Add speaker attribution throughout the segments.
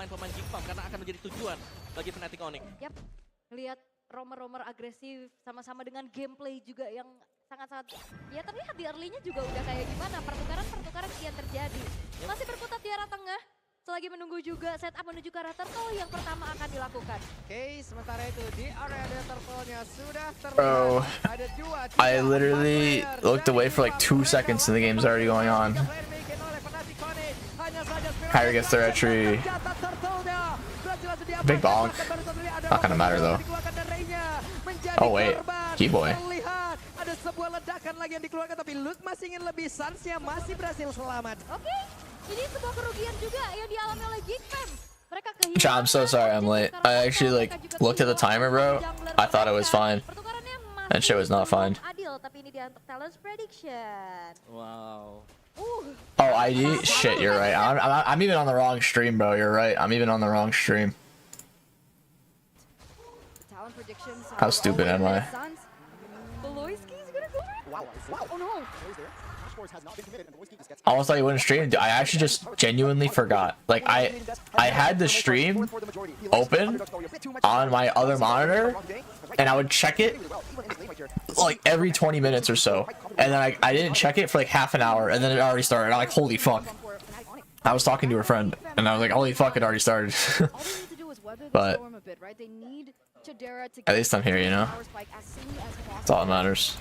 Speaker 1: pemain-pemain Jigpam karena akan menjadi tujuan bagi Fnatic Onyx.
Speaker 2: Yap, lihat romer-romer agresif sama-sama dengan gameplay juga yang sangat-sangat ya terlihat di early-nya juga udah kayak gimana, pertukaran kian terjadi. Masih berputar di arah tengah, selagi menunggu juga setup menuju ke arah turtle yang pertama akan dilakukan.
Speaker 3: Oke, sementara itu di area turtle-nya sudah terlihat
Speaker 4: Bro,
Speaker 3: ada dua.
Speaker 4: I literally looked away for like 2 seconds and the game's already going on. Kyrie gets the retry. Big bonk. Not gonna matter though. Oh wait, Keyboy.
Speaker 3: Ada sebuah ledakan lagi yang dikeluarkan tapi Luke masih ingin lebih, Suns-nya masih berhasil selamat.
Speaker 2: Oke, ini sebuah kerugian juga yang dialami oleh Jigpam. Mereka
Speaker 4: Chat, I'm so sorry I'm late. I actually like looked at the timer, bro. I thought it was fine. That shit was not fine.
Speaker 2: Adil, tapi ini dia untuk talent prediction.
Speaker 1: Wow.
Speaker 4: Oh, ID? Shit, you're right. I'm even on the wrong stream, bro. You're right. I'm even on the wrong stream.
Speaker 2: Talent predictions.
Speaker 4: How stupid am I?
Speaker 2: Oh no.
Speaker 4: I almost thought you wouldn't stream. Dude, I actually just genuinely forgot. Like I had the stream open on my other monitor, and I would check it like every 20 minutes or so, and then I didn't check it for like half an hour, and then it already started. I'm like, holy fuck. I was talking to a friend, and I was like, holy fuck, it already started. But at least I'm here, you know? That's all that matters.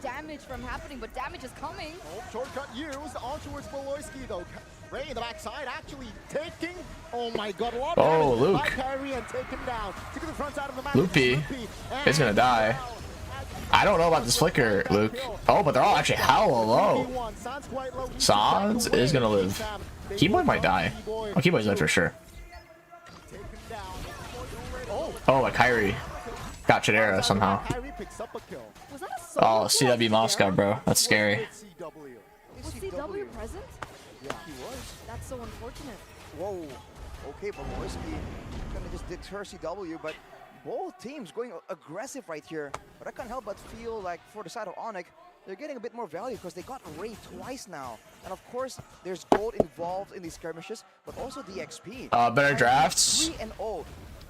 Speaker 2: Damage from happening, but damage is coming.
Speaker 5: Shortcut used on towards Voloisky though. Ray in the backside actually taking. Oh my god, a lot
Speaker 4: of Luke.
Speaker 5: And taken down. To the front side of the map.
Speaker 4: Loopy is gonna die. I don't know about this flicker, Luke. Oh, but they're all actually hella low. Sans is gonna live. Keyboy might die. Oh, Keyboy's dead for sure. Oh, my Kyrie got Chidera somehow. Oh, CW Moscow, bro. That's scary.
Speaker 2: Was CW present?
Speaker 5: Yeah, he was.
Speaker 2: That's so unfortunate.
Speaker 6: Whoa. Okay, Voloisky gonna just deter CW, but both teams going aggressive right here. But I can't help but feel like for the side of Onyx, they're getting a bit more value because they got Ray twice now. And of course, there's gold involved in these skirmishes, but also the XP.
Speaker 4: Better drafts.
Speaker 6: 3-0.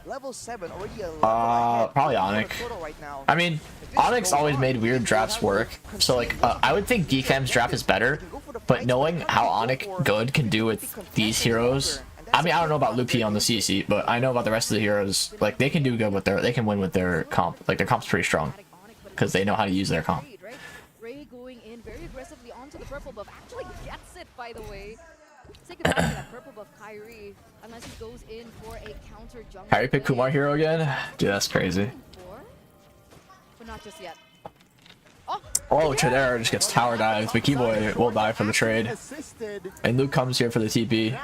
Speaker 6: Level 7 already a level ahead.
Speaker 4: Probably Onyx.
Speaker 6: Right now.
Speaker 4: I mean, Onyx always made weird drafts work. So like, I would think DKM's draft is better, but knowing how Onyx good can do with these heroes, I mean, I don't know about Lupi on the CC, but I know about the rest of the heroes. Like, they can do good with they can win with their comp. Like, their comp's pretty strong because they know how to use their comp.
Speaker 2: Ray going in very aggressively onto the purple buff. Actually gets it, by the way. Take advantage of that purple buff, Kyrie, unless he goes in for a counter jungle.
Speaker 4: Kyrie pick Kumar hero again? Dude, that's crazy.
Speaker 2: But not just yet.
Speaker 4: Oh, Chidera just gets tower dived, but Keyboy will die for the trade. And Luke comes here for the TP.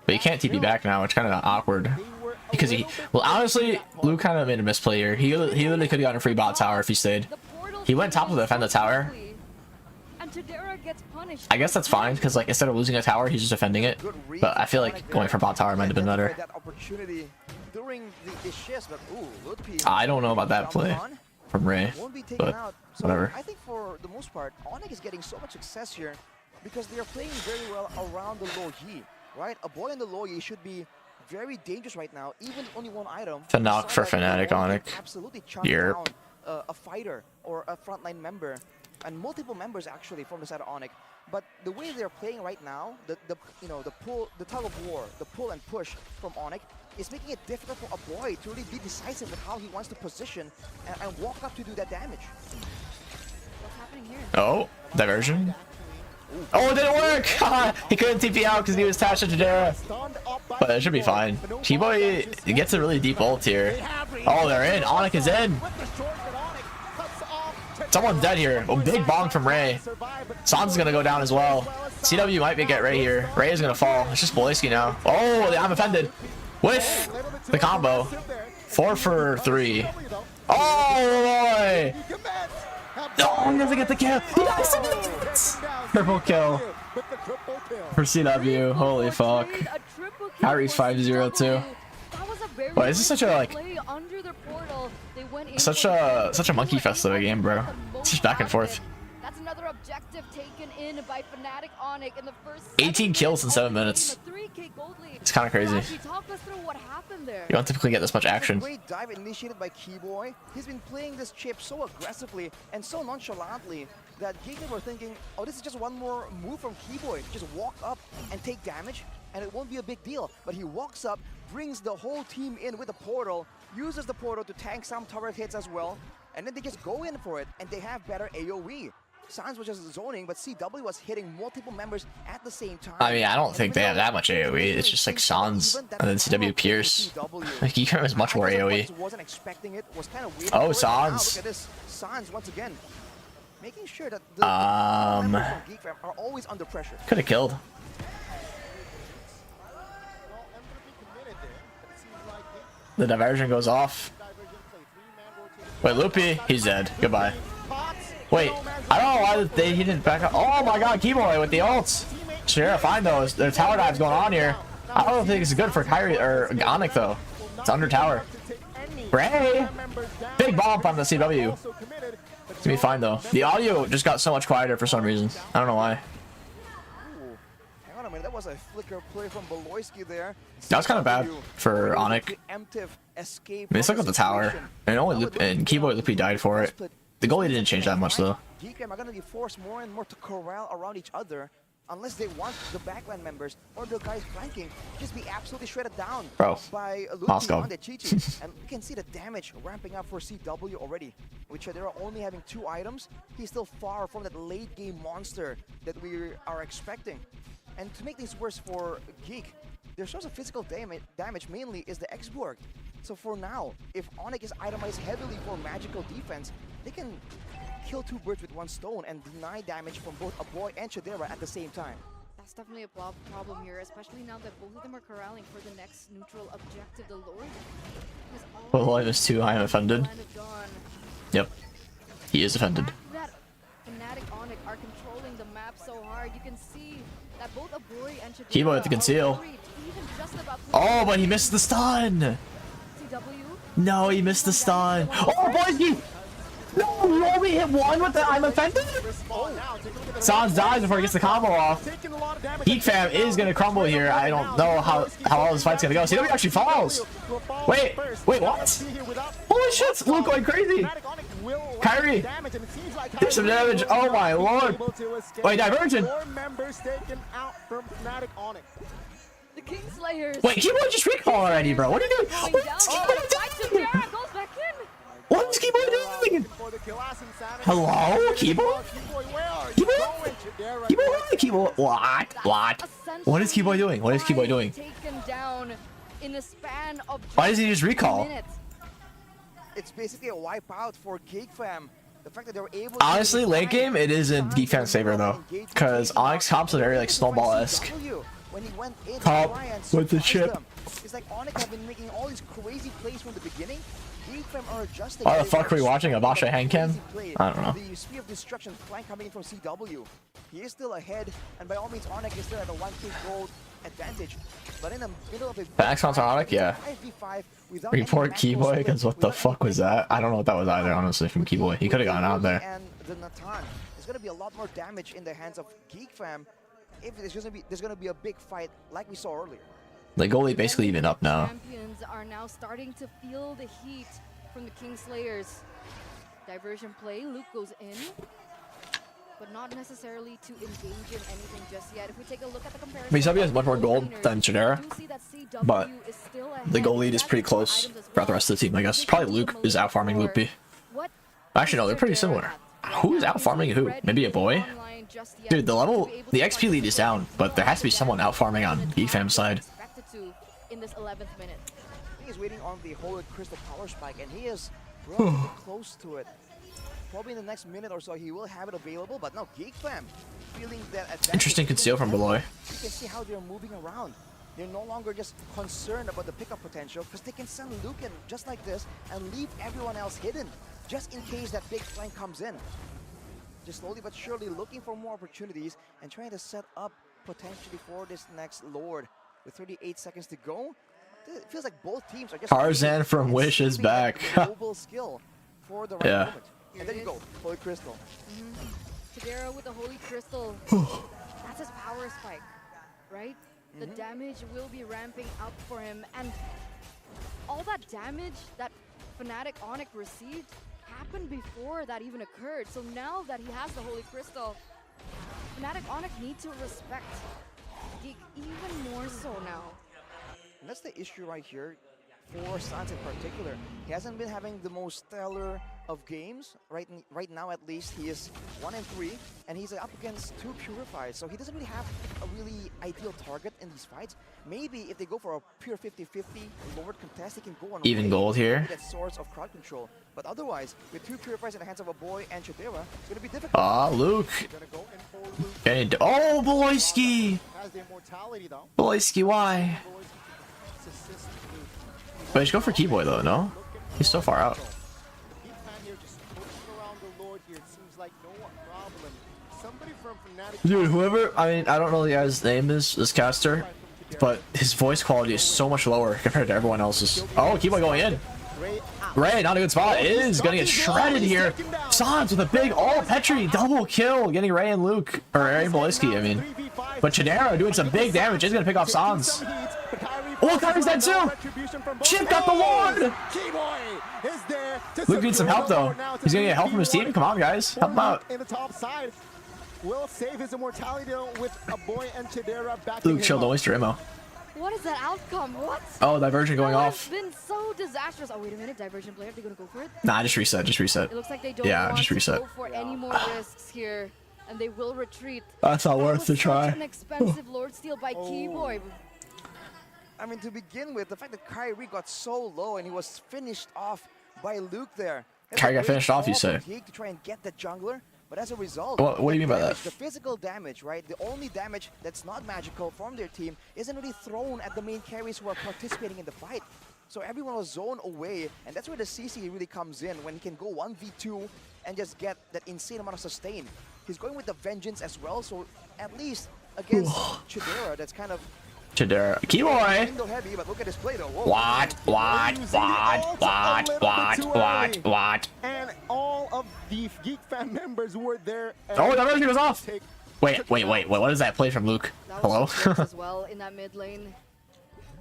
Speaker 4: But he can't TP back now, it's kind of awkward. Because well, honestly, Luke kind of made a misplay here. He literally could have gotten a free bot tower if he stayed. He went top to defend the tower. I guess that's fine, because like instead of losing a tower, he's just defending it. But I feel like going for bot tower might have been better. I don't know about that play from Ray, but whatever.
Speaker 6: I think for the most part, Onyx is getting so much success here because they are playing very well around the low Yi, right? A boy in the low Yi should be very dangerous right now, even only one item.
Speaker 4: To knock for Fnatic Onyx.
Speaker 6: Absolutely chop down a fighter or a frontline member, and multiple members actually from the side of Onyx. But the way they're playing right now, the tug of war, the pull and push from Onyx is making it difficult for a boy to really be decisive with how he wants to position and walk up to do that damage.
Speaker 2: What's happening here?
Speaker 4: Oh, diversion. Oh, it didn't work! He couldn't TP out because he was attached to Chidera. But it should be fine. Keyboy gets a really deep ult here. Oh, they're in. Onyx is in. Someone's dead here. Oh, big bonk from Ray. Sans is gonna go down as well. CW might get Ray here. Ray is gonna fall. It's just Voloisky now. Oh, I'm offended with the combo. 4 for 3. Oh boy! Oh, he doesn't get the kill. Triple kill for CW. Holy fuck. Kyrie's 5-0 too. Boy, this is such a such a monkey fest of a game, bro. It's just back and forth.
Speaker 2: That's another objective taken in by Fnatic Onyx in the first
Speaker 4: 18 kills in 7 minutes. It's kind of crazy.
Speaker 2: Talk us through what happened there.
Speaker 4: You don't typically get this much action.
Speaker 6: Great dive initiated by Keyboy. He's been playing this chip so aggressively and so nonchalantly that Geekman were thinking, oh, this is just one more move from Keyboy. Just walk up and take damage, and it won't be a big deal. But he walks up, brings the whole team in with a portal, uses the portal to tank some turret hits as well, and then they just go in for it, and they have better AoE. Sans was just zoning, but CW was hitting multiple members at the same time.
Speaker 4: I mean, I don't think they have that much AoE. It's just like Sans and then CW Pierce. Like, Geekman has much more AoE.
Speaker 6: Wasn't expecting it, was kind of waiting
Speaker 4: Oh,
Speaker 6: for it.
Speaker 4: Sans.
Speaker 6: Look at this. Sans once again. Making sure that the members from Geek Fam are always under pressure.
Speaker 4: Could have killed. The diversion goes off. Wait, Loopy, he's dead. Goodbye. Wait, I don't know why he didn't back up. Oh my god, Keyboy with the ults. Sure, fine though. There's tower dives going on here. I don't think it's good for Kyrie or Onyx though. It's under tower. Ray! Big bump on the CW. It's gonna be fine though. The audio just got so much quieter for some reason. I don't know why.
Speaker 6: Ooh, hang on a minute, that was a flicker play from Beloyski there.
Speaker 4: That was kind of bad for Onyx.
Speaker 6: Preemptive escape.
Speaker 4: I mean, let's look at the tower. And only Keyboy Loopy died for it. The goalie didn't change that much though.
Speaker 6: GKM are gonna be forced more and more to corral around each other unless they want the backline members or the guys flanking just be absolutely shredded down by Loopy on the Chichi. And you can see the damage ramping up for CW already, which they're only having 2 items. He's still far from that late game monster that we are expecting. And to make things worse for Geek, their source of physical damage mainly is the X-Borg. So for now, if Onyx is itemized heavily for magical defense, they can kill 2 birds with 1 stone and deny damage from both Aboy and Chidera at the same time.
Speaker 2: That's definitely a problem here, especially now that both of them are corralling for the next neutral objective. The Lord is
Speaker 4: Well, Lord is too. I am offended. Yep, he is offended.
Speaker 2: That Fnatic Onyx are controlling the map so hard. You can see that both Aboy and Chidera
Speaker 4: Keyboy with the conceal. Oh, but he missed the stun.
Speaker 2: CW?
Speaker 4: No, he missed the stun. Oh, boy, no, you only hit 1 with the I'm offended? Sans dies before he gets the combo off. Geek Fam is going to crumble here. I don't know how all this fight's going to go. CW actually falls. Wait, what? Holy shit, Luke going crazy. Kyrie, there's some damage. Oh my lord. Wait, diversion.
Speaker 2: The Kingslayers.
Speaker 4: Wait, Keyboy just recall already, bro. What are you doing? What is Keyboy doing? Hello, Keyboy? Keyboy? What? What is Keyboy doing? What is Keyboy doing? Why does he just recall?
Speaker 6: It's basically a wipeout for Geek Fam. The fact that they were able
Speaker 4: honestly, late game, it is in Geek Fam's favor though, because Onyx comps are very like snowball-esque.
Speaker 6: When he went in
Speaker 4: Top with the chip.
Speaker 6: It's like Onyx have been making all these crazy plays from the beginning. Geek Fam are adjusting.
Speaker 4: Why the fuck are we watching a Basha hand cam? I don't know.
Speaker 6: The speed of destruction flank coming in from CW. He is still ahead, and by all means, Onyx is still at a 1k gold advantage. But in the middle of a
Speaker 4: Back on Onyx, yeah. Report Keyboy, because what the fuck was that? I don't know what that was either, honestly, from Keyboy. He could have gone out there.
Speaker 6: And the Natan. There's gonna be a lot more damage in the hands of Geek Fam if there's gonna be a big fight like we saw earlier.
Speaker 4: The goalie basically even up now.
Speaker 2: Champions are now starting to feel the heat from the Kingslayers. Diversion play, Luke goes in, but not necessarily to engage in anything just yet. If we take a look at the comparison,
Speaker 4: BW has much more gold than Chidera, but the goal lead is pretty close throughout the rest of the team, I guess. Probably Luke is out farming Loopy. Actually, no, they're pretty similar. Who is out farming who? Maybe a boy? Dude, the XP lead is down, but there has to be someone out farming on Geek Fam's side.
Speaker 2: In this 11th minute.
Speaker 6: He is waiting on the Holy Crystal power spike, and he is relatively close to it. Probably in the next minute or so, he will have it available, but now Geek Fam feeling that advantage.
Speaker 4: Interesting conceal from below.
Speaker 6: You can see how they're moving around. They're no longer just concerned about the pickup potential, because they can send Luke in just like this and leave everyone else hidden, just in case that big flank comes in. Just slowly but surely looking for more opportunities and trying to set up potentially for this next Lord. With 38 seconds to go, it feels like both teams are just
Speaker 4: Tarzan from Wish is back.
Speaker 6: Global skill for the right moment. And there you go, Holy Crystal.
Speaker 2: Chidera with the Holy Crystal. That's his power spike, right? The damage will be ramping up for him, and all that damage that Fnatic Onyx received happened before that even occurred. So now that he has the Holy Crystal, Fnatic Onyx need to respect Geek even more so now.
Speaker 6: And that's the issue right here for Sans in particular. He hasn't been having the most stellar of games. Right now, at least, he is 1-3, and he's up against 2 Purifies, so he doesn't really have a really ideal target in these fights. Maybe if they go for a pure 50-50 lowered contest, he can go on
Speaker 4: Even gold here.
Speaker 6: that source of crowd control. But otherwise, with 2 Purifies in the hands of a boy and Chidera, it's going to be difficult.
Speaker 4: Ah, Luke.
Speaker 5: Gonna go in for Luke.
Speaker 4: And oh, Boyski.
Speaker 5: Has the immortality though.
Speaker 4: Boyski, why?
Speaker 5: Assist Luke.
Speaker 4: Wait, just go for Keyboy though, no? He's so far out.
Speaker 5: Deep fan here just pushing around the Lord here. It seems like no problem. Somebody from Fnatic.
Speaker 4: Dude, whoever, I mean, I don't know the guy's name is, this caster, but his voice quality is so much lower compared to everyone else's. Oh, Keyboy going in. Ray, not a good spot. Is gonna get shredded here. Sans with a big, oh, Petri, double kill, getting Ray and Luke, or Ray and Boyski, I mean. But Chidera doing some big damage, is gonna pick off Sans. Oh, Kyrie's dead too! Chip got the ward! Luke needs some help though. He's gonna get help from his team. Come on, guys, help him out.
Speaker 5: In the top side, will save his immortality with a boy and Chidera back.
Speaker 4: Luke, chill, don't waste your ammo.
Speaker 2: What is that outcome? What?
Speaker 4: Oh, diversion going
Speaker 2: That
Speaker 4: off.
Speaker 2: has been so disastrous. Oh, wait a minute. Diversion player, they're gonna go for it?
Speaker 4: Nah, just reset, just reset.
Speaker 2: It looks like they don't
Speaker 4: Yeah,
Speaker 2: want
Speaker 4: just
Speaker 2: to
Speaker 4: reset.
Speaker 2: go for any more risks here, and they will retreat.
Speaker 4: That's not
Speaker 2: That
Speaker 4: worth
Speaker 2: was
Speaker 4: the
Speaker 2: such
Speaker 4: try.
Speaker 2: an expensive Lord Steal by Keyboy.
Speaker 6: I mean, to begin with, the fact that Kyrie got so low and he was finished off by Luke there. That's
Speaker 4: Kyrie
Speaker 6: a
Speaker 4: got
Speaker 6: great
Speaker 4: finished off, you
Speaker 6: call
Speaker 4: say?
Speaker 6: from Geek to try and get the jungler, but as a result,
Speaker 4: What do you mean by that?
Speaker 6: The physical damage, right? The only damage that's not magical from their team isn't really thrown at the main carries who are participating in the fight. So everyone was zoned away, and that's where the CC really comes in, when he can go 1v2 and just get that insane amount of sustain. He's going with the Vengeance as well, so at least against Chidera, that's kind of
Speaker 4: Chidera. Keyboy!
Speaker 6: window heavy, but look at his play though. Whoa.
Speaker 4: What?
Speaker 5: And all of the Geek fan members were there.
Speaker 4: Oh, diversion goes off! Wait, what is that play from Luke?
Speaker 2: That
Speaker 4: Hello?
Speaker 2: was close as well in that mid lane.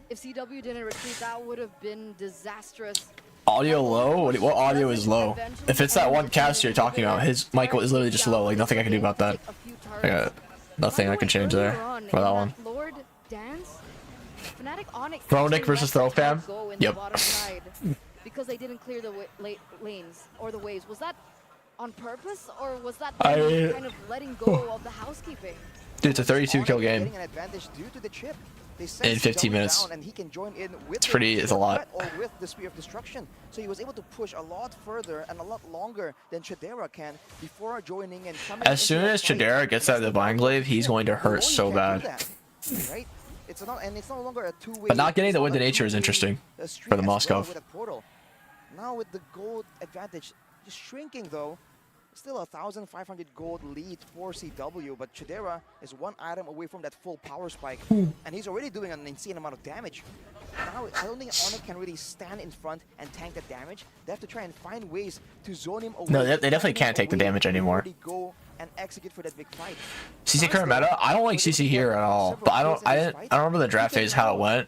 Speaker 2: If CW didn't retreat, that would have been disastrous.
Speaker 4: Audio low? What audio is low? If it's that one cast you're talking about, his mic is literally just low. Like, nothing I can do about that. I got nothing I can change there for that one.
Speaker 2: Lord Dance, Fnatic Onyx
Speaker 4: Thrownick versus Throw Fam? Yep.
Speaker 2: Because they didn't clear the lanes or the waves. Was that on purpose, or was that
Speaker 4: I-
Speaker 2: them kind of letting go of the housekeeping?
Speaker 4: Dude, it's a 32 kill game.
Speaker 6: Getting an advantage due to the chip. They sent
Speaker 4: In 15
Speaker 6: CW
Speaker 4: minutes.
Speaker 6: down, and he can join in with
Speaker 4: It's a lot.
Speaker 6: Or with the Spear of Destruction. So he was able to push a lot further and a lot longer than Chidera can before joining and coming
Speaker 4: As soon
Speaker 6: into
Speaker 4: as
Speaker 6: the fight.
Speaker 4: Chidera gets that Divine Glaive, he's going to hurt
Speaker 6: You
Speaker 4: so
Speaker 6: only can do
Speaker 4: bad.
Speaker 6: that, right? It's no longer a two-way.
Speaker 4: But not getting
Speaker 6: it's
Speaker 4: the Wind
Speaker 6: a
Speaker 4: of Nature is
Speaker 6: two-way,
Speaker 4: interesting
Speaker 6: streak
Speaker 4: for the
Speaker 6: as well
Speaker 4: Moskov.
Speaker 6: with a portal. Now with the gold advantage just shrinking though, still 1,500 gold lead for CW, but Chidera is one item away from that full power spike, and he's already doing an insane amount of damage. Now I don't think Onyx can really stand in front and tank the damage. They have to try and find ways to zone him away.
Speaker 4: No, they definitely
Speaker 6: zone him
Speaker 4: can't take the
Speaker 6: away
Speaker 4: damage
Speaker 6: before
Speaker 4: anymore.
Speaker 6: they go and execute for that big fight.
Speaker 4: CC current meta? I don't like CC here at all. But I don't remember the draft phase how it went,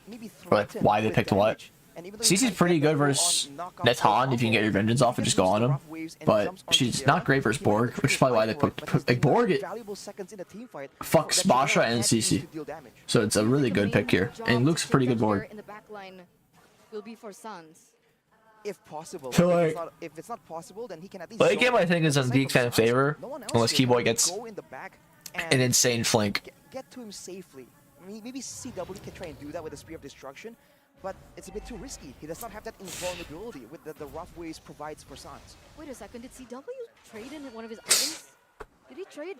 Speaker 4: or like why they picked what. CC's pretty good versus Netan if you can get your vengeance off and just go on him. But she's not great versus Borg, which is probably why they put like Borg. Fucks Basha and CC. So it's a really good pick here. And Luke's a pretty good board.
Speaker 2: In the back line will be for Suns.
Speaker 6: If possible.
Speaker 4: So,
Speaker 6: If
Speaker 4: like,
Speaker 6: if it's not possible, then he can at least
Speaker 4: Late game,
Speaker 6: zone
Speaker 4: I think, is in
Speaker 6: the
Speaker 4: Geek fan favor,
Speaker 6: No one else
Speaker 4: unless
Speaker 6: here can
Speaker 4: Keyboy gets
Speaker 6: go in the back and
Speaker 4: an insane flank.
Speaker 6: get to him safely. I mean, maybe CW can try and do that with the Spear of Destruction, but it's a bit too risky. He does not have that invulnerability with the rough ways provides for Sans.
Speaker 2: Wait a second, did CW trade in one of his items? Did he trade?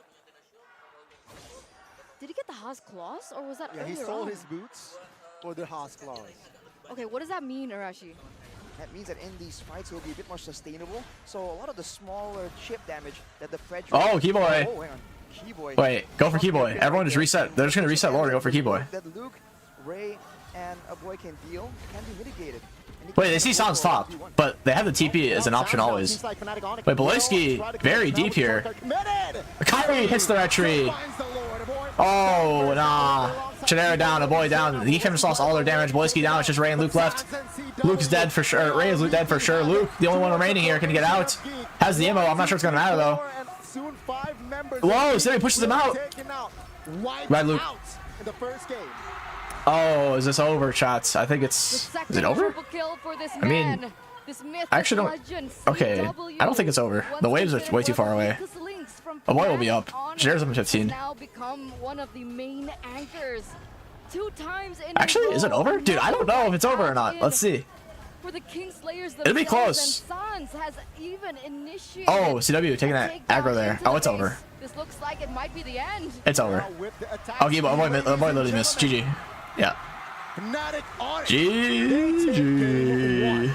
Speaker 2: Did he get the Haas claws, or was that
Speaker 5: Yeah, he
Speaker 2: earlier
Speaker 5: sold
Speaker 2: on?
Speaker 5: his boots for the Haas claws.
Speaker 2: Okay, what does that mean, Arashi?
Speaker 6: That means that in these fights, it will be a bit more sustainable. So a lot of the smaller chip damage that the Fred...
Speaker 4: Oh, Keyboy!
Speaker 6: Oh, hang on. Keyboy.
Speaker 4: Wait, go for Keyboy. Everyone just reset. They're just gonna reset Lord and go for Keyboy.
Speaker 6: That Luke, Ray, and a boy can deal can be mitigated.
Speaker 4: Wait, they see Sans top, but they have the TP as an option always. Wait, Beloyski very deep here. Kyrie hits the red tree. Oh, nah. Genera down, a boy down. The defense lost all their damage. Beloyski down. It's just Ray and Luke left. Luke's dead for sure. Ray is dead for sure. Luke, the only one remaining here, can get out. Has the ammo. I'm not sure it's going to matter, though. Whoa, Sammy pushes him out. Red Luke. Oh, is this over, shots? I think it's... Is it over? I mean, I actually don't... Okay, I don't think it's over. The waves are way too far away. A boy will be up. Shares up in 15. Actually, is it over? Dude, I don't know if it's over or not. Let's see. It'll be close. Oh, CW taking that aggro there. Oh, it's over.
Speaker 2: This looks like it might be the end.
Speaker 4: It's over. Oh, yeah, boy literally missed. GG. Yeah. GG.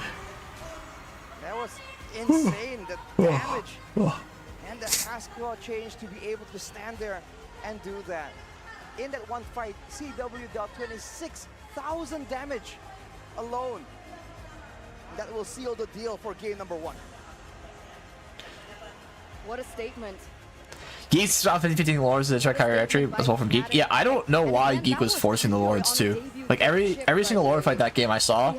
Speaker 6: That was insane, the damage. And the Haskell change to be able to stand there and do that. In that one fight, CW dealt 26,000 damage alone. That will seal the deal for game number 1.
Speaker 2: What a statement.
Speaker 4: Geek's stopped 50-15 Lords to check higher entry as well from Geek. Yeah, I don't know why Geek was forcing the Lords too. Like every single Lord fight that game I saw,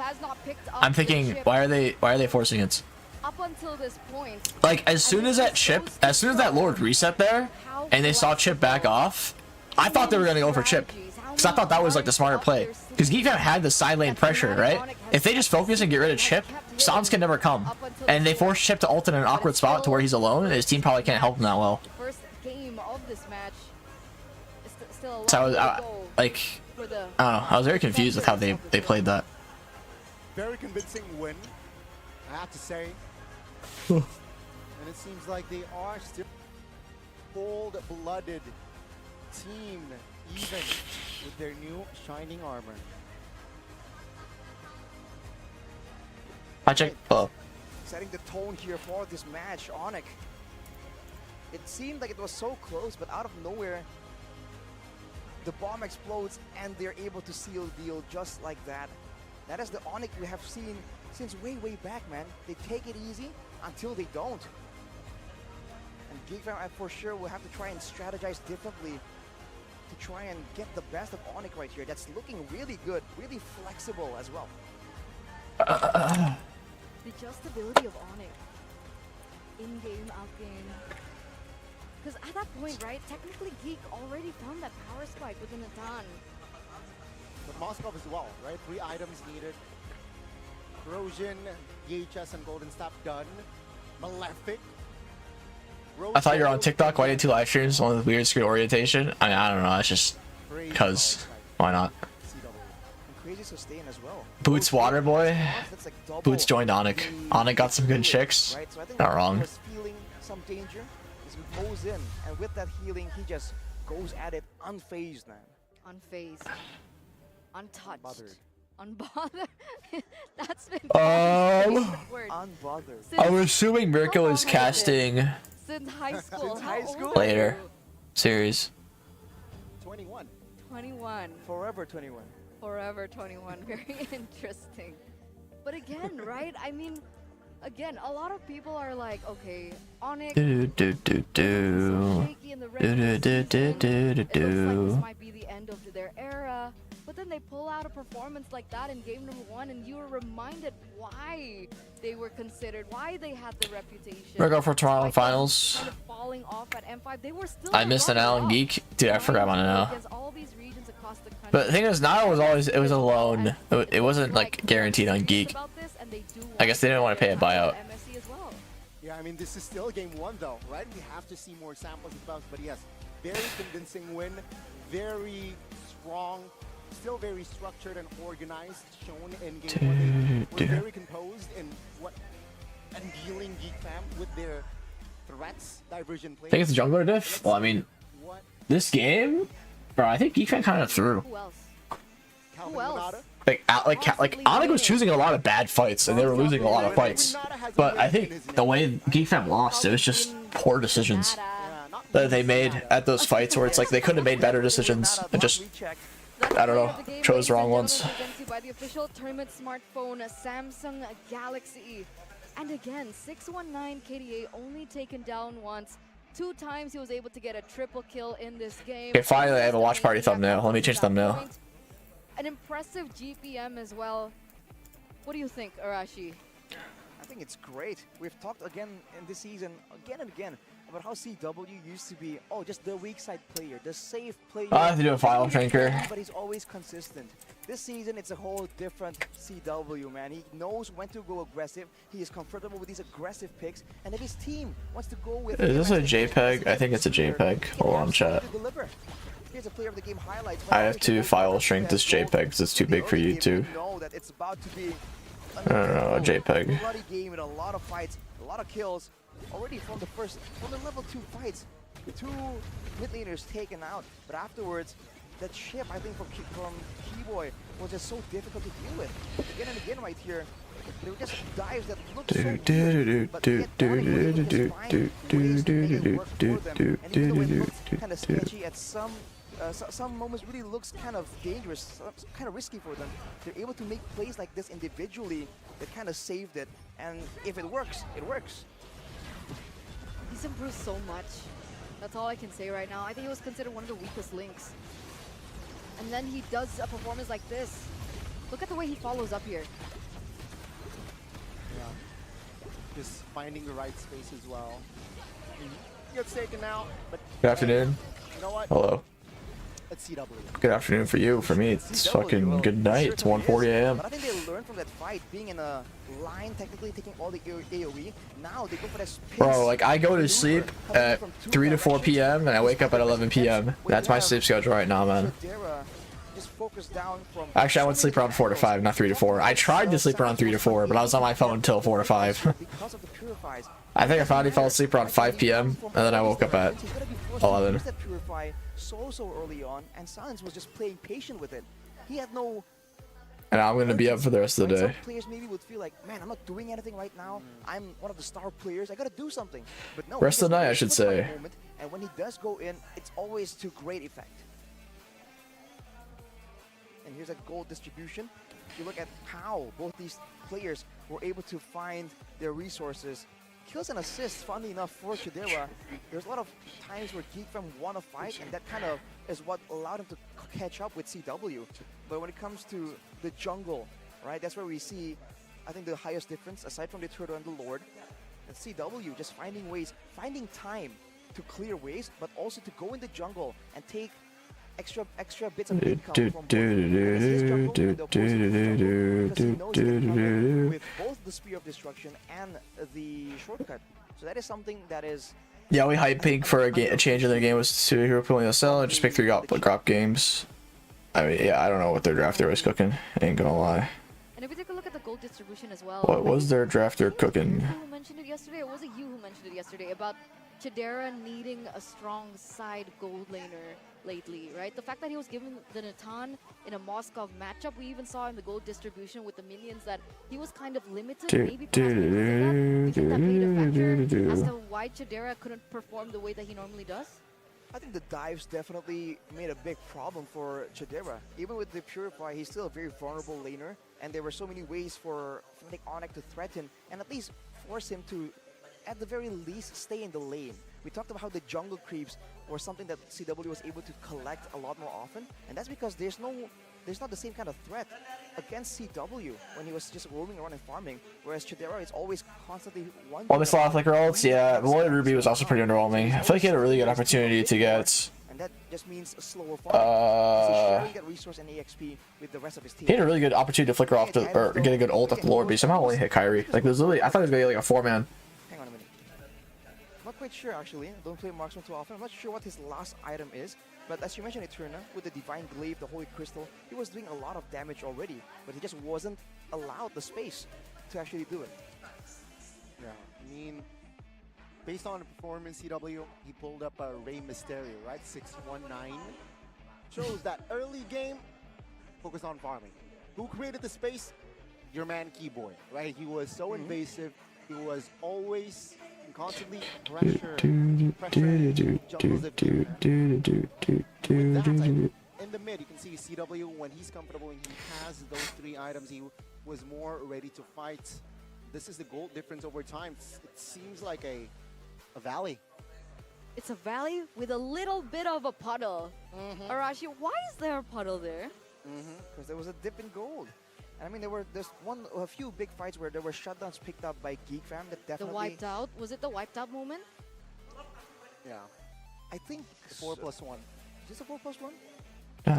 Speaker 4: I'm thinking, why are they forcing it?
Speaker 2: Up until this point,
Speaker 4: like as soon as that Lord reset there, and they saw Chip back off, I thought they were gonna go for Chip, because I thought that was like the smarter play. Because Geek had the side lane pressure, right? If they just focus and get rid of Chip, Sans can never come, and they force Chip to ult in an awkward spot to where he's alone, and his team probably can't help him that well.
Speaker 2: Game of this match is still
Speaker 4: So I was like, I don't know. I was very confused with how they played that.
Speaker 5: Very convincing win, I have to say. And it seems like they are still cold-blooded team, even with their new shining armor.
Speaker 4: I checked. Oh.
Speaker 6: Setting the tone here for this match, Onyx. It seemed like it was so close, but out of nowhere, the bomb explodes and they're able to seal the deal just like that. That is the Onyx we have seen since way back, man. They take it easy until they don't. And GeekFam for sure will have to try and strategize differently to try and get the best of Onyx right here. That's looking really good, really flexible as well.
Speaker 2: The adjustability of Onyx. In-game, out-game. Because at that point, right, technically Geek already found that power spike within a ton.
Speaker 5: But Moskov as well, right? 3 items needed. Corrosion, EHS, and Golden Staff done. Malefic.
Speaker 4: I thought you were on TikTok. Why did 2 live streams? One with weird screen orientation. I mean, I don't know. That's just because. Why not?
Speaker 6: Crazy sustain as well.
Speaker 4: Boots Water Boy. Boots joined Onyx. Onyx got some good chicks.
Speaker 6: Right, so I think
Speaker 4: not wrong.
Speaker 6: was feeling some danger. He goes in, and with that healing, he just goes at it unfazed, man.
Speaker 2: Unfazed. Untouched. Unbothered. That's been
Speaker 6: unbothered.
Speaker 4: I'm assuming Mirko is casting
Speaker 2: since high school.
Speaker 6: Since high school?
Speaker 4: Later series.
Speaker 5: 21.
Speaker 2: 21.
Speaker 6: Forever 21.
Speaker 2: Forever 21. Very interesting. But again, right? I mean, again, a lot of people are like, okay, Onyx
Speaker 4: Do.
Speaker 2: so shaky in the regular season. It looks like this might be the end of their era. But then they pull out a performance like that in game number 1, and you were reminded why they were considered, why they had the reputation.
Speaker 4: We're going for Toronto finals.
Speaker 2: Kind of falling off at M5. They were still
Speaker 4: I missed an L in Geek. Dude, I forgot about an L.
Speaker 2: all these regions across the country.
Speaker 4: But the thing is, Nile was always, it was a loan. It wasn't like guaranteed on Geek. I guess they didn't want to pay a buyout.
Speaker 5: Yeah, I mean, this is still game 1 though, right? We have to see more samples of bounce, but yes, very convincing win, very strong, still very structured and organized, shown in game 1. They were very composed in dealing GeekFam with their threats, diversion plays.
Speaker 4: I think it's jungler diff. Well, I mean, this game, bro, I think GeekFam kind of threw.
Speaker 2: Who else?
Speaker 5: Who else?
Speaker 4: Like Onyx was choosing a lot of bad fights, and they were losing a lot of fights. But I think the way GeekFam lost, it was just poor decisions that they made at those fights, where it's like they could have made better decisions and just I don't know. Chose the wrong ones.
Speaker 2: Presented to you by the official tournament smartphone, Samsung Galaxy. And again, 619 KDA only taken down once. 2 times he was able to get a triple kill in this game.
Speaker 4: Okay, finally I have a watch party thumbnail. Let me change thumbnail.
Speaker 2: An impressive GPM as well. What do you think, Arashi?
Speaker 6: I think it's great. We've talked again in this season, again and again, about how CW used to be, just the weak side player, the safe player.
Speaker 4: I have to do a file shrinker.
Speaker 6: But he's always consistent. This season, it's a whole different CW, man. He knows when to go aggressive. He is comfortable with these aggressive picks. And if his team wants to go with...
Speaker 4: Is this a JPEG? I think it's a JPEG. Hold on, chat.
Speaker 6: Here's a player of the game highlights.
Speaker 4: I have to file shrink this JPEG because it's too big for YouTube.
Speaker 6: Know that it's about to be
Speaker 4: I don't know, a JPEG.
Speaker 6: bloody game with a lot of fights, a lot of kills. Already from the level 2 fights, 2 mid laners taken out. But afterwards, that chip, I think, from Keyboy was just so difficult to deal with. Again and again right here, there were just dives that looked so weird, but yet kind of sketchy at some moments really looks kind of dangerous, kind of risky for them. They're able to make plays like this individually that kind of saved it. And if it works, it works.
Speaker 2: He's improved so much. That's all I can say right now. I think he was considered one of the weakest links. And then he does a performance like this. Look at the way he follows up here.
Speaker 5: Yeah. Just finding the right space as well. He gets taken out, but
Speaker 4: Good afternoon.
Speaker 5: you know what?
Speaker 4: Hello.
Speaker 5: It's CW.
Speaker 4: Good afternoon for you. For me, it's fucking good night. It's 1:40 a.m.
Speaker 6: But I think they learned from that fight, being in a line, technically taking all the AoE. Now they go for that space.
Speaker 4: Bro, like I go to sleep at 3 to 4 p.m. and I wake up at 11 p.m. That's my sleep schedule right now, man. Actually, I went to sleep around 4 to 5, not 3 to 4. I tried to sleep around 3 to 4, but I was on my phone until 4 to 5. I think I finally fell asleep around 5 p.m. and then I woke up at 11.
Speaker 6: So early on, and Silence was just playing patient with it. He had no.
Speaker 4: And I'm gonna be up for the rest of the day.
Speaker 6: Some players maybe would feel like, man, I'm not doing anything right now. I'm one of the star players. I gotta do something. But no.
Speaker 4: Rest of the night, I should say.
Speaker 6: And when he does go in, it's always to great effect. And here's a goal distribution. You look at how both these players were able to find their resources. Kills and assists, funnily enough, for Chidera. There's a lot of times where Geekfam won a fight, and that kind of is what allowed him to catch up with CW. But when it comes to the jungle, right, that's where we see, I think, the highest difference, aside from the Turtle and the Lord. And CW just finding ways, finding time to clear ways, but also to go in the jungle and take extra bits of income from with both the Spear of Destruction and the shortcut. So that is something that is.
Speaker 4: Yeah, we hype pink for a change in their game was to hero pulling a sell and just pick 3 drop games. I mean, yeah, I don't know what their draft there was cooking. Ain't gonna lie.
Speaker 2: And if we take a look at the gold distribution as well.
Speaker 4: What was their draft they're cooking?
Speaker 2: Who mentioned it yesterday? Or was it you who mentioned it yesterday about Chidera needing a strong side gold laner lately, right? The fact that he was given the Natan in a Moskov matchup, we even saw in the gold distribution with the minions that he was kind of limited. Maybe perhaps because of that. You think that played a factor as to why Chidera couldn't perform the way that he normally does?
Speaker 6: I think the dives definitely made a big problem for Chidera. Even with the Purify, he's still a very vulnerable laner, and there were so many ways for Fnatic Onyx to threaten and at least force him to, at the very least, stay in the lane. We talked about how the jungle creeps were something that CW was able to collect a lot more often, and that's because there's not the same kind of threat against CW when he was just roaming around and farming, whereas Chidera is always constantly one.
Speaker 4: Well, this lot of flicker ults, yeah. Lloyd Ruby was also pretty underwhelming. I feel like he had a really good opportunity to get.
Speaker 6: And that just means a slower farming. He's sharing that resource and AXP with the rest of his team.
Speaker 4: He had a really good opportunity to flicker off or get a good ult off the Lord, but he somehow only hit Kyrie. Like, there's literally, I thought he was gonna get like a 4-man.
Speaker 6: Hang on a minute. I'm not quite sure actually. I don't play marksman too often. I'm not sure what his last item is. But as you mentioned, Eterna, with the Divine Glaive, the Holy Crystal, he was doing a lot of damage already, but he just wasn't allowed the space to actually do it.
Speaker 5: Yeah, I mean, based on the performance, CW, he pulled up a Rey Mysterio, right? 619. Shows that early game, focus on farming. Who created the space? Your man Keyboy, right? He was so invasive. He was always constantly pressure jungles. in the mid, you can see CW when he's comfortable and he has those 3 items, he was more ready to fight. This is the gold difference over time. It seems like a valley.
Speaker 2: It's a valley with a little bit of a puddle. Arashi, why is there a puddle there?
Speaker 6: Because there was a dip in gold. And I mean, there's a few big fights where there were shutdowns picked up by Geek Fam that
Speaker 2: The
Speaker 6: definitely.
Speaker 2: wiped out? Was it the wiped out moment?
Speaker 5: Yeah,
Speaker 6: I think
Speaker 5: 4+1.
Speaker 6: Is this a 4+1? It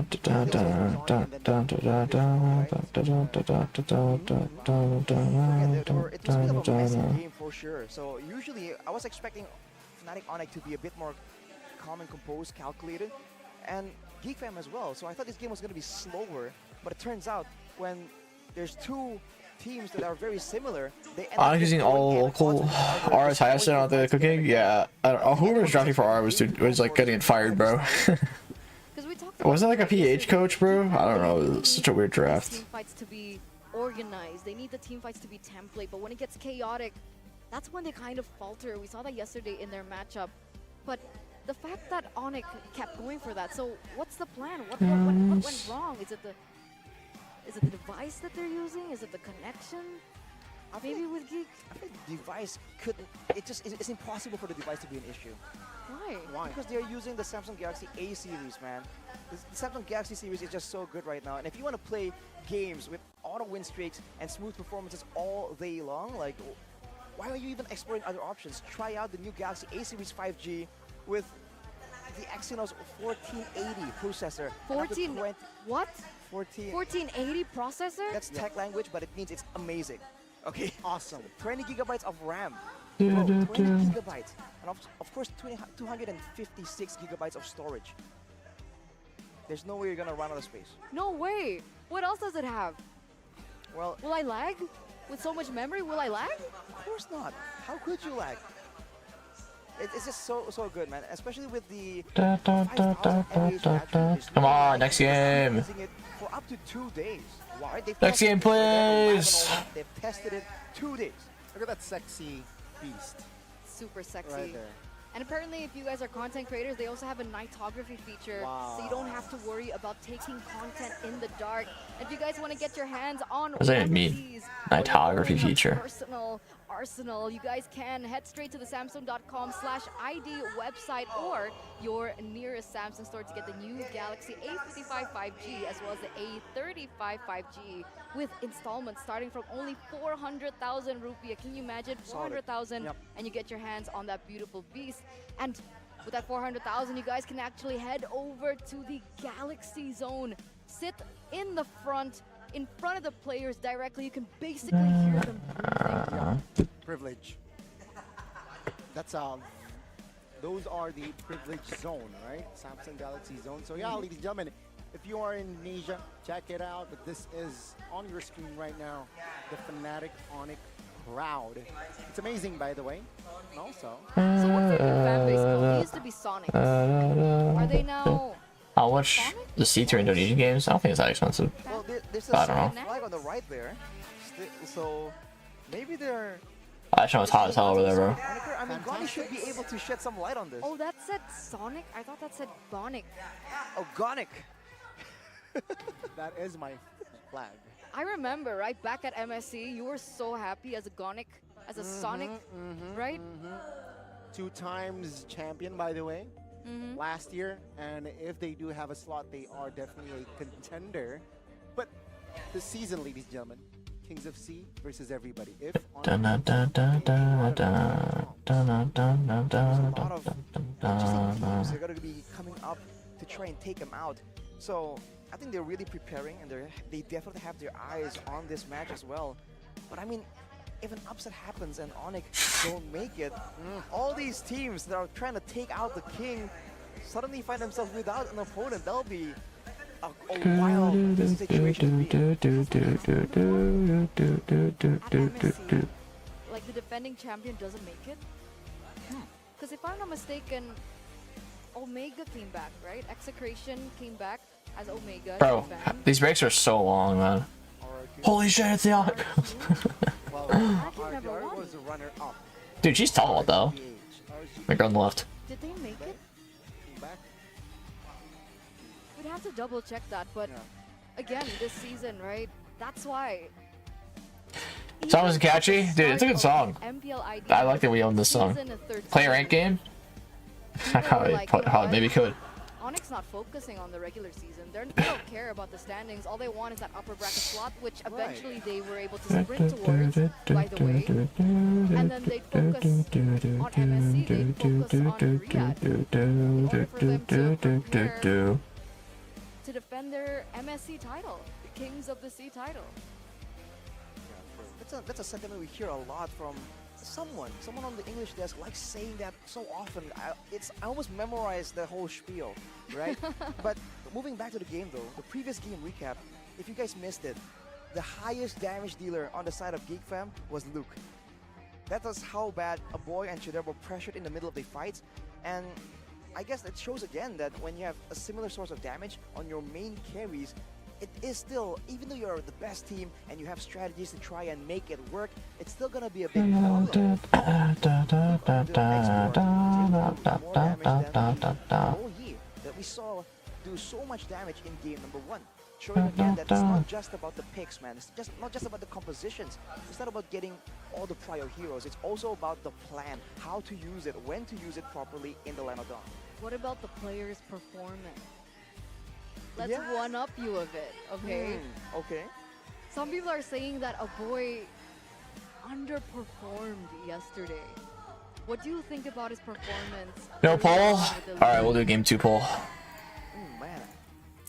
Speaker 6: was a bit of a messy game for sure. So usually I was expecting Fnatic Onyx to be a bit more calm and composed, calculated, and Geek Fam as well. So I thought this game was going to be slower, but it turns out when there's 2 teams that are very similar, they end up
Speaker 4: Using all local R's highest on the cooking. Yeah, I don't know. Whoever was drafting for R was like getting it fired, bro.
Speaker 2: Because we talked
Speaker 4: Was it
Speaker 2: about
Speaker 4: like a PH coach, bro? I don't know. It was such a weird
Speaker 2: team
Speaker 4: draft.
Speaker 2: fights to be organized. They need the team fights to be template. But when it gets chaotic, that's when they kind of falter. We saw that yesterday in their matchup. But the fact that Onyx kept going for that. So what's the plan? What went wrong? Is it the device that they're using? Is it the connection? Maybe with Geek?
Speaker 6: I think the device couldn't. It's impossible for the device to be an issue.
Speaker 2: Why?
Speaker 6: Because they're using the Samsung Galaxy A series, man. The Samsung Galaxy series is just so good right now. And if you want to play games with auto win streaks and smooth performances all day long, like, why are you even exploring other options? Try out the new Galaxy A series 5G with the Exynos 1480 processor.
Speaker 2: 1480 processor?
Speaker 6: That's tech language, but it means it's amazing. Okay,
Speaker 5: Awesome.
Speaker 6: 20 gigabytes of RAM. Bro, 20 gigabytes. And of course, 256 gigabytes of storage. There's no way you're gonna run out of space.
Speaker 2: No way. What else does it have?
Speaker 6: Well,
Speaker 2: Will I lag? With so much memory, will I lag?
Speaker 6: of course not. How could you lag? It's just so good, man. Especially with the 5,000 mAh battery.
Speaker 4: Come on, next game.
Speaker 6: Using it for up to 2 days. Why?
Speaker 4: Next game, please.
Speaker 6: They've tested it 2 days.
Speaker 5: Look at that sexy beast
Speaker 2: Super sexy.
Speaker 5: right there.
Speaker 2: And apparently, if you guys are content creators, they also have a nightography feature, so you don't have to worry about taking content in the dark. If you guys want to get your hands on
Speaker 4: What does that
Speaker 2: one of
Speaker 4: mean?
Speaker 2: these,
Speaker 4: Nightography
Speaker 2: or your own
Speaker 4: feature.
Speaker 2: personal arsenal, you guys can head straight to the Samsung.com/ID website or your nearest Samsung store to get the new Galaxy A55 5G as well as the A35 5G with installments starting from only 400,000 rupiah. Can you imagine? 400,000
Speaker 5: Yep.
Speaker 2: and you get your hands on that beautiful beast. And with that 400,000, you guys can actually head over to the Galaxy Zone. Sit in the front, in front of the players directly. You can basically hear them breathing.
Speaker 5: Privilege. That's those are the privilege zone, right? Samsung Galaxy Zone. So yeah, ladies and gentlemen, if you are in Asia, check it out. But this is on your screen right now, the Fnatic Onyx crowd. It's amazing, by the way. And also,
Speaker 2: So what's their new fan base called? They used to be Sonic. Are they now?
Speaker 4: How much the seats are Indonesian games? I don't think it's that expensive.
Speaker 6: Well, there's
Speaker 4: I
Speaker 6: a
Speaker 4: don't know.
Speaker 6: Sonic flag on the right there. So maybe they're.
Speaker 4: I know it's hot as hell over there, bro.
Speaker 6: I mean, Goni should be able to shed some light on this.
Speaker 2: Oh, that said Sonic? I thought that said Gonic.
Speaker 6: Oh, Gonic.
Speaker 5: that is my flag.
Speaker 2: I remember, right back at MSC, you were so happy as a Gonic, as a Sonic, right?
Speaker 5: 2 times champion, by the way, last year. And if they do have a slot, they are definitely a contender. But this season, ladies and gentlemen, Kings of Sea versus everybody. If
Speaker 4: Dun, dun, dun, dun, dun, dun, dun, dun, dun,
Speaker 6: There's
Speaker 4: dun,
Speaker 6: a lot of
Speaker 4: dun,
Speaker 6: interesting
Speaker 4: dun.
Speaker 6: teams. They're going to be coming up to try and take them out. So I think they're really preparing, and they definitely have their eyes on this match as well. But I mean, if an upset happens and Onyx don't make it, all these teams that are trying to take out the king suddenly find themselves without an opponent. That'll be a wild situation to be.
Speaker 2: Like the defending champion doesn't make it? Because if I'm not mistaken, Omega came back, right? Execration came back as Omega.
Speaker 4: Bro,
Speaker 2: he's banned.
Speaker 4: these breaks are so long, man. Holy shit, it's the Onyx.
Speaker 5: well,
Speaker 2: RG never
Speaker 5: RGR
Speaker 2: won.
Speaker 5: was a runner-up.
Speaker 4: Dude, she's tall though.
Speaker 5: RG
Speaker 4: My girl on the left.
Speaker 2: Did they make it?
Speaker 5: came back.
Speaker 2: Wait, I'd have to double check that, but again, this season, right? That's why.
Speaker 4: Song was catchy, dude. It's a good song. I like that we own this song. Play a ranked game? Maybe could.
Speaker 2: Onyx not focusing on the regular season. They don't care about the standings. All they want is that upper bracket slot, which eventually they were able to sprint towards, by the way. And then they focus on MSC, they focus on Riyadh. In order for them to prepare to defend their MSC title, the Kings of the Sea title.
Speaker 6: That's a sentiment we hear a lot from someone on the English desk likes saying that so often. I almost memorized the whole spiel, right? But moving back to the game though, the previous game recap, if you guys missed it, the highest damage dealer on the side of GeekFam was Luke. That was how bad a boy and Shader were pressured in the middle of the fights, and I guess it shows again that when you have a similar source of damage on your main carries, it is still, even though you're the best team and you have strategies to try and make it work, it's still gonna be a big problem. That we saw do so much damage in game number 1. Showing again that it's not just about the picks, man. It's just not just about the compositions. It's not about getting all the prior heroes. It's also about the plan, how to use it, when to use it properly in the Land of Dawn.
Speaker 2: What about the player's performance? Let's one up you a bit, okay?
Speaker 6: Okay.
Speaker 2: Some people are saying that a boy underperformed yesterday. What do you think about his performance?
Speaker 4: No poll? Alright, we'll do game 2 poll.
Speaker 6: Man.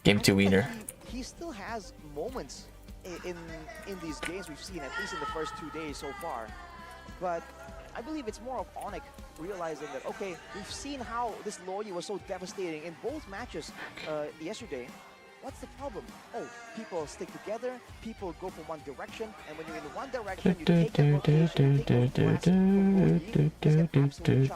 Speaker 4: Game 2 wiener.
Speaker 6: He still has moments in these games we've seen, at least in the first 2 days so far. But I believe it's more of Onyx realizing that, okay, we've seen how this Loyi was so devastating in both matches yesterday. What's the problem? Oh, people stick together, people go for one direction, and when you're in one direction, you take that rotation, you take those blasts, you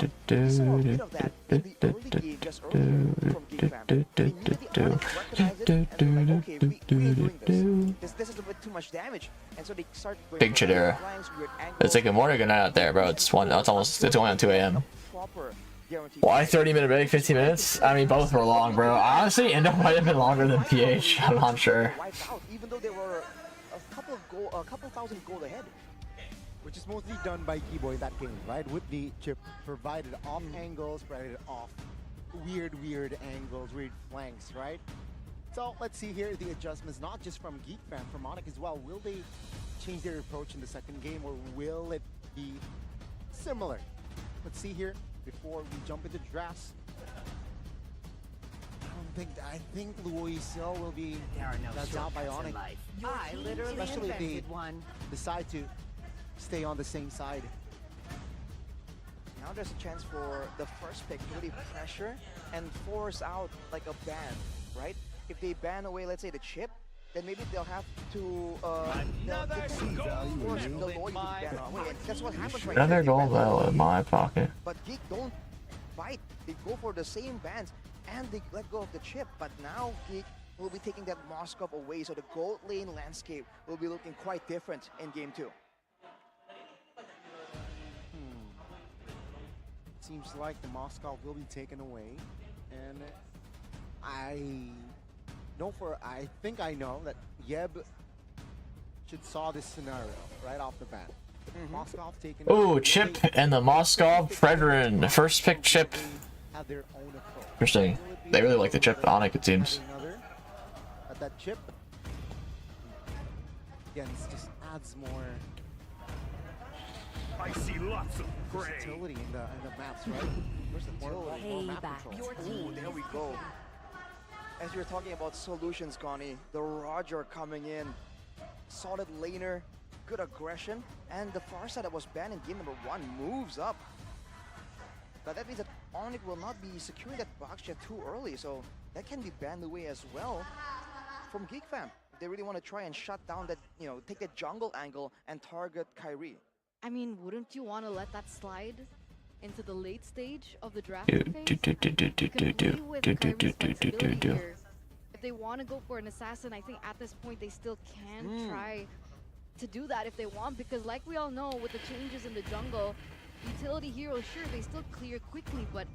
Speaker 6: saw a bit of that in the early game just earlier from GeekFam. They knew the Onyx recognized it, and they're like, okay, we're doing this. This is a bit too much damage, and so they start going
Speaker 4: Big Chidera. It's like a morning good night out there, bro. It's only on 2 a.m. Why 30-minute break, 15 minutes? I mean, both were long, bro. Honestly, Indo might have been longer than PH. I'm not sure.
Speaker 6: Even though they were a couple thousand gold ahead.
Speaker 5: Which is mostly done by Keyboy in that game, right? With the chip provided off angles, provided off weird angles, weird flanks, right? So let's see here the adjustments, not just from GeekFam, from Onyx as well. Will they change their approach in the second game, or will it be similar? Let's see here before we jump into drafts. I think Louis still will be that's out by Onyx. Especially if they decide to stay on the same side.
Speaker 6: Now there's a chance for the first pick to really pressure and force out like a ban, right? If they ban away, let's say, the chip, then maybe they'll have to force the Loyi to ban away. And that's what happens right now.
Speaker 4: Another gold medal in my pocket.
Speaker 6: But Geek don't fight. They go for the same bans and they let go of the chip. But now Geek will be taking that Moskov away, so the gold lane landscape will be looking quite different in game 2.
Speaker 5: Seems like the Moskov will be taken away, and I think I know that Yeb should saw this scenario right off the bat. Moskov taken.
Speaker 4: Oh, Chip and the Moskov Fredrin. First pick Chip.
Speaker 5: Have their own approach.
Speaker 4: Interesting. They really like the Chip Onyx, it seems.
Speaker 5: At that chip. Again, this just adds more.
Speaker 7: I see lots of gray.
Speaker 5: Versatility in the maps, right?
Speaker 6: Versatility.
Speaker 5: More map control.
Speaker 6: Ooh, there we go. As you're talking about solutions, Connie, the Roger coming in. Solid laner, good aggression, and the Farsight that was banned in game number 1 moves up. But that means that Onyx will not be securing that box jet too early, so that can be banned away as well from GeekFam. If they really want to try and shut down that, take a jungle angle and target Kyrie.
Speaker 2: I mean, wouldn't you want to let that slide into the late stage of the draft phase? If they want to go for an assassin, I think at this point they still can try to do that if they want, because like we all know, with the changes in the jungle, utility heroes, sure, they still clear quickly, but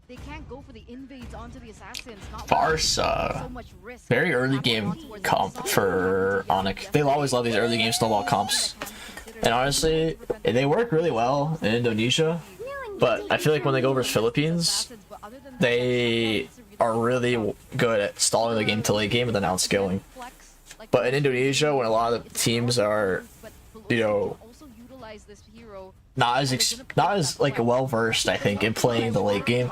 Speaker 2: they can't go for the invades onto the assassins. Not
Speaker 4: Farsa.
Speaker 2: so much risk.
Speaker 4: Very early game comp for Onyx. They always love these early game snowball comps. And honestly, they work really well in Indonesia. But I feel like when they go over Philippines, they are really good at stalling the game to late game and then outscaling. But in Indonesia, when a lot of teams are, you know, not as like well versed, I think, in playing the late game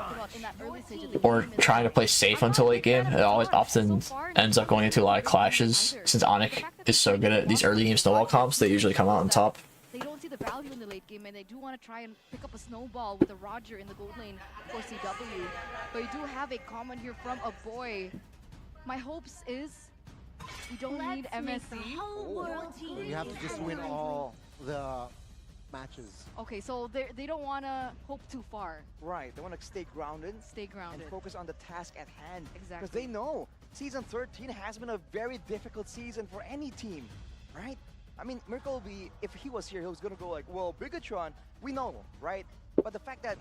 Speaker 4: or trying to play safe until late game, it always often ends up going into a lot of clashes. Since Onyx is so good at these early game snowball comps, they usually come out on top.
Speaker 2: They don't see the value in the late game, and they do want to try and pick up a snowball with a Roger in the gold lane for CW. But you do have a comment here from a boy. My hopes is we don't need MSC.
Speaker 5: You have to just win all the matches.
Speaker 2: Okay, so they don't want to hope too far.
Speaker 6: Right, they want to stay grounded.
Speaker 2: Stay grounded.
Speaker 6: And focus on the task at hand.
Speaker 2: Exactly.
Speaker 6: Because they know Season 13 has been a very difficult season for any team, right? I mean, Mlbb, if he was here, he was going to go like, well, Bigatron, we know, right? But the fact that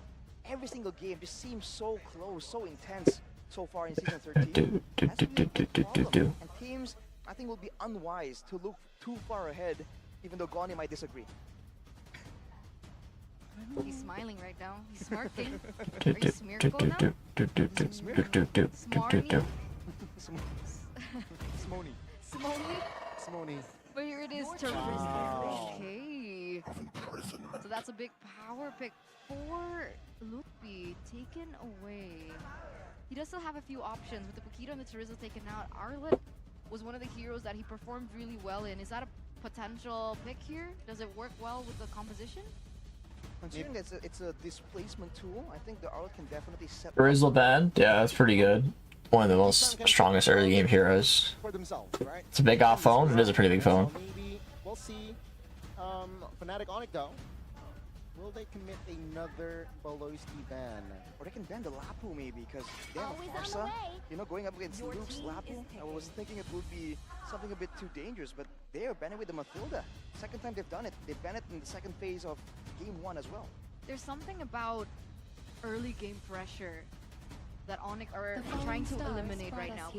Speaker 6: every single game just seems so close, so intense so far in Season 13, that's really a big problem. And teams, I think, will be unwise to look too far ahead, even though Goni might disagree.
Speaker 2: He's smiling right now. He's smirking. Are you smirkle now? Smarmy?
Speaker 5: Smony.
Speaker 2: Smony?
Speaker 5: Smony.
Speaker 2: But here it is,
Speaker 5: Wow.
Speaker 2: Okay. So that's a big power pick for Mlbb, taken away. He does still have a few options. With the Paquito and the Chorizo taken out, Arlet was one of the heroes that he performed really well in. Is that a potential pick here? Does it work well with the composition?
Speaker 6: Considering that it's a displacement tool, I think the Arlet can definitely set
Speaker 4: Grizzle Band, yeah, that's pretty good. One of the most strongest early game heroes.
Speaker 5: For themselves, right?
Speaker 4: It's a big off phone. It is a pretty big phone.
Speaker 5: Maybe we'll see. Fnatic Onyx though. Will they commit another Boloski ban?
Speaker 6: Or they can ban the Lapu maybe, because they have a Farsa. You know, going up against Luke's Lapu, I was thinking it would be something a bit too dangerous, but they are banning with the Mathilda. Second time they've done it. They banned it in the second phase of Game 1 as well.
Speaker 2: There's something about early game pressure that Onyx are trying to eliminate right now.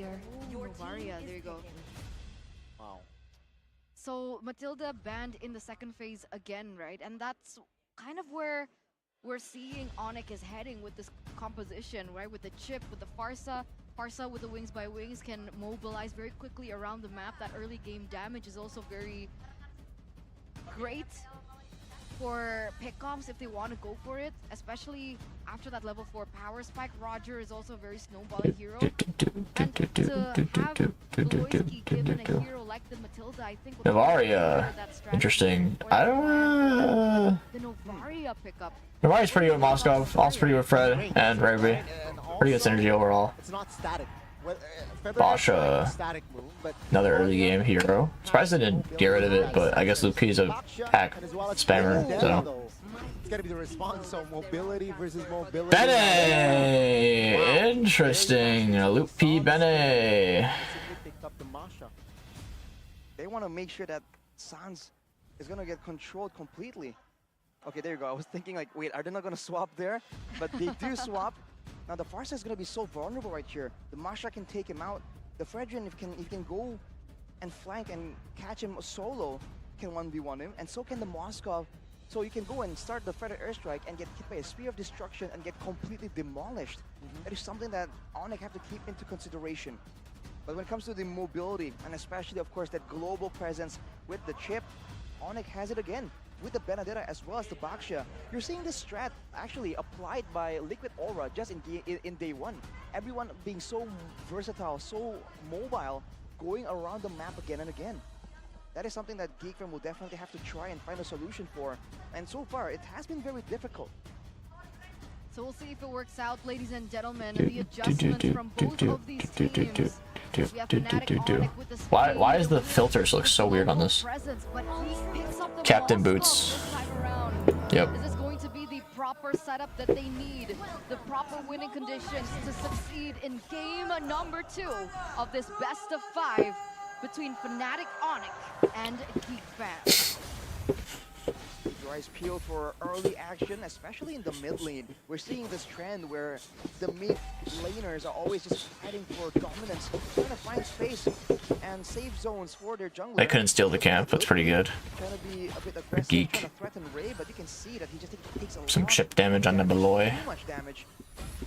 Speaker 2: Varia, there you go.
Speaker 5: Wow.
Speaker 2: So Matilda banned in the second phase again, right? And that's kind of where we're seeing Onyx is heading with this composition, right? With the chip, with the Farsa. Farsa with the Wings by Wings can mobilize very quickly around the map. That early game damage is also very great for pickoffs if they want to go for it, especially after that level 4 power spike. Roger is also a very snowballing hero. And to have Loiski given a hero like the Matilda, I think would
Speaker 4: Novaria, interesting. I don't
Speaker 2: the Novaria pickup.
Speaker 4: Novaria's pretty good with Moscow, also pretty good with Fred and Raby. Pretty good synergy overall.
Speaker 5: It's not static.
Speaker 4: Basha,
Speaker 5: Static move, but
Speaker 4: another early game hero. Surprised they didn't get rid of it, but I guess Luke P is a pack spammer, so.
Speaker 5: It's gotta be the response, so mobility versus mobility.
Speaker 4: Bene! Interesting. Luke P. Bene.
Speaker 6: They want to make sure that Sans is going to get controlled completely. Okay, there you go. I was thinking like, wait, are they not going to swap there? But they do swap. Now the Farsa is going to be so vulnerable right here. The Masha can take him out. The Fredrin, if he can go and flank and catch him solo, can 1v1 him. And so can the Moskov. So you can go and start the Fredder airstrike and get hit by a Spear of Destruction and get completely demolished. That is something that Onyx have to keep into consideration. But when it comes to the mobility, and especially, of course, that global presence with the chip, Onyx has it again with the Benedetta as well as the Baksha. You're seeing this strat actually applied by Liquid Aura just in day one. Everyone being so versatile, so mobile, going around the map again and again. That is something that Geekfam will definitely have to try and find a solution for. And so far, it has been very difficult.
Speaker 2: So we'll see if it works out, ladies and gentlemen. The adjustments from both of these teams. We have Fnatic Onyx with the speed.
Speaker 4: Why does the filters look so weird on this?
Speaker 2: Presence, but he picks up the
Speaker 4: Captain
Speaker 2: Moskov
Speaker 4: Boots.
Speaker 2: this time around.
Speaker 4: Yep.
Speaker 2: This is going to be the proper setup that they need, the proper winning conditions to succeed in game number 2 of this best of 5 between Fnatic Onyx and Geekfam.
Speaker 6: You Rise peel for early action, especially in the mid lane. We're seeing this trend where the mid laners are always just fighting for dominance, trying to find space and safe zones for their jungler.
Speaker 4: They couldn't steal the camp. That's pretty good.
Speaker 6: Trying to be a bit aggressive,
Speaker 4: Geek.
Speaker 6: trying to threaten Ray, but you can see that he just takes a
Speaker 4: Some
Speaker 6: lot,
Speaker 4: chip damage on the Beloy.
Speaker 6: too much damage.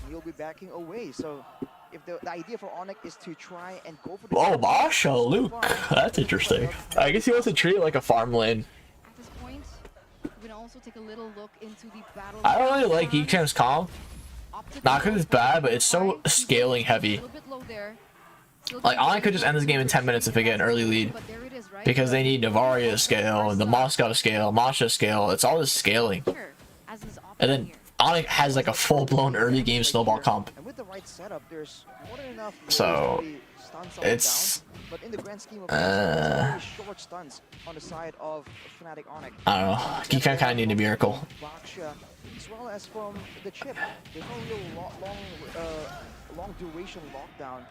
Speaker 6: He'll be backing away. So if the idea for Onyx is to try and go for the
Speaker 4: Oh, Masha, Luke. That's interesting. I guess he wants to treat it like a farm lane.
Speaker 2: At this point, we can also take a little look into the battle.
Speaker 4: I don't really like Geekcham's comp. Not because it's bad, but it's so scaling heavy.
Speaker 2: A little bit low there.
Speaker 4: Like, Onyx could just end this game in 10 minutes if they get an early lead.
Speaker 2: But there it is, right?
Speaker 4: Because they need Navaria to scale, the Moscow to scale, Masha to scale. It's all just scaling.
Speaker 2: As his option
Speaker 4: And then
Speaker 2: here.
Speaker 4: Onyx has like a full-blown early game snowball comp.
Speaker 6: And with the right setup, there's more than enough
Speaker 4: So,
Speaker 6: ways to stun someone
Speaker 4: it's,
Speaker 6: down, but in the grand scheme of things, it's very short stunts on the side of Fnatic Onyx.
Speaker 4: I don't know. Geekcam kind of need a miracle.
Speaker 6: Baksha, as well as from the chip. There's no real long duration lockdown.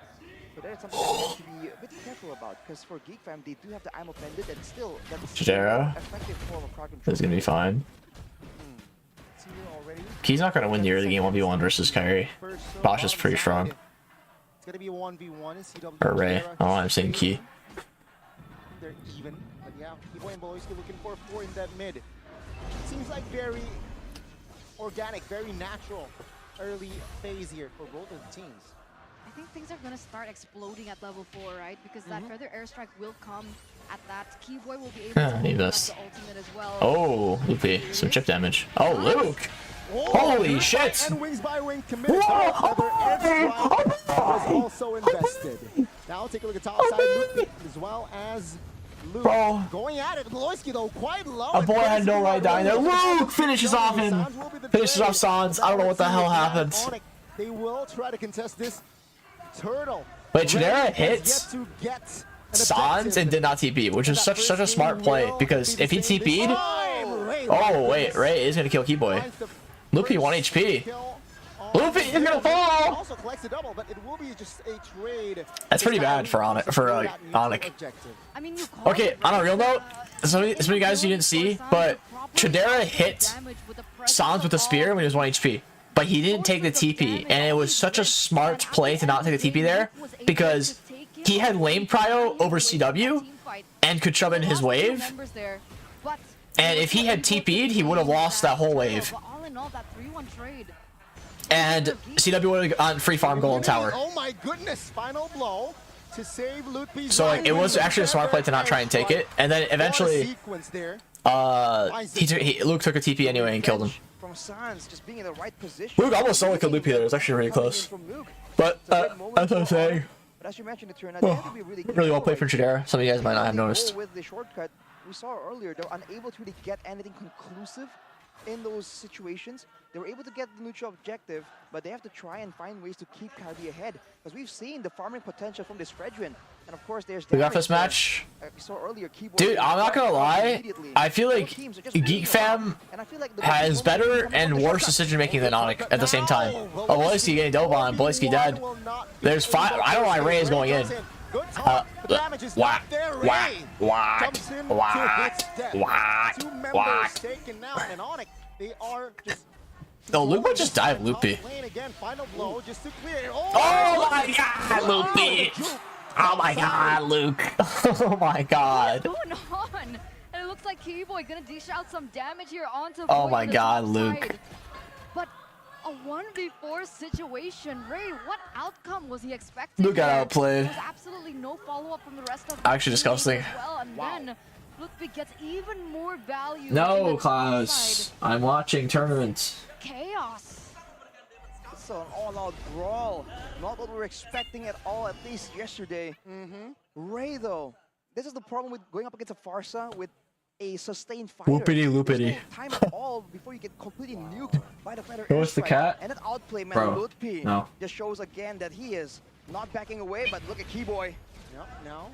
Speaker 6: So that's something that we have to be a bit careful about, because for Geek Fam, they do have the I'm offended, and still that's
Speaker 4: Jadera.
Speaker 6: an effective form of crowd control.
Speaker 4: This is gonna be fine.
Speaker 5: It's here already.
Speaker 4: Key's not gonna win the early game 1v1 versus Kyrie. Bosch is pretty strong.
Speaker 5: It's gonna be a 1v1 in CW.
Speaker 4: Or Ray. Oh, I'm saying Key.
Speaker 5: They're even, but yeah, Keyboy and Beloy still looking for 4 in that mid. Seems like very organic, very natural early phase here for both of the teams.
Speaker 2: I think things are going to start exploding at level 4, right? Because that further airstrike will come at that. Keyboy will be able to
Speaker 4: Need
Speaker 2: open up
Speaker 4: this.
Speaker 2: the ultimate as well.
Speaker 4: Oh, Loopy. Some chip damage. Oh, Luke! Holy shit!
Speaker 5: And wings by wing committed. Another airstrike was also invested. Now take a look at top side, Luke, as well as Luke.
Speaker 4: Bro.
Speaker 5: Going at it. Beloyski though quite low.
Speaker 4: A boy had no right dying there. Luke finishes off him. Finishes off Sans. I don't know what the hell happened.
Speaker 5: They will try to contest this turtle.
Speaker 4: Wait, Chidera
Speaker 5: Ray
Speaker 4: hit
Speaker 5: has yet to get an
Speaker 4: Sans
Speaker 5: objective.
Speaker 4: and did not TP, which is such a smart play, because if he TP'd,
Speaker 5: Ray
Speaker 4: oh wait, Ray is gonna kill Keyboy.
Speaker 5: finds the
Speaker 4: Loopy 1
Speaker 5: first
Speaker 4: HP.
Speaker 5: kill on
Speaker 4: Loopy is gonna fall.
Speaker 5: Also collects a double, but it will be just a trade.
Speaker 4: That's pretty bad for Onyx.
Speaker 2: I mean, you call
Speaker 4: Okay,
Speaker 2: it,
Speaker 4: on a
Speaker 2: right?
Speaker 4: real note, some of you guys you didn't see, but Chidera hit Sans with a spear when he was 1 HP. But he didn't take the TP, and it was such a smart play to not take the TP there, because he had lane prio over CW and could shove in his wave, and if he had TP'd, he would have lost that whole wave. And CW would have gotten free farm golden tower.
Speaker 5: Oh my goodness, final blow to save Lutpi's
Speaker 4: So like, it was actually a smart play to not try and take it, and then eventually,
Speaker 5: sequence there.
Speaker 4: Luke took a TP anyway and killed him.
Speaker 6: From Sans just being in the right position.
Speaker 4: Luke almost solo killed Loopy there. It was actually really close.
Speaker 6: From Luke.
Speaker 4: But that's what I'm saying.
Speaker 6: But as you mentioned, the turn, they have to be really
Speaker 4: Really well played from
Speaker 6: careful
Speaker 4: Chidera. Some of you guys might not have
Speaker 6: They go
Speaker 4: noticed.
Speaker 6: with the shortcut, we saw earlier, they were unable to really get anything conclusive in those situations. They were able to get the neutral objective, but they have to try and find ways to keep Kyrie ahead. Because we've seen the farming potential from this Fredrin. And of course, there's
Speaker 4: We got this
Speaker 6: damage
Speaker 4: match.
Speaker 6: there. We saw earlier, Keyboard
Speaker 4: Dude, I'm not gonna lie.
Speaker 6: immediately.
Speaker 4: I feel like
Speaker 6: Both teams are just
Speaker 4: Geek
Speaker 6: moving
Speaker 4: Fam
Speaker 6: around, and I feel like the
Speaker 4: has
Speaker 6: moment
Speaker 4: better
Speaker 6: they come up
Speaker 4: and
Speaker 6: with the
Speaker 4: worse
Speaker 6: shortcut,
Speaker 4: decision making than Onyx at the same time. Oh, Boleski getting double on, Boleski dead. There's 5. I don't know why Ray is going in.
Speaker 5: Whack,
Speaker 4: Whack, whack, whack, whack, whack.
Speaker 5: Taken now, and Onyx, they are just
Speaker 4: No, Luke might just dive Loopy.
Speaker 5: lane again. Final blow just to clear it.
Speaker 4: Oh my god, Loopy! Oh my god, Luke. Oh my god.
Speaker 2: What's going on? And it looks like Keyboy gonna dish out some damage here onto
Speaker 4: Oh
Speaker 2: Void
Speaker 4: my
Speaker 2: on the
Speaker 4: god,
Speaker 2: top
Speaker 4: Luke.
Speaker 2: side. But a 1v4 situation. Ray, what outcome was he expecting?
Speaker 4: Luke got
Speaker 2: there?
Speaker 4: outplayed.
Speaker 2: There's absolutely no follow-up from the rest of the
Speaker 4: Actually
Speaker 2: team
Speaker 4: disgusting.
Speaker 2: as well, and then Lutfi gets even more value. in
Speaker 4: No,
Speaker 2: the top
Speaker 4: Klaus.
Speaker 2: side.
Speaker 4: I'm watching tournament.
Speaker 2: Chaos.
Speaker 6: It's an all-out brawl. Not what we were expecting at all, at least yesterday. Ray, though, this is the problem with going up against a Farsa with a sustained fighter.
Speaker 4: Whoopity loopity.
Speaker 6: There's no time at all before you get completely nuked by the fighter.
Speaker 4: Who was the
Speaker 6: airstrike.
Speaker 4: cat?
Speaker 6: And that outplay, man,
Speaker 4: Bro,
Speaker 6: Lutpi
Speaker 4: no.
Speaker 6: just shows again that he is not backing away, but look at Keyboy.
Speaker 5: Yep, now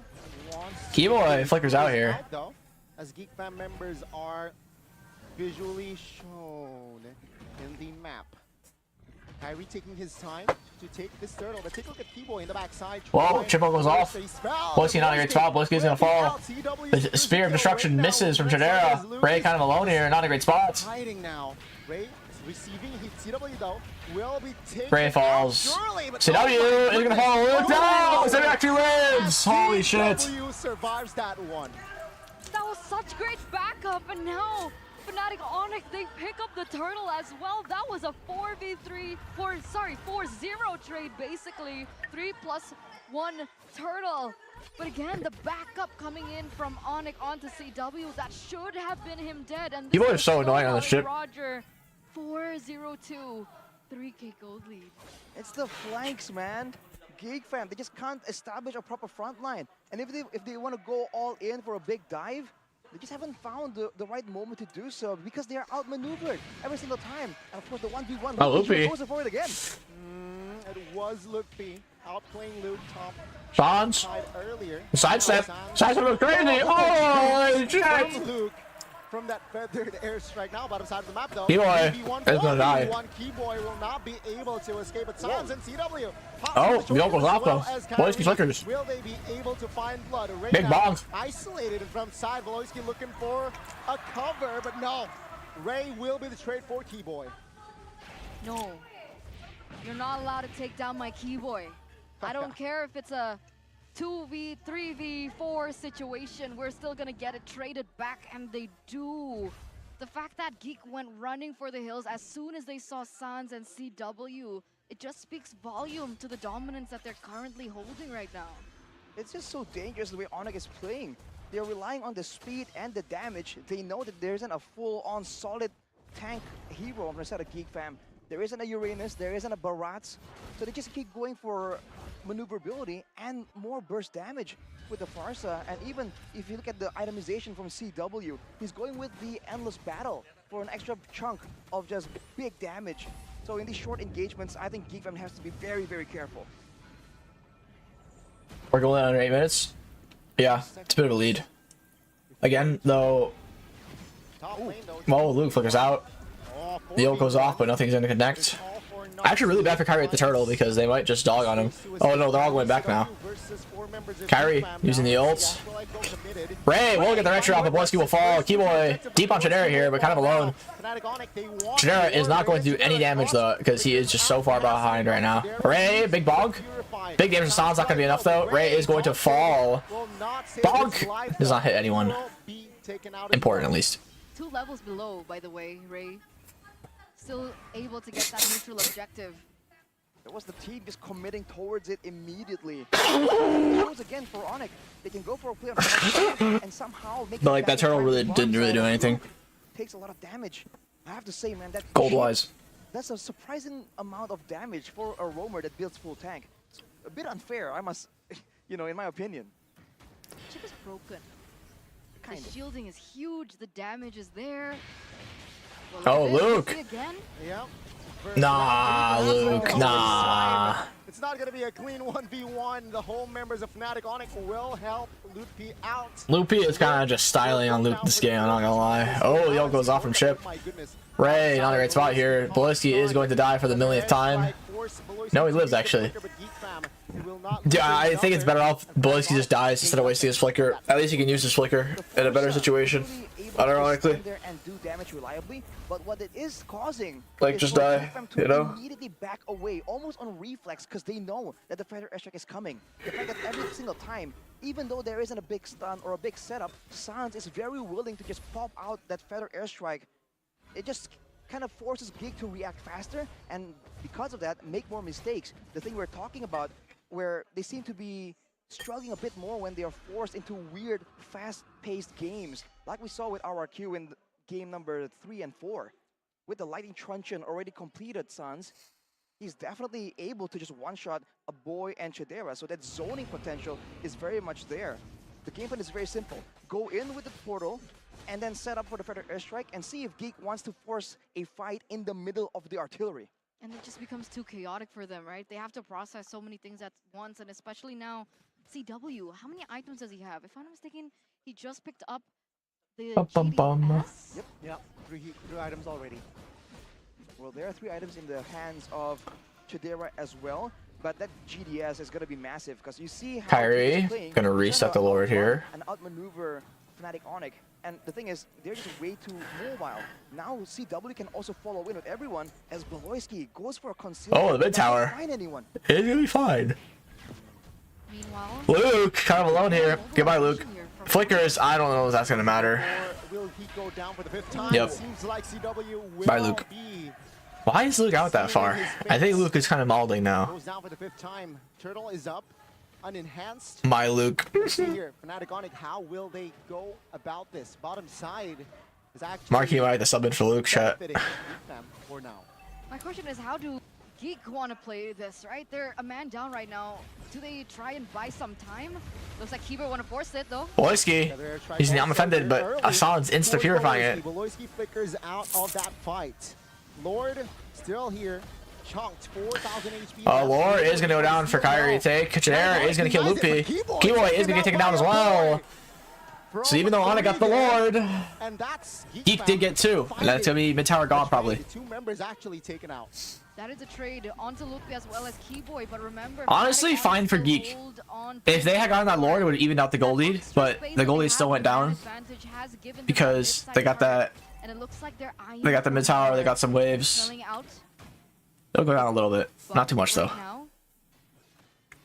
Speaker 5: wants
Speaker 4: Keyboy
Speaker 5: to
Speaker 4: flickers out
Speaker 5: close
Speaker 4: here.
Speaker 5: though, as Geek Fam members are visually shown in the map. Kyrie taking his time to take this turtle. But take a look at Keyboy in the backside.
Speaker 4: Whoa, Chippo goes off. Boyski not a great spot. Boyski's gonna fall. The Spear of Destruction misses from Chidera. Ray kind of alone here, not a great spot.
Speaker 5: Hiding now. Ray receiving hit. CW though will be taken.
Speaker 4: Ray falls.
Speaker 5: Surely,
Speaker 4: CW is gonna fall. No! CW actually lives! Holy shit.
Speaker 5: CW survives that one.
Speaker 2: That was such great backup, and now Fnatic Onyx, they pick up the turtle as well. That was a 4v3, 4-0 trade basically. 3+1 turtle. But again, the backup coming in from Onyx onto CW, that should have been him dead. And
Speaker 4: People are so annoying on the ship.
Speaker 2: Roger, 4-0-2, 3K gold lead.
Speaker 6: It's the flanks, man. Geek fam, they just can't establish a proper front line. And if they want to go all in for a big dive, they just haven't found the right moment to do so because they are outmaneuvered every single time. And of course, the 1v1
Speaker 4: Lupi
Speaker 6: goes for it again.
Speaker 5: It was Lupi outplaying Luke top
Speaker 4: Sans.
Speaker 5: side earlier.
Speaker 4: Sidestep. Sidestep goes crazy. Oh, shit.
Speaker 5: From Luke from that feathered airstrike. Now bottom side of the map though.
Speaker 4: Keyboy is gonna die.
Speaker 5: Keyboy will not be able to escape it. Sans and CW.
Speaker 4: Oh, the goes off though. Boyski flickers.
Speaker 5: Will they be able to find blood? Right
Speaker 4: Big
Speaker 5: now,
Speaker 4: bongs.
Speaker 5: isolated from side. Voloisky looking for a cover, but no. Ray will be the trade for Keyboy.
Speaker 2: No, you're not allowed to take down my Keyboy. I don't care if it's a 2v, 3v4 situation, we're still gonna get it traded back, and they do. The fact that Geek went running for the hills as soon as they saw Sans and CW, it just speaks volume to the dominance that they're currently holding right now.
Speaker 6: It's just so dangerous the way Onyx is playing. They're relying on the speed and the damage. They know that there isn't a full-on solid tank hero on the side of Geek fam. There isn't a Uranus, there isn't a Barats, so they just keep going for maneuverability and more burst damage with the Farsa. And even if you look at the itemization from CW, he's going with the Endless Battle for an extra chunk of just big damage. So in these short engagements, I think Geek fam has to be very, very careful.
Speaker 4: We're going under 8 minutes. Yeah, it's a bit of a lead. Again, though, well, Luke flickers out. The ult goes off, but nothing's going to connect. Actually, really bad for Kyrie at the turtle because they might just dog on him. Oh no, they're all going back now. Kyrie using the ult. Ray will get the retro off, but Boyski will fall. Keyboy deep on Chidera here, but kind of alone. Chidera is not going to do any damage though because he is just so far behind right now. Ray, big bog. Big damage to San's not going to be enough though. Ray is going to fall. Bog does not hit anyone. Important at least.
Speaker 2: 2 levels below, by the way, Ray. Still able to get that neutral objective.
Speaker 6: It was the team just committing towards it immediately. Once again for Onyx, they can go for a play on and somehow make.
Speaker 4: But like that turtle really didn't really do anything.
Speaker 6: Takes a lot of damage. I have to say, man, that
Speaker 4: Gold wise.
Speaker 6: That's a surprising amount of damage for a roamer that builds full tank. It's a bit unfair, I must, in my opinion.
Speaker 2: Chip is broken.
Speaker 6: Kind
Speaker 2: the
Speaker 6: of.
Speaker 2: shielding is huge. The damage is there.
Speaker 4: Oh, Luke.
Speaker 2: Again?
Speaker 5: Yeah.
Speaker 4: Nah, Luke, nah.
Speaker 5: It's not going to be a clean 1v1. The whole members of Fnatic Onyx will help Lupi out.
Speaker 4: Lupi is kind of just styling on Luke this game, I'm not gonna lie. Oh, the ult goes off from Chip. Ray, not a great spot here. Boyski is going to die for the millionth time. No, he lives actually. Yeah, I think it's better off Boyski just dies instead of wasting his flicker. At least he can use his flicker in a better situation. Unironically.
Speaker 6: And do damage reliably, but what it is causing
Speaker 4: Like,
Speaker 6: is
Speaker 4: just
Speaker 6: for
Speaker 4: die,
Speaker 6: them to
Speaker 4: you know?
Speaker 6: immediately back away, almost on reflex, because they know that the Feather Airstrike is coming. The fact that every single time, even though there isn't a big stun or a big setup, Sans is very willing to just pop out that Feather Airstrike. It just kind of forces Geek to react faster, and because of that, make more mistakes. The thing we're talking about, where they seem to be struggling a bit more when they are forced into weird, fast-paced games, like we saw with RRQ in game number 3 and 4. With the Lightning Truncheon already completed, Sans, he's definitely able to just one-shot a Boy and Chidera, so that zoning potential is very much there. The game plan is very simple. Go in with the portal, and then set up for the Feather Airstrike, and see if Geek wants to force a fight in the middle of the artillery.
Speaker 2: And it just becomes too chaotic for them, right? They have to process so many things at once, and especially now, CW, how many items does he have? If I'm not mistaken, he just picked up the GDS.
Speaker 5: Yep, 3 items already.
Speaker 6: Well, there are 3 items in the hands of Chidera as well, but that GDS is going to be massive because you see how
Speaker 4: Kyrie
Speaker 6: playing,
Speaker 4: gonna reset the Lord here.
Speaker 6: and outmaneuver Fnatic Onyx. And the thing is, they're just way too mobile. Now CW can also follow in with everyone as Beloyski goes for a concealment.
Speaker 4: Oh, the mid tower.
Speaker 6: Find anyone.
Speaker 4: It's gonna be fine.
Speaker 2: Meanwhile,
Speaker 4: Luke, kind of alone here. Goodbye, Luke. Flickers, I don't know if that's gonna matter.
Speaker 5: Or will he go down for the 5th time?
Speaker 4: Yep.
Speaker 5: Seems like CW will
Speaker 4: Bye, Luke.
Speaker 5: be
Speaker 4: Why is Luke out that far? I think Luke is kind of molding now.
Speaker 5: goes down for the 5th time. Turtle is up, unenhanced.
Speaker 4: My Luke.
Speaker 5: Let's see here, Fnatic Onyx, how will they go about this? Bottom side is actually
Speaker 4: Marky might the sub in for Luke, chat.
Speaker 5: benefiting them for now.
Speaker 2: my question is, how do Geek want to play this, right? They're a man down right now. Do they try and buy some time? Looks like Kiba want to force it, though.
Speaker 4: Boyski, he's I'm offended, but Assan's insta purifying it.
Speaker 5: Beloyski flickers out of that fight. Lord still here. Chunked 4,000 HP.
Speaker 4: Lord is gonna go down for Kyrie to take. Chidera is gonna kill Loopy. Keyboy is gonna get taken down as well. So even though Ana got the Lord,
Speaker 5: and that's
Speaker 4: Geek did get 2. And that's gonna be mid tower gone probably.
Speaker 5: 2 members actually taken out.
Speaker 2: That is a trade onto Loopy as well as Keyboy, but remember,
Speaker 4: Honestly,
Speaker 2: Fnatic
Speaker 4: fine for
Speaker 2: also
Speaker 4: Geek.
Speaker 2: hold on
Speaker 4: If they
Speaker 2: to
Speaker 4: had gotten that Lord, it would have evened out the gold lead, but the gold lead still went down because they got that.
Speaker 2: And it looks like they're eyeing
Speaker 4: They got the mid tower. They got some waves.
Speaker 2: smelling out.
Speaker 4: They'll go down a little bit, not too much though.
Speaker 2: Right now,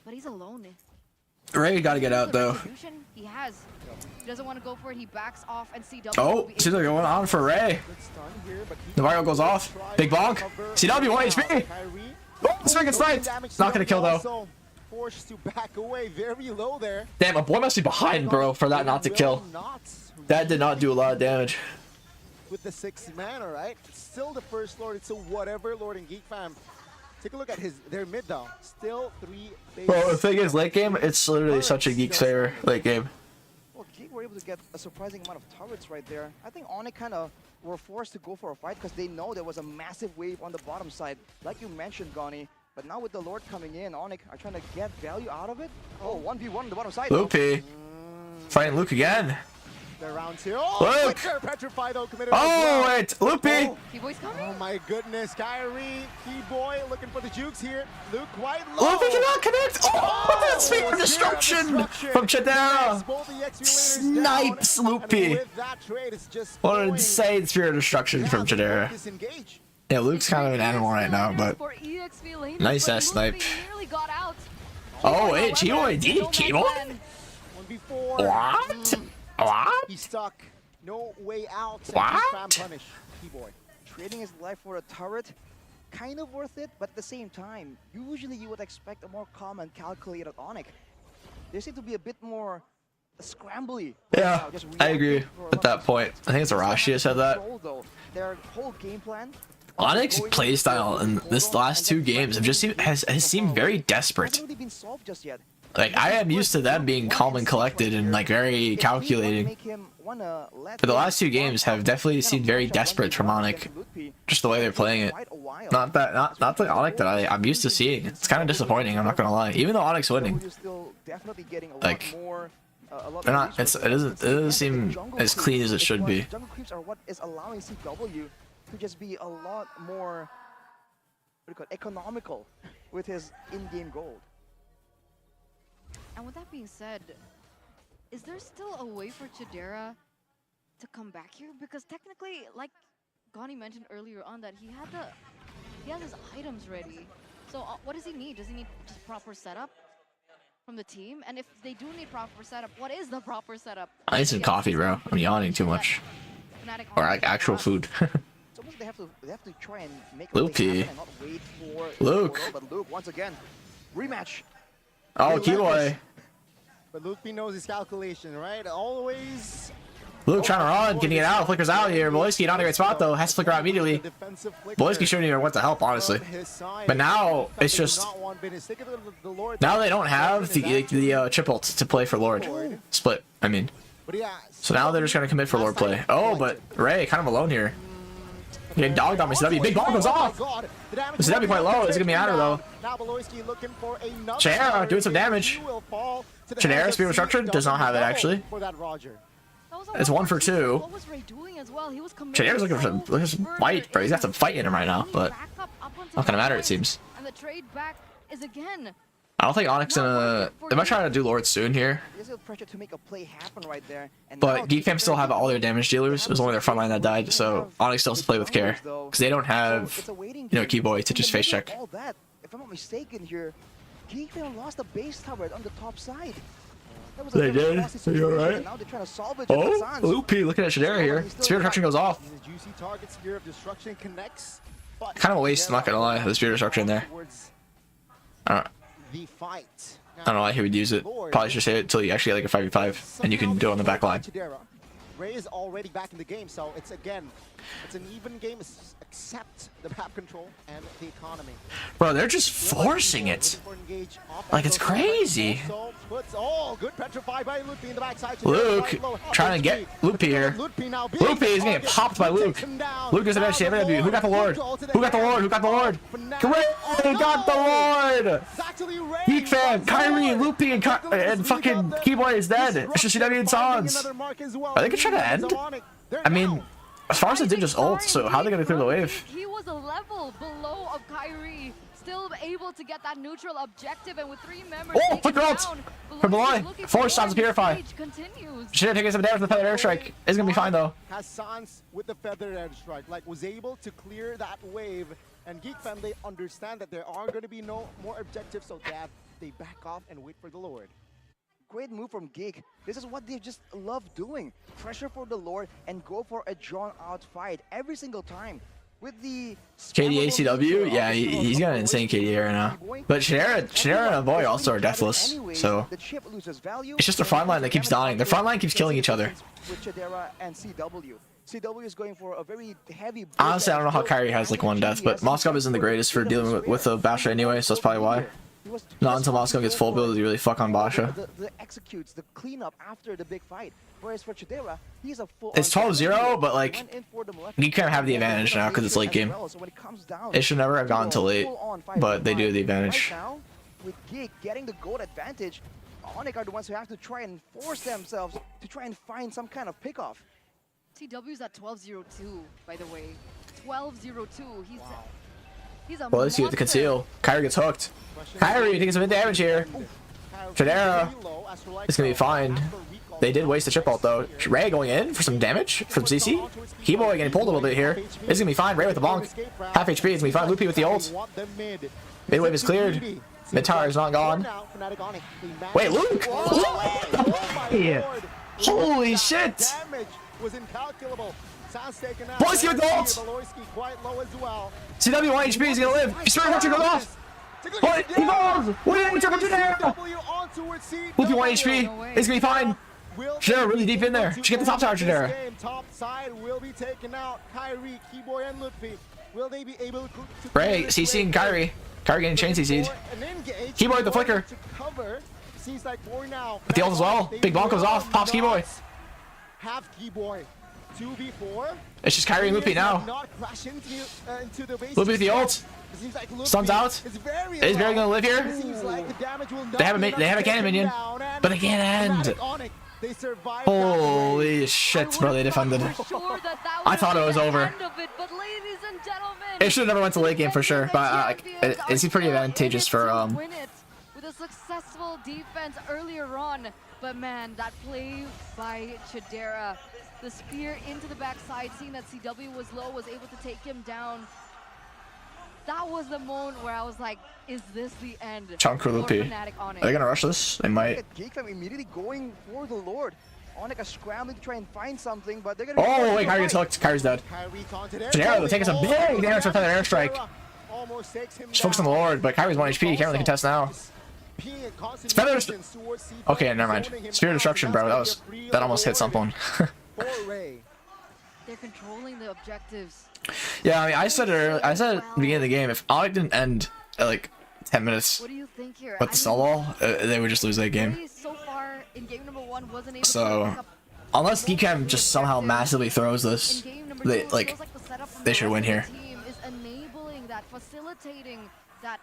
Speaker 2: but he's alone.
Speaker 4: Ray got to get out though.
Speaker 2: He has. He doesn't want to go for it. He backs off, and CW.
Speaker 4: Oh, seems like going on for Ray.
Speaker 5: Good stun here, but he
Speaker 4: Navarro goes off. Big bonk. CW 1 HP.
Speaker 5: Kyrie.
Speaker 4: Oh, this freaking sniped. Not gonna kill though.
Speaker 5: Also forced to back away very low there.
Speaker 4: Damn, a boy must be behind, bro, for that not to kill. That did not do a lot of damage.
Speaker 5: With the 6th man, all right. Still the first Lord. It's a whatever Lord and Geek fam. Take a look at their mid though. Still 3 base.
Speaker 4: Bro, the thing is, late game, it's literally such a Geek's favor. Late game.
Speaker 6: Well, Geek were able to get a surprising amount of turrets right there. I think Onyx kind of were forced to go for a fight because they know there was a massive wave on the bottom side, like you mentioned, Gani. But now with the Lord coming in, Onyx are trying to get value out of it. Oh, 1v1 on the bottom side.
Speaker 4: Loopy. Fighting Luke again.
Speaker 5: They're round 2. Oh,
Speaker 4: Luke!
Speaker 5: Flicker, Petrify though committed.
Speaker 4: Oh, wait, Loopy.
Speaker 5: Oh.
Speaker 2: Keyboy's coming.
Speaker 5: Oh my goodness, Kyrie, Keyboy looking for the jukes here. Luke quite low.
Speaker 4: Loopy cannot connect. Oh, that's Sphere of Destruction from Chidera. Snipes Loopy. What an insane Sphere of Destruction from Chidera. Yeah, Luke's kind of an animal right now, but nice ass snipe. Oh, wait, Keyboy did Keyboy? What? What?
Speaker 5: He's stuck. No way out.
Speaker 4: What?
Speaker 5: Punish Keyboy.
Speaker 6: Trading his life for a turret, kind of worth it, but at the same time, usually you would expect a more calm and calculated Onyx. They seem to be a bit more scrambly.
Speaker 4: Yeah, I agree at that point. I think it's Arashi who said that.
Speaker 6: Their whole game plan.
Speaker 4: Onyx playstyle in this last 2 games has seemed very desperate.
Speaker 6: Hasn't really been solved just yet.
Speaker 4: Like, I am used to them being calm and collected and like very calculating. But the last 2 games have definitely seemed very desperate from Onyx. Just the way they're playing it. Not the Onyx that I'm used to seeing. It's kind of disappointing, I'm not gonna lie. Even though Onyx winning. Like, they're not, it doesn't seem as clean as it should be.
Speaker 6: Jungle creeps are what is allowing CW to just be a lot more economical with his in-game gold.
Speaker 2: And with that being said, is there still a way for Chidera to come back here? Because technically, like Gani mentioned earlier on, that he has his items ready. So what does he need? Does he need just proper setup from the team? And if they do need proper setup, what is the proper setup?
Speaker 4: I need some coffee, bro. I'm yawning too much. Or like actual food.
Speaker 6: It's almost they have to try and make a
Speaker 4: Loopy.
Speaker 6: and not wait for
Speaker 4: Luke.
Speaker 6: But Luke once again, rematch.
Speaker 4: Oh, Keyboy.
Speaker 5: But Luke knows his calculation, right? Always.
Speaker 4: Luke trying to run, getting it out. Flicker's out here. Boyski not in a great spot though. Has to flicker out immediately. Boyski shouldn't even want to help, honestly. But now it's just now they don't have the chip ult to play for Lord split. I mean, so now they're just gonna commit for Lord play. Oh, but Ray kind of alone here. Getting dogged on CW. Big ball goes off. CW quite low. It's gonna be out of though. Chidera doing some damage. Chidera speed restructure does not have it actually.
Speaker 2: That was
Speaker 4: It's 1 for 2.
Speaker 2: What was Ray doing as well? He was
Speaker 4: Chadera's looking for some fight, bro. He's got some fight in him right now, but not gonna matter, it seems.
Speaker 2: And the trade back is again.
Speaker 4: I don't think Onyx gonna. They might try to do Lord soon here.
Speaker 6: There's a pressure to make a play happen right there. And
Speaker 4: But Geekfam still have all their damage dealers. It was only their front line that died, so Onyx still has to play with care. Because they don't have, you know, Keyboy to just face check.
Speaker 6: All that, if I'm not mistaken here, Geekfam lost the base tower on the top side. That was a
Speaker 4: They
Speaker 6: very
Speaker 4: did?
Speaker 6: lossy
Speaker 4: Are you
Speaker 6: situation.
Speaker 4: alright?
Speaker 6: Now they're trying to salvage it with
Speaker 4: Oh,
Speaker 6: Sans.
Speaker 4: Loopy looking at Shadera here. Spirit Destruction goes off.
Speaker 5: These juicy targets here of destruction connects. But
Speaker 4: Kind of a waste, not gonna lie, the Spirit Destruction in there.
Speaker 5: towards
Speaker 4: I don't,
Speaker 5: the fight.
Speaker 4: I don't know why he would use it. Probably should say it until you actually get like a 5v5 and you can do it on the back line.
Speaker 5: Ray is already back in the game, so it's again, it's an even game except the map control and the economy.
Speaker 4: Bro, they're just forcing it. Like, it's crazy.
Speaker 5: Oh, good petrified by Loopy in the backside.
Speaker 4: Luke trying to get Loopy here. Loopy is gonna get popped by Luke. Luke doesn't have CMW. Who got the Lord? Who got the Lord? Who got the Lord? Ray got the Lord! Geek fan, Kyrie, Loopy, and fucking Keyboy is dead. It's just CW and Sans. Are they gonna try to end? I mean, as far as they did just ult, so how are they gonna clear the wave?
Speaker 2: He was a level below of Kyrie, still able to get that neutral objective, and with 3 members.
Speaker 4: Oh, flicker ult from the line. Force Sans Purify. Should have taken some damage with the Feather Airstrike. It's gonna be fine though.
Speaker 5: Has Sans with the Feather Airstrike, like was able to clear that wave, and Geek Fam, they understand that there are going to be no more objectives, so they back off and wait for the Lord.
Speaker 6: Great move from Geek. This is what they just love doing. Pressure for the Lord and go for a drawn-out fight every single time. With the
Speaker 4: KDACW, yeah, he's got an insane KD right now. But Shadera and Avoy also are deathless, so it's just their front line that keeps dying. Their front line keeps killing each other.
Speaker 6: With Shadera and CW. CW is going for a very heavy.
Speaker 4: Honestly, I don't know how Kyrie has like 1 death, but Moskov isn't the greatest for dealing with a Basha anyway, so that's probably why. Not until Moskov gets full build does he really fuck on Basha.
Speaker 6: The executes, the cleanup after the big fight. Whereas for Chidera, he's a full.
Speaker 4: It's 12-0, but like you can't have the advantage now because it's late game. It should never have gone to late, but they do have the advantage.
Speaker 6: Right now, with Geek getting the gold advantage, Onyx are the ones who have to try and force themselves to try and find some kind of pickoff.
Speaker 2: TW's at 12-0-2, by the way. 12-0-2. He's a
Speaker 4: Well, let's see what the conceal. Kyrie gets hooked. Kyrie taking some damage here. Shadera is gonna be fine. They did waste the chip ult though. Ray going in for some damage from CC. Keyboy getting pulled a little bit here. It's gonna be fine. Ray with the bonk. Half HP. It's gonna be fine. Loopy with the ult. Mid wave is cleared. Mid tower is not gone. Wait, Luke! Holy shit! Boyski with the ult! CW 1 HP is gonna live. Spirit Hunter goes off! What? He falls! What did he triple to there? Loopy 1 HP. It's gonna be fine. Shadera really deep in there. Should get the top tower, Shadera.
Speaker 5: Top side will be taken out. Kyrie, Keyboy, and Loopy. Will they be able to
Speaker 4: Ray, CC and Kyrie. Kyrie getting chain CC'd. Keyboy with the flicker. With the ult as well. Big bonk goes off. Pops Keyboy.
Speaker 5: Have Keyboy. 2v4.
Speaker 4: It's just Kyrie and Loopy now. Loopy with the ult. Sun's out. Is Barry gonna live here? They have a cannon minion, but they can't end. Holy shit, bro! They defended. I thought it was over. It should have never went to late game for sure, but it's pretty advantageous for
Speaker 2: with a successful defense earlier on. But man, that play by Chidera, the spear into the backside, seeing that CW was low, was able to take him down. That was the moment where I was like, is this the end?
Speaker 4: Chunk or Loopy. Are they gonna rush this? They might.
Speaker 6: Geekfam immediately going for the Lord. Onyx is scrambling to try and find something, but they're gonna.
Speaker 4: Oh wait, Kyrie gets hooked. Kyrie's dead. Shadera, they're taking some big damage from Feather Airstrike. Just focus on the Lord, but Kyrie's 1 HP. He can't really contest now. It's Feather. Okay, never mind. Spirit Destruction, bro. That almost hit someone.
Speaker 2: They're controlling the objectives.
Speaker 4: Yeah, I mean, I said it earlier, I said at the beginning of the game, if Onyx didn't end at like 10 minutes
Speaker 2: What do you think here?
Speaker 4: with the snowball, they would just lose that game.
Speaker 2: So far in game number 1 wasn't able
Speaker 4: So,
Speaker 2: to pick up
Speaker 4: unless Geekcam just somehow massively throws this,
Speaker 2: in game number
Speaker 4: they
Speaker 2: 2,
Speaker 4: like
Speaker 2: feels like the setup from
Speaker 4: they
Speaker 2: the
Speaker 4: should win here.
Speaker 2: team is enabling that, facilitating that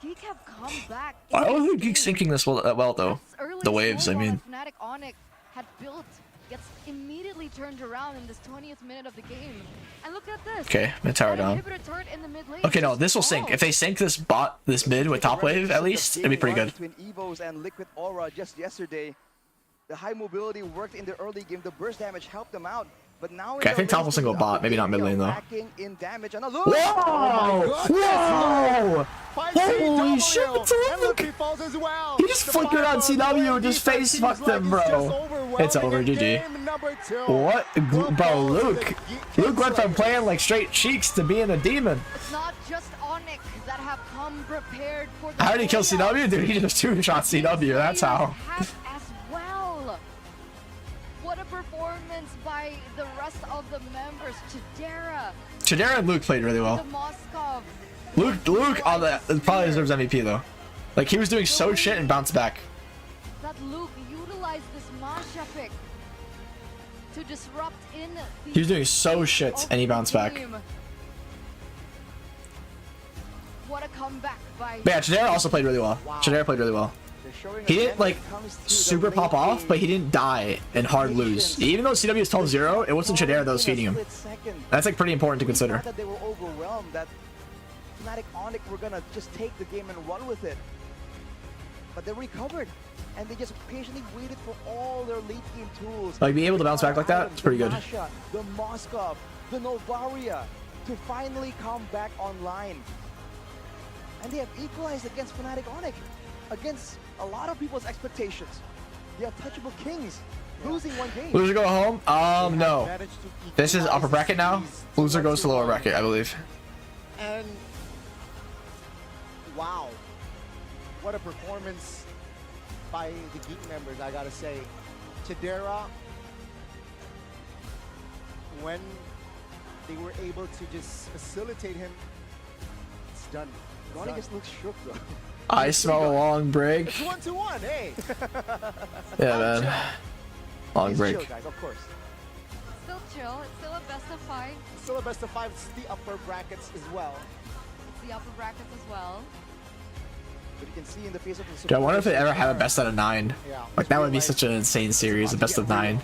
Speaker 2: Geek have come back.
Speaker 4: I don't think Geek's thinking this well though.
Speaker 2: Early
Speaker 4: The waves, I
Speaker 2: snowball
Speaker 4: mean.
Speaker 2: that Fnatic Onyx had built gets immediately turned around in this 20th minute of the game. And look at this.
Speaker 4: Okay, I'm gonna tower
Speaker 2: That
Speaker 4: down.
Speaker 2: inhibitor turret in the mid lane
Speaker 4: Okay, no,
Speaker 2: just
Speaker 4: this will sink.
Speaker 2: falls.
Speaker 4: If they sink this mid with top wave, at least, it'd be pretty good.
Speaker 6: Between Evos and Liquid Aura just yesterday, the high mobility worked in the early game. The burst damage helped them out. But now
Speaker 4: Okay, I think top will single bot, maybe not mid lane though.
Speaker 6: Lacking in damage. And look!
Speaker 4: Whoa! Whoa! Holy shit, it's Luke!
Speaker 5: falls as well.
Speaker 4: He just flicked it on CW and just face fucked him, bro. It's over, GG. What? Bro, Luke went from playing like straight cheeks to being a demon.
Speaker 2: It's not just Onyx that have come prepared for the
Speaker 4: How did he kill CW? Dude, he just two-shot CW, that's how.
Speaker 2: Have as well. What a performance by the rest of the members.
Speaker 4: Chidera and Luke played really well.
Speaker 2: The Moskov.
Speaker 4: Luke on the probably deserves MVP though. Like he was doing so shit and bounced back.
Speaker 2: That Luke utilized this Masha pick to disrupt in the
Speaker 4: He was doing so shit and he bounced back.
Speaker 2: game. What a comeback by
Speaker 4: But yeah, Chidera also played really well. Chidera played really well. He didn't like super pop off, but he didn't die and hard lose. Even though CW is 12-0, it wasn't Chidera that was feeding him. That's like pretty important to consider.
Speaker 6: That they were overwhelmed, that Fnatic Onyx were gonna just take the game and run with it. But they recovered, and they just patiently waited for all their late game tools.
Speaker 4: Like being able to bounce back like that, it's pretty good.
Speaker 6: The Moskov, the Novaria, to finally come back online. And they have equalized against Fnatic Onyx, against a lot of people's expectations. The untouchable Kings, losing one game.
Speaker 4: Loser go home? No. This is upper bracket now. Loser goes to lower bracket, I believe.
Speaker 5: And wow, what a performance by the Geek members, I gotta say. Chidera, when they were able to just facilitate him, it's done.
Speaker 6: Ronnie just looks shook though.
Speaker 4: I smell a long break.
Speaker 5: It's 1-1, hey!
Speaker 4: Yeah, man. Long
Speaker 6: He's
Speaker 4: break.
Speaker 6: chill, guys, of course.
Speaker 2: still chill. It's still a best of 5.
Speaker 5: It's still a best of 5, it's the upper brackets as well.
Speaker 2: It's the upper brackets as well.
Speaker 6: But you can see in the face of the
Speaker 4: Dude, I wonder if they ever have a best out of 9.
Speaker 5: Yeah.
Speaker 4: Like that would be such an insane series, a best of 9.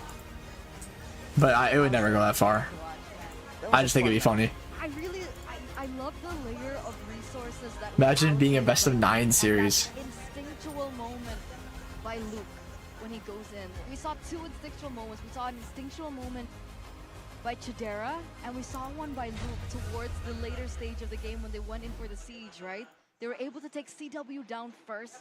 Speaker 4: But it would never go that far. I just think it'd be funny.
Speaker 2: I love the layer of resources that
Speaker 4: Imagine being a best of 9 series.
Speaker 2: Instinctual moment by Luke when he goes in. We saw 2 instinctual moments. We saw an instinctual moment by Chidera, and we saw one by Luke towards the later stage of the game when they went in for the siege, right? They were able to take CW down first.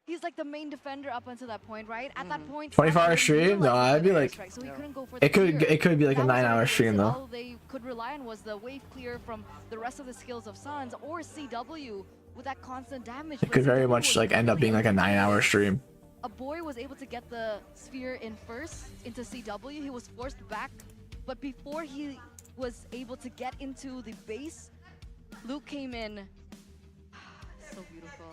Speaker 2: He's like the main defender up until that point, right? At that point,
Speaker 4: 24-hour stream? No, I'd be like,
Speaker 2: so he couldn't go for
Speaker 4: it
Speaker 2: the clear.
Speaker 4: could be like a
Speaker 2: That was
Speaker 4: 9-hour
Speaker 2: the
Speaker 4: stream
Speaker 2: reason
Speaker 4: though.
Speaker 2: All they could rely on was the wave clear from the rest of the skills of Suns or CW with that constant damage.
Speaker 4: It could very much like end up being like a 9-hour stream.
Speaker 2: A boy was able to get the sphere in first into CW. He was forced back, but before he was able to get into the base, Luke came in. So beautiful.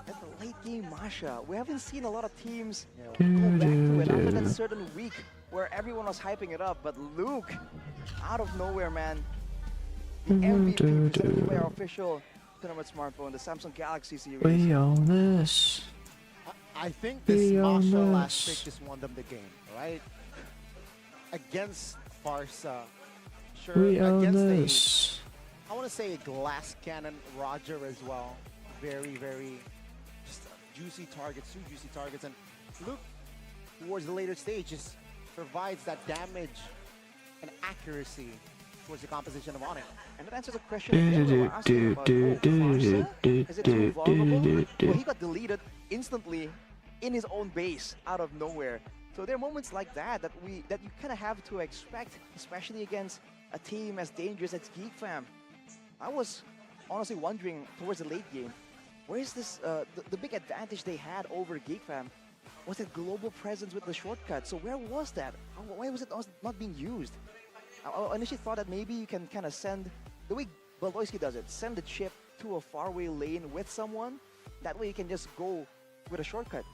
Speaker 6: At the late game Masha, we haven't seen a lot of teams go back to it after that certain week where everyone was hyping it up, but Luke, out of nowhere, man. The MVP presented by our official tournament smartphone, the Samsung Galaxy series.
Speaker 4: We own this.
Speaker 5: I think this Masha last pick just won them the game, right? Against Farsa, sure,
Speaker 4: We own
Speaker 5: against
Speaker 4: this.
Speaker 5: I want to say a glass cannon Roger as well. Very, very just juicy targets, 2 juicy targets. And Luke, towards the later stages, provides that damage and accuracy towards the composition of Onyx.
Speaker 6: And that answers a question again we were asking about, Farsa? Is it too vulnerable? Well, he got deleted instantly in his own base out of nowhere. So there are moments like that that you kind of have to expect, especially against a team as dangerous as Geek Fam. I was honestly wondering towards the late game, where is this, the big advantage they had over Geek Fam was it global presence with the shortcut. So where was that? Why was it not being used? I initially thought that maybe you can kind of send, the way Baldoyski does it, send the chip to a faraway lane with someone. That way you can just go with a shortcut.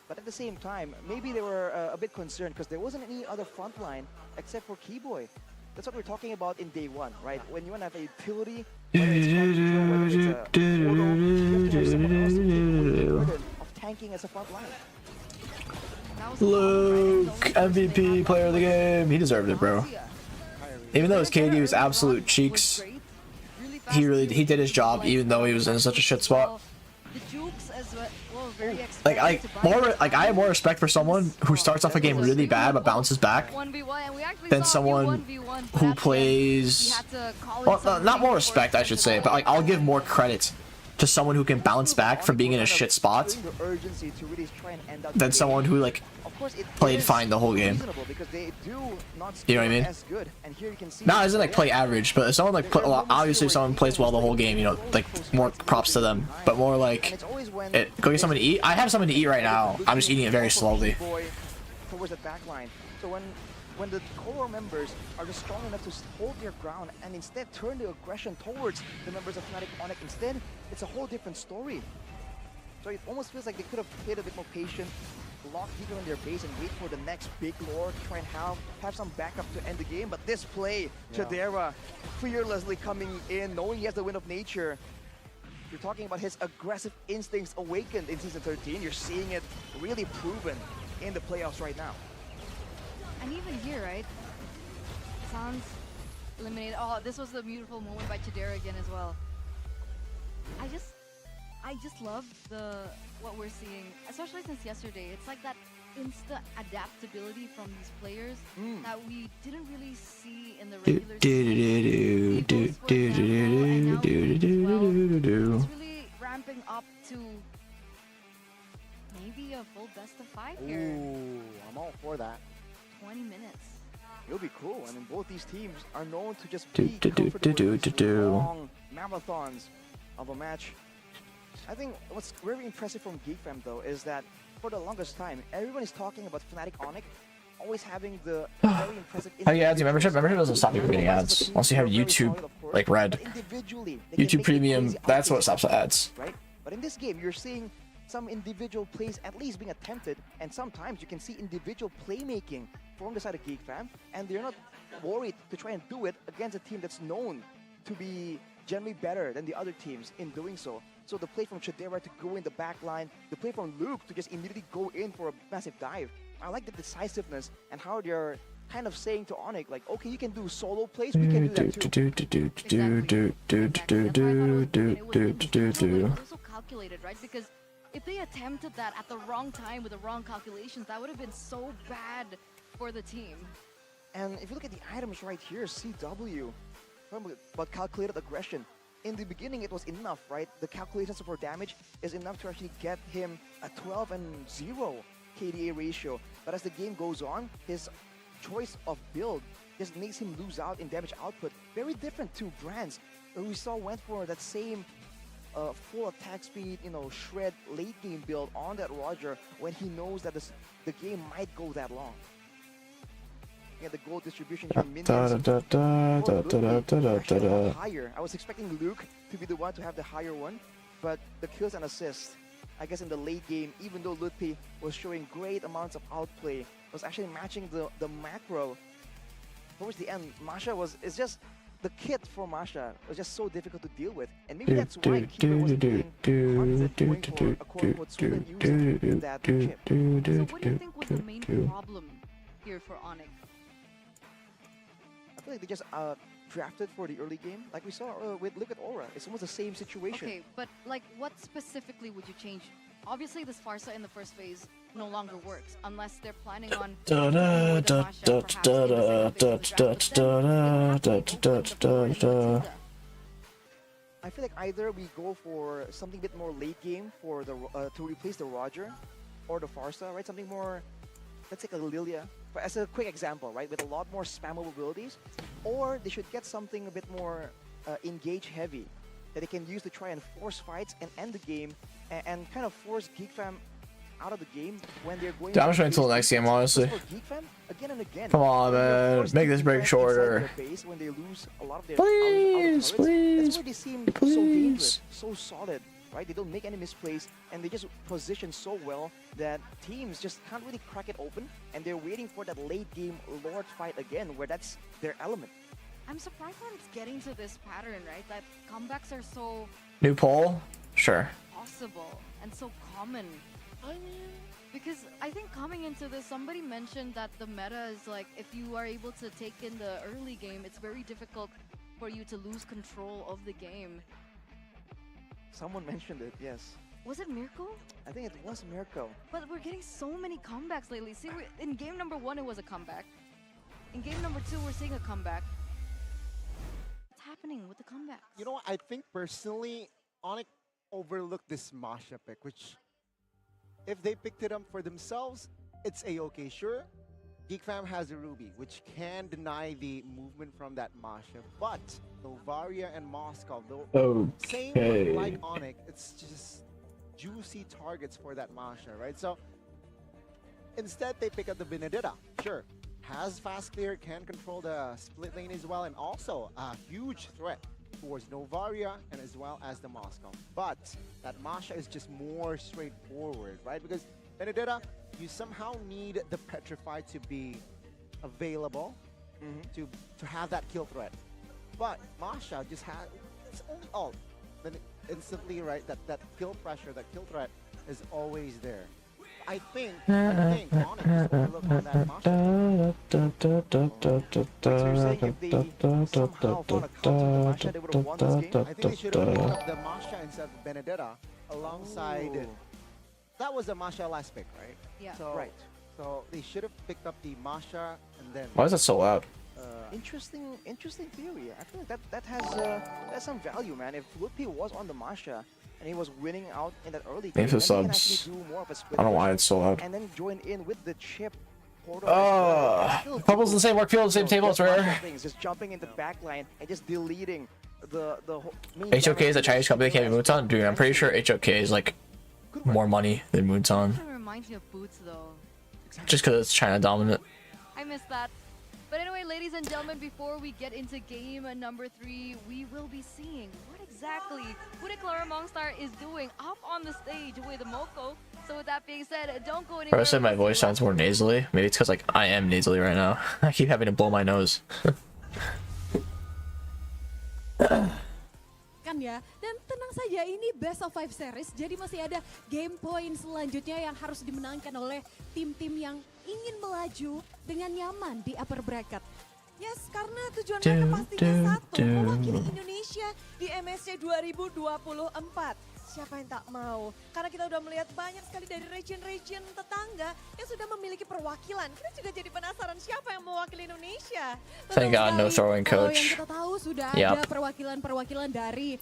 Speaker 6: But at the same time, maybe they were a bit concerned because there wasn't any other front line except for Keyboy. That's what we're talking about in day 1, right? When you want to have a utility, whether it's whether it's a photo, you have to have someone else to take the burden of tanking as a front line.
Speaker 2: That was
Speaker 4: Luke, MVP, player of the game. He deserved it, bro. Even though his KD was absolute cheeks, he did his job, even though he was in such a shit spot.
Speaker 2: The jukes as well, very
Speaker 4: Like I have more respect for someone who starts off a game really bad but bounces back than someone who plays. Well, not more respect, I should say, but like I'll give more credit to someone who can bounce back from being in a shit spot than someone who like played fine the whole game. You know what I mean? Not as in like play average, but if someone like obviously if someone plays well the whole game, you know, like more props to them. But more like, go get something to eat. I have something to eat right now. I'm just eating it very slowly.
Speaker 6: So when the core members are just strong enough to hold their ground and instead turn the aggression towards the members of Fnatic Onyx instead, it's a whole different story. So it almost feels like they could have played a bit more patient, lock deeper on their base and wait for the next big lore to try and have some backup to end the game. But this play, Chadera fearlessly coming in, knowing he has the wind of nature. You're talking about his aggressive instincts awakened in Season 13. You're seeing it really proven in the playoffs right now.
Speaker 2: And even here, right? Sans eliminated. Oh, this was the beautiful moment by Chidera again as well. I just love what we're seeing, especially since yesterday. It's like that instant adaptability from these players that we didn't really see in the regular season. It's really ramping up to maybe a full best of 5 here.
Speaker 5: Ooh, I'm all for that.
Speaker 2: 20 minutes.
Speaker 6: It'll be cool. I mean, both these teams are known to just be comfortable with these long marathons of a match. I think what's very impressive from GeekFam though is that for the longest time, everyone is talking about Fnatic Onyx always having the very impressive.
Speaker 4: How you ads? Membership doesn't stop you from getting ads unless you have YouTube like Red. YouTube Premium, that's what stops the ads.
Speaker 6: Right? But in this game, you're seeing some individual plays at least being attempted, and sometimes you can see individual playmaking from the side of GeekFam, and they're not worried to try and do it against a team that's known to be generally better than the other teams in doing so. So the play from Chadera to go in the back line, the play from Luke to just immediately go in for a massive dive. I like the decisiveness and how they're kind of saying to Onyx, like, okay, you can do solo plays, we can do that too.
Speaker 2: Also calculated, right? Because if they attempted that at the wrong time with the wrong calculations, that would have been so bad for the team.
Speaker 6: And if you look at the items right here, CW, but calculated aggression. In the beginning, it was enough, right? The calculations for damage is enough to actually get him a 12-0 KDA ratio. But as the game goes on, his choice of build just makes him lose out in damage output. Very different to Brands, who we saw went for that same full attack speed, you know, shred late game build on that Roger when he knows that the game might go that long. Yeah, the gold distribution here, minions. Higher. I was expecting Luke to be the one to have the higher one, but the kills and assists, I guess in the late game, even though Lutpi was showing great amounts of outplay, was actually matching the macro. Towards the end, Masha it's just the kit for Masha was just so difficult to deal with, and maybe that's why Keeper wasn't being confident going for a quote-unquote swing and use that chip.
Speaker 2: So what do you think was the main problem here for Onyx?
Speaker 6: I feel like they just drafted for the early game, like we saw look at Aura. It's almost the same situation.
Speaker 2: Okay, but like what specifically would you change? Obviously, this Farsa in the first phase no longer works unless they're planning on.
Speaker 6: I feel like either we go for something a bit more late game for the to replace the Roger, or the Farsa, right? Something more. Let's take a Lilia, as a quick example, right? With a lot more spammable abilities. Or they should get something a bit more engage heavy that they can use to try and force fights and end the game and kind of force GeekFam out of the game when they're going.
Speaker 4: Dude, I'm just waiting until the next game, honestly.
Speaker 6: GeekFam, again and again,
Speaker 4: come on, man. Make this break shorter.
Speaker 6: When they lose a lot of their
Speaker 4: please, please,
Speaker 6: that's where they seem so dangerous, so solid. Right, they don't make any misplays, and they just position so well that teams just can't really crack it open, and they're waiting for that late game Lord fight again, where that's their element.
Speaker 2: I'm surprised that it's getting to this pattern, right? That comebacks are so
Speaker 4: new poll, sure,
Speaker 2: possible and so common.
Speaker 1: I mean,
Speaker 2: Because I think coming into this, somebody mentioned that the meta is like, if you are able to take in the early game, it's very difficult for you to lose control of the game.
Speaker 6: Someone mentioned it, yes.
Speaker 2: Was it Mirko?
Speaker 6: I think it was Mirko.
Speaker 2: But we're getting so many comebacks lately. See, in game number 1, it was a comeback. In game number 2, we're seeing a comeback. What's happening with the comebacks?
Speaker 5: You know what? I think personally, Onyx overlooked this Masha pick, which if they picked it up for themselves, it's a-okay. Sure, GeekFam has a Ruby, which can deny the movement from that Masha, but Novaria and Moscow, though, same like Onyx, it's just juicy targets for that Masha, right? So instead, they pick up the Benedetta. Sure, has fast clear, can control the split lane as well, and also a huge threat towards Novaria and as well as the Moscow. But that Masha is just more straightforward, right? Because Benedetta, you somehow need the Petrify to be available to have that kill threat. But Masha just has, it's only ult. Then instantly, right, that kill pressure, that kill threat is always there. I think Onyx overlooked on that Masha.
Speaker 6: So you're saying if they somehow found a counter to the Masha, they would have won this game?
Speaker 5: I think they should have picked up the Masha instead of Benedetta alongside.
Speaker 6: Ooh.
Speaker 5: That was the Masha last pick, right?
Speaker 2: Yeah.
Speaker 5: So,
Speaker 6: Right.
Speaker 5: So they should have picked up the Masha and then.
Speaker 4: Why is it so loud?
Speaker 6: Interesting theory. I feel like that has some value, man. If Mlbb was on the Masha and he was winning out in that early game,
Speaker 4: Thanks for
Speaker 6: then he can
Speaker 4: subs.
Speaker 6: actually do more of a split
Speaker 4: I don't know
Speaker 6: push
Speaker 4: why it's so loud.
Speaker 6: and then join in with the chip. Portal as well. Still
Speaker 4: Couples in the same work field, same table, it's rare.
Speaker 6: Things, just jumping in the back line and just deleting the whole main
Speaker 4: HOK is a
Speaker 6: damage.
Speaker 4: Chinese company that can't be Moonton? Dude, I'm pretty sure HOK is like more money than Moonton.
Speaker 2: It reminds me of Boots, though.
Speaker 4: Just because it's China dominant.
Speaker 2: I miss that. But anyway, ladies and gentlemen, before we get into game number 3, we will be seeing what exactly FwydChickn is doing up on the stage with Moko. So with that being said, don't go anywhere.
Speaker 4: Bro, I said my voice sounds more nasally. Maybe it's because like I am nasally right now. I keep having to blow my nose.
Speaker 7: Kan ya, dan tenang saja, ini best of 5 series, jadi masih ada game point selanjutnya yang harus dimenangkan oleh tim-tim yang ingin melaju dengan nyaman di upper bracket. Yes, karena tujuan mereka pastinya satu, mewakili Indonesia di MSC 2024. Siapa yang tak mau? Karena kita udah melihat banyak sekali dari region-region tetangga yang sudah memiliki perwakilan. Kita juga jadi penasaran siapa yang mewakili Indonesia.
Speaker 4: Thank God, no throwing
Speaker 7: Kalau
Speaker 4: coach.
Speaker 7: yang kita tahu sudah
Speaker 4: Yep.
Speaker 7: ada perwakilan-perwakilan dari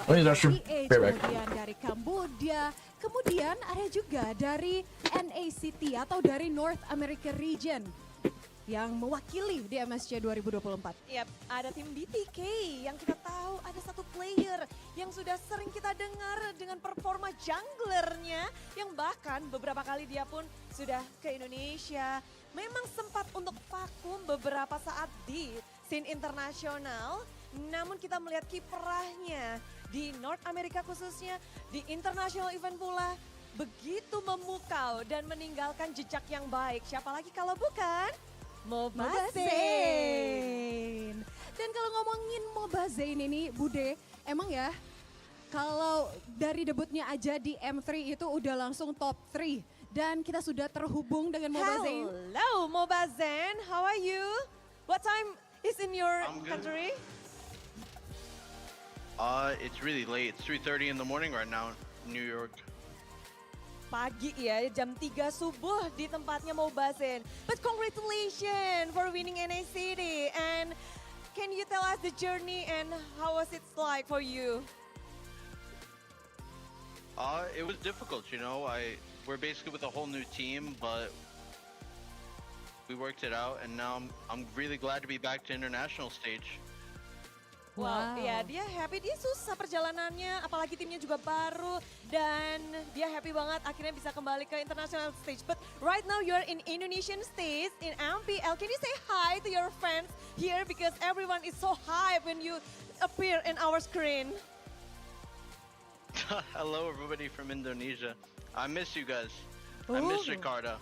Speaker 4: Wait, that's true.
Speaker 7: FTA,
Speaker 4: Be right back.
Speaker 7: kemudian dari Kamboja, kemudian ada juga dari NACT atau dari North America Region yang mewakili di MSC 2024. Yap, ada tim BTK yang kita tahu ada satu player yang sudah sering kita dengar dengan performa junglernya yang bahkan beberapa kali dia pun sudah ke Indonesia. Memang sempat untuk vakum beberapa saat di scene internasional, namun kita melihat kiprahnya di North America khususnya, di international event pula, begitu memukau dan meninggalkan jejak yang baik. Siapa lagi kalau bukan Mobazane. Dan kalau ngomongin Mobazane ini, Bude, emang ya kalau dari debutnya aja di M3 itu udah langsung top 3. Dan kita sudah terhubung dengan Mobazane. Hello Mobazane, how are you? What time is in your country?
Speaker 8: It's really late. It's 3:30 in the morning right now, New York.
Speaker 7: Pagi ya, jam 3 subuh di tempatnya Mobazane. But congratulations for winning NACT. And can you tell us the journey and how was it like for you?
Speaker 8: It was difficult, you know. We're basically with a whole new team, but we worked it out, and now I'm really glad to be back to international stage.
Speaker 7: Wow, ya dia happy, dia susah perjalanannya, apalagi timnya juga baru dan dia happy banget akhirnya bisa kembali ke international stage. But right now you're in Indonesian stage in MPL. Can you say hi to your fans here because everyone is so hype when you appear in our screen?
Speaker 8: Hello, everybody from Indonesia. I miss you guys. I miss
Speaker 7: Ooh.
Speaker 8: Jakarta.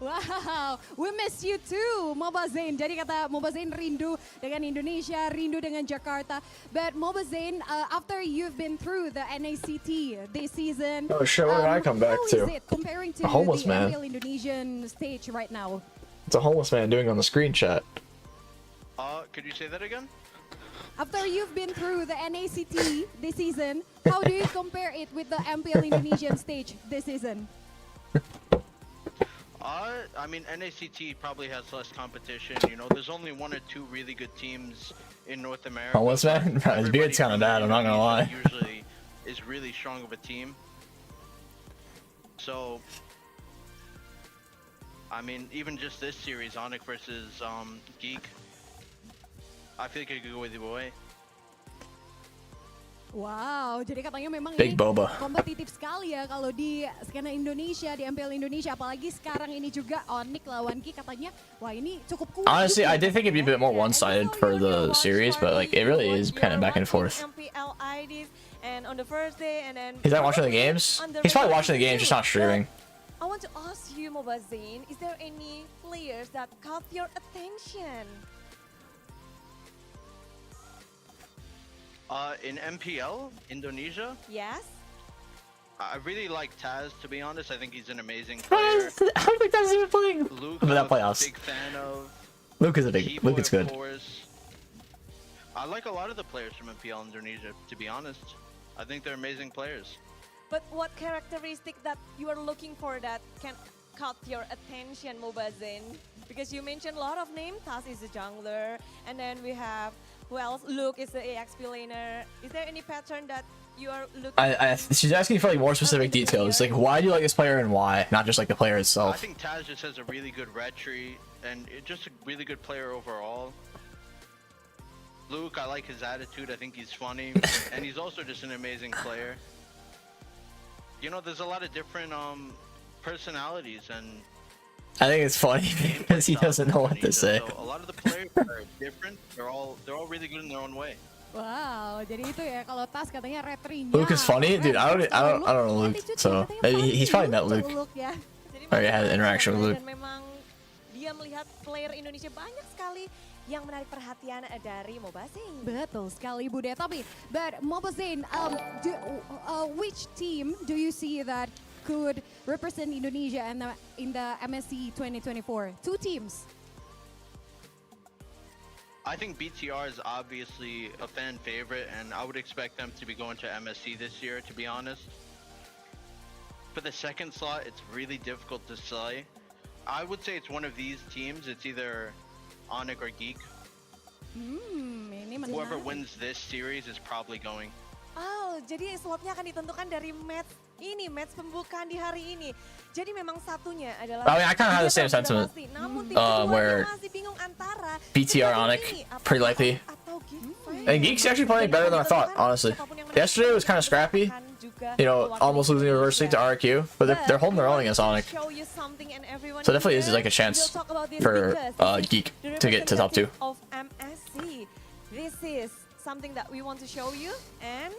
Speaker 7: Wow, we miss you too, Mlbb. Jadi kata Mlbb rindu dengan Indonesia, rindu dengan Jakarta. But Mlbb, after you've been through the NACT this season,
Speaker 4: Oh shit, what did I come back
Speaker 7: how is
Speaker 4: to?
Speaker 7: it comparing to
Speaker 4: A homeless
Speaker 7: the
Speaker 4: man.
Speaker 7: MPL Indonesian stage right now?
Speaker 4: It's a homeless man doing on the screen chat.
Speaker 8: Could you say that again?
Speaker 7: After you've been through the NACT this season, how do you compare it with the MPL Indonesian stage this season?
Speaker 8: I mean, NACT probably has less competition. You know, there's only 1 or 2 really good teams in North America.
Speaker 4: Homeless man? His
Speaker 8: Everybody
Speaker 4: beard's kind of
Speaker 8: from
Speaker 4: bad, I'm not gonna lie.
Speaker 8: Usually is really strong of a team. So, I mean, even just this series, Onyx versus Geek, I feel like it could go either way.
Speaker 7: Wow, jadi katanya memang
Speaker 4: Big
Speaker 7: ini
Speaker 4: boba.
Speaker 7: kompetitif sekali ya kalau di skena Indonesia, di MPL Indonesia. Apalagi sekarang ini juga Onyx lawan Ki katanya, wah ini cukup kuat.
Speaker 4: Honestly,
Speaker 7: juga
Speaker 4: I did think it'd be a bit more one-sided for the series, but like it really is kind of back and forth.
Speaker 9: MPL IDs, and on the first day, and then
Speaker 4: He's not watching the games? He's probably watching the games, just not streaming.
Speaker 9: I want to ask you, Mlbb, is there any players that caught your attention?
Speaker 8: In MPL, Indonesia,
Speaker 9: Yes.
Speaker 8: I really like Taz, to be honest. I think he's an amazing player.
Speaker 4: I don't think that's even playing.
Speaker 8: Luke,
Speaker 4: But that
Speaker 8: I'm a
Speaker 4: playoffs.
Speaker 8: big fan of.
Speaker 4: Luke is
Speaker 8: T-Boy,
Speaker 4: is good.
Speaker 8: of course. I like a lot of the players from MPL Indonesia, to be honest. I think they're amazing players.
Speaker 9: But what characteristic that you are looking for that can caught your attention, Mlbb? Because you mentioned a lot of names. Taz is a jungler, and then we have, who else? Luke is the AXP laner. Is there any pattern that you are looking
Speaker 4: She's asking for like more specific details. Like, why do you like this player and why, not just like the player
Speaker 8: I
Speaker 4: itself.
Speaker 8: think Taz just has a really good retry, and just a really good player overall. Luke, I like his attitude. I think he's funny, and he's also just an amazing player. You know, there's a lot of different personalities and
Speaker 4: I think it's funny because he doesn't know what to say.
Speaker 8: So a lot of the players are different. They're all really good in their own way.
Speaker 7: Wow, jadi itu ya kalau Tas katanya retrinya.
Speaker 4: Luke is funny, dude. I don't know Luke, so maybe he's probably met Luke.
Speaker 7: Ya.
Speaker 9: Jadi
Speaker 4: Or he had
Speaker 9: memang
Speaker 4: an interaction with Luke.
Speaker 9: dan memang dia melihat player Indonesia banyak sekali yang menarik perhatian dari Mlbb.
Speaker 7: Betul sekali Bude. Tapi, but Mlbb, which team do you see that could represent Indonesia in the MSC 2024? 2 teams.
Speaker 8: I think BTR is obviously a fan favorite, and I would expect them to be going to MSC this year, to be honest. For the second slot, it's really difficult to say. I would say it's one of these teams. It's either Onyx or Geek.
Speaker 7: Ini menarik.
Speaker 8: Whoever wins this series is probably going.
Speaker 9: Oh, jadi slotnya akan ditentukan dari match ini, match pembukaan di hari ini. Jadi memang satunya adalah
Speaker 4: I mean, I kind of have the same sentiment.
Speaker 9: Namun
Speaker 4: Where
Speaker 9: masih bingung antara
Speaker 4: BTR Onyx, pretty likely. And Geek's actually playing better than I thought, honestly. Yesterday was kind of scrappy. You know, almost losing university to RQ, but they're holding their own against Onyx. So definitely is like a chance for Geek to get to top 2.
Speaker 9: Of MSC. This is something that we want to show you, and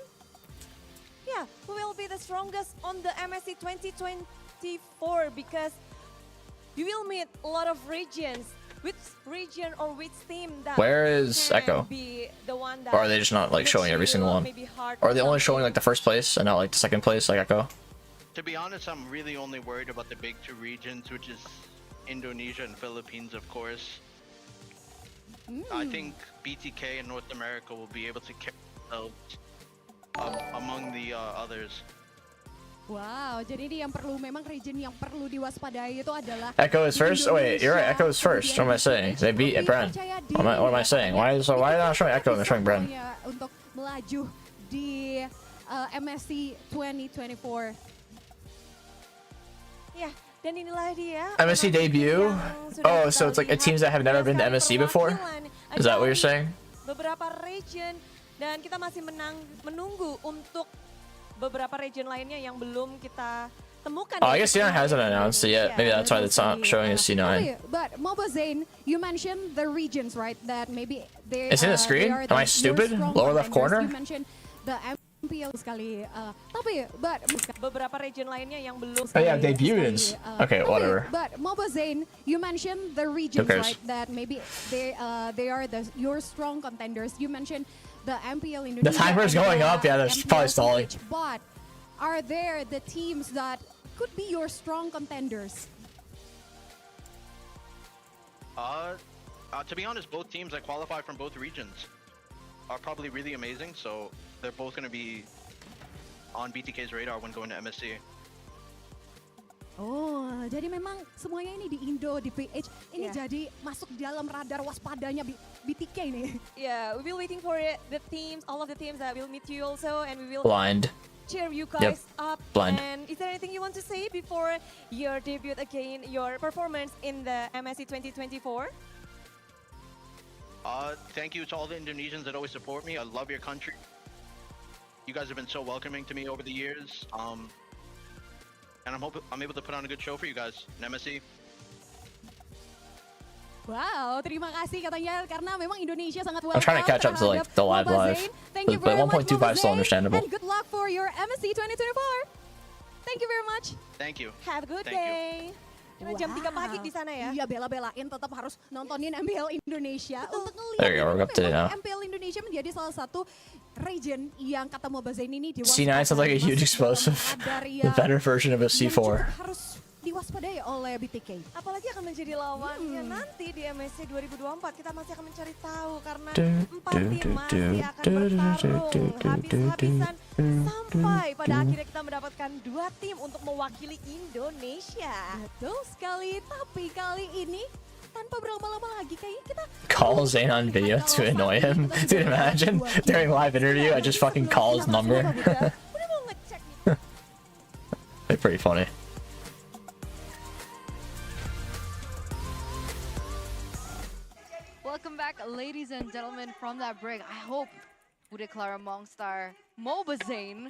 Speaker 9: yeah, who will be the strongest on the MSC 2024, because you will meet a lot of regions. Which region or which team that
Speaker 4: Where is
Speaker 9: can
Speaker 4: Echo?
Speaker 9: be the one that
Speaker 4: Or are they just not like showing every single one? Or are they only showing like the first place and not like the second place like Echo?
Speaker 8: To be honest, I'm really only worried about the big 2 regions, which is Indonesia and Philippines, of course. I think BTK and North America will be able to carry themselves among the others.
Speaker 7: Wow, jadi ini yang perlu, memang region yang perlu diwaspadai itu adalah
Speaker 4: Echo is first? Oh wait, you're right, Echo is first. What am I saying? They beat Bren. What am I saying? Why are they not showing Echo and they're showing Bren?
Speaker 7: Untuk melaju di MSC 2024.
Speaker 9: Ya, dan inilah dia
Speaker 4: MSC debut? Oh, so it's like teams that have never been to MSC before? Is that what you're saying?
Speaker 9: Beberapa region, dan kita masih menunggu untuk beberapa region lainnya yang belum kita temukan.
Speaker 4: Oh, I guess C9 hasn't announced it yet. Maybe that's why it's not showing us C9.
Speaker 7: But Mlbb, you mentioned the regions, right? That maybe they.
Speaker 4: It's in the screen? Am I stupid? Lower left corner?
Speaker 7: You mentioned the MPL sekali. Tapi, but
Speaker 9: Beberapa region lainnya yang belum.
Speaker 4: Oh yeah, debuted. Okay, whatever.
Speaker 7: But Mobazane, you mentioned the regions, right? That maybe they are your strong contenders. You mentioned the MPL Indonesia.
Speaker 4: The timer's going up. Yeah, that's probably stalling.
Speaker 7: But are there the teams that could be your strong contenders?
Speaker 8: To be honest, both teams that qualify from both regions are probably really amazing. So they're both going to be on BTK's radar when going to MSC.
Speaker 7: Oh, jadi memang semuanya ini di Indo, di PH, ini jadi masuk dalam radar waspadanya BTK nih.
Speaker 9: Yeah, we will waiting for the teams, all of the teams that will meet you also, and we will cheer you guys up. And is there anything you want to say before your debut again, your performance in the MSC 2024?
Speaker 8: Thank you to all the Indonesians that always support me. I love your country. You guys have been so welcoming to me over the years. And I'm able to put on a good show for you guys in MSC.
Speaker 7: Wow, terima kasih katanya karena memang Indonesia sangat
Speaker 4: I'm trying to catch up to like the live.
Speaker 7: Thank you
Speaker 4: But
Speaker 7: very much,
Speaker 4: 1.25 is still understandable.
Speaker 7: And good luck for your MSC 2024. Thank you very much.
Speaker 8: Thank you.
Speaker 9: Have a good day. Jam 3 pagi di sana ya.
Speaker 7: Iya, bela-belain tetap harus nontonin MPL Indonesia untuk
Speaker 4: There you go, we're up to it now.
Speaker 7: MPL Indonesia menjadi salah satu region yang kata Mobazane ini
Speaker 4: C9 sounds like a huge explosive. The better version of a C4.
Speaker 7: Harus diwaspadai oleh BTK.
Speaker 9: Apalagi akan menjadi lawannya nanti di MSC 2024. Kita masih akan mencari tahu karena 4 tim masih akan bertarung habis-habisan sampai pada akhirnya kita mendapatkan 2 tim untuk mewakili Indonesia.
Speaker 7: Betul sekali, tapi kali ini tanpa berlama-lama lagi kayaknya kita
Speaker 4: call Zayn on video to annoy him. Dude, imagine during live interview I just fucking call his number. They're pretty funny.
Speaker 2: Welcome back, ladies and gentlemen, from that break. I hope Udeklara Mongstar, Mobazane,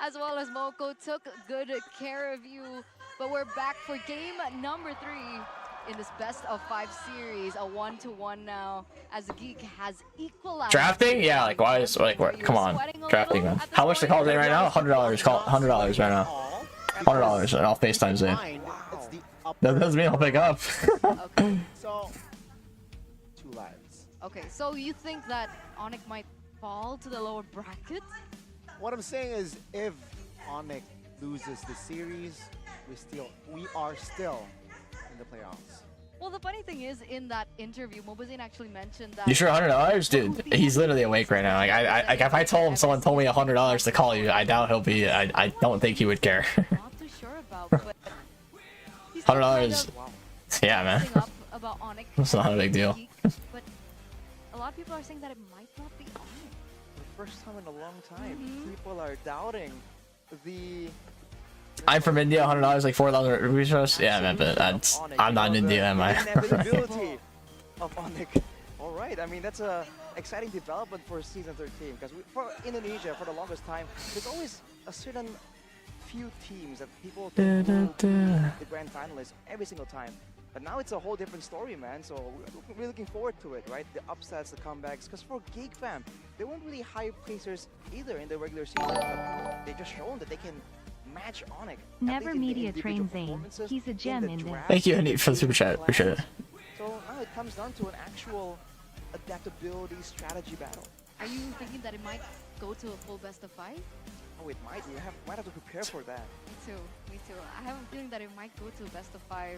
Speaker 2: as well as Moko took good care of you. But we're back for game number 3 in this best of 5 series, a 1-1 now, as Geek has equalized.
Speaker 4: Drafting? Yeah, like why is like what? Come on, drafting man. How much to call Zayn right now? $100. Call $100 right now. $100, and I'll FaceTime Zayn. That doesn't mean I'll pick up.
Speaker 5: Okay. So, 2 lives.
Speaker 2: Okay, so you think that Onyx might fall to the lower bracket?
Speaker 5: What I'm saying is, if Onyx loses the series, we are still in the playoffs.
Speaker 2: Well, the funny thing is, in that interview, Mobazane actually mentioned that.
Speaker 4: You sure $100, dude? He's literally awake right now. Like if I told him someone told me $100 to call you, I doubt he'll be. I don't think he would care.
Speaker 2: Not too sure about, but
Speaker 4: $100. Yeah, man.
Speaker 2: About Onyx.
Speaker 4: It's not a big deal.
Speaker 2: But a lot of people are saying that it might not be Onyx.
Speaker 6: The first time in a long time, people are doubting the.
Speaker 4: I'm from India, $100, like 4,000 rupees. Yeah, man, but I'm not in India, am I?
Speaker 6: Inevitability of Onyx. All right, I mean that's a exciting development for season 13 because for Indonesia, for the longest time, there's always a certain few teams that people think will be the grand finalists every single time. But now it's a whole different story, man. So we're looking forward to it, right? The upsets, the comebacks. Because for Geek Fam, they weren't really high placers either in the regular season. But they just shown that they can match Onyx.
Speaker 10: Never media train Zayn. He's a gem in this.
Speaker 4: Thank you, Anit, for the super chat. Appreciate it.
Speaker 6: So now it comes down to an actual adaptability strategy battle.
Speaker 2: Are you thinking that it might go to a full best of 5?
Speaker 6: Oh, it might. We might have to prepare for that.
Speaker 2: Me too. I have a feeling that it might go to a best of 5.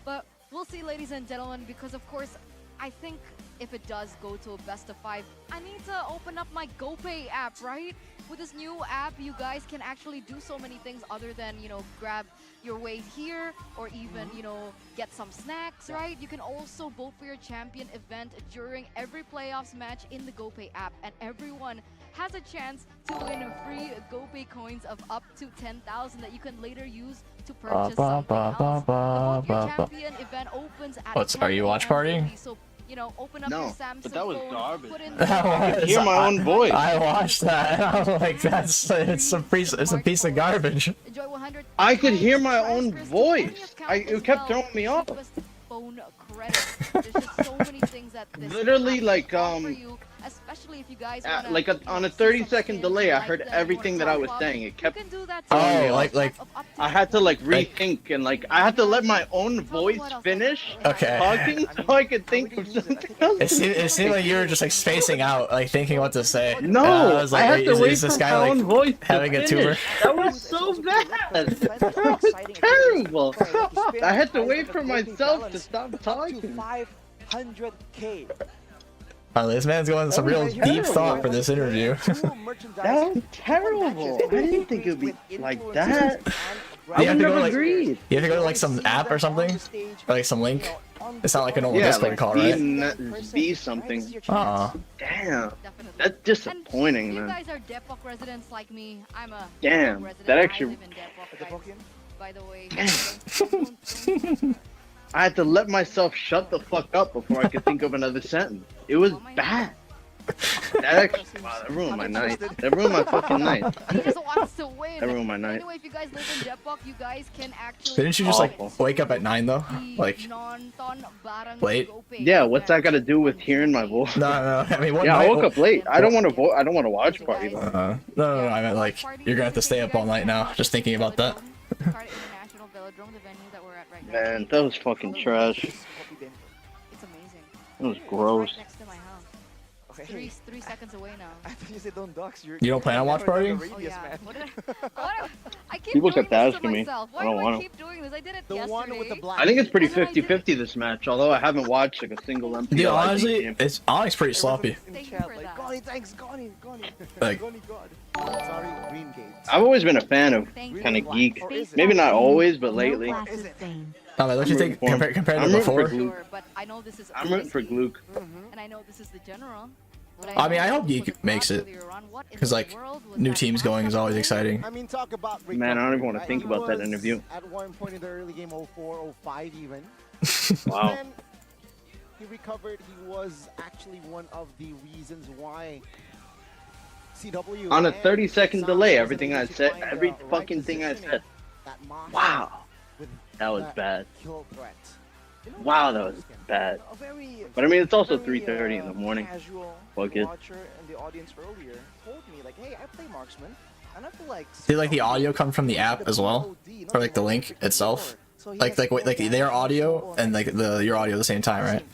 Speaker 2: But we'll see, ladies and gentlemen, because of course, I think if it does go to a best of 5, I need to open up my GoPay app, right? With this new app, you guys can actually do so many things other than, you know, grab your way here or even, you know, get some snacks, right? You can also vote for your champion event during every playoffs match in the GoPay app, and everyone has a chance to win free GoPay coins of up to 10,000 that you can later use to purchase something else. The Vote Your Champion event opens at
Speaker 4: Are you watch party?
Speaker 2: So, you know, open up your Samsung
Speaker 8: but that was
Speaker 2: phone,
Speaker 8: garbage.
Speaker 2: put in
Speaker 8: I could hear my own voice.
Speaker 4: I watched that and I was like, it's a piece of garbage.
Speaker 2: Enjoy 100
Speaker 8: I could hear my own voice. It kept throwing me off.
Speaker 2: Phone credit. There's just so many things that this
Speaker 8: Literally,
Speaker 2: app
Speaker 8: like,
Speaker 2: can offer you, especially especially if you guys
Speaker 8: like on a 30-second delay, I heard everything that I was saying. It kept.
Speaker 4: Oh, like
Speaker 8: I had to like rethink and like I had to let my own voice finish
Speaker 4: Okay.
Speaker 8: talking so I could think of something else.
Speaker 4: it seemed like you were just like spacing out, like thinking what to say.
Speaker 8: No,
Speaker 4: I was like,
Speaker 8: I had
Speaker 4: wait,
Speaker 8: to wait
Speaker 4: is this
Speaker 8: for
Speaker 4: guy
Speaker 8: my
Speaker 4: like
Speaker 8: own voice
Speaker 4: having
Speaker 8: to
Speaker 4: a tumor?
Speaker 8: finish. That was so bad. That was terrible. I had to wait for myself to stop talking.
Speaker 6: 500K.
Speaker 4: Oh, this man's going some real deep thought for this interview.
Speaker 8: That was terrible. I didn't think it would be like that. I
Speaker 4: You have
Speaker 8: would
Speaker 4: to go
Speaker 8: never
Speaker 4: like,
Speaker 8: agreed.
Speaker 4: you have to go to like some app or something, or like some link. It's not like a normal
Speaker 8: Yeah,
Speaker 4: Discord
Speaker 8: like
Speaker 4: call,
Speaker 8: B,
Speaker 4: right?
Speaker 8: B something.
Speaker 4: Aw.
Speaker 8: Damn. That's disappointing,
Speaker 2: You
Speaker 8: man.
Speaker 2: guys are Depok residents like me. I'm a
Speaker 8: Damn,
Speaker 2: Depok resident.
Speaker 8: that
Speaker 2: I
Speaker 8: actually-
Speaker 2: live in Depok, guys, by the way.
Speaker 8: I had to let myself shut the fuck up before I could think of another sentence. It was bad. That actually, wow, that ruined my night. That ruined my fucking night.
Speaker 2: He just wants to win.
Speaker 8: That ruined my night.
Speaker 2: Anyway, if you guys live in Depok, you guys can actually.
Speaker 4: Didn't you just like wake up at 9 though? Like late?
Speaker 8: Yeah, what's that got to do with hearing my voice?
Speaker 4: No. I mean, what
Speaker 8: Yeah,
Speaker 4: night?
Speaker 8: I woke up late. I don't want to I don't want to watch party though.
Speaker 4: No. I meant like you're gonna have to stay up all night now, just thinking about that.
Speaker 2: International Velodrome, the venue that we're at right now.
Speaker 8: Man, that was fucking trash.
Speaker 2: It's amazing.
Speaker 8: It was gross.
Speaker 2: Right next to my house.
Speaker 6: Okay.
Speaker 2: 3 seconds away now.
Speaker 6: I thought you said don't dox.
Speaker 4: You don't plan on watch party?
Speaker 2: Oh yeah. What did I keep
Speaker 8: People
Speaker 2: doing
Speaker 8: kept
Speaker 2: this to
Speaker 8: asking me.
Speaker 2: myself.
Speaker 8: I
Speaker 2: Why
Speaker 8: don't
Speaker 2: do I
Speaker 8: want to.
Speaker 2: keep doing this? I did it
Speaker 5: The one with the
Speaker 2: yesterday.
Speaker 5: black.
Speaker 8: I think it's pretty
Speaker 2: And then I did
Speaker 8: 50-50 this match, although I haven't watched like a single MPL.
Speaker 4: Dude,
Speaker 8: game.
Speaker 4: honestly, it's Onyx pretty sloppy.
Speaker 2: Thank you for that.
Speaker 6: Goni, thanks, Goni.
Speaker 4: Like,
Speaker 6: Goni, God.
Speaker 5: Sorry, Green Gate.
Speaker 8: I've always been a fan of
Speaker 2: Thank you.
Speaker 8: kind of geek.
Speaker 6: Or is it?
Speaker 8: Maybe not always, but
Speaker 10: No
Speaker 8: lately.
Speaker 10: glasses Spain.
Speaker 4: no, man, don't you think
Speaker 8: I'm
Speaker 4: compared
Speaker 8: I'm
Speaker 4: to
Speaker 8: rooting for
Speaker 4: before?
Speaker 8: Glue.
Speaker 2: Sure, but I know this is
Speaker 8: I'm rooting for
Speaker 2: risky,
Speaker 8: Gluke.
Speaker 2: and I know this is the general. But
Speaker 4: I mean, I hope
Speaker 2: know
Speaker 4: Geek
Speaker 2: for the
Speaker 4: makes
Speaker 2: crowd
Speaker 4: it,
Speaker 2: earlier on, what in
Speaker 4: 'cause,
Speaker 2: the
Speaker 4: like,
Speaker 2: world was
Speaker 4: new
Speaker 2: that
Speaker 4: teams going is
Speaker 2: matchup
Speaker 4: always
Speaker 2: like?
Speaker 4: exciting.
Speaker 5: I mean, talk about
Speaker 8: Man, I don't even want to
Speaker 5: recovery,
Speaker 8: think
Speaker 5: right?
Speaker 8: about that
Speaker 5: He was
Speaker 8: interview.
Speaker 5: At one point in the early game, 04, 05 even.
Speaker 8: Wow.
Speaker 5: Then he recovered. He was actually one of the reasons why CW
Speaker 8: On a
Speaker 5: and
Speaker 8: 30-second
Speaker 5: Sound
Speaker 8: delay,
Speaker 5: wasn't
Speaker 8: everything
Speaker 5: able
Speaker 8: I
Speaker 5: to
Speaker 8: said,
Speaker 5: find the
Speaker 8: every
Speaker 5: right
Speaker 8: fucking thing I
Speaker 5: positioning
Speaker 8: said.
Speaker 5: that Mosh
Speaker 8: Wow.
Speaker 5: with
Speaker 8: That was
Speaker 5: that
Speaker 8: bad.
Speaker 5: kill threat.
Speaker 8: Wow, that was bad.
Speaker 6: A very,
Speaker 8: But I mean, it's also
Speaker 6: very,
Speaker 8: 3:30 in the morning.
Speaker 6: Casual
Speaker 8: Fuck it.
Speaker 6: watcher in the audience earlier told me like, hey, I play marksman, and I feel like.
Speaker 4: Did like the audio come from the app as well, or like the link itself? Like their audio and like your audio at the same time, right?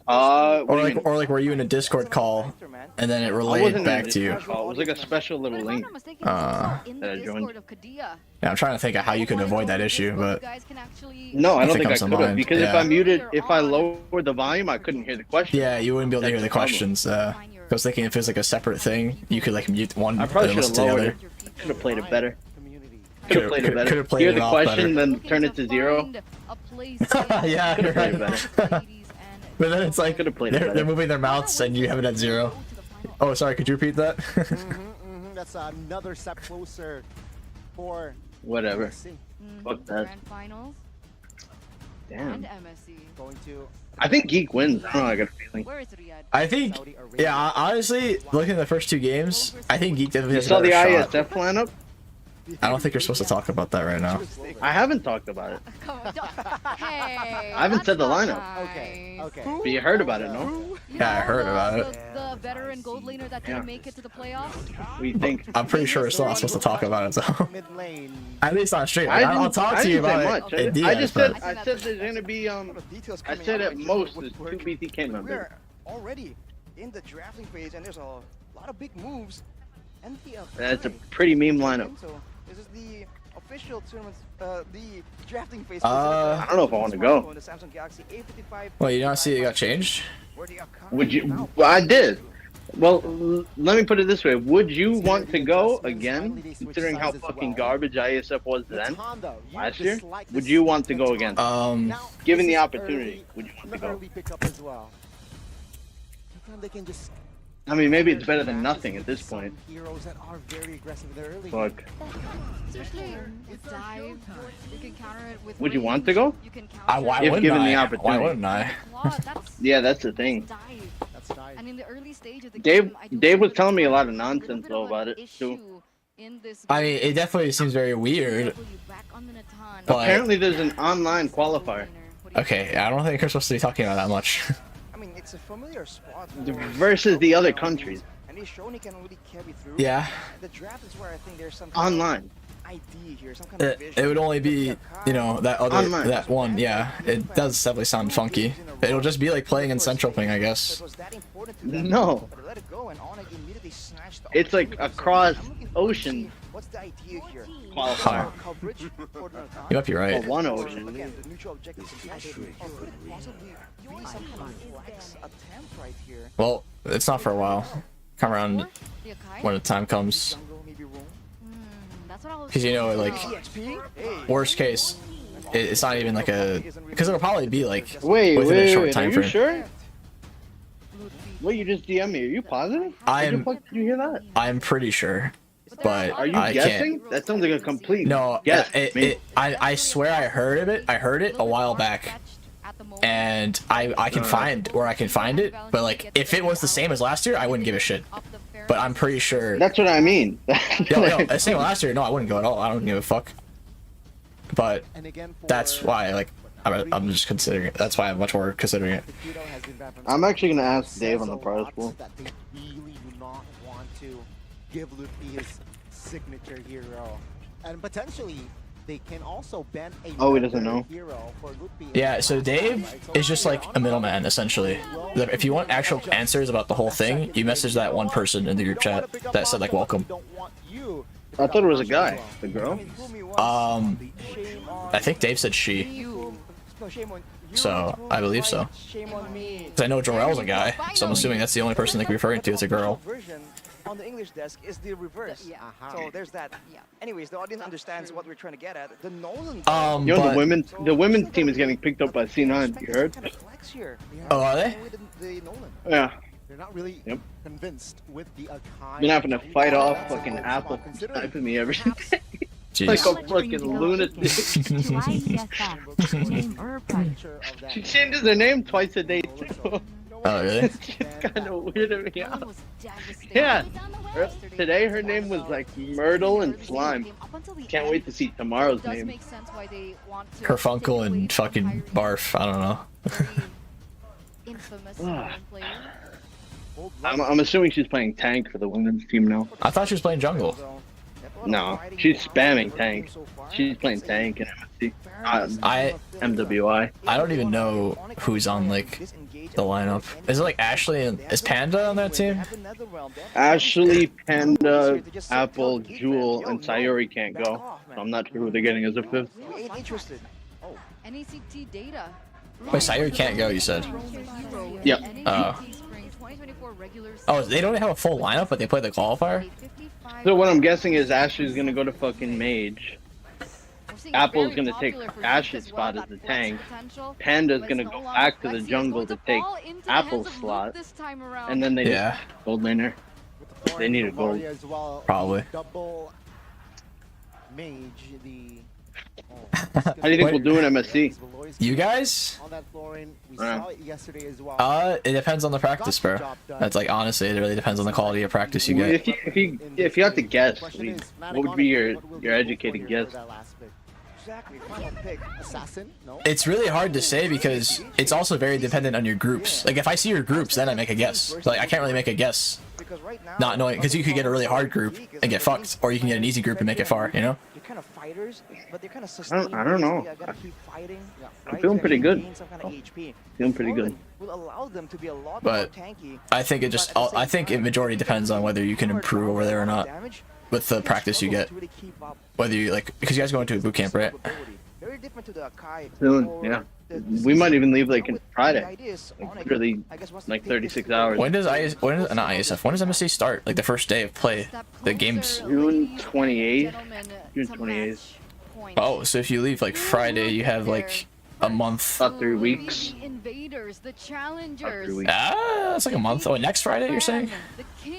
Speaker 4: Or like were you in a Discord call and then it
Speaker 8: I
Speaker 4: relayed
Speaker 8: wasn't
Speaker 4: back
Speaker 8: in
Speaker 4: to you?
Speaker 8: Discord call. It was like a special little
Speaker 2: But if I'm
Speaker 8: link.
Speaker 2: not mistaken, this is all in
Speaker 8: that I
Speaker 2: the
Speaker 8: joined.
Speaker 2: Discord of Kadia.
Speaker 4: Yeah, I'm trying to think of how you could avoid that issue,
Speaker 2: You
Speaker 4: but
Speaker 2: guys can actually
Speaker 8: No, I don't
Speaker 4: Nothing
Speaker 8: think I
Speaker 4: comes to
Speaker 8: could have
Speaker 4: mind.
Speaker 8: because if
Speaker 4: Yeah.
Speaker 8: I muted, if I lowered the volume, I couldn't hear the question.
Speaker 4: yeah, you wouldn't be able to hear
Speaker 8: That's
Speaker 4: the
Speaker 8: the problem.
Speaker 4: questions. I was thinking if it's like a separate thing, you could like mute one
Speaker 8: I
Speaker 4: and
Speaker 8: probably should
Speaker 4: listen
Speaker 8: have
Speaker 4: to the
Speaker 8: lowered
Speaker 4: other.
Speaker 8: it. Should have played it better.
Speaker 5: Community.
Speaker 8: Could have played it better.
Speaker 4: Could've played
Speaker 8: Hear
Speaker 4: it
Speaker 8: the
Speaker 4: off
Speaker 8: question,
Speaker 4: better.
Speaker 8: then turn it to 0.
Speaker 4: Yeah,
Speaker 8: Could
Speaker 4: you're
Speaker 8: have played
Speaker 4: right.
Speaker 8: it better.
Speaker 4: But then it's like
Speaker 8: Could have played it
Speaker 4: they're
Speaker 8: better.
Speaker 4: moving their mouths and you have it at 0. Oh, sorry, could you repeat that?
Speaker 5: That's another step closer for
Speaker 8: Whatever.
Speaker 5: MSC.
Speaker 8: Fuck that.
Speaker 2: Grand finals
Speaker 8: Damn.
Speaker 2: and MSC.
Speaker 5: Going to
Speaker 8: I think Geek wins. I don't know. I got a feeling.
Speaker 2: Where is Riyadh?
Speaker 4: I think,
Speaker 5: Saudi Arabia.
Speaker 4: yeah, honestly, looking at the first 2 games, I think Geek definitely
Speaker 8: You
Speaker 4: has a
Speaker 8: saw the
Speaker 4: better shot.
Speaker 8: ISF lineup?
Speaker 4: I don't think you're supposed to talk about that right now.
Speaker 8: I haven't talked about it.
Speaker 2: Come on, don't- Hey,
Speaker 8: I haven't
Speaker 2: that's
Speaker 8: said the
Speaker 2: not
Speaker 8: lineup.
Speaker 5: Okay,
Speaker 2: nice.
Speaker 5: okay.
Speaker 8: But you heard about it, no?
Speaker 2: You
Speaker 4: Yeah, I
Speaker 2: know,
Speaker 4: heard about it.
Speaker 2: The veteran gold laner that didn't
Speaker 8: Yeah.
Speaker 2: make it to the playoffs.
Speaker 8: What do you think?
Speaker 4: I'm pretty sure it's not supposed to talk about it though.
Speaker 5: Mid lane.
Speaker 4: At least on stream. Like, I'll talk to you
Speaker 8: didn't say
Speaker 4: about
Speaker 8: much.
Speaker 4: it.
Speaker 8: I just said
Speaker 4: but
Speaker 8: I said there's gonna be I said at most there's 2 BTK members.
Speaker 6: We're already in the drafting phase, and there's a lot of big moves. And the
Speaker 8: That's a pretty meme lineup.
Speaker 6: So this is the official tournament, the drafting phase.
Speaker 8: I don't know if I want to go.
Speaker 6: The Samsung Galaxy A55.
Speaker 4: well, you don't see it got changed?
Speaker 6: Where they are
Speaker 8: Would you?
Speaker 6: currently
Speaker 8: Well, I did. Well, let me put it this way: would you want to go again, considering how fucking garbage ISF was then last year? Would you want to go again? Given the opportunity, would you want to go?
Speaker 5: Early pickup as well. Sometimes they can just
Speaker 8: I mean, maybe it's better than nothing at this point.
Speaker 5: heroes that are very aggressive in the early
Speaker 8: Fuck.
Speaker 2: Especially with dive, you can counter it with.
Speaker 8: Would you
Speaker 2: range,
Speaker 8: want to go?
Speaker 2: You can counter
Speaker 4: Why
Speaker 8: If
Speaker 4: wouldn't
Speaker 8: given
Speaker 4: I?
Speaker 8: the
Speaker 4: Why
Speaker 8: opportunity.
Speaker 4: wouldn't I?
Speaker 2: Claw, that's
Speaker 8: Yeah, that's the thing.
Speaker 2: dive.
Speaker 5: That's dive.
Speaker 2: And in the early stage of the
Speaker 8: Dave,
Speaker 2: game, I do
Speaker 8: Dave was
Speaker 2: believe
Speaker 8: telling me a
Speaker 2: it's
Speaker 8: lot of
Speaker 2: little
Speaker 8: nonsense
Speaker 2: bit
Speaker 8: though
Speaker 2: of
Speaker 8: about
Speaker 2: an
Speaker 8: it too.
Speaker 2: issue in this
Speaker 4: I
Speaker 2: game.
Speaker 4: mean, it definitely seems very weird.
Speaker 2: Back on the Natan.
Speaker 4: But-
Speaker 8: Apparently, there's an online qualifier.
Speaker 4: Okay, I don't think you're supposed to be talking about that much.
Speaker 6: I mean, it's a familiar spot
Speaker 8: versus the other countries.
Speaker 6: and he's shown he can really carry through.
Speaker 4: Yeah.
Speaker 6: The draft is where I think there's some kind
Speaker 8: Online.
Speaker 6: of idea here, some kind of vision.
Speaker 4: It would only be, you know, that other,
Speaker 8: Online.
Speaker 4: that one, yeah. It does definitely sound funky. It'll just be like playing in Central Ping, I guess.
Speaker 8: No. It's like across ocean
Speaker 6: What's the idea here?
Speaker 4: Qualifier.
Speaker 6: Coverage for the account.
Speaker 4: You might be right.
Speaker 8: Well, one ocean.
Speaker 6: Again, the neutral objective is possibly be some kind of flex attempt right here.
Speaker 4: Well, it's not for a while. Come around
Speaker 2: The Akai?
Speaker 4: when the time comes.
Speaker 6: Jungle maybe roam.
Speaker 2: That's what I was
Speaker 4: Because, you know, like,
Speaker 6: EXP? Hey.
Speaker 4: worst case, it's not even like a... Because it'll probably be like
Speaker 8: Wait,
Speaker 4: within a short
Speaker 8: wait, are
Speaker 4: time
Speaker 8: you
Speaker 4: frame.
Speaker 8: sure? Wait, you just DM me. Are you positive? How the fuck did you hear that?
Speaker 4: I'm pretty sure, but
Speaker 8: Are you
Speaker 4: I
Speaker 8: guessing?
Speaker 4: can't.
Speaker 8: That sounds like a complete
Speaker 4: No,
Speaker 8: guess.
Speaker 4: I swear I heard it. I heard it a while back, and I can find where I can find it. But like, if it was the same as last year, I wouldn't give a shit. But I'm pretty sure.
Speaker 8: That's what I mean.
Speaker 4: No, the same last year. No, I wouldn't go at all. I don't give a fuck. But that's why, like, I'm just considering it. That's why I'm much more considering it.
Speaker 8: I'm actually gonna ask Dave on the prize pool.
Speaker 5: That they really do not want to give Luffy his signature hero, and potentially they can also ban a
Speaker 8: Oh, he doesn't know.
Speaker 5: hero for Luffy.
Speaker 4: Yeah, so Dave is just like a middleman, essentially. If you want actual answers about the whole thing, you message that one person in the group chat that said, like, welcome.
Speaker 8: I thought it was a guy. The girl?
Speaker 4: I think Dave said she. So, I believe so.
Speaker 6: Shame on me.
Speaker 4: Because I know Jorel's a guy, so I'm assuming that's the only person they could be referring to. It's a girl.
Speaker 6: Version on the English desk is the reverse. So there's that. Anyways, the audience understands what we're trying to get at. The Nolan.
Speaker 8: Yo,
Speaker 4: But-
Speaker 8: the women's team is getting picked up by C9. You heard?
Speaker 6: Flex here.
Speaker 4: Oh, are they?
Speaker 6: The Nolan.
Speaker 8: Yeah.
Speaker 5: They're not really
Speaker 8: Yep.
Speaker 5: convinced with the Akai.
Speaker 8: Been having to fight off fucking Apple sniping me every day. Like
Speaker 4: Jeez.
Speaker 8: a fucking lunatic. She changes her name twice a day too.
Speaker 4: Oh, really?
Speaker 8: It's kind of weirding me out. Yeah. Today her name was like Myrtle and Slime. Can't wait to see tomorrow's name.
Speaker 4: Kerfunkel and fucking Barf. I don't know.
Speaker 8: I'm assuming she's playing tank for the women's team now.
Speaker 4: I thought she was playing jungle.
Speaker 8: No, she's spamming tank. She's playing tank and MSC. MWI.
Speaker 4: I don't even know who's on, like, the lineup. Is it like Ashley and is Panda on that team?
Speaker 8: Ashley, Panda, Apple, Jewel, and Sayori can't go. So I'm not sure who they're getting as a fifth.
Speaker 6: Interested.
Speaker 2: NECT data.
Speaker 4: Wait, Sayuri can't go, you said?
Speaker 8: Yep.
Speaker 4: Oh, they don't have a full lineup, but they play the qualifier?
Speaker 8: So what I'm guessing is Ashley's gonna go to fucking Mage. Apple's gonna take Ash's spot as the tank. Panda's gonna go back to the jungle to take Apple's slot. And then they just gold laner. They need a gold.
Speaker 4: Probably.
Speaker 5: Double mage,
Speaker 8: How do you think we'll do in MSC?
Speaker 4: You guys?
Speaker 5: On that flooring, we saw it yesterday as well.
Speaker 4: It depends on the practice, bro. That's like, honestly, it really depends on the quality of practice you get.
Speaker 8: If you had to guess, what would be your educated guess?
Speaker 6: Exactly. Final pick.
Speaker 5: Assassin? No.
Speaker 4: It's really hard to say because it's also very dependent on your groups. Like, if I see your groups, then I make a guess. So, like, I can't really make a guess not knowing, because you could get a really hard group and get fucked, or you can get an easy group and make it far, you know?
Speaker 6: They're kind of fighters, but they're kind of
Speaker 8: I don't know.
Speaker 6: gotta keep fighting.
Speaker 8: I'm feeling pretty good.
Speaker 6: HP.
Speaker 8: Feeling pretty good.
Speaker 6: Will allow them to be a lot
Speaker 4: But
Speaker 6: more tanky.
Speaker 4: I think it just, I think it majority depends on whether you can improve over there or not with the practice you get. Whether you, like, because you guys go into a boot camp, right?
Speaker 6: Very different to the Akai.
Speaker 8: Soon, yeah. We might even leave like in Friday. Like, really, like 36 hours.
Speaker 4: When does not ISF, when does MSC start? Like the first day of play, the games?
Speaker 8: June 28th. June 28th.
Speaker 4: Oh, so if you leave like Friday, you have like a month.
Speaker 8: About 3 weeks.
Speaker 4: Ah, that's like a month. Oh, next Friday you're saying?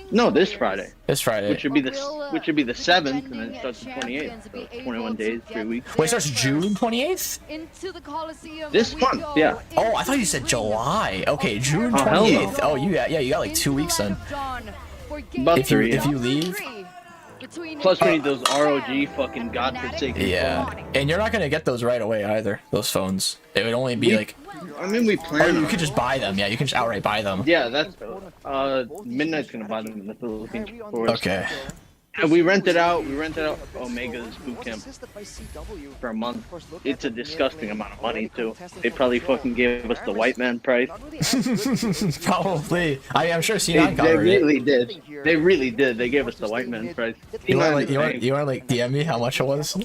Speaker 8: No, this Friday.
Speaker 4: This Friday.
Speaker 8: Which would be the 7th, and then it starts the 28th. So 21 days, 3 weeks.
Speaker 4: Wait, it starts June 28th?
Speaker 8: This month, yeah.
Speaker 4: Oh, I thought you said July. Okay, June
Speaker 8: Oh, hell no.
Speaker 4: 28th. Oh, you got like 2 weeks then.
Speaker 8: About
Speaker 4: If
Speaker 8: 3.
Speaker 4: you leave,
Speaker 2: between
Speaker 8: Plus, we need those ROG fucking godforsaken.
Speaker 4: Yeah, and you're not gonna get those right away either. Those phones. It would only be like.
Speaker 8: I mean, we
Speaker 4: Oh,
Speaker 8: plan.
Speaker 4: you could just buy them. Yeah, you can just outright buy them.
Speaker 8: Yeah, that's Midnight's gonna buy them in the Philippines.
Speaker 4: Okay.
Speaker 8: And we rented out Omega's boot camp for a month. It's a disgusting amount of money too. They probably fucking gave us the white man price.
Speaker 4: Probably. I'm sure
Speaker 8: They
Speaker 4: C9 covered it.
Speaker 8: really did. They really did. They gave us the white man price.
Speaker 4: You want like DM me how much it was?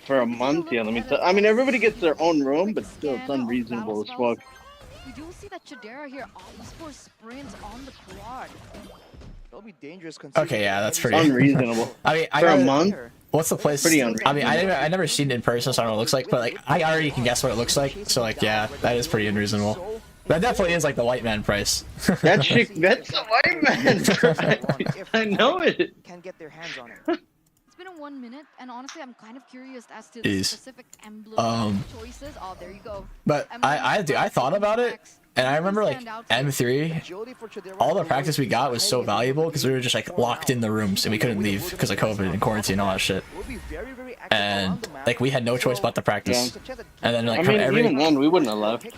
Speaker 8: For a month, yeah. Let me tell. I mean, everybody gets their own room, but still, it's unreasonable as fuck.
Speaker 2: We do see that Chidera here opts for sprints on the quad.
Speaker 6: That'll be dangerous.
Speaker 4: Okay, yeah, that's pretty
Speaker 8: unreasonable.
Speaker 4: I mean,
Speaker 8: for a month.
Speaker 4: What's the place?
Speaker 8: Pretty
Speaker 4: I mean, I never seen it in person, so I don't know what it looks like. But like, I already can guess what it looks like. So like, yeah, that is pretty unreasonable. That definitely is like the white man price.
Speaker 8: That's the white man price. I know it.
Speaker 6: Can get their hands on it.
Speaker 2: It's been a 1 minute, and honestly, I'm kind of curious as to the specific emblem choices. Oh, there you go.
Speaker 4: But I thought about it, and I remember like M3, all the practice we got was so valuable because we were just like locked in the rooms and we couldn't leave because of COVID and quarantine and all that shit. And like we had no choice but to practice. And then like
Speaker 8: I mean, even then we wouldn't have left.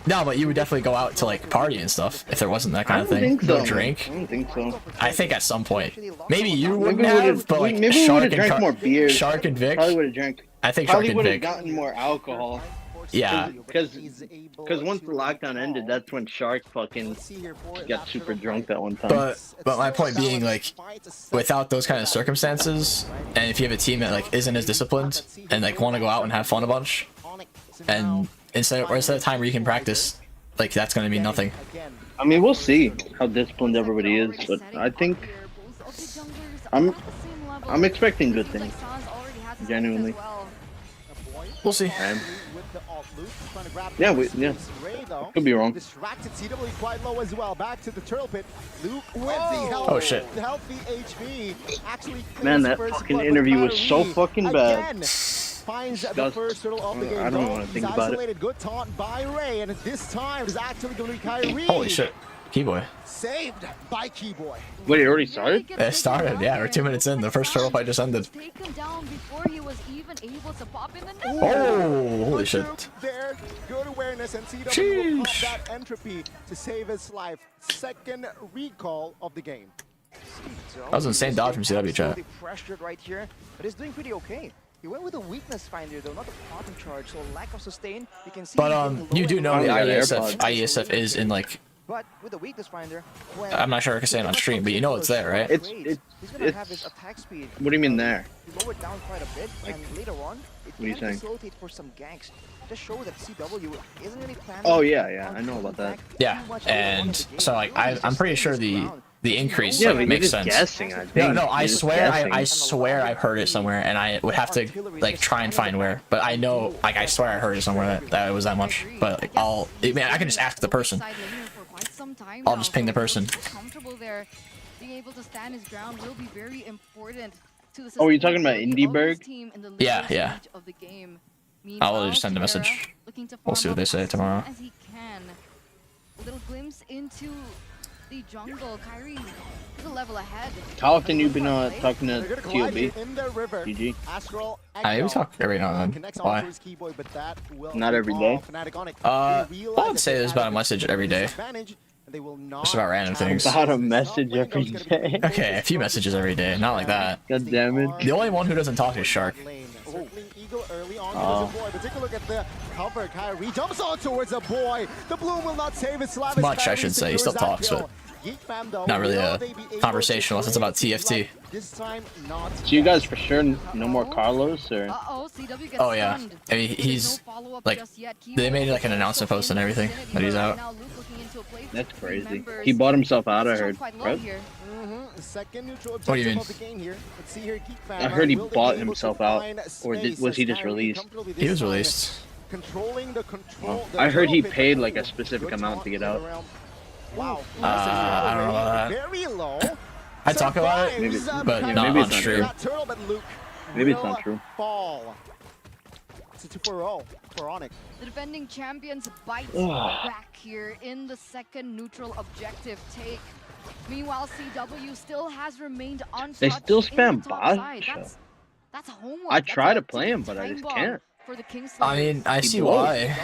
Speaker 4: No, but you would definitely go out to like party and stuff if there wasn't that kind of thing. Go drink.
Speaker 8: I don't think so.
Speaker 4: I think at some point. Maybe you wouldn't have, but like
Speaker 8: maybe
Speaker 4: Shark
Speaker 8: we would have drank more beers.
Speaker 4: Shark and Vic.
Speaker 8: Probably would have drank.
Speaker 4: I think Shark and
Speaker 8: would have
Speaker 4: Vic.
Speaker 8: gotten more alcohol.
Speaker 4: Yeah.
Speaker 8: Because once the lockdown ended, that's when Shark fucking got super drunk that one time.
Speaker 4: But my point being, like, without those kind of circumstances, and if you have a team that like isn't as disciplined and like want to go out and have fun a bunch, and instead of time where you can practice, like that's gonna mean nothing.
Speaker 8: I mean, we'll see how disciplined everybody is, but I think I'm expecting good things. Genuinely.
Speaker 4: We'll see.
Speaker 8: Yeah, could be wrong.
Speaker 5: Distracted CW quite low as well. Back to the turtle pit. Luke with the
Speaker 4: oh shit.
Speaker 5: healthy HP. Actually,
Speaker 8: Man, that fucking interview was so fucking bad.
Speaker 5: Finds the first turtle of the game.
Speaker 8: I don't want to think about it.
Speaker 5: Good taunt by Ray, and this time is actually going to be Kyrie.
Speaker 4: Holy shit. Keyboy.
Speaker 5: Saved by Keyboy.
Speaker 8: Wait, it already started?
Speaker 4: It started, yeah, we're 2 minutes in. The first turtle fight just ended.
Speaker 2: Take him down before he was even able to pop in the net.
Speaker 4: Oh, holy shit.
Speaker 5: There, good awareness, and CW will pop that entropy to save his life. Second recall of the game.
Speaker 4: That was an insane dodge from CW, chat.
Speaker 6: Pressured right here, but he's doing pretty okay. He went with a weakness finder though, not the quantum charge, so lack of sustain. You can see.
Speaker 4: But you do know the IESF is in like.
Speaker 6: But with the weakness finder,
Speaker 4: I'm not sure I can say it on stream, but you know it's there, right?
Speaker 6: He's gonna have his attack speed.
Speaker 8: What do you mean there?
Speaker 6: Lower it down quite a bit, and later on, it
Speaker 8: what are you
Speaker 6: can
Speaker 8: saying?
Speaker 6: facilitate for some ganks. Just show that CW isn't really planning.
Speaker 8: Oh yeah, I know about that.
Speaker 4: Yeah, and so like I'm pretty sure the increase
Speaker 8: Yeah,
Speaker 4: like,
Speaker 8: but
Speaker 4: makes
Speaker 8: you're just
Speaker 4: sense.
Speaker 8: guessing, I think.
Speaker 4: No, I
Speaker 8: You're just
Speaker 4: swear
Speaker 8: guessing.
Speaker 4: I swear I've heard it somewhere, and I would have to like try and find where. But I know, like I swear I heard it somewhere that it was that much. But like I can just ask the person. I'll just ping the person.
Speaker 2: Comfortable there, being able to stand his ground will be very important to the.
Speaker 8: Oh, are you talking about Indieberg?
Speaker 4: Yeah, yeah. I'll just send a message. We'll see what they say tomorrow.
Speaker 2: As he can. A little glimpse into the jungle. Kyrie is a level ahead.
Speaker 8: How often you been talking to TOB? GG.
Speaker 4: I we talk every now and then. Why?
Speaker 8: Not every day.
Speaker 4: I'd say there's about a message every day. Just about random things.
Speaker 8: About a message every day.
Speaker 4: Okay, a few messages every day, not like that.
Speaker 8: God damn it.
Speaker 4: The only one who doesn't talk is Shark.
Speaker 5: But take a look at the cover. Kyrie jumps on towards a boy. The bloom will not save his life.
Speaker 4: Much, I should say. He still talks, but not really a conversation unless it's about TFT.
Speaker 8: So you guys for sure no more Carlos or?
Speaker 4: Oh yeah, I mean he's like they made like an announcement post and everything that he's out.
Speaker 8: That's crazy. He bought himself out, I heard. Right?
Speaker 4: What do you mean?
Speaker 8: I heard he bought himself out, or was he just released?
Speaker 4: He was released.
Speaker 8: Oh. I heard he paid like a specific amount to get out.
Speaker 4: I don't know about that. I talk about it,
Speaker 8: maybe,
Speaker 4: but
Speaker 8: yeah,
Speaker 4: not
Speaker 8: maybe
Speaker 4: on stream.
Speaker 8: Maybe it's not true.
Speaker 5: It's a 2-4-0 for Onyx.
Speaker 2: The defending champions bite back here in the second neutral objective take. Meanwhile, CW still has remained untouched.
Speaker 11: They still
Speaker 2: in the
Speaker 11: spam
Speaker 2: top side.
Speaker 11: Basha.
Speaker 2: That's homework.
Speaker 11: I
Speaker 2: That's
Speaker 11: try
Speaker 2: a
Speaker 11: to play him,
Speaker 2: ticking
Speaker 11: but I
Speaker 2: time
Speaker 11: just
Speaker 2: bomb
Speaker 11: can't.
Speaker 2: for the Kingsleyers.
Speaker 4: I mean, I see why.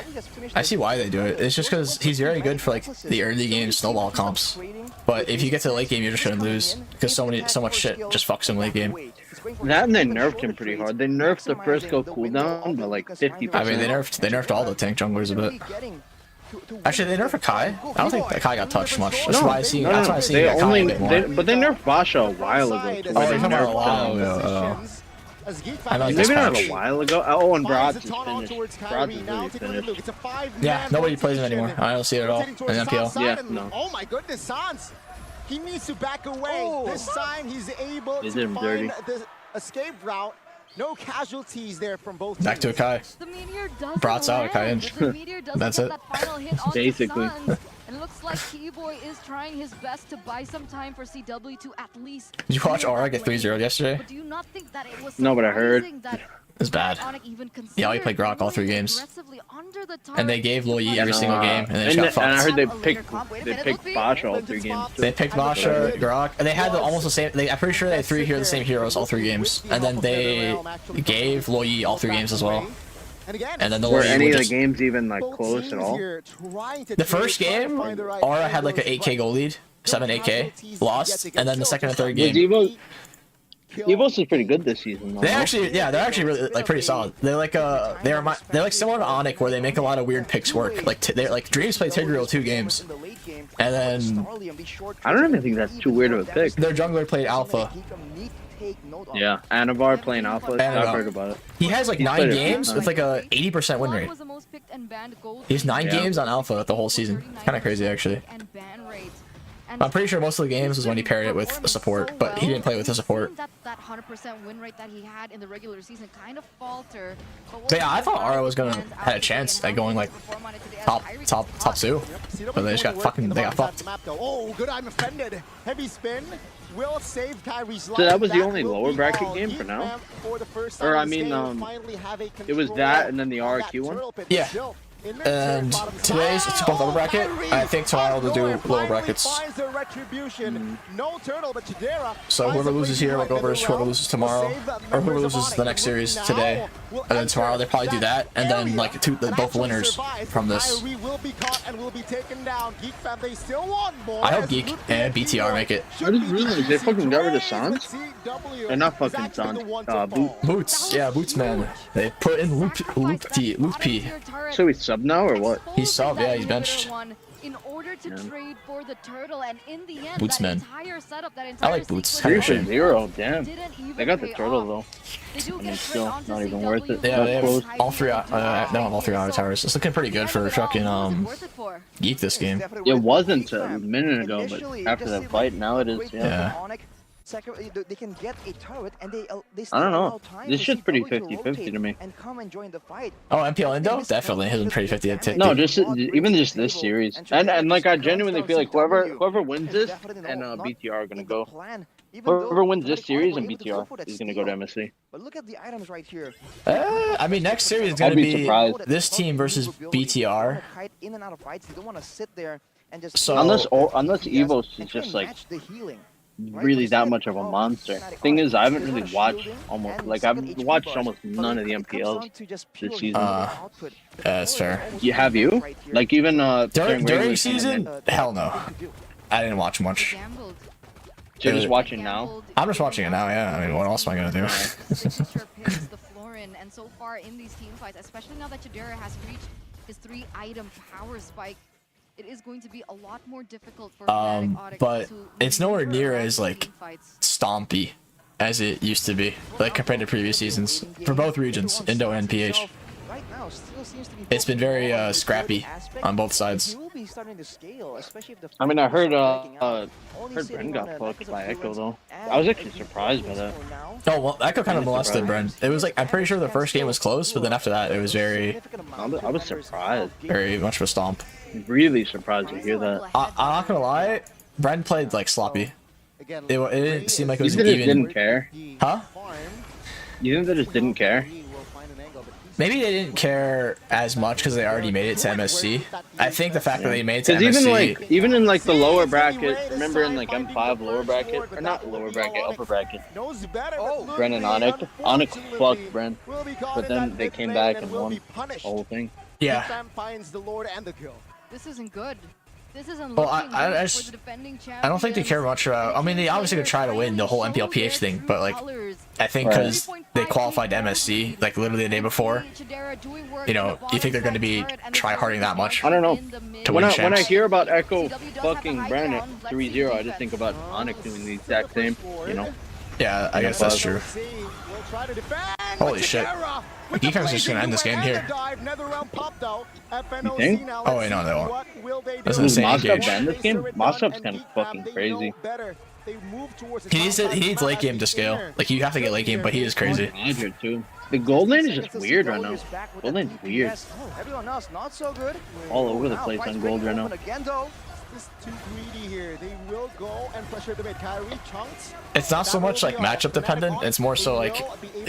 Speaker 4: I see why they do it. It's just because he's very good for like the early game snowball comps. But if you get to the late game, you're just gonna lose because so much shit just fucks him late game.
Speaker 11: That and they nerfed him pretty hard. They nerfed the first go cooldown by like 50%.
Speaker 4: I mean, they nerfed all the tank junglers a bit. Actually, they nerfed Kai. I don't think that Kai got touched much. That's why I see. That's why I see Kai a bit more.
Speaker 11: But they nerfed Basha a while ago.
Speaker 4: Oh, they nerfed a while ago.
Speaker 11: Maybe not a while ago. Oh, and Brod's is finished. Brod's is really finished.
Speaker 4: Yeah, nobody plays him anymore. I don't see it at all in MPL.
Speaker 11: Yeah, no.
Speaker 5: Oh my goodness, Sans! He needs to back away. This time he's able
Speaker 11: They did
Speaker 5: to
Speaker 11: him
Speaker 5: find
Speaker 11: dirty.
Speaker 5: the escape route. No casualties there from both
Speaker 4: Back to a
Speaker 5: teams.
Speaker 4: Kai.
Speaker 2: The meteor doesn't
Speaker 4: Brought out a Kai in.
Speaker 2: land. The meteor doesn't
Speaker 4: That's
Speaker 2: get
Speaker 4: it.
Speaker 2: that final hit on the
Speaker 11: Basically.
Speaker 2: Suns. And it looks like Keyboy is trying his best to buy some time for CW to at least.
Speaker 4: Did you watch Aura get 3-0 yesterday?
Speaker 2: But do you not think that it was
Speaker 11: No, but I heard.
Speaker 2: surprising that
Speaker 4: It's bad.
Speaker 2: Onyx even
Speaker 4: Yeah, he
Speaker 2: considered
Speaker 4: played Grok all 3
Speaker 2: moving
Speaker 4: games.
Speaker 2: aggressively under the
Speaker 4: And they
Speaker 2: turret
Speaker 4: gave
Speaker 2: to
Speaker 4: Lil Yi
Speaker 2: find
Speaker 4: every single game, and they just got
Speaker 11: And I
Speaker 4: fucked.
Speaker 11: heard they picked Basha all 3 games.
Speaker 4: They picked Basha, Grok, and they had almost the same. I'm pretty sure they had the same heroes all 3 games, and then they gave Lil Yi all 3 games as well. And then the
Speaker 11: Were
Speaker 4: Lil Yi
Speaker 11: any
Speaker 4: would
Speaker 11: of the
Speaker 4: just,
Speaker 11: games even like close at all?
Speaker 4: the first game, Aura had like an 8k goal lead, 7 8k, lost, and then the second and third game.
Speaker 11: Evo's is pretty good this season. Though,
Speaker 4: They're actually really like pretty solid. They're like they're like similar to Onyx, where they make a lot of weird picks work. Like they're like Dreams played Tigreal 2 games, and then
Speaker 11: I don't even think that's too weird of a pick.
Speaker 4: their jungler played Alpha.
Speaker 11: Yeah, Anavar playing Alpha. I've heard about it.
Speaker 4: He has like
Speaker 11: He's
Speaker 4: 9
Speaker 11: played it
Speaker 4: games with like a 80% win rate. He has 9 games on Alpha the whole season. Kind of crazy actually. I'm pretty sure most of the games was when he paired it with a support, but he didn't play with the support.
Speaker 2: That 100% win rate that he had in the regular season kind of falter.
Speaker 4: But yeah, I thought Aura was gonna had a chance at going like top 2, but they just got fucked.
Speaker 5: Oh, good, I'm offended. Heavy spin will save Kyrie's life.
Speaker 11: So that was the
Speaker 5: That
Speaker 11: only
Speaker 5: will
Speaker 11: lower
Speaker 5: be
Speaker 11: bracket
Speaker 5: all.
Speaker 11: game for now?
Speaker 5: Defense for the first
Speaker 11: Or
Speaker 5: time
Speaker 11: I
Speaker 5: this
Speaker 11: mean,
Speaker 5: game finally have a
Speaker 11: it was
Speaker 5: control
Speaker 11: that and then the
Speaker 5: of
Speaker 11: RQ
Speaker 5: that
Speaker 11: one?
Speaker 5: turtle pit
Speaker 4: Yeah.
Speaker 5: built in mid
Speaker 4: And
Speaker 5: bottom
Speaker 4: today's
Speaker 5: side.
Speaker 4: it's both upper bracket. I think tomorrow they'll do
Speaker 5: North
Speaker 4: lower
Speaker 5: finally
Speaker 4: brackets.
Speaker 5: finds the retribution. No turtle, but Chidera
Speaker 4: So
Speaker 5: finds
Speaker 4: whoever
Speaker 5: a
Speaker 4: loses
Speaker 5: pretty
Speaker 4: here will go
Speaker 5: high
Speaker 4: versus
Speaker 5: middle
Speaker 4: whoever
Speaker 5: round.
Speaker 4: loses tomorrow,
Speaker 5: Will save the
Speaker 4: or whoever
Speaker 5: members of
Speaker 4: loses
Speaker 5: Onyx.
Speaker 4: the next series
Speaker 5: Now
Speaker 4: today.
Speaker 5: will
Speaker 4: And then tomorrow they probably do that, and then like both
Speaker 5: actually
Speaker 4: winners
Speaker 5: survives.
Speaker 4: from this.
Speaker 5: Kyrie will be caught and will be taken down. Geek fam, they still want more.
Speaker 4: I hope
Speaker 5: as
Speaker 4: Geek
Speaker 5: Luke
Speaker 4: and
Speaker 5: Keyboy
Speaker 4: BTR make it.
Speaker 5: should
Speaker 11: I just
Speaker 5: be
Speaker 11: realized they
Speaker 5: easy
Speaker 11: fucking got rid of
Speaker 5: trades,
Speaker 11: Sans.
Speaker 5: but CW
Speaker 11: They're not
Speaker 5: is
Speaker 11: fucking
Speaker 5: actually
Speaker 11: Sans.
Speaker 5: the one to
Speaker 11: Boot.
Speaker 5: fall.
Speaker 4: Boots, yeah, Boots man. They put in Loop P.
Speaker 11: So he's sub now or what?
Speaker 4: He's sub, yeah, he's benched.
Speaker 2: In order to trade for the turtle, and in the end,
Speaker 4: Boots
Speaker 2: that
Speaker 4: man.
Speaker 2: entire setup, that
Speaker 4: I
Speaker 2: entire
Speaker 4: like Boots.
Speaker 2: sequence
Speaker 4: Kinda shame.
Speaker 11: 3-0, damn.
Speaker 2: didn't even
Speaker 11: They got the
Speaker 2: pay
Speaker 11: turtle
Speaker 2: off.
Speaker 11: though.
Speaker 2: They do
Speaker 11: I mean,
Speaker 2: get
Speaker 11: still
Speaker 2: straight onto
Speaker 11: not even
Speaker 2: CW
Speaker 11: worth it.
Speaker 4: Yeah,
Speaker 11: Not
Speaker 4: they have
Speaker 11: close.
Speaker 4: all 3 auto towers. It's looking pretty good for fucking Geek this game.
Speaker 11: It wasn't a minute ago, but after that fight, now it is. Yeah.
Speaker 6: They can get a turret and they
Speaker 11: I don't know.
Speaker 6: allow time
Speaker 11: This
Speaker 6: for
Speaker 11: shit's pretty
Speaker 6: CW to
Speaker 11: 50-50
Speaker 6: rotate
Speaker 11: to me.
Speaker 6: and come and join the fight.
Speaker 4: Oh, MPL Indo definitely has been pretty 50.
Speaker 11: No, just even just this series, and like I genuinely feel like whoever wins this and BTR are gonna go. Whoever wins this series and BTR is gonna go to MSC.
Speaker 6: But look at the items right here.
Speaker 4: I mean, next series is
Speaker 11: I'll
Speaker 4: gonna
Speaker 11: be
Speaker 4: be
Speaker 11: surprised.
Speaker 4: this team versus BTR.
Speaker 6: In and out of fights, you don't want to sit there and just
Speaker 4: So-
Speaker 11: Unless Evos is just like
Speaker 6: match the healing.
Speaker 11: really that much of a monster. Thing is, I haven't really watched I've watched almost none of the MPLs this season.
Speaker 4: That's fair.
Speaker 11: Have you? Like even
Speaker 4: During
Speaker 11: regular
Speaker 4: season, hell no. I didn't watch much.
Speaker 11: So you're just watching now?
Speaker 4: I'm just watching it now. Yeah. I mean, what else am I gonna do?
Speaker 2: And so far in these team fights, especially now that Chidera has reached his 3-item power spike, it is going to be a lot more difficult for Fnatic Onyx
Speaker 4: but
Speaker 2: to
Speaker 4: it's nowhere
Speaker 2: maneuver
Speaker 4: near
Speaker 2: around
Speaker 4: as
Speaker 2: these
Speaker 4: like
Speaker 2: team fights.
Speaker 4: stompy as it used to be, like compared to previous seasons for both regions, Indo and PH. It's been very scrappy on both sides.
Speaker 6: I
Speaker 11: mean, I heard Bren got fucked by Echo though. I was actually surprised by that.
Speaker 4: Oh well, Echo kind of molested Bren. It was like I'm pretty sure the first game was close, but then after that it was very
Speaker 11: I was surprised.
Speaker 4: Very much of a stomp.
Speaker 11: Really surprised to hear that.
Speaker 4: I'm not gonna lie, Bren played like sloppy. It didn't seem like it was
Speaker 11: You think they
Speaker 4: even.
Speaker 11: didn't care?
Speaker 4: Huh?
Speaker 11: You think they just didn't care?
Speaker 4: Maybe they didn't care as much because they already made it to MSC. I think the fact that they made it to MSC.
Speaker 11: even in like the lower bracket, remember in like M5 lower bracket, or not lower bracket, upper bracket. Bren and Onyx. Onyx fucked Bren, but then they came back and won the whole thing.
Speaker 4: Yeah.
Speaker 2: This isn't good. This isn't
Speaker 4: Well,
Speaker 2: looking
Speaker 4: I
Speaker 2: good for the defending champions.
Speaker 4: don't think they care much about. I mean, they obviously could try to win the whole MPLPH thing, but like, I think because they qualified to MSC like literally the day before, you know, you think they're going to be try-harding that much?
Speaker 11: I don't know.
Speaker 4: To
Speaker 11: When
Speaker 4: win
Speaker 11: I hear about Echo fucking Bren at 3-0, I just think about Onyx doing the exact same, you know?
Speaker 4: Yeah, I guess that's true. Holy shit. Geekham's just gonna end this game here.
Speaker 11: You think?
Speaker 4: Oh wait, no, they won't. That's
Speaker 11: Does
Speaker 4: insane
Speaker 11: Moscow
Speaker 4: engage.
Speaker 11: ban this game? Moscow's kind of fucking crazy.
Speaker 4: He needs late game to scale. Like, you have to get late game, but he is crazy.
Speaker 11: Roger too. The gold lane is just weird right now. Gold lane is weird.
Speaker 6: Everyone else not so good.
Speaker 11: All over the place on gold right now.
Speaker 5: Just too greedy here. They will go and pressure the mid. Kyrie chunks.
Speaker 4: It's not so much like matchup dependent. It's more so like,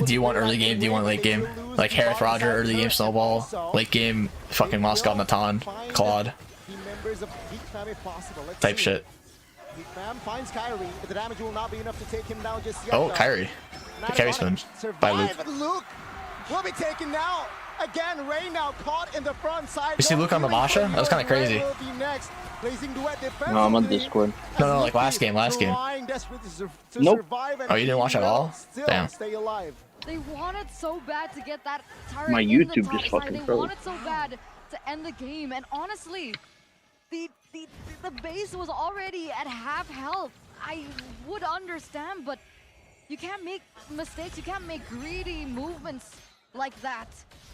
Speaker 4: do you want early game? Do you want late game? Like Harith Roger, early game Snowball, late game fucking Moscow Natan, Claude, type shit.
Speaker 5: Finds Kyrie, but the damage will not be enough to take him down just yet.
Speaker 4: Oh, Kyrie. The carry spin by Luke.
Speaker 5: Luke will be taken down. Again, Ray now caught in the front side.
Speaker 4: You see Luke on the Masha? That was kind of crazy.
Speaker 11: No, I'm on Discord.
Speaker 4: No, like last game.
Speaker 11: Nope.
Speaker 4: Oh, you didn't watch at all? Damn.
Speaker 2: They wanted so bad to get that turret
Speaker 11: My
Speaker 2: in
Speaker 11: YouTube
Speaker 2: the top
Speaker 11: just
Speaker 2: side.
Speaker 11: fucking
Speaker 2: They
Speaker 11: froze.
Speaker 2: wanted so bad to end the game, and honestly, the base was already at half health. I would understand, but you can't make mistakes. You can't make greedy movements like that.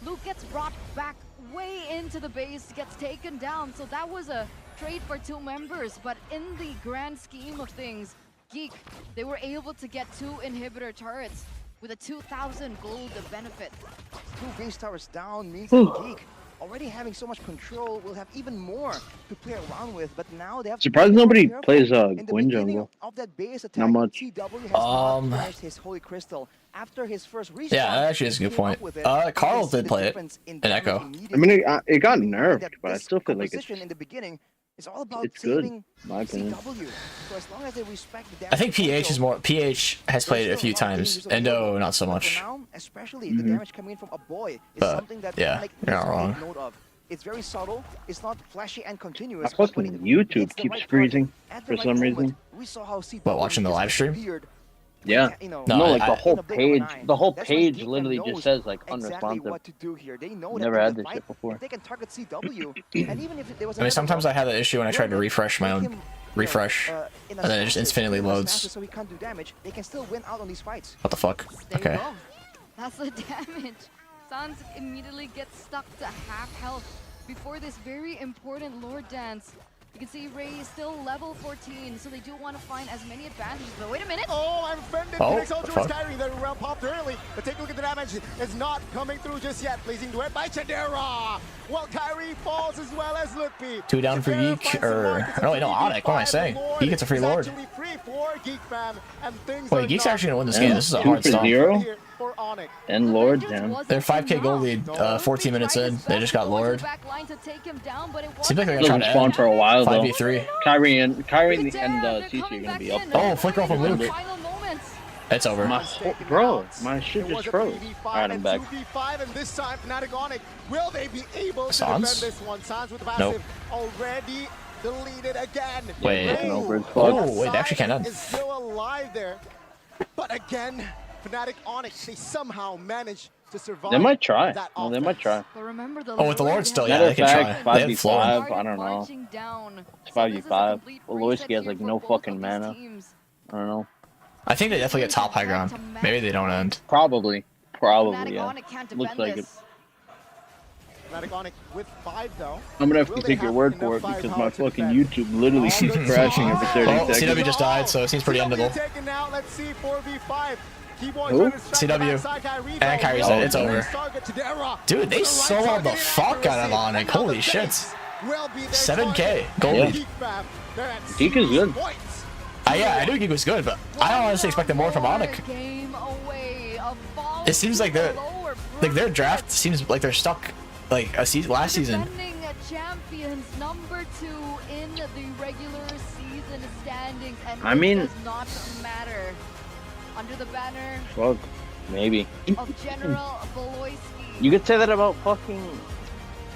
Speaker 2: Luke gets brought back way into the base, gets taken down. So that was a trade for 2 members, but in the grand scheme of things, Geek, they were able to get 2 inhibitor turrets with a 2,000 gold benefit.
Speaker 6: 2 base towers down means that Geek, already having so much control, will have even more to play around with. But now they have
Speaker 11: Surprised nobody plays Gwyn jungle. Not much.
Speaker 6: His holy crystal after his first
Speaker 4: Yeah, that actually is a good point. Carl did play it in Echo.
Speaker 11: I mean, it got nerfed, but I still feel like
Speaker 6: it's all about
Speaker 11: it's good,
Speaker 6: saving
Speaker 11: in my opinion.
Speaker 6: CW. So as long as they respect the
Speaker 4: I think PH is more. PH has played it a few times. Endo, not so much.
Speaker 6: now, especially the damage coming in from a boy is
Speaker 4: But,
Speaker 6: something that
Speaker 4: yeah,
Speaker 6: Panic
Speaker 4: you're not
Speaker 6: needs to
Speaker 4: wrong.
Speaker 6: take note of. It's very subtle. It's not flashy and continuous.
Speaker 11: My
Speaker 6: but when
Speaker 11: fucking
Speaker 6: it
Speaker 11: YouTube
Speaker 6: hits the
Speaker 11: keeps
Speaker 6: right
Speaker 11: freezing
Speaker 6: target at the
Speaker 11: for
Speaker 6: right
Speaker 11: some
Speaker 6: moment,
Speaker 11: reason.
Speaker 6: we saw how CW
Speaker 4: What, watching the
Speaker 6: just
Speaker 4: live stream?
Speaker 6: disappeared.
Speaker 11: Yeah.
Speaker 6: You know,
Speaker 4: No,
Speaker 11: No, like
Speaker 4: I-
Speaker 11: the whole
Speaker 6: in a blink of
Speaker 11: page,
Speaker 6: an eye.
Speaker 11: the whole
Speaker 6: That's when
Speaker 11: page
Speaker 6: Geek
Speaker 11: literally
Speaker 6: knows
Speaker 11: just says like
Speaker 6: exactly
Speaker 11: unresponsive.
Speaker 6: what to do here. They know
Speaker 11: Never
Speaker 6: that
Speaker 11: had
Speaker 6: in the
Speaker 11: this shit
Speaker 6: fight,
Speaker 11: before.
Speaker 6: if they can target CW, and even if there was
Speaker 4: I mean, sometimes I
Speaker 6: another
Speaker 4: had that issue when I tried to refresh my own refresh, and then it just infinitely loads.
Speaker 6: So he can't do damage. They can still win out on these fights.
Speaker 4: What the fuck?
Speaker 2: There
Speaker 4: Okay.
Speaker 2: you go. That's the damage. Sans immediately gets stuck to half health before this very important Lord Dance. You can see Ray is still level 14, so they do want to find as many advantages. But wait a minute!
Speaker 5: Oh, I'm offended.
Speaker 4: Oh,
Speaker 5: Phoenix Ultra was
Speaker 4: fuck.
Speaker 5: carrying the round popped early. But take a look at the damage. It's not coming through just yet. Blazing duet by Chadera. Well, Kyrie falls as well as Lutpi.
Speaker 4: 2 down for
Speaker 5: Chadera
Speaker 4: Geek,
Speaker 5: finds the
Speaker 4: or
Speaker 5: mark. It's a
Speaker 4: no, wait, no,
Speaker 5: 3v5.
Speaker 4: Onyx. What am I saying?
Speaker 5: Lord
Speaker 4: He gets a free
Speaker 5: is
Speaker 4: Lord.
Speaker 5: actually free for Geek Fam, and things
Speaker 4: Wait,
Speaker 5: are
Speaker 4: Geek's
Speaker 5: not
Speaker 4: actually gonna win this
Speaker 11: Yeah.
Speaker 4: game. This is a
Speaker 11: 2
Speaker 4: hard
Speaker 11: for
Speaker 4: stop.
Speaker 11: 0.
Speaker 5: here for Onyx.
Speaker 11: And Lord, damn.
Speaker 4: They're 5k gold lead, 14 minutes in. They just got Lord. Seems like they're gonna try
Speaker 11: Doesn't
Speaker 4: to
Speaker 11: spawn
Speaker 4: end.
Speaker 11: for a while though.
Speaker 4: 5v3.
Speaker 11: Kyrie and CC are gonna be up.
Speaker 4: Oh, flicker off of Luke. It's over.
Speaker 11: My bro, my shit
Speaker 5: It
Speaker 11: just
Speaker 5: was a
Speaker 11: froze.
Speaker 5: 3v5
Speaker 11: Alright, I'm
Speaker 5: and
Speaker 11: back.
Speaker 5: 2v5, and this time Fnatic Onyx, will they be able to
Speaker 4: Sans?
Speaker 5: defend this one? Sans with the
Speaker 4: Nope.
Speaker 5: passive already deleted again.
Speaker 4: Wait.
Speaker 5: Ray
Speaker 11: No, Bird's
Speaker 4: Oh,
Speaker 11: fuck.
Speaker 4: wait, they actually can't end.
Speaker 5: is still alive there. But again, Fnatic Onyx, they somehow managed to survive.
Speaker 11: They might try.
Speaker 5: that
Speaker 11: No, they might try.
Speaker 2: But remember the
Speaker 4: Oh, with the Lord still, yeah,
Speaker 11: Matter
Speaker 4: they
Speaker 11: of
Speaker 4: can
Speaker 11: fact,
Speaker 4: try. They have floor.
Speaker 11: 5v5, I don't know. It's 5v5. Aloyski has like no fucking mana. I don't know.
Speaker 4: I think they definitely get top high ground. Maybe they don't end.
Speaker 11: Probably, yeah. Looks like it.
Speaker 5: Fnatic Onyx with 5 though.
Speaker 11: I'm gonna have
Speaker 5: Will
Speaker 11: to
Speaker 5: they
Speaker 11: take your
Speaker 5: have
Speaker 11: word for
Speaker 5: enough
Speaker 11: it because
Speaker 5: firepower
Speaker 11: my
Speaker 5: to
Speaker 11: fucking
Speaker 5: defend?
Speaker 11: YouTube literally keeps crashing every 30
Speaker 4: Oh,
Speaker 11: seconds.
Speaker 4: CW just died, so it seems pretty endable.
Speaker 5: Taken now. Let's see 4v5. Keyboard
Speaker 11: Who?
Speaker 5: trying to strike the
Speaker 4: CW.
Speaker 5: backside, Kyrie,
Speaker 4: And
Speaker 5: though.
Speaker 4: Kyrie's
Speaker 5: Will
Speaker 4: dead. It's
Speaker 5: be
Speaker 4: over.
Speaker 5: target to Dara.
Speaker 4: Dude, they
Speaker 5: To the right
Speaker 4: soloed the
Speaker 5: target,
Speaker 4: fuck out of
Speaker 5: accuracy.
Speaker 4: Onyx.
Speaker 5: And now
Speaker 4: Holy
Speaker 5: the
Speaker 4: shit.
Speaker 5: base will be their
Speaker 4: 7k
Speaker 5: target.
Speaker 4: gold
Speaker 11: Yeah.
Speaker 4: lead.
Speaker 5: Geek Fam, they're at
Speaker 11: Geek is good.
Speaker 5: points.
Speaker 4: Yeah, I knew Geek was good, but I honestly expected more from Onyx.
Speaker 2: Game away of
Speaker 4: It seems like
Speaker 2: falling
Speaker 4: they're-
Speaker 2: to the lower
Speaker 4: like their draft seems like they're stuck like a season last season.
Speaker 2: Defending champions number 2 in the regular season standings, and
Speaker 11: I mean,
Speaker 2: it does not matter. Under the banner
Speaker 11: well, maybe.
Speaker 2: of General Beloyski,
Speaker 11: You could say that about fucking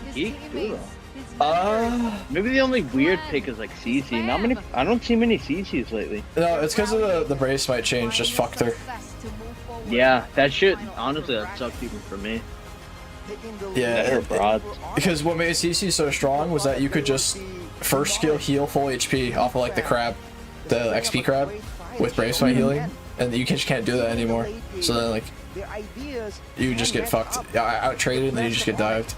Speaker 2: his
Speaker 11: Geek too.
Speaker 2: teammates, his members,
Speaker 11: Maybe the only weird pick is like CC. Not many. I don't see many CCs lately.
Speaker 4: No, it's because of the brace might change. Just fucked her.
Speaker 2: success to move forward.
Speaker 11: Yeah, that shit. Honestly, that sucked even for me.
Speaker 4: Yeah,
Speaker 11: Her broad.
Speaker 4: because what made CC so strong was that you could just first skill heal full HP off of like the crab, the XP crab, with brace fight healing, and you just can't do that anymore. So then like you just get fucked, out traded, and then you just get dived.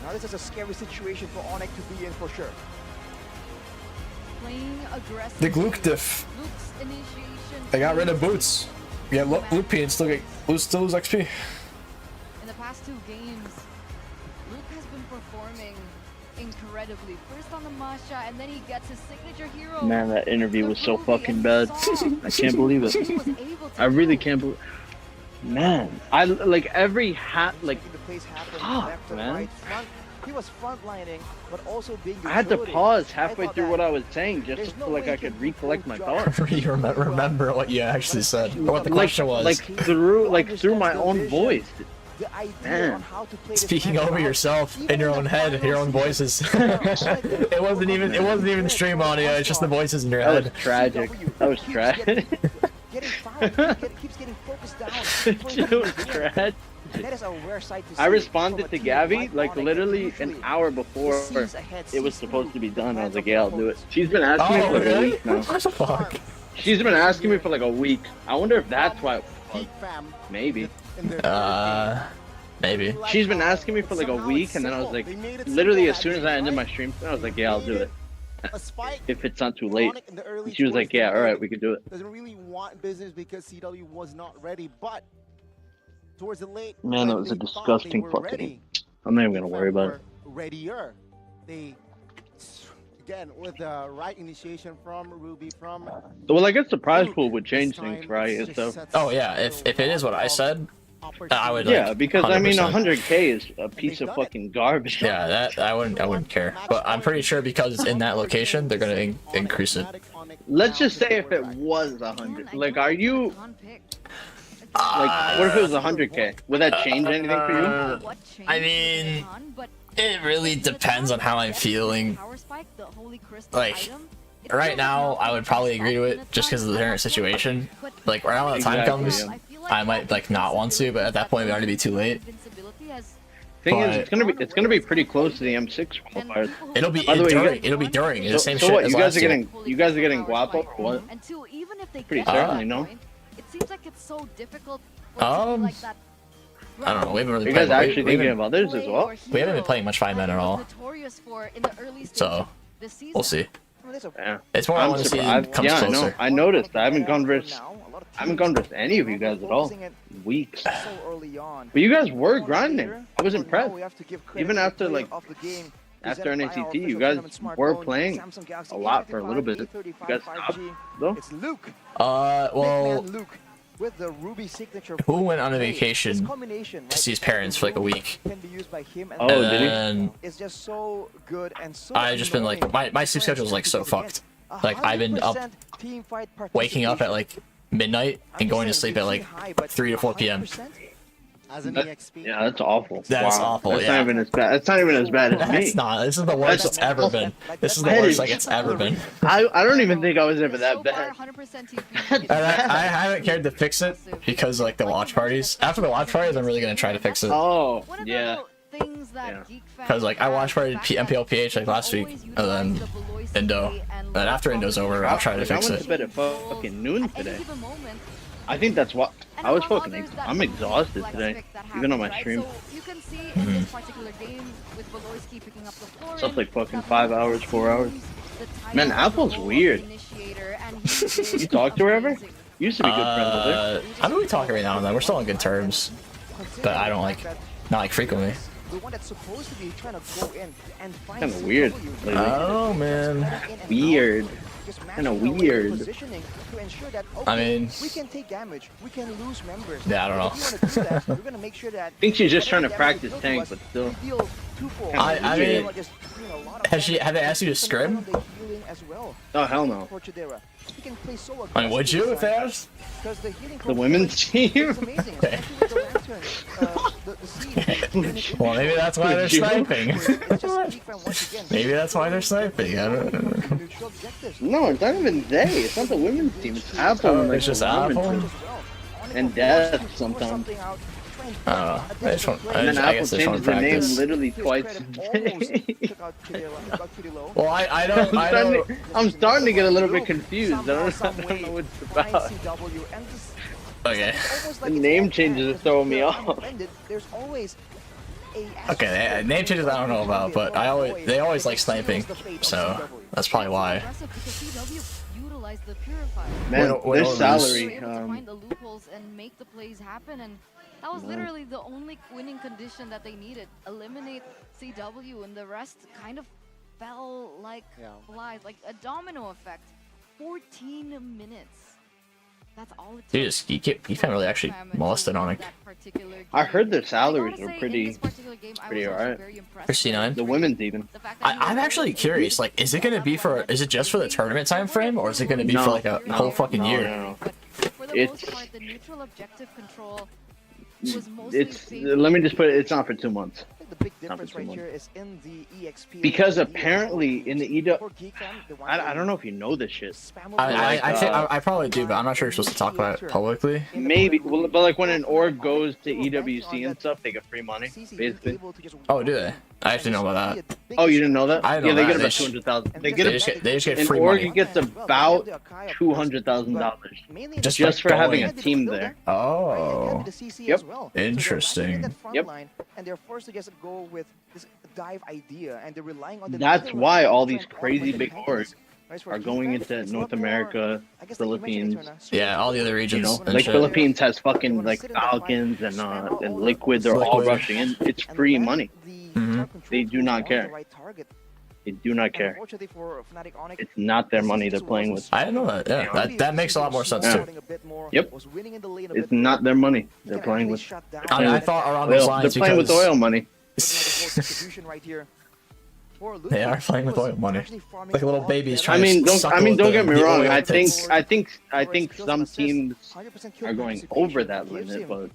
Speaker 6: Now this is a scary situation for Onyx to be in for sure.
Speaker 2: Playing aggressive.
Speaker 4: The Gluck diff.
Speaker 2: Luke's initiation.
Speaker 4: They got rid of boots. Yeah, loop P and still lose XP.
Speaker 2: In the past 2 games, Luke has been performing incredibly. First on the Masha, and then he gets his signature hero.
Speaker 11: Man, that interview was so fucking bad. I can't believe it. I really can't believe. Man, I like every hat like. Fuck, man.
Speaker 6: He was frontlining, but also being.
Speaker 11: I had to pause halfway through what I was saying just so like I could recollect my thoughts.
Speaker 4: You remember what you actually said, or what the question was.
Speaker 11: Like through my own voice. Man.
Speaker 4: Speaking over yourself in your own head, your own voices. it wasn't even stream audio. It's just the voices in your head.
Speaker 11: That was tragic. That was tragic.
Speaker 6: Keeps getting focused down.
Speaker 11: It was tragic.
Speaker 6: That is a rare sight to see.
Speaker 11: I responded to Gabby like literally an hour before it was supposed to be done. I was like, yeah, I'll do it. She's been asking me for like a week now.
Speaker 4: What the fuck?
Speaker 11: She's been asking me for like a week. I wonder if that's why. Maybe.
Speaker 4: Maybe.
Speaker 11: She's been asking me for like a week, and then I was like, literally as soon as I ended my stream, I was like, yeah, I'll do it. If it's not too late. And she was like, yeah, all right, we can do it.
Speaker 5: Doesn't really want business because CW was not ready, but towards the late,
Speaker 11: Man, that was a disgusting fucking. I'm not even gonna worry about it.
Speaker 5: Readier. They again with the right initiation from Ruby from.
Speaker 11: Well, I guess the prize pool would change things, right? So.
Speaker 4: Oh yeah, if it is what I said, I would.
Speaker 11: Yeah,
Speaker 4: like,
Speaker 11: because I mean,
Speaker 4: 100%.
Speaker 11: 100K is a piece of fucking garbage.
Speaker 4: Yeah, that I wouldn't care. But I'm pretty sure because it's in that location, they're gonna increase it.
Speaker 11: Let's just say if it was 100. Like, are you? Like, what if it was 100K? Would that change anything for you?
Speaker 4: I mean, it really depends on how I'm feeling. Like, right now, I would probably agree to it just because of the current situation. Like, right now when the time comes, I might like not want to, but at that point, it would already be too late.
Speaker 11: Thing is, it's gonna be pretty close to the M6 qualifiers.
Speaker 4: It'll be during the same
Speaker 11: so
Speaker 4: shit
Speaker 11: what,
Speaker 4: as
Speaker 11: you guys
Speaker 4: last
Speaker 11: are
Speaker 4: year.
Speaker 11: getting you guys are getting Guapo or what? Pretty certainly, no?
Speaker 2: It seems like it's so difficult.
Speaker 4: I don't know. We haven't really
Speaker 11: You guys
Speaker 4: played,
Speaker 11: actually thinking about others as well?
Speaker 4: We haven't been playing much 5-man at all. So we'll see.
Speaker 11: Yeah.
Speaker 4: It's more I want to see it comes
Speaker 11: yeah,
Speaker 4: closer.
Speaker 11: I noticed. I haven't conversed with any of you guys at all. Weeks. But you guys were grinding. I was impressed. Even after like after NACT, you guys were playing a lot for a little bit. You guys stopped though?
Speaker 4: Well,
Speaker 6: with the Ruby signature.
Speaker 4: who went on a vacation to see his parents for like a week?
Speaker 11: Oh, did he?
Speaker 4: And
Speaker 6: it's just so good and so
Speaker 4: I've just been like, my sleep schedule is like so fucked. Like I've been up, waking up at like midnight and going to sleep at like 3 to 4 p.m.
Speaker 11: Yeah, that's awful.
Speaker 4: That's
Speaker 11: wow.
Speaker 4: awful.
Speaker 11: That's
Speaker 4: Yeah.
Speaker 11: not even as bad. That's not even as bad as me.
Speaker 4: It's not. This is the worst it's ever been. This is the worst like it's ever been.
Speaker 11: I don't even think I was ever that bad.
Speaker 4: I haven't cared to fix it because like the watch parties. After the watch parties, I'm really gonna try to fix it.
Speaker 11: Oh, yeah.
Speaker 4: Because like I watch party MPLPH like last week, and then Indo. And after Indo's over, I'll try to fix
Speaker 11: I went
Speaker 4: it.
Speaker 11: to bed at fucking noon today. I think that's what I was fucking. I'm exhausted today, even on my stream. Stuff like fucking 5 hours, 4 hours. Man, Apple's weird. You talk to her ever? You used to be good friends with her.
Speaker 4: I mean, we talk every now and then. We're still on good terms, but I don't like, not like frequently.
Speaker 11: Kind of weird. Lately.
Speaker 4: Oh man,
Speaker 11: weird. Kinda weird.
Speaker 6: Positioning to ensure that,
Speaker 4: I mean,
Speaker 6: we can take damage, we can lose members.
Speaker 4: Yeah, I don't know.
Speaker 6: If you want to do that, we're gonna make sure that.
Speaker 11: I think she's just trying to
Speaker 6: whatever damage
Speaker 11: practice
Speaker 6: they
Speaker 11: tank,
Speaker 6: do
Speaker 11: but
Speaker 6: to
Speaker 11: still.
Speaker 6: us, we deal twofold.
Speaker 4: I mean,
Speaker 6: Just, you know, a lot of
Speaker 4: have they asked you to scrim?
Speaker 6: damage. Healing as well.
Speaker 11: Oh hell no.
Speaker 6: For Chidera. He can play so
Speaker 4: I mean, would you if they asked?
Speaker 6: because the healing
Speaker 11: The women's team.
Speaker 6: is amazing, especially with the lantern, the seed.
Speaker 4: Well, maybe that's why they're
Speaker 11: Would you?
Speaker 4: sniping.
Speaker 6: It's just Geekfam once again.
Speaker 4: Maybe that's why they're sniping. I don't know.
Speaker 6: Neutral objectives.
Speaker 11: No, it's not even they. It's not the women's team. It's Apple.
Speaker 4: Oh,
Speaker 11: and, like,
Speaker 4: it's just
Speaker 11: the women's
Speaker 4: Apple?
Speaker 11: team. And Death sometimes.
Speaker 4: I don't know. I just want.
Speaker 11: And then
Speaker 4: I
Speaker 11: Apple
Speaker 4: guess they just want
Speaker 11: changes
Speaker 4: to
Speaker 11: their name
Speaker 4: practice.
Speaker 11: literally twice a day.
Speaker 4: Well, I don't.
Speaker 11: I'm starting to get a little bit confused. I don't know what it's about.
Speaker 4: Okay.
Speaker 11: The name changes are throwing me off.
Speaker 4: Okay, name changes I don't know about, but they always like sniping, so that's probably why.
Speaker 11: Man,
Speaker 4: Win
Speaker 11: their
Speaker 4: or
Speaker 11: salary.
Speaker 2: Find the loopholes and make the plays happen, and that was literally the only winning condition that they needed. Eliminate CW, and the rest kind of fell like flies, like a domino effect. 14 minutes. That's all it took.
Speaker 4: You can't really actually molest it on it.
Speaker 11: I heard their salaries were pretty alright.
Speaker 4: For C9?
Speaker 11: The women's even.
Speaker 4: I'm actually curious, like, is it it just for the tournament time frame, or is it gonna be for like a whole fucking year?
Speaker 11: No.
Speaker 2: For the most part, the neutral objective control was mostly
Speaker 11: It's let me just put it. It's not for 2 months.
Speaker 6: The big difference right here is in the EXP.
Speaker 11: Because apparently in the EW, I don't know if you know this shit.
Speaker 4: I probably do, but I'm not sure you're supposed to talk about it publicly.
Speaker 11: Maybe, well, but like when an org goes to EWC and stuff, they get free money, basically.
Speaker 4: Oh, do they? I actually know about that.
Speaker 11: Oh, you didn't know that?
Speaker 4: I know
Speaker 11: yeah, they
Speaker 4: that.
Speaker 11: get about 200,000. They just get
Speaker 4: free
Speaker 11: an org
Speaker 4: money.
Speaker 11: gets about $200,000 just for having a team there.
Speaker 4: Oh.
Speaker 11: Yep.
Speaker 4: Interesting.
Speaker 6: Yep. And they're forced to just go with this dive idea, and they're relying on the.
Speaker 11: That's why all these crazy big orgs are going into North America, Philippines.
Speaker 4: Yeah, all the other regions.
Speaker 11: You know, like Philippines has fucking like Falcons and Liquid. They're all rushing in. It's free money. They do not care. They do not care. It's not their money they're playing with.
Speaker 4: I didn't know that. Yeah, that makes a lot more sense too.
Speaker 11: Yep. It's not their money they're playing with.
Speaker 4: I thought around those lines
Speaker 11: they're playing with oil money.
Speaker 4: They are playing with oil money, like little babies trying
Speaker 11: don't get me wrong. I think some teams are going over that limit, but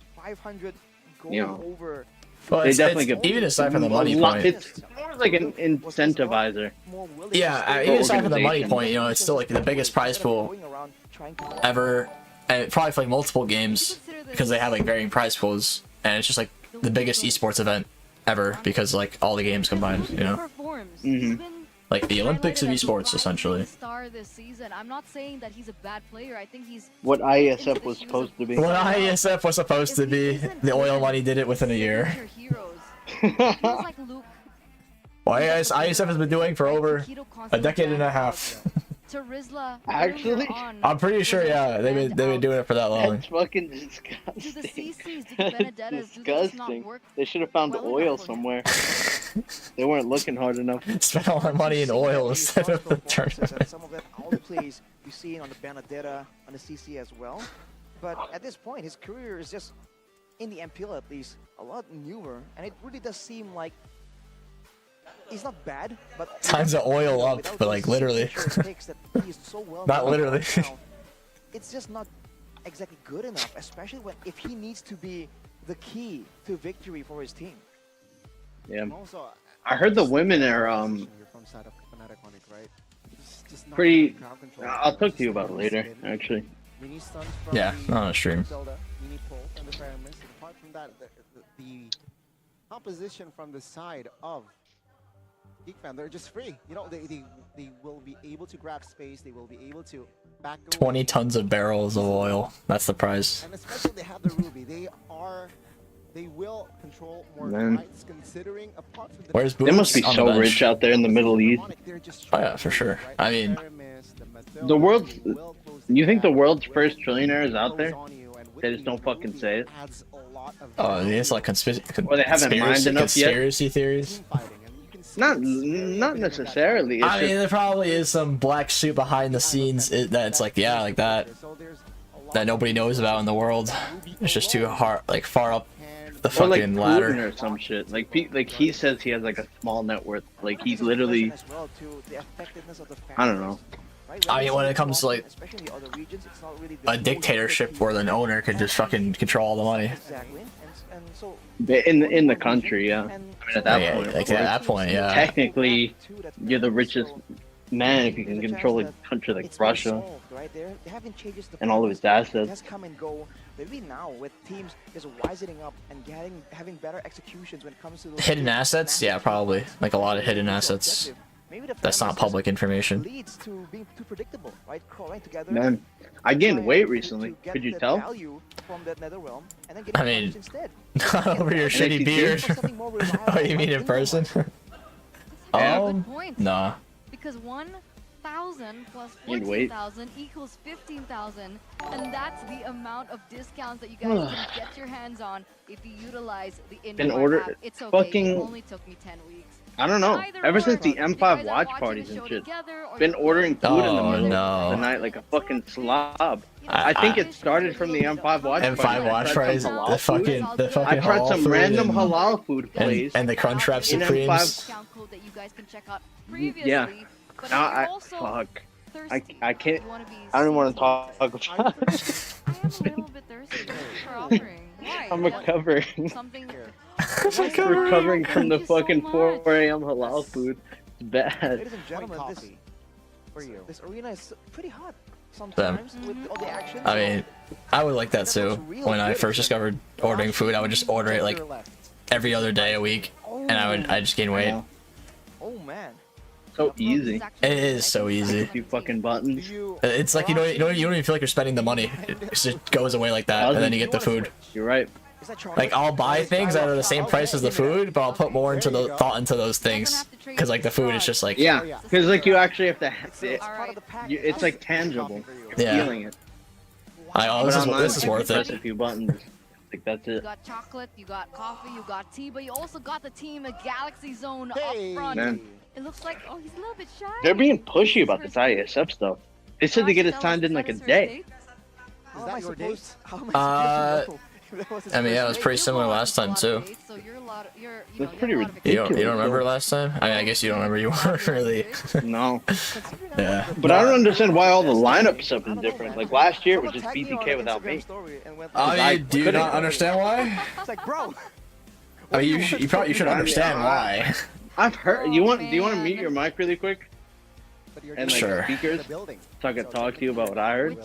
Speaker 11: you know,
Speaker 4: well,
Speaker 11: they definitely get
Speaker 4: even aside from the money point.
Speaker 11: It's more like an incentivizer.
Speaker 4: Yeah, even aside from the money point, you know, it's still like the biggest prize pool ever, and probably for like multiple games because they have like varying prize pools, and it's just like the biggest esports event ever because like all the games combined, you know. Like the Olympics of esports, essentially.
Speaker 2: I'm not saying that he's a bad player. I think he's
Speaker 11: what IESF was supposed to be.
Speaker 4: What IESF was supposed to be, the oil money did it within a year. Well, IESF has been doing for over a decade and a half.
Speaker 11: Actually,
Speaker 4: I'm pretty sure. Yeah, they've been doing it for that long.
Speaker 11: That's fucking disgusting. Disgusting. They should have found oil somewhere. They weren't looking hard enough.
Speaker 4: Spent all our money in oil instead of the tournament.
Speaker 6: Some of all the plays you see on the Benedetta, on the CC as well. But at this point, his career is just, in the MPL at least, a lot newer, and it really does seem like he's not bad, but
Speaker 4: times the oil up, but like literally. Not literally.
Speaker 6: It's just not exactly good enough, especially if he needs to be the key to victory for his team.
Speaker 11: Yeah. I heard the women are pretty. I'll talk to you about it later, actually.
Speaker 4: Yeah, not on a stream.
Speaker 5: Apart from that, the composition from the side of Geekfam, they're just free. You know, they will be able to grab space. They will be able to back away.
Speaker 4: 20 tons of barrels of oil. That's the prize.
Speaker 5: And especially they have the Ruby. They will control more rights considering apart from the
Speaker 4: Where's
Speaker 11: they must be so rich out there in the Middle East.
Speaker 4: Oh yeah, for sure. I mean,
Speaker 11: the world's. You think the world's first trillionaire is out there? They just don't fucking say it.
Speaker 4: Oh, it's like
Speaker 11: Or they haven't mined enough yet.
Speaker 4: Conspiracy theories.
Speaker 11: Not necessarily. It's
Speaker 4: I mean,
Speaker 11: just,
Speaker 4: there probably is some black shit behind the scenes that's like, yeah, like that nobody knows about in the world. It's just too hard, like far up the
Speaker 11: or like
Speaker 4: fucking
Speaker 11: Putin
Speaker 4: ladder.
Speaker 11: or some shit. Like he says he has like a small net worth. Like he's literally, I don't know.
Speaker 4: I mean, when it comes to like a dictatorship where an owner can just fucking control all the money.
Speaker 11: In the country, yeah. I mean, at that point,
Speaker 4: like, at that point, yeah.
Speaker 11: Technically, you're the richest man if you can control a country like Russia and all of its assets.
Speaker 6: Come and go. Maybe now with teams just wisening up and having better executions when it comes to those
Speaker 4: Hidden assets, yeah, probably like a lot of hidden assets. That's not public information.
Speaker 6: Leads to being too predictable, right? Crawling together.
Speaker 11: Man, I gained weight recently. Could you tell?
Speaker 4: I mean, not over your shitty beard. Oh, you mean in person? Nah.
Speaker 2: Because 1,000 plus
Speaker 11: Gained weight.
Speaker 2: 14,000 equals 15,000, and that's the amount of discounts that you guys can get your hands on if you utilize the in-game app. It's okay.
Speaker 11: Fucking,
Speaker 2: It only took me 10 weeks.
Speaker 11: I don't know. Ever since the M5 watch parties and shit, been ordering food in the middle of the night like a fucking slob. I think it started from the M5 watch
Speaker 4: M5
Speaker 11: parties.
Speaker 4: watch parties, the fucking
Speaker 11: I tried some
Speaker 4: halal
Speaker 11: random
Speaker 4: food
Speaker 11: halal food place
Speaker 4: and the Crunchwrap
Speaker 11: in
Speaker 4: Supremes.
Speaker 11: M5. Yeah. Now fuck. I can't. I don't want to talk about it. I'm recovering. Recovering from the fucking 4 a.m. halal food. It's bad.
Speaker 6: Ladies and gentlemen, this arena is pretty hot sometimes with all the action.
Speaker 4: I mean, I would like that too. When I first discovered ordering food, I would just order it like every other day a week, and I just gain weight.
Speaker 6: Oh man.
Speaker 11: So easy.
Speaker 4: It is so easy.
Speaker 11: A few fucking buttons.
Speaker 4: It's like you don't even feel like you're spending the money. It just goes away like that, and then you get the food.
Speaker 11: You're right.
Speaker 4: Like I'll buy things that are the same price as the food, but I'll put more into the thought into those things, because like the food is just like
Speaker 11: because like you actually have to. It's like tangible. You're feeling it.
Speaker 4: This is worth
Speaker 11: press
Speaker 4: it.
Speaker 11: a few buttons. Like that's it.
Speaker 2: You got chocolate, you got coffee, you got tea, but you also got the team a Galaxy Zone up front.
Speaker 11: Man.
Speaker 2: It looks like, oh, he's a little bit shy.
Speaker 11: They're being pushy about this ISF stuff. They said they get it signed in like a day.
Speaker 6: How am I supposed
Speaker 4: I mean, yeah, it was pretty similar last time too.
Speaker 11: That's pretty ridiculous.
Speaker 4: You don't remember last time? I mean, I guess you don't remember. You weren't really.
Speaker 11: No.
Speaker 4: Yeah.
Speaker 11: But I don't understand why all the lineup stuff is different. Like last year, it was just BTK without me.
Speaker 4: I mean, do you not understand why?
Speaker 6: It's like, bro.
Speaker 4: I mean, you probably should understand why.
Speaker 11: I've heard. Do you want to mute your mic really quick? And like
Speaker 4: Sure.
Speaker 11: speakers, so I can talk to you about what I heard.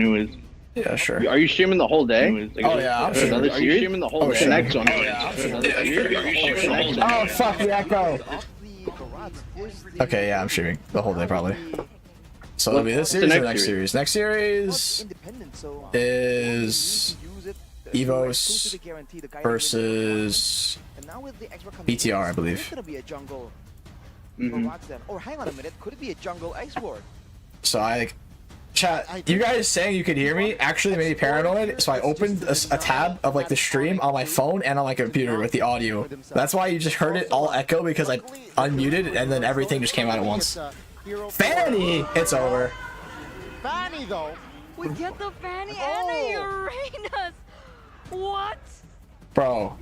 Speaker 11: Anyways.
Speaker 4: Yeah, sure.
Speaker 11: Are you streaming the whole day?
Speaker 4: Oh yeah, I'm sure.
Speaker 11: Are you streaming the whole day?
Speaker 4: Sure.
Speaker 11: Next one.
Speaker 4: Oh fuck the echo. Okay, yeah, I'm streaming the whole day probably. So it'll be this series or next series? Next series is Evos versus BTR, I believe.
Speaker 6: Or hang on a minute, could it be a jungle export?
Speaker 4: So chat, you guys saying you could hear me actually made me paranoid, so I opened a tab of like the stream on my phone and on my computer with the audio. That's why you just heard it all echo, because I unmuted and then everything just came out at once. Fanny! It's over.
Speaker 5: Fanny though.
Speaker 2: We get the Fanny and a Uranus. What?
Speaker 4: Bro.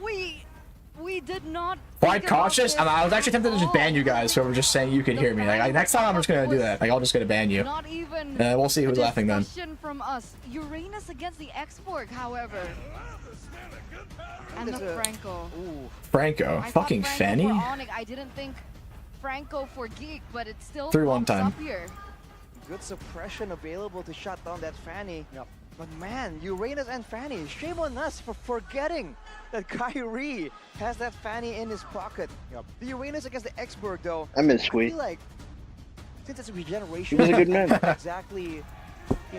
Speaker 2: We did not.
Speaker 4: Quite cautious. I was actually tempted to just ban you guys who were just saying you could hear me. Like next time I'm just gonna do that. Like I'll just gonna ban you.
Speaker 2: Not even.
Speaker 4: We'll see who's laughing then.
Speaker 2: From us. Uranus against the Export, however. And the Franco.
Speaker 4: Franco. Fucking Fanny.
Speaker 2: I didn't think Franco for Geek, but it's still
Speaker 4: 3-1 time.
Speaker 2: up here.
Speaker 6: Good suppression available to shut down that Fanny. Yep. But man, Uranus and Fanny, shame on us for forgetting that Kyrie has that Fanny in his pocket. Yep. The Uranus against the X-Berg though.
Speaker 11: I miss Squee.
Speaker 6: I feel like, since it's regeneration,
Speaker 11: he was a good man.
Speaker 6: Exactly,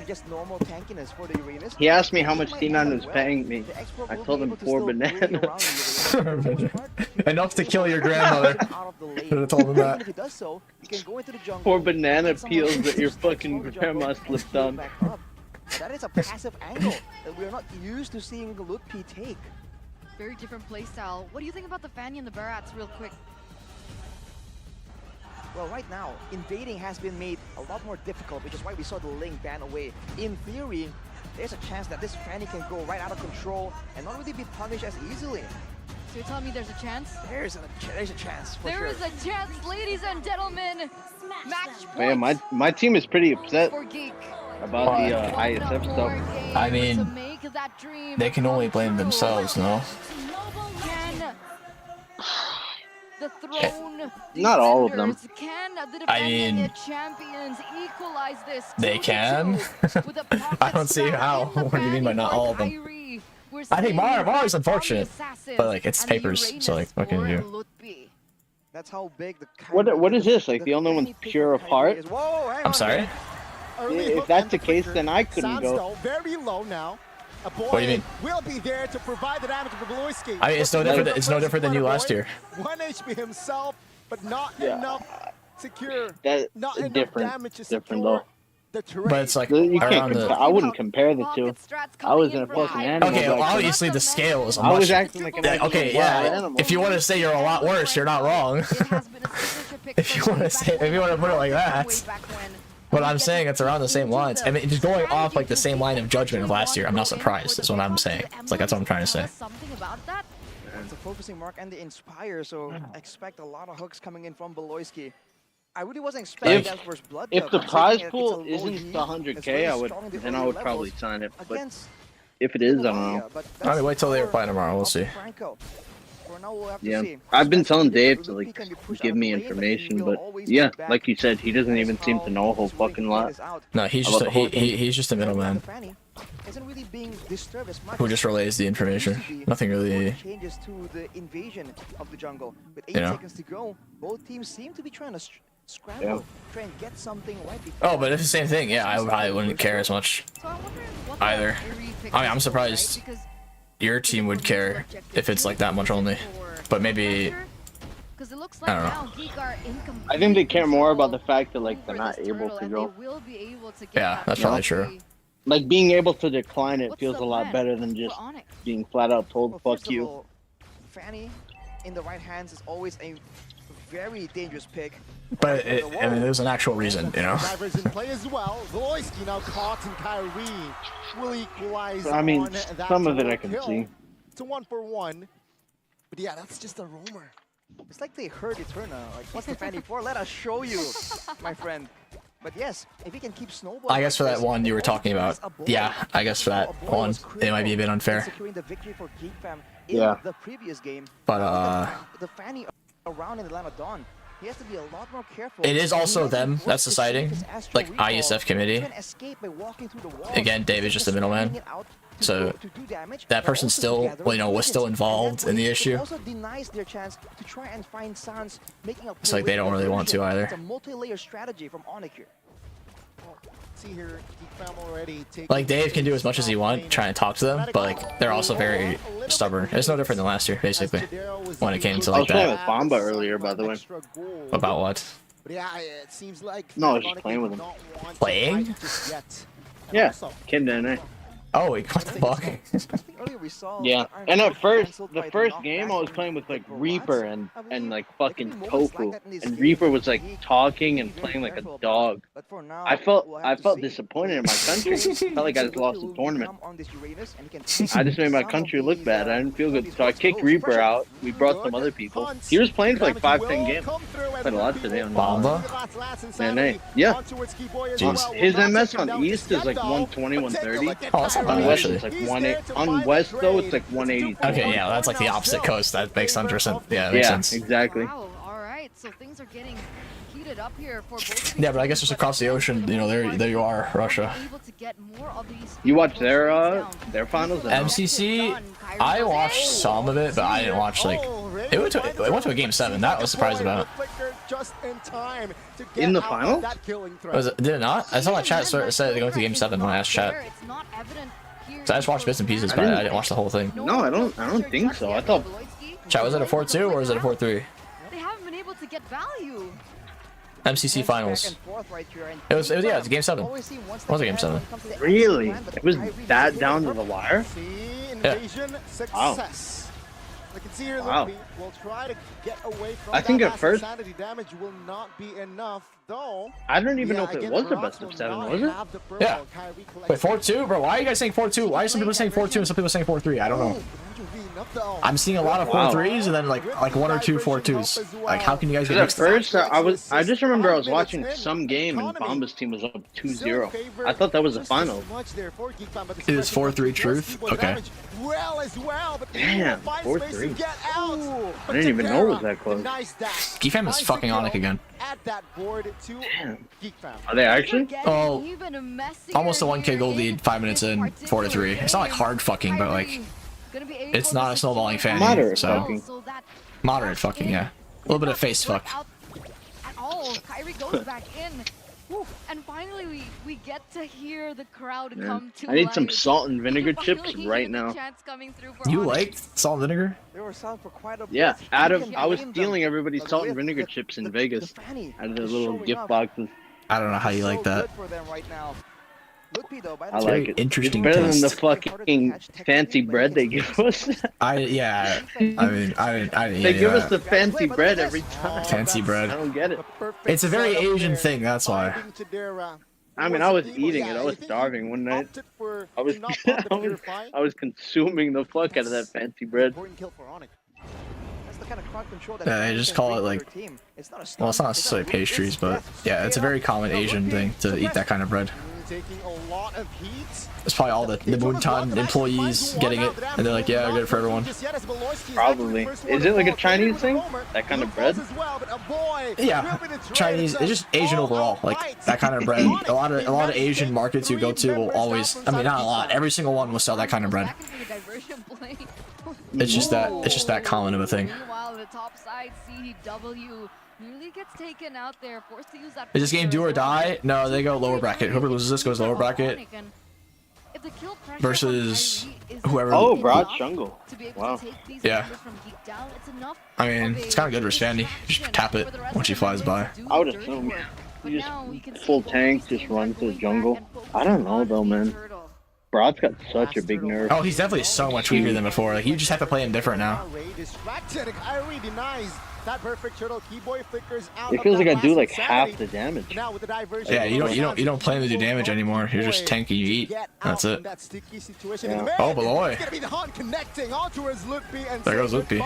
Speaker 6: just normal tankiness for the Uranus.
Speaker 11: He asked me how much D9 was paying me. I told him 4 bananas.
Speaker 4: Enough to kill your grandmother. Should have told him that.
Speaker 6: If he does so, you can go into the jungle.
Speaker 11: 4 banana peels that your fucking grandma slipped on.
Speaker 6: That is a passive angle that we're not used to seeing Mlbb take.
Speaker 2: Very different playstyle. What do you think about the Fanny and the Barats real quick?
Speaker 6: Well, right now, invading has been made a lot more difficult, which is why we saw the Ling ban away. In theory, there's a chance that this Fanny can go right out of control and not really be punished as easily.
Speaker 2: So you're telling me there's a chance?
Speaker 6: There's a chance, for sure.
Speaker 2: There is a chance, ladies and gentlemen. Match
Speaker 11: Man, my team is pretty upset
Speaker 2: for Geek.
Speaker 11: about the ISF stuff.
Speaker 4: I mean, they can only blame themselves, no?
Speaker 2: The throne
Speaker 11: not all of them.
Speaker 4: I mean, they can. I don't see how. What do you mean by not all of them? I think Mar is unfortunate, but like it's papers, so like what can you do?
Speaker 6: That's how big the
Speaker 11: what is this? Like the only one's pure of heart?
Speaker 4: I'm sorry.
Speaker 11: If that's the case, then I couldn't go.
Speaker 5: Very low now.
Speaker 4: What do you mean?
Speaker 5: Will be there to provide the damage for Blowski.
Speaker 4: I mean, it's no different. It's no different than you last year.
Speaker 5: 1 HP himself, but not enough secure. Not enough
Speaker 11: different.
Speaker 5: damage to
Speaker 11: Different
Speaker 5: secure
Speaker 11: though.
Speaker 5: the terrain.
Speaker 4: But it's like
Speaker 11: You can't
Speaker 4: around the.
Speaker 11: I wouldn't compare the two. I was in a fucking animal.
Speaker 4: Okay, well, obviously the scale is.
Speaker 11: I was acting like an
Speaker 4: okay, yeah.
Speaker 11: animal.
Speaker 4: If you want to say you're a lot worse, you're not wrong. if you want to put it like that. But I'm saying it's around the same lines. I mean, just going off like the same line of judgment of last year, I'm not surprised. That's what I'm saying. It's like that's what I'm trying to say.
Speaker 6: It's a focusing mark and the Inspire, so expect a lot of hooks coming in from Beloyski. I really wasn't expecting that first blood.
Speaker 11: If the prize pool isn't the 100K, then I would probably sign it. But if it is, I don't know.
Speaker 4: I mean, wait till they reply tomorrow. We'll see.
Speaker 11: Yeah, I've been telling Dave to like give me information, but yeah, like you said, he doesn't even seem to know a whole fucking lot.
Speaker 4: No, he's just he's just a middleman who just relays the information. Nothing really.
Speaker 6: Changes to the invasion of the jungle. With 8 seconds to go, both teams seem to be trying to scramble, try and get something right.
Speaker 4: Oh, but it's the same thing. Yeah, I probably wouldn't care as much either. I mean, I'm surprised your team would care if it's like that much only, but maybe I don't know.
Speaker 11: I think they care more about the fact that like they're not able to go.
Speaker 4: Yeah, that's probably true.
Speaker 11: Like being able to decline it feels a lot better than just being flat out told "fuck you."
Speaker 6: Fanny in the right hands is always a very dangerous pick.
Speaker 4: But I mean, there's an actual reason, you know.
Speaker 5: Drivers in play as well. Veloisky now caught, and Kyrie will equalize.
Speaker 11: I mean, some of it I can see.
Speaker 5: It's a 1-for-1, but yeah, that's just a rumor.
Speaker 6: It's like they heard Eterna. Like, what's the Fanny for? Let us show you, my friend. But yes, if he can keep snowballing.
Speaker 4: I guess for that one you were talking about, yeah, I guess for that one, it might be a bit unfair.
Speaker 6: Yeah. The previous game.
Speaker 4: But
Speaker 6: the Fanny around in the Land of Dawn. he has to be a lot more careful.
Speaker 4: It is also them that's deciding, like ISF committee. Again, David's just the middleman. So that person still, you know, was still involved in the issue. It's like they don't really want to either.
Speaker 6: It's a multi-layer strategy from Onyx here.
Speaker 4: Like Dave can do as much as he wants, trying to talk to them, but like they're also very stubborn. It's no different than last year, basically, when it came to like
Speaker 11: I was playing with
Speaker 4: that.
Speaker 11: Bomba earlier, by the way.
Speaker 4: About what?
Speaker 11: No, I was just playing with him.
Speaker 4: Playing?
Speaker 11: Yeah, Kim didn't.
Speaker 4: Oh, wait, what the fuck?
Speaker 11: Yeah, and at first, the first game I was playing with like Reaper and like fucking Tofu, and Reaper was like talking and playing like a dog. I felt disappointed in my country. Felt like I just lost the tournament. I just made my country look bad. I didn't feel good, so I kicked Reaper out. We brought some other people. He was playing for like 5-10 games. Played a lot today on
Speaker 4: Bomba?
Speaker 11: Yeah.
Speaker 4: Jeez.
Speaker 11: His MS on East is like 120, 130.
Speaker 4: Oh, that's not
Speaker 11: On
Speaker 4: bad,
Speaker 11: West
Speaker 4: actually.
Speaker 11: it's like 180. On West though, it's like 180.
Speaker 4: Okay, yeah, that's like the opposite coast. That makes 100%. Yeah, that makes sense.
Speaker 11: Exactly.
Speaker 2: Wow, all right, so things are getting heated up here for both.
Speaker 4: Yeah, but I guess just across the ocean, you know, there you are, Russia.
Speaker 2: Able to get more of these
Speaker 11: You watched their finals? Or no?
Speaker 4: MCC, I watched some of it, but I didn't watch like. It went to a game 7. That I was surprised about.
Speaker 11: In the finals?
Speaker 4: Was it? Did it not? I saw my chat said they go to game 7 when I asked chat. So I just watched bits and pieces, but I didn't watch the whole thing.
Speaker 11: No, I don't think so. I thought.
Speaker 4: Chat, was it a 4-2 or is it a 4-3?
Speaker 2: They haven't been able to get value.
Speaker 4: MCC finals. It was yeah, it was game 7. It was a game 7.
Speaker 11: Really? It was that down to the wire?
Speaker 4: Yeah.
Speaker 11: Wow.
Speaker 5: I can see here
Speaker 11: Wow.
Speaker 5: will try to get away from
Speaker 11: I think
Speaker 5: that
Speaker 11: at first-
Speaker 5: insanity damage will not be enough though.
Speaker 11: I don't even know if
Speaker 5: again,
Speaker 11: it was the
Speaker 5: Ross
Speaker 11: best of
Speaker 5: will
Speaker 11: 7,
Speaker 5: not
Speaker 11: was it?
Speaker 5: have the purple.
Speaker 4: Yeah.
Speaker 5: Kyrie
Speaker 4: Wait,
Speaker 5: collects
Speaker 4: 4-2, bro? Why are you guys saying 4-2? Why are some people saying 4-2 and some people saying 4-3? I don't know. I'm seeing a lot of 4-3s and then like 1 or 2 4-2s. Like, how can you guys get
Speaker 11: Because at
Speaker 4: mixed up?
Speaker 11: first, I just remember I was watching some game and Bomba's team was up 2-0. I thought that was the final.
Speaker 4: It is 4-3 truth? Okay.
Speaker 11: Damn, 4-3. I didn't even know it was that close.
Speaker 4: Geekfam is fucking Onyx again.
Speaker 11: Damn. Are they actually?
Speaker 4: Oh, almost a 1K gold lead, 5 minutes in, 4-3. It's not like hard fucking, but like, it's not a snowballing fan.
Speaker 11: Moderate
Speaker 4: So
Speaker 11: fucking.
Speaker 4: moderate fucking, yeah. A little bit of face fuck.
Speaker 2: At all, Kyrie goes back in. Woo. And finally, we get to hear the crowd come to
Speaker 11: I need some
Speaker 2: life.
Speaker 11: salt and vinegar
Speaker 2: We
Speaker 11: chips
Speaker 2: finally
Speaker 11: right
Speaker 2: hear the
Speaker 11: now.
Speaker 2: chants coming through for
Speaker 4: You
Speaker 2: Onyx.
Speaker 4: like salt and vinegar?
Speaker 6: They were selling for quite a
Speaker 11: Yeah,
Speaker 6: bit.
Speaker 11: I was stealing everybody's salt and vinegar chips in Vegas. Out of the little gift boxes.
Speaker 4: I don't know how you
Speaker 6: So
Speaker 4: like that.
Speaker 6: good for them right now. Ludwig, though, by the
Speaker 11: I
Speaker 6: way,
Speaker 11: like
Speaker 4: very
Speaker 11: it.
Speaker 4: interesting
Speaker 11: It's better than the
Speaker 4: taste.
Speaker 11: fucking fancy bread they give us.
Speaker 4: Yeah. I mean,
Speaker 11: They give us the fancy bread every time.
Speaker 4: fancy
Speaker 11: I
Speaker 4: bread.
Speaker 11: don't get it.
Speaker 4: It's a very Asian thing, that's why.
Speaker 11: I mean, I was eating it. I was starving one night. I was, I was consuming the fuck out of that fancy bread.
Speaker 6: that's the kind of crowd control that
Speaker 4: Yeah, they just call it like,
Speaker 6: team. It's not a
Speaker 4: well, it's not necessarily pastries, but yeah, it's a very common Asian thing to eat that kind of bread.
Speaker 5: Taking a lot of heat.
Speaker 4: It's probably all the Moonton employees getting it, and they're like, yeah, good for everyone.
Speaker 11: Probably. Is it like a Chinese thing? That kind of bread?
Speaker 4: Yeah, Chinese. It's just Asian overall. Like that kind of bread. A lot of Asian markets you go to will always. I mean, not a lot. Every single one will sell that kind of bread.
Speaker 2: Back into the diversion play.
Speaker 4: It's just that common of a thing.
Speaker 2: Meanwhile, the top side, CW nearly gets taken out there, forced to use that.
Speaker 4: Is this game do or die? No, they go lower bracket. Whoever loses this goes lower bracket
Speaker 2: If the kill pressure
Speaker 4: versus
Speaker 2: from Kyrie is
Speaker 4: whoever.
Speaker 11: Oh,
Speaker 2: enough
Speaker 11: Broad Jungle.
Speaker 2: to be able
Speaker 11: Wow.
Speaker 2: to take these
Speaker 4: Yeah.
Speaker 2: numbers from Geek down, it's enough
Speaker 4: I mean, it's kind of good versus Fanny. Just tap it when she flies by.
Speaker 11: I would assume. You just full tank, just run to the jungle. I don't know though, man. Broad's got such a big nerve.
Speaker 4: Oh, he's definitely so much weaker than before. Like you just have to play him different now.
Speaker 11: It feels like I do like half the damage.
Speaker 4: Yeah, you don't plan to do damage anymore. You're just tanky, you eat. That's it.
Speaker 11: Yeah.
Speaker 4: Oh boy. There goes Lutpi.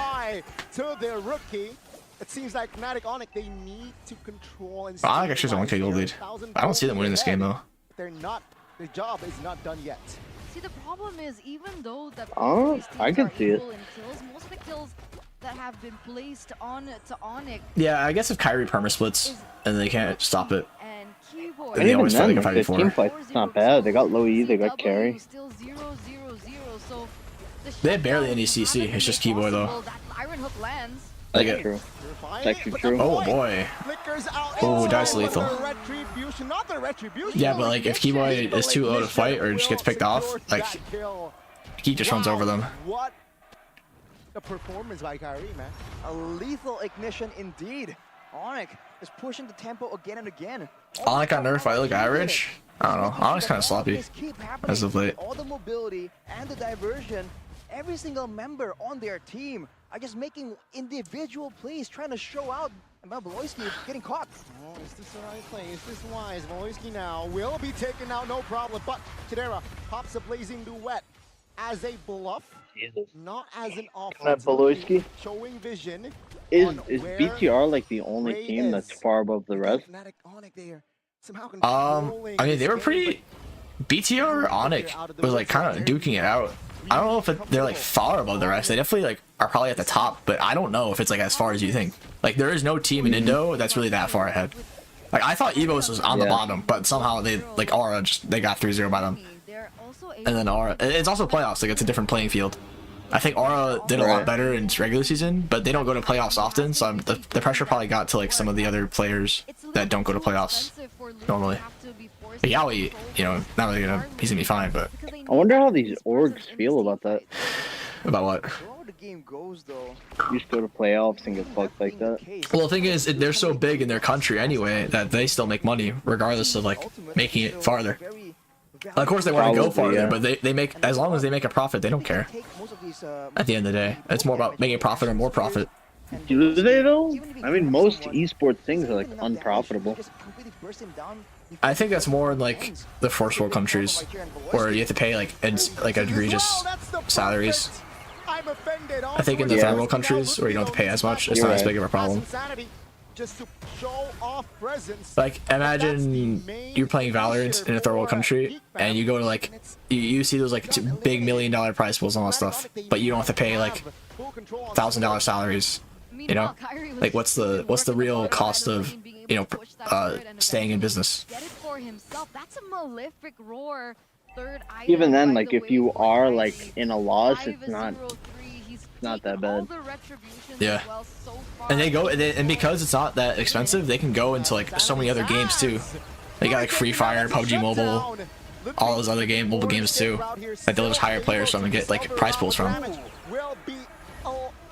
Speaker 5: It seems like Fnatic Onyx, they need to control and
Speaker 4: Onyx actually has a 1K gold lead. I don't see them winning this game though.
Speaker 5: They're not. Their job is not done yet.
Speaker 2: See, the problem is even though that
Speaker 11: Oh,
Speaker 2: these teams
Speaker 11: I can
Speaker 2: are
Speaker 11: see it.
Speaker 2: equal in kills, most of the kills that have been placed on to Onyx
Speaker 4: Yeah, I guess if Kyrie perma-splits and they can't stop it,
Speaker 2: and Keyboard.
Speaker 4: then they always feel like a
Speaker 11: like, the
Speaker 4: 5v4.
Speaker 11: team fight's not bad. They got low E, they got carry.
Speaker 2: Still 0-0-0, so
Speaker 4: They have barely any CC. It's just Keyboard though.
Speaker 2: that Iron Hook lands.
Speaker 4: Like it.
Speaker 11: True. It's actually true.
Speaker 4: Oh boy. Oh, dice lethal. Yeah, but like if Keyboy is too low to fight or just gets picked off, like he just runs over them.
Speaker 5: What a performance by Kyrie, man.
Speaker 6: A lethal ignition indeed. Onyx is pushing the tempo again and again.
Speaker 4: Onyx got nerfed by like average. I don't know. Onyx kind of sloppy as of late.
Speaker 6: All the mobility and the diversion, every single member on their team are just making individual plays, trying to show out. And Mlbb getting caught.
Speaker 5: Oh, is this the right play? Is this wise? Mlbb now will be taken out, no problem. But Chidera pops a blazing duet as a bluff, not as an offense.
Speaker 11: Mlbb
Speaker 5: Showing vision.
Speaker 11: is BTR like the only team that's far above the rest?
Speaker 4: I mean they were pretty. BTR or Onyx was like kind of duking it out. I don't know if they're like far above the rest. They definitely like are probably at the top, but I don't know if it's like as far as you think. Like there is no team in Indo that's really that far ahead. Like I thought Evos was on the bottom, but somehow they like Aura just they got 3-0 by them. And then Aura, it's also playoffs. Like it's a different playing field. I think Aura did a lot better in regular season, but they don't go to playoffs often, so the pressure probably got to like some of the other players that don't go to playoffs normally. But Yaoi, you know, not really he's gonna be fine, but
Speaker 11: I wonder how these orgs feel about that.
Speaker 4: About what?
Speaker 11: You just go to playoffs and get fucked like that.
Speaker 4: Well, the thing is, they're so big in their country anyway that they still make money regardless of like making it farther. Of course, they want to go farther, but they make, as long as they make a profit, they don't care. At the end of the day, it's more about making a profit or more profit.
Speaker 11: Do they though? I mean, most esports things are like unprofitable.
Speaker 4: I think that's more in like the first world countries where you have to pay like egregious salaries. I think in the third world countries where you don't have to pay as much, it's not as big of a problem. Like imagine you're playing Valorant in a third world country and you go to like you see those like big $1 million prize pools and all that stuff, but you don't have to pay like $1,000 salaries. You know, like what's the real cost of, you know, staying in business?
Speaker 11: Even then, like if you are like in a loss, it's not that bad.
Speaker 4: Yeah, and they go and because it's not that expensive, they can go into like so many other games too. They got like Free Fire, PUBG Mobile, all those other mobile games too. That they'll just hire players from and get like prize pools from,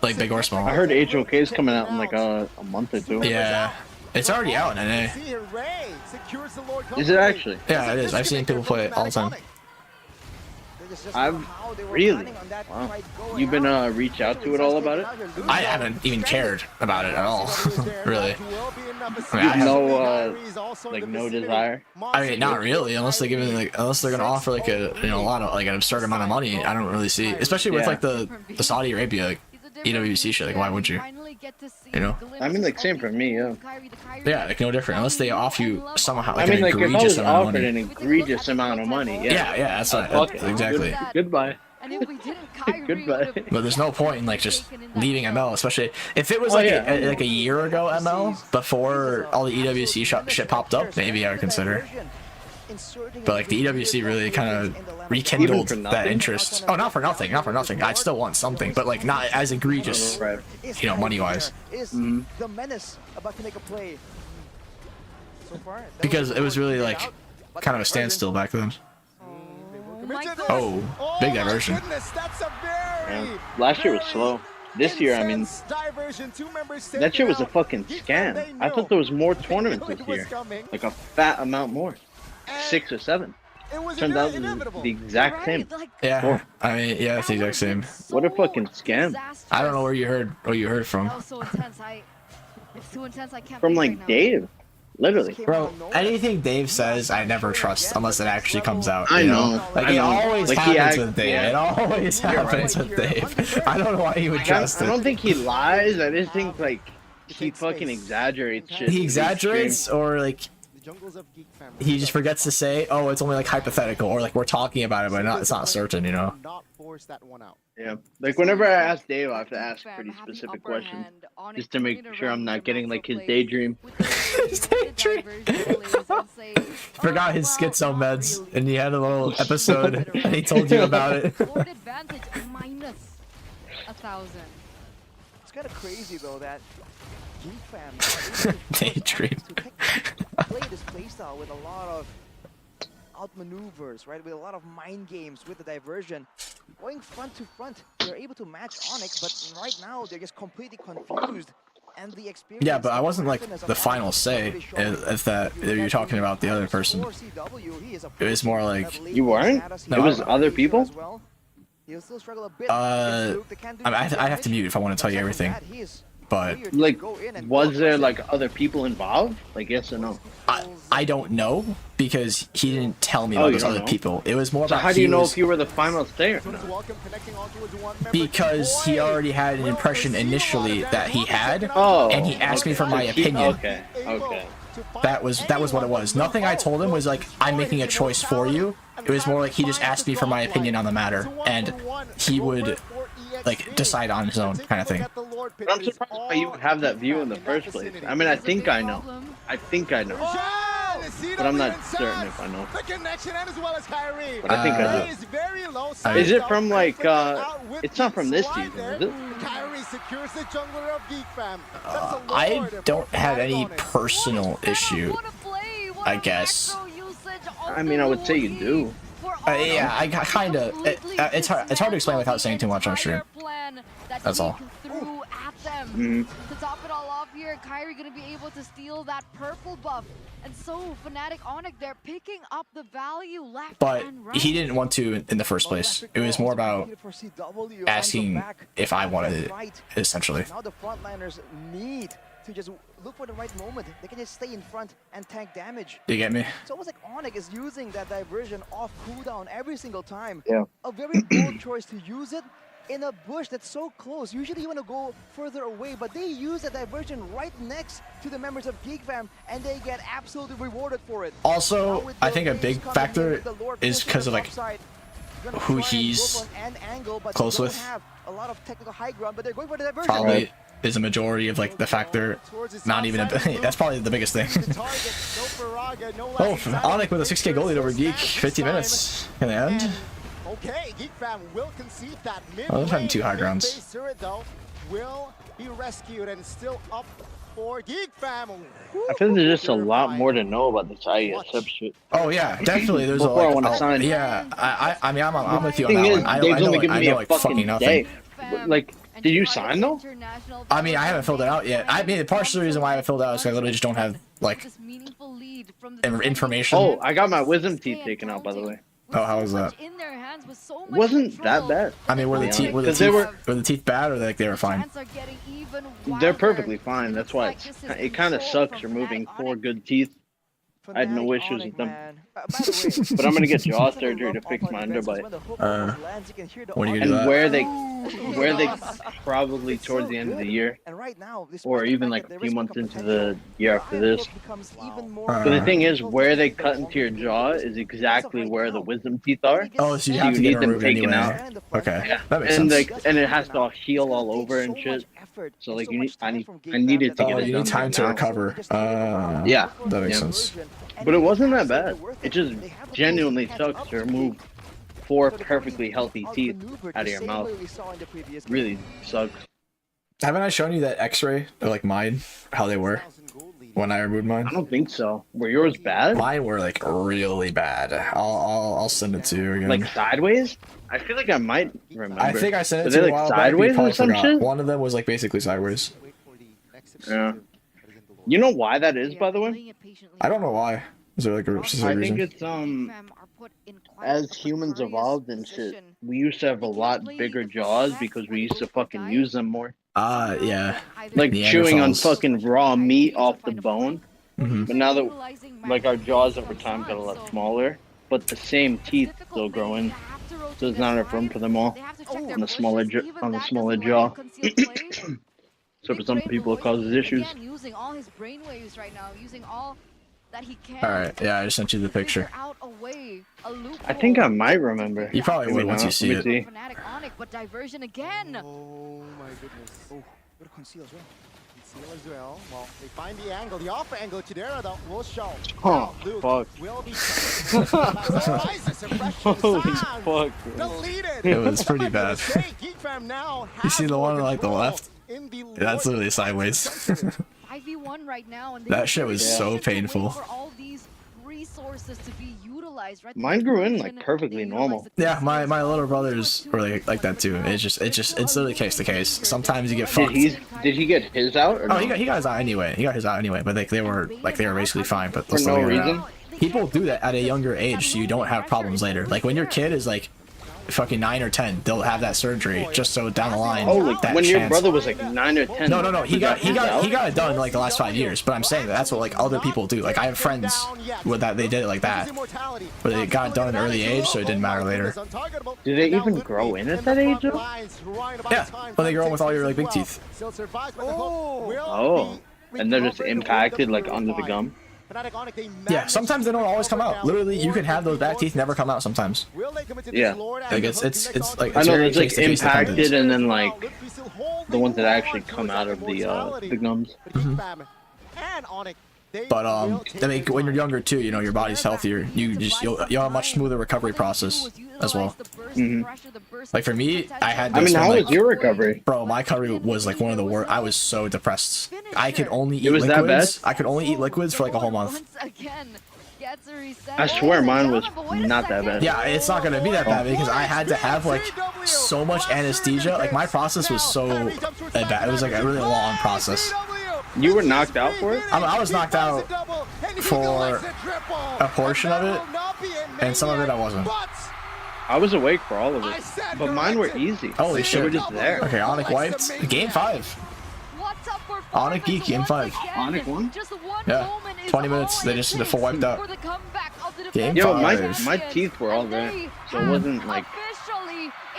Speaker 4: like big or small.
Speaker 11: I heard HOK is coming out in like a month or two.
Speaker 4: Yeah, it's already out in NA.
Speaker 11: Is it actually?
Speaker 4: Yeah, it is. I've seen people play it all the time.
Speaker 11: I've really. Wow. You've been reach out to it all about it?
Speaker 4: I haven't even cared about it at all, really. I mean,
Speaker 11: you have no like no desire.
Speaker 4: I mean, not really, unless they give me like unless they're gonna offer like a a lot of like an absurd amount of money. I don't really see, especially with like the Saudi Arabia like EWC shit. Like, why would you? You know?
Speaker 11: I mean, like same for me, yeah.
Speaker 4: Yeah, like no different unless they offer you somehow. Like,
Speaker 11: I mean,
Speaker 4: an
Speaker 11: like if I was
Speaker 4: amount of
Speaker 11: offered
Speaker 4: money.
Speaker 11: an egregious amount of money,
Speaker 4: Yeah, that's right. Exactly.
Speaker 11: Goodbye. Goodbye.
Speaker 4: But there's no point in like just leaving ML, especially if it was like like a year ago ML before all the EWC shit popped up. Maybe I would consider. But like the EWC really kind of rekindled that interest. Oh, not for nothing, not for nothing. I'd still want something, but like not as egregious, you know, money wise.
Speaker 6: The menace about to make a play.
Speaker 4: Because it was really like kind of a standstill back then. Oh, big diversion.
Speaker 11: Yeah. Last year was slow. This year, I mean, that shit was a fucking scam. I thought there was more tournaments this year, like a fat amount more, 6 or 7. Turned out the exact same.
Speaker 4: Yeah, I mean, yeah, it's the exact same.
Speaker 11: What a fucking scam!
Speaker 4: I don't know where you heard from.
Speaker 11: From like Dave. Literally.
Speaker 4: Bro, anything Dave says, I never trust unless it actually comes out.
Speaker 11: I know.
Speaker 4: Like, it always happens with Dave. It always happens with Dave. I don't know why you would trust it.
Speaker 11: I don't think he lies. I just think, like, he fucking exaggerates shit.
Speaker 4: He exaggerates, or, like, he just forgets to say, oh, it's only, like, hypothetical, or, like, we're talking about it, but it's not certain, you know?
Speaker 5: force that one out.
Speaker 11: Yeah, like whenever I ask Dave, I have to ask pretty specific questions just to make sure I'm not getting like his daydream.
Speaker 4: His daydream. Forgot his schizo meds, and he had a little episode, and he told you about it.
Speaker 2: Lord advantage minus 1,000.
Speaker 6: It's kind of crazy though that Geek Fam
Speaker 4: Daydream.
Speaker 6: play this playstyle with a lot of outmaneuvers, right? With a lot of mind games, with the diversion. Going front to front, they're able to match Onyx, but right now they're just completely confused. And the experience.
Speaker 4: Yeah, but I wasn't like the final say. If that if you're talking about the other person, it was more like
Speaker 11: You weren't?
Speaker 4: No,
Speaker 11: It was other people?
Speaker 4: I have to mute if I want to tell you everything. But
Speaker 11: Like, was there like other people involved? Like, yes or no?
Speaker 4: I don't know because he didn't tell me
Speaker 11: Oh,
Speaker 4: about
Speaker 11: you
Speaker 4: those
Speaker 11: don't
Speaker 4: other
Speaker 11: know?
Speaker 4: people. It was more
Speaker 11: So
Speaker 4: about
Speaker 11: how do you
Speaker 4: he
Speaker 11: know
Speaker 4: was-
Speaker 11: if you were the final say or not?
Speaker 4: because he already had an impression initially that he had,
Speaker 11: Oh,
Speaker 4: and he asked me for my opinion.
Speaker 11: Okay, okay.
Speaker 4: That was what it was. Nothing I told him was like, I'm making a choice for you. It was more like he just asked me for my opinion on the matter, and he would like decide on his own kind of thing.
Speaker 11: But I'm surprised why you would have that view in the first place. I mean, I think I know. But I'm not certain if I know.
Speaker 5: The connection and as well as Kyrie.
Speaker 11: But I think I
Speaker 5: He is very low.
Speaker 11: Is it from like, it's not from this season, is it?
Speaker 5: Kyrie secures the jungler of Geek Fam.
Speaker 4: I don't have any personal issue, I guess.
Speaker 11: I mean, I would say you do.
Speaker 4: Yeah, I kind of. It's hard to explain without saying too much on stream. That's all.
Speaker 2: To top it all off here, Kyrie gonna be able to steal that purple buff. And so, Fnatic Onyx, they're picking up the value left
Speaker 4: But
Speaker 2: and right.
Speaker 4: he didn't want to in the first place. It was more about asking if I wanted it, essentially.
Speaker 6: Now the frontliners need to just look for the right moment. They can just stay in front and tank damage.
Speaker 4: You get me?
Speaker 6: It's almost like Onyx is using that diversion off cooldown every single time.
Speaker 11: Yeah.
Speaker 6: A very bold choice to use it in a bush that's so close. Usually you want to go further away, but they use a diversion right next to the members of Geek Fam, and they get absolutely rewarded for it.
Speaker 4: Also, I think a big factor is because of like who he's close with.
Speaker 6: A lot of technical high ground, but they're going for the diversion.
Speaker 4: Probably is a majority of like the factor. Not even a. That's probably the biggest thing. Oh, Onyx with a 6K goal lead over Geek. 50 minutes in the end.
Speaker 5: Okay, Geek Fam will concede that mid.
Speaker 4: Oh, they're having two high grounds.
Speaker 5: Will be rescued and still up for Geek Fam.
Speaker 11: I feel there's just a lot more to know about this IESF shit.
Speaker 4: Oh yeah, definitely. There's
Speaker 11: Before I
Speaker 4: a
Speaker 11: want to
Speaker 4: like,
Speaker 11: sign.
Speaker 4: yeah. I mean, I'm with you on
Speaker 11: Thing
Speaker 4: that
Speaker 11: is,
Speaker 4: one. I
Speaker 11: Dave's
Speaker 4: know
Speaker 11: only giving me a
Speaker 4: like
Speaker 11: fucking
Speaker 4: fucking nothing.
Speaker 11: day. Like, did you sign though?
Speaker 4: I mean, I haven't filled it out yet. I mean, part of the reason why I haven't filled it out is because I literally just don't have like information.
Speaker 11: Oh, I got my wisdom teeth taken out, by the way.
Speaker 4: Oh, how was that?
Speaker 11: Wasn't that bad?
Speaker 4: I mean, were the teeth were the teeth bad or like they were fine?
Speaker 11: They're perfectly fine. That's why it kind of sucks removing 4 good teeth. I had no issues with them. But I'm gonna get jaw surgery to fix my underbite.
Speaker 4: When are you gonna do
Speaker 11: And
Speaker 4: that?
Speaker 11: where they probably towards the end of the year, or even like a few months into the year after this. But the thing is, where they cut into your jaw is exactly where the wisdom teeth are.
Speaker 4: Oh, so you have to
Speaker 11: need
Speaker 4: get
Speaker 11: them
Speaker 4: removed
Speaker 11: taken
Speaker 4: anyway.
Speaker 11: out.
Speaker 4: Okay,
Speaker 11: Yeah.
Speaker 4: that makes
Speaker 11: And
Speaker 4: sense.
Speaker 11: like, and it has to heal all over and shit. So like, I needed to get
Speaker 4: Oh,
Speaker 11: it
Speaker 4: you
Speaker 11: done
Speaker 4: need time to
Speaker 11: now.
Speaker 4: recover.
Speaker 11: Yeah,
Speaker 4: that makes
Speaker 11: yeah.
Speaker 4: sense.
Speaker 11: But it wasn't that bad. It just genuinely sucks to remove 4 perfectly healthy teeth out of your mouth. Really sucks.
Speaker 4: Haven't I shown you that X-ray of like mine, how they were when I removed mine?
Speaker 11: I don't think so. Were yours bad?
Speaker 4: Mine were like really bad. I'll send it to you again.
Speaker 11: Like sideways? I feel like I might remember.
Speaker 4: I think I sent
Speaker 11: Were
Speaker 4: it
Speaker 11: they,
Speaker 4: to you a
Speaker 11: like,
Speaker 4: while back. You
Speaker 11: sideways
Speaker 4: probably
Speaker 11: or some
Speaker 4: forgot.
Speaker 11: shit?
Speaker 4: One of them was like basically sideways.
Speaker 11: Yeah. You know why that is, by the way?
Speaker 4: I don't know why. Is there like a specific
Speaker 11: I
Speaker 4: reason?
Speaker 11: think it's as humans evolved and shit, we used to have a lot bigger jaws because we used to fucking use them more.
Speaker 4: Yeah.
Speaker 11: Like chewing on
Speaker 4: Neanderthals.
Speaker 11: fucking raw meat off the bone.
Speaker 4: Mhm.
Speaker 11: But now that like our jaws over time got a lot smaller, but the same teeth still grow in, so there's not enough room for them all on the smaller jaw. So for some people it causes issues.
Speaker 2: Using all his brainwaves right now, using all that he can.
Speaker 4: All right, yeah, I just sent you the picture.
Speaker 2: Out a way, a
Speaker 11: I think I might remember.
Speaker 4: You probably would once you see it.
Speaker 2: Fnatic Onyx, but diversion again.
Speaker 5: Oh my goodness. Oh, good conceal as well. Conceal as well. Well, they find the angle, the off angle. Chidera though will show.
Speaker 11: Oh, fuck.
Speaker 5: Will be
Speaker 11: Holy fuck.
Speaker 5: Deleted.
Speaker 4: It was pretty bad. You see the one on like the left? That's literally sideways.
Speaker 2: 5v1 right now, and
Speaker 4: That shit was so painful.
Speaker 2: for all these resources to be utilized, right?
Speaker 11: Mine grew in like perfectly normal.
Speaker 4: Yeah, my little brothers were like that too. It's literally case to case. Sometimes you get fucked.
Speaker 11: Did he get his out? Or
Speaker 4: Oh,
Speaker 11: no?
Speaker 4: he got his out anyway. He got his out anyway. But they were basically fine. But
Speaker 11: For no reason.
Speaker 4: People do that at a younger age, so you don't have problems later. Like when your kid is like fucking 9 or 10, they'll have that surgery just so down the line.
Speaker 11: Oh, like
Speaker 4: that
Speaker 11: when your
Speaker 4: chance.
Speaker 11: brother was like 9 or 10.
Speaker 4: No. He got it done in like the last 5 years. But I'm saying that's what like other people do. Like I have friends with that they did it like that, but they got it done at an early age, so it didn't matter later.
Speaker 11: Do they even grow in at that age? Though?
Speaker 4: Yeah, but they grow in with all your like big teeth.
Speaker 11: Oh, and they're just impacted like under the gum.
Speaker 4: Yeah, sometimes they don't always come out. Literally, you can have those back teeth never come out sometimes.
Speaker 11: Yeah,
Speaker 4: like it's like
Speaker 11: I know
Speaker 4: very
Speaker 11: it's like
Speaker 4: case-to-case
Speaker 11: impacted
Speaker 4: dependent.
Speaker 11: and then like the ones that actually come out of the gums.
Speaker 4: But I mean, when you're younger too, you know, your body's healthier. You'll have a much smoother recovery process as well. Like for me, I had. This
Speaker 11: how
Speaker 4: one,
Speaker 11: was your recovery?
Speaker 4: Bro, my recovery was like one of the worst. I was so depressed. I could only eat
Speaker 11: was that
Speaker 4: liquids.
Speaker 11: bad?
Speaker 4: I could only eat liquids for like a whole month.
Speaker 11: I swear mine was not that bad.
Speaker 4: Yeah, it's not gonna be that bad because I had to have like so much anesthesia. Like my process was so bad. It was like a really long process.
Speaker 11: You were knocked out for it?
Speaker 4: I was knocked out for a portion of it, and some of it I wasn't.
Speaker 11: I was awake for all of it, but mine were easy.
Speaker 4: Holy shit.
Speaker 11: They were just there.
Speaker 4: Okay, Onyx wiped. Game 5. Onyx Geek, game 5.
Speaker 11: Onyx won?
Speaker 4: Yeah, 20 minutes, they just full wiped out. Game
Speaker 11: Yo,
Speaker 4: 5.
Speaker 11: my teeth were all there, so it wasn't like...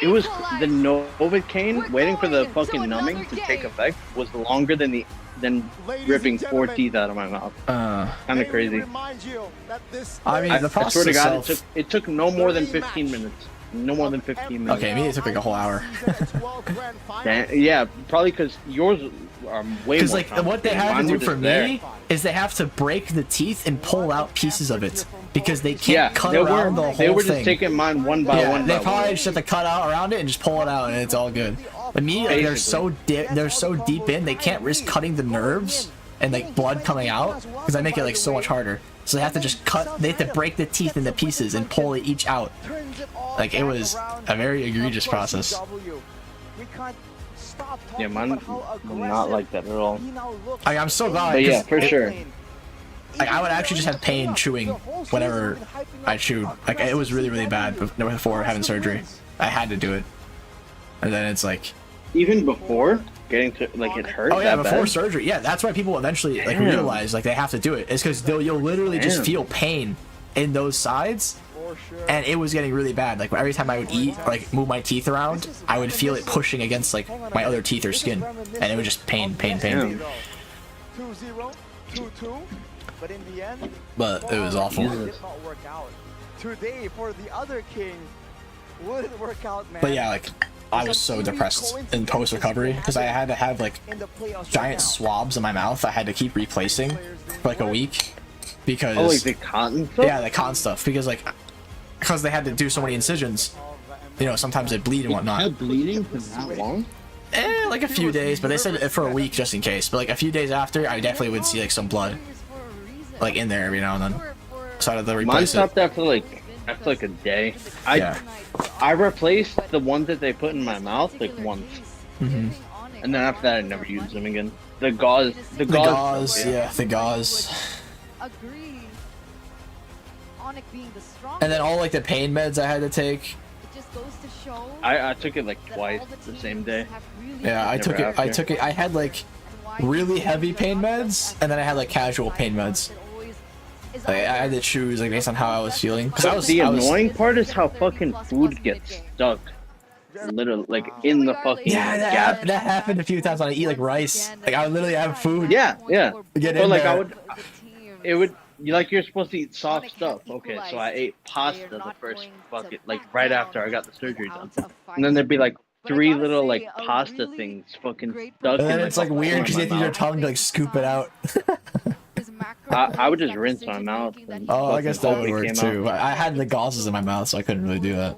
Speaker 11: It was the Novocaine waiting for the fucking numbing to take effect was longer than ripping 4 teeth out of my mouth. Kind of crazy.
Speaker 4: I mean, the process
Speaker 11: I swear to God,
Speaker 4: itself...
Speaker 11: it took no more than 15 minutes. No more than 15 minutes.
Speaker 4: Okay, me it took like a whole hour.
Speaker 11: Yeah, probably because yours are way more.
Speaker 4: Because like what they have to do for me is they have to break the teeth and pull out pieces of it because they can't cut around the whole thing.
Speaker 11: They were just taking mine one by one.
Speaker 4: They probably just have to cut out around it and just pull it out, and it's all good. But me, like, they're so deep in, they can't risk cutting the nerves and like blood coming out because I make it like so much harder. So they have to just cut. They have to break the teeth into pieces and pull it each out. Like it was a very egregious process.
Speaker 11: Yeah, mine not like that at all.
Speaker 4: I'm so glad.
Speaker 11: But yeah, for sure.
Speaker 4: Like I would actually just have pain chewing whenever I chewed. Like it was really bad before having surgery. I had to do it, and then it's like.
Speaker 11: Even before getting to like it hurt.
Speaker 4: Oh yeah,
Speaker 11: that
Speaker 4: before
Speaker 11: bad?
Speaker 4: surgery. Yeah, that's why people eventually like realize like they have to do it. It's because you'll literally just feel pain in those sides. And it was getting really bad. Like every time I would eat, or, like move my teeth around, I would feel it pushing against like my other teeth or skin, and it was just pain. But it was awful.
Speaker 6: Today for the other king wouldn't work out, man.
Speaker 4: But yeah, like I was so depressed in post recovery because I had to have like giant swabs in my mouth. I had to keep replacing for like a week because
Speaker 11: like the cotton stuff?
Speaker 4: Yeah, the cotton stuff because they had to do so many incisions. You know, sometimes they bleed and whatnot.
Speaker 11: You had bleeding for that long?
Speaker 4: Like a few days, but they said for a week just in case. But like a few days after, I definitely would see like some blood, like in there every now and then. So I had to replace
Speaker 11: Mine
Speaker 4: it.
Speaker 11: stopped after like a day. I replaced the ones that they put in my mouth like once, and then after that I never used them again. The gauze,
Speaker 4: yeah, the gauze. And then all like the pain meds I had to take.
Speaker 11: I took it like twice the same day.
Speaker 4: Yeah, I took it. I had like really heavy pain meds, and then I had like casual pain meds. Like, I had to choose like based on how I was feeling.
Speaker 11: The annoying part is how fucking food gets stuck, literally like in the fucking gap.
Speaker 4: That happened a few times when I eat like rice. Like I would literally have food.
Speaker 11: Yeah.
Speaker 4: Get
Speaker 11: Or
Speaker 4: in
Speaker 11: like
Speaker 4: there.
Speaker 11: you're supposed to eat soft stuff. Okay, so I ate pasta the first bucket, like right after I got the surgery done, and then there'd be like 3 little like pasta things fucking stuck
Speaker 4: And
Speaker 11: in
Speaker 4: then
Speaker 11: like
Speaker 4: it's like weird because you have to use your tongue to like scoop it out.
Speaker 11: I would just rinse my mouth.
Speaker 4: Oh, I guess that would work too. I had the gauzes in my mouth, so I couldn't really do that.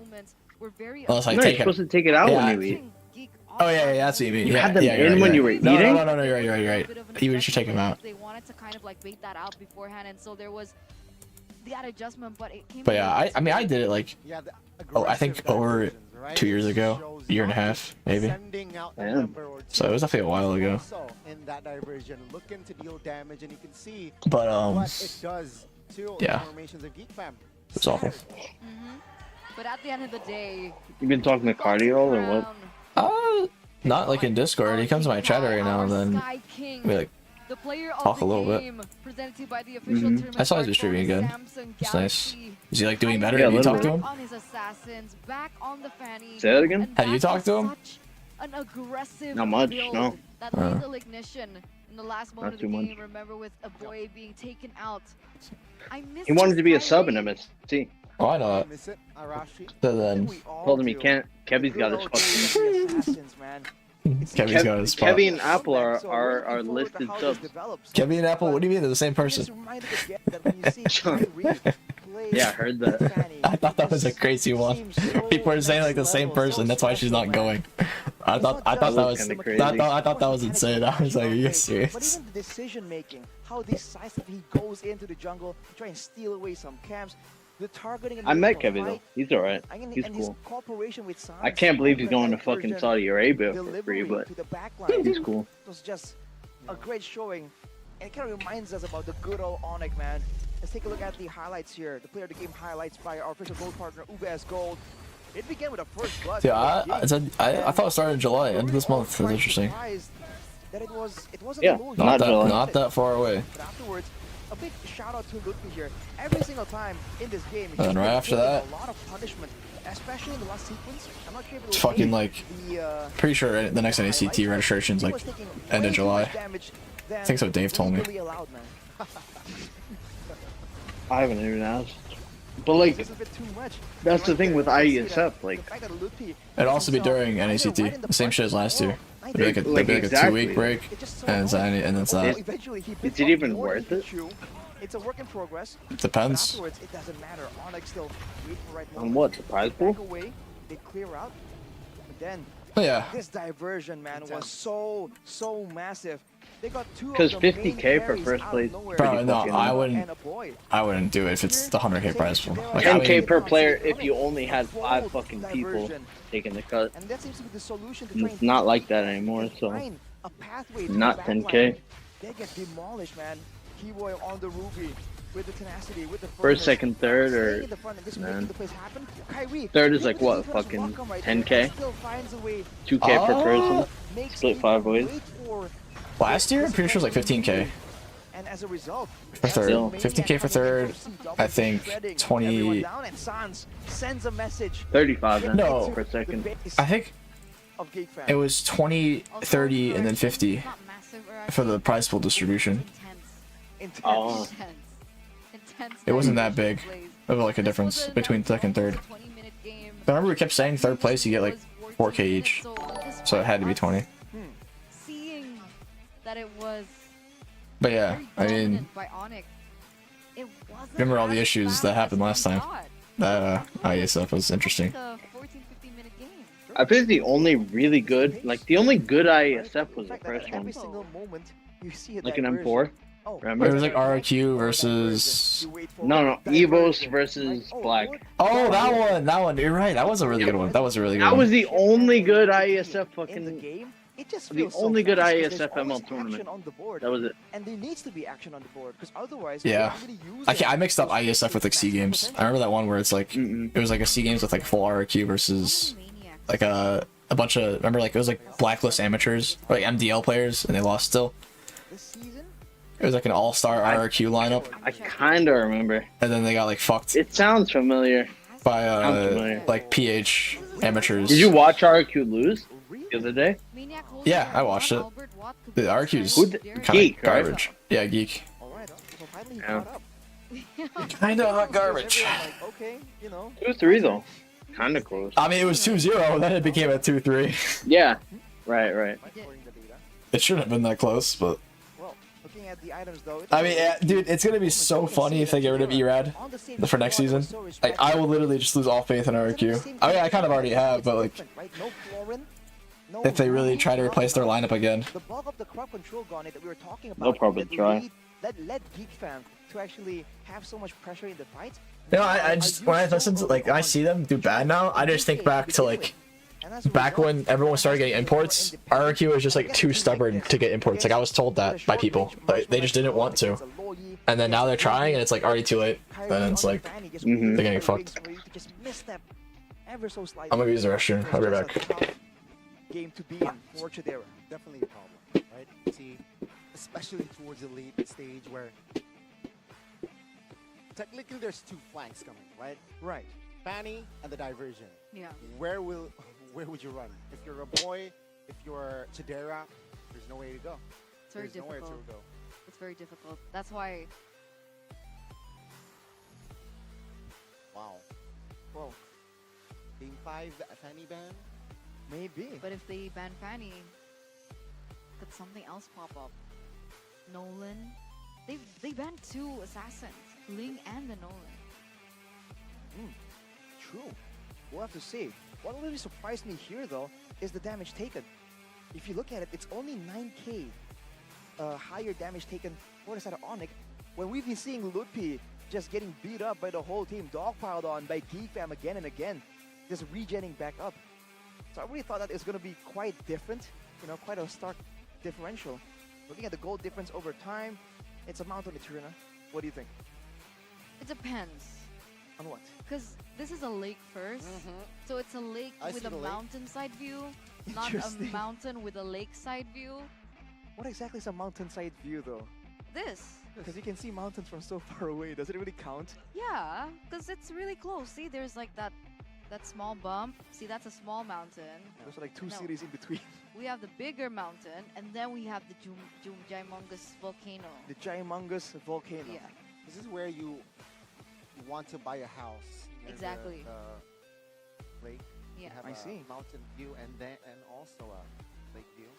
Speaker 4: Unless I
Speaker 11: No,
Speaker 4: take
Speaker 11: you're supposed to take it out when you eat.
Speaker 4: Oh yeah, that's what you mean.
Speaker 11: You
Speaker 4: yeah,
Speaker 11: had them
Speaker 4: yeah,
Speaker 11: in
Speaker 4: right,
Speaker 11: when
Speaker 4: right.
Speaker 11: you were
Speaker 4: No,
Speaker 11: eating?
Speaker 4: No, you're right. You should take them out.
Speaker 2: They wanted to kind of like bait that out beforehand, and so there was that adjustment, but it came.
Speaker 4: But yeah, I mean, I did it like, I think over 2 years ago, a year and a half, maybe.
Speaker 11: Damn.
Speaker 4: So it was definitely a while ago.
Speaker 5: In that diversion, looking to deal damage, and you can see
Speaker 4: But
Speaker 5: what it does to
Speaker 4: yeah,
Speaker 5: formations of Geek Fam.
Speaker 4: it was awful.
Speaker 2: But at the end of the day,
Speaker 11: You been talking to Cardio or what?
Speaker 4: Not like in Discord. He comes to my chat every now and then. We like
Speaker 2: the player
Speaker 4: talk a little bit.
Speaker 2: presented to you by the official
Speaker 4: I saw he's been streaming again. It's nice. Is he like doing better?
Speaker 11: Yeah,
Speaker 4: Have you
Speaker 11: a little
Speaker 4: talked to him?
Speaker 2: On his assassins, back on the fanny.
Speaker 11: Say that again?
Speaker 4: Have you talked to him?
Speaker 2: An aggressive
Speaker 11: Not much,
Speaker 2: build
Speaker 11: no.
Speaker 2: That lethal ignition in the last moment of the
Speaker 11: too much.
Speaker 2: game. Remember, with a boy being taken out. I miss
Speaker 11: He wanted to be a
Speaker 2: Kyrie.
Speaker 11: sub in MSC.
Speaker 4: Oh, I know that.
Speaker 5: Miss it, Arashi.
Speaker 4: So then,
Speaker 11: Told him he can't. Kevy's got his fucking.
Speaker 4: Kevin's got his spot.
Speaker 11: Kevy and Apple are listed subs.
Speaker 4: Kevin and Apple, what do you mean they're the same person?
Speaker 11: Yeah, I heard that.
Speaker 4: I thought that was a crazy one. People are saying like the same person. That's why she's not going. I thought that was I thought that was insane. I was like, are you
Speaker 6: But
Speaker 4: serious?
Speaker 6: even the decision making, how decisive he goes into the jungle, try and steal away some camps, the targeting.
Speaker 11: I met Kevy though. He's alright. He's cool. I can't believe he's going to fucking Saudi Arabia for free, but he's cool.
Speaker 6: It was just a great showing, and it kind of reminds us about the good old Onyx, man. Let's take a look at the highlights here. The player of the game highlights by our official gold partner, UBS Gold. It began with a first blood.
Speaker 4: Yeah, I thought it started in July, end of this month. That's interesting.
Speaker 6: That it wasn't
Speaker 11: Yeah,
Speaker 4: not that far away.
Speaker 6: But afterwards, a big shout out to Lutfi here. Every single time in this game,
Speaker 4: And then right after that,
Speaker 6: a lot of punishment, especially in the last sequence. I'm not sure if it
Speaker 4: it's
Speaker 6: was
Speaker 4: fucking like, pretty sure the next NACT registration's like end of July. I think so. Dave told me.
Speaker 11: I haven't even asked. But like, that's the thing with IESF. Like,
Speaker 4: It'd also be during NACT, the same shit as last year. It'd be like a
Speaker 11: exactly.
Speaker 4: 2-week break, and it's that.
Speaker 11: Is it even worth it?
Speaker 6: It's a work in progress.
Speaker 4: Depends.
Speaker 6: Afterwards, it doesn't matter. Onyx still wait for right
Speaker 11: On what? The prize pool?
Speaker 6: back away, they clear out. But then
Speaker 4: Oh yeah.
Speaker 6: this diversion, man, was so massive. They got two
Speaker 11: Because
Speaker 6: of the main
Speaker 11: 50K for
Speaker 6: carries
Speaker 11: first
Speaker 6: out of
Speaker 11: place.
Speaker 6: nowhere.
Speaker 4: Bro, no,
Speaker 11: fucking-
Speaker 4: I wouldn't do it if it's the 100K prize pool. Like, I
Speaker 11: 10K
Speaker 4: mean,
Speaker 11: per player if you only had 5 fucking people taking the cut.
Speaker 6: And that seems to be the solution to
Speaker 11: And
Speaker 6: try
Speaker 11: it's
Speaker 6: and
Speaker 11: not like that anymore, so
Speaker 6: find a pathway to
Speaker 11: not
Speaker 6: the
Speaker 11: 10K.
Speaker 6: backline. They get demolished, man. Keyboy on the Ruby with the tenacity, with the
Speaker 11: First, second, third,
Speaker 6: staying
Speaker 11: or
Speaker 6: in the front and just
Speaker 11: man.
Speaker 6: making the plays happen. Kyrie,
Speaker 11: Third is
Speaker 6: look
Speaker 11: like
Speaker 6: at the
Speaker 11: what,
Speaker 6: defense
Speaker 11: fucking
Speaker 6: welcome right there,
Speaker 11: 10K?
Speaker 6: and still finds a way,
Speaker 11: 2K per person,
Speaker 6: makes
Speaker 11: split
Speaker 6: me
Speaker 11: 5 ways.
Speaker 6: wait for
Speaker 4: last year I'm pretty sure it was like 15K
Speaker 6: and as a result,
Speaker 4: for third.
Speaker 11: Still.
Speaker 4: 15K for third. I think 20.
Speaker 6: down and Sans sends a message
Speaker 11: 35 then
Speaker 4: No.
Speaker 11: per second.
Speaker 4: I think
Speaker 6: of Geek Fam.
Speaker 4: it was 20, 30, and then 50 for the prize pool distribution.
Speaker 6: Intense.
Speaker 11: Oh.
Speaker 4: It wasn't that big of like a difference between second and third. But remember we kept saying third place you get like 4K each, so it had to be 20.
Speaker 2: Seeing that it was
Speaker 4: But yeah, I mean,
Speaker 2: dominant by Onyx, it wasn't
Speaker 4: remember all the
Speaker 2: as
Speaker 4: issues
Speaker 2: fast
Speaker 4: that
Speaker 2: as
Speaker 4: happened
Speaker 2: we
Speaker 4: last time.
Speaker 2: thought.
Speaker 4: That ISF was interesting.
Speaker 2: It's a 14-15-minute game.
Speaker 11: I think the only really good, like the only good IESF was the first one.
Speaker 6: Every single moment you see a
Speaker 11: Like an
Speaker 6: diversion.
Speaker 11: M4.
Speaker 6: Oh,
Speaker 4: It
Speaker 11: Remember?
Speaker 4: was like RRQ versus.
Speaker 11: No, Evos versus Black.
Speaker 4: Oh, that one. You're right. That was a really good one. That was a really good
Speaker 11: That
Speaker 4: one.
Speaker 11: was the only good IESF
Speaker 6: in the
Speaker 11: fucking.
Speaker 6: game. It just
Speaker 11: The
Speaker 6: feels so
Speaker 11: only good
Speaker 6: fast 'cause there's
Speaker 11: IESF ML
Speaker 6: always
Speaker 11: tournament.
Speaker 6: action on the board.
Speaker 11: That was it.
Speaker 6: And there needs to be action on the board because otherwise
Speaker 4: Yeah.
Speaker 6: we don't really use
Speaker 4: I
Speaker 6: it.
Speaker 4: mixed up ISF with like C games. I remember that one where it's like
Speaker 11: Mm-mm.
Speaker 4: it was like a C games with like full RRQ versus like a bunch of, remember, like it was like blacklist amateurs or like MDL players and they lost still.
Speaker 6: This season,
Speaker 4: It was like an all-star RRQ lineup
Speaker 11: I kinda remember.
Speaker 4: and then they got like fucked
Speaker 11: It sounds familiar.
Speaker 4: by
Speaker 11: sounds familiar.
Speaker 4: like PH amateurs.
Speaker 11: Did you watch RQ lose the other day?
Speaker 4: Yeah, I watched it. The RQ's
Speaker 11: Who the-
Speaker 4: kind
Speaker 11: Geek,
Speaker 4: of
Speaker 11: right?
Speaker 4: garbage. Yeah, Geek.
Speaker 6: all right. So finally he
Speaker 11: Yeah.
Speaker 6: caught up.
Speaker 4: Kinda hot garbage.
Speaker 6: Like, okay, you know.
Speaker 11: 2-3 though. Kinda close.
Speaker 4: I mean, it was 2-0, then it became a 2-3.
Speaker 11: Yeah. Right.
Speaker 4: It shouldn't have been that close, but...
Speaker 6: Well, looking at the items though...
Speaker 4: I mean, dude, it's gonna be so funny if they get rid of Erad for next season. Like, I will literally just lose all faith in RQ. I mean, I kind of already have, but like... If they really try to replace their lineup again.
Speaker 6: The bulk of the crowd control Gauntlet that we were talking about...
Speaker 11: They'll probably try.
Speaker 6: That led Geek Fam to actually have so much pressure in the fight.
Speaker 4: You know, I just, when I listen to, like, I see them do bad now, I just think back to, like, back when everyone started getting imports, RQ was just, like, too stubborn to get imports. Like, I was told that by people. Like, they just didn't want to. And then now they're trying, and it's, like, already too late. And it's, like, they're getting fucked. I'm gonna use the restroom. I'll be right back.
Speaker 6: Game to be in for Chidera.
Speaker 5: Definitely a problem, right? See, especially towards the late stage where technically there's two flanks coming, right?
Speaker 6: Right.
Speaker 5: Fanny and the diversion.
Speaker 2: Yeah.
Speaker 5: Where would you run? If you're a boy, if you're Chidera, there's no way to go.
Speaker 2: It's very difficult.
Speaker 5: Nowhere to go.
Speaker 2: It's very difficult. That's why.
Speaker 5: Wow. Well, Game 5 Fanny ban?
Speaker 6: Maybe.
Speaker 2: But if they ban Fanny, could something else pop up? Nolan? They banned 2 assassins, Ling and the Nolan.
Speaker 6: True. We'll have to see. What really surprised me here though is the damage taken. If you look at it, it's only 9k higher damage taken for the side of Onyx, when we've been seeing Ludpi just getting beat up by the whole team, dogpiled on by Geek Fam again and again, just regenning back up. So I really thought that it's going to be quite different, you know, quite a stark differential. Looking at the gold difference over time, it's a mountain Eterna. What do you think?
Speaker 2: It depends.
Speaker 6: On what?
Speaker 2: Because this is a lake first, so it's a lake with a mountainside view, not a mountain with a lakeside view.
Speaker 6: What exactly is a mountainside view though?
Speaker 2: This.
Speaker 6: Because you can see mountains from so far away. Does it really count?
Speaker 2: Yeah, because it's really close. See, there's like that small bump. See, that's a small mountain.
Speaker 6: There's like 2 cities in between.
Speaker 2: We have the bigger mountain, and then we have the Ginormous volcano.
Speaker 6: The Ginormous volcano.
Speaker 2: Yeah.
Speaker 5: This is where you want to buy a house.
Speaker 2: Exactly.
Speaker 5: The lake.
Speaker 2: Yeah.
Speaker 5: Have
Speaker 6: I see.
Speaker 5: Mountain view and also a lake view.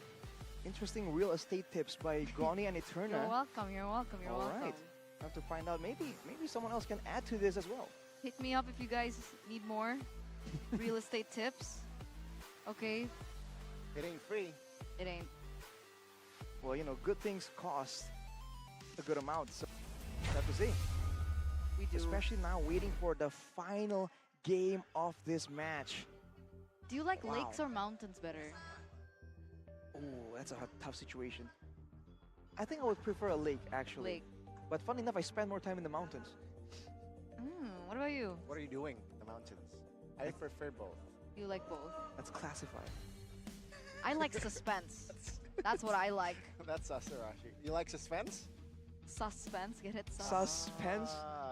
Speaker 6: Interesting real estate tips by Goni and Eterna.
Speaker 2: You're welcome. You're welcome. You're welcome.
Speaker 6: All right. I have to find out. Maybe someone else can add to this as well.
Speaker 2: Hit me up if you guys need more real estate tips. Okay.
Speaker 5: It ain't free.
Speaker 2: It ain't.
Speaker 6: Well, you know, good things cost a good amount. So have to see.
Speaker 2: We do.
Speaker 6: Especially now, waiting for the final game of this match.
Speaker 2: Do you like lakes or mountains better?
Speaker 6: Oh, that's a tough situation. I think I would prefer a lake, actually.
Speaker 2: Lake.
Speaker 6: But funny enough, I spend more time in the mountains.
Speaker 2: What about you?
Speaker 5: What are you doing in the mountains? I prefer both.
Speaker 2: You like both?
Speaker 6: That's classified.
Speaker 2: I like suspense. That's what I like.
Speaker 5: That's Sasarashi. You like suspense?
Speaker 2: Suspense, get it?
Speaker 6: Suspense?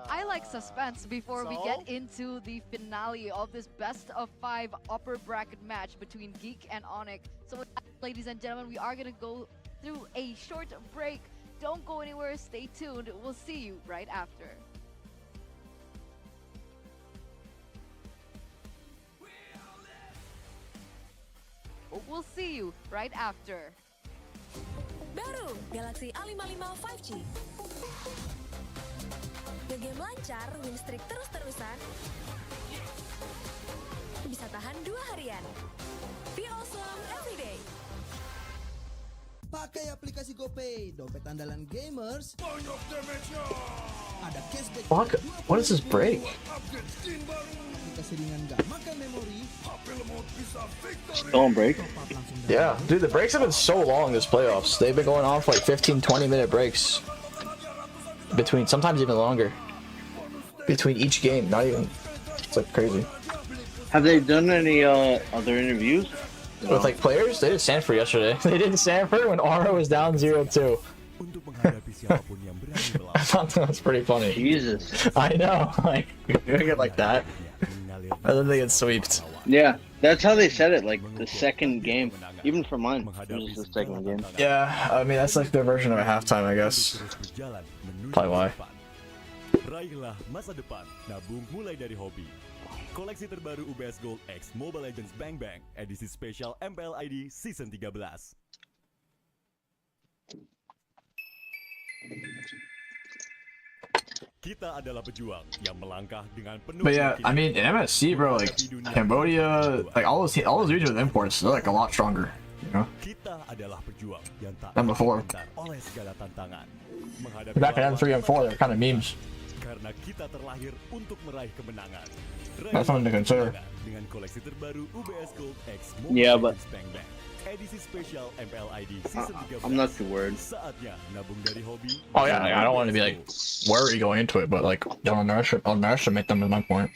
Speaker 2: I like suspense before we get into the finale of this best of 5 upper bracket match between Geek and Onyx. So ladies and gentlemen, we are going to go through a short break. Don't go anywhere, stay tuned. We'll see you right after. We'll see you right after.
Speaker 12: Baru Galaxy A55 5G. Ngegame lancar, win streak terus-terusan. Bisa tahan 2 harian. Feel awesome every day.
Speaker 13: Pakai aplikasi GoPay, dompet andalan gamers. Banyak damage-nya. Ada cashback.
Speaker 4: Fuck, what is this break?
Speaker 11: Still on break?
Speaker 4: Yeah, dude, the breaks have been so long this playoffs. They've been going on for like 15-20 minute breaks. Between, sometimes even longer. Between each game, not even. It's like crazy.
Speaker 11: Have they done any other interviews?
Speaker 4: No. With like players? They did Sanford yesterday. They did Sanford when Aura was down 0-2. I thought that was pretty funny.
Speaker 11: Jesus.
Speaker 4: I know, like, you're gonna get like that. And then they get sweeped.
Speaker 11: Yeah, that's how they said it, like the second game. Even for mine, it was the second game.
Speaker 4: Yeah, I mean, that's like their version of a halftime, I guess. Probably why.
Speaker 14: Raihlah masa depan, nabung mulai dari hobi. Koleksi terbaru UBS Gold X Mobile Legends Bang Bang edisi spesial MLB Season 13. Kita adalah pejuang yang melangkah dengan penuh.
Speaker 4: But yeah, I mean, in MSC, bro, like Cambodia, like all those regions with imports, they're like a lot stronger, you know.
Speaker 14: Kita adalah pejuang yang tak
Speaker 4: Than before.
Speaker 14: oleh segala tantangan.
Speaker 4: Back in M3 and M4, they're kind of memes.
Speaker 14: Karena kita terlahir untuk meraih kemenangan.
Speaker 4: That's something to consider.
Speaker 14: Dengan koleksi terbaru UBS Gold X
Speaker 11: Yeah, but
Speaker 14: Bang Bang. Edisi spesial MLID Season 13.
Speaker 11: I'm not too worried.
Speaker 14: Saatnya nabung dari hobi.
Speaker 4: Oh yeah, like, I don't want to be like worried going into it, but like don't underestimate them is my point.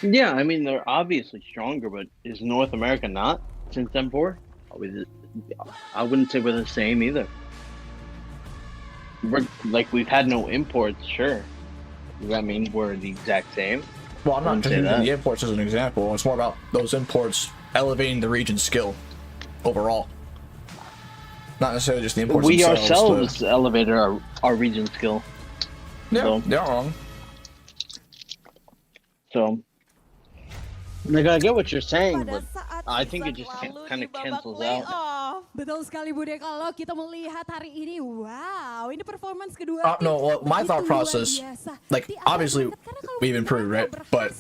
Speaker 11: Yeah, I mean they're obviously stronger, but is North America not since M4? I wouldn't say we're the same either. We've had no imports, sure. Does that mean we're the exact same?
Speaker 4: Well, I'm not just using the imports as an example. It's more about those imports elevating the region's skill overall. Not necessarily just the imports
Speaker 11: We
Speaker 4: themselves.
Speaker 11: ourselves elevated our region skill.
Speaker 4: Yeah,
Speaker 11: So,
Speaker 4: they're wrong.
Speaker 11: So, like, I get what you're saying, but I think it just kind of cancels out.
Speaker 7: Betul sekali Bude, kalau kita melihat hari ini, wow, ini performance kedua
Speaker 4: No, well, my thought process, like, obviously, we've improved, right? But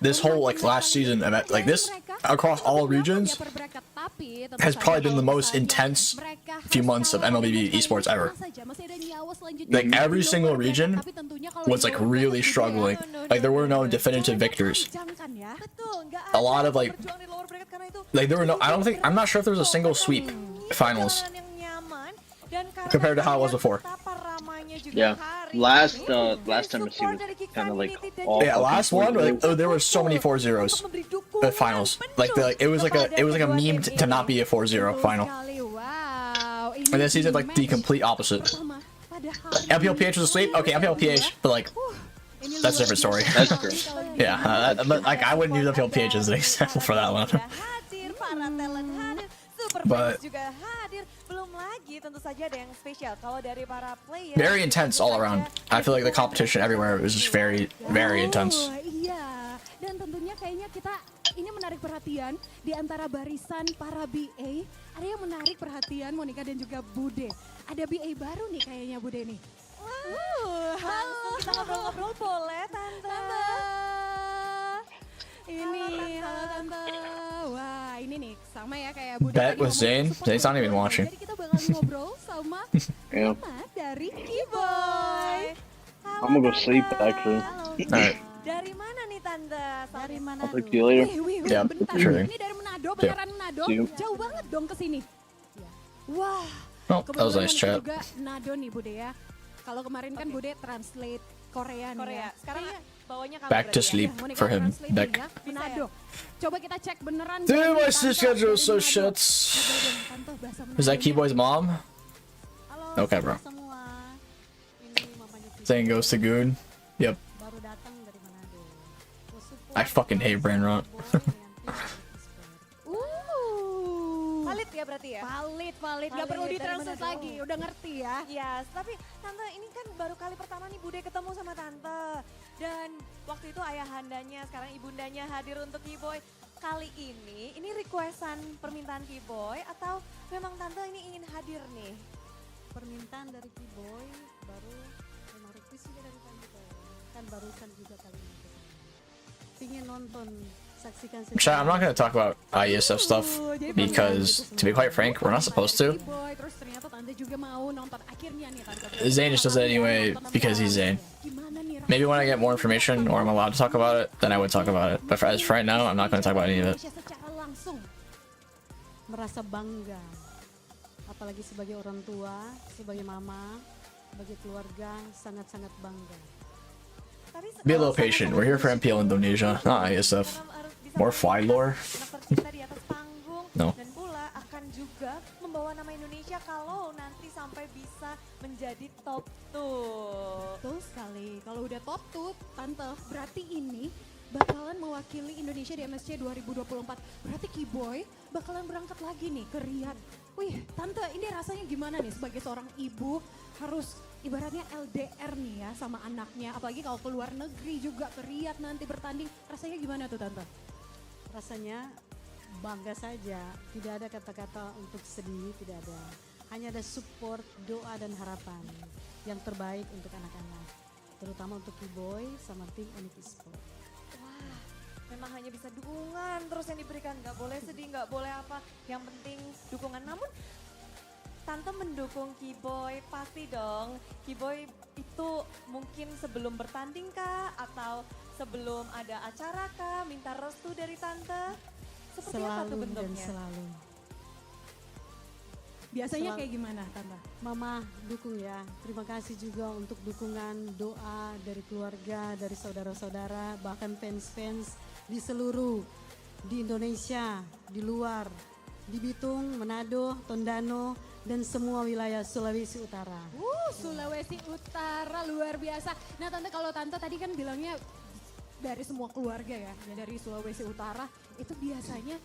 Speaker 4: this whole, like, last season, like, this, across all regions, has probably been the most intense few months of MLB esports ever. Like, every single region was, like, really struggling. Like, there were no definitive victors. A lot of, like, there were no, I'm not sure if there was a single sweep finals compared to how it was before.
Speaker 11: Yeah, last time was kind of like all.
Speaker 4: Yeah, last one, like, there were so many 4-0s. The finals, like it was like a meme to not be a 4-0 final. And this season, like the complete opposite. MPLPH was a sweep. Okay, MPLPH, but like that's a different story.
Speaker 11: That's true.
Speaker 4: Yeah, but like I wouldn't use MPLPH as an example for that one. But very intense all around. I feel like the competition everywhere was just very, very intense.
Speaker 7: Iya, dan tentunya kayaknya kita ini menarik perhatian di antara barisan para BA. Ada yang menarik perhatian Monica dan juga Bude. Ada BA baru nih kayaknya Bude nih.
Speaker 9: Langsung kita ngobrol-ngobrol boleh Tante.
Speaker 7: Ini, halo Tante. Wah, ini nih sama ya kayak Bude.
Speaker 4: Bet with Zane. Zane's not even watching.
Speaker 7: Jadi kita bakal ngobrol sama Mama dari Kiboy.
Speaker 11: I'm gonna go sleep actually.
Speaker 4: Alright.
Speaker 9: Dari mana nih Tante? Dari mana?
Speaker 11: I'll talk to you later.
Speaker 4: Yeah, sure thing.
Speaker 7: Ini dari Manado, beneran Manado. Jauh banget dong ke sini. Wah.
Speaker 4: Oh, that was a nice chat.
Speaker 7: Juga Nado nih Bude ya. Kalau kemarin kan Bude translate Korea nih ya.
Speaker 9: Sekarang bawanya kamu
Speaker 4: Back to sleep for him. Back.
Speaker 7: Manado. Coba kita cek beneran.
Speaker 4: Dude, my schedule is so shits. Is that Keyboy's mom? Okay, bro. Saying goes to Goon. Yep. I fucking hate brain rot.
Speaker 9: Valid ya berarti ya?
Speaker 7: Valid. Gak perlu ditranslate lagi, udah ngerti ya?
Speaker 9: Yes, tapi Tante ini kan baru kali pertama nih Bude ketemu sama Tante. Dan waktu itu ayahandanya, sekarang ibundanya hadir untuk Kiboy. Kali ini requestan permintaan Kiboy atau memang Tante ini ingin hadir nih?
Speaker 15: Permintaan dari Kiboy baru memang request juga dari Tante. Kan barusan juga kali ini. Pingin nonton.
Speaker 4: Chat, I'm not going to talk about IESF stuff because, to be quite frank, we're not supposed to. Zane just does it anyway because he's Zane. Maybe when I get more information or I'm allowed to talk about it, then I would talk about it. But as for right now, I'm not going to talk about any of it.
Speaker 15: Merasa bangga, apalagi sebagai orang tua, sebagai mama, sebagai keluarga, sangat-sangat bangga.
Speaker 4: Be a little patient. We're here for MPL Indonesia, not ISF. More fly lore. No.
Speaker 9: Dan pula akan juga membawa nama Indonesia kalau nanti sampai bisa menjadi top 2.
Speaker 7: Betul sekali. Kalau udah top 2, Tante, berarti ini bakalan mewakili Indonesia di MSC 2024. Berarti Kiboy bakalan berangkat lagi nih ke Riyadh. Wih, Tante, ini rasanya gimana nih sebagai seorang ibu harus ibaratnya LDR nih ya sama anaknya, apalagi kalau keluar negeri juga ke Riyadh nanti bertanding, rasanya gimana tuh Tante?
Speaker 15: Rasanya bangga saja, tidak ada kata-kata untuk sedih, tidak ada. Hanya ada support, doa dan harapan yang terbaik untuk anak-anak, terutama untuk Kiboy sama tim Onyx Esport.
Speaker 9: Wah, memang hanya bisa dukungan terus yang diberikan, nggak boleh sedih, nggak boleh apa, yang penting dukungan. Namun Tante mendukung Kiboy pasti dong. Kiboy itu mungkin sebelum bertanding kah atau sebelum ada acara kah minta restu dari Tante? Seperti apa tuh bentuknya?
Speaker 15: Dan selalu.
Speaker 7: Biasanya kayak gimana Tante?
Speaker 15: Mama dukung ya. Terima kasih juga untuk dukungan doa dari keluarga, dari saudara-saudara, bahkan fans-fans di seluruh di Indonesia, di luar, di Bitung, Manado, Tondano, dan semua wilayah Sulawesi Utara.
Speaker 7: Sulawesi Utara luar biasa. Nah Tante, kalau Tante tadi kan bilangnya dari semua keluarga ya dari Sulawesi Utara, itu biasanya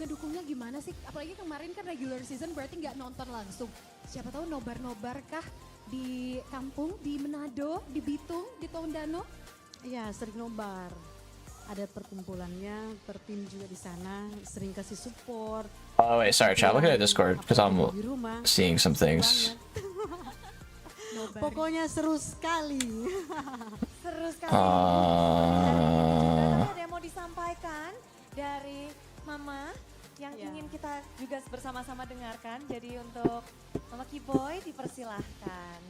Speaker 7: ngedukungnya gimana sih? Apalagi kemarin kan regular season berarti nggak nonton langsung. Siapa tahu nobar-nobar kah di kampung, di Manado, di Bitung, di Tondano?
Speaker 15: Iya, sering nobar. Ada perkumpulannya, per tim juga di sana, sering kasih support.
Speaker 4: Oh wait, sorry chat, look at Discord because I'm seeing some things.
Speaker 15: Pokoknya seru sekali.
Speaker 9: Seru sekali. Ada yang mau disampaikan dari Mama yang ingin kita juga bersama-sama dengarkan. Jadi untuk Mama Kiboy dipersilahkan.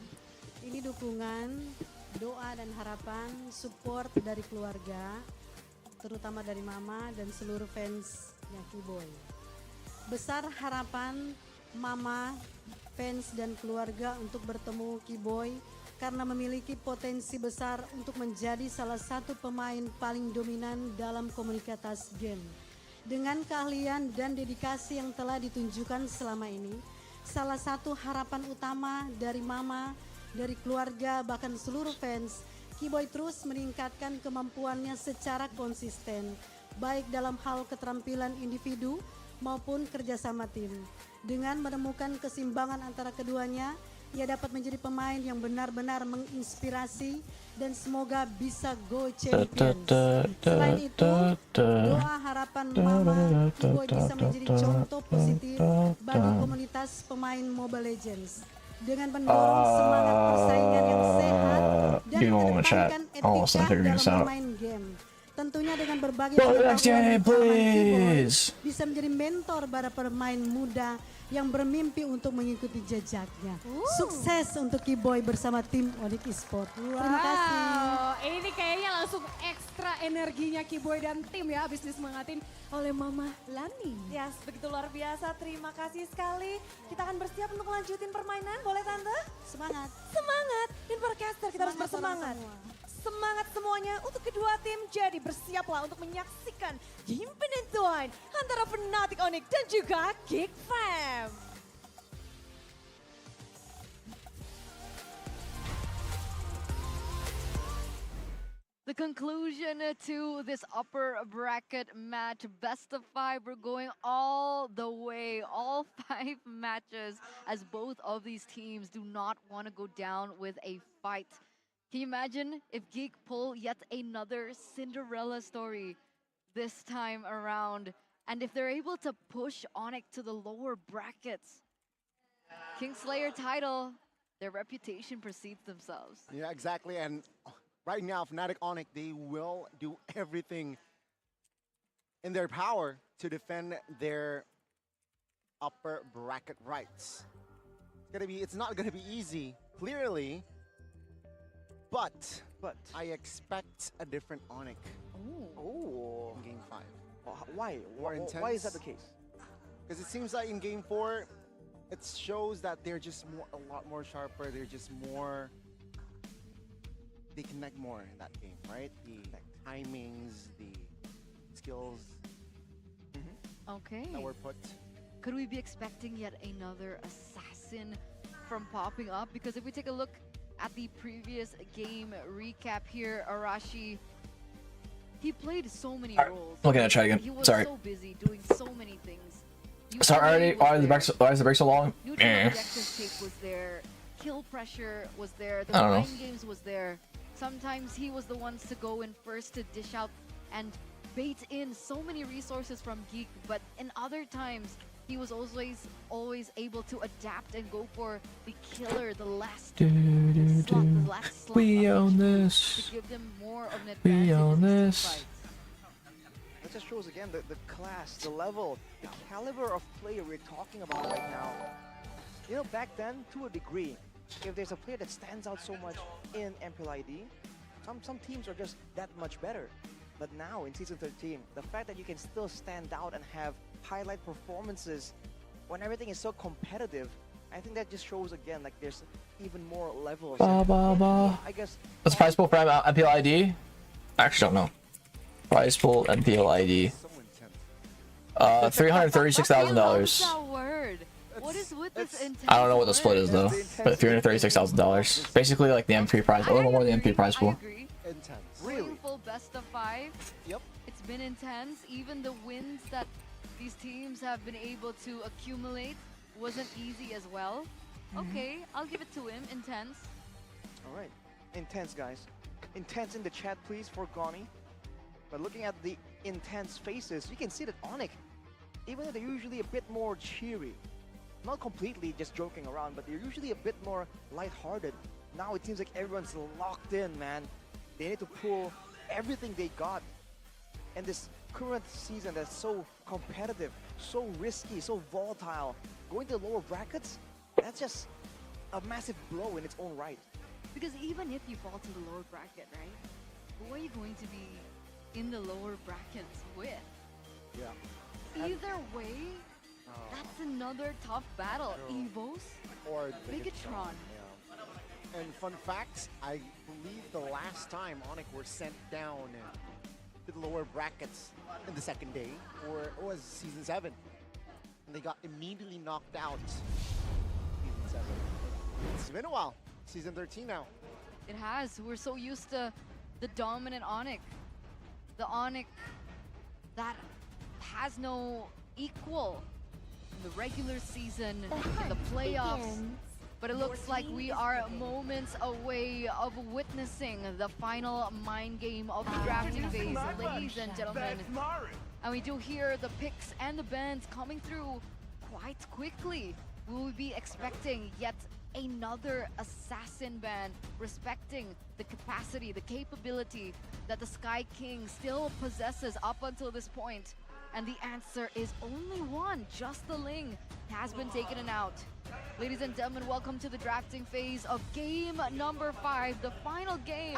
Speaker 15: Ini dukungan, doa dan harapan, support dari keluarga, terutama dari Mama dan seluruh fansnya Kiboy. Besar harapan Mama, fans dan keluarga untuk bertemu Kiboy karena memiliki potensi besar untuk menjadi salah satu pemain paling dominan dalam komunitas game. Dengan keahlian dan dedikasi yang telah ditunjukkan selama ini, salah satu harapan utama dari Mama, dari keluarga bahkan seluruh fans, Kiboy terus meningkatkan kemampuannya secara konsisten, baik dalam hal keterampilan individu maupun kerjasama tim. Dengan menemukan keseimbangan antara keduanya, ia dapat menjadi pemain yang benar-benar menginspirasi dan semoga bisa go champions. Selain itu, doa harapan Mama, Kiboy bisa menjadi contoh positif bagi komunitas pemain Mobile Legends. Dengan mendorong semangat persaingan yang sehat dan mengedepankan etika dalam bermain game. Tentunya dengan berbagai pengetahuan Kiboy bisa menjadi mentor para pemain muda yang bermimpi untuk mengikuti jejaknya. Sukses untuk Kiboy bersama tim Onyx Esport. Terima kasih.
Speaker 7: Ini kayaknya langsung ekstra energinya Kiboy dan tim ya habis disemangatin oleh Mama Lani.
Speaker 9: Yes, begitu luar biasa. Terima kasih sekali. Kita akan bersiap untuk melanjutin permainan. Boleh Tante?
Speaker 15: Semangat.
Speaker 9: Semangat. Dan podcaster kita harus bersemangat. Semangat semuanya untuk kedua tim. Jadi bersiaplah untuk menyaksikan game penentuan antara Fnatic Onyx dan juga Geek Fam.
Speaker 16: The conclusion to this upper bracket match, best of 5. We're going all the way, all 5 matches, as both of these teams do not want to go down with a fight. Can you imagine if Geek pull yet another Cinderella story this time around? And if they're able to push Onyx to the lower brackets, Kingslayer title, their reputation precedes themselves.
Speaker 5: Yeah, exactly. And right now, Fnatic Onyx, they will do everything in their power to defend their upper bracket rights. It's not gonna be easy, clearly. But I expect a different Onyx in Game 5.
Speaker 6: Why?
Speaker 5: More intense.
Speaker 6: Why is that the case?
Speaker 5: Because it seems like in Game 4, it shows that they're just a lot more sharper. They're just more. They connect more in that game, right? The timings, the skills.
Speaker 16: Okay.
Speaker 5: That were put.
Speaker 16: Could we be expecting yet another assassin from popping up? Because if we take a look at the previous game recap here, Arashi, he played so many roles.
Speaker 4: Looking at chat again.
Speaker 16: He was
Speaker 4: Sorry.
Speaker 16: so busy doing so many things.
Speaker 4: Sorry, already. Why is the break so long?
Speaker 16: Neutral objective tape was there. kill pressure was there, the
Speaker 4: I don't know.
Speaker 16: mind games was there. Sometimes he was the ones to go in first to dish out and bait in so many resources from Geek, but in other times he was always able to adapt and go for the killer, the last slot, the last slot
Speaker 4: We
Speaker 16: of
Speaker 4: own
Speaker 16: each
Speaker 4: this.
Speaker 16: to give them more of an advantage
Speaker 4: We own
Speaker 16: in these team
Speaker 4: this.
Speaker 16: fights.
Speaker 6: That just shows again the class, the level, the caliber of player we're talking about right now. You know, back then, to a degree, if there's a player that stands out so much in MPLID, some teams are just that much better. But now in Season 13, the fact that you can still stand out and have highlight performances when everything is so competitive, I think that just shows again like there's even more levels.
Speaker 4: Ba, ba, ba.
Speaker 6: I guess.
Speaker 4: What's the prize pool for MPL ID? I actually don't know. Prize pool MPL ID. $336,000.
Speaker 16: That word. What is with this intense
Speaker 4: I don't know what the split is though,
Speaker 16: word?
Speaker 4: but $336,000. Basically like the MP prize, a little more than the MP prize pool.
Speaker 5: Intense.
Speaker 16: Really? Full best of 5.
Speaker 5: Yep.
Speaker 16: It's been intense. Even the wins that these teams have been able to accumulate wasn't easy as well. Okay, I'll give it to him. Intense.
Speaker 6: All right, intense guys. Intense in the chat please for Goni. But looking at the intense faces, you can see that Onyx, even though they're usually a bit more cheery, not completely just joking around, but they're usually a bit more lighthearted. Now it seems like everyone's locked in, man. They need to pull everything they got. And this current season that's so competitive, so risky, so volatile, going to lower brackets, that's just a massive blow in its own right.
Speaker 16: Because even if you fall to the lower bracket, right? Who are you going to be in the lower brackets with?
Speaker 5: Yeah.
Speaker 16: Either way, that's another tough battle. Evos
Speaker 5: or
Speaker 16: Bigatron.
Speaker 5: Yeah. And fun fact, I believe the last time Onyx were sent down to the lower brackets in the second day, or it was Season 7. And they got immediately knocked out. Season 7. It's been a while. Season 13 now.
Speaker 16: It has. We're so used to the dominant Onyx. The Onyx that has no equal in the regular season, in the playoffs. But it looks like we are moments away of witnessing the final mind game of the drafting phase, ladies and gentlemen. And we do hear the picks and the bans coming through quite quickly. Will we be expecting yet another assassin ban, respecting the capacity, the capability that the Sky King still possesses up until this point? And the answer is only one, just the Ling has been taken and out. Ladies and gentlemen, welcome to the drafting phase of game number 5, the final game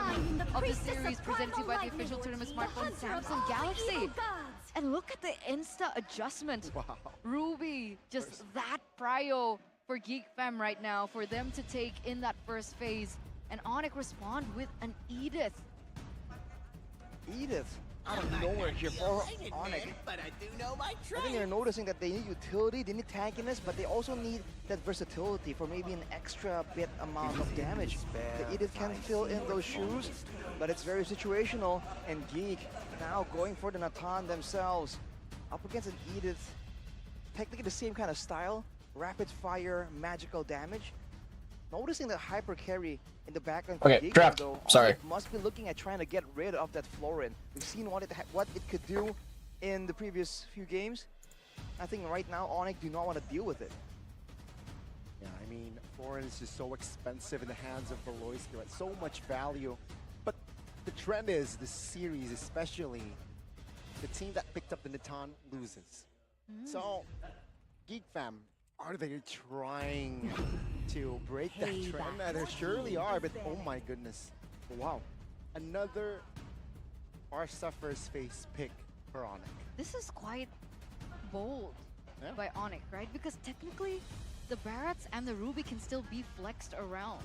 Speaker 16: of the series presented by the official tournament smartphone Samsung Galaxy. And look at the insta adjustment.
Speaker 5: Wow.
Speaker 16: Ruby, just that prio for Geek Fam right now, for them to take in that first phase. And Onyx respond with an Edith.
Speaker 6: Edith, out of nowhere here for Onyx.
Speaker 13: But I do know my
Speaker 6: I think they're noticing that they need utility, they need tankiness, but they also need that versatility for maybe an extra bit amount of damage. The Edith can fill in those shoes, but it's very situational. And Geek now going for the Natan themselves. Up against an Edith, technically the same kind of style, rapid fire, magical damage. Noticing the hyper carry in the background.
Speaker 4: Okay, draft.
Speaker 6: Though,
Speaker 4: Sorry.
Speaker 6: must be looking at trying to get rid of that Florin. We've seen what it could do in the previous few games. I think right now Onyx do not want to deal with it.
Speaker 5: Yeah, I mean, Florin is just so expensive in the hands of FwydChickn, right? So much value. But the trend is, this series especially, the team that picked up the Natan loses. So, Geek Fam, are they trying to break that trend? There surely are, but oh my goodness. Wow. Another Barca first phase pick for Onyx.
Speaker 16: This is quite bold by Onyx, right? Because technically, the Barats and the Ruby can still be flexed around.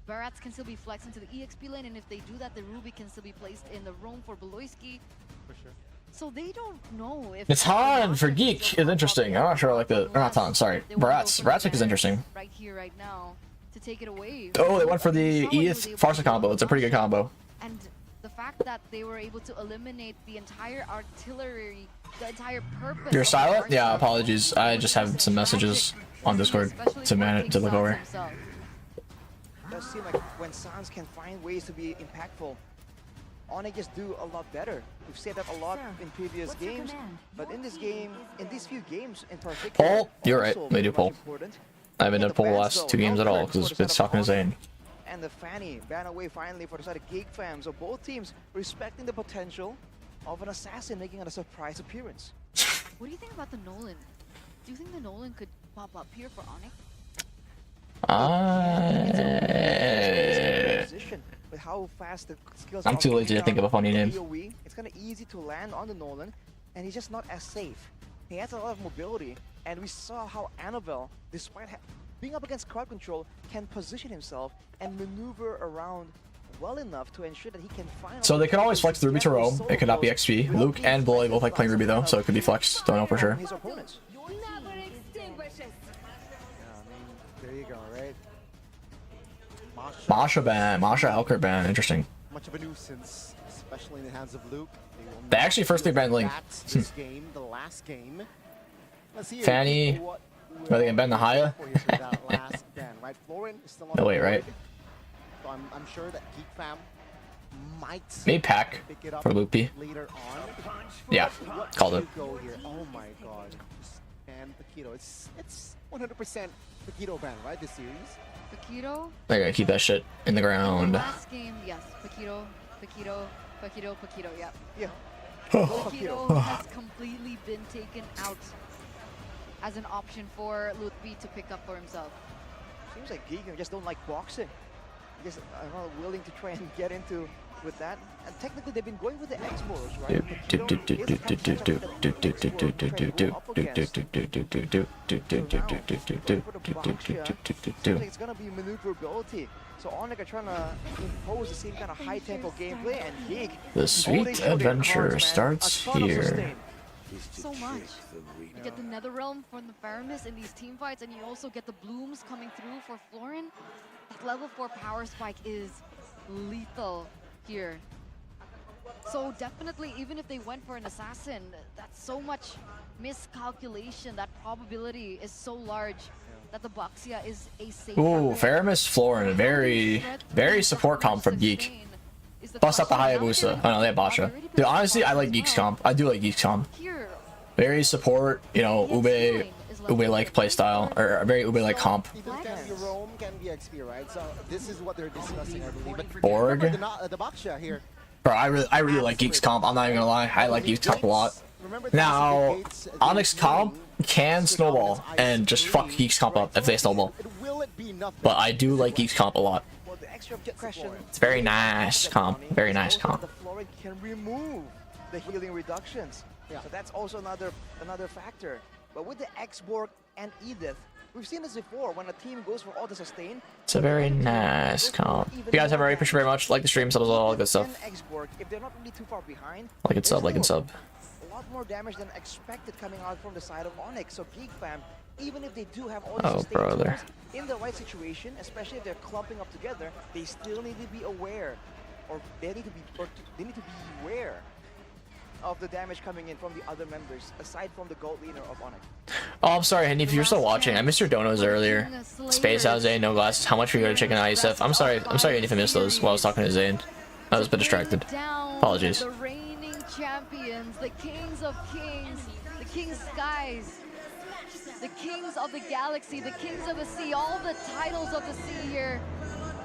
Speaker 16: Barats can still be flexed into the EXP lane, and if they do that, the Ruby can still be placed in the roam for FwydChickn.
Speaker 5: For sure.
Speaker 16: So they don't know if
Speaker 4: Natan for Geek is interesting. I'm not sure I like the... Or Natan, sorry. Barats. Barats pick is interesting.
Speaker 16: Right here, right now, to take it away.
Speaker 4: Oh, they went for the Edith Farsa combo. It's a pretty good combo.
Speaker 16: And the fact that they were able to eliminate the entire artillery, the entire purpose.
Speaker 4: You're silent? Yeah, apologies. I just have some messages on Discord to look over.
Speaker 6: does seem like when Sans can find ways to be impactful, Onyx just do a lot better. We've said that a lot in previous games, but in this game, in these few games in particular,
Speaker 4: Poll? You're right.
Speaker 6: also
Speaker 4: They do
Speaker 6: very
Speaker 4: poll.
Speaker 6: much important.
Speaker 4: I haven't
Speaker 6: In
Speaker 4: done
Speaker 6: the
Speaker 4: poll the
Speaker 6: ban
Speaker 4: last
Speaker 6: zone,
Speaker 4: 2 games
Speaker 6: no
Speaker 4: at all
Speaker 6: threat for
Speaker 4: because
Speaker 6: the
Speaker 4: it's
Speaker 6: side
Speaker 4: talking
Speaker 6: of
Speaker 4: to
Speaker 6: Onyx.
Speaker 4: Zane.
Speaker 6: And the Fanny ban away finally for the side of Geek Fam. So both teams respecting the potential of an assassin making a surprise appearance.
Speaker 16: What do you think about the Nolan? Do you think the Nolan could pop up here for Onyx?
Speaker 6: With how fast the skills
Speaker 4: I'm
Speaker 6: are
Speaker 4: too lazy to think of a funny name.
Speaker 6: AoE, it's kind of easy to land on the Nolan, and he's just not as safe. He has a lot of mobility, and we saw how Annabelle, despite being up against crowd control, can position himself and maneuver around well enough to ensure that he can find.
Speaker 4: So they can always flex the Ruby to roam. It could not be XP. Luke and Bully both like playing Ruby though, so it could be flexed. Don't know for sure.
Speaker 6: His opponents.
Speaker 5: There you go, right?
Speaker 4: Masha ban, Masha Elker ban, interesting.
Speaker 5: Much of a nuisance, especially in the hands of Luke.
Speaker 4: They actually first they banned Link.
Speaker 5: This game, the last game. Let's see
Speaker 4: Fanny, are they gonna ban the Haya? No wait, right?
Speaker 5: So I'm sure that Geek Fam might
Speaker 4: Maybe Pack
Speaker 5: pick it up
Speaker 4: for Loopy.
Speaker 5: later on.
Speaker 4: Yeah,
Speaker 5: What
Speaker 4: called
Speaker 5: do
Speaker 4: it.
Speaker 5: you go here? Oh my god. And Paquito, it's 100% Paquito ban, right? This series.
Speaker 16: Paquito?
Speaker 4: They're gonna keep that shit in the ground.
Speaker 16: Last game, yes. Paquito, yep.
Speaker 6: Yeah.
Speaker 16: Paquito has completely been taken out as an option for Lutfi to pick up for himself.
Speaker 6: Seems like Geek just don't like boxing. Just are not willing to try and get into with that. And technically they've been going with the X-Borers, right? It's gonna be maneuverability. So Onyx are trying to impose the same kind of high tempo gameplay, and Geek.
Speaker 4: The sweet adventure starts here.
Speaker 16: So much. You get the Netherrealm from the Faramis in these team fights, and you also get the Blooms coming through for Florin. That level 4 power spike is lethal here. So definitely, even if they went for an assassin, that's so much miscalculation. That probability is so large that the Baxia is a safe.
Speaker 4: Ooh, Faramis Florin, very support comp from Geek. Bust up the Hayabusa. Oh no, they have Basha. Dude, honestly, I like Geek's comp. I do like Geek's comp. Very support, you know, Ube-like playstyle, or very Ube-like comp.
Speaker 5: Can be roam, can be XP, right? So this is what they're discussing, I believe. But
Speaker 4: Borg.
Speaker 5: remember the Baksha here.
Speaker 4: Bro, I really like Geek's comp. I'm not even gonna lie. I like Geek's comp a lot. Now, Onyx comp can snowball and just fuck Geek's comp up if they snowball. But I do like Geek's comp a lot. It's very nice comp. Very nice comp.
Speaker 6: The Florin can remove the healing reductions.
Speaker 5: Yeah.
Speaker 6: So that's also another factor. But with the X-Borg and Edith, we've seen this before when a team goes for all the sustain.
Speaker 4: It's a very nice comp. If you guys haven't already, appreciate very much. Like the stream, subs, all good stuff.
Speaker 6: X-Borg, if they're not really too far behind,
Speaker 4: Like and sub, like and sub.
Speaker 6: a lot more damage than expected coming out from the side of Onyx. So Geek Fam, even if they do have all the
Speaker 4: Oh,
Speaker 6: sustain
Speaker 4: brother.
Speaker 6: tools in the right situation, especially if they're clumping up together, they still need to be aware, or they need to be aware of the damage coming in from the other members, aside from the gold leader of Onyx.
Speaker 4: Oh, I'm sorry, Henny, if you're still watching. I missed your donos earlier. Space out Zane, no glasses. How much for you go to Chicken ISF? I'm sorry, Henny, if I missed those while I was talking to Zane. I was a bit distracted. Apologies.
Speaker 16: The reigning champions, the kings of kings, the king's skies, the kings of the galaxy, the kings of the sea, all the titles of the sea here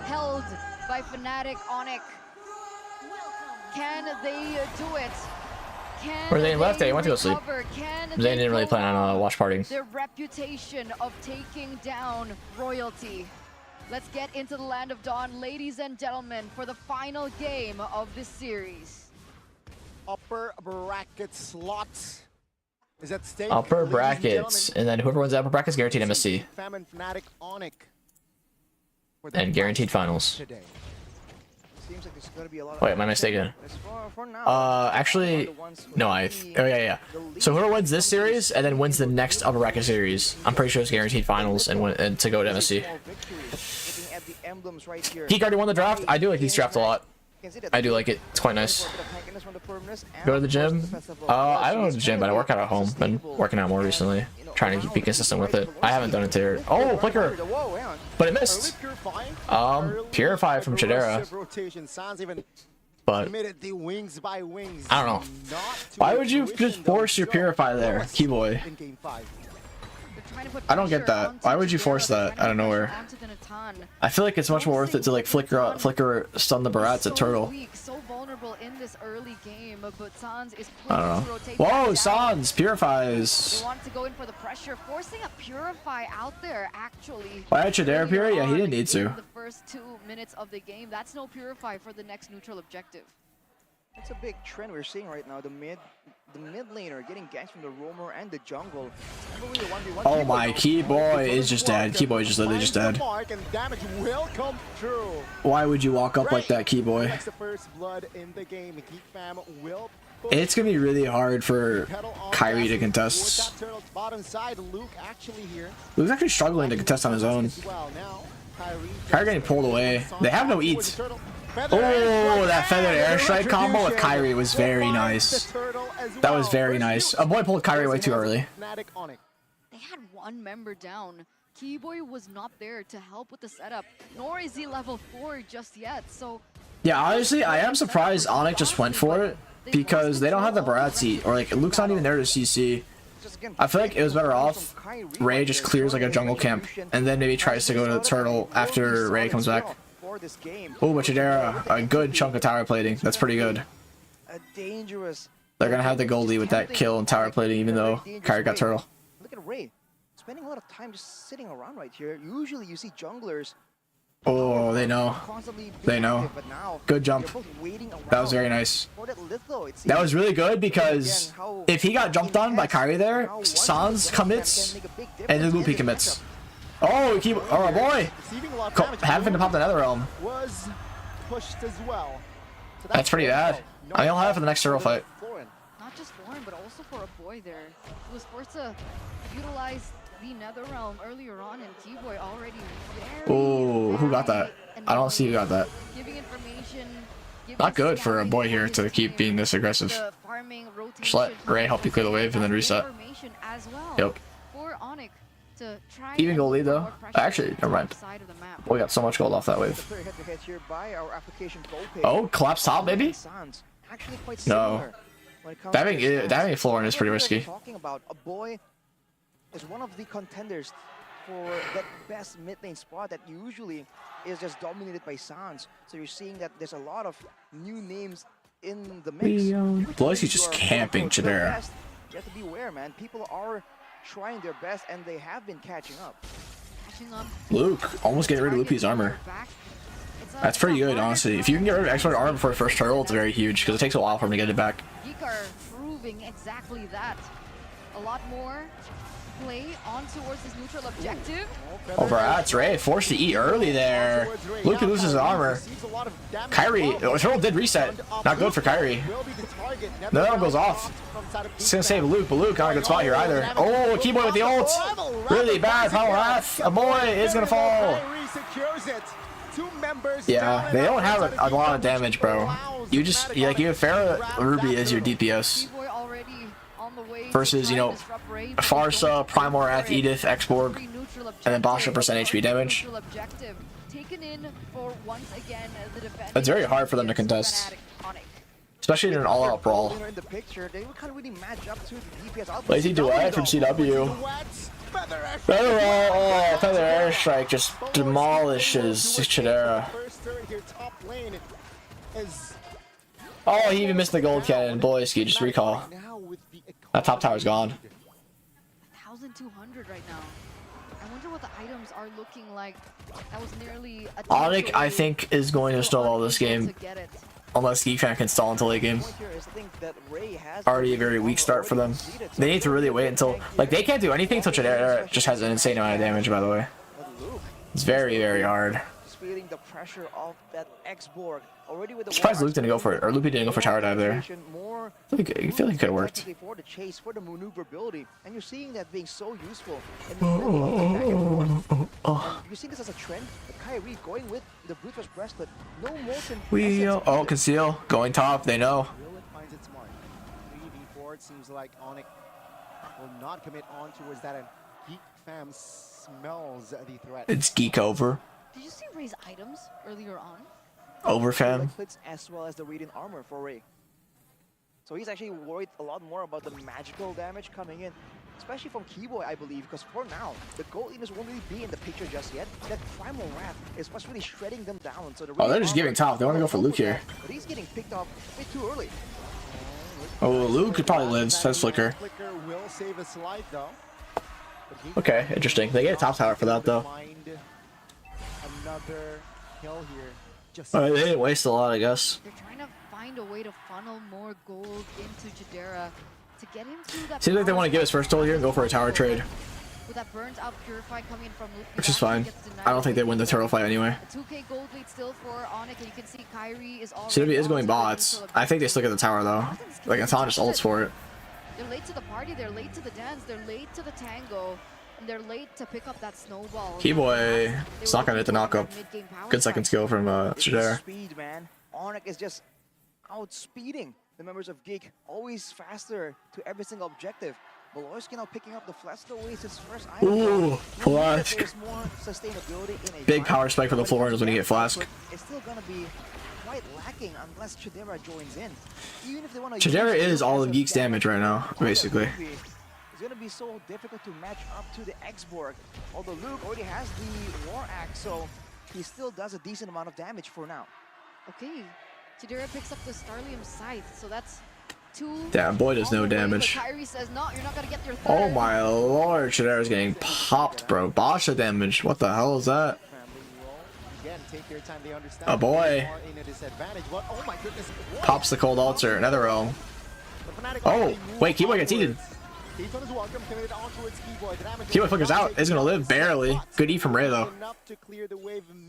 Speaker 16: held by Fnatic Onyx. Can they do it?
Speaker 4: Where Zane left, he went to go sleep. Zane didn't really plan on watch partying.
Speaker 16: Their reputation of taking down royalty. Let's get into the Land of Dawn, ladies and gentlemen, for the final game of this series.
Speaker 5: Upper bracket slots is at stake.
Speaker 4: Upper
Speaker 5: ladies and
Speaker 4: brackets, and then whoever wins the upper brackets guaranteed MSC.
Speaker 5: Fam and Fnatic Onyx.
Speaker 4: And guaranteed finals.
Speaker 5: Today.
Speaker 6: Seems like there's going to be a lot of
Speaker 4: Wait, am I mistaken?
Speaker 6: for now.
Speaker 4: Actually, no, oh yeah. So whoever wins this series and then wins the next upper bracket series, I'm pretty sure it's guaranteed finals and to go to MSC.
Speaker 6: Looking at the emblems right here.
Speaker 4: Geek already won the draft. I do like Geek's draft a lot. I do like it. It's quite nice. Go to the gym. I don't go to the gym, but I work out at home. Been working out more recently. Trying trying to be consistent with it. I haven't done it here. Oh, flicker, but it missed. Purify from Chidera. But I don't know. Why would you just force your Purify there, Keyboy? I don't get that. Why would you force that out of nowhere? I feel like it's much more worth it to like flicker stun the Barats at Turtle.
Speaker 16: So vulnerable in this early game, but Sans is
Speaker 4: I don't know. Whoa, Sans purifies.
Speaker 16: They want to go in for the pressure, forcing a Purify out there actually.
Speaker 4: Why had Chidera Purify? Yeah, he didn't need to.
Speaker 16: The first 2 minutes of the game, that's no Purify for the next neutral objective.
Speaker 6: It's a big trend we're seeing right now. The mid laner getting ganks from the roamer and the jungle.
Speaker 4: Oh my, Keyboy is just dead. Keyboy is just literally just dead. Why would you walk up like that, Keyboy? It's gonna be really hard for Kyrie to contest. Luke's actually struggling to contest on his own. Kyrie getting pulled away. They have no eats. Oh, that feathered airstrike combo with Kyrie was very nice. That was very nice. A boy pulled Kyrie way too early.
Speaker 16: They had 1 member down. Keyboy was not there to help with the setup, nor is he level 4 just yet. So
Speaker 4: yeah, honestly, I am surprised Onyx just went for it because they don't have the Barat seat, or like Luke's not even there to CC. I feel like it was better off Ray just clears like a jungle camp and then maybe tries to go to the Turtle after Ray comes back. Oh, but Chidera, a good chunk of tower plating. That's pretty good. They're gonna have the Goldie with that kill and tower plating, even though Kyrie got Turtle.
Speaker 6: Look at Ray, spending a lot of time just sitting around right here. Usually you see junglers.
Speaker 4: Oh, they know. They know. Good jump. That was very nice. That was really good because if he got jumped on by Kyrie there, Sans commits and then Loopy commits. Oh, oh boy! Having to pop the Nether Realm. That's pretty bad. I don't have it for the next Turtle fight.
Speaker 16: not just for him, but also for a boy there. He was forced to utilize the Nether Realm earlier on, and Keyboy already very
Speaker 4: Oh, who got that? I don't see who got that.
Speaker 16: Giving information.
Speaker 4: Not good for a boy here to keep being this aggressive. Just let Ray help you clear the wave and then reset. Yep. Even gold lead though. Actually, never mind. We got so much gold off that wave. Oh, collapse top maybe? No. Diving Florin is pretty risky.
Speaker 6: Talking about a boy is one of the contenders for that best mid lane spot that usually is just dominated by Sans. So you're seeing that there's a lot of new names in the mix.
Speaker 4: Bloisy's just camping Chidera.
Speaker 6: You have to beware, man. People are trying their best and they have been catching up.
Speaker 4: Luke almost getting rid of Loopy's armor. That's pretty good, honestly. If you can get rid of expert armor before first turtle, it's very huge because it takes a while for him to get it back.
Speaker 16: Geekar proving exactly that. A lot more play on towards this neutral objective.
Speaker 4: Oh, Brat's Ray forced to eat early there. Luke loses his armor. Kyrie, turtle did reset. Not good for Kyrie. No, that goes off. It's gonna save Luke, but Luke not a good spot here either. Oh, Keyboy with the ult. Really bad. Power Wrath. A boy is gonna fall. Yeah, they don't have a lot of damage, bro. You just you have Farah Ruby as your DPS versus, you know, Farsa, Primal Wrath, Edith, Xborg, and then Basha % HP damage. It's very hard for them to contest, especially in an all-out brawl. Lazy Duet from CW. Feather Airstrike just demolishes Chidera. Oh, he even missed the gold cannon. Boyski, just recall. That top tower's gone.
Speaker 16: 1,200 right now. I wonder what the items are looking like. That was nearly a
Speaker 4: Onyx, I think, is going to snowball this game. Unless GeekFam can stall until late game. Already a very weak start for them. They need to really wait until... Like, they can't do anything until Chidera just has an insane amount of damage, by the way. It's very, very hard.
Speaker 6: Feeling the pressure of that Xborg. Already with the
Speaker 4: surprised Luke didn't go for it, or Loopy didn't go for tower dive there. I feel like it could have worked.
Speaker 6: For the chase, for the maneuverability, and you're seeing that being so useful. You see this as a trend. The Kyrie going with the Brute Force Breastplate. No motion.
Speaker 4: Oh, conceal going top. They know.
Speaker 5: Will it finds it smart? 3v4. It seems like Onyx will not commit on towards that, and Geek Fam smells the threat.
Speaker 4: It's Geek over.
Speaker 16: Did you see Ray's items earlier on?
Speaker 4: Over fam.
Speaker 6: Hits as well as the radiant armor for Ray. So he's actually worried a lot more about the magical damage coming in, especially from Keyboy, I believe, because for now, the gold leaders won't really be in the picture just yet. That Primal Wrath is what's really shredding them down. So
Speaker 4: Oh, they're just giving top. They want to go for Luke here.
Speaker 6: But he's getting picked off a bit too early.
Speaker 4: Oh, Luke could probably live. Says Flicker.
Speaker 5: Flicker will save his life, though.
Speaker 4: Okay, interesting. They get a top tower for that, though.
Speaker 5: Another kill here.
Speaker 4: Alright, they didn't waste a lot, I guess.
Speaker 16: They're trying to find a way to funnel more gold into Chidera to get him through that.
Speaker 4: Seems like they want to give us first toll here and go for a tower trade.
Speaker 16: With that burnt out Purify coming in from Luke,
Speaker 4: Which is fine. I don't think they win the turtle fight anyway.
Speaker 16: A 2k gold lead still for Onyx, and you can see Kyrie is already
Speaker 4: CW is going bots. I think they still get the tower though. Like Anton just ults for it.
Speaker 16: They're late to the party, they're late to the dance, they're late to the tango, and they're late to pick up that snowball.
Speaker 4: Keyboy, it's not gonna hit the knockup. Good second skill from Shadera.
Speaker 6: Speed, man. Onyx is just outspeeding the members of Geek, always faster to every single objective. Mlbb now picking up the Flask away his first item.
Speaker 4: Ooh, Flask.
Speaker 6: There's more sustainability in a
Speaker 4: Big power spike for the floor is when you get Flask.
Speaker 6: It's still gonna be quite lacking unless Chidera joins in. Even if they want to
Speaker 4: Chidera is all of Geek's damage right now, basically.
Speaker 6: It's gonna be so difficult to match up to the X-Borg. Although Luke already has the War Axe, so he still does a decent amount of damage for now.
Speaker 16: Okay, Chidera picks up the Starlium Scythe, so that's 2.
Speaker 4: Damn, boy does no damage.
Speaker 16: Kyrie says, no, you're not gonna get your 3rd.
Speaker 4: Oh my lord, Chidera's getting popped, bro. Basha damage. What the hell is that? Oh boy. Pops the cold altar. Another row. Oh, wait, Keyboy gets heated. Keyboy flickers out. He's gonna live barely. Good E from Ray though.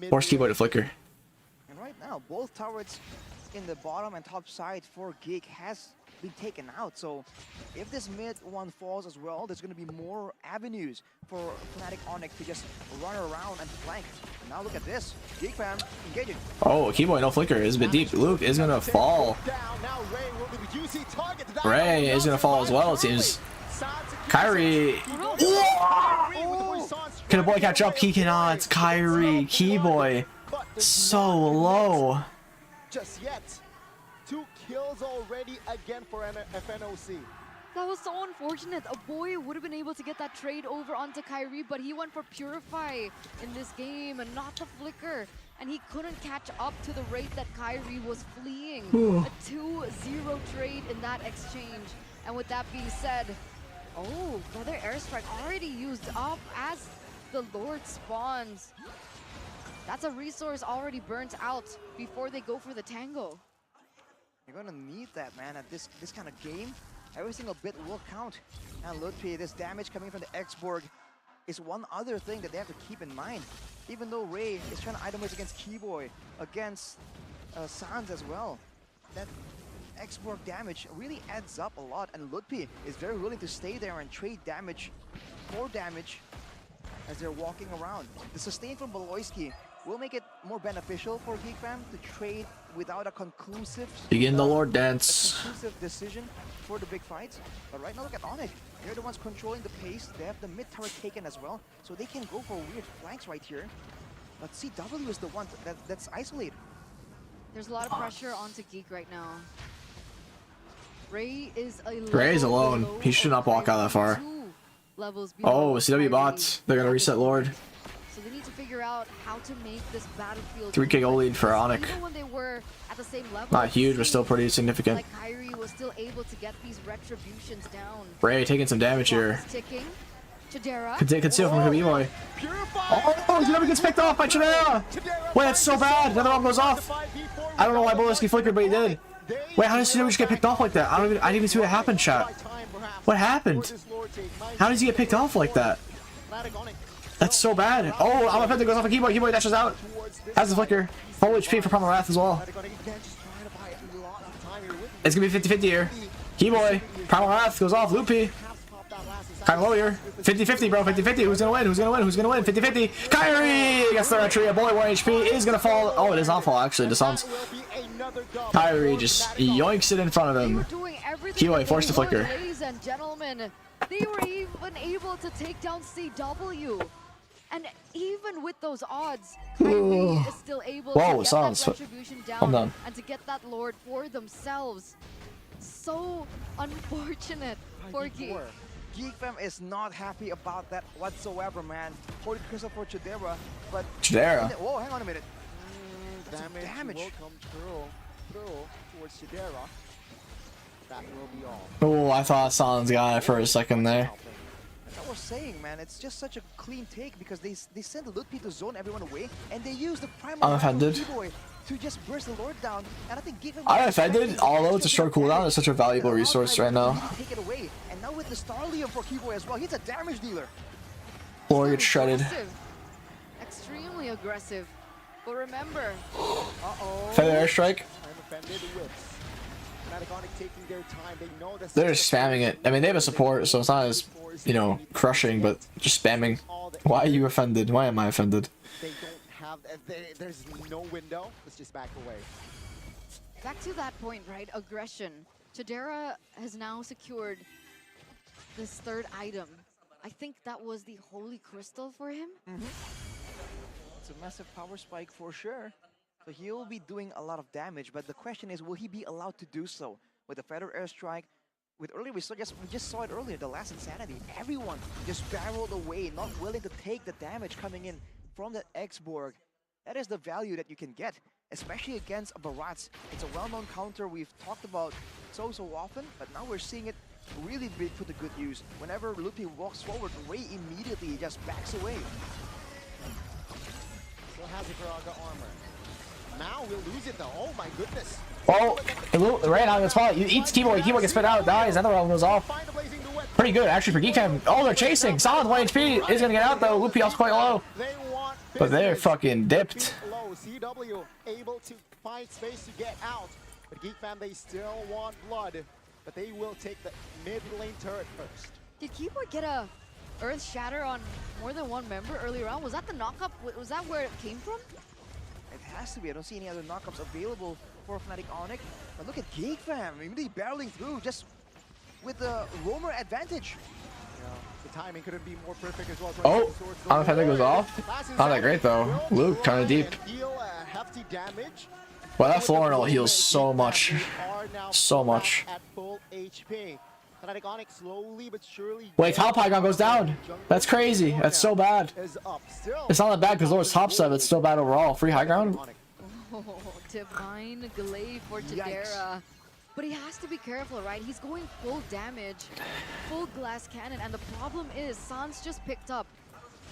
Speaker 4: Force Keyboy to flicker.
Speaker 6: And right now, both turrets in the bottom and top side for Geek has been taken out. So if this mid one falls as well, there's going to be more avenues for Fnatic Onyx to just run around and flank. And now look at this. Geek fam engaging.
Speaker 4: Oh, Keyboy no flicker. It's a bit deep. Luke is gonna fall. Ray is gonna fall as well, it seems. Kyrie. Can a boy catch up? He cannot. Kyrie, Keyboy. So low.
Speaker 5: Just yet. 2 kills already again for FNOC.
Speaker 16: That was so unfortunate. A boy would have been able to get that trade over onto Kyrie, but he went for Purify in this game and not the Flicker. And he couldn't catch up to the rate that Kyrie was fleeing. A 2-0 trade in that exchange. And with that being said, oh, Feather Airstrike already used up as the Lord spawns. That's a resource already burnt out before they go for the tango.
Speaker 6: You're gonna need that, man, at this kind of game. Every single bit will count. And Lutfi, this damage coming from the X-Borg is one other thing that they have to keep in mind. Even though Ray is trying to itemize against Keyboy, against Sans as well, that X-Borg damage really adds up a lot. And Lutfi is very willing to stay there and trade damage for damage as they're walking around. The sustain from Beloyski will make it more beneficial for Geek Fam to trade without a conclusive
Speaker 4: Begin the Lord dance.
Speaker 6: conclusive decision for the big fights. But right now look at Onyx. They're the ones controlling the pace. They have the mid tower taken as well, so they can go for weird flanks right here. But CW is the one that's isolated.
Speaker 16: There's a lot of pressure onto Geek right now. Ray is
Speaker 4: alone. He should not walk out that far. Oh, CW bots. They're gonna reset Lord.
Speaker 16: So they need to figure out how to make this battlefield
Speaker 4: 3k goal lead for Onyx.
Speaker 16: Even when they were at the same level,
Speaker 4: Not huge, but still pretty significant.
Speaker 16: like Kyrie was still able to get these retributions down.
Speaker 4: Ray taking some damage here.
Speaker 16: Ticking. Chidera.
Speaker 4: Can conceal from Keyboy. Oh, CW gets picked off by Chidera. Wait, that's so bad. Another one goes off. I don't know why Boleski flickered, but he did. Wait, how did CW just get picked off like that? I didn't even see what happened, chat. What happened? How does he get picked off like that? That's so bad. Oh, Mlbb goes off a Keyboy. Keyboy dashes out. Has the flicker. Full HP for Primal Wrath as well. It's gonna be 50-50 here. Keyboy. Primal Wrath goes off. Loopy. Kind of low here. 50-50, bro. 50-50. Who's gonna win? Who's gonna win? Who's gonna win? 50-50. Kyrie gets the entry. A boy 1 HP is gonna fall. Oh, it is not fall actually. The Suns. Kyrie just yoinks it in front of him. Keyboy forced to flicker.
Speaker 16: Ladies and gentlemen, They were even able to take down CW. And even with those odds, Kyrie is still able to get that retribution down and to get that Lord for themselves. So unfortunate for Geek.
Speaker 6: Geek Fam is not happy about that whatsoever, man. Holy Crystal for Chidera, but...
Speaker 4: Chidera?
Speaker 6: Whoa, hang on a minute.
Speaker 5: Damage will come through towards Chidera. That will be all.
Speaker 4: Oh, I thought Sans got it for a second there.
Speaker 6: I was saying, man, it's just such a clean take because they send the Lutpi to zone everyone away and they use the primal Boy to just burst the Lord down. And I think
Speaker 4: I'm offended, although it's a short cooldown, it's such a valuable resource right now.
Speaker 6: Take it away. And now with the Starlium for Keyboy as well, he's a damage dealer.
Speaker 4: Floor gets shredded.
Speaker 16: Extremely aggressive. But remember,
Speaker 4: Feather airstrike.
Speaker 5: I'm offended with taking their time. They know that
Speaker 4: They're just spamming it. I mean, they have a support, so it's not as, you know, crushing, but just spamming. Why are you offended? Why am I offended?
Speaker 5: They don't have, there's no window. Let's just back away.
Speaker 16: Back to that point, right? Aggression. Chidera has now secured this third item. I think that was the Holy Crystal for him.
Speaker 6: It's a massive power spike for sure. So he'll be doing a lot of damage, but the question is, will he be allowed to do so? With the Feather Airstrike, with earlier, we just saw it earlier, the last Insanity. Everyone just barreled away, not willing to take the damage coming in from that X-Borg. That is the value that you can get, especially against a Barats. It's a well-known counter we've talked about so often, but now we're seeing it really be put to good use. Whenever Lupi walks forward, Ray immediately just backs away.
Speaker 5: Still has a Graga armor. Now we'll lose it though. Oh my goodness.
Speaker 4: Oh, right now in the spot. You eats Keyboy. Keyboy gets spit out, dies. Another one goes off. Pretty good actually for Geekfam. Oh, they're chasing. Solid 1 HP is gonna get out though. Lupi also quite low. But they're fucking dipped.
Speaker 5: CW able to find space to get out. But Geekfam, they still want blood. But they will take the mid lane turret first.
Speaker 16: Did Keyboard get a Earth Shatter on more than one member earlier on? Was that the knockup? Was that where it came from?
Speaker 6: It has to be. I don't see any other knockups available for Fnatic Onyx. But look at Geek Fam, really barreling through just with the roamer advantage.
Speaker 5: Yeah, the timing couldn't be more perfect as well.
Speaker 4: Oh, Unfeather goes off. Not that great though. Luke kind of deep.
Speaker 5: Deal hefty damage.
Speaker 4: Well, that Florinol heals so much. So much.
Speaker 5: At full HP. Fnatic Onyx slowly but surely.
Speaker 4: Wait, top high ground goes down. That's crazy. That's so bad. It's not that bad because Lord's top sub. It's still bad overall. Free high ground.
Speaker 16: Oh, divine glaive for Chidera. But he has to be careful, right? He's going full damage, full glass cannon, and the problem is Sans just picked up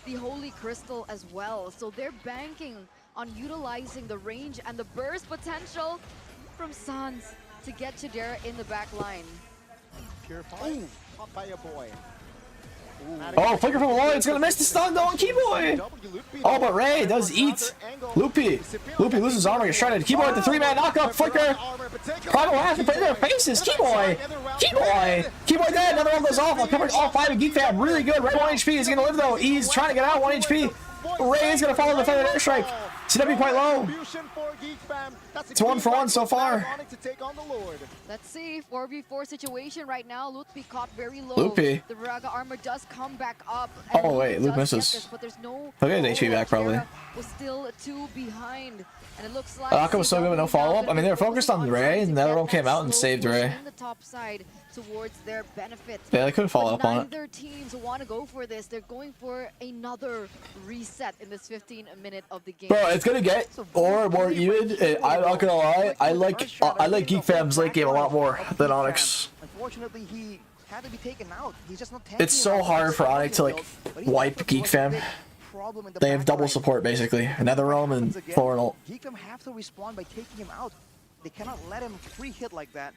Speaker 16: the Holy Crystal as well. So they're banking on utilizing the range and the burst potential from Sans to get Chidera in the back line.
Speaker 5: Purified, caught by a boy.
Speaker 4: Oh, flicker from Lloyd. It's gonna miss the stun though on Keyboy. Oh, but Ray does eat. Lupi loses armor, gets shredded. Keyboy with the 3-man knockup. Flicker. Primal has to put in their faces. Keyboy dead. Another one goes off. I'll cover all 5 of Geek Fam. Really good. Ray 1 HP. He's gonna live though. He's trying to get out. 1 HP. Ray is gonna follow the Feather Airstrike. CW quite low. It's 1 for 1 so far.
Speaker 16: Let's see, 4v4 situation right now. Lupi caught very low.
Speaker 4: Lupi.
Speaker 16: The Viraga armor does come back up.
Speaker 4: Oh wait, Luke misses.
Speaker 16: This, but there's no.
Speaker 4: He'll get his HP back probably.
Speaker 16: Was still 2 behind, and it looks like.
Speaker 4: Aka was so good with no follow up. I mean, they were focused on Ray, and the other one came out and saved Ray.
Speaker 16: The top side towards their benefit.
Speaker 4: Yeah, they could have followed up on it.
Speaker 16: Neither teams want to go for this. They're going for another reset in this 15-minute of the game.
Speaker 4: Bro, it's gonna get more even. I'm not gonna lie. I like Geek Fam's late game a lot more than Onyx.
Speaker 6: Unfortunately, he had to be taken out. He's just not.
Speaker 4: It's so hard for Onyx to like wipe Geek Fam. They have double support basically. NetherRealm and Florinol.
Speaker 6: Geek Fam have to respond by taking him out. They cannot let him free hit like that.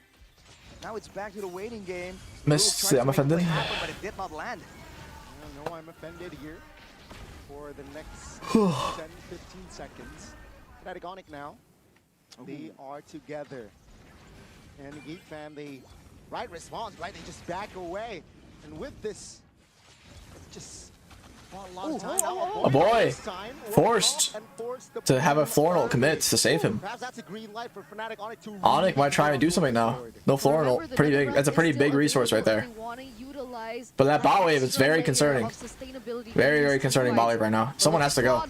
Speaker 6: Now it's back to the waiting game.
Speaker 4: Missed. I'm offended.
Speaker 6: But it did not land.
Speaker 5: No, I'm offended here for the next 10-15 seconds. Fnatic Onyx now. They are together. And Geek Fam, they right response, right? They just back away. And with this, just
Speaker 4: A boy forced to have a Floral commit to save him. Onyx might try and do something now. No Floral, pretty big. That's a pretty big resource right there. But that bot wave is very concerning. Very, very concerning bot wave right now. Someone has to go.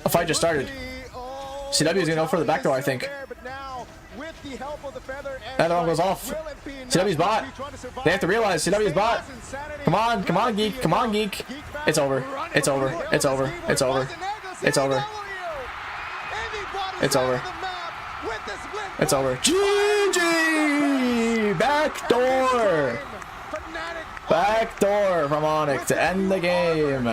Speaker 4: A fight just started. CW is gonna go for the back door, I think. That one goes off. CW's bot. They have to realize CW's bot. Come on, come on, Geek. Come on, Geek. It's over. It's over. It's over. It's over. It's over. It's over. It's over. GG! Back door. Back door from Onyx to end the game.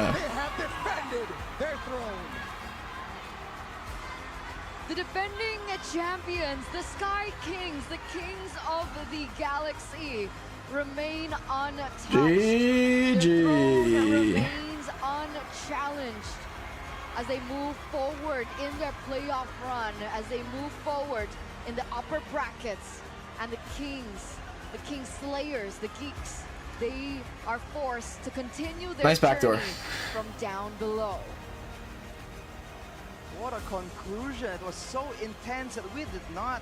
Speaker 16: The defending champions, the Sky Kings, the kings of the galaxy, remain untouched.
Speaker 4: GG.
Speaker 16: The throne remains unchallenged as they move forward in their playoff run, as they move forward in the upper brackets. And the Kings, the King Slayers, the Geeks, they are forced to continue their
Speaker 4: nice backdoor
Speaker 16: journey from down below.
Speaker 6: What a conclusion. It was so intense that we did not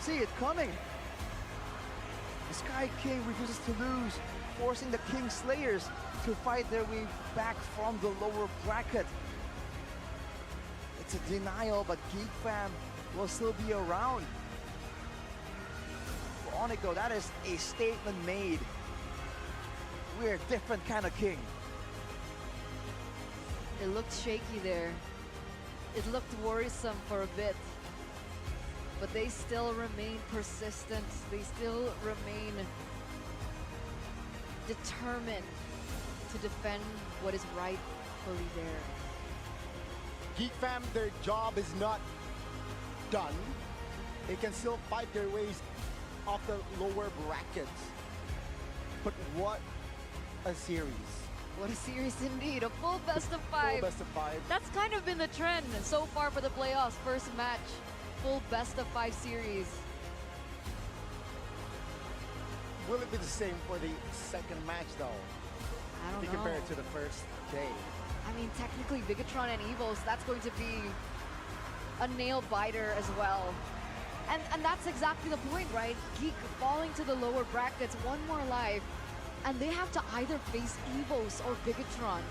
Speaker 6: see it coming. The Sky King refuses to lose, forcing the King Slayers to fight their way back from the lower bracket. It's a denial, but Geek Fam will still be around. For Onyx, that is a statement made. We're a different kind of king.
Speaker 16: It looked shaky there. It looked worrisome for a bit, but they still remain persistent. They still remain determined to defend what is rightfully there.
Speaker 5: Geek Fam, their job is not done. They can still fight their ways off the lower brackets. But what a series.
Speaker 16: What a series indeed, a full best of five.
Speaker 5: Full best of five.
Speaker 16: That's kind of been the trend so far for the playoffs. First match, full best of five series.
Speaker 5: Will it be the same for the second match though?
Speaker 16: I don't know.
Speaker 5: Compared to the first day.
Speaker 16: I mean, technically Bigatron and Evos, that's going to be a nail biter as well. And that's exactly the point, right? Geek falling to the lower brackets, one more life. And they have to either face Evos or Bigatron.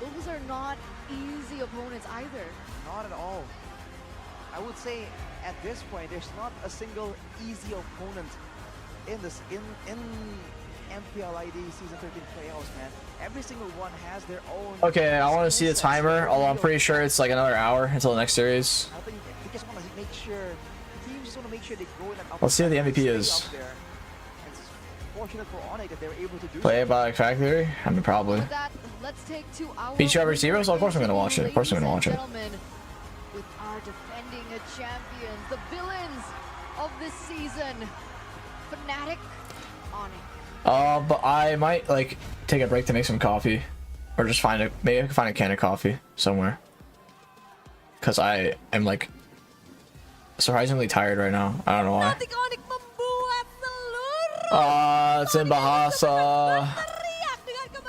Speaker 16: Those are not easy opponents either.
Speaker 6: Not at all. I would say at this point, there's not a single easy opponent in this in MPLID Season 13 playoffs, man. Every single one has their own.
Speaker 4: Okay, I want to see the timer, although I'm pretty sure it's like another hour until the next series.
Speaker 6: I think they just want to make sure, teams just want to make sure they go in and
Speaker 4: Let's see what the MVP is.
Speaker 6: Fortunate for Onyx that they were able to do
Speaker 4: Play by Factory? I mean, probably.
Speaker 16: Let's take to our
Speaker 4: Beach Over Zeros? Of course I'm gonna watch it. Of course I'm gonna watch it.
Speaker 16: With our defending champions, the villains of this season, Fnatic, Onyx.
Speaker 4: But I might like take a break to make some coffee, or just maybe I can find a can of coffee somewhere. Cause I am like surprisingly tired right now. I don't know why. It's in Bahasa.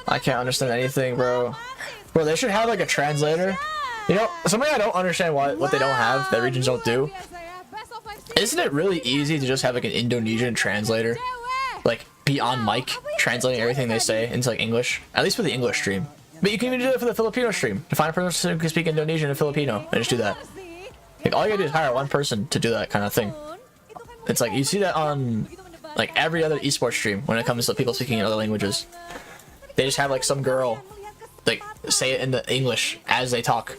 Speaker 4: I can't understand anything, bro. Bro, they should have like a translator. You know, something I don't understand what they don't have, that regions don't do. Isn't it really easy to just have like an Indonesian translator? Like, be on mic, translating everything they say into like English. At least for the English stream. But you can even do it for the Filipino stream. To find a person who can speak Indonesian and Filipino, and just do that. Like, all you gotta do is hire one person to do that kind of thing. It's like, you see that on like every other esports stream when it comes to people speaking in other languages. They just have like some girl like say it in the English as they talk.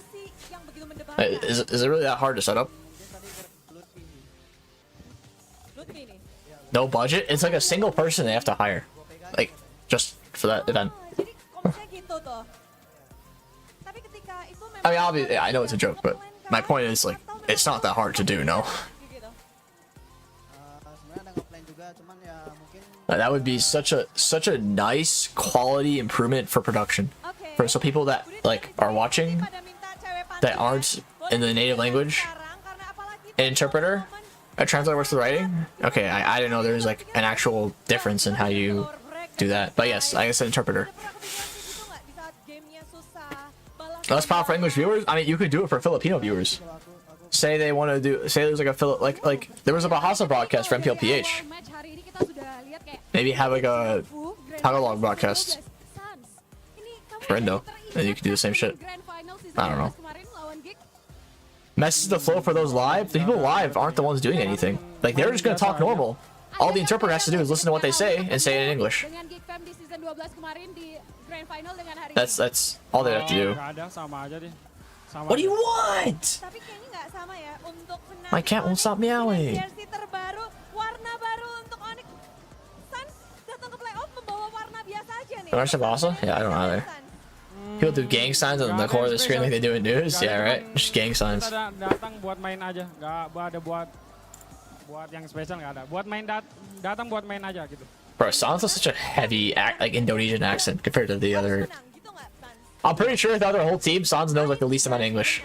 Speaker 4: Is it really that hard to set up? No budget? It's like a single person they have to hire. Like, just for that event. I mean, obviously, I know it's a joke, but my point is, like, it's not that hard to do, no? That would be such a nice quality improvement for production. For so people that, like, are watching, that aren't in the native language, an interpreter, a translator works the writing. Okay, I didn't know there was like an actual difference in how you do that. But yes, I guess an interpreter. Less power for English viewers? I mean, you could do it for Filipino viewers. Say they want to do, say there's like a like there was a Bahasa broadcast for MPLPH. Maybe have like a Tagalog broadcast for Indo, and you can do the same shit. I don't know. Messes the flow for those live. The people live aren't the ones doing anything. Like they're just gonna talk normal. All the interpreter has to do is listen to what they say and say it in English. That's all they have to do. What do you want? My cat won't stop meowing. Russian Bossa? Yeah, I don't either. People do gang signs on the corner of the screen like they do in news. Yeah, right. Just gang signs.
Speaker 17: Datang buat main aja, nggak ada buat yang spesial nggak ada. Buat main datang buat main aja gitu.
Speaker 4: Bro, Sans has such a heavy like Indonesian accent compared to the other. I'm pretty sure the other whole team, Sans knows like the least amount of English.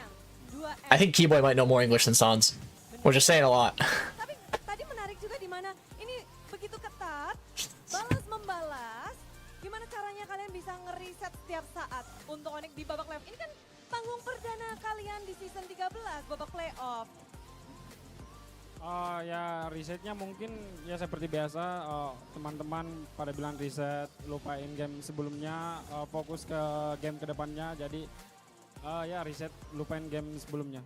Speaker 4: I think Keyboy might know more English than Sans, which is saying a lot.
Speaker 9: Tadi menarik juga di mana ini begitu ketat, balas membalas. Gimana caranya kalian bisa ngeriset setiap saat untuk Onyx di babak playoff? Ini kan panggung perdana kalian di season 13 babak playoff.
Speaker 17: Ya risetnya mungkin ya seperti biasa, teman-teman pada bilang riset, lupain game sebelumnya, fokus ke game kedepannya. Jadi ya riset, lupain game sebelumnya.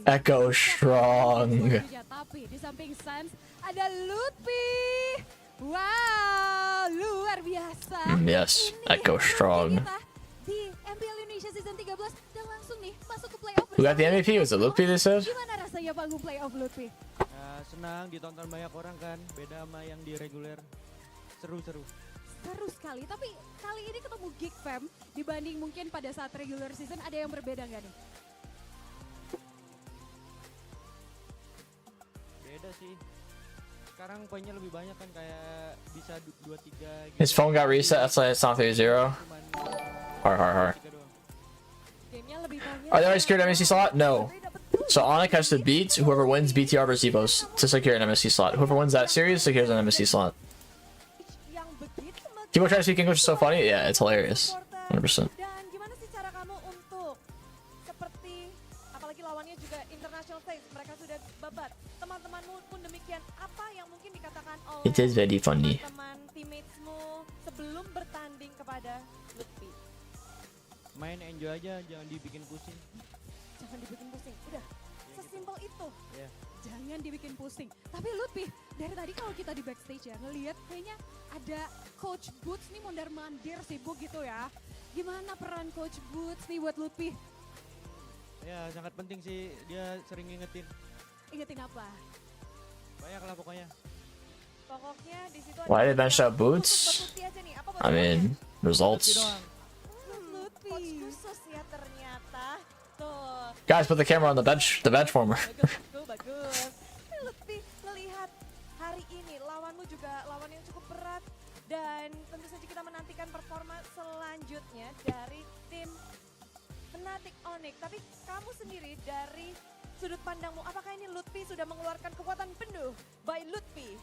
Speaker 4: Echo strong.
Speaker 7: Tapi di samping Sans ada Lutfi. Wow, luar biasa.
Speaker 4: Yes, Echo strong.
Speaker 7: Di MPL Indonesia season 13 dan langsung nih masuk ke playoff.
Speaker 4: Who got the MVP? Was it Lutfi they said?
Speaker 7: Gimana rasanya panggung playoff Lutfi?
Speaker 18: Senang ditonton banyak orang kan, beda sama yang di reguler. Seru-seru.
Speaker 7: Seru sekali, tapi kali ini ketemu Geek Fam dibanding mungkin pada saat regular season ada yang berbeda nggak nih?
Speaker 18: Beda sih. Sekarang poinnya lebih banyak kan, kayak bisa 2-3 gitu.
Speaker 4: His phone got reset. That's why it's not 3-0. Har. Are they already secured MSC slot? No. So Onyx has to beat whoever wins BTR versus Evos to secure an MSC slot. Whoever wins that series secures an MSC slot. People trying to speak English is so funny. Yeah, it's hilarious. 100%.
Speaker 9: Dan gimana sih cara kamu untuk seperti apalagi lawannya juga international stage, mereka sudah babat. Teman-temanmu pun demikian. Apa yang mungkin dikatakan oleh
Speaker 4: It is very funny.
Speaker 9: teman teammatesmu sebelum bertanding kepada Lutfi?
Speaker 18: Main enjoy aja, jangan dibikin pusing.
Speaker 9: Jangan dibikin pusing. Udah, sesimpel itu.
Speaker 18: Yeah.
Speaker 7: Jangan dibikin pusing. Tapi Lutfi, dari tadi kalau kita di backstage ya, ngelihat kayaknya ada Coach Boots nih mondar-mandir sibuk gitu ya. Gimana peran Coach Boots nih buat Lutfi?
Speaker 18: Ya, sangat penting sih, dia sering ngingetin.
Speaker 7: Ingetin apa?
Speaker 18: Banyak lah pokoknya.
Speaker 9: Pokoknya di situ
Speaker 4: Why did bench out Boots? I mean, results.
Speaker 9: Lutfi. Khusus ya ternyata. Tuh.
Speaker 4: Guys, put the camera on the bench former.
Speaker 9: Bagus. Lutfi melihat hari ini lawanmu juga lawan yang cukup berat dan tentu saja kita menantikan performa selanjutnya dari tim Fnatic Onyx. Tapi kamu sendiri dari sudut pandangmu, apakah ini Lutfi sudah mengeluarkan kekuatan penuh by Lutfi?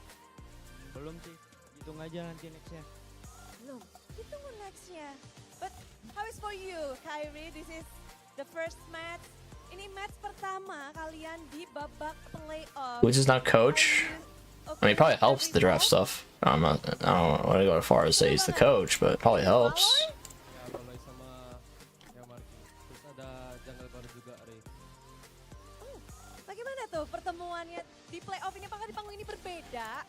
Speaker 18: Belum sih, hitung aja nanti nextnya.
Speaker 9: Belum, hitung nextnya. But how is for you, Kyrie? This is the first match. Ini match pertama kalian di babak playoff.
Speaker 4: Which is not coach. I mean, it probably helps the draft stuff. I don't want to go as far as say he's the coach, but it probably helps.
Speaker 9: Bagaimana tuh pertemuannya di playoff ini? Apakah di panggung ini berbeda?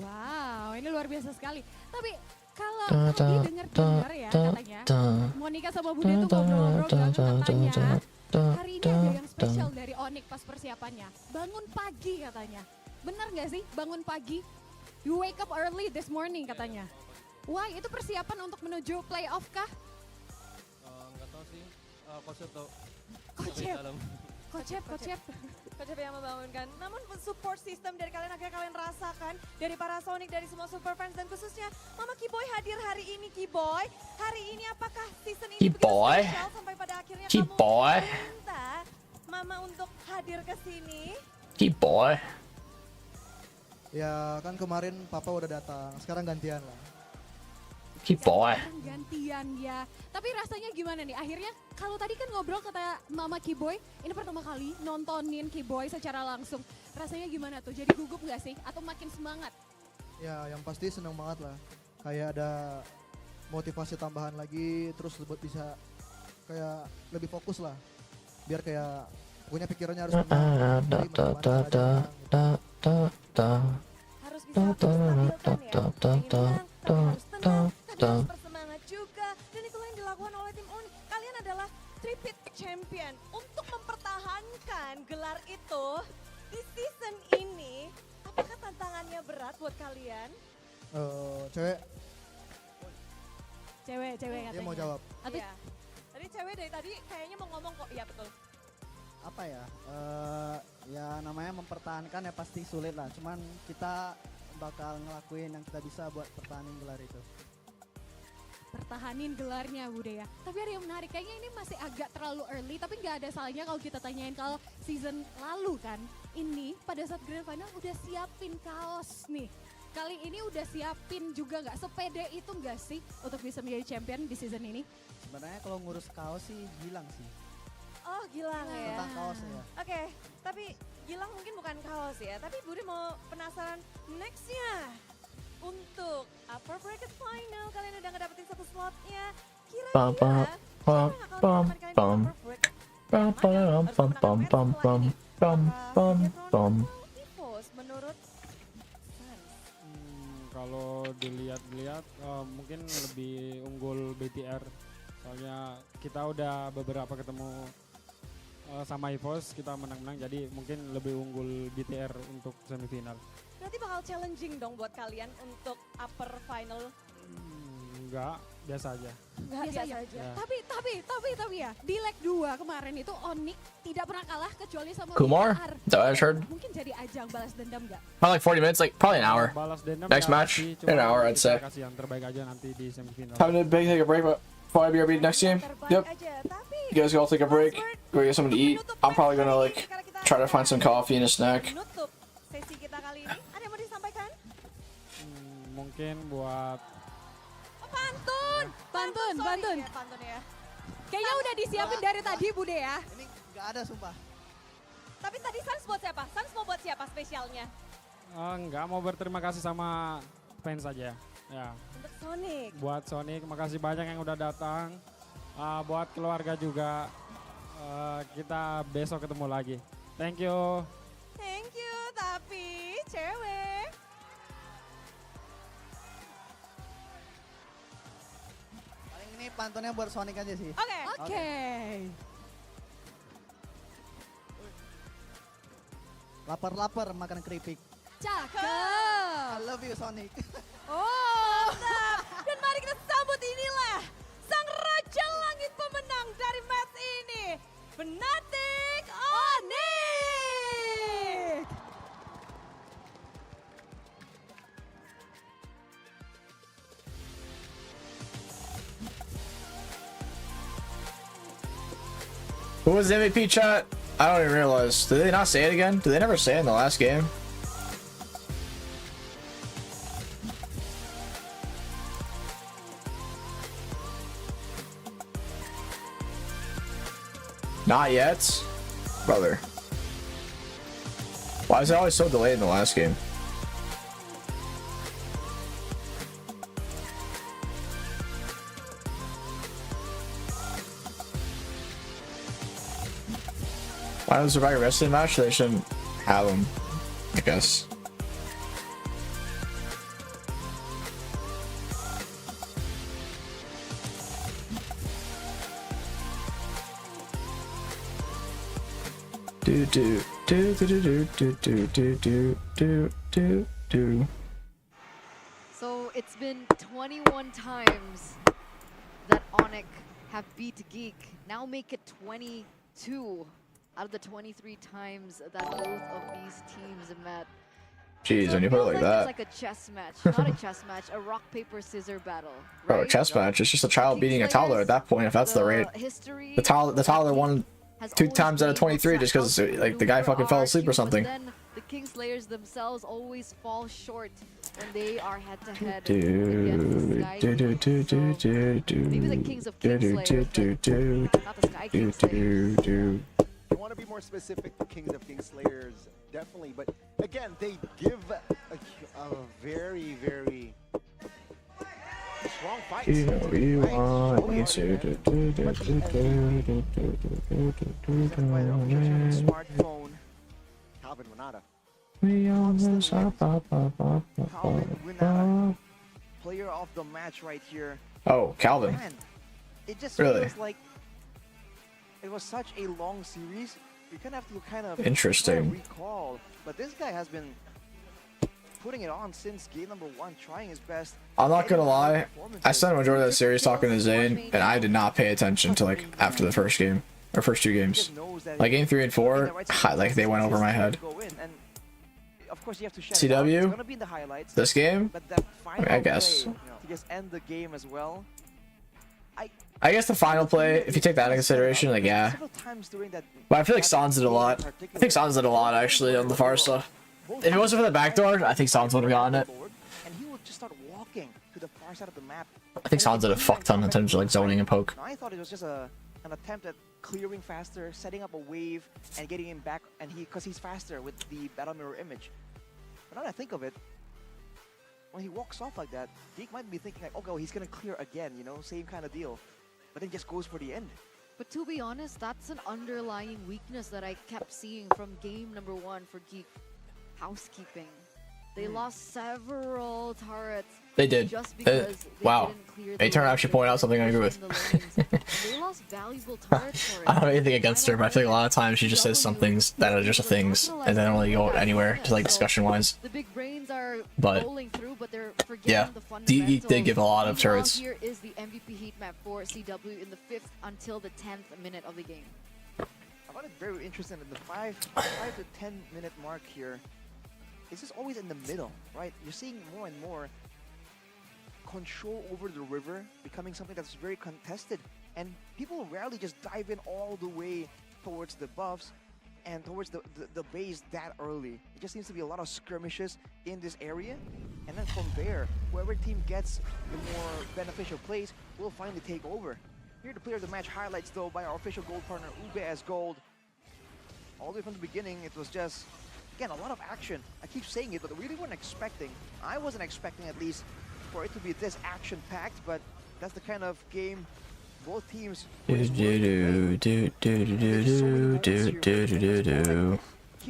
Speaker 7: Wow, ini luar biasa sekali. Tapi kalau dengar ya katanya, Monica sama Budi tuh ngobrol-ngobrol katanya. Hari ini ada yang spesial dari Onyx pas persiapannya. Bangun pagi katanya. Benar nggak sih bangun pagi? You wake up early this morning katanya. Why? Itu persiapan untuk menuju playoff kah?
Speaker 18: Nggak tahu sih, Kocep tau.
Speaker 9: Kocep yang membangunkan. Namun support system dari kalian akhirnya kalian rasakan dari para Sonic, dari semua super fans dan khususnya Mama Keyboy hadir hari ini. Keyboy, hari ini apakah season ini begitu spesial sampai pada akhirnya kamu minta Mama untuk hadir ke sini.
Speaker 4: Keep boy.
Speaker 19: Ya kan kemarin Papa udah datang, sekarang gantian lah.
Speaker 4: Keep boy.
Speaker 7: Gantian ya. Tapi rasanya gimana nih? Akhirnya kalau tadi kan ngobrol kata Mama Kiboy, ini pertama kali nontonin Kiboy secara langsung. Rasanya gimana tuh? Jadi gugup gak sih? Atau makin semangat?
Speaker 19: Ya yang pasti seneng banget lah. Kayak ada motivasi tambahan lagi, terus buat bisa kayak lebih fokus lah. Biar kayak punya pikirannya harus menang.
Speaker 9: Harus bisa menstabilkan ya. Harus tenang, tapi harus bersemangat juga. Dan itulah yang dilakukan oleh tim Onyx. Kalian adalah repeat champion. Untuk mempertahankan gelar itu di season ini, apakah tantangannya berat buat kalian?
Speaker 19: Cewek
Speaker 9: katanya.
Speaker 19: Dia mau jawab.
Speaker 9: Iya. Tadi cewek dari tadi kayaknya mau ngomong kok. Iya betul.
Speaker 20: Apa ya? Ya namanya mempertahankan ya pasti sulit lah. Cuman kita bakal ngelakuin yang kita bisa buat pertahanin gelar itu.
Speaker 7: Pertahanin gelarnya Bude ya. Tapi ada yang menarik, kayaknya ini masih agak terlalu early, tapi nggak ada salahnya kalau kita tanyain kalau season lalu kan. Ini pada saat grand final udah siapin kaos nih. Kali ini udah siapin juga nggak, sepede itu nggak sih untuk bisa menjadi champion di season ini?
Speaker 20: Sebenarnya kalau ngurus kaos sih Gilang sih.
Speaker 9: Oh Gilang ya.
Speaker 20: Tentang kaos ya.
Speaker 9: Oke, tapi Gilang mungkin bukan kaos ya. Tapi Budi mau penasaran nextnya. Untuk upper bracket final kalian udah ngedapetin satu slotnya. Kira-kira menurut
Speaker 17: kalau dilihat-lihat mungkin lebih unggul BTR. Soalnya kita udah beberapa ketemu sama EVOS, kita menang-menang, jadi mungkin lebih unggul BTR untuk semifinal.
Speaker 9: Berarti bakal challenging dong buat kalian untuk upper final?
Speaker 17: Enggak, biasa aja.
Speaker 7: Biasa aja.
Speaker 17: Ya.
Speaker 7: Tapi ya, di leg 2 kemarin itu Onyx tidak pernah kalah kecuali sama
Speaker 4: Kumar?
Speaker 7: BTR.
Speaker 4: Is that what I heard?
Speaker 7: Mungkin jadi ajang balas dendam nggak?
Speaker 4: Probably like 40 minutes, like probably an hour. Next match, an hour I'd say.
Speaker 17: Kasih yang terbaik aja nanti di semifinal.
Speaker 4: Having a big take a break, but probably BRB next game. Yep. You guys go take a break, go get something to eat. I'm probably gonna like try to find some coffee and a snack.
Speaker 9: Nutup sesi kita kali ini, ada yang mau disampaikan?
Speaker 17: Mungkin buat
Speaker 9: Pantun ya.
Speaker 7: Kayaknya udah disiapin dari tadi Bude ya.
Speaker 20: Ini nggak ada sumpah.
Speaker 9: Tapi tadi Sans buat siapa? Sans mau buat siapa spesialnya?
Speaker 17: enggak, mau berterima kasih sama fans aja. Ya.
Speaker 9: Untuk Sonic.
Speaker 17: Buat Sonic, makasih banyak yang udah datang. Buat keluarga juga. Kita besok ketemu lagi. Thank you.
Speaker 9: Thank you, tapi cewek.
Speaker 20: Paling ini pantunnya buat Sonic aja sih.
Speaker 9: Oke.
Speaker 20: Lapar-lapar makan keripik.
Speaker 7: Cakep.
Speaker 20: I love you Sonic.
Speaker 9: Oh, mantap. Dan mari kita sambut inilah sang raja langit pemenang dari match ini. Fnatic Onyx.
Speaker 4: Who was the MVP chat? I don't even realize. Did they not say it again? Did they never say it in the last game? Not yet? Brother. Why is it always so delayed in the last game? Why don't Survivor Wrestling match? They shouldn't have them, I guess.
Speaker 16: So it's been 21 times that Onyx have beat Geek. Now make it 22 out of the 23 times that both of these teams met.
Speaker 4: Jeez,
Speaker 16: So
Speaker 4: when you
Speaker 16: it
Speaker 4: put it
Speaker 16: feels
Speaker 4: like that.
Speaker 16: It's like a chess match, not a chess match, a rock, paper, scissor battle.
Speaker 4: Bro, chess match. It's just a child beating a toddler at that point. If that's the rate, the toddler won
Speaker 16: has
Speaker 4: 2
Speaker 16: always
Speaker 4: times out of
Speaker 16: been what
Speaker 4: 23 just because
Speaker 16: sets out
Speaker 4: like the guy
Speaker 16: for
Speaker 4: fucking fell
Speaker 16: RQ,
Speaker 4: asleep or
Speaker 16: but
Speaker 4: something.
Speaker 16: then the Kingslayers themselves always fall short when they are head-to-head
Speaker 4: Do,
Speaker 16: against the Sky
Speaker 4: do, do,
Speaker 16: Kings.
Speaker 4: do, do, do,
Speaker 16: Maybe the Kings of
Speaker 4: do, do,
Speaker 16: Kingslayers,
Speaker 4: do, do,
Speaker 16: but not the Sky
Speaker 4: do,
Speaker 16: Kingslayers.
Speaker 4: do.
Speaker 5: You want to be more specific, the Kings of Kingslayers, definitely. But again, they give a very, very strong fight.
Speaker 4: You know you want me to do, do, do, do, do, do, do, do,
Speaker 5: Smartphone. Calvin Renata.
Speaker 4: we on this
Speaker 6: Player of the match right here.
Speaker 4: Oh, Calvin.
Speaker 6: Man, it just
Speaker 4: Really?
Speaker 6: feels like it was such a long series. You kind of have to kind of
Speaker 4: Interesting.
Speaker 6: recall. But this guy has been putting it on since game number 1, trying his best.
Speaker 4: I'm not gonna lie, I spent the majority of that series talking to Zane, and I did not pay attention to like after the first game or first 2 games. Like game 3 and 4, like they went over my head.
Speaker 6: Of course, you have to shout
Speaker 4: CW?
Speaker 6: It's gonna be in the highlights.
Speaker 4: This game,
Speaker 6: But that
Speaker 4: I mean, I guess.
Speaker 6: play to just end the game as well.
Speaker 4: I guess the final play, if you take that into consideration, like yeah. But I feel like Sans did a lot. I think Sans did a lot actually on the far stuff. If it wasn't for the backdoor, I think Sans would have gotten it.
Speaker 6: And he would just start walking to the far side of the map.
Speaker 4: I think Sans did a fuck ton in terms of like zoning and poke.
Speaker 6: I thought it was just an attempt at clearing faster, setting up a wave, and getting him back, and because he's faster with the battle mirror image. But now that I think of it, when he walks off like that, Geek might be thinking like, okay, well, he's gonna clear again, you know, same kind of deal. But then just goes for the end.
Speaker 16: But to be honest, that's an underlying weakness that I kept seeing from game number 1 for Geek. Housekeeping. They lost several turrets.
Speaker 4: They did.
Speaker 16: Just because they
Speaker 4: wow.
Speaker 16: didn't clear
Speaker 4: Hey,
Speaker 16: the
Speaker 4: turn actually point out something I agree with.
Speaker 16: They lost valuable turrets for it.
Speaker 4: I don't have anything against her, but I think a lot of times she just says some things that are just things, and they don't really go anywhere to like discussion wise.
Speaker 16: The big brains are
Speaker 4: But
Speaker 16: rolling through, but they're forgetting
Speaker 4: yeah,
Speaker 16: the
Speaker 4: Geek
Speaker 16: fundamentals.
Speaker 4: did give a lot of
Speaker 16: Now
Speaker 4: turrets.
Speaker 16: here is the MVP heat map for CW in the 5th until the 10th minute of the game.
Speaker 6: I found it very interesting in the 5 to 10 minute mark here. It's just always in the middle, right? You're seeing more and more control over the river becoming something that's very contested, and people rarely just dive in all the way towards the buffs and towards the base that early. It just seems to be a lot of skirmishes in this area, and then from there, whoever team gets the more beneficial plays will finally take over. Here the player of the match highlights though by our official gold partner UBS Gold. All the way from the beginning, it was just, again, a lot of action. I keep saying it, but we really weren't expecting. I wasn't expecting, at least, for it to be this action-packed, but that's the kind of game both teams keep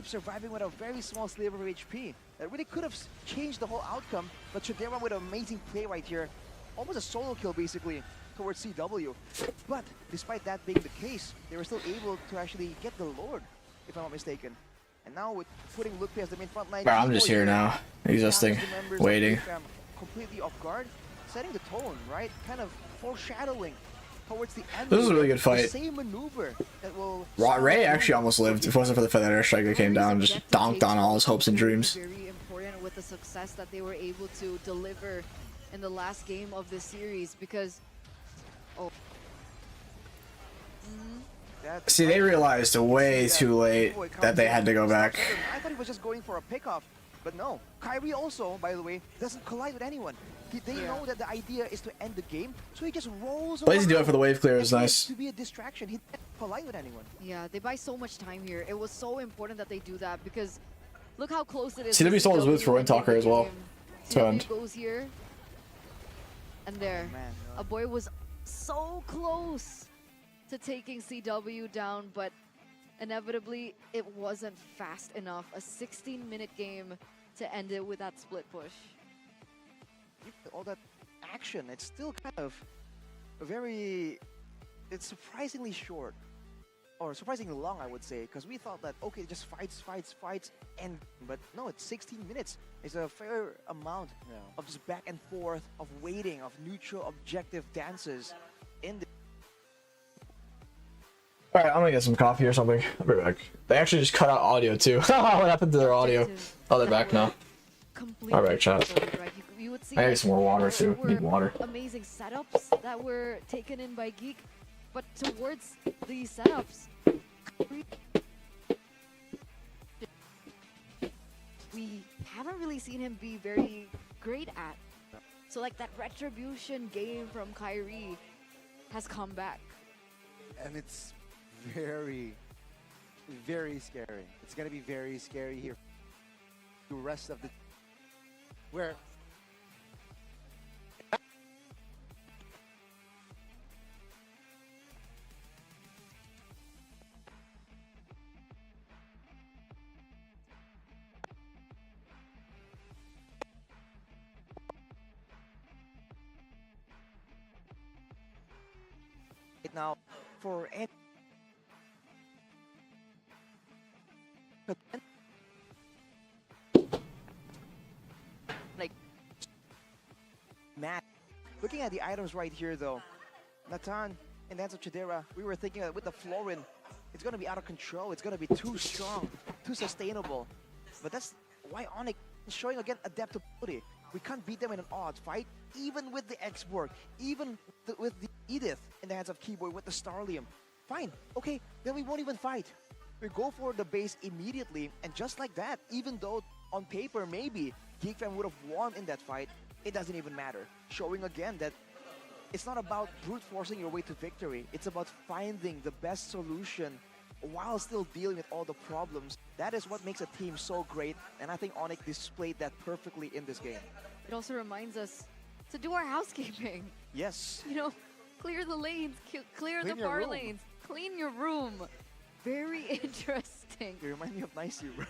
Speaker 6: surviving with a very small sliver of HP. That really could have changed the whole outcome, but Chidera with an amazing play right here. Almost a solo kill, basically, towards CW. But despite that being the case, they were still able to actually get the Lord, if I'm not mistaken. And now with putting Luke as the main front line,
Speaker 4: Bro, I'm just here now, existing, waiting.
Speaker 6: Completely off guard, setting the tone, right? Kind of foreshadowing towards the end.
Speaker 4: This was a really good fight.
Speaker 6: The same maneuver that will
Speaker 4: Ray actually almost lived. If it wasn't for the fact that airstrike that came down, just donked on all his hopes and dreams.
Speaker 16: Very important with the success that they were able to deliver in the last game of this series, because
Speaker 4: See, they realized way too late that they had to go back.
Speaker 6: I thought he was just going for a pickoff, but no. Kyrie also, by the way, doesn't collide with anyone. They know that the idea is to end the game, so he just rolls
Speaker 4: But he's doing it for the wave clear is nice.
Speaker 6: To be a distraction, he didn't collide with anyone.
Speaker 16: Yeah, they buy so much time here. It was so important that they do that, because look how close it is.
Speaker 4: CW stole his boots for Windtalker as well.
Speaker 16: CW goes here, and there. A boy was so close to taking CW down, but inevitably it wasn't fast enough. A 16-minute game to end it with that split push.
Speaker 6: All that action, it's still kind of it's surprisingly short, or surprisingly long, I would say, because we thought that, okay, just fights, and but no, it's 16 minutes. It's a fair amount of just back and forth, of waiting, of neutral objective dances in the
Speaker 4: Alright, I'm gonna get some coffee or something. I'll be back. They actually just cut out audio too. What happened to their audio? Oh, they're back now. Alright, chat. I need some more water too. Need water.
Speaker 16: Amazing setups that were taken in by Geek, but towards these setups, we haven't really seen him be very great at. So like that retribution game from Kyrie has come back.
Speaker 5: And it's very, very scary. It's going to be very scary here. The rest of the... Where...
Speaker 6: Now, for it, like, Matt, looking at the items right here though, Natan and Danzo Chidera, we were thinking that with the Florin, it's gonna be out of control, it's gonna be too strong, too sustainable. But that's why Onyx is showing again adaptability. We can't beat them in an odds fight, even with the X-Borg, even with the Edith in the hands of Keyboy with the Starlium. Fine, okay, then we won't even fight. We go for the base immediately, and just like that, even though on paper maybe Geekfam would have won in that fight, it doesn't even matter. Showing again that it's not about brute forcing your way to victory, it's about finding the best solution while still dealing with all the problems. That is what makes a team so great, and I think Onyx displayed that perfectly in this game.
Speaker 16: It also reminds us to do our housekeeping.
Speaker 6: Yes.
Speaker 16: You know, clear the lanes, clear
Speaker 6: Clean
Speaker 16: the
Speaker 6: your
Speaker 16: far
Speaker 6: room.
Speaker 16: lanes, clean your room. Very interesting.
Speaker 6: You remind me of Nicey, bro.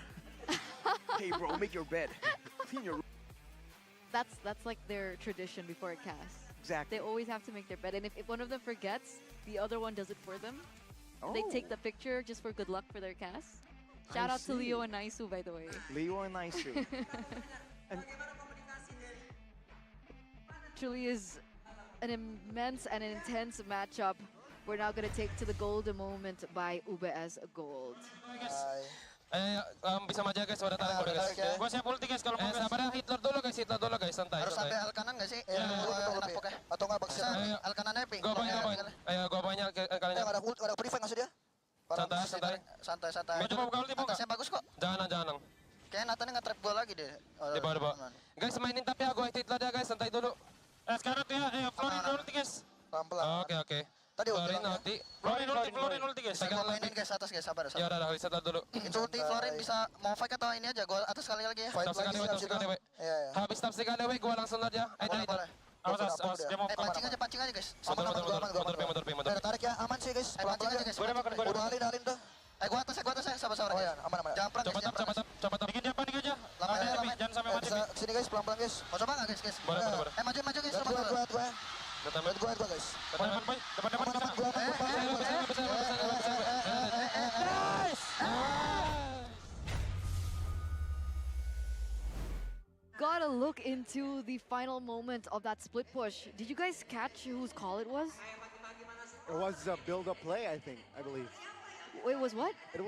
Speaker 6: Hey bro, make your bed. Clean your room.
Speaker 16: That's like their tradition before a cast.
Speaker 6: Exactly.
Speaker 16: They always have to make their bed, and if one of them forgets, the other one does it for them. And they take the picture just for good luck for their cast. Shout out to Leo and Naisu, by the way.
Speaker 6: Leo and Naisu. And
Speaker 16: truly is an immense and an intense matchup. We're now going to take to the golden moment by UBS Gold.
Speaker 21: Bisa maju guys, udah tarik udah guys. Gua siap ulti guys kalau mau. Sabar ya, Hitler dulu guys, santai.
Speaker 22: Harus sampai al kanan nggak sih? Atau nggak bakal al kanannya ping?
Speaker 21: Gua banyak kalian.
Speaker 22: Ada prefire nggak sih dia? Santai.
Speaker 21: Gua coba buka ulti buka.
Speaker 22: Atasnya bagus kok.
Speaker 21: Jangan.
Speaker 22: Kayaknya Nathannya nge-trap gua lagi deh.
Speaker 21: Di bawah. Guys mainin tapi ya, gua Hitler ya guys, santai dulu. Sekarang tuh ya, Florin ulti guys.
Speaker 22: Pelan-pelan.
Speaker 21: Oke.
Speaker 22: Tadi
Speaker 21: Florin ulti guys.
Speaker 22: Saya mainin guys atas guys, sabar.
Speaker 21: Ya udah, reset dulu.
Speaker 22: Itu ulti Florin bisa mau fight atau ini aja, gua atas sekali lagi ya.
Speaker 21: Tap sekali, we. Habis tap sekali, we, gua langsung aja. Awas, dia mau
Speaker 22: pancing aja guys.
Speaker 21: Mundur.
Speaker 22: Tarik ya, aman sih guys. Pelan-pelan aja guys. Udah alin tuh. Gua atas ya, sabar. Oh ya, aman.
Speaker 21: Jangan prank guys. Coba tap. Bikin dia panik aja. Jangan sampai mati.
Speaker 22: Sini guys, pelan-pelan guys. Mau coba nggak guys?
Speaker 21: Boleh.
Speaker 22: Maju guys. Gua guys.
Speaker 21: Depan.
Speaker 16: Gotta look into the final moment of that split push. Did you guys catch whose call it was?
Speaker 5: It was a build-up play, I believe.
Speaker 16: It was what?
Speaker 5: It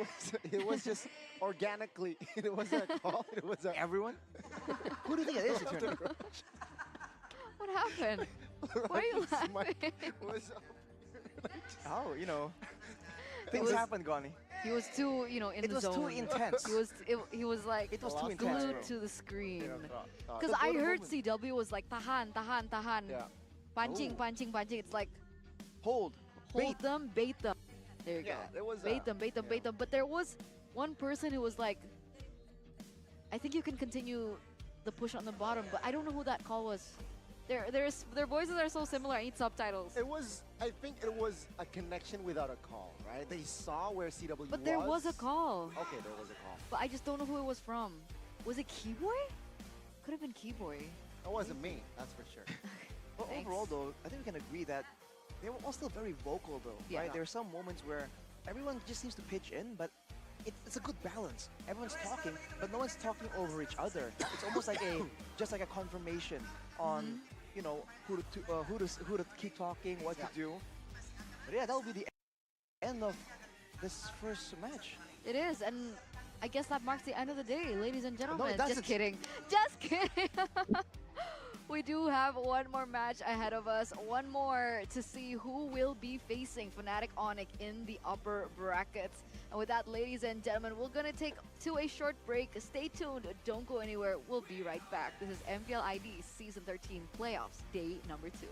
Speaker 5: was just organically. It was a call. It was a...
Speaker 6: Everyone? Who do you think it is, Eternal?
Speaker 16: What happened? Why are you laughing?
Speaker 6: Oh, things happen, Goni.
Speaker 16: He was too, in the zone.
Speaker 6: It was too intense.
Speaker 16: He was like,
Speaker 6: it was too intense,
Speaker 16: glued to the screen. Because I heard CW was like, tahan.
Speaker 5: Yeah.
Speaker 16: Pancing. It's like,
Speaker 6: hold
Speaker 16: them, bait them. There you go.
Speaker 5: It was
Speaker 16: bait them. But there was one person who was like, I think you can continue the push on the bottom, but I don't know who that call was. Their voices are so similar. I need subtitles.
Speaker 5: I think it was a connection without a call, right? They saw where CW was.
Speaker 16: But there was a call.
Speaker 5: Okay, there was a call.
Speaker 16: But I just don't know who it was from. Was it Keyboy? Could have been Keyboy.
Speaker 5: It wasn't me, that's for sure.
Speaker 6: But overall, though, I think we can agree that they were all still very vocal, though, right? There are some moments where everyone just seems to pitch in, but it's a good balance. Everyone's talking, but no one's talking over each other. It's almost like just like a confirmation on who to keep talking, what to do. But yeah, that will be the end of this first match.
Speaker 16: It is, and I guess that marks the end of the day, ladies and gentlemen.
Speaker 6: No,
Speaker 16: Just kidding. We do have one more match ahead of us. One more to see who will be facing Fnatic Onyx in the upper brackets. And with that, ladies and gentlemen, we're going to take to a short break. Stay tuned. Don't go anywhere. We'll be right back. This is MPLID Season 13 Playoffs, Day number 2.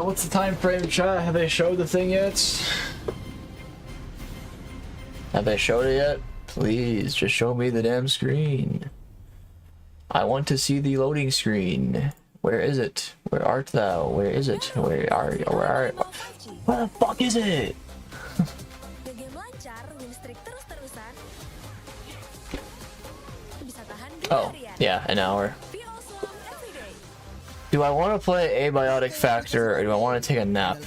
Speaker 4: What's the time frame, chat? Have they showed the thing yet? Have they showed it yet? Please, just show me the damn screen. I want to see the loading screen. Where is it? Where art thou? Where is it? Where are you? Where the fuck is it? Oh, yeah, an hour. Do I want to play Abiotic Factor or do I want to take a nap?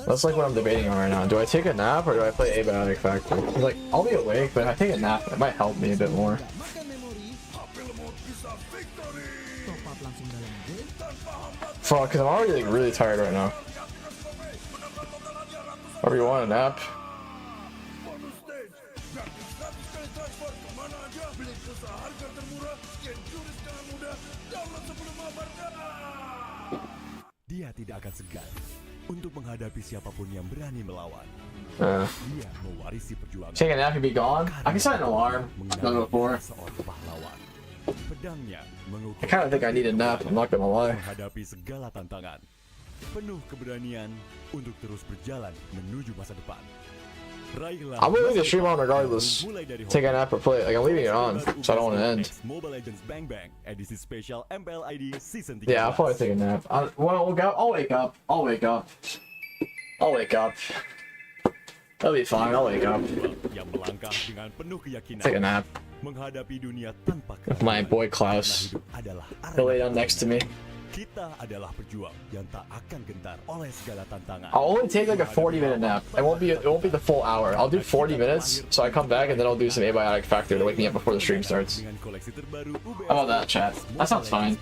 Speaker 4: That's like what I'm debating on right now. Do I take a nap or do I play Abiotic Factor? Like, I'll be awake, but if I take a nap, it might help me a bit more. Fuck, because I'm already like really tired right now. Or you want a nap?
Speaker 14: Dia tidak akan segan untuk menghadapi siapapun yang berani melawan. Dia mewarisi perjuangan.
Speaker 4: Take a nap and be gone? I can set an alarm. Not before.
Speaker 14: Pedangnya
Speaker 4: I kind of think I need a nap, I'm not gonna lie.
Speaker 14: Menghadapi segala tantangan. Penuh keberanian untuk terus berjalan menuju masa depan.
Speaker 4: I'm leaving the stream on regardless. Take a nap or play it. Like, I'm leaving it on, so I don't want to end.
Speaker 14: Mobile Legends Bang Bang edisi spesial MPLID Season 13.
Speaker 4: Yeah, I'll probably take a nap. I'll wake up. I'll wake up. I'll wake up. That'll be fine, I'll wake up. Take a nap. With my boy Klaus. He'll lay down next to me.
Speaker 14: Kita adalah pejuang yang tak akan gentar oleh segala tantangan.
Speaker 4: I'll only take like a 40-minute nap. It won't be the full hour. I'll do 40 minutes, so I come back and then I'll do some Abiotic Factor to wake me up before the stream starts. How about that, chat? That sounds fine.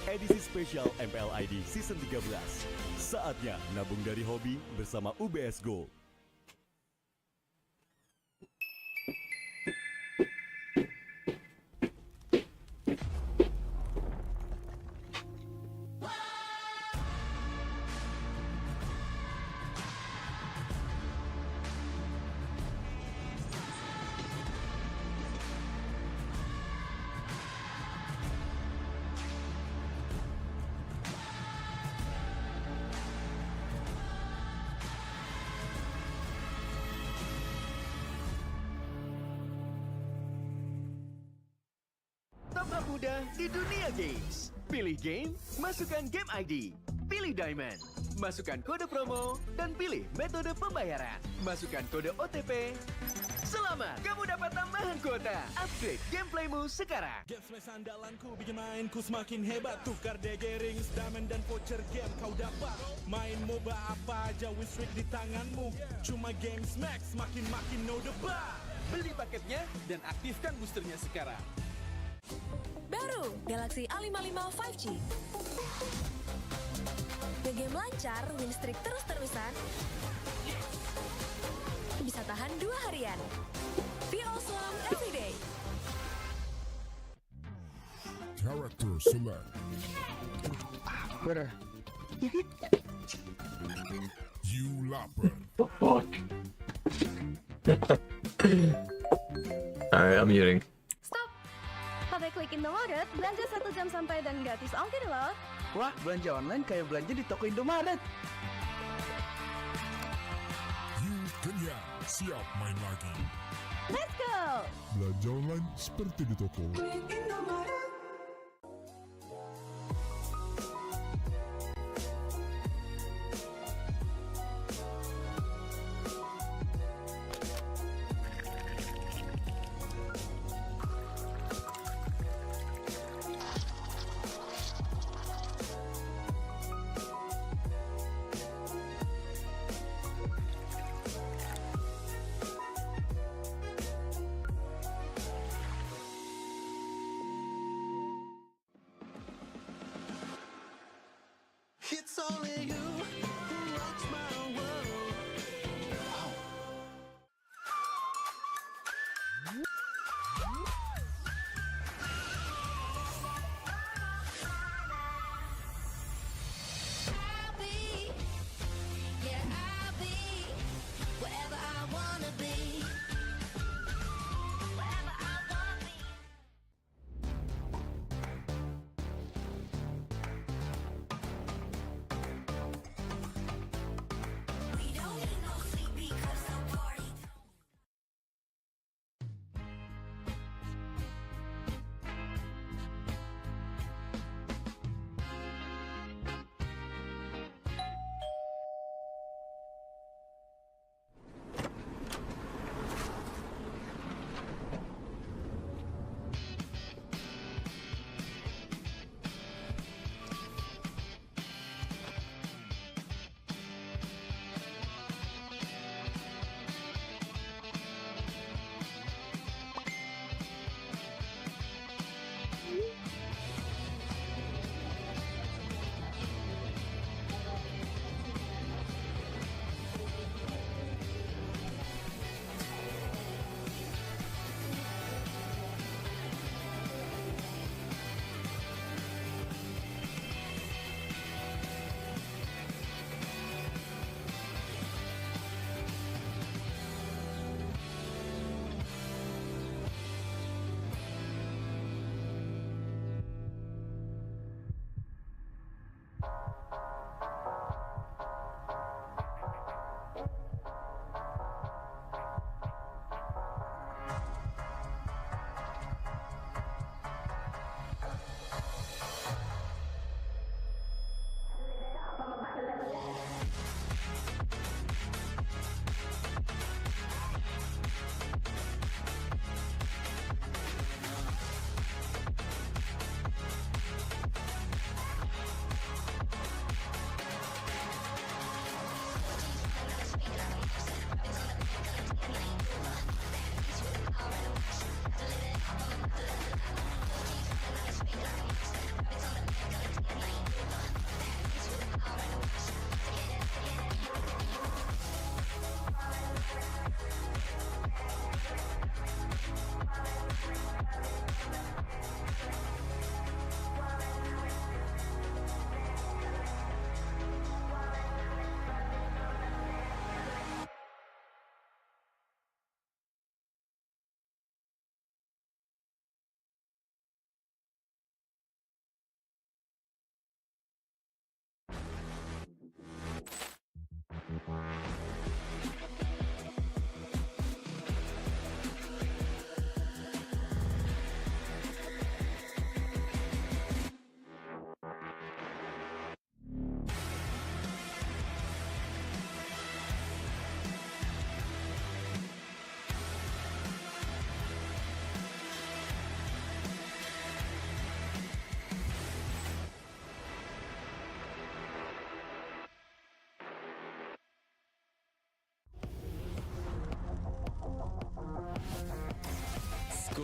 Speaker 14: Edisi spesial MPLID Season 13. Saatnya nabung dari hobi bersama UBS Gold.
Speaker 1: Mudah di dunia games. Pilih game, masukkan game ID. Pilih Diamond, masukkan kode promo, dan pilih metode pembayaran. Masukkan kode OTP. Selamat, kamu dapat tambahan kuota. Upgrade gameplaymu sekarang.
Speaker 3: Game smash andalanku bikin mainku semakin hebat. Tukar DG rings, diamond dan voucher game kau dapat. Main MOBA apa aja win streak di tanganmu. Cuma game smash makin no debat. Beli paketnya dan aktifkan boosternya sekarang.
Speaker 12: Baru Galaxy A55 5G. Game lancar, win streak terus-terusan. Bisa tahan 2 harian. Be awesome every day.
Speaker 8: Character select.
Speaker 6: Twitter.
Speaker 8: You lapper.
Speaker 4: Fuck. Alright, I'm muting.
Speaker 12: Stop. Pakai klik Indomaret, belanja 1 jam sampai dan gratis ongkir loh.
Speaker 6: Wah, belanja online kayak belanja di toko Indomaret.
Speaker 8: You kenyang, siap main lagi.
Speaker 12: Let's go.
Speaker 8: Belanja online seperti di toko.
Speaker 3: It's only you who rocks my world.
Speaker 12: I'll be, yeah, I'll be wherever I wanna be. Wherever I wanna be.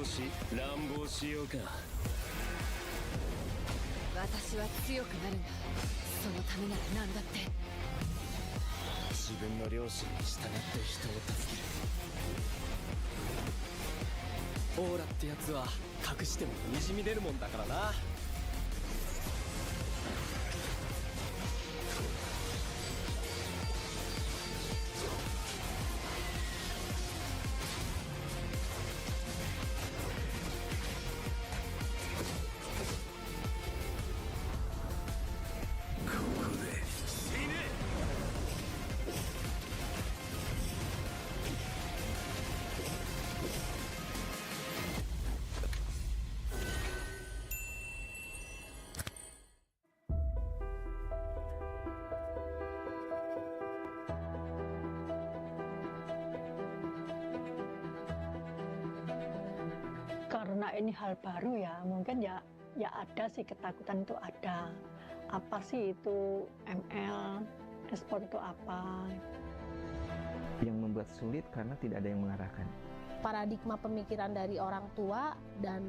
Speaker 2: し乱暴しようか。
Speaker 12: 私は強くなるんだ。そのためなら何だって。
Speaker 2: 自分の良心に従って人を助ける。オーラってやつは隠してもにじみ出るもんだからな。
Speaker 10: Karena ini hal baru ya, mungkin ya ada sih ketakutan itu ada. Apa sih itu ML, e-sport itu apa?
Speaker 23: Yang membuat sulit karena tidak ada yang mengarahkan.
Speaker 24: Paradigma pemikiran dari orang tua dan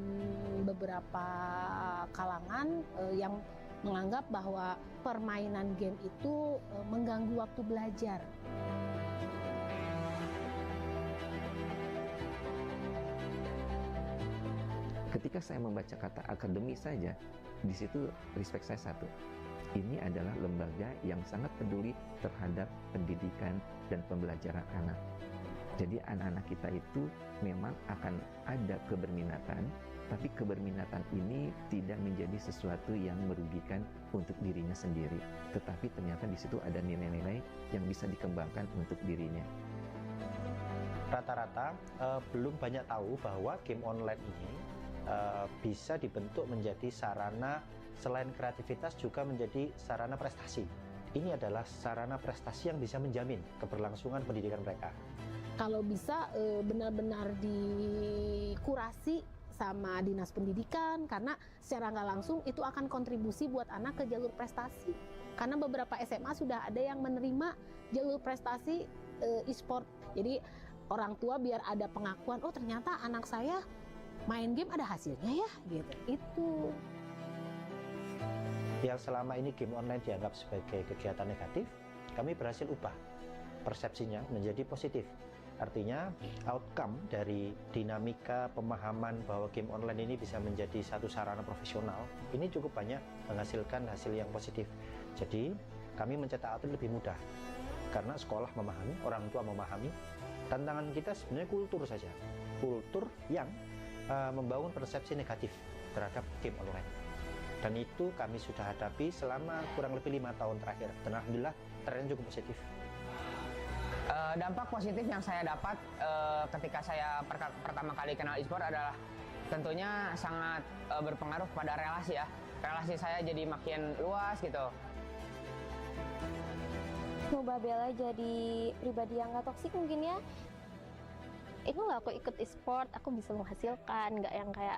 Speaker 24: beberapa kalangan yang menganggap bahwa permainan game itu mengganggu waktu belajar.
Speaker 23: Ketika saya membaca kata akademi saja, di situ respect saya satu. Ini adalah lembaga yang sangat peduli terhadap pendidikan dan pembelajaran anak. Jadi anak-anak kita itu memang akan ada keberminatan, tapi keberminatan ini tidak menjadi sesuatu yang merugikan untuk dirinya sendiri. Tetapi ternyata di situ ada nilai-nilai yang bisa dikembangkan untuk dirinya.
Speaker 25: Rata-rata belum banyak tahu bahwa game online ini bisa dibentuk menjadi sarana selain kreativitas juga menjadi sarana prestasi. Ini adalah sarana prestasi yang bisa menjamin keberlangsungan pendidikan mereka.
Speaker 24: Kalau bisa benar-benar dikurasi sama dinas pendidikan, karena secara nggak langsung itu akan kontribusi buat anak ke jalur prestasi. Karena beberapa SMA sudah ada yang menerima jalur prestasi e-sport. Jadi orang tua biar ada pengakuan, oh ternyata anak saya main game ada hasilnya ya, gitu. Itu.
Speaker 25: Yang selama ini game online dianggap sebagai kegiatan negatif, kami berhasil ubah persepsinya menjadi positif. Artinya outcome dari dinamika pemahaman bahwa game online ini bisa menjadi satu sarana profesional, ini cukup banyak menghasilkan hasil yang positif. Jadi kami mencetak atlet lebih mudah karena sekolah memahami, orang tua memahami. Tantangan kita sebenarnya kultur saja, kultur yang membangun persepsi negatif terhadap game online. Dan itu kami sudah hadapi selama kurang lebih 5 tahun terakhir. Dan alhamdulillah trennya cukup positif.
Speaker 26: Dampak positif yang saya dapat ketika saya pertama kali kenal e-sport adalah tentunya sangat berpengaruh pada relasi ya. Relasi saya jadi makin luas gitu.
Speaker 27: Ngubah Bella jadi pribadi yang gak toksik mungkin ya. Itu nggak aku ikut e-sport, aku bisa menghasilkan, nggak yang kayak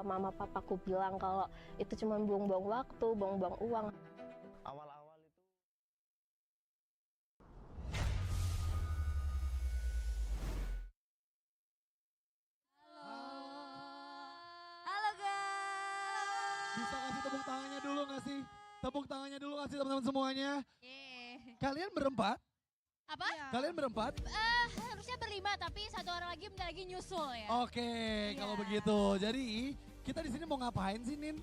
Speaker 27: mama papaku bilang kalau itu cuma buang-buang waktu, buang-buang uang.
Speaker 25: Awal-awal itu
Speaker 9: Halo guys.
Speaker 28: Bisa kasih tepuk tangannya dulu nggak sih? Tepuk tangannya dulu nggak sih teman-teman semuanya? Kalian berempat?
Speaker 29: Apa?
Speaker 28: Kalian berempat?
Speaker 29: Harusnya berlima, tapi satu orang lagi bentar lagi nyusul ya.
Speaker 28: Oke, kalau begitu. Jadi kita di sini mau ngapain sih, Nin?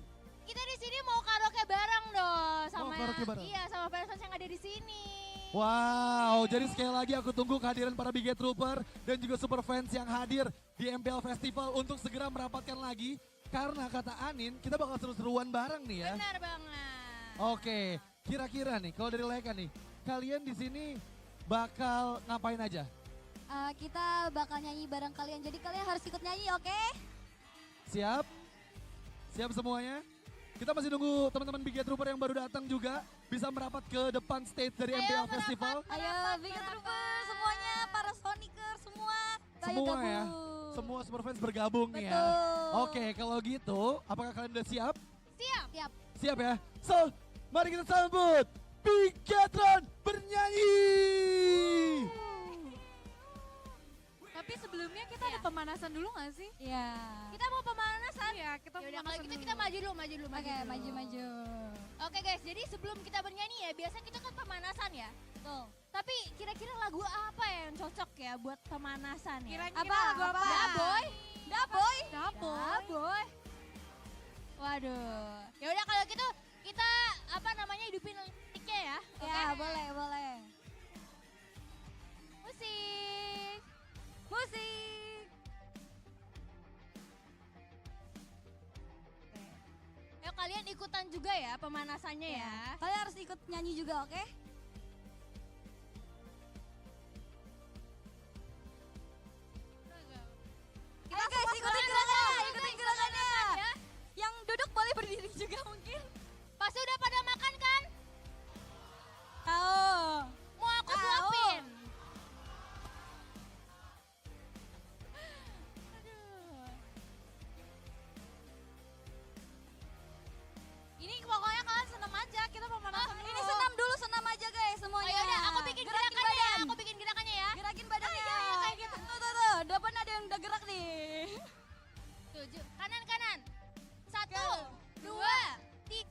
Speaker 29: Kita di sini mau karaoke bareng dong sama
Speaker 28: karaoke bareng.
Speaker 29: Iya, sama fans yang ada di sini.
Speaker 28: Wow, jadi sekali lagi aku tunggu kehadiran para Big Trooper dan juga super fans yang hadir di MPL Festival untuk segera merapatkan lagi. Karena kata Anin, kita bakal seru-seruan bareng nih ya.
Speaker 29: Benar banget.
Speaker 28: Oke, kira-kira nih kalau dari Leka nih, kalian di sini bakal ngapain aja?
Speaker 29: Kita bakal nyanyi bareng kalian, jadi kalian harus ikut nyanyi, oke?
Speaker 28: Siap? Siap semuanya? Kita masih nunggu teman-teman Big Trooper yang baru datang juga bisa merapat ke depan stage dari MPL Festival.
Speaker 29: Ayo Big Trooper semuanya, para Soniker semua.
Speaker 28: Semua ya, semua super fans bergabung nih ya. Oke, kalau gitu apakah kalian udah siap?
Speaker 29: Siap. Siap.
Speaker 28: Siap ya? So, mari kita sambut Bigetron bernyanyi.
Speaker 29: Tapi sebelumnya kita ada pemanasan dulu nggak sih?
Speaker 7: Iya.
Speaker 29: Kita mau pemanasan?
Speaker 7: Iya, kita
Speaker 29: Yaudah,
Speaker 7: pemanasan
Speaker 29: kalau gitu
Speaker 7: dulu.
Speaker 29: kita maju dulu.
Speaker 7: Oke, maju.
Speaker 29: Oke guys, jadi sebelum kita bernyanyi ya, biasa kita kan pemanasan ya.
Speaker 7: Betul.
Speaker 29: Tapi kira-kira lagu apa yang cocok ya buat pemanasan ya?
Speaker 7: Kira-kira lagu apa?
Speaker 29: Daboy. Waduh. Ya udah kalau gitu kita hidupin linknya ya.
Speaker 7: Ya, boleh.
Speaker 29: Musik. Yuk kalian ikutan juga ya pemanasannya ya.
Speaker 7: Kalian harus ikut nyanyi juga, oke?
Speaker 29: Kita
Speaker 7: guys, ikutin gerakannya. Yang duduk boleh berdiri juga mungkin.
Speaker 29: Pasti udah pada makan kan?
Speaker 7: Tahu.
Speaker 29: Mau aku suapin?
Speaker 7: Ini pokoknya kalian senam aja, kita pemanasan dulu.
Speaker 29: Ini
Speaker 7: senam aja guys semuanya.
Speaker 29: Oh yaudah, aku bikin gerakannya ya.
Speaker 7: Gerakin badannya.
Speaker 29: Iya, kayak gitu.
Speaker 7: Tuh. Depan ada yang udah gerak nih.
Speaker 29: Tujuh, kanan. 1, 2, 3.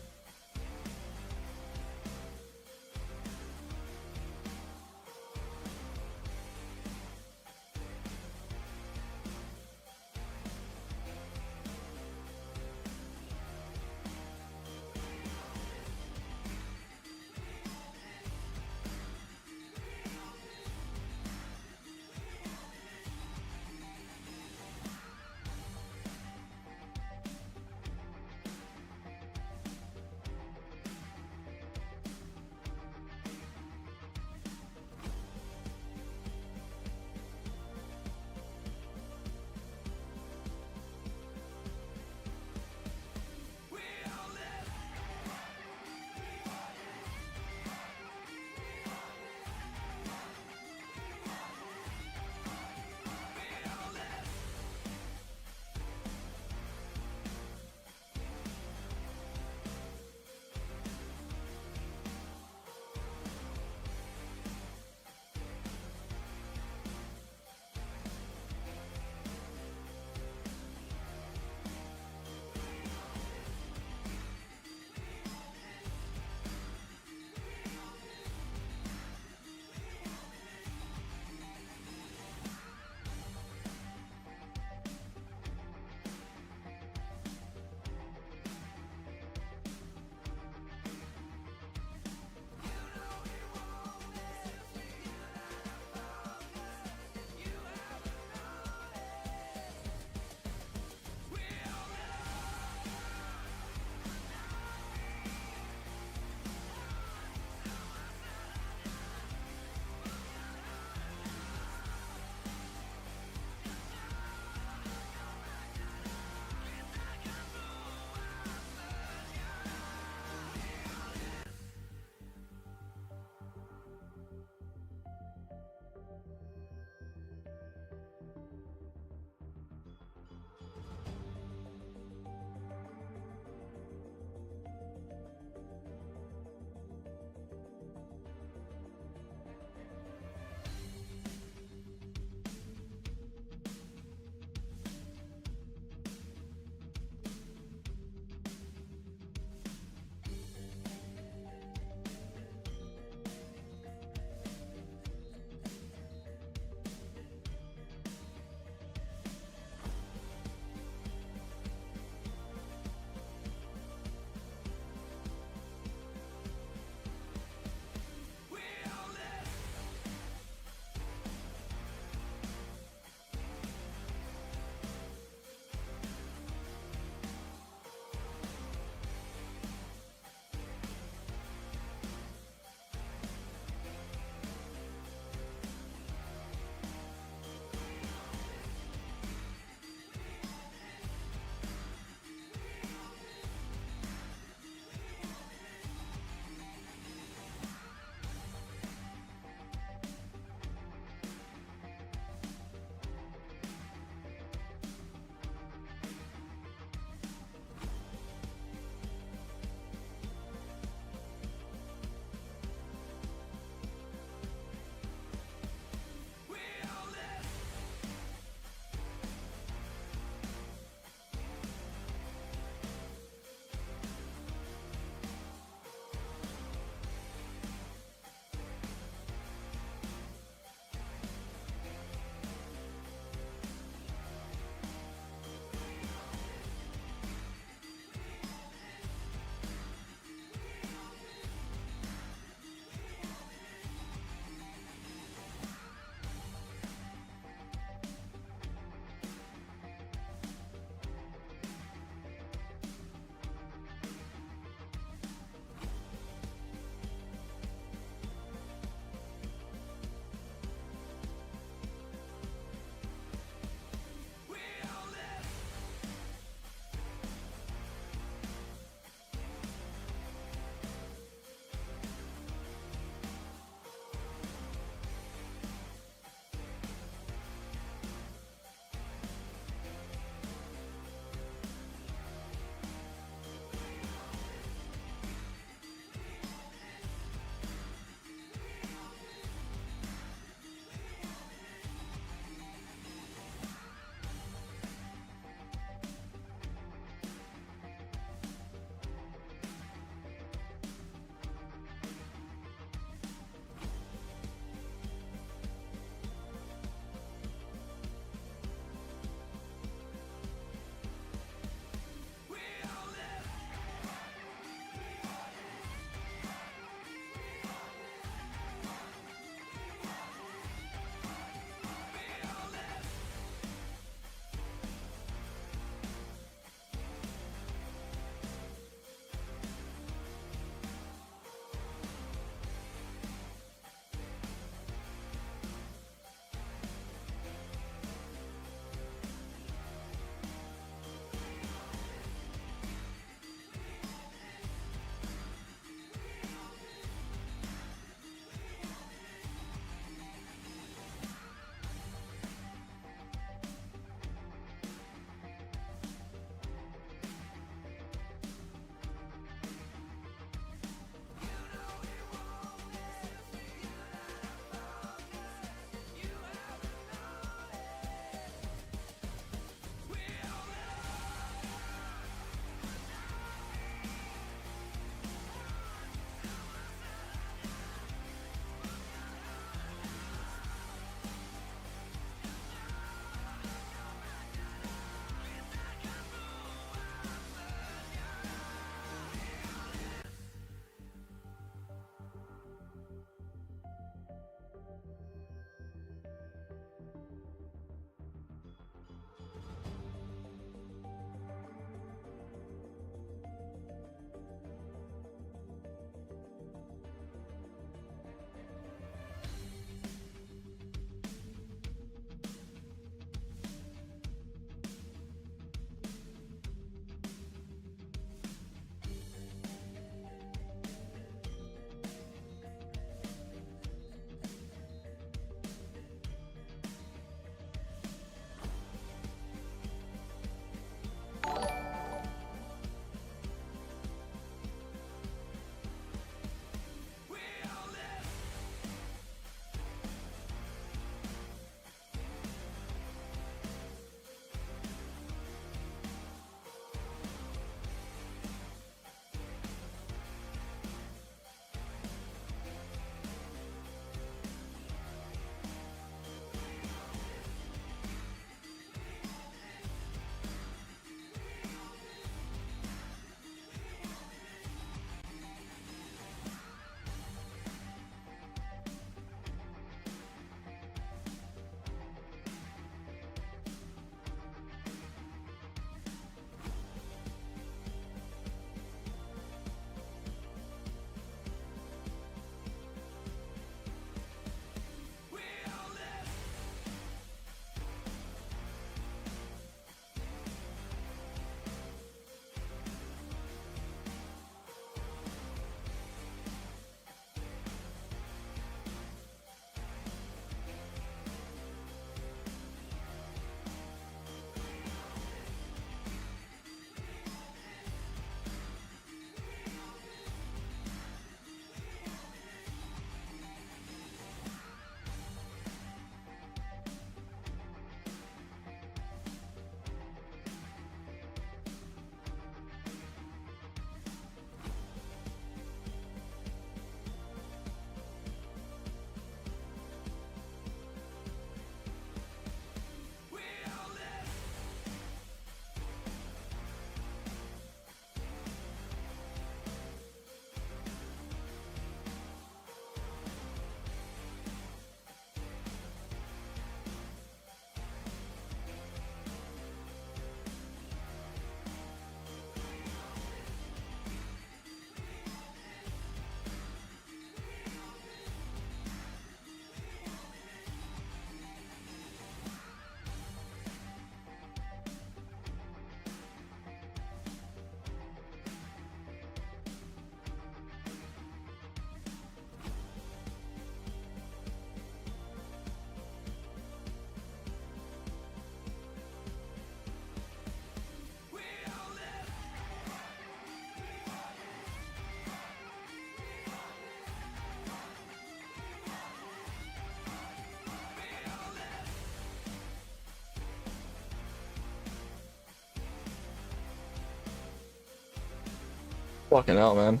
Speaker 4: Fucking hell, man.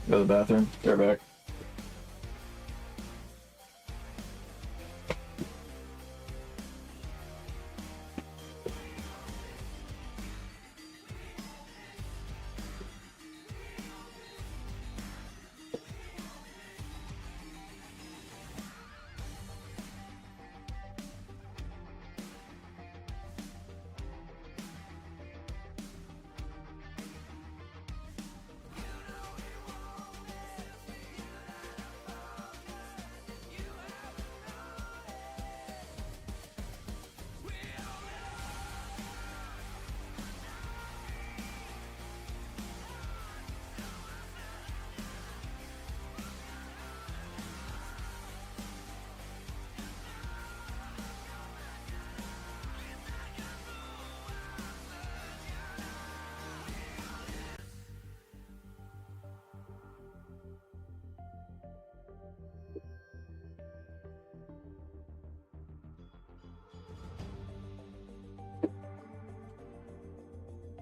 Speaker 4: Go to the bathroom. Get back.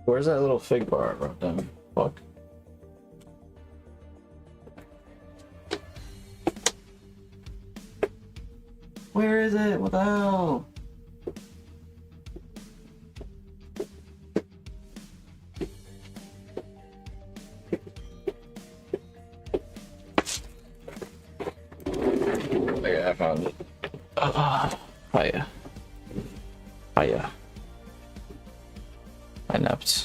Speaker 4: Where's that little fig bar I wrote down? Fuck. Where is it? What the hell? Okay, I found it. Fire. Fire. I napped.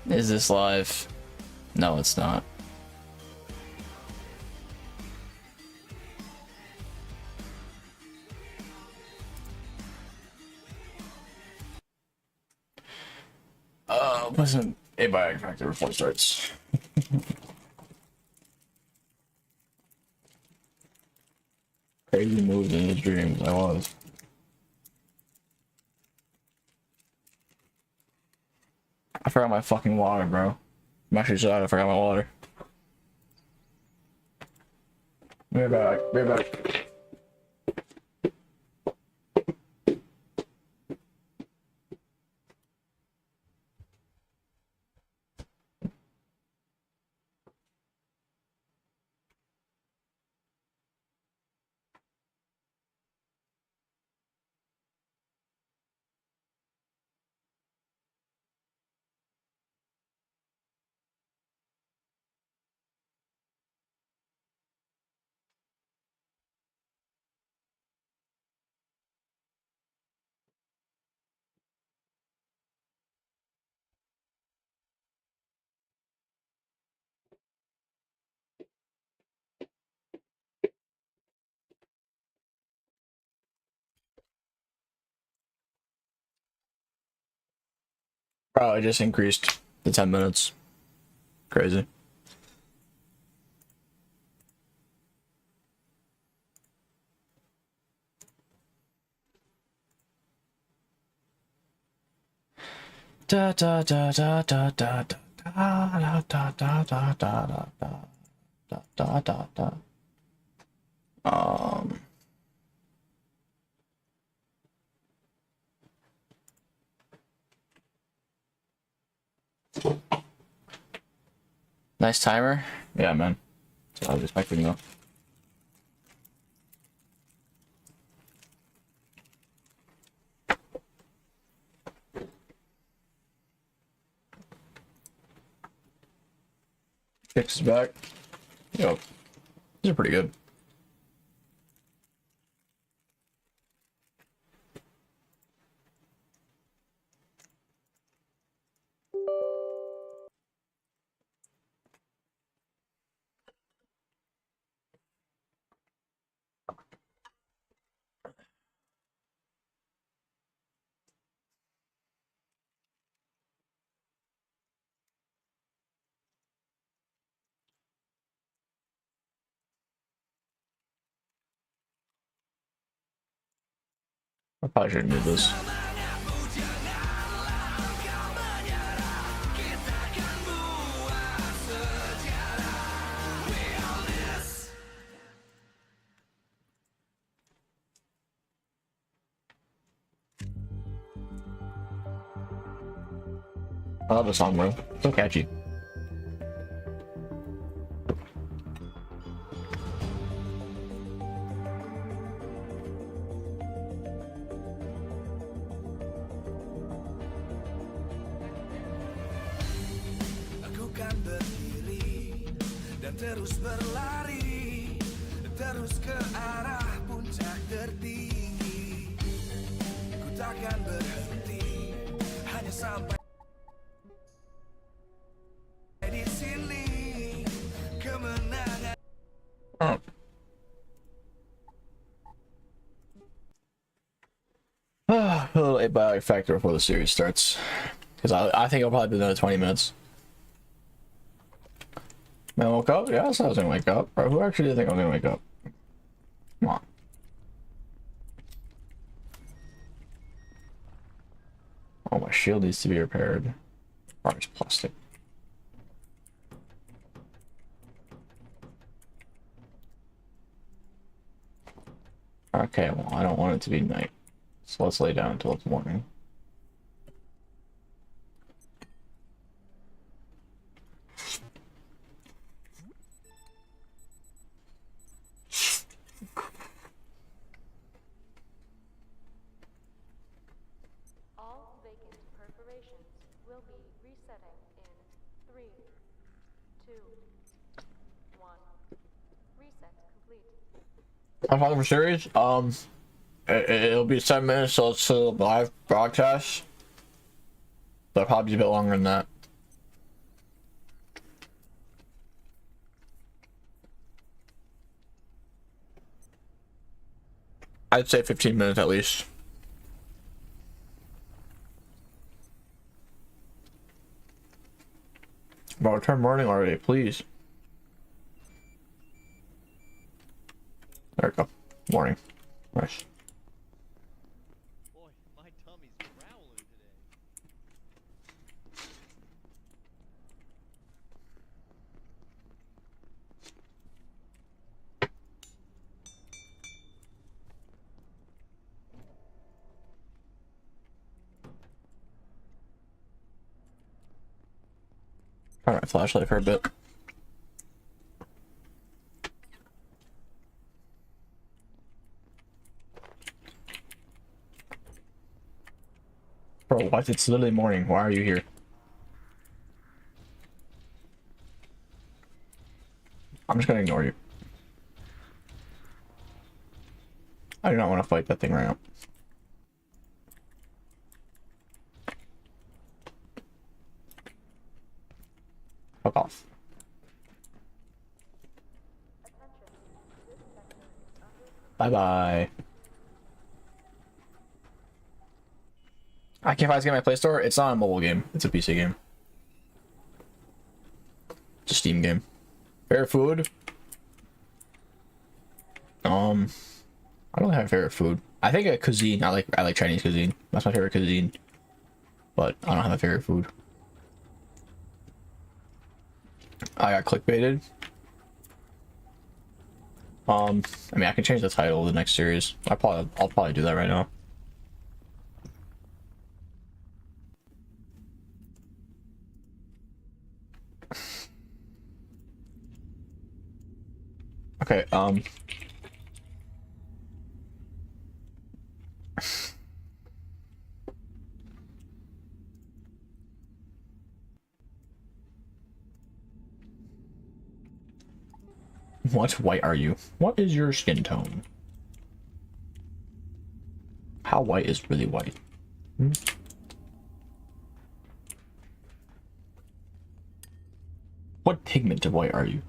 Speaker 4: Is this live? No, it's not. Wasn't a biofactor before starts. Crazy moves in his dreams. I was. I forgot my fucking water, bro. I'm actually sorry I forgot my water. Be right back. Be right back. Bro, I just increased the 10 minutes. Crazy. Da da da da da da da da da da da da da da da. Nice timer. Yeah, man. So I was expecting though. Kicks is back. Yo, these are pretty good. I probably shouldn't do this. I love the song, bro. So catchy.
Speaker 12: Aku kan berdiri dan terus berlari, terus ke arah puncak tertinggi. Ku takkan berhenti hanya sampai di sini. Kemenangan.
Speaker 4: A little abiotic factor before the series starts, because I think it'll probably be another 20 minutes. Man, woke up? Yeah, I said I was gonna wake up. Bro, who actually did think I was gonna wake up? Come on. Oh, my shield needs to be repaired. Or it's plastic. Okay, well, I don't want it to be night. So let's lay down until it's morning.
Speaker 11: All vacant perforations will be resetting in 3, 2, 1. Reset complete.
Speaker 4: I'm talking for series. It'll be 7 minutes, so it's a live broadcast. But probably a bit longer than that. I'd say 15 minutes at least. Bro, turn morning already, please. There we go. Morning. Nice. Turn my flashlight for a bit. Bro, what? It's literally morning. Why are you here? I'm just gonna ignore you. I do not want to fight that thing right now. Fuck off. Bye-bye. I can't find this game in my Play Store. It's not a mobile game. It's a PC game. It's a Steam game. Favorite food? I don't have favorite food. I think a cuisine. I like Chinese cuisine. That's my favorite cuisine. But I don't have a favorite food. I got clickbaited. I mean, I can change the title of the next series. I'll probably do that right now. Okay, what white are you? What is your skin tone? How white is really white? Hmm? What pigment of white are you?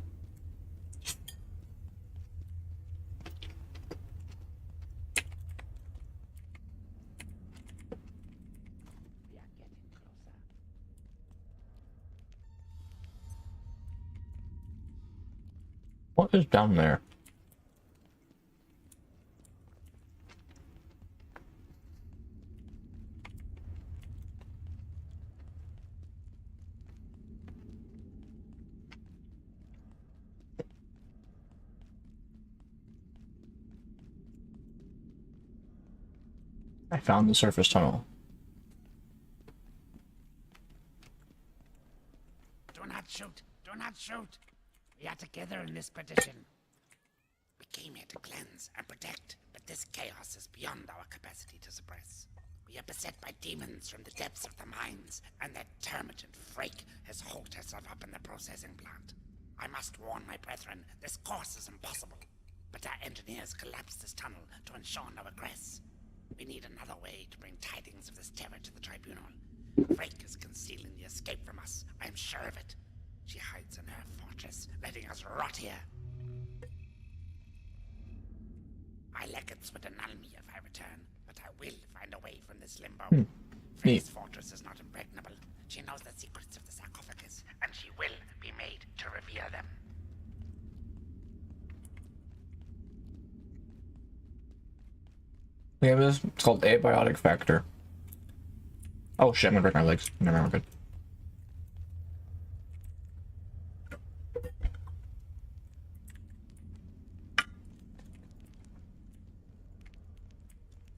Speaker 4: What is down there? I found the surface tunnel.
Speaker 5: Do not shoot. We are together in this petition. We came here to cleanse and protect, but this chaos is beyond our capacity to suppress. We are beset by demons from the depths of the mines, and that termagant freak has holed herself up in the processing plant. I must warn my brethren, this course is impossible. But our engineers collapsed this tunnel to ensure no egress. We need another way to bring tidings of this terror to the tribunal. Freak is concealing the escape from us, I am sure of it. She hides in her fortress, letting us rot here. My legates would annul me if I return, but I will find a way from this limbo. Freak's fortress is not impregnable. She knows the secrets of the sarcophagus, and she will be made to reveal them.
Speaker 4: We have this. It's called Abiotic Factor. Oh shit! I'm gonna break my legs. Never mind, we're good.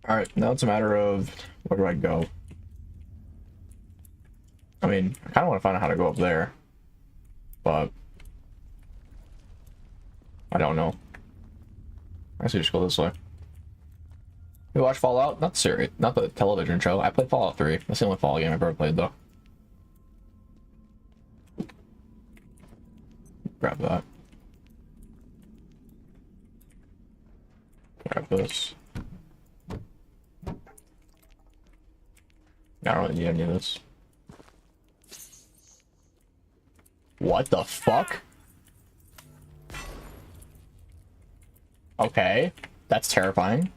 Speaker 4: All right, now it's a matter of where do I go? I mean, I kind of want to find out how to go up there, but I don't know. I guess we just go this way. You watch Fallout? Not the series, not the television show. I played Fallout 3. That's the only Fallout game I've ever played, though. Grab that. Grab this. I don't really need any of this. What the fuck? Okay, that's terrifying.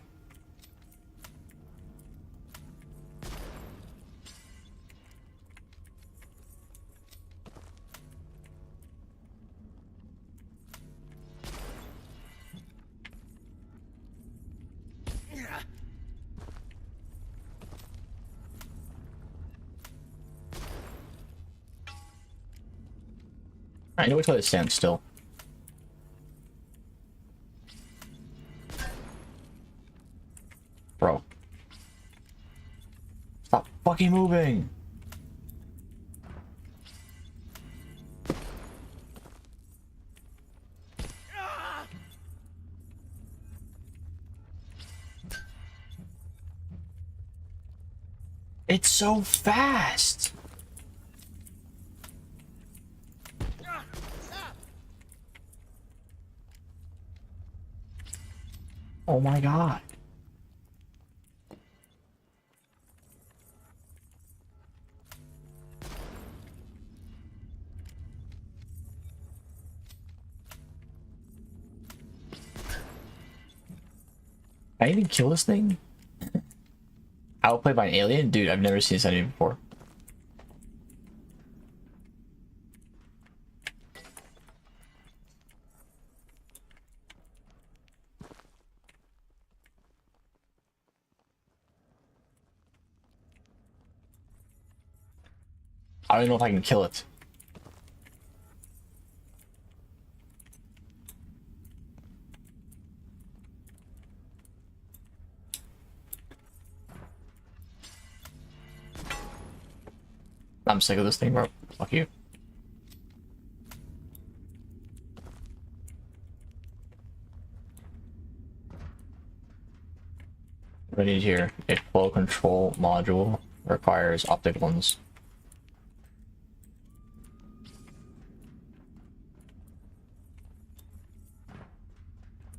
Speaker 4: I know which way to stand still. Bro. Stop fucking moving! It's so fast! Oh my god. Can I even kill this thing? Outplayed by an alien? Dude, I've never seen this enemy before. I don't even know if I can kill it. I'm sick of this thing, bro. Fuck you. What do I need here? A flow control module requires optic lens.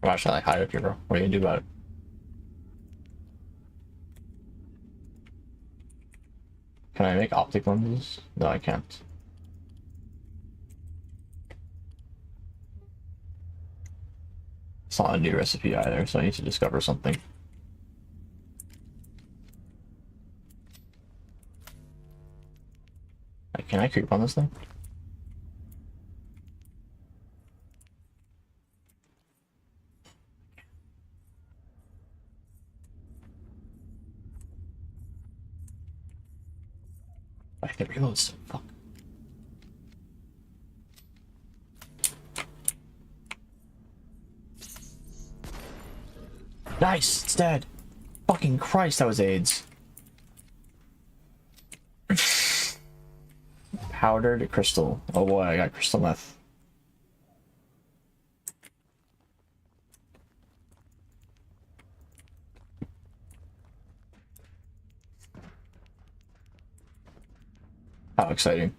Speaker 4: I'm actually like hide up here, bro. What are you gonna do about it? Can I make optic lenses? No, I can't. It's not a new recipe either, so I need to discover something. Can I creep on this thing? I can reload some. Fuck. Nice, it's dead. Fucking Christ, that was AIDS. How powder to crystal. Oh boy, I got crystal meth. How exciting.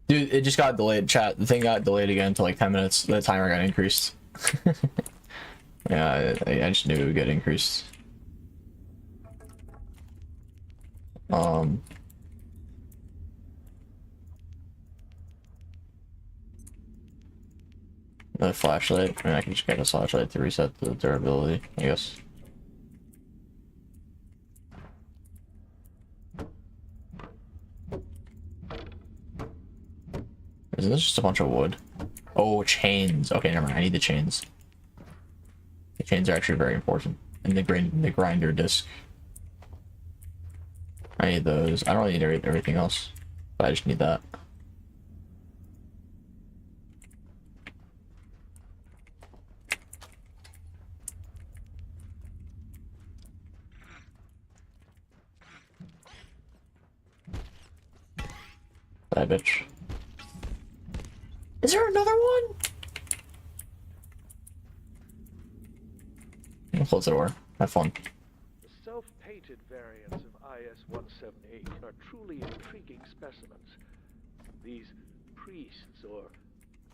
Speaker 4: Dude, it just got delayed, chat. The thing got delayed again until like 10 minutes. The timer got increased. Yeah, I just knew it would get increased. The flashlight. I mean, I can just get a flashlight to reset the durability, I guess. Isn't this just a bunch of wood? Oh, chains. Okay, never mind. I need the chains. The chains are actually very important. And the grinder disc. I need those. I don't really need everything else, but I just need that. That bitch. Is there another one? I'll close the door. Have fun.
Speaker 13: The self-painted variants of IS-178 are truly intriguing specimens. These priests or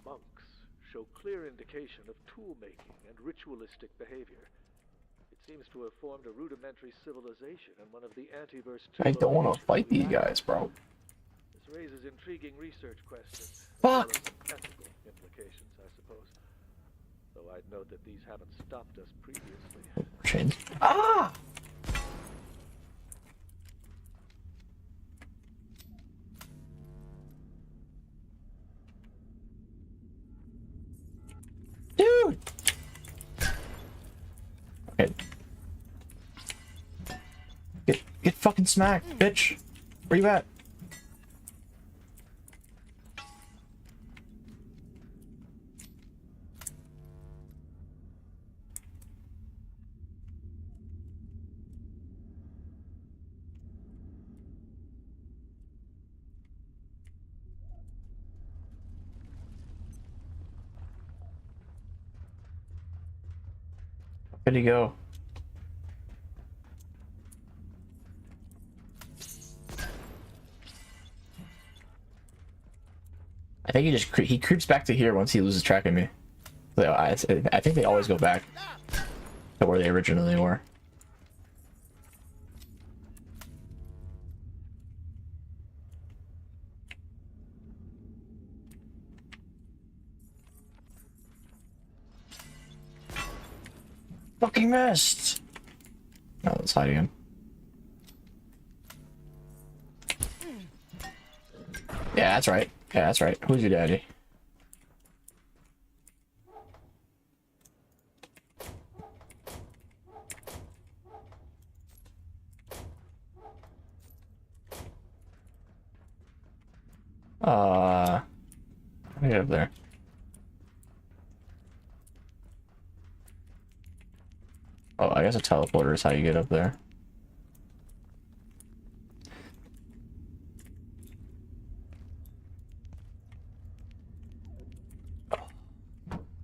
Speaker 13: monks show clear indication of tool-making and ritualistic behavior. It seems to have formed a rudimentary civilization in one of the antiverse.
Speaker 4: I don't want to fight these guys, bro.
Speaker 13: This raises intriguing research questions.
Speaker 4: Fuck!
Speaker 13: As well as ethical implications, I suppose. Though I'd note that these haven't stopped us previously.
Speaker 4: Chains. Ah! Dude! Okay. Get fucking smacked, bitch! Where you at? Where'd he go? I think he creeps back to here once he loses track of me. So I think they always go back to where they originally were. Fucking missed! Oh, let's hide him. Yeah, that's right. Yeah, that's right. Who's your daddy? Let me get up there. Oh, I guess a teleporter is how you get up there.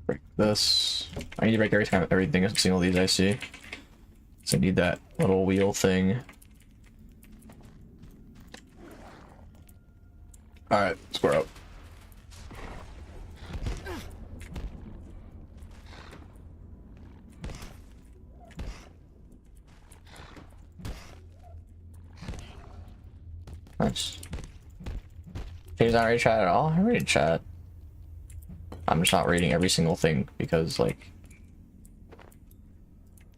Speaker 4: Break this. I need to break every single of these I see. So I need that little wheel thing. Alright, square up. Nice. He's not reading chat at all? I read chat. I'm just not reading every single thing because, like,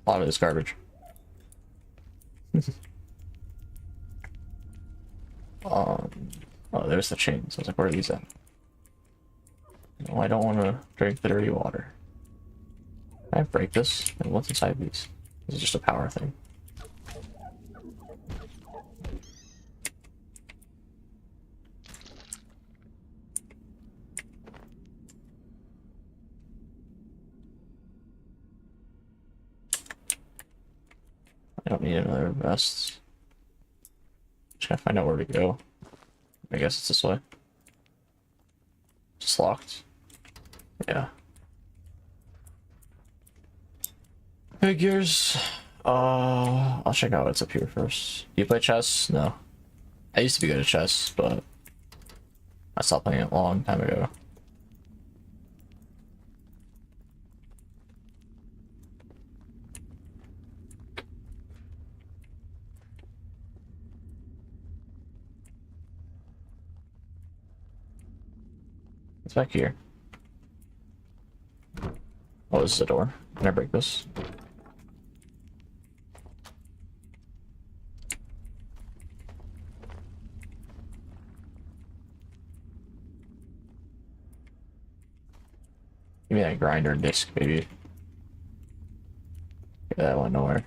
Speaker 4: a lot of it's garbage. Oh, there's the chains. I was like, where are these at? No, I don't want to drink the dirty water. Can I break this? And what's inside these? This is just a power thing. I don't need another vest. Just gotta find out where to go. I guess it's this way. Just locked. Yeah. Figures. I'll check out what's up here first. Do you play chess? No. I used to be good at chess, but I stopped playing it a long time ago. It's back here. Oh, this is a door. Can I break this? Give me that grinder disc, baby. Yeah, that went nowhere.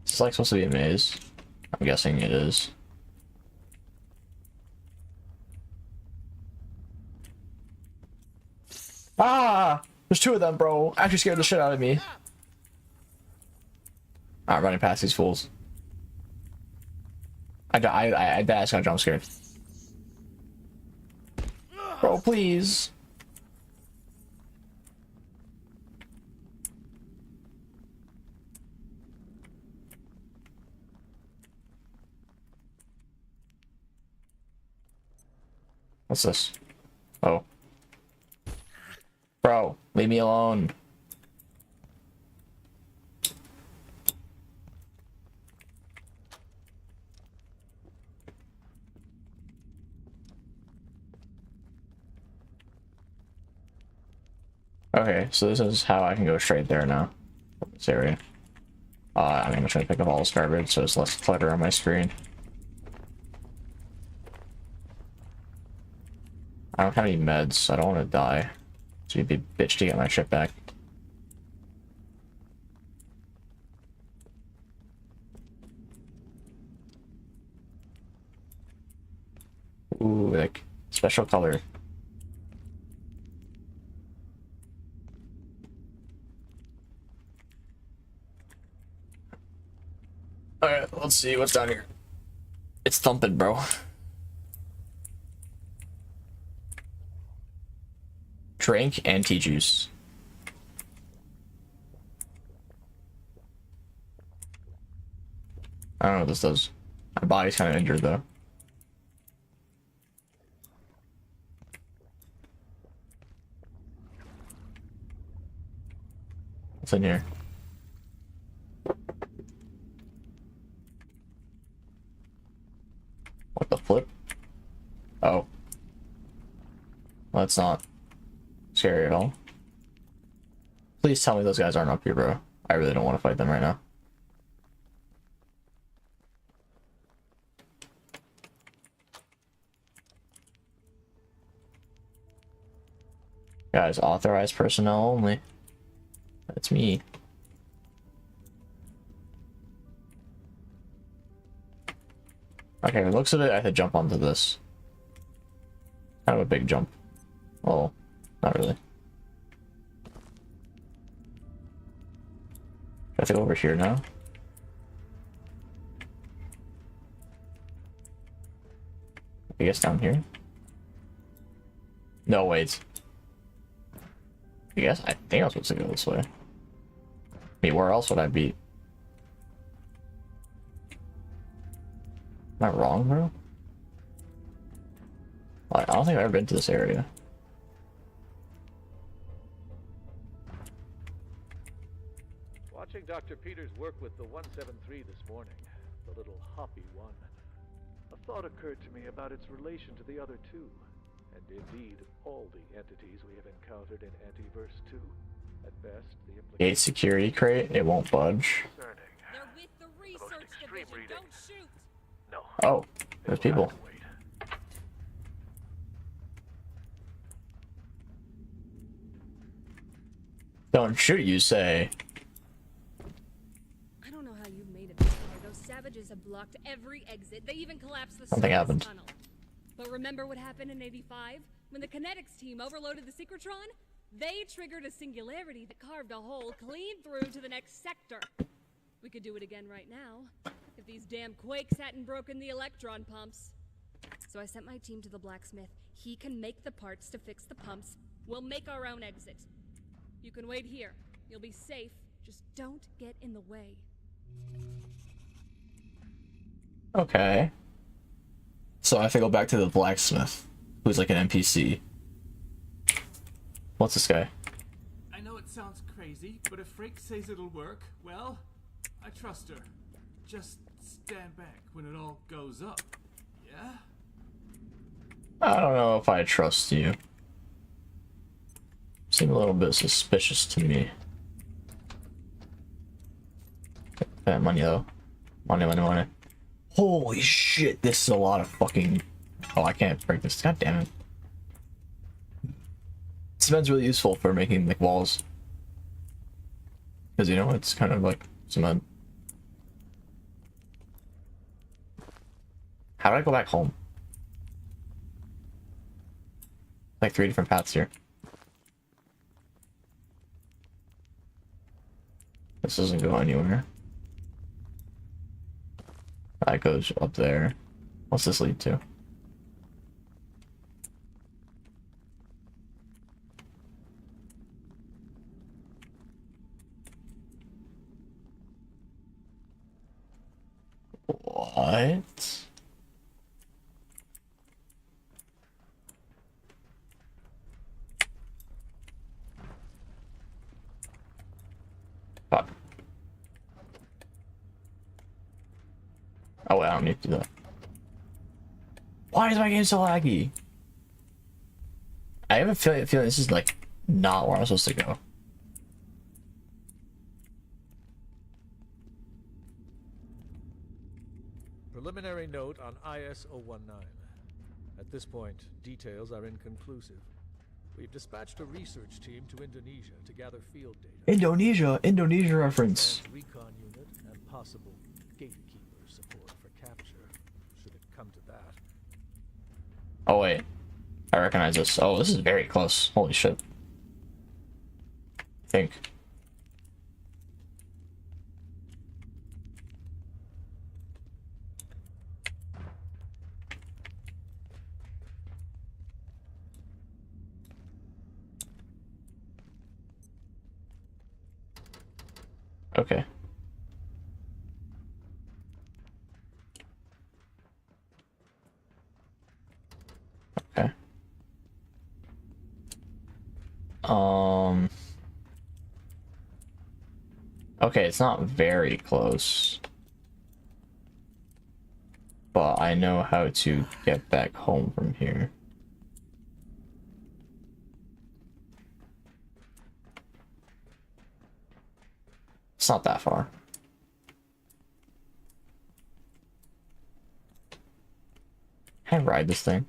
Speaker 4: It's like supposed to be a maze. I'm guessing it is. Ah! There's two of them, bro. Actually scared the shit out of me. I'm running past these fools. I just got jump scared. Bro, please. What's this? Oh. Bro, leave me alone. Okay, so this is how I can go straight there now. This area. I'm gonna try to pick up all this garbage so it's less clutter on my screen. I don't have any meds, so I don't want to die. So you'd be a bitch to get my shit back. Ooh, like special color. Alright, let's see what's down here. It's thumping, bro. Drink and tea juice. I don't know what this does. My body's kind of injured though. What's in here? What the flip? Oh. Well, that's not scary at all. Please tell me those guys aren't up here, bro. I really don't want to fight them right now. Guys, authorized personnel only. That's me. Okay, the looks of it, I could jump onto this. Kind of a big jump. Well, not really. I have to go over here now. I guess down here. No, wait. I think I was supposed to go this way. I mean, where else would I be? Am I wrong, bro? I don't think I've ever been to this area.
Speaker 13: Watching Dr. Peters work with the 173 this morning, the little hoppy one, a thought occurred to me about its relation to the other two, and indeed all the entities we have encountered in Antiverse 2. At best, the implications...
Speaker 4: Gate security crate, it won't budge.
Speaker 13: They're with the research division. Don't shoot. No.
Speaker 4: Oh, there's people. Don't shoot, you say.
Speaker 14: I don't know how you made it this far. Those savages have blocked every exit. They even collapsed the
Speaker 4: Something happened.
Speaker 14: tunnel. But remember what happened in '85 when the kinetics team overloaded the Secretron? They triggered a singularity that carved a hole clean through to the next sector. We could do it again right now, if these damn quakes hadn't broken the electron pumps. So I sent my team to the blacksmith. He can make the parts to fix the pumps. We'll make our own exit. You can wait here. You'll be safe. Just don't get in the way.
Speaker 4: Okay. So I have to go back to the blacksmith, who's like an NPC. What's this guy?
Speaker 1: I know it sounds crazy, but if Freak says it'll work, well, I trust her. Just stand back when it all goes up, yeah?
Speaker 4: I don't know if I trust you. Seem a little bit suspicious to me. That money though. Money. Holy shit, this is a lot of fucking... Oh, I can't break this. God damn it. Cement's really useful for making like walls. Because you know, it's kind of like cement. How do I go back home? Like 3 different paths here. This doesn't go anywhere. That goes up there. What's this lead to? What? Fuck. Oh wait, I don't need to do that. Why is my game so laggy? I have a feeling this is like not where I'm supposed to go.
Speaker 13: Preliminary note on IS-019. At this point, details are inconclusive. We've dispatched a research team to Indonesia to gather field data.
Speaker 4: Indonesia reference.
Speaker 13: Recon unit and possible gatekeeper support for capture, should it come to that.
Speaker 4: Oh wait, I recognize this. Oh, this is very close. Holy shit. I think. Okay. Okay. Okay, it's not very close. But I know how to get back home from here. It's not that far. Can I ride this thing?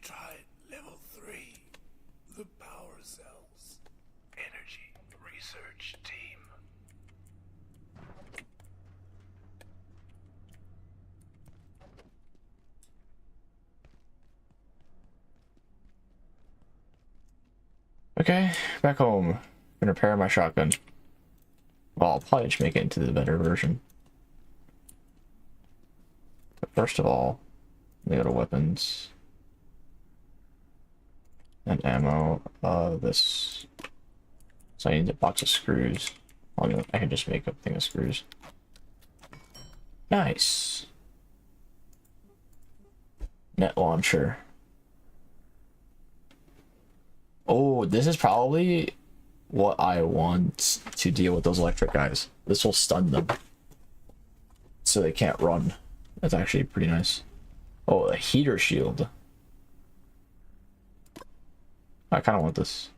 Speaker 8: Try level 3. The power cells. Energy research team.
Speaker 4: Okay, back home. Gonna repair my shotgun. Well, I'll probably just make it into the better version. But first of all, we go to weapons. And ammo. This. So I need a box of screws. I can just make a thing of screws. Nice. Net launcher. Oh, this is probably what I want to deal with those electric guys. This will stun them so they can't run. That's actually pretty nice. Oh, a heater shield. I kind of want this.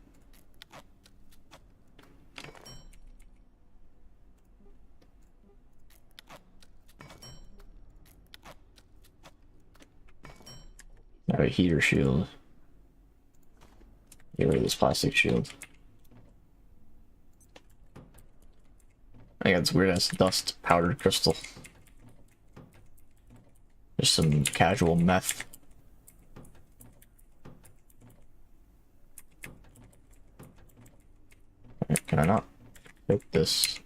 Speaker 4: I have a heater shield. Get rid of this plastic shield. I got this weird ass dust powdered crystal. Just some casual meth. Can I not pick this?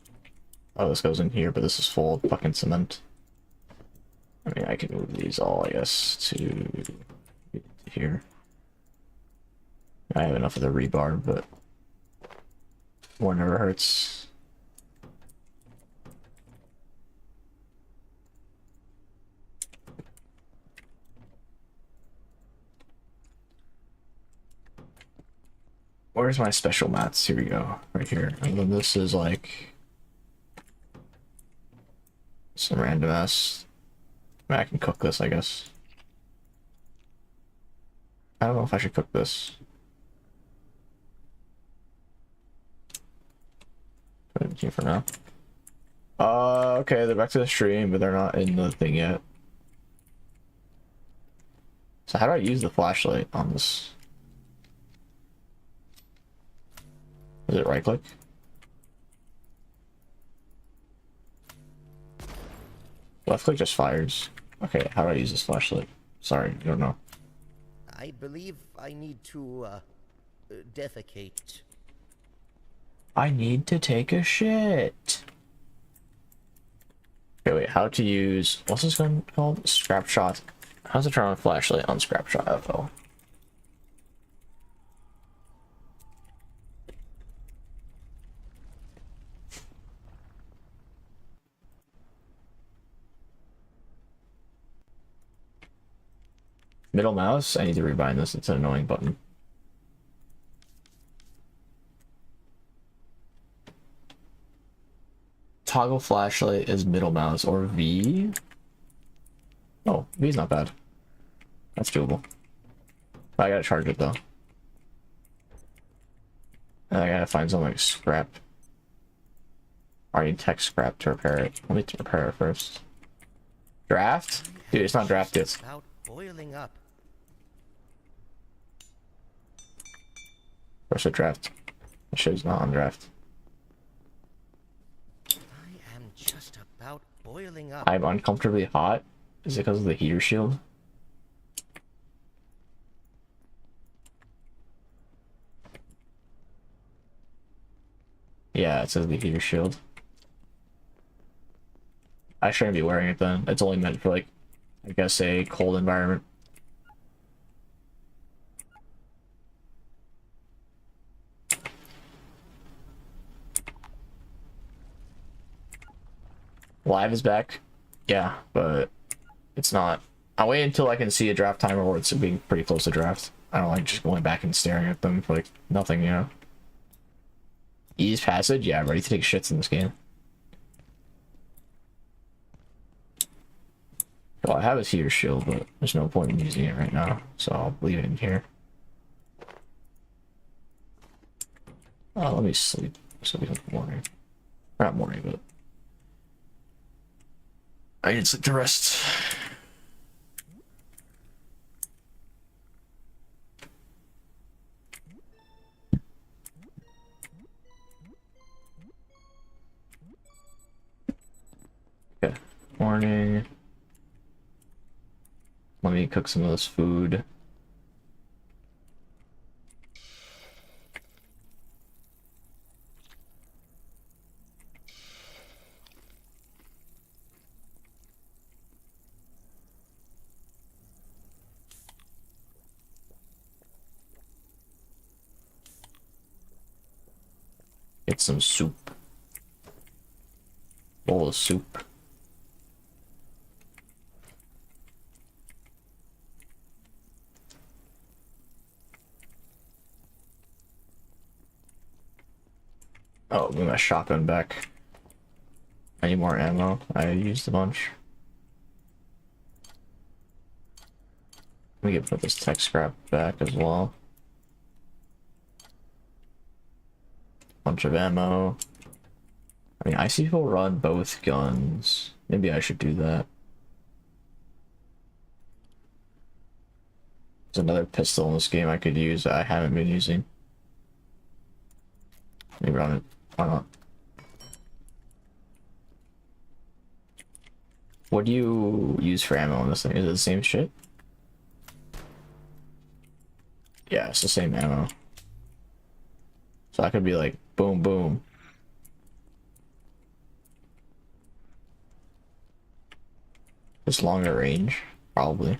Speaker 4: Oh, this goes in here, but this is full of fucking cement. I mean, I can move these all, I guess, to here. I have enough of the rebar, but more never hurts. Where's my special mats? Here we go, right here. And then this is like some random ass. I mean, I can cook this, I guess. I don't know if I should cook this. Put it in here for now. Okay, they're back to the stream, but they're not in the thing yet. So how do I use the flashlight on this? Is it right click? Left click just fires. Okay, how do I use this flashlight? Sorry, I don't know.
Speaker 6: I believe I need to, defecate.
Speaker 4: I need to take a shit. Okay, wait, how to use... What's this gun called? Scrap shot. How's it turn on flashlight on scrap shot FL? Middle mouse? I need to rebind this. It's an annoying button. Toggle flashlight is middle mouse or V. Oh, V's not bad. That's doable. I gotta charge it though. And I gotta find some like scrap. I need tech scrap to repair it. Let me repair it first. Draft? Dude, it's not draft yet.
Speaker 6: About boiling up.
Speaker 4: Where's the draft? The shit's not on draft.
Speaker 6: I am just about boiling up.
Speaker 4: I'm uncomfortably hot. Is it because of the heater shield? Yeah, it says the heater shield. I shouldn't be wearing it then. It's only meant for like, I guess, a cold environment. Live is back. Yeah, but it's not. I'll wait until I can see a draft timer where it's being pretty close to draft. I don't like just going back and staring at them for like nothing, you know. Ease passage? Yeah, I'm ready to take shits in this game. Well, I have his heater shield, but there's no point in using it right now, so I'll leave it in here. Oh, let me sleep. So we have morning. Not morning, but I need sleep to rest. Okay, morning. Let me cook some of this food. Get some soup. Bowl of soup. Oh, give me my shotgun back. I need more ammo. I used a bunch. Let me put this tech scrap back as well. Bunch of ammo. I mean, I see people run both guns. Maybe I should do that. There's another pistol in this game I could use that I haven't been using. Let me run it. Why not? What do you use for ammo on this thing? Is it the same shit? Yeah, it's the same ammo. So So that could be like boom, boom. Just longer range, probably.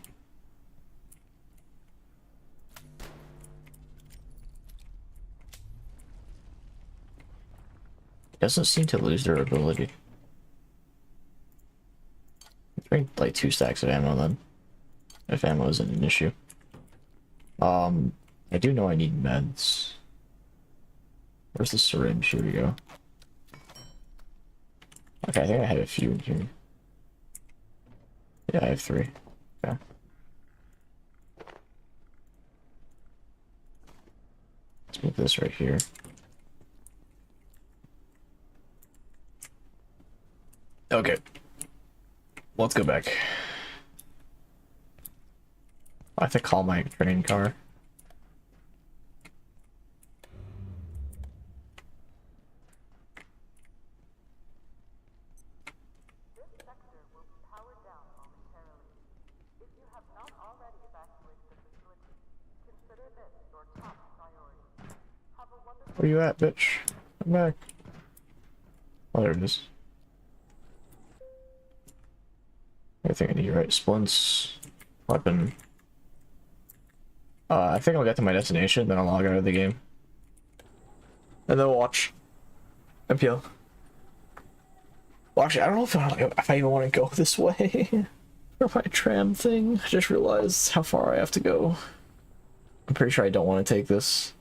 Speaker 4: Doesn't seem to lose their ability. Bring like 2 stacks of ammo then, if ammo isn't an issue. I do know I need meds. Where's the syringe? Here we go. Okay, I think I have a few in here. Yeah, I have 3. Okay. Let's move this right here. Okay. Let's go back. I have to call my train car. Where you at, bitch? Come back. Oh, there it is. I think I need right splints, weapon. I think I'll get to my destination, then I'll log out of the game. And then we'll watch MPL. Well, actually, I don't know if I even want to go this way for my tram thing. I just realized how far I have to go. I'm pretty sure I don't want to take this.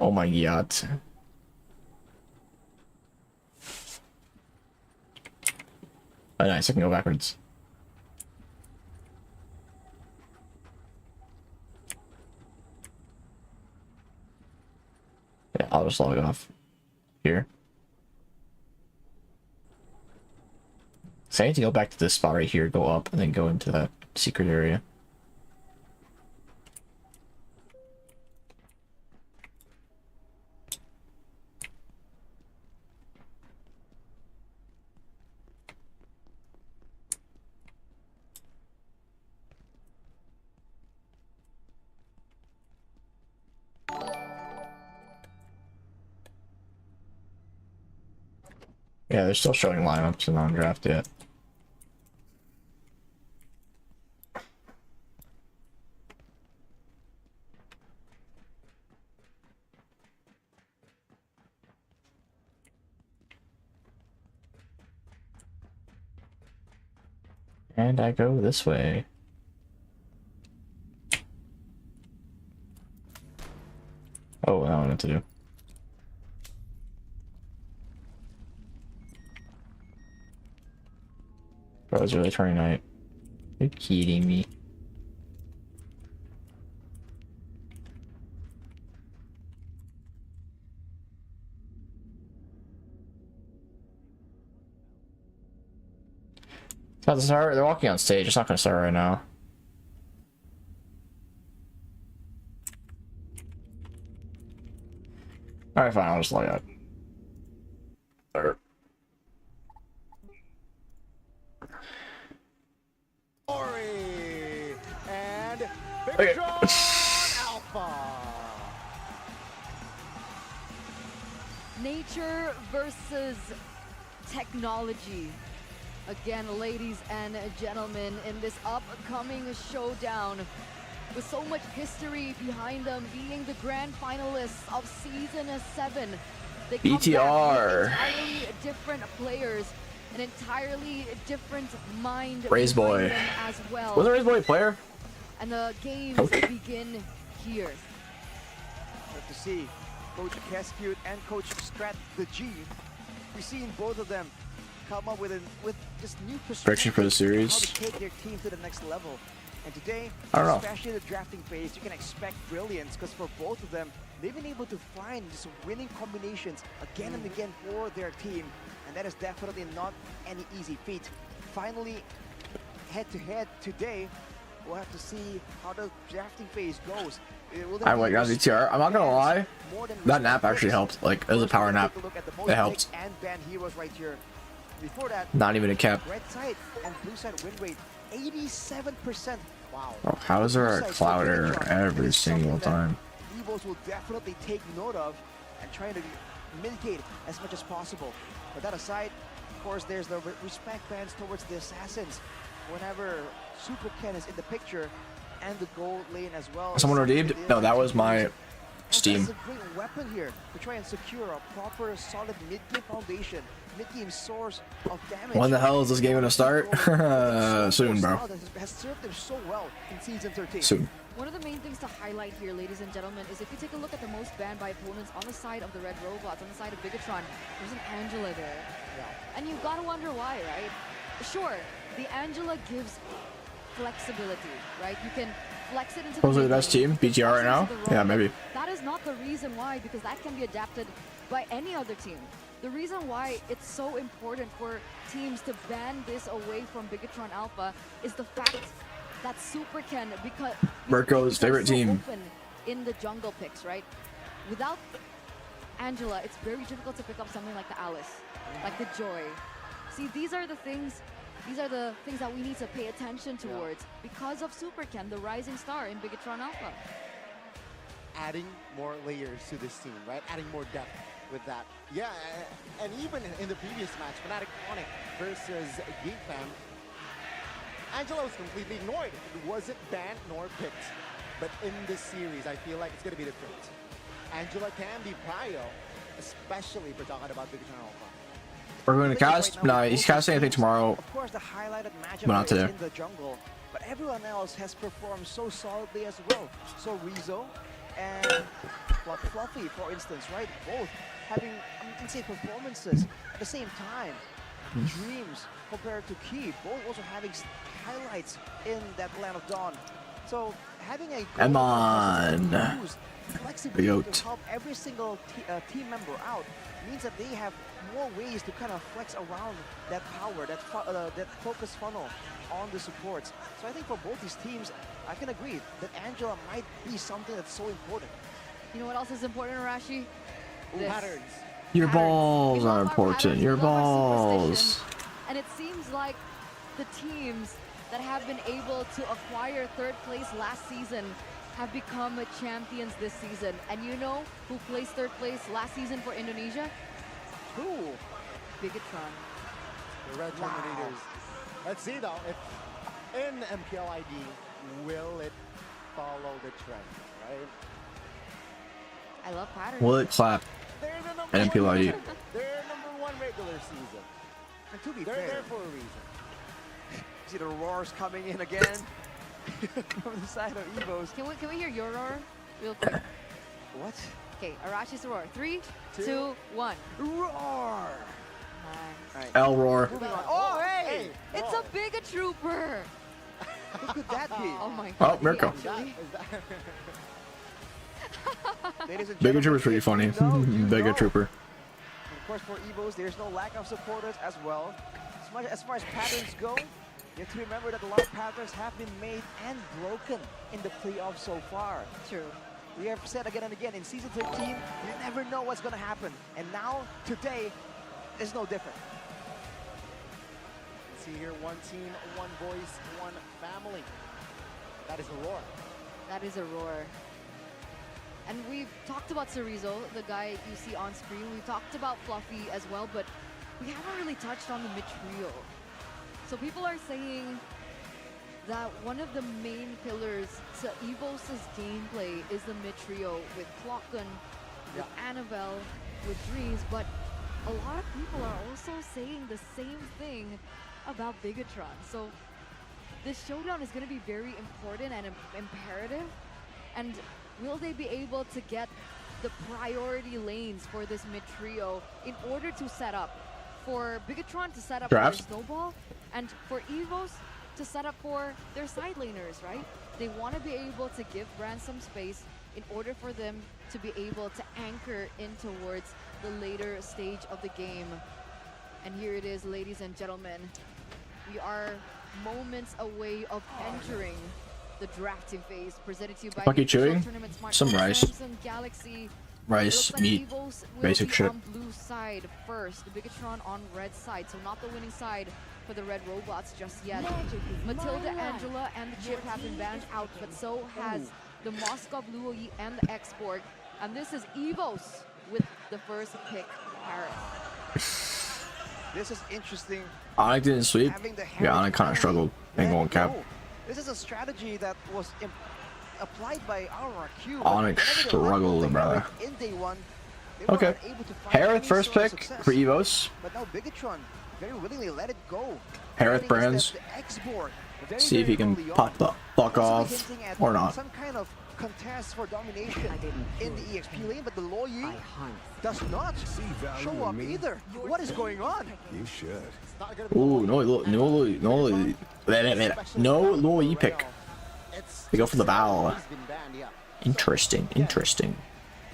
Speaker 4: Oh my god. Oh, nice, I can go backwards. Yeah, I'll just log off here. So I need to go back to this spot right here, go up, and then go into that secret area. Yeah, they're still showing lineups and non-draft yet. And I go this way. Oh, I don't know what to do. Bro, it's really turning night. You're kidding me. It's about to start. They're walking on stage. It's not going to start right now. Alright, fine. I'll just log out. There.
Speaker 3: And
Speaker 4: okay.
Speaker 3: Alpha.
Speaker 15: Nature versus technology. Again, ladies and gentlemen, in this upcoming showdown, with so much history behind them, being the grand finalists of Season 7, they come
Speaker 4: BTR.
Speaker 15: back with entirely different players, an entirely different mind
Speaker 4: Raise Boy.
Speaker 15: behind them as well.
Speaker 4: Was a Raise Boy player?
Speaker 15: And the games begin here.
Speaker 3: Good to see Coach Cascute and Coach Strat the G. We've seen both of them come up with just new
Speaker 4: Prediction for the series.
Speaker 3: how to take their team to the next level. And today,
Speaker 4: I don't know.
Speaker 3: especially the drafting phase, you can expect brilliance because for both of them, they've been able to find just winning combinations again and again for their team. And that is definitely not any easy feat. Finally, head-to-head today, we'll have to see how the drafting phase goes.
Speaker 4: I went down BTR. I'm not gonna lie, that nap actually helped. Like, it was a power nap. It helped.
Speaker 3: And band heroes right here. Before that,
Speaker 4: Not even a cap.
Speaker 3: red side and blue side win rate 87%. Wow.
Speaker 4: Bro, how is there a cloud error every single time?
Speaker 3: Evos will definitely take note of and try to mitigate as much as possible. But that aside, of course, there's the respect bands towards the assassins whenever FwydChickn is in the picture, and the gold lane as well.
Speaker 4: Someone redeemed? No, that was my Steam.
Speaker 3: It's a great weapon here to try and secure a proper, solid mid-game foundation, mid-game source of damage.
Speaker 4: When the hell is this game gonna start? Soon, bro.
Speaker 3: Has served them so well in Season 13.
Speaker 4: Soon.
Speaker 15: One of the main things to highlight here, ladies and gentlemen, is if you take a look at the most banned by opponents on the side of the red robots, on the side of Bigatron, there's an Angela there.
Speaker 3: Yeah.
Speaker 15: And you gotta wonder why, right? Sure, the Angela gives flexibility, right? You can flex it into
Speaker 4: Supposedly the best team, BGR right now? Yeah, maybe.
Speaker 15: That is not the reason why, because that can be adapted by any other team. The reason why it's so important for teams to ban this away from Bigatron Alpha is the fact that FwydChickn, because
Speaker 4: Mirko's favorite team.
Speaker 15: In the jungle picks, right? Without Angela, it's very difficult to pick up something like the Alice, like the Joy. See, these are the things that we need to pay attention towards because of FwydChickn, the rising star in Bigatron Alpha.
Speaker 2: Adding more layers to this team, right? Adding more depth with that. Yeah, and even in the previous match, Fnatic Onyx versus GateFam, Angela was completely ignored. It wasn't banned nor picked. But in this series, I feel like it's going to be different. Angela can be prio, especially if we're talking about Bigatron Alpha.
Speaker 4: We're going to cast? No, he's casting I think tomorrow.
Speaker 3: Of course, the highlighted matchup
Speaker 4: not
Speaker 3: is
Speaker 4: today.
Speaker 3: in the jungle, but everyone else has performed so solidly as well. So Rizzo and Fluffy, for instance, right? Both having insane performances at the same time. Dreams compared to Key, both also having highlights in that Land of Dawn. So having a
Speaker 4: Come on.
Speaker 3: flexibility to help every single team member out means that they have more ways to kind of flex around that power, that focus funnel on the supports. So I think for both these teams, I can agree that Angela might be something that's so important.
Speaker 15: You know what else is important, Arashi?
Speaker 2: Patterns.
Speaker 4: Your balls are important. Your balls.
Speaker 15: And it seems like the teams that have been able to acquire third place last season have become champions this season. And you know who placed third place last season for Indonesia?
Speaker 3: Who?
Speaker 15: Bigatron.
Speaker 2: The Red Terminators. Let's see though, if in MPL ID, will it follow the trend, right?
Speaker 15: I love patterns.
Speaker 4: Will it clap? And MPL ID.
Speaker 2: They're #1 regular season.
Speaker 3: And to be
Speaker 2: they're
Speaker 3: fair,
Speaker 2: there for a reason.
Speaker 3: See the roars coming in again from the side of Evos.
Speaker 15: Can we hear your roar real quick?
Speaker 3: What?
Speaker 15: Okay, Arashi's roar. 3, 2, 1.
Speaker 3: Roar!
Speaker 15: Nice.
Speaker 4: L roar.
Speaker 3: Oh, hey!
Speaker 15: It's a Bigatrooper!
Speaker 3: Who could that be?
Speaker 15: Oh my
Speaker 4: Oh,
Speaker 15: god.
Speaker 4: Mirko.
Speaker 3: Ladies and
Speaker 4: Bigger
Speaker 3: gentlemen,
Speaker 4: Trooper's pretty funny. Bigger Trooper.
Speaker 3: Of course, for Evos, there's no lack of supporters as well. As far as patterns go, you have to remember that a lot of patterns have been made and broken in the playoffs so far.
Speaker 15: True.
Speaker 3: We have said again and again, in Season 13, you never know what's going to happen. And now, today, is no different.
Speaker 2: See here, one team, one voice, one family. That is a roar.
Speaker 15: That is a roar. And we've talked about Cerezo, the guy you see on screen. We've talked about Fluffy as well, but we haven't really touched on the mid-trio. So people are saying that one of the main pillars to Evos' gameplay is the mid-trio with FwydChickn, with Annabelle, with Dreams, but a lot of people are also saying the same thing about Bigatron. So this showdown is going to be very important and imperative. And will they be able to get the priority lanes for this mid-trio in order to set up for Bigatron to set up for their Snowball and for Evos to set up for their side laners, right? They want to be able to give Brand some space in order for them to be able to anchor in towards the later stage of the game. And here it is, ladies and gentlemen. We are moments away of entering the drafting phase, presented to you by
Speaker 4: Lucky chewing
Speaker 15: Smart
Speaker 4: some rice.
Speaker 15: Samsung Galaxy.
Speaker 4: Rice,
Speaker 15: Looks
Speaker 4: meat,
Speaker 15: like Evos will
Speaker 4: basic
Speaker 15: be
Speaker 4: shit.
Speaker 15: on blue side first, Bigatron on red side, so not the winning side for the red robots just yet. Matilda, Angela, and the Chip have been banned out, but so has the Moskov, Luo Yi, and the X-Borg. And this is Evos with the first pick, Harris.
Speaker 3: This is interesting.
Speaker 4: Onyx didn't sweep. Yeah, Onyx kind of struggled. Ain't going cap.
Speaker 3: This is a strategy that was applied by RRQ.
Speaker 4: Onyx struggled, brother.
Speaker 3: In day one,
Speaker 4: Okay. Harith first pick for Evos.
Speaker 3: but now Bigatron very willingly let it go.
Speaker 4: Harith brands. See if he can pop the fuck off or not.
Speaker 3: Some kind of contest for domination in the EXP lane, but the Luo Yi does not show up either. What is going on?
Speaker 8: You should.
Speaker 4: Ooh, no Luo Yi pick. They go for the Val. Interesting.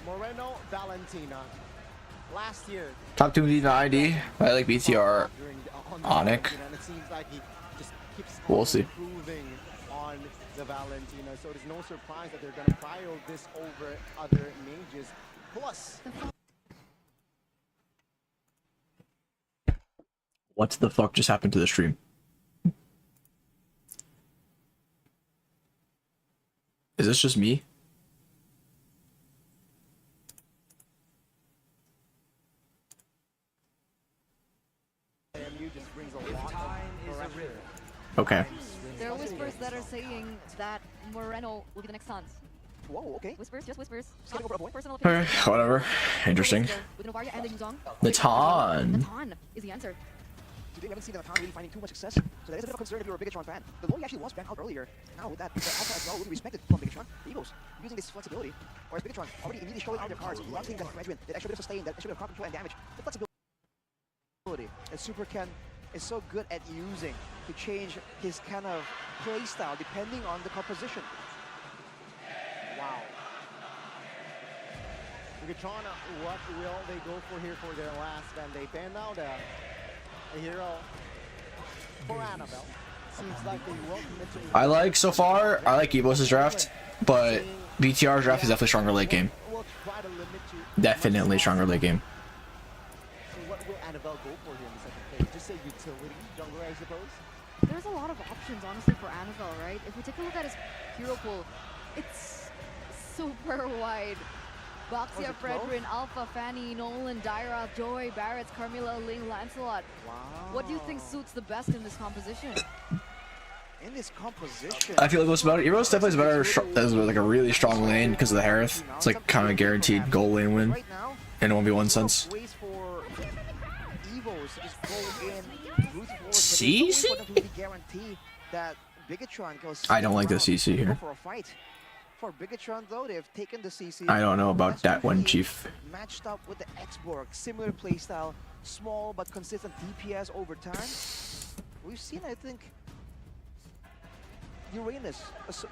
Speaker 2: Moreno, Valentina. Last year.
Speaker 4: Top 2 in the ID. I like BTR. Onyx. We'll see.
Speaker 2: On the Valentina, so it's no surprise that they're going to prio this over other mages. Plus,
Speaker 4: What the fuck just happened to the stream? Is this just me? Okay.
Speaker 15: There are whispers that are saying that Moreno will be the next Sans.
Speaker 3: Whoa, okay.
Speaker 15: Whispers, just whispers. Personal
Speaker 4: Okay, whatever. Interesting.
Speaker 15: With Novaria and the Yuzong.
Speaker 4: Natan.
Speaker 15: Natan is the answer.
Speaker 3: Today we haven't seen Natan really finding too much success, so that is a bit of a concern if you're a Bigatron fan. The Luo Yi actually was banned out earlier. Now with that, the Alpha as well will be respected from Bigatron. The Egos using this flexibility, whereas Bigatron already immediately showing out their cards. One thing that Regiment, that extra bit of sustain, that extra bit of crowd control and damage. The flexibility that Super Ken is so good at using to change his kind of play style depending on the composition.
Speaker 2: wow. Bigatron, what will they go for here for their last ban? They banned out a hero for Annabelle. Seems like they will commit to
Speaker 4: I like so far. I like Evos' draft, but BTR's draft is definitely stronger late game. Definitely stronger late game.
Speaker 2: So what will Annabelle go for here in the second phase? Just a utility jungler, I suppose?
Speaker 15: There's a lot of options, honestly, for Annabelle, right? If we take a look at his hero pool, it's super wide. Boxia, Fredrin, Alpha, Fanny, Nolan, Dyra, Joy, Barrett, Carmilla, Ling, Lancelot.
Speaker 3: Wow.
Speaker 15: What do you think suits the best in this composition?
Speaker 3: In this composition,
Speaker 4: I feel like what's better. Evos definitely is better as like a really strong lane because of the Harith. It's like kind of guaranteed goal lane win in a 1v1 sense.
Speaker 3: ways for Evos to just go in, brute force,
Speaker 4: CC?
Speaker 3: but it's only for them to really guarantee that Bigatron goes.
Speaker 4: I don't like the CC here.
Speaker 3: For a fight. For Bigatron though, they've taken the CC.
Speaker 4: I don't know about that one, Chief.
Speaker 3: Matched up with the X-Borg, similar playstyle, small but consistent DPS over time. We've seen, I think, Uranus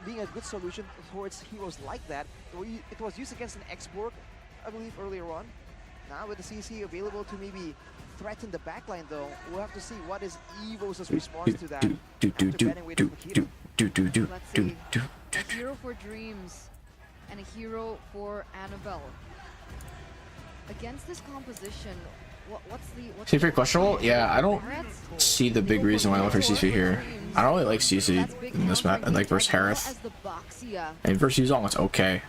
Speaker 3: being a good solution towards heroes like that. It was used against an X-Borg, I believe, earlier on. Now with the CC available to maybe threaten the backline though, we'll have to see what is Evos' response to that.
Speaker 15: Let's see. A hero for Dreams and a hero for Annabelle. Against this composition, what's
Speaker 4: CC pretty questionable? Yeah, I don't see the big reason why I went for CC here. I don't really like CC in this map, and like versus Harith. And versus Yuzong, it's okay.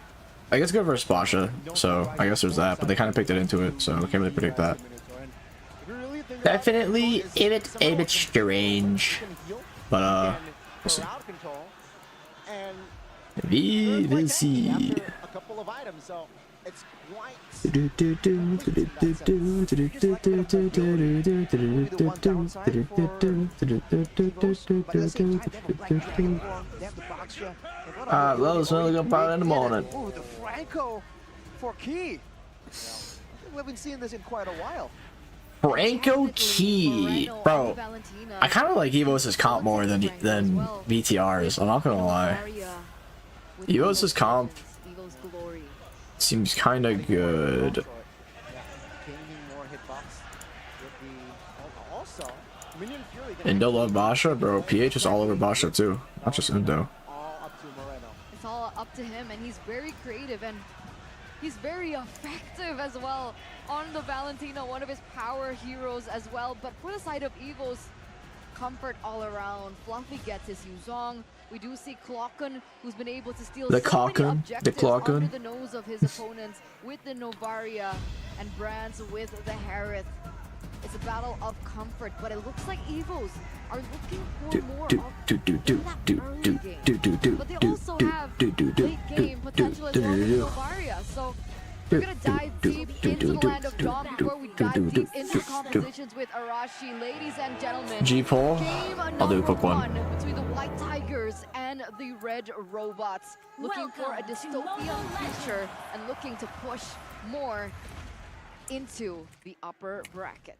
Speaker 4: I guess good versus Basha, so I guess there's that, but they kind of picked it into it, so I can't really predict that. Definitely a bit strange, but we'll see. We'll see.
Speaker 2: A couple of items, so it's quite.
Speaker 4: Well, it's only gonna power in the morning.
Speaker 3: Ooh, the Franco for Key. We've been seeing this in quite a while.
Speaker 4: Franco Key, bro. I kind of like Evos' comp more than VTR's. I'm not gonna lie. Evos' comp seems kind of good. Indo love Basha, bro. PH is all over Basha too, not just Indo.
Speaker 15: It's all up to him, and he's very creative and he's very effective as well on the Valentina, one of his power heroes as well. But for the side of Evos, comfort all around. Fluffy gets his Yuzong. We do see Clocken, who's been able to steal
Speaker 4: The
Speaker 15: so many
Speaker 4: Clocken,
Speaker 15: objectives
Speaker 4: the Clocken.
Speaker 15: under the nose of his opponents with the Novaria and Brands with the Harith. It's a battle of comfort, but it looks like Evos are looking for more of that early game. But they also have late game potential as well with Novaria. So we're gonna dive deep into the land of Dawn before we dive deep into compositions with Arashi. Ladies and gentlemen,
Speaker 4: G-pull.
Speaker 15: game
Speaker 4: I'll do a quick
Speaker 15: number
Speaker 4: one.
Speaker 15: between the White Tigers and the Red Robots. Looking for a dystopian future and looking to push more into the upper bracket.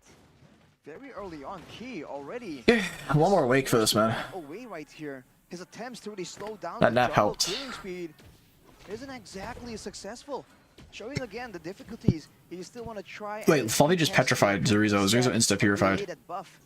Speaker 3: Very early on, Key already.
Speaker 4: Yeah, one more wake for this man.
Speaker 3: Away right here. His attempts to really slow down
Speaker 4: That
Speaker 3: the
Speaker 4: nap
Speaker 3: jungle
Speaker 4: helped.
Speaker 3: clearing speed isn't exactly successful. Showing again the difficulties. You still want to try.
Speaker 4: Wait, Fluffy just petrified Zurizo. Zurizo insta purified.
Speaker 3: That buff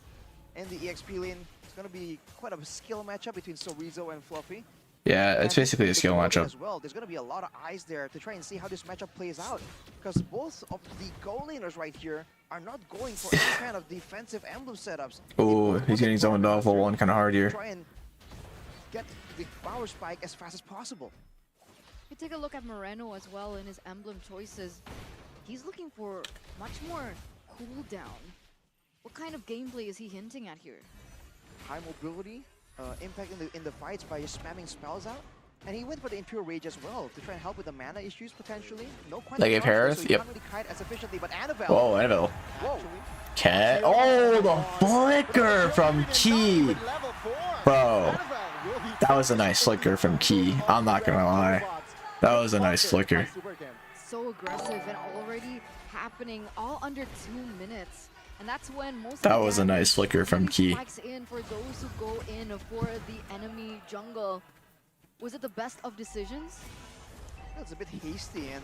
Speaker 3: and the EXP lane. It's gonna be quite a skill matchup between Zurizo and Fluffy.
Speaker 4: Yeah, it's basically a skill matchup.
Speaker 3: As well. There's going to be a lot of eyes there to try and see how this matchup plays out. Because both of the goal laners right here are not going for any kind of defensive emblem setups.
Speaker 4: Oh, he's getting zoned off level 1 kind of hard here.
Speaker 3: Try and get the power spike as fast as possible.
Speaker 15: You take a look at Moreno as well in his emblem choices. He's looking for much more cooldown. What kind of gameplay is he hinting at here?
Speaker 3: High mobility. Impact in the fights by just spamming spells out, and he went for the Impure Rage as well to try and help with the mana issues potentially. No
Speaker 4: They gave Harith,
Speaker 3: so
Speaker 4: yep.
Speaker 3: can't really kite as efficiently, but Annabelle.
Speaker 4: Whoa, Annabelle.
Speaker 3: Whoa.
Speaker 4: Cat. Oh, the flicker from Key. Bro, that was a nice flicker from Key. I'm not gonna lie. That was a nice flicker.
Speaker 15: So aggressive and already happening all under 2 minutes. And that's when most
Speaker 4: That
Speaker 15: of the
Speaker 4: was a nice flicker from Key.
Speaker 15: spikes in for those who go in for the enemy jungle. Was it the best of decisions?
Speaker 3: It's a bit hasty, and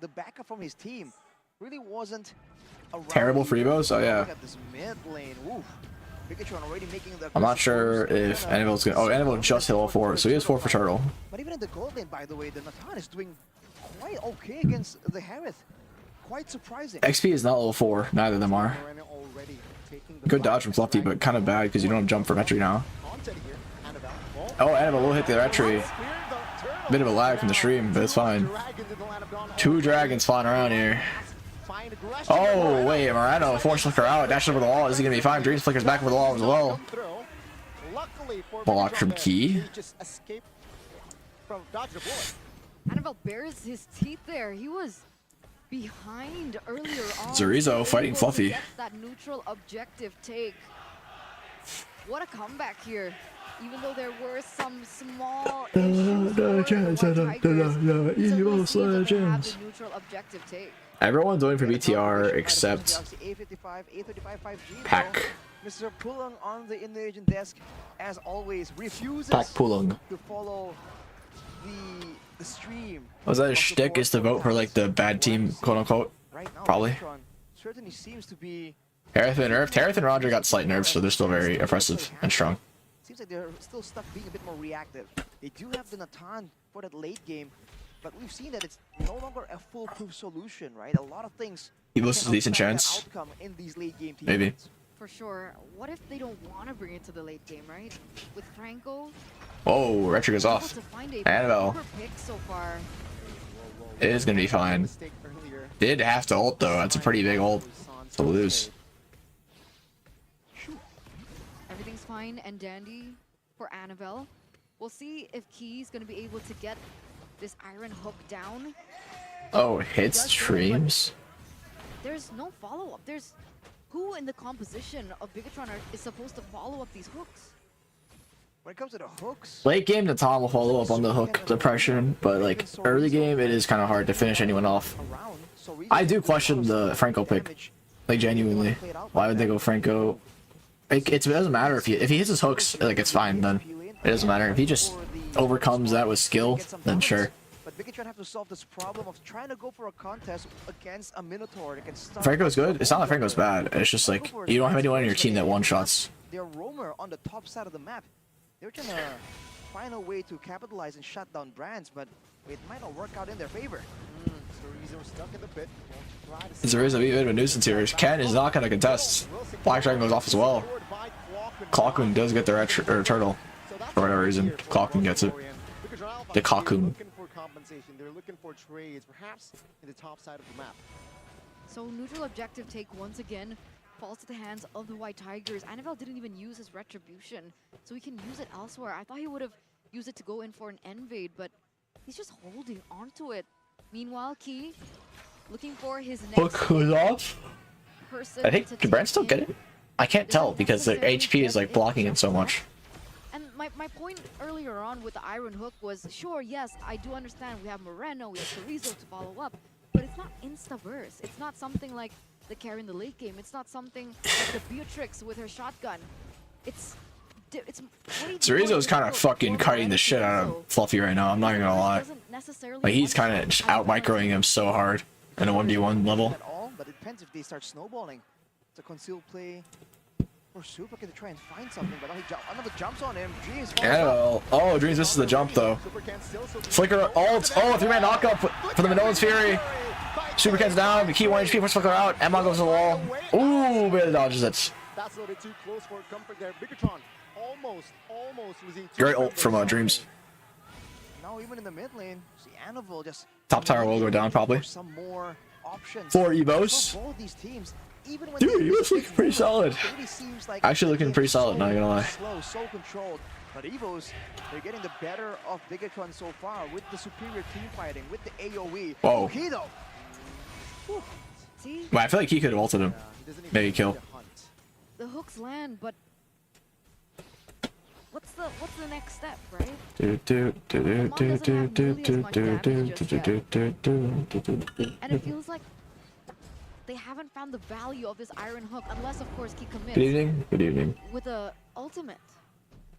Speaker 3: the backup from his team really wasn't around.
Speaker 4: Terrible for Evos? Oh, yeah.
Speaker 3: Look at this mid lane. Oof. Pikachu already making the
Speaker 4: I'm not sure if Annabelle's gonna. Oh, Annabelle just hit level 4, so he has 4 for turtle.
Speaker 3: But even in the gold lane, by the way, the Natan is doing quite okay against the Harith. Quite surprising.
Speaker 4: XP is not level 4, neither of them are. Good dodge from Fluffy, but kind of bad because you don't have jump for Metry now. Oh, Annabelle will hit the Metry. Bit of a lag from the stream, but it's fine. 2 dragons flying around here. Oh, wait, Moreno force flicker out, dash over the wall. Is he gonna be fine? Dreams flickers back over the wall as well. Block from Key.
Speaker 15: Annabelle bears his teeth there. He was behind earlier on.
Speaker 4: Zurizo fighting Fluffy.
Speaker 15: Gets that neutral objective take. What a comeback here. Even though there were some small issues for the White Tigers, it still seems that they have the neutral objective take.
Speaker 4: Everyone's doing for BTR except
Speaker 3: A55, 5G.
Speaker 4: Pack.
Speaker 3: Mr. Pulung on the in-agent desk, as always, refuses
Speaker 4: Pack Pulung.
Speaker 3: to follow the stream.
Speaker 4: Was that a shtick? Is to vote for like the bad team, quote unquote?
Speaker 3: Right now,
Speaker 4: Probably.
Speaker 3: Megatron certainly seems to be.
Speaker 4: Harith been nerfed. Harith and Roger got slight nerfs, so they're still very oppressive and strong.
Speaker 3: Seems like they're still stuck being a bit more reactive. They do have the Natan for that late game, but we've seen that it's no longer a foolproof solution, right? A lot of things.
Speaker 4: Evos is a decent chance.
Speaker 3: Outcome in these late game teams.
Speaker 4: Maybe.
Speaker 15: For sure. What if they don't want to bring it to the late game, right? With Franco,
Speaker 4: Oh, Retro goes off. Annabelle.
Speaker 15: pick so far.
Speaker 4: It is gonna be fine. Did have to ult though. That's a pretty big ult to lose.
Speaker 15: Everything's fine and dandy for Annabelle. We'll see if Key's gonna be able to get this iron hook down.
Speaker 4: Oh, hits streams.
Speaker 15: There's no follow-up. There's who in the composition of Bigatron is supposed to follow up these hooks?
Speaker 3: When it comes to the hooks,
Speaker 4: Late game, the Tom will follow up on the hook depression, but like early game, it is kind of hard to finish anyone off. I do question the Franco pick, like genuinely. Why would they go Franco? It doesn't matter if he hits his hooks, like it's fine. Then it doesn't matter if he just overcomes that with skill. Then sure.
Speaker 3: but Bigatron have to solve this problem of trying to go for a contest against a Minotaur that can start.
Speaker 4: Franco's good. It's not that Franco's bad. It's just like you don't have anyone on your team that one shots.
Speaker 3: They're roamer on the top side of the map. They're trying to find a way to capitalize and shut down Brands, but it might not work out in their favor.
Speaker 2: Zurizo stuck in the pit.
Speaker 4: There is a bit of a nuisance here. Ken is not going to contest. Black Dragon goes off as well. Clockman does get the turtle. for whatever reason. Cocoon gets it. The Cocoon.
Speaker 2: Looking for compensation. They're looking for trades, perhaps in the top side of the map.
Speaker 15: So neutral objective take once again falls to the hands of the White Tigers. Annabelle didn't even use his retribution, so he can use it elsewhere. I thought he would have used it to go in for an invade, but he's just holding onto it. Meanwhile, Key looking for his next
Speaker 4: Hook was off.
Speaker 15: person.
Speaker 4: I think, can Brand still get it? I can't tell because the HP is like blocking it so much.
Speaker 15: And my point earlier on with the Iron Hook was, sure, yes, I do understand we have Moreno, we have Chorizo to follow up, but it's not insta-burst. It's not something like the carry in the late game. It's not something like the Beatrix with her shotgun. It's
Speaker 4: Chorizo is kind of fucking cutting the shit out of Fluffy right now. I'm not even gonna lie. Like he's kind of just out microing him so hard in a 1v1 level.
Speaker 3: But it depends if they start snowballing. It's a concealed play. Or Super can try and find something, but another jumps on him. Dreams.
Speaker 4: Yeah. Oh, Dreams misses the jump though. Flicker ult. Oh, 3-man knockup for the Manolan's Fury. Super Ken's down. The key 1 HP puts Flicker out. Emma goes to the wall. Ooh, barely dodges it.
Speaker 2: That's a little bit too close for comfort there. Bigatron almost losing.
Speaker 4: Great ult from Dreams.
Speaker 3: Now even in the mid lane, see Annabelle just
Speaker 4: Top tower will go down probably.
Speaker 3: Some more options.
Speaker 4: 4 Evos.
Speaker 3: Both these teams, even when
Speaker 4: Dude, Evo's looking pretty solid. Actually looking pretty solid, not gonna lie.
Speaker 3: Slow, so controlled. But Evos, they're getting the better of Bigatron so far with the superior team fighting, with the AoE.
Speaker 4: Whoa.
Speaker 3: Okay, though.
Speaker 15: See?
Speaker 4: Well, I feel like he could have ulted him. Maybe kill.
Speaker 15: The hooks land, but what's the next step, right? And it feels like they haven't found the value of this Iron Hook, unless of course he commits.
Speaker 4: Good evening. Good evening.
Speaker 15: With a ultimate.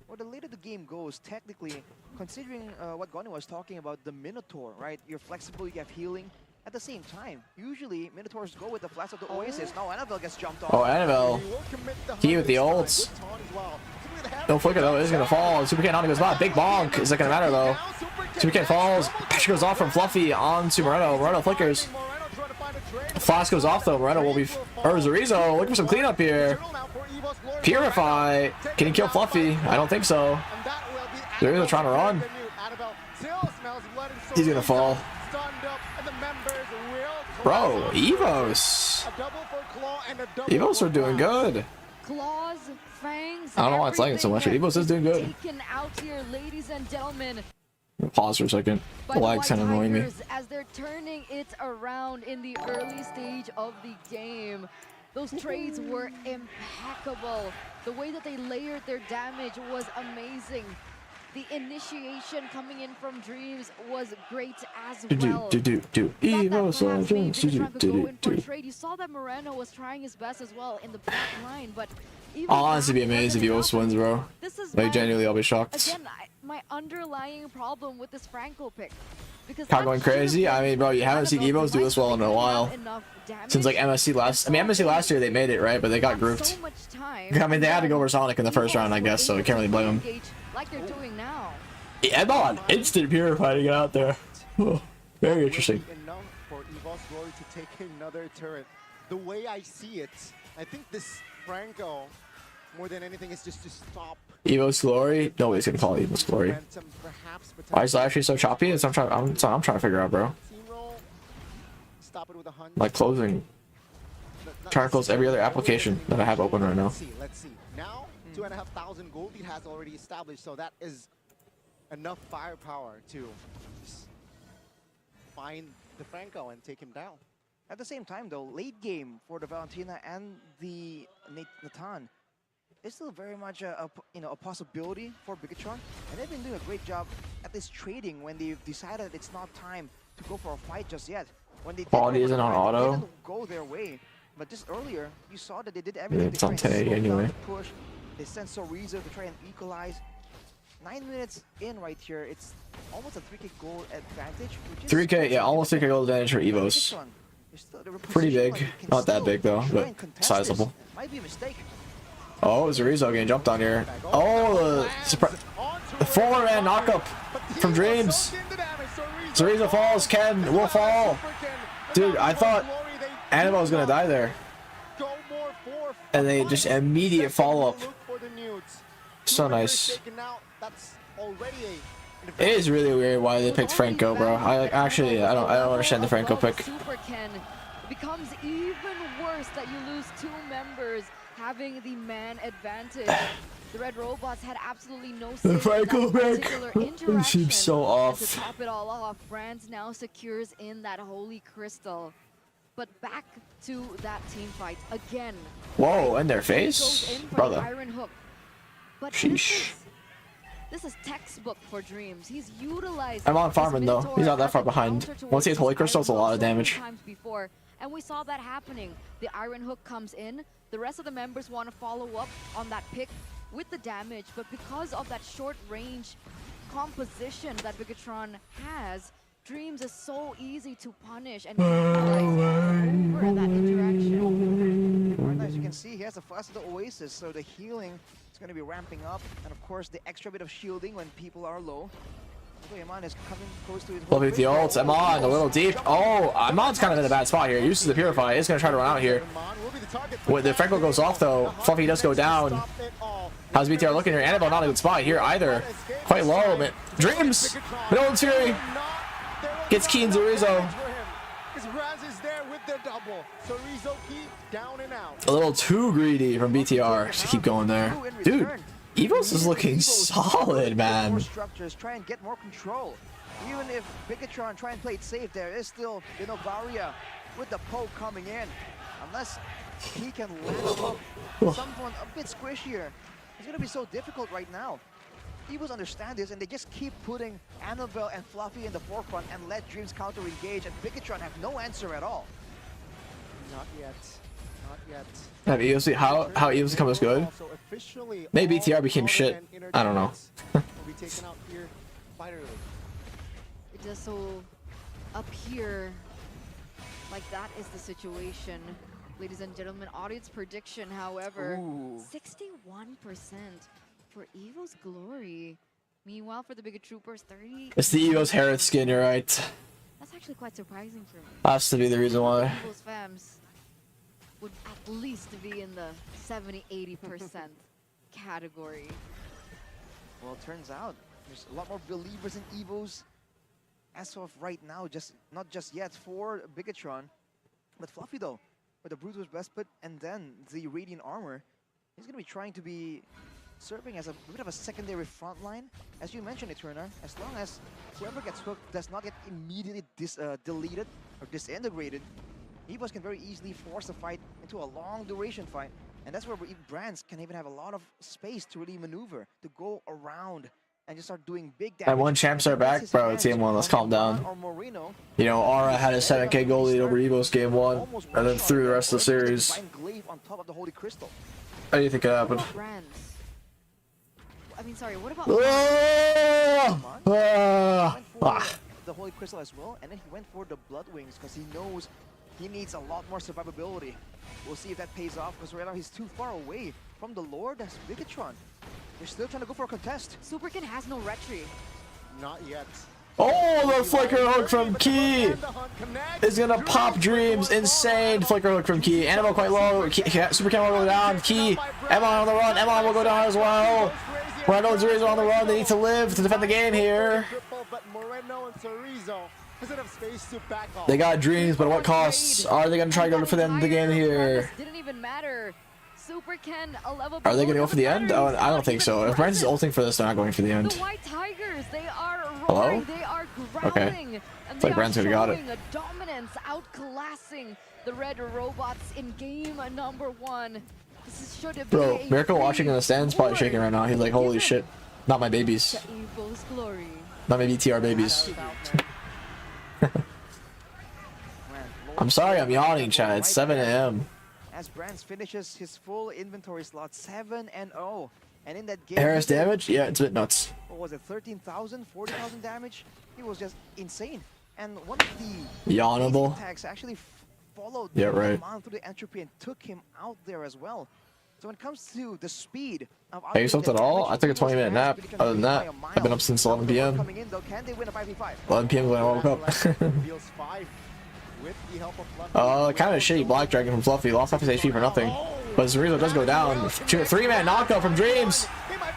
Speaker 3: Well, the later the game goes, technically, considering what Goni was talking about, the Minotaur, right? You're flexible, you have healing. At the same time, usually Minotaurs go with the flash of the Oasis. Now Annabelle gets jumped on.
Speaker 4: Oh, Annabelle. He with the ults. No Flicker though, is gonna fall. Super Cat goes by. Big bonk. Is that gonna matter though? Super Cat falls. Pressure goes off from Fluffy onto Moreno. Moreno flickers. Flash goes off though. Moreno will be. Or Chorizo looking for some cleanup here. Purify. Can he kill Fluffy? I don't think so. Chorizo trying to run. He's gonna fall. Bro, Evos. Evos are doing good.
Speaker 15: Claws, fangs,
Speaker 4: I don't know why it's lagging so much, but Evos is doing good.
Speaker 15: Taken out here, ladies and gentlemen.
Speaker 4: Pause for a second. The lag's kind of annoying me.
Speaker 15: As they're turning it around in the early stage of the game. Those trades were impeccable. The way that they layered their damage was amazing. The initiation coming in from Dreams was great as well. You saw that Moreno was trying his best as well in the back line, but
Speaker 4: I'll honestly be amazed if Evos wins, bro. Like genuinely, I'll be shocked.
Speaker 15: Again, my underlying problem with this Franco pick. Because
Speaker 4: Not going crazy. I mean, bro, you haven't seen Evos do this well in a while. Since like MSC last. I mean, MSC last year they made it right, but they got grouped. I mean, they had to go over Sonic in the first round, I guess, so you can't really blame them.
Speaker 15: Like they're doing now.
Speaker 4: I'm on instant Purify to get out there. Oh, very interesting.
Speaker 2: Enough for Evos Glory to take another turret. The way I see it, I think this Franco, more than anything, is just to stop.
Speaker 4: Evos Glory? Nobody's gonna call it Evos Glory. Why is it actually so choppy? That's what I'm trying to figure out, bro. Like closing. Trying to close every other application that I have open right now.
Speaker 2: Let's see. Now, 2,500 gold lead has already established, so that is enough firepower to just find the Franco and take him down.
Speaker 3: At the same time, though, late game for the Valentina and the Nathan is still very much a possibility for Bigatron, and they've been doing a great job at this trading when they've decided it's not time to go for a fight just yet. When they
Speaker 4: Quality isn't on auto.
Speaker 3: They didn't go their way, but just earlier you saw that they did everything.
Speaker 4: It's on Tay anyway.
Speaker 3: Push. They sent Chorizo to try and equalize. 9 minutes in right here, it's almost a 3k goal advantage.
Speaker 4: 3k, yeah, almost 3k goal advantage for Evos. Pretty big. Not that big though, but sizable.
Speaker 3: Might be a mistake.
Speaker 4: Oh, Chorizo getting jumped on here. Oh, the 4-man knockup from Dreams. Chorizo falls. Ken will fall. Dude, I thought Annabelle was gonna die there. And they just immediate follow-up. So nice.
Speaker 2: That's already
Speaker 4: It is really weird why they picked Franco, bro. I don't understand the Franco pick.
Speaker 15: SuperChickn, it becomes even worse that you lose 2 members having the man advantage. The Red Robots had absolutely no say in that particular interaction.
Speaker 4: It seems so off.
Speaker 15: And to top it all off, France now secures in that Holy Crystal. But back to that team fight again.
Speaker 4: Whoa, in their
Speaker 15: Goes
Speaker 4: face,
Speaker 15: in for the
Speaker 4: brother.
Speaker 15: Iron Hook. But
Speaker 4: Sheesh.
Speaker 15: this is textbook for Dreams. He's utilized.
Speaker 4: I'm on
Speaker 15: his
Speaker 4: farming though.
Speaker 15: mentor
Speaker 4: He's not that
Speaker 15: as
Speaker 4: far
Speaker 15: a
Speaker 4: behind.
Speaker 15: counter
Speaker 4: Once he hits
Speaker 15: towards
Speaker 4: Holy
Speaker 15: his
Speaker 4: Crystal, it's a
Speaker 15: Iron
Speaker 4: lot
Speaker 15: Hook
Speaker 4: of
Speaker 15: so many
Speaker 4: damage.
Speaker 15: times before, and we saw that happening. The Iron Hook comes in. The rest of the members want to follow up on that pick with the damage, but because of that short range composition that Bigatron has, Dreams is so easy to punish and capitalize over that interaction.
Speaker 3: Right now, as you can see, he has the flash of the Oasis, so the healing is going to be ramping up, and of course the extra bit of shielding when people are low. Yaman is coming close to his
Speaker 4: Love with the ult. Amon a little deep. Oh, Amon's kind of in a bad spot here. Uses the Purify. He's going to try to run out here. When the Franco goes off though, Fluffy does go down. How's BTR looking here? Annabelle not a good spot here either. Quite low, but Dreams. Middle Fury gets Key and Zorizo. A little too greedy from BTR to keep going there. Dude, Evos is looking solid, man.
Speaker 3: Structures, try and get more control. Even if Bigatron try and play it safe, there is still, you know, Varia with the poke coming in. Unless he can land up someone a bit squishier, it's going to be so difficult right now. Evos understand this, and they just keep putting Annabelle and Fluffy in the forefront and let Dreams counter engage, and Bigatron have no answer at all.
Speaker 2: Not yet. Not yet.
Speaker 4: Have EOC, how EOS become as good? Maybe BTR became shit. I don't know.
Speaker 15: It does so appear like that is the situation. Ladies and gentlemen, audience prediction, however, 61% for Evo's Glory. Meanwhile, for the Bigot Troopers, 30.
Speaker 4: It's the Evo's Harith skin, you're right.
Speaker 15: That's actually quite surprising for me.
Speaker 4: Has to be the reason why.
Speaker 15: Evo's fams would at least be in the 70-80% category.
Speaker 3: Well, it turns out there's a lot more believers in Evos as of right now, not just yet for Bigatron, but Fluffy though, with the Brutus Breastplate and then the Radiant Armor, he's going to be trying to be serving as a bit of a secondary front line. As you mentioned, Eterna, as long as whoever gets hooked does not get immediately deleted or disintegrated, Evos can very easily force the fight into a long duration fight. And that's where Brands can even have a lot of space to really maneuver, to go around and just start doing big damage.
Speaker 4: And one champs are back, bro. Team 1, let's calm down. You know, Aura had a 7k goal lead over Evo's game 1, and then through the rest of the series. How do you think it happened?
Speaker 15: I mean, sorry, what about...
Speaker 3: the Holy Crystal as well, and then he went for the Blood Wings because he knows he needs a lot more survivability. We'll see if that pays off, because right now he's too far away from the Lord as Bigatron. They're still trying to go for a contest.
Speaker 15: SuperChickn has no retreat.
Speaker 2: Not yet.
Speaker 4: Oh, the flicker hook from Key is gonna pop Dreams. Insane flicker hook from Key. Annabelle quite low. SuperChickn will go down. Key, Emma on the run. Emma will go down as well. Moreno and Zorizo on the run. They need to live to defend the game here. They got Dreams, but at what costs? Are they gonna try to go for the end of the game here?
Speaker 15: Didn't even matter. SuperChickn, a level.
Speaker 4: Are they gonna go for the end? Oh, I don't think so. If Brands is ulting for this, they're not going for the end.
Speaker 15: The White Tigers, they are
Speaker 4: Hello?
Speaker 15: roaring, they are growling,
Speaker 4: Okay.
Speaker 15: and
Speaker 4: It's like
Speaker 15: they
Speaker 4: Brands
Speaker 15: are
Speaker 4: could have got it.
Speaker 15: showing a dominance, outclassing the Red Robots in game number 1. This should be
Speaker 4: Bro,
Speaker 15: a
Speaker 4: Miracle watching in the stands probably shaking right now. He's like, holy shit. Not my babies.
Speaker 15: to Evo's Glory.
Speaker 4: Not my BTR babies. I'm sorry, I'm yawning, chat. It's 7 AM.
Speaker 3: As Brands finishes his full inventory slot, 7-0, and in that game,
Speaker 4: Harris damage? Yeah, it's a bit nuts.
Speaker 3: What was it, 13,000, 40,000 damage? He was just insane. And one of the
Speaker 4: Yawnable.
Speaker 3: attacks actually followed
Speaker 4: Yeah, right.
Speaker 3: Amon through the entropy and took him out there as well. So when it comes to the speed of
Speaker 4: Have you slept at all? I took a 20-minute nap. Other than that, I've been up since 11 p.m. 11 p.m. when I woke up. Kind of shitty Black Dragon from Fluffy. Lost half his HP for nothing. But Zorizo does go down. 3-man knockout from Dreams.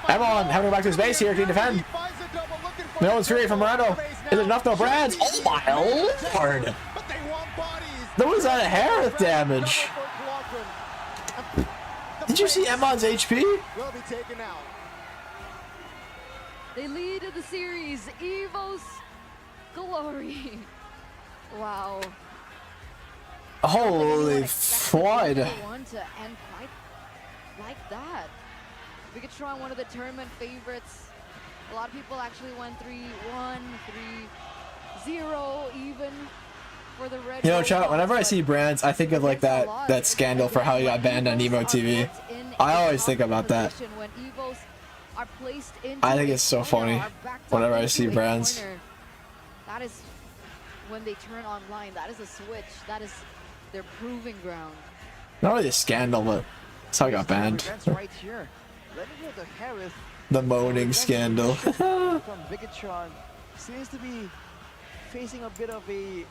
Speaker 4: Everyone having to go back to his base here. Can he defend? No one's free from Moreno. Is it enough? No brands. Oh my lord! There was that hair damage. Did you see Emon's HP?
Speaker 2: Will be taken out.
Speaker 15: They lead the series. Evo's glory. Wow.
Speaker 4: Holy Fwyd.
Speaker 15: Want to end quite like that. FwydChickn, one of the tournament favorites. A lot of people actually went 3-1, 3-0 even for the red.
Speaker 4: You know, chat, whenever I see brands, I think of like that scandal for how he got banned on Evo TV. I always think about that. I think it's so funny whenever I see brands.
Speaker 15: That is when they turn online. That is a switch. That is their proving ground.
Speaker 4: Not really a scandal, but that's how he got banned.
Speaker 3: Right here. Let me go to Harris.
Speaker 4: The moaning scandal.
Speaker 3: From FwydChickn seems to be facing a bit of a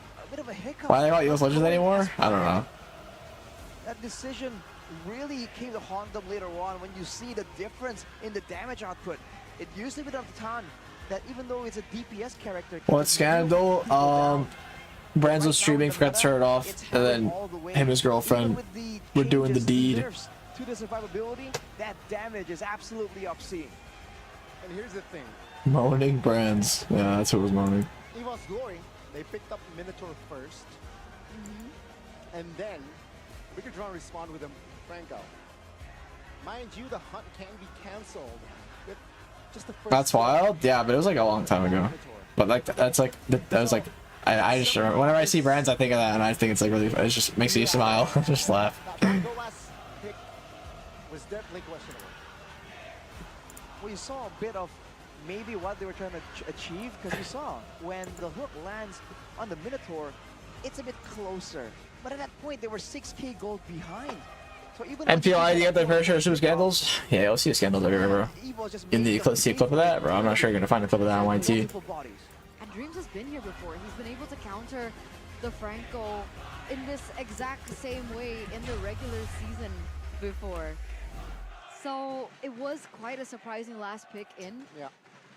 Speaker 3: hiccup.
Speaker 4: Why they don't use legends anymore? I don't know.
Speaker 3: That decision really came to haunt them later on when you see the difference in the damage output. It used to be on the ton that even though it's a DPS character.
Speaker 4: What scandal? Brands was streaming, forgot to turn it off, and then him and his girlfriend were doing the deed.
Speaker 3: To the survivability, that damage is absolutely obscene.
Speaker 2: And here's the thing.
Speaker 4: Moaning brands. Yeah, that's who was moaning.
Speaker 2: Evo's glory, they picked up Minotaur first. And then FwydChickn respond with a Franco. Mind you, the hunt can be cancelled with just the first.
Speaker 4: That's wild. Yeah, but it was like a long time ago. But like that was like I just remember, whenever I see brands, I think of that, and I think it's like really. It just makes me smile. Just laugh.
Speaker 2: Was definitely questionable.
Speaker 3: Well, you saw a bit of maybe what they were trying to achieve, because you saw when the hook lands on the Minotaur, it's a bit closer. But at that point, they were 6k gold behind. So even
Speaker 4: MPLI, do you get the fair share of super scandals? Yeah, you'll see scandals everywhere, bro. In the see a clip of that, bro? I'm not sure you're gonna find a clip of that on YT.
Speaker 15: And Dreams has been here before. He's been able to counter the Franco in this exact same way in the regular season before. So it was quite a surprising last pick in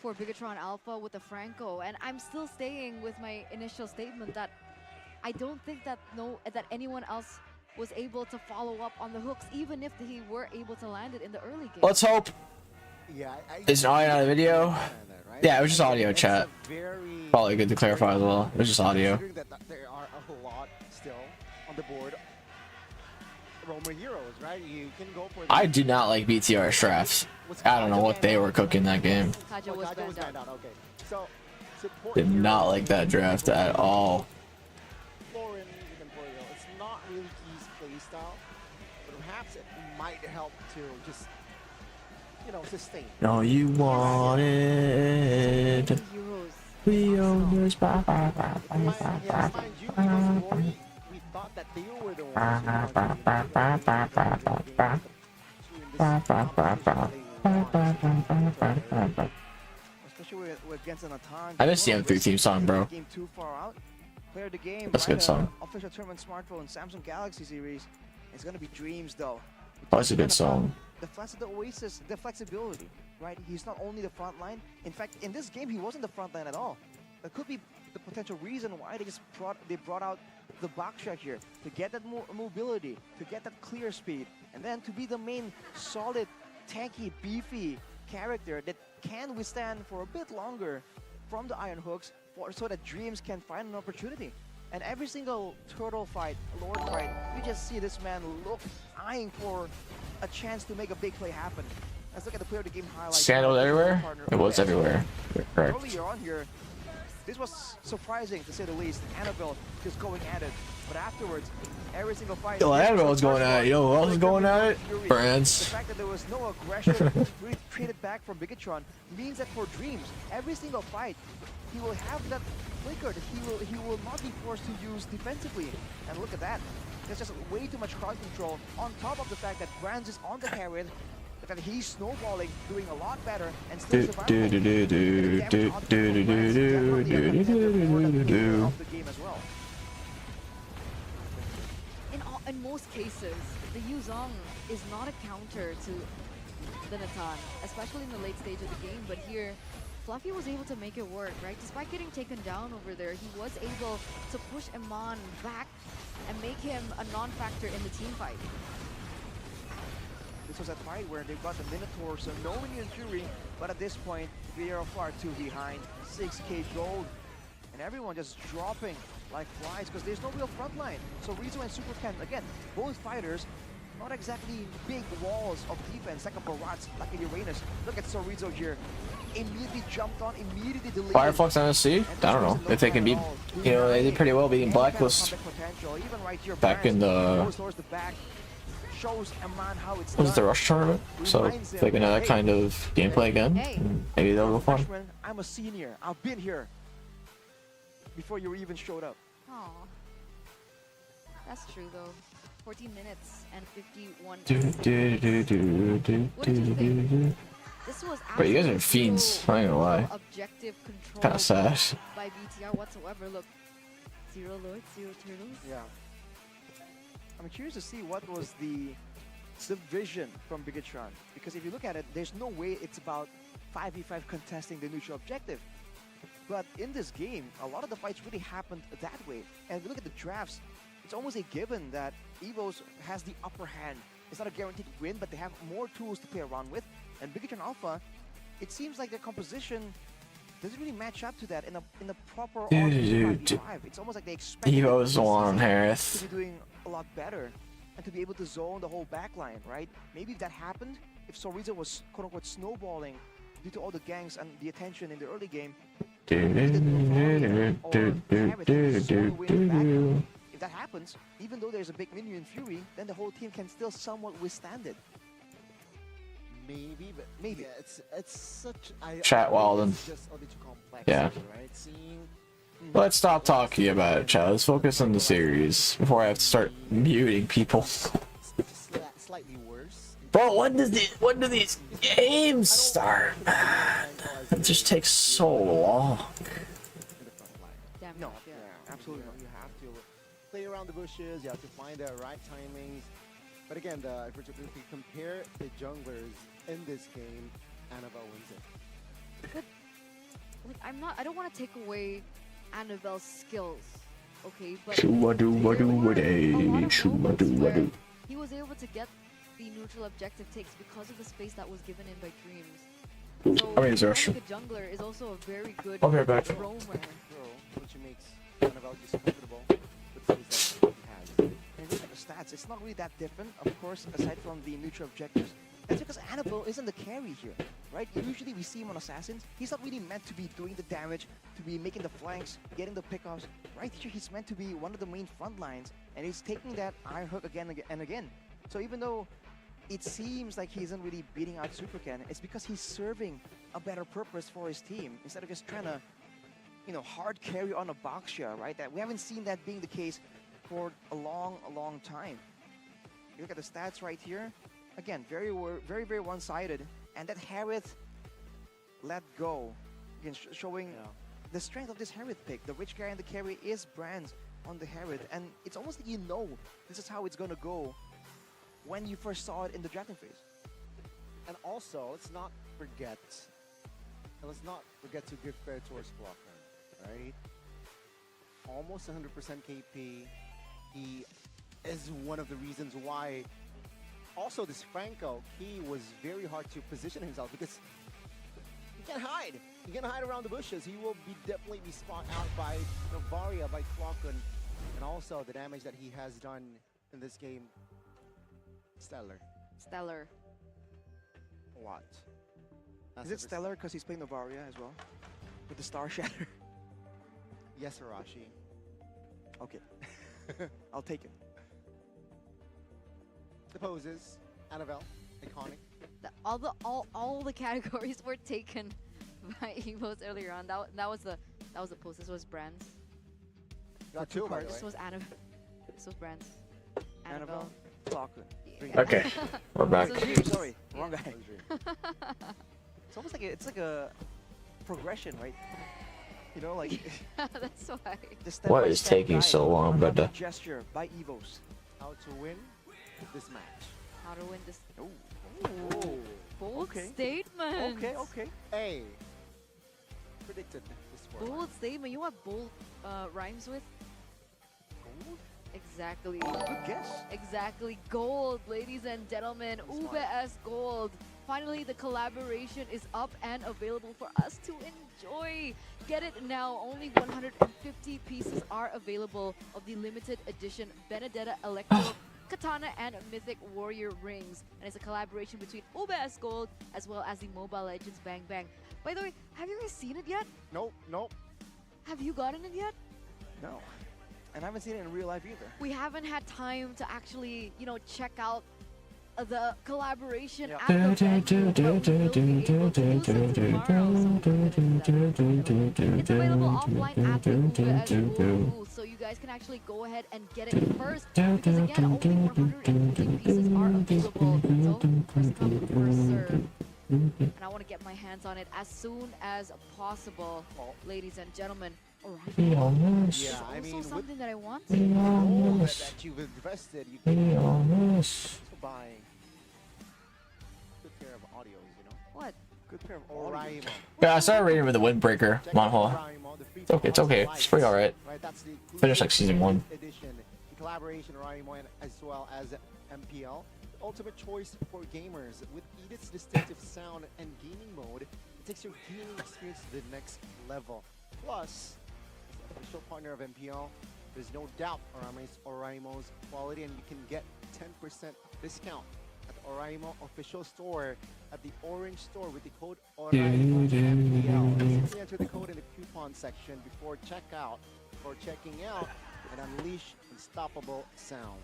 Speaker 15: for FwydChickn Alpha with the Franco, and I'm still staying with my initial statement that I don't think that anyone else was able to follow up on the hooks, even if he were able to land it in the early game.
Speaker 4: Let's hope.
Speaker 2: Yeah,
Speaker 4: Is it audio, not a video? Yeah, it was just audio, chat. Probably good to clarify as well. It was just audio.
Speaker 2: That there are a lot still on the board. Roman heroes, right? You can go for.
Speaker 4: I do not like BTR drafts. I don't know what they were cooking that game.
Speaker 2: Kaja was banned out. Okay. So,
Speaker 4: did not like that draft at all.
Speaker 2: It's not really Key's playstyle, but perhaps it might help to just, sustain.
Speaker 4: No, you wanted. We own this.
Speaker 2: We thought that they were the
Speaker 4: I missed the M3 team song, bro. That's a good song.
Speaker 3: Official tournament smartphone, Samsung Galaxy series. It's gonna be Dreams though.
Speaker 4: Oh, that's a good song.
Speaker 3: The Oasis, the flexibility, right? He's not only the front line. In fact, in this game, he wasn't the front line at all. That could be the potential reason why they brought out the Baksha here to get that mobility, to get that clear speed, and then to be the main solid, tanky, beefy character that can withstand for a bit longer from the Iron Hooks, so that Dreams can find an opportunity. And every single turtle fight, Lord fight, you just see this man eyeing for a chance to make a big play happen. Let's look at the player of the game highlights.
Speaker 4: Scandal everywhere? It was everywhere. You're correct.
Speaker 3: Earlier on here, this was surprising to say the least. Annabelle just going at it, but afterwards, every single fight.
Speaker 4: Yo, Annabelle was going at it. You know who else is going at it? Brands.
Speaker 3: The fact that there was no aggression really traded back from FwydChickn means that for Dreams, every single fight, he will have that flicker that he will not be forced to use defensively. And look at that. There's just way too much crowd control on top of the fact that Brands is on the carry, the fact that he's snowballing, doing a lot better, and still surviving.
Speaker 15: In most cases, the Yuzong is not a counter to than a ton, especially in the late stage of the game. But here, Fluffy was able to make it work, right? Despite getting taken down over there, he was able to push Iman back and make him a non-factor in the team fight.
Speaker 3: This was a fight where they got the Minotaur, so no Minion Fury, but at this point, they are far too behind. 6k gold, and everyone just dropping like flies because there's no real front line. So Rizzo and Superken, again, both fighters, not exactly big walls of defense like a Barat, like a Uranus. Look at Sorizo here. Immediately jumped on, immediately deleted.
Speaker 4: Fireflux NSC? I don't know if they can beat, you know, they did pretty well beating Blacklist back in the, was it the Rush tournament? So if they can have that kind of gameplay again, maybe they'll go fun.
Speaker 3: I'm a senior, I've been here before you even showed up.
Speaker 15: Aw. That's true though. 14 minutes and 51 What did you think? This was
Speaker 4: But you guys are fiends, I ain't gonna lie.
Speaker 15: Objective control
Speaker 4: Kinda sad.
Speaker 15: by BTR whatsoever. Look, 0 Lords, 0 Turtles.
Speaker 3: Yeah. I'm curious to see what was the vision from Bigatron, because if you look at it, there's no way it's about 5v5 contesting the neutral objective. But in this game, a lot of the fights really happened that way. And if you look at the drafts, it's almost a given that EVOS has the upper hand. It's not a guaranteed win, but they have more tools to play around with. And Bigatron Alpha, it seems like their composition doesn't really match up to that in a proper R5v5. It's almost like they expect
Speaker 4: Evo's the one on Harith.
Speaker 3: to be doing a lot better and to be able to zone the whole backline, right? Maybe if that happened, if Sorizo was quote-unquote snowballing due to all the ganks and the attention in the early game, if that happens, even though there's a big minion Fury, then the whole team can still somewhat withstand it.
Speaker 2: Maybe, but
Speaker 3: maybe
Speaker 2: it's such.
Speaker 4: Chat Walden.
Speaker 2: It's just a bit too complex.
Speaker 4: Yeah.
Speaker 2: Right? Seeing.
Speaker 4: Let's stop talking about it, chat. Let's focus on the series before I have to start muting people.
Speaker 2: Slightly worse.
Speaker 4: Bro, when do these games start, man? It just takes so long.
Speaker 3: No, yeah, absolutely not.
Speaker 2: You have to play around the bushes. You have to find the right timings. But again, if we compare the junglers in this game, Annabelle wins it.
Speaker 15: But like, I don't want to take away Annabelle's skills, okay? But he was able to get the neutral objective takes because of the space that was given in by Dreams. So
Speaker 4: a
Speaker 15: jungler is also a very good
Speaker 4: I'll be right back.
Speaker 15: roamer.
Speaker 2: Which makes Annabelle just comfortable with the skills that he has.
Speaker 3: And look at the stats, it's not really that different, of course, aside from the neutral objectives. That's because Annabelle isn't the carry here, right? Usually we see him on Assassins. He's not really meant to be doing the damage, to be making the flanks, getting the pickoffs. Right here, he's meant to be one of the main front lines, and he's taking that iron hook again and again. So even though it seems like he isn't really beating out Superken, it's because he's serving a better purpose for his team, instead of just trying to, you know, hard carry on a Boxia, right? That we haven't seen that being the case for a long time. You look at the stats right here. Again, very one-sided, and that Harith let go. Again, showing the strength of this Harith pick. The rich carry and the carry is Brands on the Harith, and it's almost like you know this is how it's gonna go when you first saw it in the drafting phase.
Speaker 2: And also, let's not forget to give fair towards Blocker, right? Almost 100% KP. He is one of the reasons why. Also, this Franco, he was very hard to position himself because he can't hide. He can't hide around the bushes. He will definitely be spot out by Varia, by Flockun, and also the damage that he has done in this game. Stellar. A lot.
Speaker 3: Is it stellar because he's playing Novaria as well? With the Star Shatter?
Speaker 2: Yes, Arashi.
Speaker 3: Okay. I'll take it.
Speaker 2: The poses, Annabelle, iconic.
Speaker 15: All the categories were taken by EVOs earlier on. That was the pose. This was Brands.
Speaker 2: Got two, by the way.
Speaker 15: This was Annabelle. This was Brands.
Speaker 3: Annabelle. Flockun.
Speaker 4: Okay, we're back.
Speaker 3: Sorry, wrong guy. It's almost like it's like a progression, right? You know, like
Speaker 15: that's why.
Speaker 4: What is taking so long, brother?
Speaker 3: Gesture by EVOs.
Speaker 2: How to win this match.
Speaker 15: How to win this?
Speaker 3: Ooh.
Speaker 15: Bold statement.
Speaker 3: Okay.
Speaker 2: Hey. Predicted this for.
Speaker 15: Bold statement. You know what bold rhymes with?
Speaker 2: Gold?
Speaker 15: Exactly.
Speaker 3: Good guess.
Speaker 15: Exactly. Gold, ladies and gentlemen. UBS Gold. Finally, the collaboration is up and available for us to enjoy. Get it now. Only 150 pieces are available of the limited edition Benedetta Electro Katana and Mythic Warrior rings. And it's a collaboration between UBS Gold as well as the Mobile Legends Bang Bang. By the way, have you guys seen it yet?
Speaker 2: Nope.
Speaker 15: Have you gotten it yet?
Speaker 3: No. And I haven't seen it in real life either.
Speaker 15: We haven't had time to actually, check out the collaboration at the venue, but we will be able to do so tomorrow. It's available offline at the UBS booth, so you guys can actually go ahead and get it first, because again, only 150 pieces are available, so first come, first serve. And I want to get my hands on it as soon as possible, ladies and gentlemen. Alright.
Speaker 2: Yeah, I mean,
Speaker 15: also something that I want.
Speaker 2: That you've invested, you can also buy good pair of audios, you know?
Speaker 15: What?
Speaker 3: Good pair of
Speaker 2: Oraimo.
Speaker 4: Yeah, I started reading with the Windbreaker Manhwa. It's okay. It's pretty alright. Finished like season 1.
Speaker 2: Edition, in collaboration Oraimo as well as MPL. The ultimate choice for gamers with Edith's distinctive sound and gaming mode. It takes your gaming experience to the next level. Plus, as the official partner of MPL, there's no doubt Oraimo's quality, and you can get 10% discount at the Oraimo official store at the Orange store with the code Oraimo MPL. Simply enter the code in the coupon section before checkout or checking out and unleash unstoppable sound.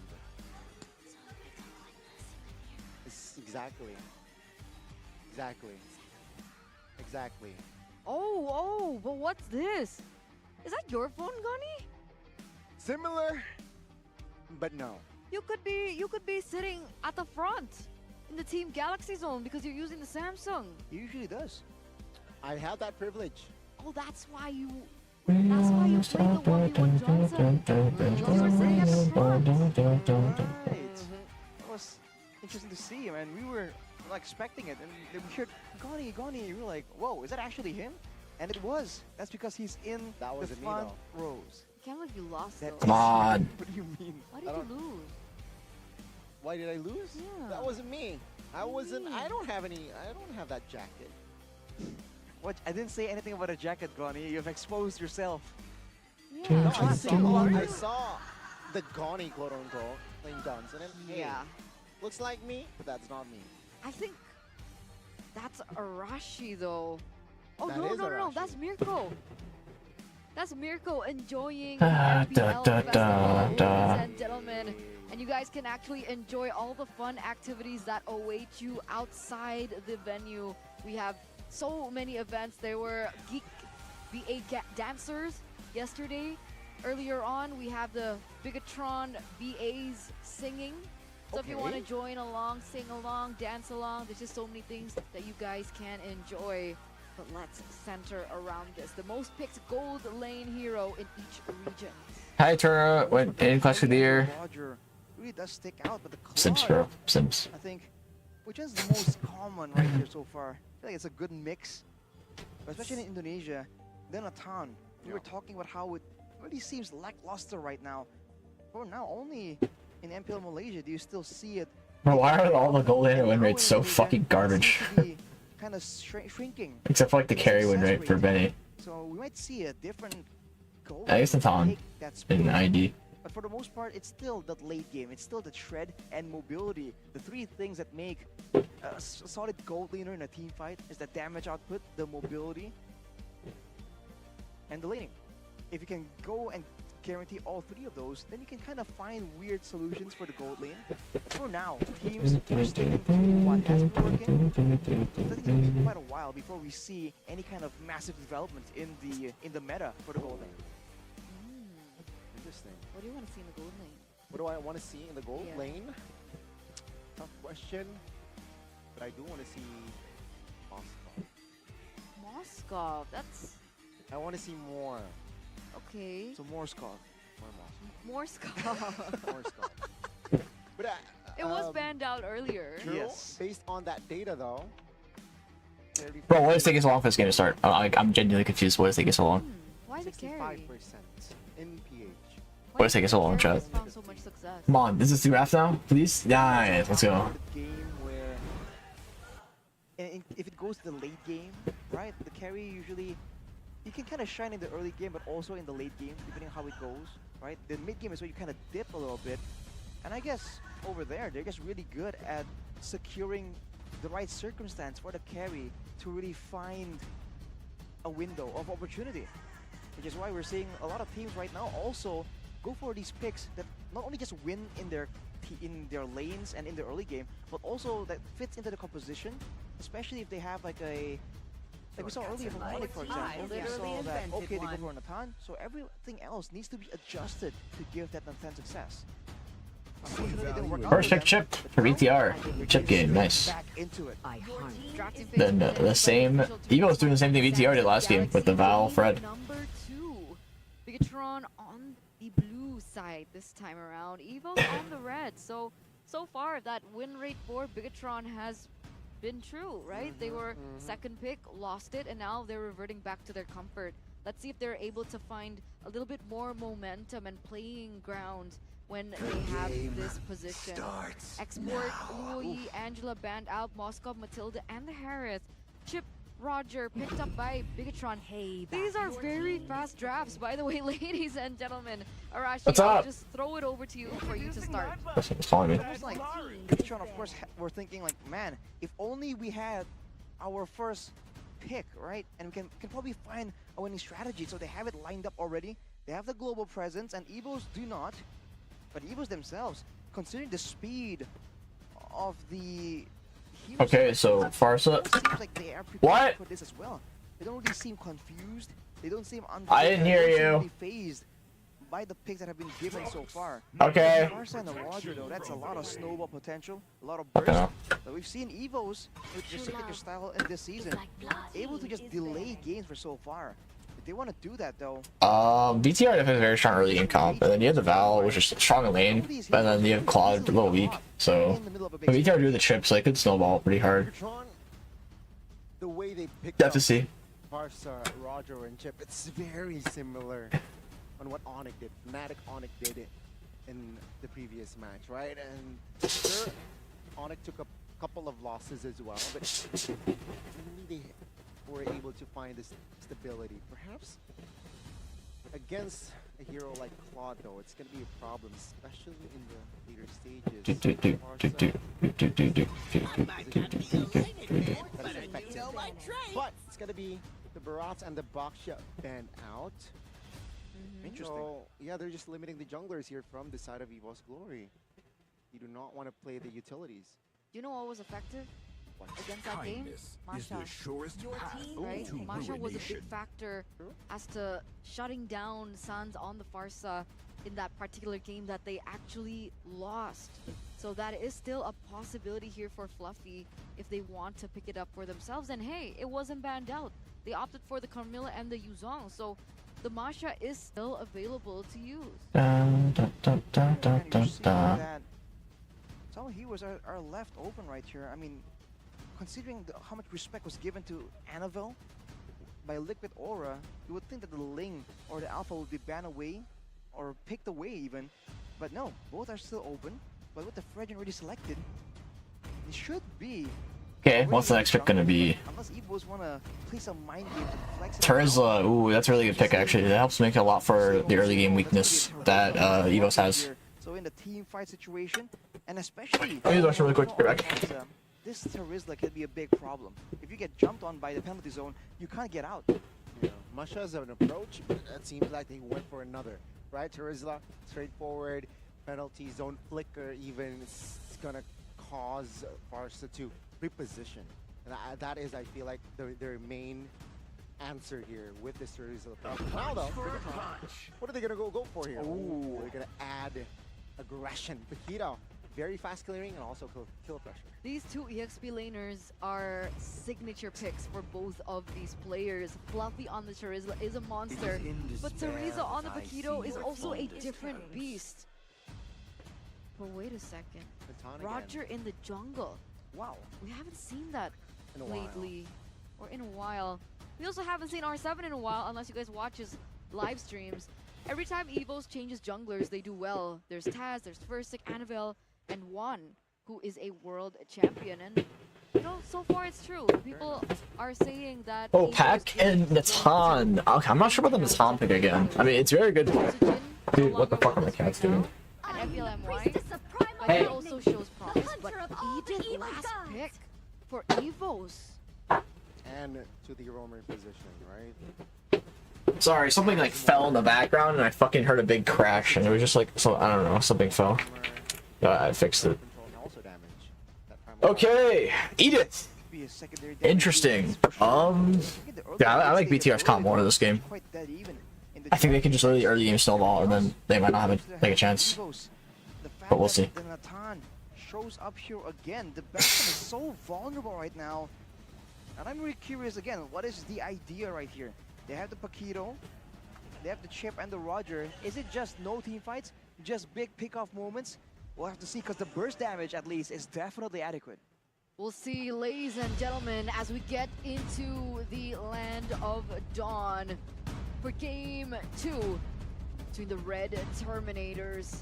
Speaker 2: Exactly.
Speaker 15: Oh, but what's this? Is that your phone, Gani?
Speaker 2: Similar, but no.
Speaker 15: You could be sitting at the front in the Team Galaxy zone because you're using the Samsung.
Speaker 3: He usually does.
Speaker 2: I have that privilege.
Speaker 15: Oh, that's why you played the 1v1 Johnson. You were sitting at the front.
Speaker 3: Right. That was interesting to see, man. We were not expecting it, and then we heard Gani. We were like, whoa, is that actually him? And it was. That's because he's in the front rows.
Speaker 15: I can't believe you lost, though.
Speaker 4: Come on.
Speaker 3: What do you mean?
Speaker 15: Why did you lose?
Speaker 2: Why did I lose?
Speaker 15: Yeah.
Speaker 2: That wasn't me. I don't have that jacket.
Speaker 3: What? I didn't say anything about a jacket, Gani. You've exposed yourself.
Speaker 15: Yeah.
Speaker 2: No, I saw the Gani, quote unquote, playing Johnson, and hey, looks like me, but that's not me.
Speaker 15: I think that's Arashi, though. Oh,
Speaker 2: That
Speaker 15: no,
Speaker 2: is
Speaker 15: no,
Speaker 2: Arashi.
Speaker 15: that's Mirko. That's Mirko enjoying
Speaker 4: Da,
Speaker 15: the
Speaker 4: da,
Speaker 15: MPL
Speaker 4: da,
Speaker 15: festival,
Speaker 4: da.
Speaker 15: ladies and gentlemen. And you guys can actually enjoy all the fun activities that await you outside the venue. We have so many events. There were Geek VA dancers yesterday. Earlier on, we have the Bigatron VAs singing. So if you want to join along, sing along, dance along, there's just so many things that you guys can enjoy. But let's center around this. The most picked gold lane hero in each region.
Speaker 4: Hi, Tura. Went in Clash of the Year.
Speaker 3: Roger really does stick out, but the
Speaker 4: Sims
Speaker 3: Claude,
Speaker 4: hero. Sims.
Speaker 3: I think, which is the most common right here so far. I feel like it's a good mix, especially in Indonesia. Then a ton. We were talking about how it really seems lackluster right now. But now only in MPL Malaysia do you still see it.
Speaker 4: Bro, why are all the gold laner win rates so fucking garbage?
Speaker 3: Kind of shrinking.
Speaker 4: Except for like the carry win rate for Benny.
Speaker 3: So we might see a different goal.
Speaker 4: I guess it's on in ID.
Speaker 3: But for the most part, it's still that late game. It's still the shred and mobility. The three things that make a solid gold laner in a team fight is the damage output, the mobility, and the laning. If you can go and guarantee all three of those, then you can kind of find weird solutions for the gold lane. But for now, teams are sticking to what has been working. I think it'll be quite a while before we see any kind of massive development in the meta for the gold lane.
Speaker 2: Interesting.
Speaker 15: What do you want to see in the gold lane?
Speaker 2: What do I want to see in the gold lane? Tough question. But I do want to see
Speaker 15: Moskov, that's...
Speaker 2: I want to see more.
Speaker 15: Okay.
Speaker 3: So more Skov.
Speaker 15: More Skov.
Speaker 2: More Skov. But
Speaker 15: it was banned out earlier.
Speaker 2: True. Based on that data though,
Speaker 4: Bro, what is taking so long for this game to start? I'm genuinely confused. What is taking so long?
Speaker 15: Why the carry?
Speaker 2: 65% in PH.
Speaker 4: What is taking so long, chat?
Speaker 15: Found so much success.
Speaker 4: Come on, this is 2 rafts now, please. Nice, let's go.
Speaker 3: Game where, and if it goes to the late game, right? The carry usually, you can kind of shine in the early game, but also in the late game, depending on how it goes, right? The mid game is where you kind of dip a little bit, and I guess over there, they're just really good at securing the right circumstance for the carry to really find a window of opportunity, which is why we're seeing a lot of teams right now also go for these picks that not only just win in their lanes and in the early game, but also that fits into the composition, especially if they have like we saw earlier from Onyx, for example. They saw that, okay, they go for Nathan, so everything else needs to be adjusted to give that Nathan success. Unfortunately, it didn't work out
Speaker 4: First
Speaker 3: for
Speaker 4: pick
Speaker 3: them,
Speaker 4: chip for BTR. Chip game, nice.
Speaker 3: back into it.
Speaker 4: Then the same, Evo was doing the same thing BTR did last game with the Val Fred.
Speaker 15: Number 2, Bigatron on the blue side this time around. Evo's on the red. So far that win rate for Bigatron has been true, right? They were second pick, lost it, and now they're reverting back to their comfort. Let's see if they're able to find a little bit more momentum and playing ground when they have this position. Export, Louis, Angela banned out, Moskov, Matilda, and the Harris. Chip, Roger picked up by Bigatron. Hey, these are very fast drafts, by the way, ladies and gentlemen. Arashi,
Speaker 4: What's
Speaker 15: I'll
Speaker 4: up?
Speaker 15: just throw it over to you for you to start.
Speaker 4: It's calling me.
Speaker 3: Almost like Bigatron, of course, we're thinking like, man, if only we had our first pick, right? And we can probably find a winning strategy. So they have it lined up already. They have the global presence, and Evos do not. But Evos themselves, considering the speed of the heroes,
Speaker 4: Okay, so Farsa.
Speaker 3: it seems like they are prepared
Speaker 4: What?
Speaker 3: for this as well. They don't really seem confused. They don't seem
Speaker 4: I didn't hear
Speaker 3: they don't seem
Speaker 4: you.
Speaker 3: really phased by the picks that have been given so far.
Speaker 4: Okay.
Speaker 3: Farsa and the Roger, though, that's a lot of snowball potential, a lot of
Speaker 4: Okay.
Speaker 3: burst. But we've seen Evos with their signature style in this season able to just delay games for so far. If they want to do that, though,
Speaker 4: BTR definitely has a very strong early game comp, and then you have the Val, which is strong in lane, and then you have Claude, a little weak. So when BTR do the chips, they could snowball pretty hard.
Speaker 2: The way they picked
Speaker 4: You have
Speaker 2: up
Speaker 4: to see.
Speaker 2: Farsa, Roger, and Chip, it's very similar on what Onyx did. Fnatic Onyx did it in the previous match, right? And sure, Onyx took a couple of losses as well, but really they were able to find this stability. Perhaps against a hero like Claude, though, it's going to be a problem, especially in the later stages. But it's going to be the Barats and the Baksha banned out.
Speaker 3: Interesting.
Speaker 2: So, yeah, they're just limiting the junglers here from the side of Evo's Glory. You do not want to play the utilities.
Speaker 15: Do you know what was effective against that game?
Speaker 8: Kindness is
Speaker 15: Masha.
Speaker 8: the surest path
Speaker 15: Right?
Speaker 8: to
Speaker 15: Masha was a big
Speaker 8: ruination.
Speaker 15: factor as to shutting down Suns on the Farsa in that particular game that they actually lost. So that is still a possibility here for Fluffy if they want to pick it up for themselves. And hey, it wasn't banned out. They opted for the Carmilla and the Yuzong. So the Masha is still available to use.
Speaker 3: And you're seeing that some heroes are left open right here. I mean, considering how much respect was given to Annabelle by Liquid Aura, you would think that the Ling or the Alpha would be banned away or picked away even. But no, both are still open. But with the Fredgen already selected, it should be.
Speaker 4: Okay, what's the next pick gonna be?
Speaker 3: Unless Evos want to play some mind game to flex it.
Speaker 4: Terizla, ooh, that's a really good pick actually. That helps make a lot for the early game weakness that Evos has.
Speaker 3: So in the team fight situation, and especially
Speaker 4: Let me watch really quick, be back.
Speaker 3: this Terizla could be a big problem. If you get jumped on by the penalty zone, you can't get out.
Speaker 2: Yeah, Masha has an approach, but it seems like they went for another, right? Terizla, straightforward, penalty zone flicker even, it's gonna cause Farsa to reposition. And that is, I feel like, their main answer here with this Terizla. Now though, what are they gonna go for here? Ooh, they're gonna add aggression. Paquito, very fast clearing and also kill pressure.
Speaker 15: These two EXP laners are signature picks for both of these players. Fluffy on the Terizla is a monster, but Teresa on the Paquito is also a different beast. But wait a second. Roger in the jungle.
Speaker 3: Wow.
Speaker 15: We haven't seen that
Speaker 2: In a while.
Speaker 15: lately. or in a while. We also haven't seen R7 in a while, unless you guys watch his live streams. Every time Evos changes junglers, they do well. There's Taz, there's FwydChickn, Annabelle, and Juan, who is a world champion. And you know, so far it's true. People are saying that.
Speaker 4: Oh, Pack and Natan. Okay, I'm not sure about the Natan pick again. I mean, it's very good. Dude, what the fuck are my cats doing?
Speaker 15: And FLMY, like he also shows promise, but Eden last pick for Evos.
Speaker 2: And to the roamer position, right?
Speaker 4: Sorry, something like fell in the background and I fucking heard a big crash and it was just like, so I don't know, something fell. I fixed it. Okay, Edith. Interesting. Yeah, I like BTR's comp more in this game. I think they can just really early game snowball and then they might not have a chance. But we'll see.
Speaker 3: Shows up here again. The Beckham is so vulnerable right now. And I'm really curious again, what is the idea right here? They have the Paquito, they have the Chip and the Roger. Is it just no team fights? Just big pick-off moments? We'll have to see, because the burst damage at least is definitely adequate.
Speaker 15: We'll see, ladies and gentlemen, as we get into the Land of Dawn for Game 2 between the Red Terminators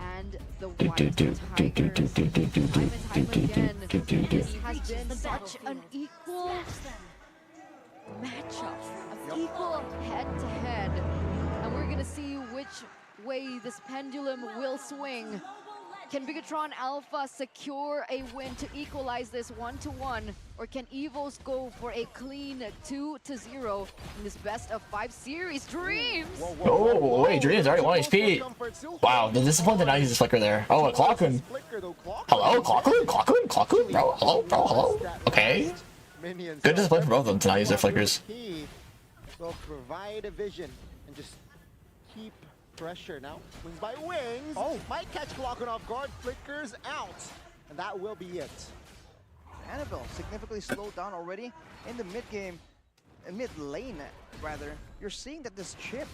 Speaker 15: and the White Tigers. Time and time again, this has been such an equal matchup, an equal head-to-head. And we're gonna see which way this pendulum will swing. Can Bigatron Alpha secure a win to equalize this 1-1, or can Evos go for a clean 2-0 in this best of 5 series? Dreams!
Speaker 4: Oh, wait, Dreams already 1 HP. Wow, the disappointed not use this flicker there. Oh, a Clockun. Hello, Clockun, bro, hello. Okay. Good discipline for both of them to not use their flickers.
Speaker 2: Will provide a vision and just keep pressure now. Wings by wings. Oh, might catch Clockun off guard. Flickers out, and that will be it.
Speaker 3: Annabelle significantly slowed down already in the mid-game, mid-lane rather. You're seeing that this Chip,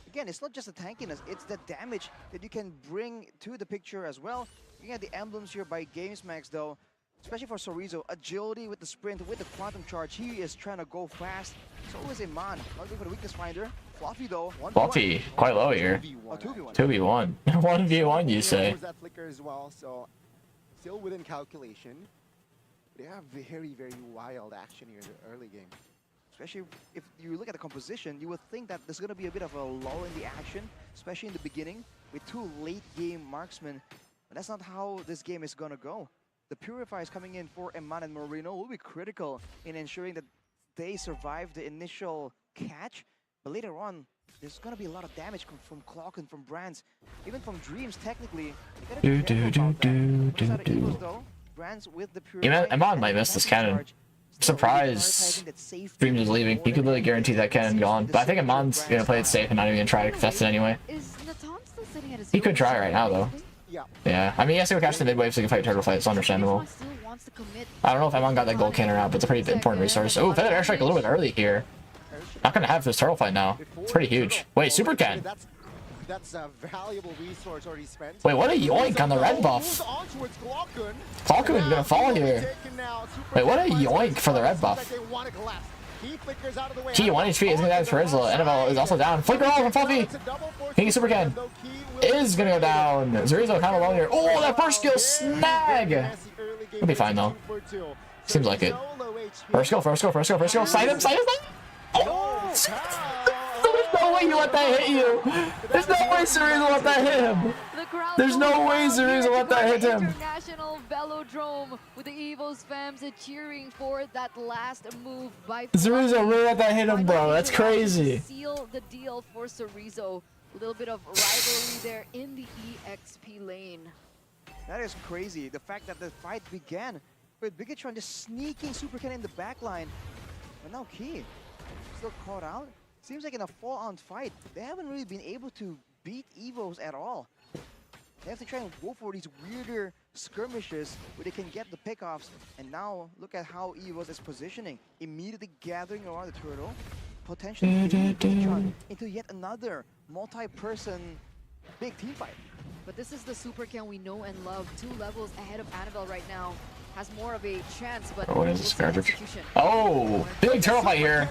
Speaker 3: again, it's not just the tankiness, it's the damage that you can bring to the picture as well. You get the emblems here by GamesMax though, especially for Sorizo. Agility with the sprint, with the quantum charge. He is trying to go fast. So is Iman. Not good for the weakness finder. Fluffy though.
Speaker 4: Fluffy, quite low here. 2v1. 1v1, you say.
Speaker 2: That flicker as well, so still within calculation. They have very, very wild action here in the early game.
Speaker 3: Especially if you look at the composition, you would think that there's going to be a bit of a lull in the action, especially in the beginning, with 2 late-game marksmen. But that's not how this game is going to go. The Purifiers coming in for Eman and Marino will be critical in ensuring that they survive the initial catch. But later on, there's going to be a lot of damage from Clock and from Brands, even from Dreams, technically.
Speaker 4: Eman might miss this cannon. Surprise! Dreams is leaving. He could really guarantee that cannon gone. But I think Eman's gonna play it safe and not even try to contest it anyway. He could try right now though. Yeah, I mean, he has to go catch the mid-wave so he can fight turtle fight. It's understandable. I don't know if Eman got that gold cannon out, but it's a pretty important resource. Oh, feathered airstrike a little bit early here. Not gonna have this turtle fight now. It's pretty huge. Wait, super can.
Speaker 2: That's a valuable resource already spent.
Speaker 4: Wait, what a yoink on the red buff. Clockun gonna fall here. Wait, what a yoink for the red buff. T 1 HP is gonna die for Rizla. Annabelle is also down. Flicker all from Fluffy. King Super Can is gonna go down. Zurizo kind of low here. Oh, that first skill snag. He'll be fine though. Seems like it. First skill. Sight him. Oh. There's no way you let that hit you. There's no way Zurizo let that hit him. There's no way Zurizo let that hit him.
Speaker 15: International Velodrome with the Evos fans cheering for that last move by
Speaker 4: Zurizo really let that hit him, bro. That's crazy.
Speaker 15: Seal the deal for Zurizo. A little bit of rivalry there in the EXP lane.
Speaker 3: That is crazy. The fact that the fight began with Bigatron just sneaking Super Can in the backline. But now Key still caught out. Seems like in a full-on fight, they haven't really been able to beat Evos at all. They have to try and go for these weirder skirmishes where they can get the pickoffs. And now, look at how Evos is positioning. Immediately gathering around the turtle. Potentially getting into yet another multi-person big team fight.
Speaker 15: But this is the Super Can we know and love. 2 levels ahead of Annabelle right now. has more of a chance, but
Speaker 4: Oh, what is this
Speaker 15: we'll see
Speaker 4: garbage?
Speaker 15: execution.
Speaker 4: Oh, big turtle fight here.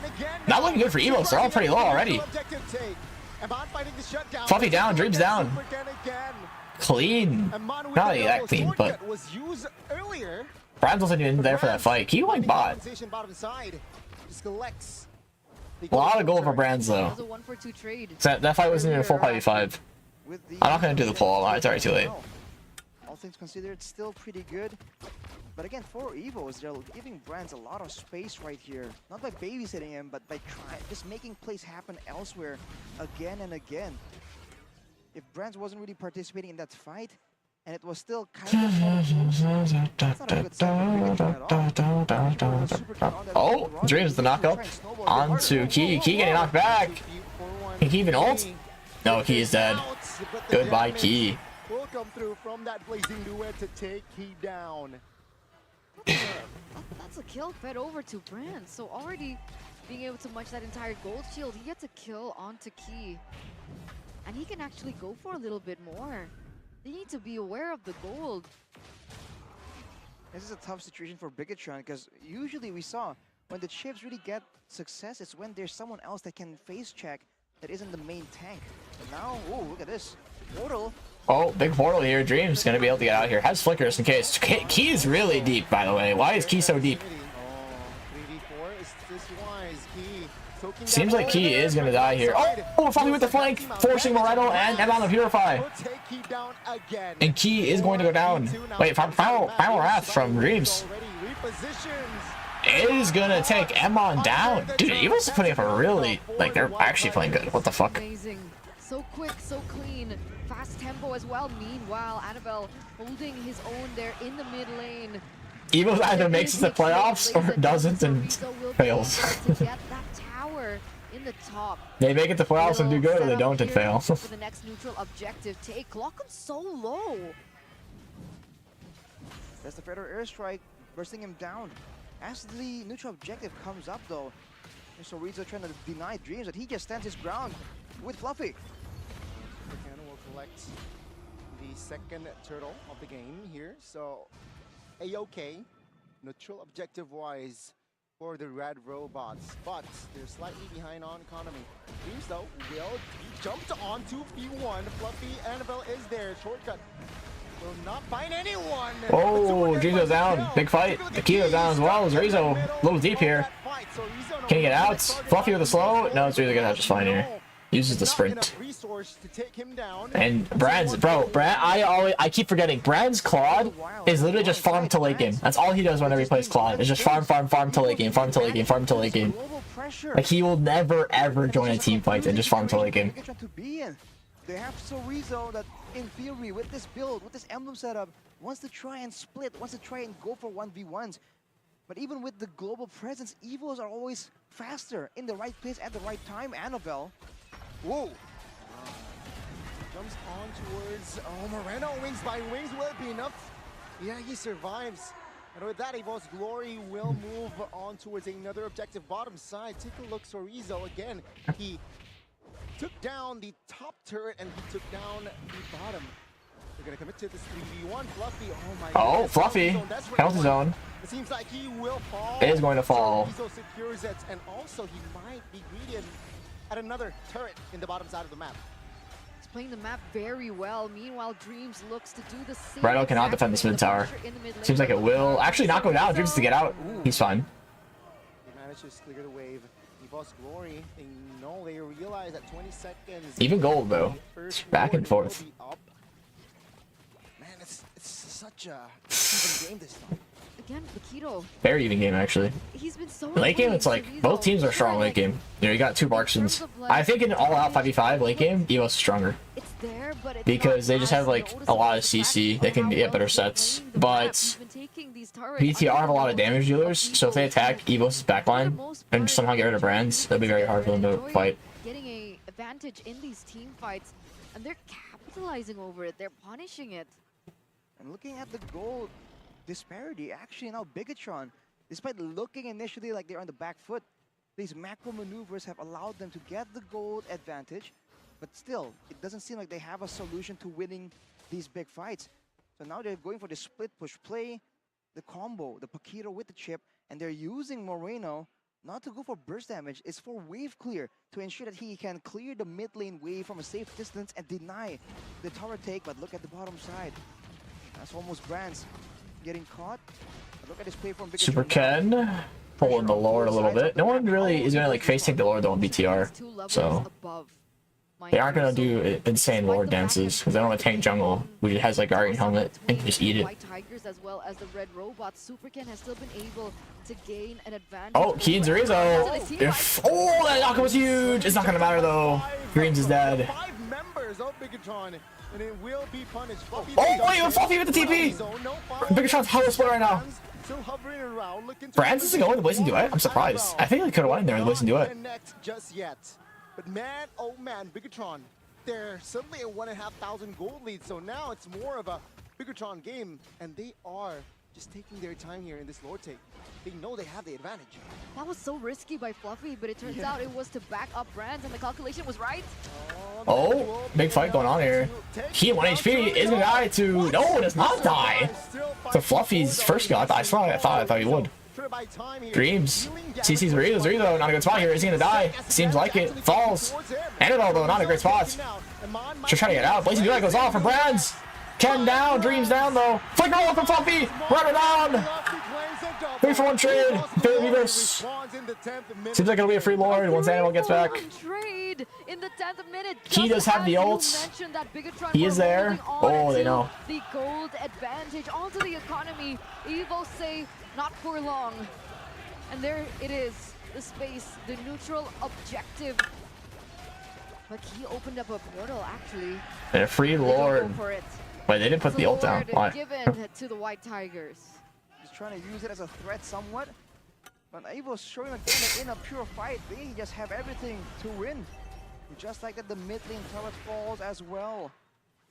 Speaker 4: Not looking good for Evos. They're all pretty low already. Fluffy down, Dreams down. Clean. Not really that clean, but Brands wasn't even there for that fight. Can you like bot? A lot of gold for Brands though.
Speaker 15: That was a 1-for-2 trade.
Speaker 4: So that fight wasn't even a full 5v5. I'm not gonna do the pull. It's already too late.
Speaker 3: All things considered, still pretty good. But again, for Evos, they're giving Brands a lot of space right here. Not by babysitting him, but by just making plays happen elsewhere again and again. If Brands wasn't really participating in that fight, and it was still kind of that's not a good sign for
Speaker 4: Oh, Dreams the knock up onto Key. Key getting knocked back. Can Key even ult? No, Key is dead. Goodbye, Key.
Speaker 2: Will come through from that blazing duet to take Key down.
Speaker 15: That's a kill fed over to Brand. So already being able to munch that entire gold shield, he gets a kill onto Key. And he can actually go for a little bit more. They need to be aware of the gold.
Speaker 3: This is a tough situation for Bigatron because usually we saw when the chips really get success, it's when there's someone else that can face check that isn't the main tank. But now, oh, look at this. Portal.
Speaker 4: Oh, big portal here. Dreams gonna be able to get out here. Has flickers in case. Key is really deep, by the way. Why is Key so deep? Seems like Key is gonna die here. Oh, Fluffy with the flank, forcing Moreno and on the Purify. And Key is going to go down. Wait, final Wrath from Dreams is gonna take Emon down. Dude, Evil's putting up a really, like, they're actually playing good. What the fuck?
Speaker 15: Amazing. So quick, so clean. Fast tempo as well. Meanwhile, Annabelle holding his own there in the mid lane.
Speaker 4: Evo either makes it to the playoffs or doesn't and fails.
Speaker 15: In the top.
Speaker 4: They make it to playoffs and do good, or they don't and fail.
Speaker 15: For the next neutral objective take. Glocken's so low.
Speaker 3: That's the Federal airstrike, bursting him down. As the neutral objective comes up though, and so Rizzo trying to deny Dreams, that he just stands his ground with Fluffy.
Speaker 2: The cannon will collect the second turtle of the game here, so A-OK, neutral objective-wise for the red robots, but they're slightly behind on economy. Dreams though will be jumped onto P1. Fluffy Annabelle is there. Shortcut will not find anyone.
Speaker 4: Oh, Dreams goes down. Big fight. The Key goes down as well. Is Rizzo a little deep here? Can he get out? Fluffy with a slow? No, it's Rizzo gonna have just fine here. Uses the sprint. And Brand's, bro, I keep forgetting. Brand's Claude is literally just farm to late game. That's all he does whenever he plays Claude. Is just farm to late game, farm to late game, farm to late game. Like, he will never ever join a team fight and just farm to late game.
Speaker 3: They have Rizzo that, in theory, with this build, with this emblem setup, wants to try and split, wants to try and go for 1v1s. But even with the global presence, Evos are always faster, in the right place at the right time. Annabelle. Whoa.
Speaker 2: Jumps on towards, Moreno, wings by wings, will it be enough? Yeah, he survives. And with that, Evo's Glory will move on towards another objective bottom side. Take a look, Sorizo again. He took down the top turret and he took down the bottom. They're gonna commit to this 3v1. Fluffy, oh my god.
Speaker 4: Oh, Fluffy, penalty zone.
Speaker 2: It seems like he will fall.
Speaker 4: It is going to fall.
Speaker 2: Sorizo secures it, and also he might be greedy at another turret in the bottom side of the map.
Speaker 15: He's playing the map very well. Meanwhile, Dreams looks to do the same.
Speaker 4: Rhino cannot defend this mid tower. Seems like it will actually not go down. Dreams to get out. He's fine.
Speaker 2: He manages to clear the wave. Evo's Glory, they realize that 20 seconds.
Speaker 4: Even gold though. Back and forth.
Speaker 2: Man, it's such a even game this time.
Speaker 15: Again, Bakito.
Speaker 4: Very even game actually.
Speaker 15: He's been so
Speaker 4: late game, it's like both teams are strong late game. You know, you got two Barksons. I think in all out 5v5 late game, Evo's stronger. Because they just have like a lot of CC. They can get better sets. But BTR have a lot of damage dealers, so if they attack Evo's backline and somehow get rid of Brands, it'll be very hard for them to fight.
Speaker 15: Getting a advantage in these team fights, and they're capitalizing over it. They're punishing it.
Speaker 3: And looking at the gold disparity, actually now Bigatron, despite looking initially like they're on the back foot, these macro maneuvers have allowed them to get the gold advantage, but still, it doesn't seem like they have a solution to winning these big fights. So now they're going for the split push play, the combo, the Paquito with the chip, and they're using Moreno not to go for burst damage, it's for wave clear to ensure that he can clear the mid lane wave from a safe distance and deny the tower take. But look at the bottom side. That's almost Brands getting caught. But look at his play from
Speaker 4: FwydChickn pulling the Lord a little bit. No one really is going to like face take the Lord though on BTR. So they aren't going to do insane Lord dances because they don't want to tank jungle, which has like Guardian Helmet and can just eat it.
Speaker 15: White Tigers as well as the Red Robots. FwydChickn has still been able to gain an advantage.
Speaker 4: Oh, Keen Zurizo. If that knockup was huge. It's not going to matter though. Dreams is dead.
Speaker 2: 5 members of Bigatron, and it will be punished.
Speaker 4: Oh wait, Fluffy with the TP. Bigatron's hella split right now.
Speaker 2: Still hovering around, looking to
Speaker 4: Brands is going to Blazing Duet. I'm surprised. I think they could have won in there with Blazing Duet.
Speaker 2: Just yet. But man, oh man, Bigatron, they're suddenly a 1,500 gold lead. So now it's more of a Bigatron game, and they are just taking their time here in this Lord take. They know they have the advantage.
Speaker 15: That was so risky by Fluffy, but it turns out it was to back up Brands, and the calculation was right.
Speaker 4: Oh, big fight going on here. He 1 HP is gonna die to no, does not die. To Fluffy's first skill. I thought he would. Dreams. CC's Zurizo, not a good spot here. Is he gonna die? Seems like it. Falls. Annabelle though, not a great spot. Just trying to get out. Blazing Duet goes off from Brands. Ken down, Dreams down though. Flicker off from Fluffy. Run her down. 3-for-1 trade. Vivos. Seems like it'll be a free Lord once Animal gets back.
Speaker 15: Trade in the 10th minute.
Speaker 4: He does have the ult. He is there. Oh, they know.
Speaker 15: The gold advantage onto the economy. Evo say not for long. And there it is. The space, the neutral objective. But he opened up a portal actually.
Speaker 4: And a free Lord. Wait, they didn't put the ult down. Why?
Speaker 15: Given to the White Tigers.
Speaker 3: Just trying to use it as a threat somewhat. But Evo's showing again that in a pure fight, they just have everything to win. Just like that, the mid lane turret falls as well.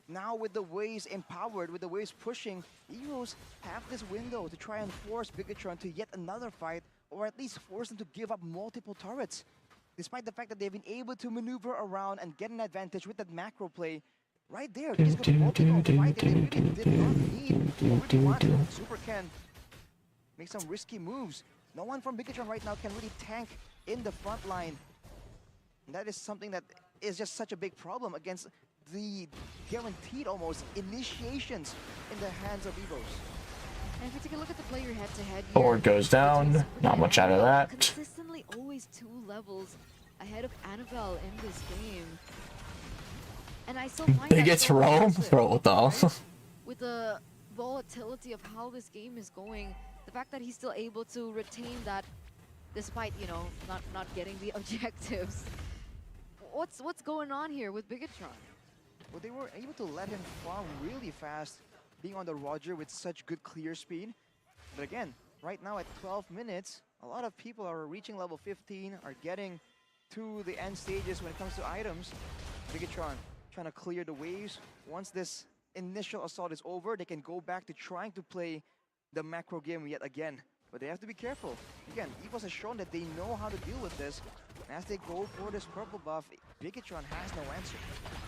Speaker 3: Now with the waves empowered, with the waves pushing, Evos have this window to try and force Bigatron to yet another fight, or at least force them to give up multiple turrets. Despite the fact that they've been able to maneuver around and get an advantage with that macro play, right there, they just got multiple fight that they really did not need. FwydChickn make some risky moves. No one from Bigatron right now can really tank in the front line. And that is something that is just such a big problem against the guaranteed almost initiations in the hands of Evos.
Speaker 15: And if we take a look at the player head-to-head,
Speaker 4: Lord goes down. Not much out of that.
Speaker 15: Consistently always 2 levels ahead of Annabelle in this game. And I still find
Speaker 4: Biggest roam? Bro, what the hell?
Speaker 15: With the volatility of how this game is going, the fact that he's still able to retain that despite, you know, not getting the objectives. What's going on here with Bigatron?
Speaker 3: Well, they were able to let him farm really fast, being on the Roger with such good clear speed. But again, right now at 12 minutes, a lot of people are reaching level 15, are getting to the end stages when it comes to items. Bigatron trying to clear the waves. Once this initial assault is over, they can go back to trying to play the macro game yet again. But they have to be careful. Again, Evos has shown that they know how to deal with this. As they go for this purple buff, Bigatron has no answer.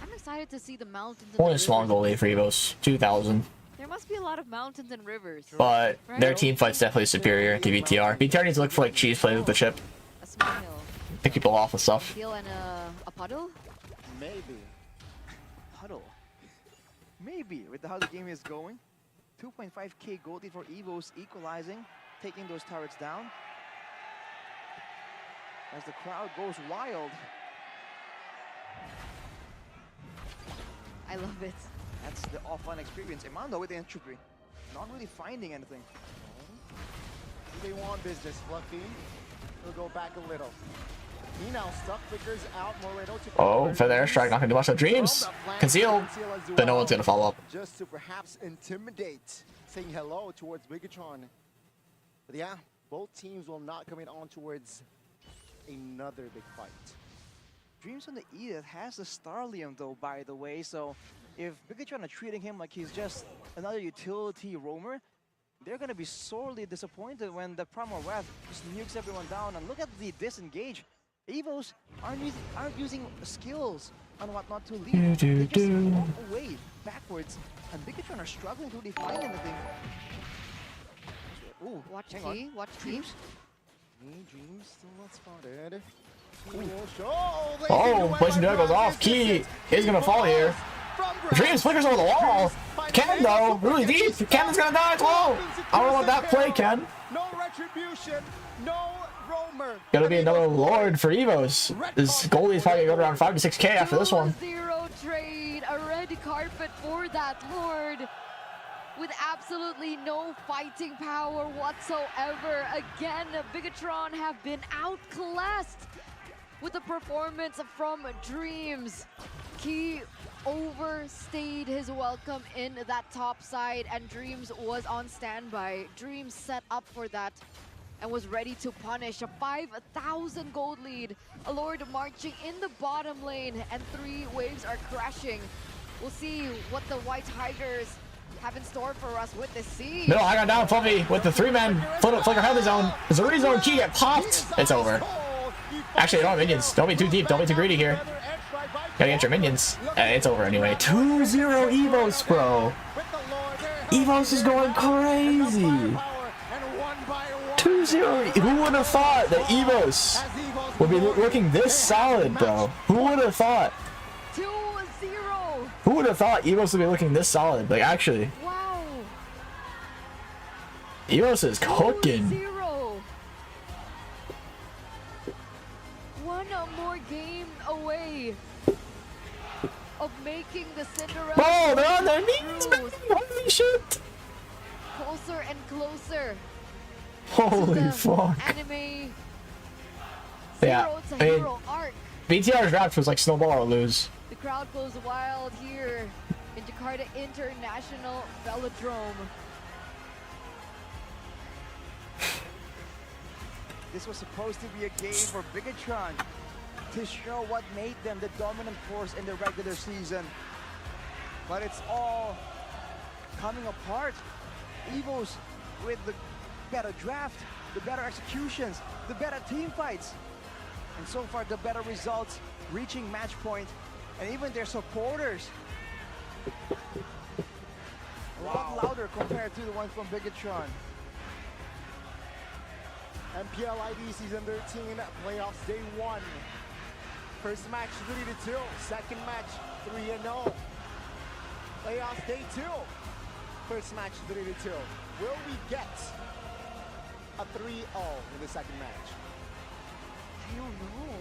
Speaker 15: I'm excited to see the mountains.
Speaker 4: Only a small goal lead for Evos. 2,000.
Speaker 15: There must be a lot of mountains and rivers.
Speaker 4: But
Speaker 15: right?
Speaker 4: their team fight's definitely superior to BTR. BTR needs to look for like cheese plays with the chip.
Speaker 15: A small hill.
Speaker 4: Pick people off with stuff.
Speaker 15: Hill and a puddle?
Speaker 3: Maybe. Puddle. Maybe, with how the game is going. 2.5k gold lead for Evos, equalizing, taking those turrets down. As the crowd goes wild.
Speaker 15: I love it.
Speaker 3: That's the offline experience. Emando with the entropy. Not really finding anything.
Speaker 2: They want business, Fluffy. He'll go back a little. He now stuck figures out Moreno to
Speaker 4: Oh, for the airstrike, not gonna do much of Dreams. Concealed, but no one's gonna follow up.
Speaker 2: Just to perhaps intimidate, saying hello towards Bigatron. But yeah, both teams will not come in on towards another big fight.
Speaker 3: Dreams on the Edith has the Starlium though, by the way, so if Bigatron are treating him like he's just another utility roamer, they're gonna be sorely disappointed when the Primal Wrath just nukes everyone down. And look at the disengage. Evos aren't using skills on what not to leave. They just walk away backwards, and Bigatron are struggling to really find anything.
Speaker 2: Ooh,
Speaker 15: Watch
Speaker 2: hang
Speaker 15: key,
Speaker 2: on.
Speaker 15: watch key.
Speaker 2: Dreams still not spotted.
Speaker 4: Oh, placing duo goes off. Key is gonna fall here. Dreams flickers over the wall. Ken though, really deep. Ken's gonna die as well. I don't know about that play, Ken.
Speaker 2: No retribution, no roamer.
Speaker 4: Gonna be another Lord for Evos. His goalie's probably gonna go around 5 to 6K after this one.
Speaker 15: 2-0 trade, a red carpet for that Lord. With absolutely no fighting power whatsoever. Again, Bigatron have been outclassed with the performance from Dreams. Key overstayed his welcome in that top side, and Dreams was on standby. Dreams set up for that and was ready to punish. A 5,000 gold lead. A Lord marching in the bottom lane, and 3 waves are crashing. We'll see what the White Tigers have in store for us with the siege.
Speaker 4: Middle, I got down Fluffy with the 3-man flicker heavy zone. There's a rezone key get popped. It's over. Actually, don't have minions. Don't be too deep. Don't be too greedy here. Gotta get your minions. It's over anyway. 2-0 Evos, bro. Evos is going crazy. 2-0. Who would have thought that Evos would be looking this solid, bro? Who would have thought?
Speaker 15: 2-0.
Speaker 4: Who would have thought Evos would be looking this solid? Like, actually.
Speaker 15: Wow.
Speaker 4: Evos is cooking.
Speaker 15: 2-0. One more game away of making the Cinderella.
Speaker 4: Bro, they're on their knees, man. Holy shit.
Speaker 15: Closer and closer.
Speaker 4: Holy fuck.
Speaker 15: Anime
Speaker 4: Yeah,
Speaker 15: Zero to
Speaker 4: I mean,
Speaker 15: Hero arc.
Speaker 4: BTR's draft was like snowball or lose.
Speaker 15: The crowd goes wild here in Jakarta International Velodrome.
Speaker 3: This was supposed to be a game for Bigatron to show what made them the dominant force in the regular season. But it's all coming apart. Evos with the better draft, the better executions, the better team fights. And so far, the better results, reaching match point, and even their supporters. A lot louder compared to the one from Bigatron.
Speaker 2: MPL ID Season 13 Playoffs Day 1. First match 3-2. Second match 3-0. Playoffs Day 2. First match 3-2. Will we get a 3-0 in the second match?
Speaker 15: I don't know.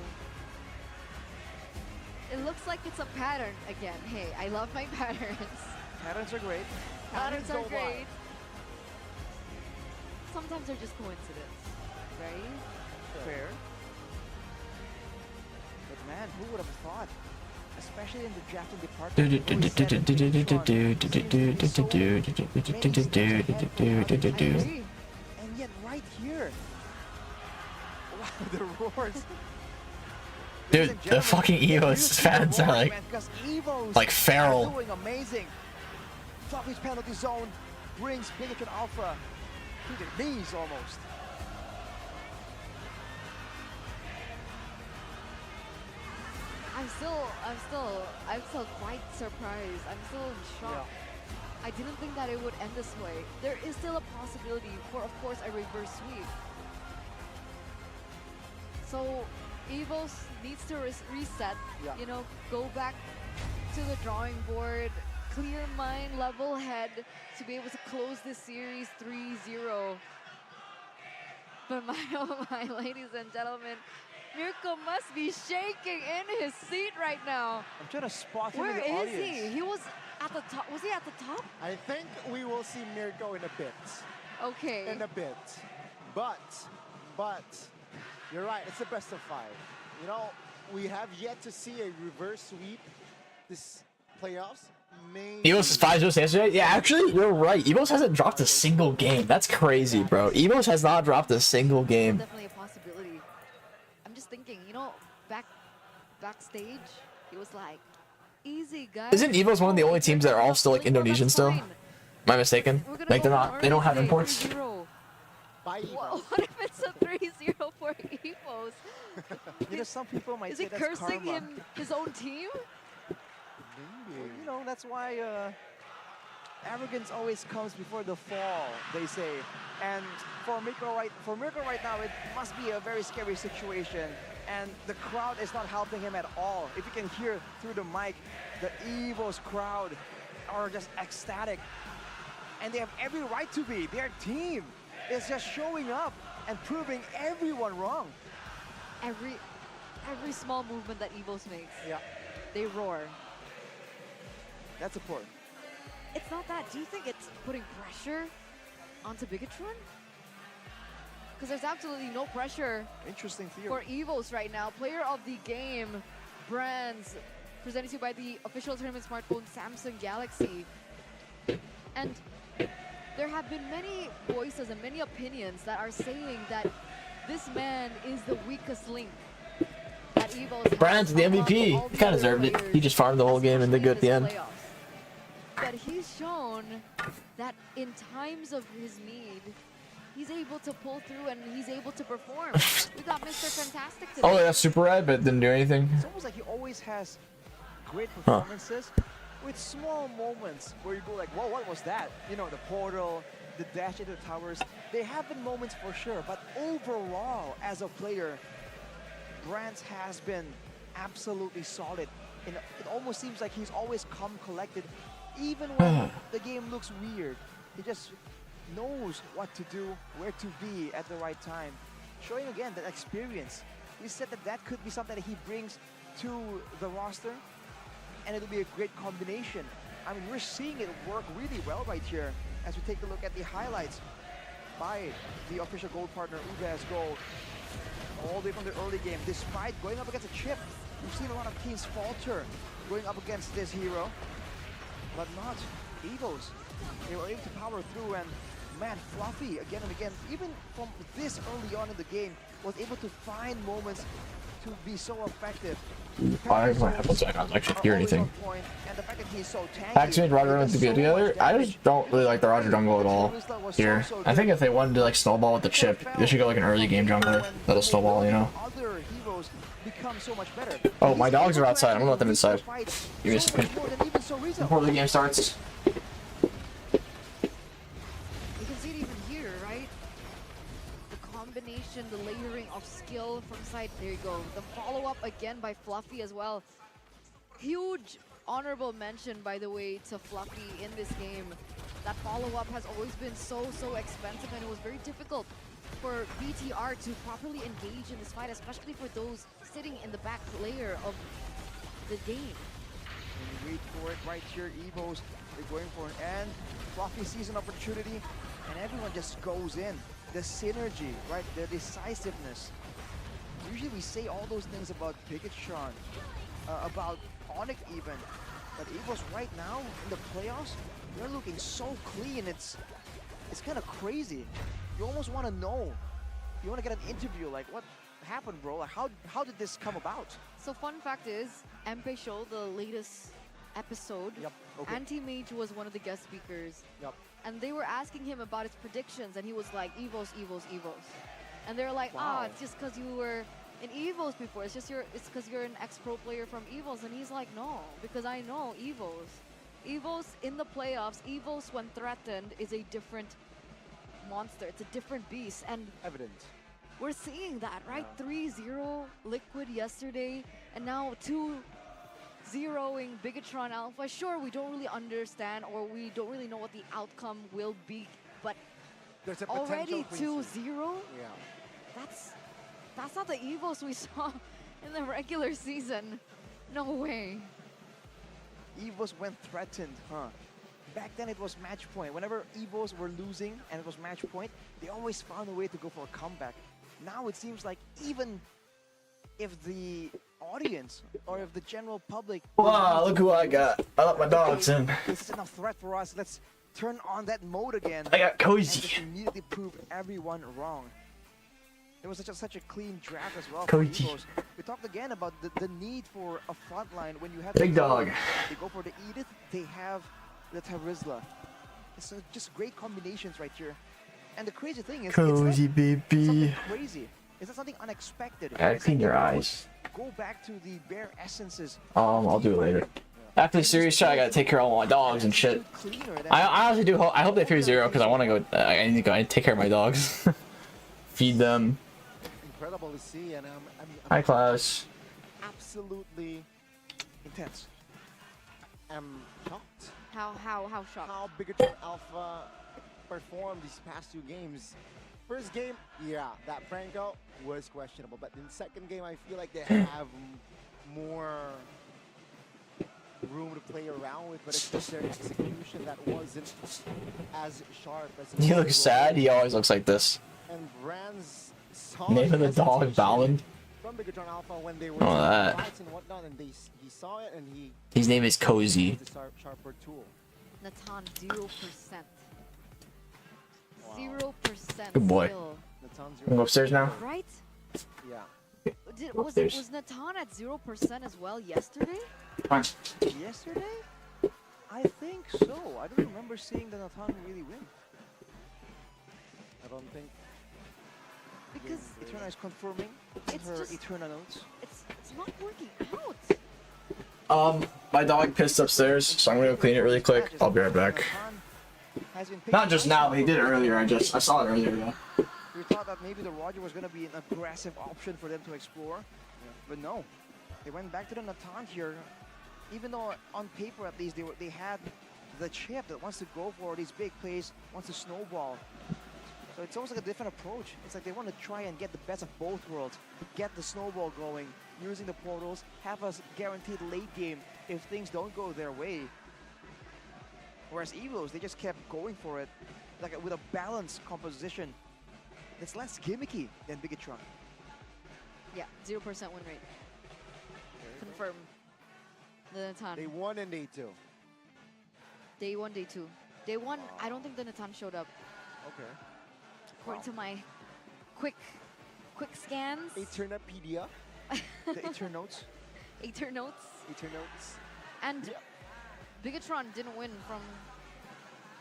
Speaker 15: It looks like it's a pattern again. Hey, I love my patterns.
Speaker 3: Patterns are great.
Speaker 15: Patterns are
Speaker 2: go
Speaker 15: great.
Speaker 2: wide.
Speaker 15: Sometimes they're just coincidence, right?
Speaker 3: Fair. But man, who would have thought? Especially in the drafting department. And yet right here. Wow, the roars.
Speaker 4: Dude, the fucking Evos fans are like feral.
Speaker 3: Doing amazing. Fluffy's penalty zone brings Bigatron Alpha to the knees almost.
Speaker 15: I'm still quite surprised. I'm still in shock. I didn't think that it would end this way. There is still a possibility for, of course, a reverse sweep. So Evos needs to reset, you know, go back to the drawing board, clear mind, level head to be able to close this series 3-0. But my ladies and gentlemen, Mirko must be shaking in his seat right now.
Speaker 3: I'm trying to spot him
Speaker 15: Where
Speaker 3: in the
Speaker 15: is
Speaker 3: audience.
Speaker 15: he? He was at the top. Was he at the top?
Speaker 2: I think we will see Mirko in a bit.
Speaker 15: Okay.
Speaker 2: In a bit. But, you're right, it's the best of 5. You know, we have yet to see a reverse sweep this playoffs.
Speaker 4: Evos is 5-0 yesterday? Yeah, actually, you're right. Evos hasn't dropped a single game. That's crazy, bro. Evos has not dropped a single game.
Speaker 15: Definitely a possibility. I'm just thinking, you know, backstage, he was like, easy, guys.
Speaker 4: Isn't Evos one of the only teams that are all still like Indonesian still? Am I mistaken? Like they don't have imports?
Speaker 15: What if it's a 3-0 for Evos?
Speaker 3: You know, some people might
Speaker 15: Is
Speaker 3: say
Speaker 15: he
Speaker 3: that's
Speaker 15: cursing
Speaker 3: karma.
Speaker 15: his own team?
Speaker 3: Well, you know, that's why arrogance always comes before the fall, they say. And for Mirko right now, it must be a very scary situation. And the crowd is not helping him at all. If you can hear through the mic, the EVO's crowd are just ecstatic. And they have every right to be. Their team is just showing up and proving everyone wrong.
Speaker 15: Every small movement that EVOS makes,
Speaker 3: yeah,
Speaker 15: they roar.
Speaker 3: That's support.
Speaker 15: It's not that. Do you think it's putting pressure onto Bigatron? Because there's absolutely no pressure.
Speaker 3: Interesting theory.
Speaker 15: For EVOS right now. Player of the game brands presented to you by the official tournament smartphone Samsung Galaxy. And there have been many voices and many opinions that are saying that this man is the weakest link that EVOS
Speaker 4: Brand's the MVP. He kind of deserved it. He just farmed the whole game and did good at the end.
Speaker 15: But he's shown that in times of his need, he's able to pull through and he's able to perform. We got Mr. Fantastic today.
Speaker 4: Oh, yeah, super red, but didn't do anything.
Speaker 3: It's almost like he always has great performances with small moments where you go like, whoa, what was that? You know, the portal, the dash into the towers. There have been moments for sure, but overall, as a player, Brands has been absolutely solid. And it almost seems like he's always calm, collected, even when the game looks weird. He just knows what to do, where to be at the right time. Showing again that experience. He said that that could be something that he brings to the roster, and it'll be a great combination. I mean, we're seeing it work really well right here as we take a look at the highlights by the official gold partner, Ubez Gold. All the way from the early game, despite going up against a chip, we've seen a lot of teams falter going up against this hero, but not EVOS. They were able to power through, and man, Fluffy again and again, even from this early on in the game, was able to find moments to be so effective.
Speaker 4: I might have to actually hear anything.
Speaker 3: And the fact that he's so tanky,
Speaker 4: Activate Roger and be together. I just don't really like the Roger jungle at all here. I think if they wanted to like snowball with the chip, they should go like an early game jungler that'll snowball, you know.
Speaker 3: Other heroes become so much better.
Speaker 4: Oh, my dogs are outside. I'm gonna let them inside. Give me a second before the game starts.
Speaker 15: You can see it even here, right? The combination, the layering of skill from side. There you go. The follow-up again by Fluffy as well. Huge honorable mention, by the way, to Fluffy in this game. That follow-up has always been so expensive, and it was very difficult for BTR to properly engage in this fight, especially for those sitting in the back layer of the game.
Speaker 3: And you wait for it right here, EVOS. They're going for an end. Fluffy sees an opportunity, and everyone just goes in. The synergy, right? The decisiveness. Usually we say all those things about Bigatron, about Onyx even, but EVOS right now in the playoffs, they're looking so clean. It's kind of crazy. You almost want to know. You want to get an interview, like what happened, bro? Like how did this come about?
Speaker 15: So fun fact is, MP Show, the latest episode, Anti-Mage was one of the guest speakers. And they were asking him about his predictions, and he was like, EVOS, EVOS, EVOS. And they're like, it's just because you were in EVOS before. It's because you're an ex-pro player from EVOS. And he's like, no, because I know EVOS. EVOS in the playoffs, EVOS when threatened is a different monster. It's a different beast. And
Speaker 2: evident.
Speaker 15: We're seeing that, right? 3-0 Liquid yesterday, and now 2-0ing Bigatron Alpha. Sure, we don't really understand, or we don't really know what the outcome will be, but
Speaker 2: there's a
Speaker 15: already 2-0?
Speaker 2: Yeah.
Speaker 15: That's not the EVOS we saw in the regular season. No way.
Speaker 3: EVOS when threatened, huh? Back then it was match point. Whenever EVOS were losing and it was match point, they always found a way to go for a comeback. Now it seems like even if the audience or if the general public...
Speaker 4: Wow, look who I got. I let my dogs in.
Speaker 3: This is enough threat for us. Let's turn on that mode again.
Speaker 4: I got cozy.
Speaker 3: And just immediately prove everyone wrong. It was such a clean draft as well.
Speaker 4: Cozy.
Speaker 3: We talked again about the need for a front line when you have...
Speaker 4: Big dog.
Speaker 3: They go for the Edith, they have the Tarizla. It's just great combinations right here. And the crazy thing is,
Speaker 4: cozy
Speaker 3: it's
Speaker 4: baby.
Speaker 3: Something crazy. It's not something unexpected.
Speaker 4: I clean your eyes.
Speaker 3: Go back to the bare essences.
Speaker 4: I'll do it later.
Speaker 3: Yeah.
Speaker 4: After the series chat, I gotta take care of all my dogs and shit. I honestly do hope. I hope they 3-0 because I want to go. I need to go and take care of my dogs, feed them.
Speaker 2: Incredible to see, and I mean,
Speaker 4: Hi, Klaus.
Speaker 2: Absolutely
Speaker 3: intense.
Speaker 2: I'm shocked.
Speaker 15: How shocked?
Speaker 2: How Bigatron Alpha performed these past 2 games. First game, yeah, that Franco was questionable, but in the second game, I feel like they have more room to play around with, but it's just their execution that wasn't as sharp as.
Speaker 4: He looks sad. He always looks like this.
Speaker 2: And Brand's
Speaker 4: Name of the dog, Balin.
Speaker 2: From Bigatron Alpha when they were
Speaker 4: that.
Speaker 2: fights and whatnot, and he saw it and he.
Speaker 4: His name is Cozy.
Speaker 2: Sharper tool.
Speaker 15: Natan 0%. 0%.
Speaker 4: Good boy.
Speaker 15: Still.
Speaker 4: Can go upstairs now.
Speaker 15: Right?
Speaker 2: Yeah.
Speaker 15: Was Natan at 0% as well yesterday?
Speaker 4: Fine.
Speaker 3: Yesterday? I think so. I don't remember seeing the Natan really win.
Speaker 2: I don't think.
Speaker 15: Because
Speaker 3: Eterna is confirming her Eterna notes.
Speaker 15: It's not working out.
Speaker 4: My dog pissed upstairs, so I'm gonna go clean it really quick. I'll be right back. Not just now, he did it earlier. I saw it earlier. Yeah.
Speaker 3: We thought that maybe the Roger was gonna be an aggressive option for them to explore, but no. They went back to the Natan here, even though on paper at least they had the chip that wants to go for these big plays, wants to snowball. So it's almost like a different approach. It's like they want to try and get the best of both worlds, get the snowball going, using the portals, have a guaranteed late game if things don't go their way. Whereas Evos, they just kept going for it, like with a balanced composition. It's less gimmicky than Bigatron.
Speaker 15: Yeah, 0% win rate. Confirm. The Natan.
Speaker 2: Day 1 and day 2.
Speaker 15: Day 1, day 2. Day 1, I don't think the Natan showed up.
Speaker 2: Okay.
Speaker 15: According to my quick scans.
Speaker 2: Eternapedia.
Speaker 3: The Eternotes.
Speaker 15: Eternotes. And Bigatron didn't win from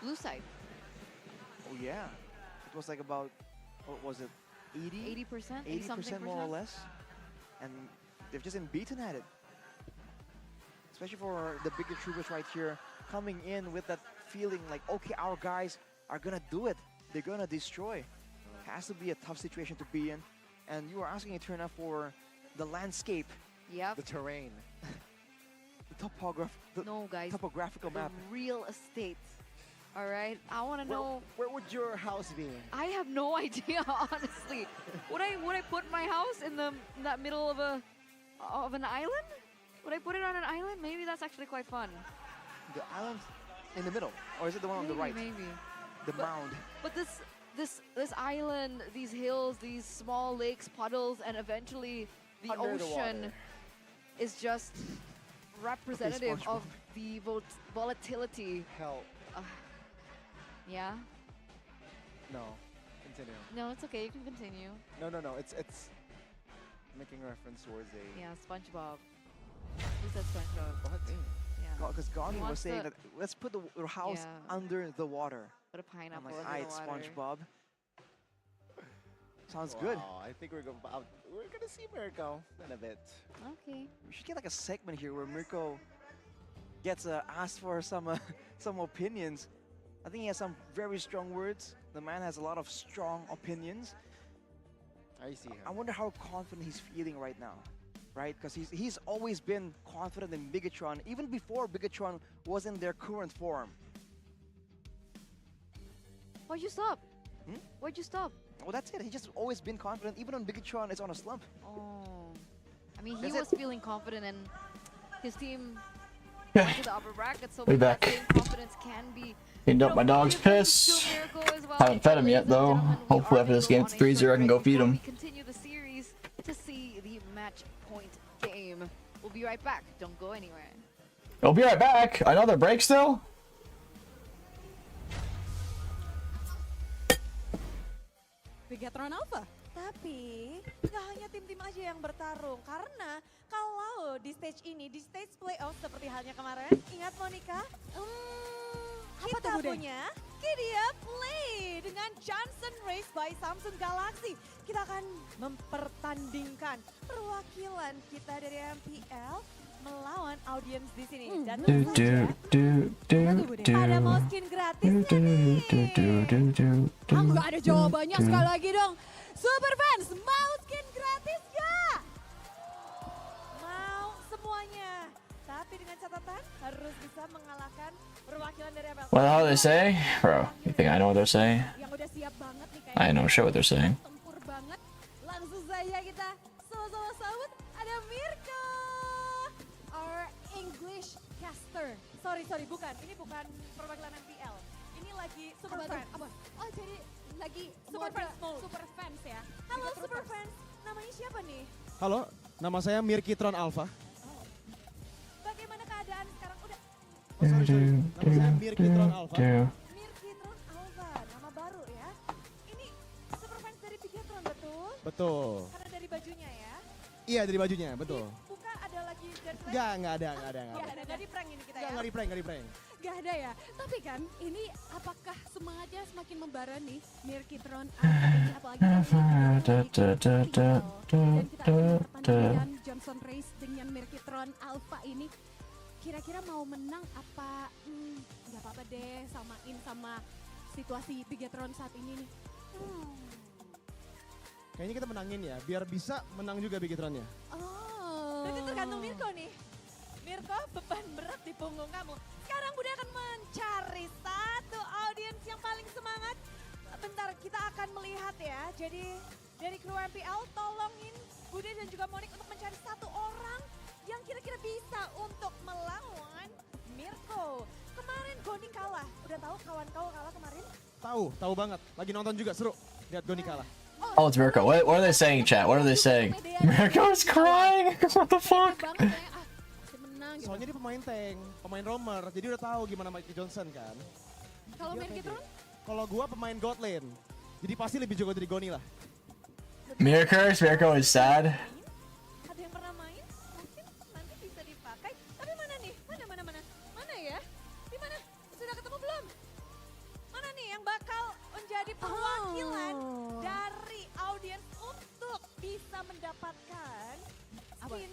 Speaker 15: blue side.
Speaker 3: Oh yeah. It was like about, what was it,
Speaker 15: 80%?
Speaker 3: 80% more or less. And they've just been beaten at it. Especially for the bigger troopers right here, coming in with that feeling like, okay, our guys are gonna do it. They're gonna destroy. Has to be a tough situation to be in. And you are asking Eterna for the landscape.
Speaker 15: Yep.
Speaker 2: The terrain.
Speaker 3: The topographical map.
Speaker 15: The real estate. All right, I want to know.
Speaker 2: Where would your house be?
Speaker 15: I have no idea, honestly. would I put my house in that middle of an island? Would I put it on an island? Maybe that's actually quite fun.
Speaker 3: The island in the middle, or is it the one on the right?
Speaker 15: Maybe.
Speaker 3: The mound.
Speaker 15: But this island, these hills, these small lakes, puddles, and eventually the ocean is just representative of the volatility.
Speaker 2: Hell.
Speaker 15: Yeah?
Speaker 2: No. Continue.
Speaker 15: No, it's okay. You can continue.
Speaker 2: No. It's making reference towards a...
Speaker 15: Yeah, SpongeBob. Who said SpongeBob?
Speaker 2: What?
Speaker 15: Yeah.
Speaker 3: Because Gandhi was saying that let's put the house under the water.
Speaker 15: Put a pineapple
Speaker 3: I'm like,
Speaker 15: under the water.
Speaker 3: SpongeBob. Sounds good.
Speaker 2: I think we're gonna see Mirko in a bit.
Speaker 15: Okay.
Speaker 3: We should get like a segment here where Mirko gets asked for some opinions. I think he has some very strong words. The man has a lot of strong opinions.
Speaker 2: I see him.
Speaker 3: I wonder how confident he's feeling right now, right? Because he's always been confident in Bigatron, even before Bigatron was in their current form.
Speaker 15: Why'd you stop? Why'd you stop?
Speaker 3: Well, that's it. He's just always been confident, even when Bigatron is on a slump.
Speaker 15: Oh. I mean, he
Speaker 3: That's
Speaker 15: was feeling confident and his team went to the upper bracket, so that same confidence can be...
Speaker 4: Cleaned up my dog's piss. Haven't fed him yet though. Hopefully after this game it's 3-0 I can go feed him.
Speaker 15: We continue the series to see the match point game. We'll be right back. Don't go anywhere.
Speaker 4: I'll be right back. Another break still?
Speaker 9: Bigatron Alpha. Tapi nggak hanya tim-tim aja yang bertarung, karena kalau di stage ini, di stage playoff seperti halnya kemarin, ingat Monica? Kita punya Kidia Play dengan Johnson Race by Samsung Galaxy. Kita akan mempertandingkan perwakilan kita dari MPL melawan audiens di sini. Dan
Speaker 15: ada mau skin gratis nggak ada jawabannya sekali lagi dong. Super fans mau skin gratis gak?
Speaker 9: mau semuanya. Tapi dengan catatan harus bisa mengalahkan perwakilan dari MLB.
Speaker 4: What the hell they say? Bro, you think I know what they're saying?
Speaker 9: Yang udah siap banget nih
Speaker 4: I know shit what they're saying.
Speaker 9: tempur banget. Langsung saja kita sama-sama sambut ada Mirko, our English caster. Sorry, bukan. Ini bukan perwakilan MPL. Ini lagi Super Fans.
Speaker 15: Oh, jadi lagi
Speaker 9: Super Fans mode.
Speaker 15: Super fans ya.
Speaker 9: Halo Super Fans, namanya siapa nih?
Speaker 2: Halo, nama saya Mirkitron Alpha.
Speaker 9: Bagaimana keadaan sekarang? Udah
Speaker 2: Nama saya Mirkitron Alpha.
Speaker 9: Mirkitron Alpha, nama baru ya. Ini Super Fans dari Bigetron, betul?
Speaker 2: Betul.
Speaker 9: Karena dari bajunya ya.
Speaker 2: Iya, dari bajunya, betul.
Speaker 9: Buka ada lagi dari
Speaker 2: Nggak ada.
Speaker 9: Nggak di prank ini kita ya.
Speaker 2: Nggak di prank.
Speaker 15: Gak ada ya. Tapi kan ini apakah semangatnya semakin membara nih Mirkitron Alpha ini, apalagi kan dan kita akan pertandingan Johnson Race dengan Mirkitron Alpha ini. Kira-kira mau menang apa? Nggak apa-apa deh, samain sama situasi Bigetron saat ini nih.
Speaker 2: Kayaknya kita menangin ya, biar bisa menang juga Bigetronnya.
Speaker 15: Oh.
Speaker 9: Berarti tergantung Mirko nih. Mirko, beban berat di punggung kamu. Sekarang Bude akan mencari satu audiens yang paling semangat. Bentar, kita akan melihat ya. Jadi dari kru MPL tolongin Bude dan juga Monik untuk mencari satu orang yang kira-kira bisa untuk melawan Mirko. Kemarin Goni kalah. Udah tahu kawan kau kalah kemarin?
Speaker 2: Tahu banget. Lagi nonton juga, seru. Lihat Goni kalah.
Speaker 4: Oh, it's Mirko. What are they saying, chat? What are they saying? Mirko's crying. What the fuck?
Speaker 2: Soalnya dia pemain tank, pemain roamer, jadi udah tahu gimana Mike Johnson kan.
Speaker 15: Kalau Mirkitron?
Speaker 2: Kalau gua pemain god lane, jadi pasti lebih jago dari Goni lah.
Speaker 4: Mirko is sad.
Speaker 9: Ada yang pernah main? Mungkin nanti bisa dipakai. Tapi mana nih? Mana ya? Di mana? Sudah ketemu belum? Mana nih yang bakal menjadi perwakilan dari audiens untuk bisa mendapatkan skin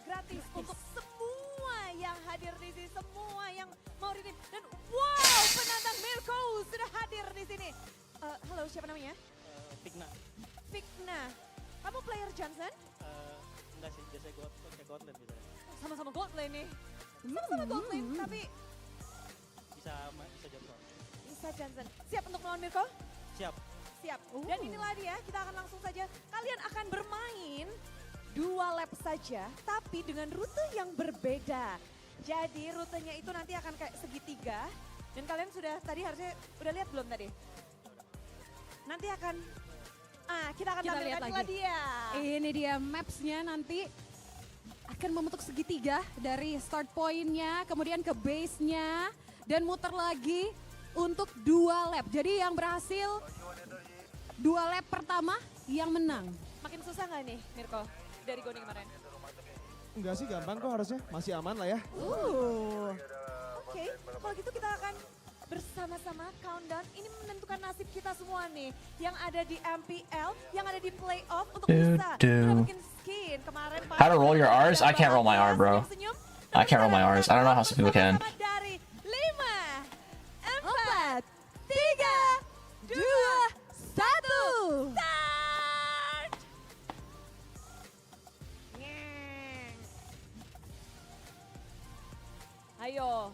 Speaker 9: gratis untuk semua yang hadir di sini, semua yang mau redeem. Dan wow, penantang Mirko sudah hadir di sini. Halo, siapa namanya? Fikna. Kamu player Johnson?
Speaker 10: Enggak sih, biasanya gue pakai god lane biasanya.
Speaker 9: Sama-sama god lane nih. Sama-sama god lane, tapi
Speaker 10: Bisa Johnson.
Speaker 9: bisa Johnson. Siap untuk melawan Mirko?
Speaker 10: Siap.
Speaker 9: Dan inilah dia, kita akan langsung saja. Kalian akan bermain 2 lap saja, tapi dengan rute yang berbeda. Jadi rutenya itu nanti akan kayak segitiga. Dan kalian sudah tadi harusnya udah lihat belum tadi? Nanti akan, kita akan tampilkan inilah dia.
Speaker 15: Ini dia maps-nya nanti akan membentuk segitiga dari start point-nya, kemudian ke base-nya, dan muter lagi untuk 2 lap. Jadi yang berhasil 2 lap pertama yang menang.
Speaker 9: Makin susah nggak nih Mirko dari Goni kemarin?
Speaker 2: Enggak sih, gampang kok harusnya. Masih aman lah ya.
Speaker 9: Oke, kalau gitu kita akan bersama-sama countdown. Ini menentukan nasib kita semua nih. Yang ada di MPL, yang ada di playoff untuk bisa mendapatkan skin. Kemarin
Speaker 4: How to roll your R's? I can't roll my R, bro. I can't roll my R's. I don't know how some people can.
Speaker 9: Dari 5, 4, 3, 2, 1. Start! Ayo,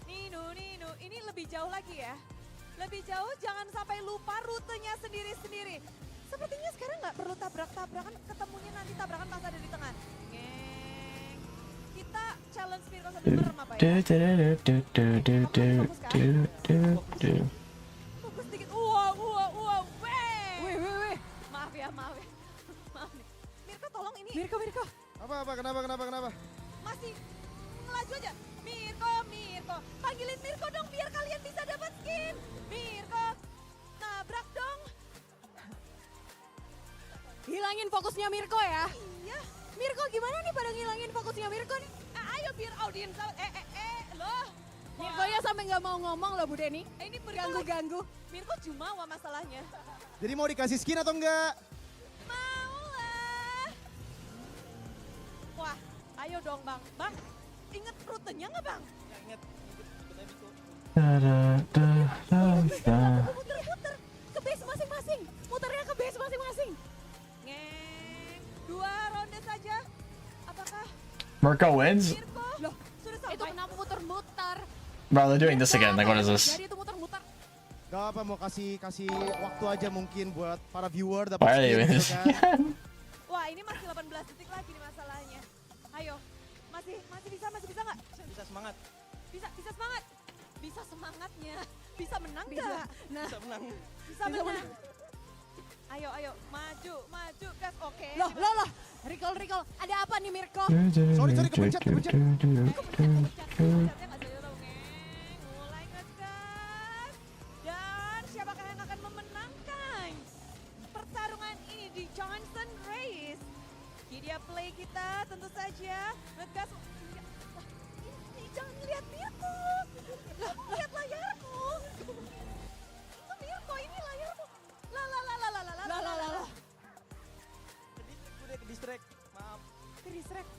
Speaker 9: Nino, ini lebih jauh lagi ya. Lebih jauh, jangan sampai lupa rutenya sendiri-sendiri. Sepertinya sekarang nggak perlu tabrak-tabrakan, ketemunya nanti tabrakan pas ada di tengah. Kita challenge Mirko sambil merem apa ya? Fokus dikit, weh. Maaf ya. Maaf nih. Mirko tolong ini.
Speaker 15: Mirko.
Speaker 2: Apa? Kenapa?
Speaker 9: Masih ngelaju aja. Mirko. Panggilin Mirko dong biar kalian bisa dapat skin. Mirko, nabrak dong.
Speaker 15: Hilangin fokusnya Mirko ya.
Speaker 9: Iya.
Speaker 15: Mirko gimana nih pada ngilangin fokusnya Mirko nih?
Speaker 9: Ayo biar audiens loh.
Speaker 15: Mirkonya sampai nggak mau ngomong loh Bu Deni.
Speaker 9: Ini
Speaker 15: ganggu.
Speaker 9: Mirko jumawa masalahnya.
Speaker 2: Jadi mau dikasih skin atau enggak?
Speaker 9: Mau lah. Wah, Ayo dong bang. Bang, inget rutenya nggak bang?
Speaker 10: Ya inget ikutnya Miko.
Speaker 9: Muter-muter ke base masing-masing. Muternya ke base masing-masing. Ngeng. 2 ronde saja. Apakah
Speaker 4: Mirko wins?
Speaker 9: Loh, sudah sampai.
Speaker 29: Itu kenapa muter-muter?
Speaker 4: Bro, they're doing this again. Like, what is this?
Speaker 9: Jadi itu muter-muter.
Speaker 2: Gak apa, mau kasih waktu aja mungkin buat para viewer dapat
Speaker 4: Why are they
Speaker 2: skin
Speaker 4: doing
Speaker 2: gitu
Speaker 4: this
Speaker 2: kan.
Speaker 4: again?
Speaker 9: Wah, ini masih 18 detik lagi nih masalahnya. Ayo, masih bisa nggak?
Speaker 10: Bisa semangat.
Speaker 9: Bisa semangat. Bisa semangatnya. Bisa menang
Speaker 29: Bisa.
Speaker 9: nggak? Nah,
Speaker 10: Bisa menang.
Speaker 9: bisa menang. Ayo, maju, gas, oke.
Speaker 29: Loh. Recall. Ada apa nih Mirko?
Speaker 2: Sorry, kepencet.
Speaker 9: Mulai ngegas. Dan siapakah yang akan memenangkan pertarungan ini di Johnson Race? Media play kita tentu saja ngegas. Ini jangan lihat Mirko. Lihat layarmu. Itu Mirko, ini layarmu. Lah.
Speaker 10: Udah ke distract. Maaf.
Speaker 9: Ke-distract.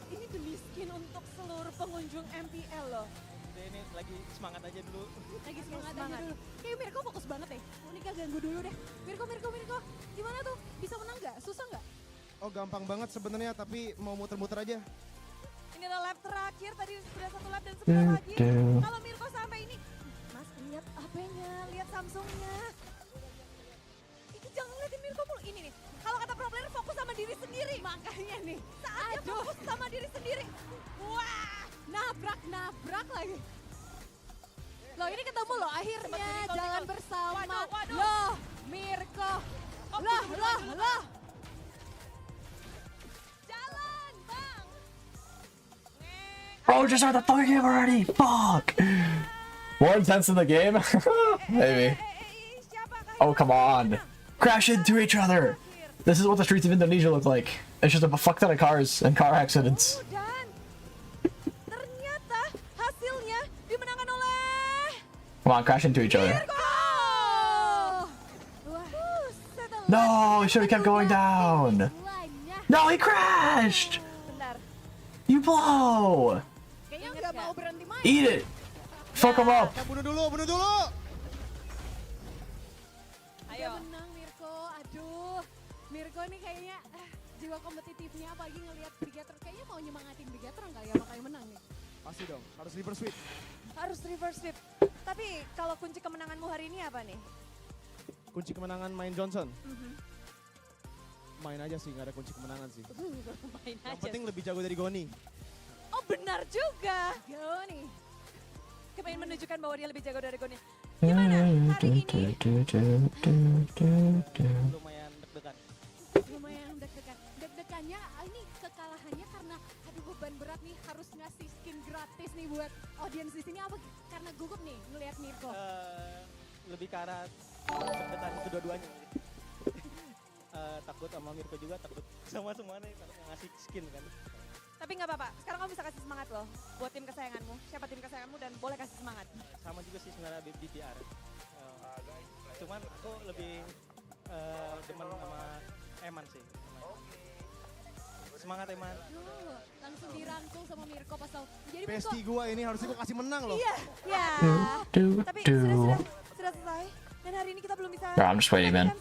Speaker 9: Ini demi skin untuk seluruh pengunjung MPL loh.
Speaker 10: Udah ini lagi semangat aja dulu.
Speaker 29: Lagi semangat aja dulu. Kayak Mirko fokus banget deh. Monika ganggu dulu deh. Mirko. Gimana tuh? Bisa menang nggak? Susah nggak?
Speaker 2: Oh gampang banget sebenarnya, tapi mau muter-muter aja.
Speaker 9: Ini adalah lap terakhir, tadi sudah 1 lap dan sebentar lagi. Kalau Mirko sampai ini, Mas lihat HP-nya, lihat Samsung-nya. Itu jangan liatin Mirko mulu. Ini nih, kalau kata pro player fokus sama diri sendiri. Makanya nih, saatnya fokus sama diri sendiri. Wah,
Speaker 29: Nabrak lagi. Loh ini ketemu loh akhirnya jalan bersama.
Speaker 9: Waduh.
Speaker 29: Loh Mirko. Loh.
Speaker 9: Jalan, Bang.
Speaker 4: Bro, just start the fucking game already. Fuck. More intense in the game? Maybe. Oh, come on. Crash into each other. This is what the streets of Indonesia look like. It's just a fuck ton of cars and car accidents.
Speaker 9: Dan ternyata hasilnya dimenangkan oleh
Speaker 4: Come on, crash into each other. No, he should have kept going down. No, he crashed.
Speaker 9: Bentar.
Speaker 4: You blow.
Speaker 29: Kayaknya nggak mau berhenti main.
Speaker 4: Eat it. Fuck him up.
Speaker 2: Bunuh dulu.
Speaker 29: Ayo. Menang Mirko. Aduh. Mirko nih kayaknya jiwa kompetitifnya apalagi ngelihat Brigator. Kayaknya mau nyemangatin Brigator kali ya, makanya menang nih.
Speaker 2: Pasti dong, harus reverse sweep.
Speaker 9: Harus reverse sweep. Tapi kalau kunci kemenanganmu hari ini apa nih?
Speaker 2: Kunci kemenangan main Johnson? Main aja sih, nggak ada kunci kemenangan sih.
Speaker 9: Main
Speaker 2: Yang
Speaker 9: aja.
Speaker 2: penting lebih jago dari Goni.
Speaker 9: Oh benar juga. Goni. Kepengen menunjukkan bahwa dia lebih jago dari Goni. Gimana hari ini?
Speaker 10: Lumayan deg-degan.
Speaker 29: Deg-degannya ini kekalahannya karena aduh beban berat nih harus ngasih skin gratis nih buat audiens di sini apa karena gugup nih ngelihat Mirko.
Speaker 10: Lebih ke arah deg-degan kedua-duanya. Takut sama Mirko juga, takut sama semuanya yang ngasih skin kan.
Speaker 9: Tapi nggak apa-apa, sekarang kamu bisa kasih semangat loh buat tim kesayanganmu. Siapa tim kesayanganmu dan boleh kasih semangat.
Speaker 10: Sama juga sih sebenarnya BPR. Cuman aku lebih demen sama Eman sih. Semangat Eman.
Speaker 29: Langsung dirangkul sama Mirko pas tahu. Jadi
Speaker 2: Besti gua ini harusnya gua kasih menang loh.
Speaker 9: Iya. Tapi sudah selesai. Dan hari ini kita belum bisa.
Speaker 4: Bro, I'm just waiting, man.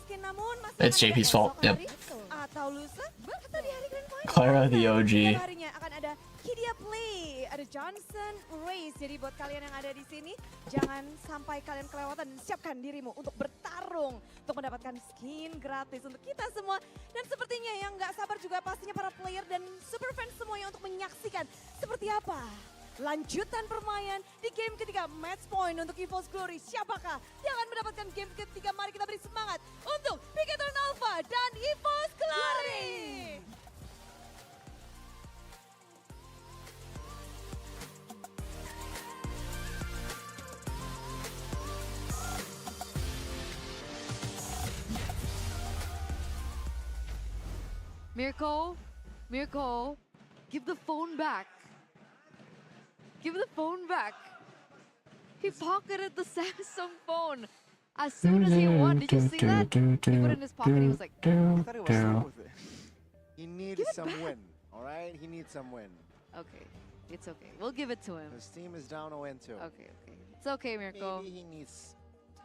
Speaker 4: It's JP's fault. Yep.
Speaker 9: Atau lusa atau di hari Grand Final.
Speaker 4: Clara the OG.
Speaker 9: Harinya akan ada Media Play, ada Johnson Race. Jadi buat kalian yang ada di sini, jangan sampai kalian kelewatan dan siapkan dirimu untuk bertarung untuk mendapatkan skin gratis untuk kita semua. Dan sepertinya yang nggak sabar juga pastinya para player dan super fans semuanya untuk menyaksikan seperti apa lanjutan permainan di game ketiga match point untuk EVO's Glory. Siapakah yang akan mendapatkan game ketiga? Mari kita beri semangat untuk Brigator Alpha dan EVO's Glory.
Speaker 15: Mirko, give the phone back. Give the phone back. He pocketed the Samsung phone as soon as he won. Did you see that? He put it in his pocket. He was like,
Speaker 2: I thought it was done with it. He needs some win. All right, he needs some win.
Speaker 15: Okay, it's okay. We'll give it to him.
Speaker 2: His team is down 0-2.
Speaker 15: Okay, okay. It's okay, Mirko.
Speaker 2: Maybe he needs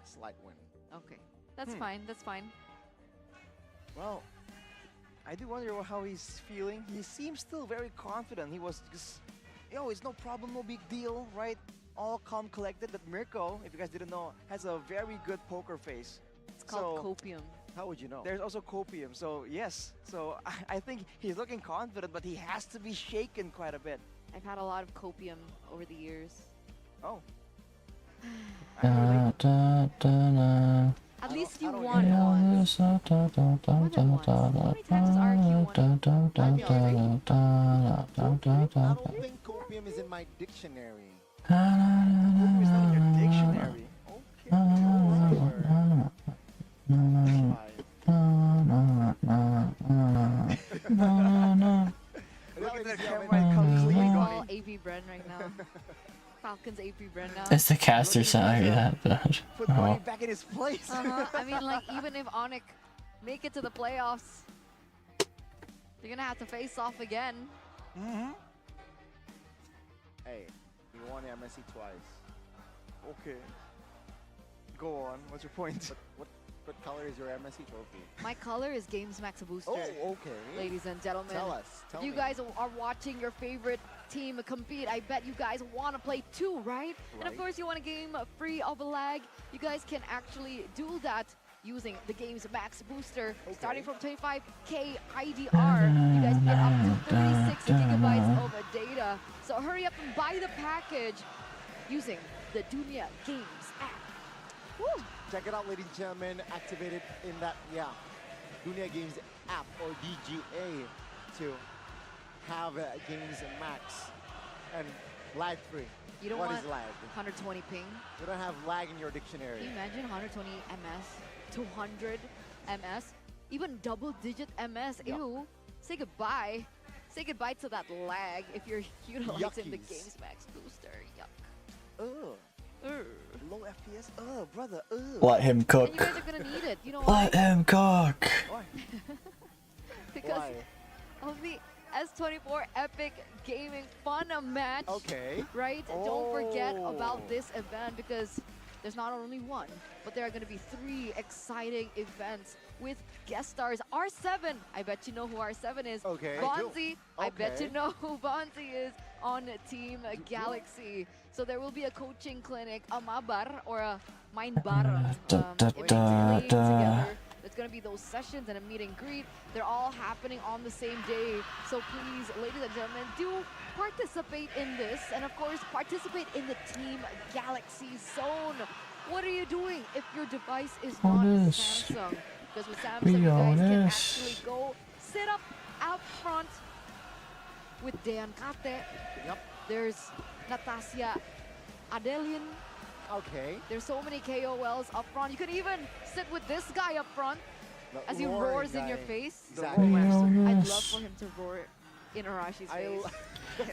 Speaker 2: a slight win.
Speaker 15: Okay, that's fine. That's fine.
Speaker 3: Well, I do wonder how he's feeling. He seems still very confident. He was just, it's no problem, no big deal, right? All calm, collected. But Mirko, if you guys didn't know, has a very good poker face.
Speaker 15: It's called copium.
Speaker 2: How would you know?
Speaker 3: There's also copium, so yes. So I think he's looking confident, but he has to be shaken quite a bit.
Speaker 15: I've had a lot of copium over the years.
Speaker 3: Oh.
Speaker 15: At least you won once. More than once. How many times has RQ won?
Speaker 2: I don't think copium is in my dictionary.
Speaker 3: Copium is not in your dictionary. Look at the camera, come clean.
Speaker 15: All AP Bren right now. Falcons AP Bren now.
Speaker 4: It's the caster side, yeah.
Speaker 3: Put Bonnie back in his place.
Speaker 15: I mean, like, even if Onyx make it to the playoffs, they're gonna have to face off again.
Speaker 2: Hey, you won the MSC twice.
Speaker 3: Okay. Go on. What's your point?
Speaker 2: What color is your MSC trophy?
Speaker 15: My color is Games Max Booster.
Speaker 2: Oh, okay.
Speaker 15: Ladies and gentlemen.
Speaker 2: Tell us. Tell
Speaker 15: you
Speaker 2: me.
Speaker 15: guys are watching your favorite team compete. I bet you guys want to play too, right? And of course, you want a game free of a lag. You guys can actually do that using the Games Max Booster. Starting from 25K IDR, you guys get up to 36 gigabytes of data. So hurry up and buy the package using the Dunia Games app. Woo!
Speaker 2: Check it out, ladies and gentlemen. Activated in that, Dunia Games app or DGA to have Games Max and lag free.
Speaker 15: You don't
Speaker 2: What
Speaker 15: want
Speaker 2: is lag?
Speaker 15: 120 ping.
Speaker 2: You don't have lag in your dictionary.
Speaker 15: Can you imagine 120 MS, 200 MS, even double-digit MS? Ew. Say goodbye. Say goodbye to that lag if you're utilizing the
Speaker 2: Yuckies.
Speaker 15: Games Max Booster. Yuck.
Speaker 3: Ugh. Low FPS. Brother.
Speaker 4: Let him cook.
Speaker 15: And you guys are gonna need it. You know
Speaker 4: Let
Speaker 15: why?
Speaker 4: him cook.
Speaker 3: Why?
Speaker 15: Because of the S24 Epic Gaming Fun Match.
Speaker 2: Okay.
Speaker 15: Right? Don't forget about this event because there's not only one, but there are going to be 3 exciting events with guest stars. R7, I bet you know who R7 is.
Speaker 2: Okay.
Speaker 15: Bonzi, I bet you
Speaker 2: Okay.
Speaker 15: know who Bonzi is on Team Galaxy. So there will be a coaching clinic, a mabar or a mind bar. Together. There's going to be those sessions and a meet and greet. They're all happening on the same day. So please, ladies and gentlemen, do participate in this. And of course, participate in the Team Galaxy Zone. What are you doing if your device is not Samsung? Because with Samsung, you guys can actually go sit up out front with Dean Kate.
Speaker 2: Yep.
Speaker 15: There's Natasha Adelian.
Speaker 2: Okay.
Speaker 15: There's so many KOLs up front. You could even sit with this guy up front as he
Speaker 2: roaring
Speaker 15: roars in your
Speaker 2: guy.
Speaker 15: face.
Speaker 2: Exactly.
Speaker 15: I'd love for him to roar in Arashi's face.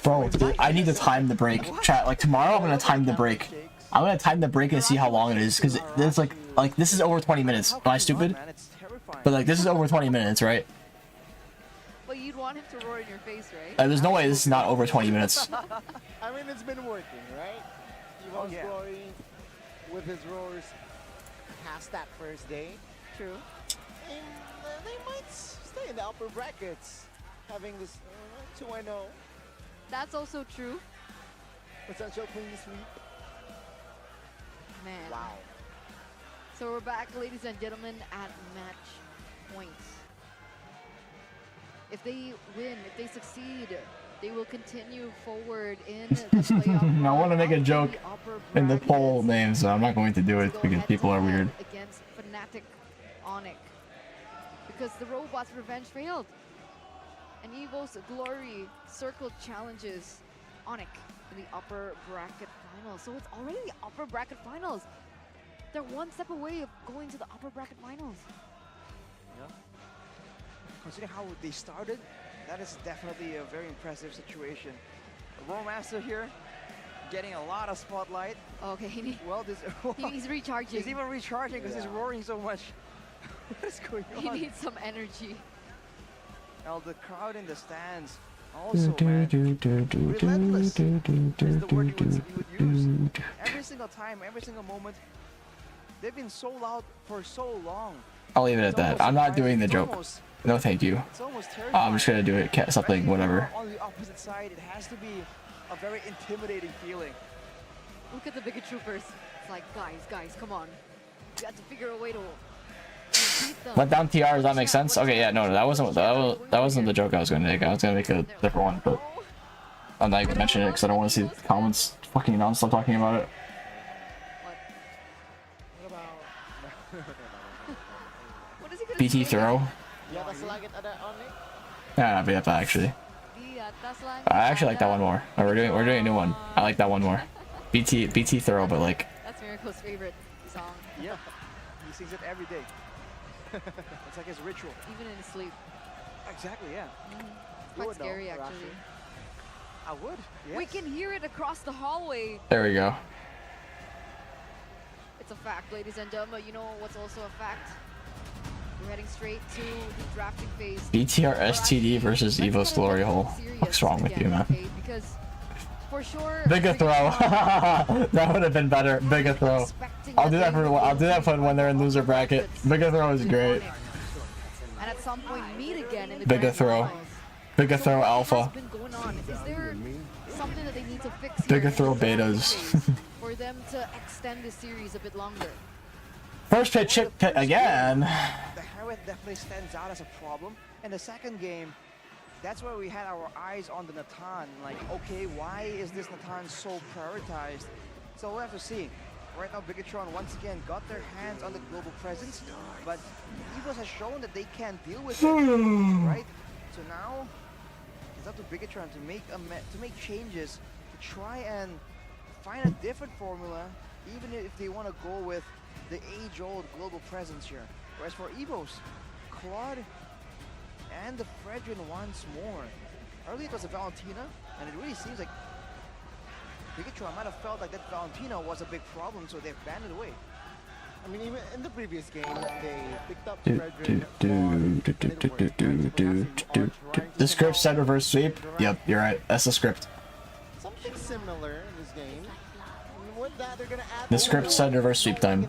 Speaker 4: Bro, I need to time the break. Chat, like tomorrow I'm gonna time the break. I'm gonna time the break and see how long it is, because there's like this is over 20 minutes. Am I stupid? But like this is over 20 minutes, right?
Speaker 15: But you'd want him to roar in your face, right?
Speaker 4: There's no way this is not over 20 minutes.
Speaker 2: I mean, it's been working, right? Evo's Glory with his roars past that first day.
Speaker 15: True.
Speaker 2: And they might stay in the upper brackets, having this 2-0.
Speaker 15: That's also true.
Speaker 2: Potential clean sweep.
Speaker 15: Man.
Speaker 2: Wow.
Speaker 15: So we're back, ladies and gentlemen, at match point. If they win, if they succeed, they will continue forward in the playoff.
Speaker 4: I want to make a joke in the poll name, so I'm not going to do it because people are weird.
Speaker 15: Against Fnatic Onyx. Because the Robots' revenge failed. And Evo's Glory circle challenges Onyx in the upper bracket finals. So it's already the upper bracket finals. They're one step away of going to the upper bracket finals.
Speaker 3: Yeah. Considering how they started, that is definitely a very impressive situation. Romaster here, getting a lot of spotlight.
Speaker 15: Okay,
Speaker 3: he's
Speaker 15: recharging.
Speaker 3: He's even recharging because he's roaring so much. What is going on?
Speaker 15: He needs some energy.
Speaker 3: Now the crowd in the stands Also, man, relentless is the word you would use. Every single time, every single moment, they've been so loud for so long.
Speaker 4: I'll leave it at that. I'm not doing the joke. No, thank you. I'm just gonna do it. Something, whatever.
Speaker 3: On the opposite side, it has to be a very intimidating feeling.
Speaker 15: Look at the bigger troopers. It's like, guys, come on. You have to figure a way to beat them.
Speaker 4: Let down TRs. That makes sense. Okay, yeah, no, that wasn't the joke I was gonna make. I was gonna make a different one, but I'm not even mentioning it because I don't want to see the comments fucking non-stop talking about it. BT throw. Yeah, but actually. I actually like that one more. Oh, we're doing a new one. I like that one more. BT throw, but like.
Speaker 15: That's Miracle's favorite song.
Speaker 3: Yeah, he sings it every day. It's like his ritual.
Speaker 15: Even in his sleep.
Speaker 3: Exactly, yeah.
Speaker 15: It's quite scary, actually.
Speaker 3: I would. Yes.
Speaker 15: We can hear it across the hallway.
Speaker 4: There we go.
Speaker 15: It's a fact, ladies and gentlemen. You know what's also a fact? We're heading straight to the drafting phase.
Speaker 4: BTR STD versus Evo's glory hole. What's wrong with you, man?
Speaker 15: Because for sure,
Speaker 4: bigger throw. That would have been better. Bigger throw. I'll do that for when they're in loser bracket. Bigger throw is great.
Speaker 15: And at some point meet again in the
Speaker 4: bigger throw. Bigger throw alpha.
Speaker 15: What's been going on? Is there something that they need to fix here?
Speaker 4: Bigger throw betas.
Speaker 15: For them to extend the series a bit longer.
Speaker 4: First pitch chip again.
Speaker 3: The Herald definitely stands out as a problem. In the second game, that's where we had our eyes on the Natan. Like, okay, why is this Natan so prioritized? So we'll have to see. Right now, Bigatron once again got their hands on the global presence, but Evos has shown that they can deal with it, right? So now it's up to Bigatron to make changes, to try and find a different formula, even if they want to go with the age-old global presence here. Whereas for Evos, Claude and the Fredrin once more. Earlier it was a Valentina, and it really seems like Bigatron might have felt like that Valentina was a big problem, so they've banned it away.
Speaker 2: I mean, even in the previous game, they picked up
Speaker 4: The script said reverse sweep. Yep, you're right. That's the script.
Speaker 2: Something similar in this game. With that, they're gonna add
Speaker 4: the script said reverse sweep time.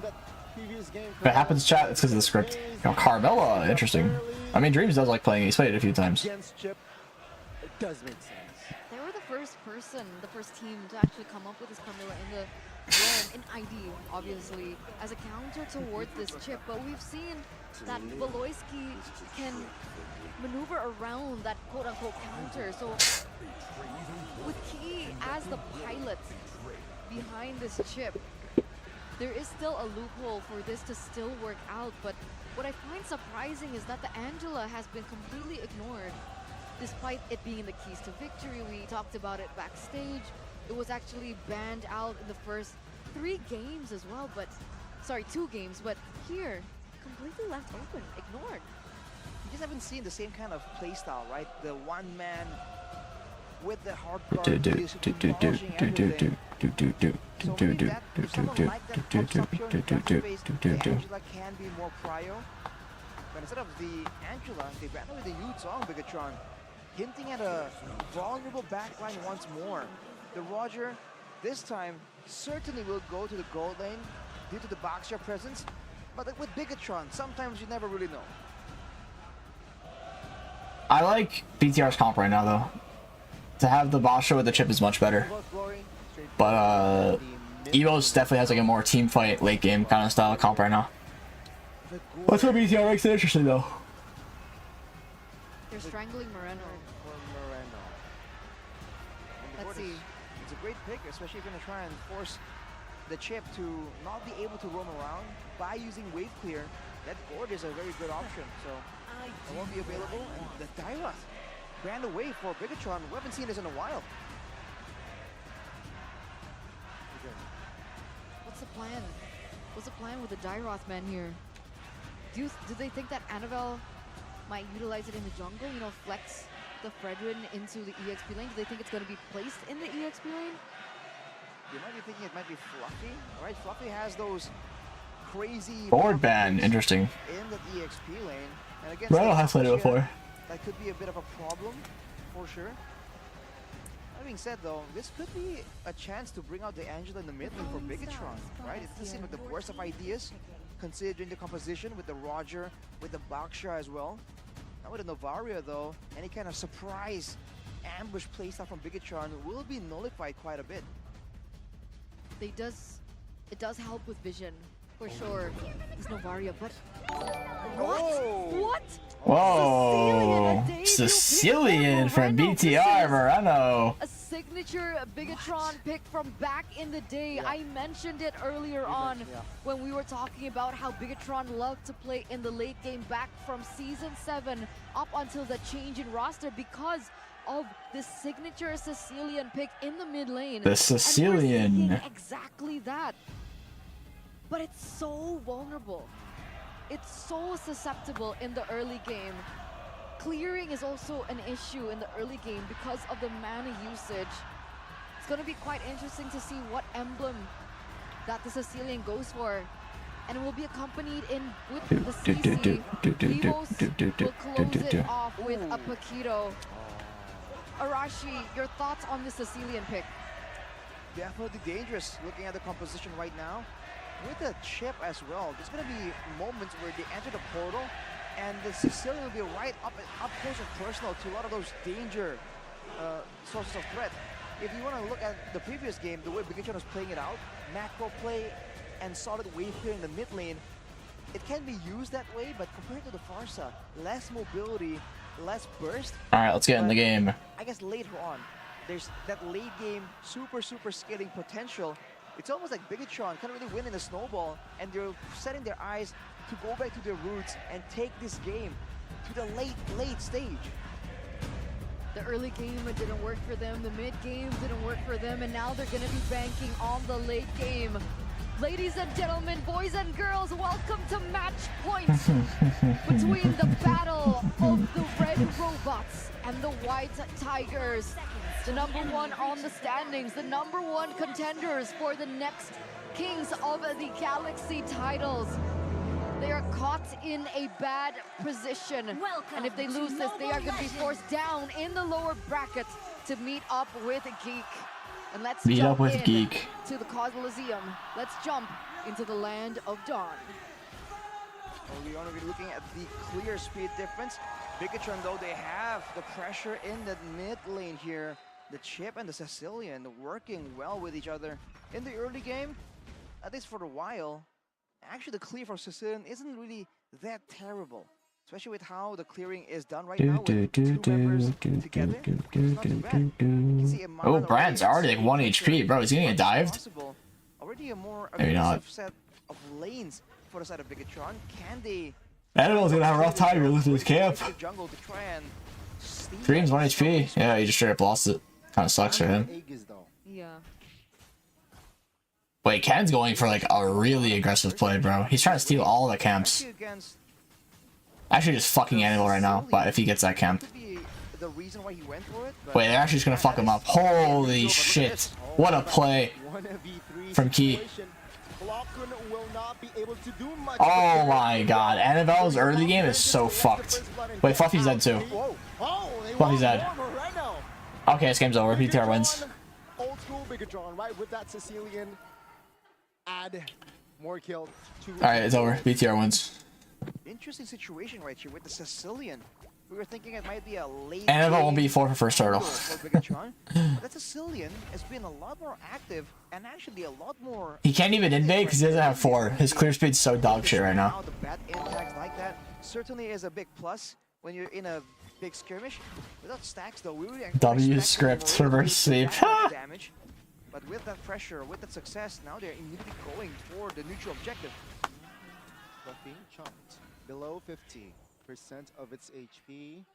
Speaker 4: If it happens, chat, it's because of the script. You know, Carmella, interesting. I mean, Dreams does like playing it. He's played it a few times.
Speaker 2: It does make sense.
Speaker 15: They were the first person, the first team to actually come up with this Carmilla in the in ID, obviously, as a counter towards this chip. But we've seen that Valoisky can maneuver around that quote-unquote counter. So with Key as the pilot behind this chip, there is still a loophole for this to still work out. But what I find surprising is that the Angela has been completely ignored, despite it being the keys to victory. We talked about it backstage. It was actually banned out in the first 3 games as well, but sorry, 2 games, but here, completely left open, ignored.
Speaker 3: You just haven't seen the same kind of playstyle, right? The one man with the hard guard basically polishing everything. So really that, if someone like that comes up here in the face, the Angela can be more prio. But instead of the Angela, they ran away the Yu Zhong Bigatron, hinting at a vulnerable backline once more. The Roger, this time, certainly will go to the gold lane due to the Boxer presence. But with Bigatron, sometimes you never really know.
Speaker 4: I like BTR's comp right now, though. To have the Basha with the chip is much better. But Evo's definitely has like a more team fight, late game kind of style comp right now. That's what BTR makes it interesting, though.
Speaker 15: They're strangling Moreno. Let's see.
Speaker 3: It's a great pick, especially if you're going to try and force the chip to not be able to roam around by using wave clear. That board is a very good option, so it won't be available. And the Dairoth ran away for Bigatron. We haven't seen this in a while.
Speaker 15: What's the plan? What's the plan with the Dairoth man here? Do they think that Annabelle might utilize it in the jungle? You know, flex the Fredrin into the EXP lane? Do they think it's going to be placed in the EXP lane?
Speaker 3: You might be thinking it might be Fluffy, right? Fluffy has those crazy
Speaker 4: board ban, interesting.
Speaker 3: In the EXP lane, and against
Speaker 4: Moreno has played it before.
Speaker 3: That could be a bit of a problem, for sure. That being said, though, this could be a chance to bring out the Angela in the mid lane for Bigatron, right? It doesn't seem like the worst of ideas, considering the composition with the Roger, with the Baksha as well. Now with the Novaria, though, any kind of surprise ambush playstyle from Bigatron will be nullified quite a bit.
Speaker 15: It does help with vision, for sure. It's Novaria, but what?
Speaker 4: Whoa! Sicilian from BTR Moreno.
Speaker 15: A signature Bigatron pick from back in the day. I mentioned it earlier on when we were talking about how Bigatron loved to play in the late game back from Season 7 up until the change in roster because of the signature Sicilian pick in the mid lane.
Speaker 4: The Sicilian.
Speaker 15: And we're seeing exactly that. But it's so vulnerable. It's so susceptible in the early game. Clearing is also an issue in the early game because of the mana usage. It's going to be quite interesting to see what emblem that the Sicilian goes for. And it will be accompanied in with the CC. Vivos will close it off with a Paquito. Arashi, your thoughts on the Sicilian pick?
Speaker 3: Definitely dangerous looking at the composition right now. With the chip as well, there's going to be moments where they enter the portal and the Sicilian will be right up close and personal to a lot of those danger sources of threat. If you want to look at the previous game, the way Bigatron was playing it out, macro play and solid wave clear in the mid lane, it can be used that way, but compared to the Farsa, less mobility, less burst.
Speaker 4: Alright, let's get in the game.
Speaker 3: I guess later on, there's that late game super scaling potential. It's almost like Bigatron can't really win in a snowball, and they're setting their eyes to go back to their roots and take this game to the late stage.
Speaker 15: The early game didn't work for them, the mid game didn't work for them, and now they're gonna be banking on the late game. Ladies and gentlemen, boys and girls, welcome to match point between the battle of the red robots and the white tigers. The #1 on the standings, the #1 contenders for the next Kings of the Galaxy titles. They are caught in a bad position. And if they lose this, they are going to be forced down in the lower bracket to meet up with Geek. And let's jump to the Coliseum. Let's jump into the land of Dawn.
Speaker 3: Early on, we're looking at the clear speed difference. Bigatron, though, they have the pressure in the mid lane here. The chip and the Sicilian working well with each other in the early game, at least for a while. Actually, the clear for Sicilian isn't really that terrible, especially with how the clearing is done right now with two members together.
Speaker 4: Oh, Brand's already like 1 HP, bro. Is he gonna get dived?
Speaker 3: Already a more
Speaker 4: Maybe not.
Speaker 3: set of lanes for the side of Bigatron. Can they?
Speaker 4: Animal's gonna have a rough time losing his camp. Dream's 1 HP. Yeah, he just straight up lost it. Kind of sucks for him.
Speaker 15: Yeah.
Speaker 4: Wait, Ken's going for like a really aggressive play, bro. He's trying to steal all the camps. Actually, just fucking Animal right now. But if he gets that camp. Wait, they're actually just gonna fuck him up. Holy shit! What a play from Key. Oh my god, Annabelle's early game is so fucked. Wait, Fluffy's dead too. Fluffy's dead. Okay, this game's over. BTR wins.
Speaker 2: Old school Bigatron, right? With that Sicilian, add more kill to.
Speaker 4: Alright, it's over. BTR wins.
Speaker 3: Interesting situation right here with the Sicilian. We were thinking it might be a late.
Speaker 4: Annabelle won't be 4 for first turtle.
Speaker 3: That Sicilian has been a lot more active and actually a lot more.
Speaker 4: He can't even invade because he doesn't have 4. His clear speed's so dog shit right now.
Speaker 3: The bad impacts like that certainly is a big plus when you're in a big skirmish. Without stacks though, we really
Speaker 4: W script reverse sweep.
Speaker 3: Damage. But with that pressure, with that success, now they're immediately going for the neutral objective.
Speaker 2: Fluffy chomped below 50% of its HP.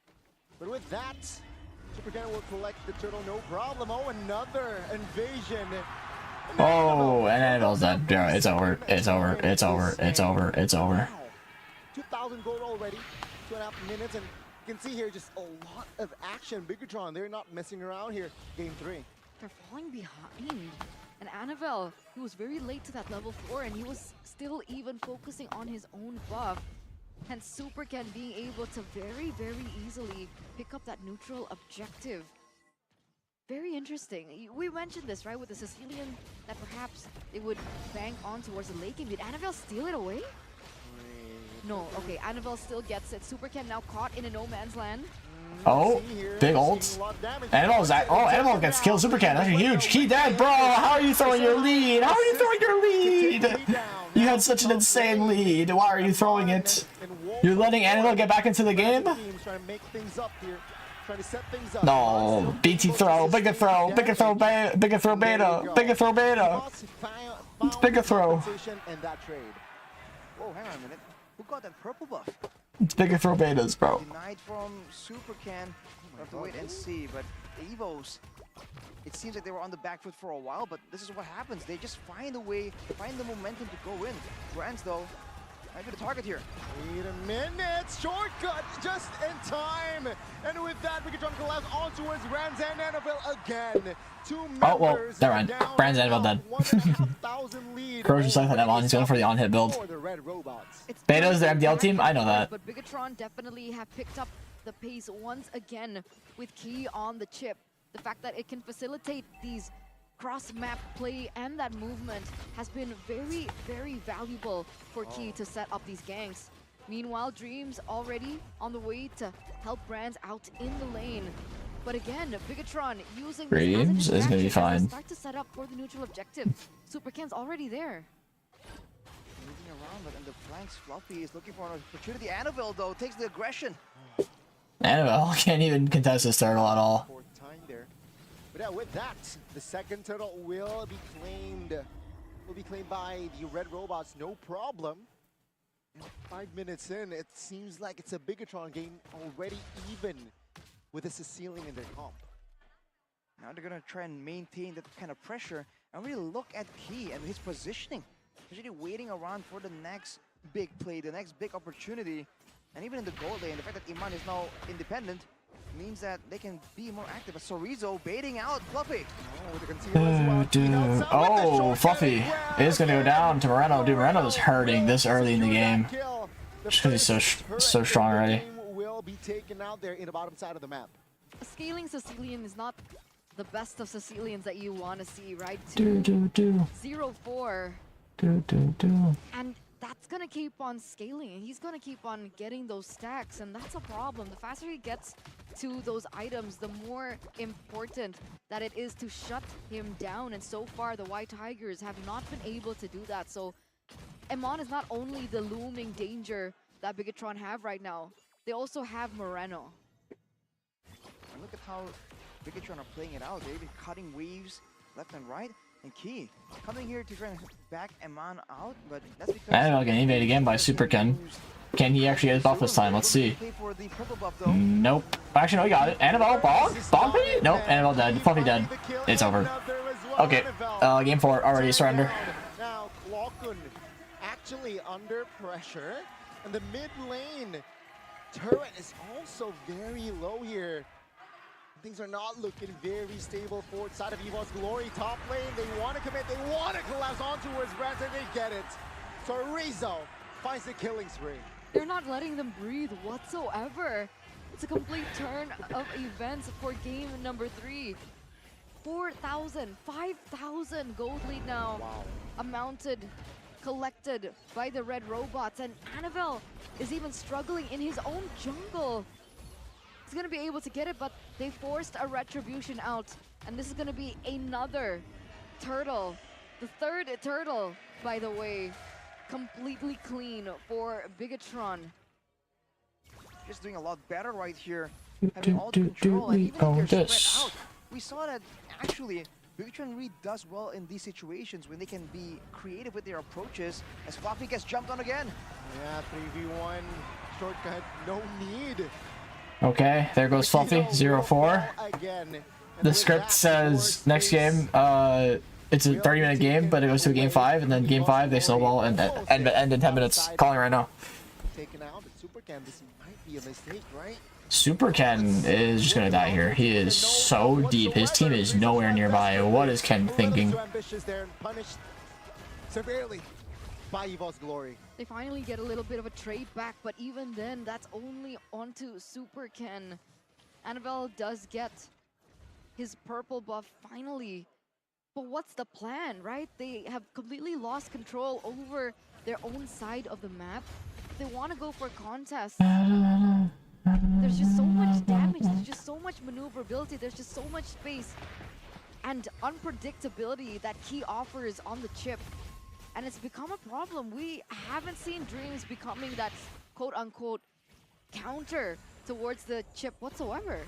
Speaker 2: But with that, Super Cannon will collect the turtle, no problem. Oh, another invasion.
Speaker 4: Oh, and Annabelle's dead. Yeah, it's over. It's over. It's over. It's over. It's over.
Speaker 2: 2,000 gold already. 2.5 minutes, and you can see here just a lot of action. Bigatron, they're not messing around here. Game 3.
Speaker 15: They're falling behind. And Annabelle, he was very late to that level 4, and he was still even focusing on his own buff. And Super Ken being able to very easily pick up that neutral objective. very interesting. We mentioned this, right, with the Sicilian, that perhaps they would bank on towards the late game. Did Annabelle steal it away? No, okay, Annabelle still gets it. Supercan now caught in a no man's land.
Speaker 4: Oh, big ults. Animal gets killed. Supercat. That's huge. Key dead, bro. How are you throwing your lead? How are you throwing your lead? You had such an insane lead. Why are you throwing it? You're letting Animal get back into the game? No. BT throw. Bigger throw. Bigger throw. Bigger throw beta. Bigger throw beta. It's bigger throw.
Speaker 3: Whoa, hang on a minute. Who got that purple buff?
Speaker 4: It's bigger throw betas, bro.
Speaker 3: Denied from Supercan. We'll have to wait and see, but Evos, it seems like they were on the back foot for a while, but this is what happens. They just find a way, find the momentum to go in. Brands, though, might be the target here.
Speaker 2: Wait a minute, shortcut just in time. And with that, Bigatron collapse on towards Brands and Annabelle again.
Speaker 4: Oh, well, never mind. Brands and Annabelle dead. Corrosion sucks on Evan. He's going for the on-hit build. Beta's their MDL team? I know that.
Speaker 15: But Bigatron definitely have picked up the pace once again with Key on the chip. The fact that it can facilitate these cross-map play and that movement has been very, very valuable for Key to set up these ganks. Meanwhile, Dreams already on the way to help Brands out in the lane. But again, Bigatron using
Speaker 4: Dreams is gonna be fine.
Speaker 15: Start to set up for the neutral objective. Supercan's already there.
Speaker 3: Moving around, but in the flanks, Fluffy is looking for an opportunity. Annabelle, though, takes the aggression.
Speaker 4: Annabelle can't even contest this turtle at all.
Speaker 2: But yeah, with that, the second turtle will be claimed. Will be claimed by the Red Robots, no problem. And 5 minutes in, it seems like it's a Bigatron game already even with a Sicilian in their comp.
Speaker 3: Now they're gonna try and maintain that kind of pressure and really look at Key and his positioning. Usually waiting around for the next big play, the next big opportunity. And even in the goal lane, the fact that Iman is now independent means that they can be more active. But Sorizo baiting out Fluffy.
Speaker 4: Oh, Fluffy is going to go down to Moreno. Dude, Moreno's hurting this early in the game. Just because he's so strong already.
Speaker 2: Will be taken out there in the bottom side of the map.
Speaker 15: A scaling Sicilian is not the best of Sicilians that you want to see, right? 0-4. And that's gonna keep on scaling, and he's gonna keep on getting those stacks, and that's a problem. The faster he gets to those items, the more important that it is to shut him down. And so far, the White Tigers have not been able to do that. So Emon is not only the looming danger that Bigatron have right now, they also have Moreno.
Speaker 3: And look at how Bigatron are playing it out. They've been cutting waves left and right. And Key coming here to try and back Eman out, but that's because
Speaker 4: Annabelle getting invaded again by Supercan. Can he actually get his buff this time? Let's see. Nope. Actually, no, he got it. Annabelle, bomb? Bomb me? Nope, Annabelle dead. Fluffy dead. It's over. Okay, game 4, already surrender.
Speaker 2: Now, Klokun actually under pressure, and the mid lane turret is also very low here. Things are not looking very stable forward side of Evo's Glory. Top lane, they want to commit, they want to collapse on towards Brands, and they get it. So Rizzo finds the killing spree.
Speaker 15: They're not letting them breathe whatsoever. It's a complete turn of events for game number 3. 4,000, 5,000 gold lead now.
Speaker 2: Wow.
Speaker 15: Amounted, collected by the Red Robots, and Annabelle is even struggling in his own jungle. He's gonna be able to get it, but they forced a retribution out, and this is gonna be another turtle. The third turtle, by the way, completely clean for Bigatron.
Speaker 3: Just doing a lot better right here. Having all the control, and even if they're spread out, we saw that actually Bigatron really does well in these situations when they can be creative with their approaches. As Fluffy gets jumped on again.
Speaker 2: Yeah, 3v1 shortcut, no need.
Speaker 4: Okay, there goes Fluffy, 0-4. The script says next game, it's a 30-minute game, but it goes to game 5, and then game 5 they snowball and end in 10 minutes. Calling right now.
Speaker 2: Taken out, but Supercan, this might be a mistake, right?
Speaker 4: Supercan is just gonna die here. He is so deep. His team is nowhere nearby. What is Ken thinking?
Speaker 2: Too ambitious there and punished severely by Evo's Glory.
Speaker 15: They finally get a little bit of a trade back, but even then, that's only onto Supercan. Annabelle does get his purple buff finally. But what's the plan, right? They have completely lost control over their own side of the map. They want to go for contest. There's just so much damage, there's just so much maneuverability, there's just so much space and unpredictability that Key offers on the chip. And it's become a problem. We haven't seen Dreams becoming that quote-unquote counter towards the chip whatsoever.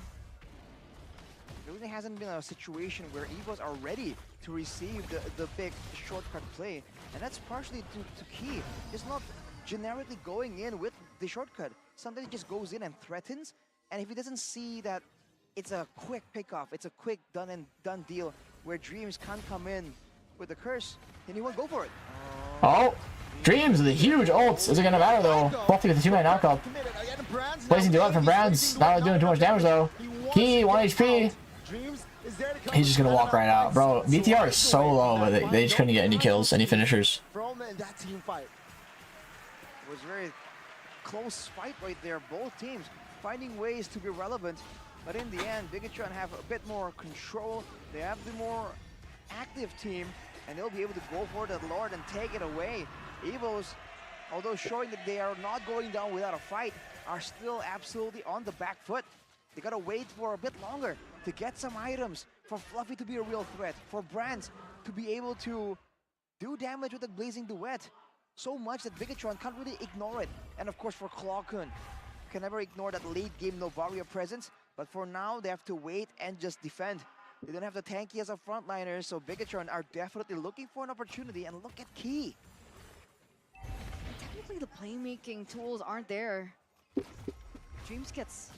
Speaker 3: There really hasn't been a situation where EVOs are ready to receive the big shortcut play. And that's partially to Key. It's not generically going in with the shortcut. Sometimes he just goes in and threatens. And if he doesn't see that it's a quick pickoff, it's a quick done deal where Dreams can't come in with the curse, then he won't go for it.
Speaker 4: Oh, Dreams with a huge ult. Is it gonna matter though? Buffy with the 2-man knockup. Placing the ult from Brands. Not really doing too much damage though. Key 1 HP. He's just gonna walk right out, bro. BTR is so low, but they just couldn't get any kills, any finishers.
Speaker 3: From that team fight, it was a very close fight right there. Both teams finding ways to be relevant, but in the end, FwydChickn have a bit more control. They have the more active team, and they'll be able to go for the Lord and take it away. EVOs, although showing that they are not going down without a fight, are still absolutely on the back foot. They gotta wait for a bit longer to get some items, for Fluffy to be a real threat, for Brands to be able to do damage with the Blazing Duet. So much that FwydChickn can't really ignore it. And of course for Clawkun, can never ignore that late game Novaria presence, but for now they have to wait and just defend. They don't have the tanky as a frontliner, so FwydChickn are definitely looking for an opportunity, and look at Key.
Speaker 15: Technically the playmaking tools aren't there. Dreams gets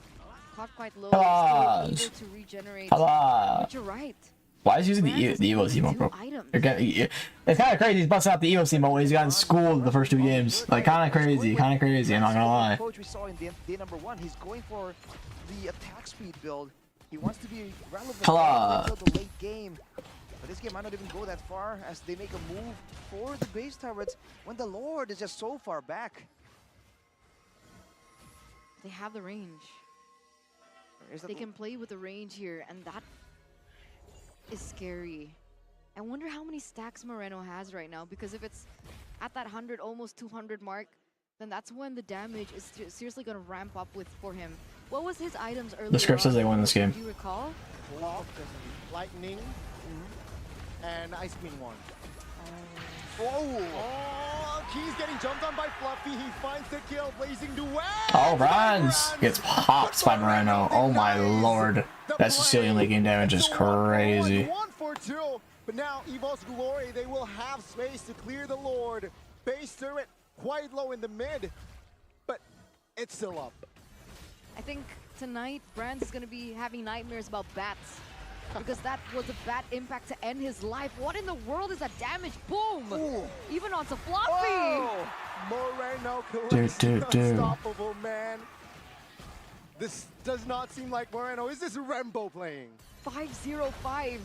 Speaker 15: caught quite low, still able to regenerate. But you're right.
Speaker 4: Why is he using the Evo emote, bro? It's kind of crazy. He's busting out the Evo emote when he's gotten schooled the first 2 games. Like, kind of crazy. I'm not gonna lie.
Speaker 3: Coach we saw in day number 1, he's going for the attack speed build. He wants to be relevant until the late game. But this game might not even go that far as they make a move for the base turrets when the Lord is just so far back.
Speaker 15: They have the range. They can play with the range here, and that is scary. I wonder how many stacks Moreno has right now, because if it's at that 100, almost 200 mark, then that's when the damage is seriously going to ramp up for him. What was his items earlier?
Speaker 4: The script says they won this game.
Speaker 15: Do you recall?
Speaker 2: Lightning, and Ice Queen 1. Oh, Key's getting jumped on by Fluffy. He finds the kill. Blazing Duet.
Speaker 4: Oh, Brands gets popped by Moreno. Oh my lord. That Sicilian late game damage is crazy.
Speaker 2: 1 for 2. But now EVO's Glory, they will have space to clear the Lord. Base turret quite low in the mid, but it's still up.
Speaker 15: I think tonight Brands is going to be having nightmares about bats. Because that was a bad impact to end his life. What in the world is that damage? Boom! Ooh. Even onto Fluffy!
Speaker 2: Oh! Moreno collects unstoppable, man. This does not seem like Moreno. Is this Rembo playing?
Speaker 15: 505.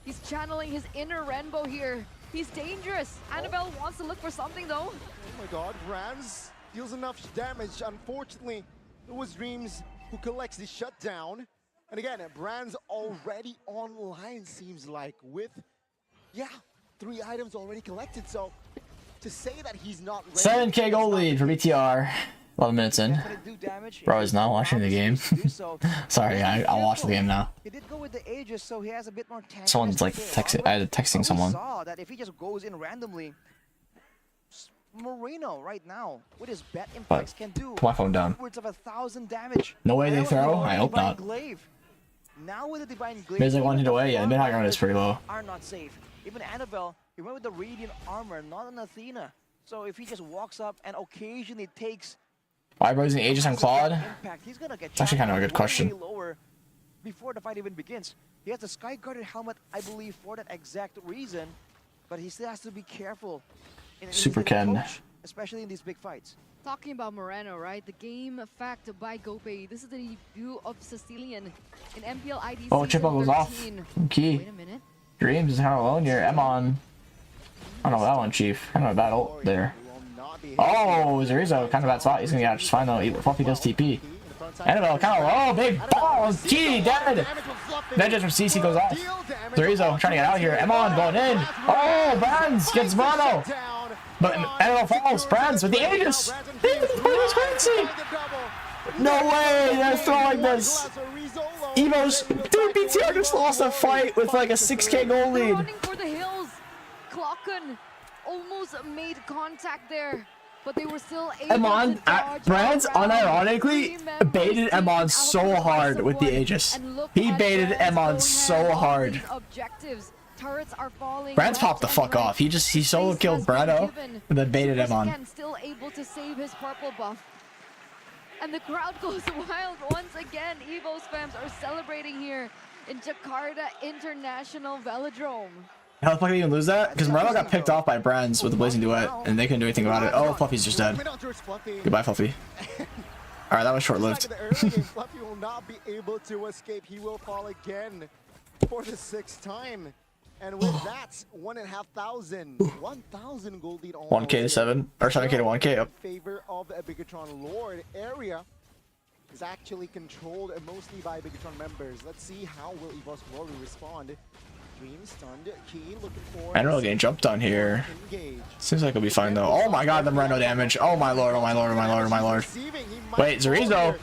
Speaker 15: He's channeling his inner Renbo here. He's dangerous. Annabelle wants to look for something though.
Speaker 2: Oh my god, Brands deals enough damage. Unfortunately, it was Dreams who collects the shutdown. And again, Brands already online, seems like, with, 3 items already collected. So, to say that he's not ready...
Speaker 4: 7K goal lead for BTR. 11 minutes in. Bro is not watching the game. Sorry, I'll watch the game now.
Speaker 3: He did go with the Aegis, so he has a bit more tank.
Speaker 4: Someone's like texting someone.
Speaker 3: Saw that if he just goes in randomly, Moreno right now with his bet impacts can do
Speaker 4: my phone down.
Speaker 3: Upwards of 1,000 damage.
Speaker 4: No way they throw. I hope not.
Speaker 3: Now with the Divine Glaive,
Speaker 4: there's like 1 hit away. Yeah, the mid high ground is pretty low.
Speaker 3: Are not safe. Even Annabelle, he went with the Radiant Armor, not an Athena. So if he just walks up and occasionally takes,
Speaker 4: why bro using Aegis on Claude?
Speaker 3: He's gonna get
Speaker 4: it's actually kind of a good question.
Speaker 3: Lower before the fight even begins. He has the Sky Guardian helmet, I believe, for that exact reason, but he still has to be careful.
Speaker 4: Super Ken.
Speaker 3: Approach, especially in these big fights.
Speaker 15: Talking about Moreno, right? The game fact by Gopay. This is the debut of Sicilian in MPL ID.
Speaker 4: Oh, Chippo goes off. Key.
Speaker 15: Wait a minute.
Speaker 4: Dreams is how alone here. Emon. I don't know that one, Chief. Kind of a bad ult there. Oh, Zerizo, kind of bad spot. He's gonna get out just fine though. Fluffy does TP. Annabelle kind of low. Big balls. Key dead. Vengeance from CC goes off. Zorizo trying to get out here. Emon going in. Oh, Brands gets Mono. But Annabelle falls. Brands with the Aegis. He's crazy. No way. They're throwing this. Evo's. Dude, BTR just lost a fight with like a 6K goal lead.
Speaker 15: Running for the hills. Klokken almost made contact there, but they were still able
Speaker 4: Emon,
Speaker 15: to dodge
Speaker 4: Brands
Speaker 15: around.
Speaker 4: unironically baited Emon so hard with the Aegis. He baited Emon so hard.
Speaker 15: Objectives. Turrets are falling.
Speaker 4: Brands popped the fuck off. He solo killed Brado and then baited Emon.
Speaker 15: Again, still able to save his purple buff. And the crowd goes wild once again. Evo's fans are celebrating here in Jakarta International Velodrome.
Speaker 4: How the fuck did he even lose that? Because Morello got picked off by Brands with the Blazing Duet, and they couldn't do anything about it. Oh, Fluffy's just dead. Goodbye, Fluffy. Alright, that was short-lived.
Speaker 2: Fluffy will not be able to escape. He will fall again for the 6th time. And with that, 1,500, 1,000 gold lead on
Speaker 4: 1K to 7, or 7K to 1K. Yep.
Speaker 2: In favor of a Bigatron Lord. Area is actually controlled mostly by Bigatron members. Let's see how will Evo's Glory respond. Dream stunned. Key looking for.
Speaker 4: Annabelle getting jumped on here. Seems like it'll be fine though. Oh my god, the Reno damage. Oh my lord, oh my lord, oh my lord, oh my lord. Wait, Zorizo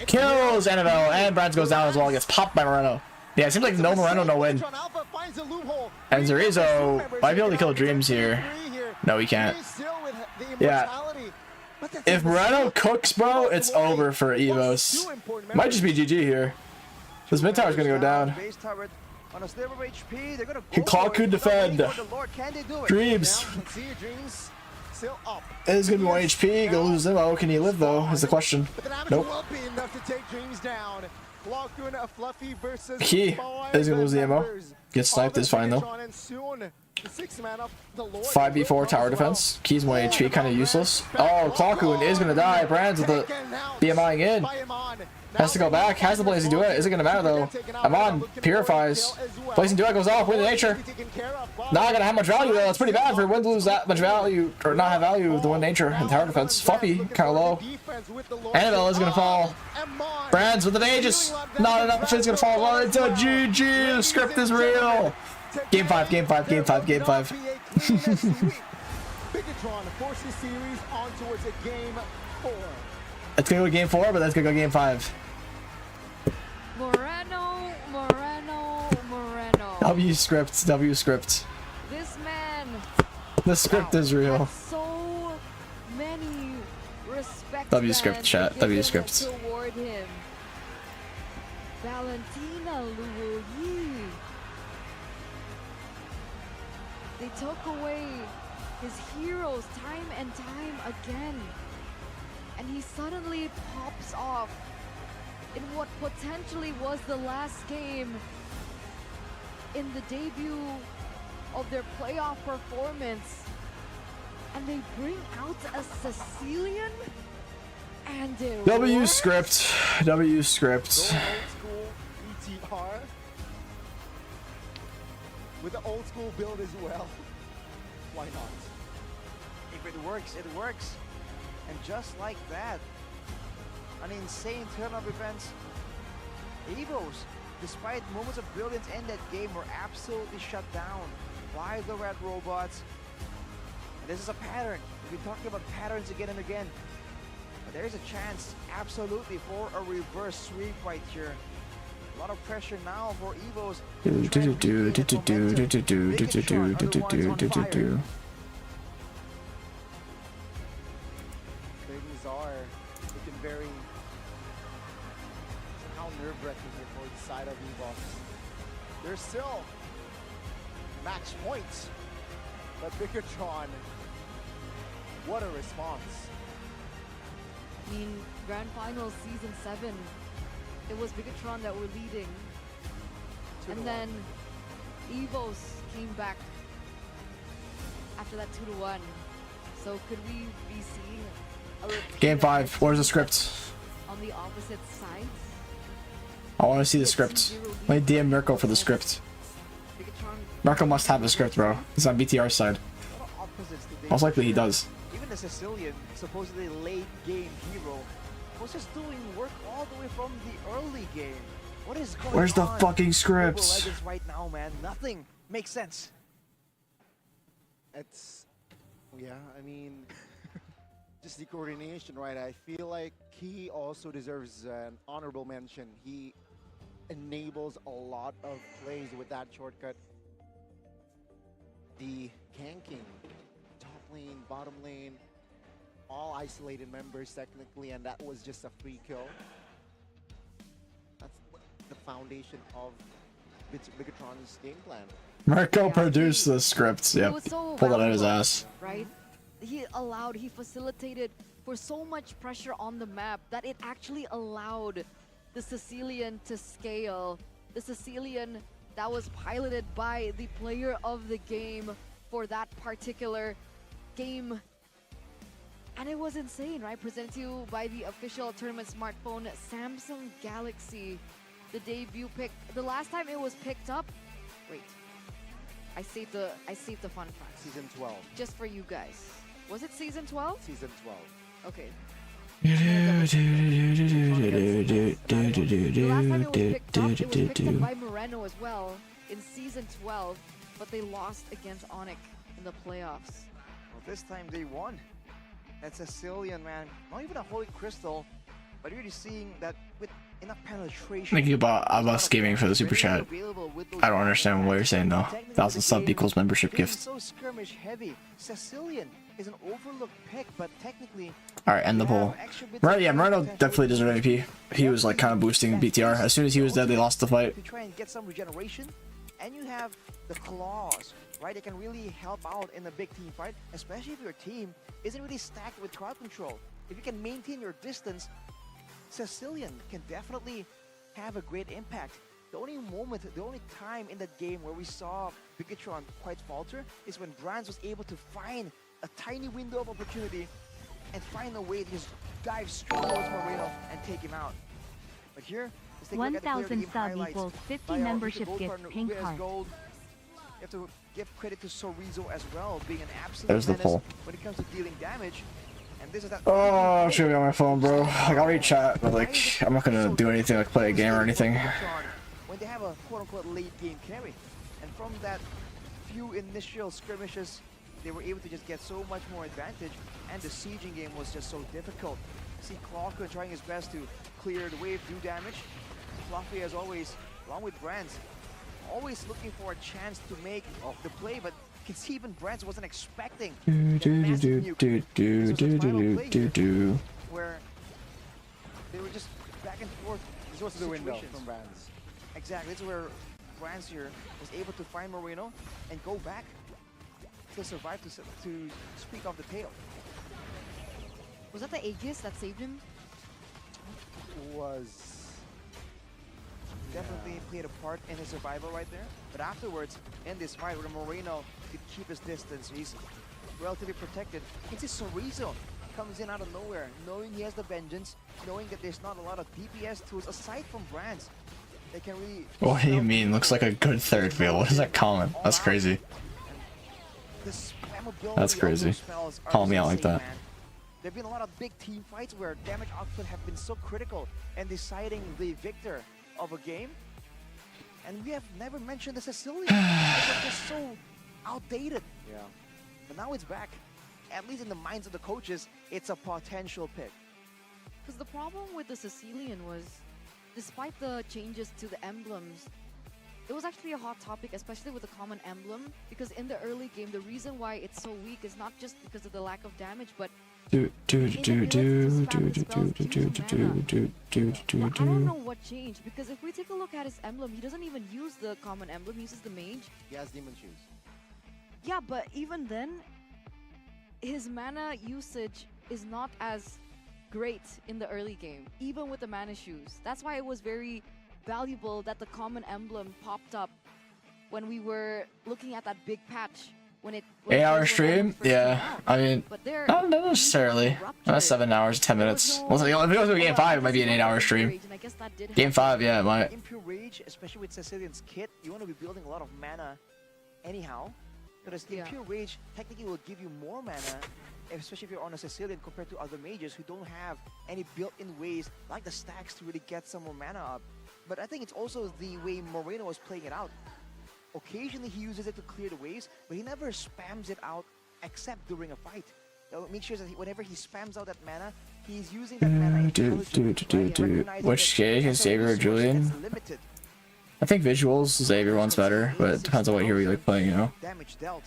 Speaker 4: kills Annabelle, and Brands goes down as well. Gets popped by Moreno. Yeah, it seems like no Moreno, no win. And Zorizo might be able to kill Dreams here. No, he can't. Yeah. If Moreno cooks, bro, it's over for Evos. Might just be GG here. This mid tower's gonna go down.
Speaker 3: On a sliver of HP, they're gonna
Speaker 4: Claw could defend. Dreams. It is gonna be 1 HP. Gonna lose Zimo. Can he live though? Is the question. Nope. He is gonna lose the ammo. Get sniped is fine though. 5v4 tower defense. Key's 1 HP, kind of useless. Oh, Clockwoon is gonna die. Brands with the BMIing in. Has to go back. Has the Blazing Duet. Isn't gonna matter though. Amon purifies. Blazing Duet goes off. Wind of Nature. Not gonna have much value though. It's pretty bad for Wind to lose that much value, or not have value with the Wind Nature and tower defense. Fluffy kind of low. Annabelle is gonna fall. Brands with the Aegis. Not enough. It's gonna fall. Well, it's a GG. The script is real. Game 5. Game 5. Game 5. Game 5.
Speaker 2: Bigatron forces series on towards a game 4.
Speaker 4: It's gonna go game 4, but that's gonna go game 5.
Speaker 15: Moreno.
Speaker 4: W script. W script.
Speaker 15: This man.
Speaker 4: The script is real.
Speaker 15: So many respect.
Speaker 4: W script chat. W script.
Speaker 15: Toward him. Valentina Luoyi. They took away his heroes time and time again. And he suddenly pops off in what potentially was the last game in the debut of their playoff performance. And they bring out a Sicilian and a
Speaker 4: W script. W script.
Speaker 2: Old school ETR with the old school build as well. Why not?
Speaker 3: If it works, it works. And just like that, an insane turn of events. Evos, despite moments of brilliance in that game, were absolutely shut down by the red robots. And this is a pattern. We've been talking about patterns again and again. But there is a chance, absolutely, for a reverse sweep right here. A lot of pressure now for Evos.
Speaker 2: Things are looking very somehow nerve-wracking here for the side of Evos. There's still match points, but Bigatron, what a response.
Speaker 15: I mean, Grand Finals Season 7, it was Bigatron that were leading. And then Evos came back after that 2-1. So could we be seeing a repeat
Speaker 4: Game
Speaker 15: of
Speaker 4: 5.
Speaker 15: this
Speaker 4: Where's the script?
Speaker 15: on the opposite sides?
Speaker 4: I want to see the script. Let me DM Mirko for the script. Mirko must have the script, bro. He's on BTR's side. Most likely he does.
Speaker 3: Even the Sicilian, supposedly late game hero, was just doing work all the way from the early game. What is going
Speaker 4: Where's the
Speaker 3: on?
Speaker 4: fucking
Speaker 3: Mobile
Speaker 4: scripts?
Speaker 3: Legends right now, man. Nothing makes sense.
Speaker 2: It's, yeah, I mean, just the coordination, right? I feel like he also deserves an honorable mention. He enables a lot of plays with that shortcut. The ganking, top lane, bottom lane, all isolated members technically, and that was just a free kill. That's the foundation of Bigatron's game plan.
Speaker 4: Marco produced the scripts.
Speaker 15: It
Speaker 4: Yep.
Speaker 15: was so
Speaker 4: Pulled it out of his
Speaker 15: valuable,
Speaker 4: ass.
Speaker 15: right? He facilitated for so much pressure on the map that it actually allowed the Sicilian to scale. The Sicilian that was piloted by the player of the game for that particular game. And it was insane, right? Presented to you by the official tournament smartphone Samsung Galaxy. The debut pick. The last time it was picked up. Wait. I saved the fun fact.
Speaker 2: Season 12.
Speaker 15: Just for you guys. Was it season 12?
Speaker 2: Season 12.
Speaker 15: Okay. The last time it was picked up by Moreno as well in season 12, but they lost against Onyx in the playoffs.
Speaker 3: Well, this time they won. That Sicilian, man, not even a Holy Crystal, but really seeing that with enough penetration.
Speaker 4: Thank you about Abbas Gaming for the super chat. I don't understand what you're saying though. 1,000 sub equals membership gift.
Speaker 3: So skirmish heavy. Sicilian is an overlooked pick, but technically.
Speaker 4: Alright, end the poll. Right, yeah, Moreno definitely deserved MVP. He was like kind of boosting BTR. As soon as he was dead, they lost the fight.
Speaker 3: To try and get some regeneration, and you have the claws, right? It can really help out in a big team fight, especially if your team isn't really stacked with crowd control. If you can maintain your distance, Sicilian can definitely have a great impact. The only time in that game where we saw Bigatron quite falter is when Brands was able to find a tiny window of opportunity and find a way to just dive straight towards Moreno and take him out. But here, let's take a look at the player
Speaker 16: 1,000
Speaker 3: game
Speaker 16: sub
Speaker 3: highlights
Speaker 16: equals 50
Speaker 3: by our
Speaker 16: membership
Speaker 3: gold
Speaker 16: gift,
Speaker 3: partner,
Speaker 16: pink
Speaker 3: US
Speaker 16: heart.
Speaker 3: Gold. You have to give credit to Sorizo as well, being an absolute
Speaker 4: There's the
Speaker 3: menace
Speaker 4: poll.
Speaker 3: when it comes to dealing damage. And this is that.
Speaker 4: Oh, I'm showing me on my phone, bro. Like, I'll read chat, but like, I'm not gonna do anything like play a game or anything.
Speaker 3: When they have a quote-unquote late game carry. And from that few initial skirmishes, they were able to just get so much more advantage, and the sieging game was just so difficult. See Clocker trying his best to clear the wave, do damage. Fluffy, as always, along with Brands, always looking for a chance to make the play, but you can see even Brands wasn't expecting where they were just back and forth.
Speaker 2: This was the window from Brands.
Speaker 3: Exactly, this is where Brands here was able to find Moreno and go back to survive to speak of the tail.
Speaker 15: Was that the Aegis that saved him?
Speaker 2: Was
Speaker 3: definitely played a part in his survival right there. But afterwards, in this fight where Moreno could keep his distance, he's relatively protected. You can see Sorizo comes in out of nowhere, knowing he has the vengeance, knowing that there's not a lot of DPS tools aside from Brands. They can really.
Speaker 4: What do you mean? Looks like a good third wheel. What is that comment? That's crazy. That's crazy. Call me out like that.
Speaker 3: There have been a lot of big team fights where damage output have been so critical in deciding the victor of a game. And we have never mentioned the Sicilian. It's just so outdated.
Speaker 2: Yeah.
Speaker 3: But now it's back. At least in the minds of the coaches, it's a potential pick.
Speaker 15: Because the problem with the Sicilian was, despite the changes to the emblems, it was actually a hot topic, especially with the common emblem, because in the early game, the reason why it's so weak is not just because of the lack of damage, but I don't know what changed, because if we take a look at his emblem, he doesn't even use the common emblem, he uses the mage.
Speaker 2: He has demon shoes.
Speaker 15: Yeah, but even then, his mana usage is not as great in the early game, even with the mana shoes. That's why it was very valuable that the common emblem popped up when we were looking at that big patch. When
Speaker 4: 8-hour stream? Yeah, I mean, not necessarily. 7 hours, 10 minutes. Well, if it goes to game 5, it might be an 8-hour stream. Game 5, yeah, it might.
Speaker 3: In pure rage, especially with Sicilian's kit, you want to be building a lot of mana anyhow. Because in pure rage, technically will give you more mana especially if you're on a Sicilian compared to other mages who don't have any built-in ways like the stacks to really get some more mana up. But I think it's also the way Moreno was playing it out. Occasionally he uses it to clear the waves, but he never spams it out except during a fight. Make sure that whenever he spams out that mana, he's using that mana.
Speaker 4: Which Skate against Xavier or Julian? I think visuals Xavier one's better, but it depends on what hero you like playing, you know?
Speaker 3: Damage dealt.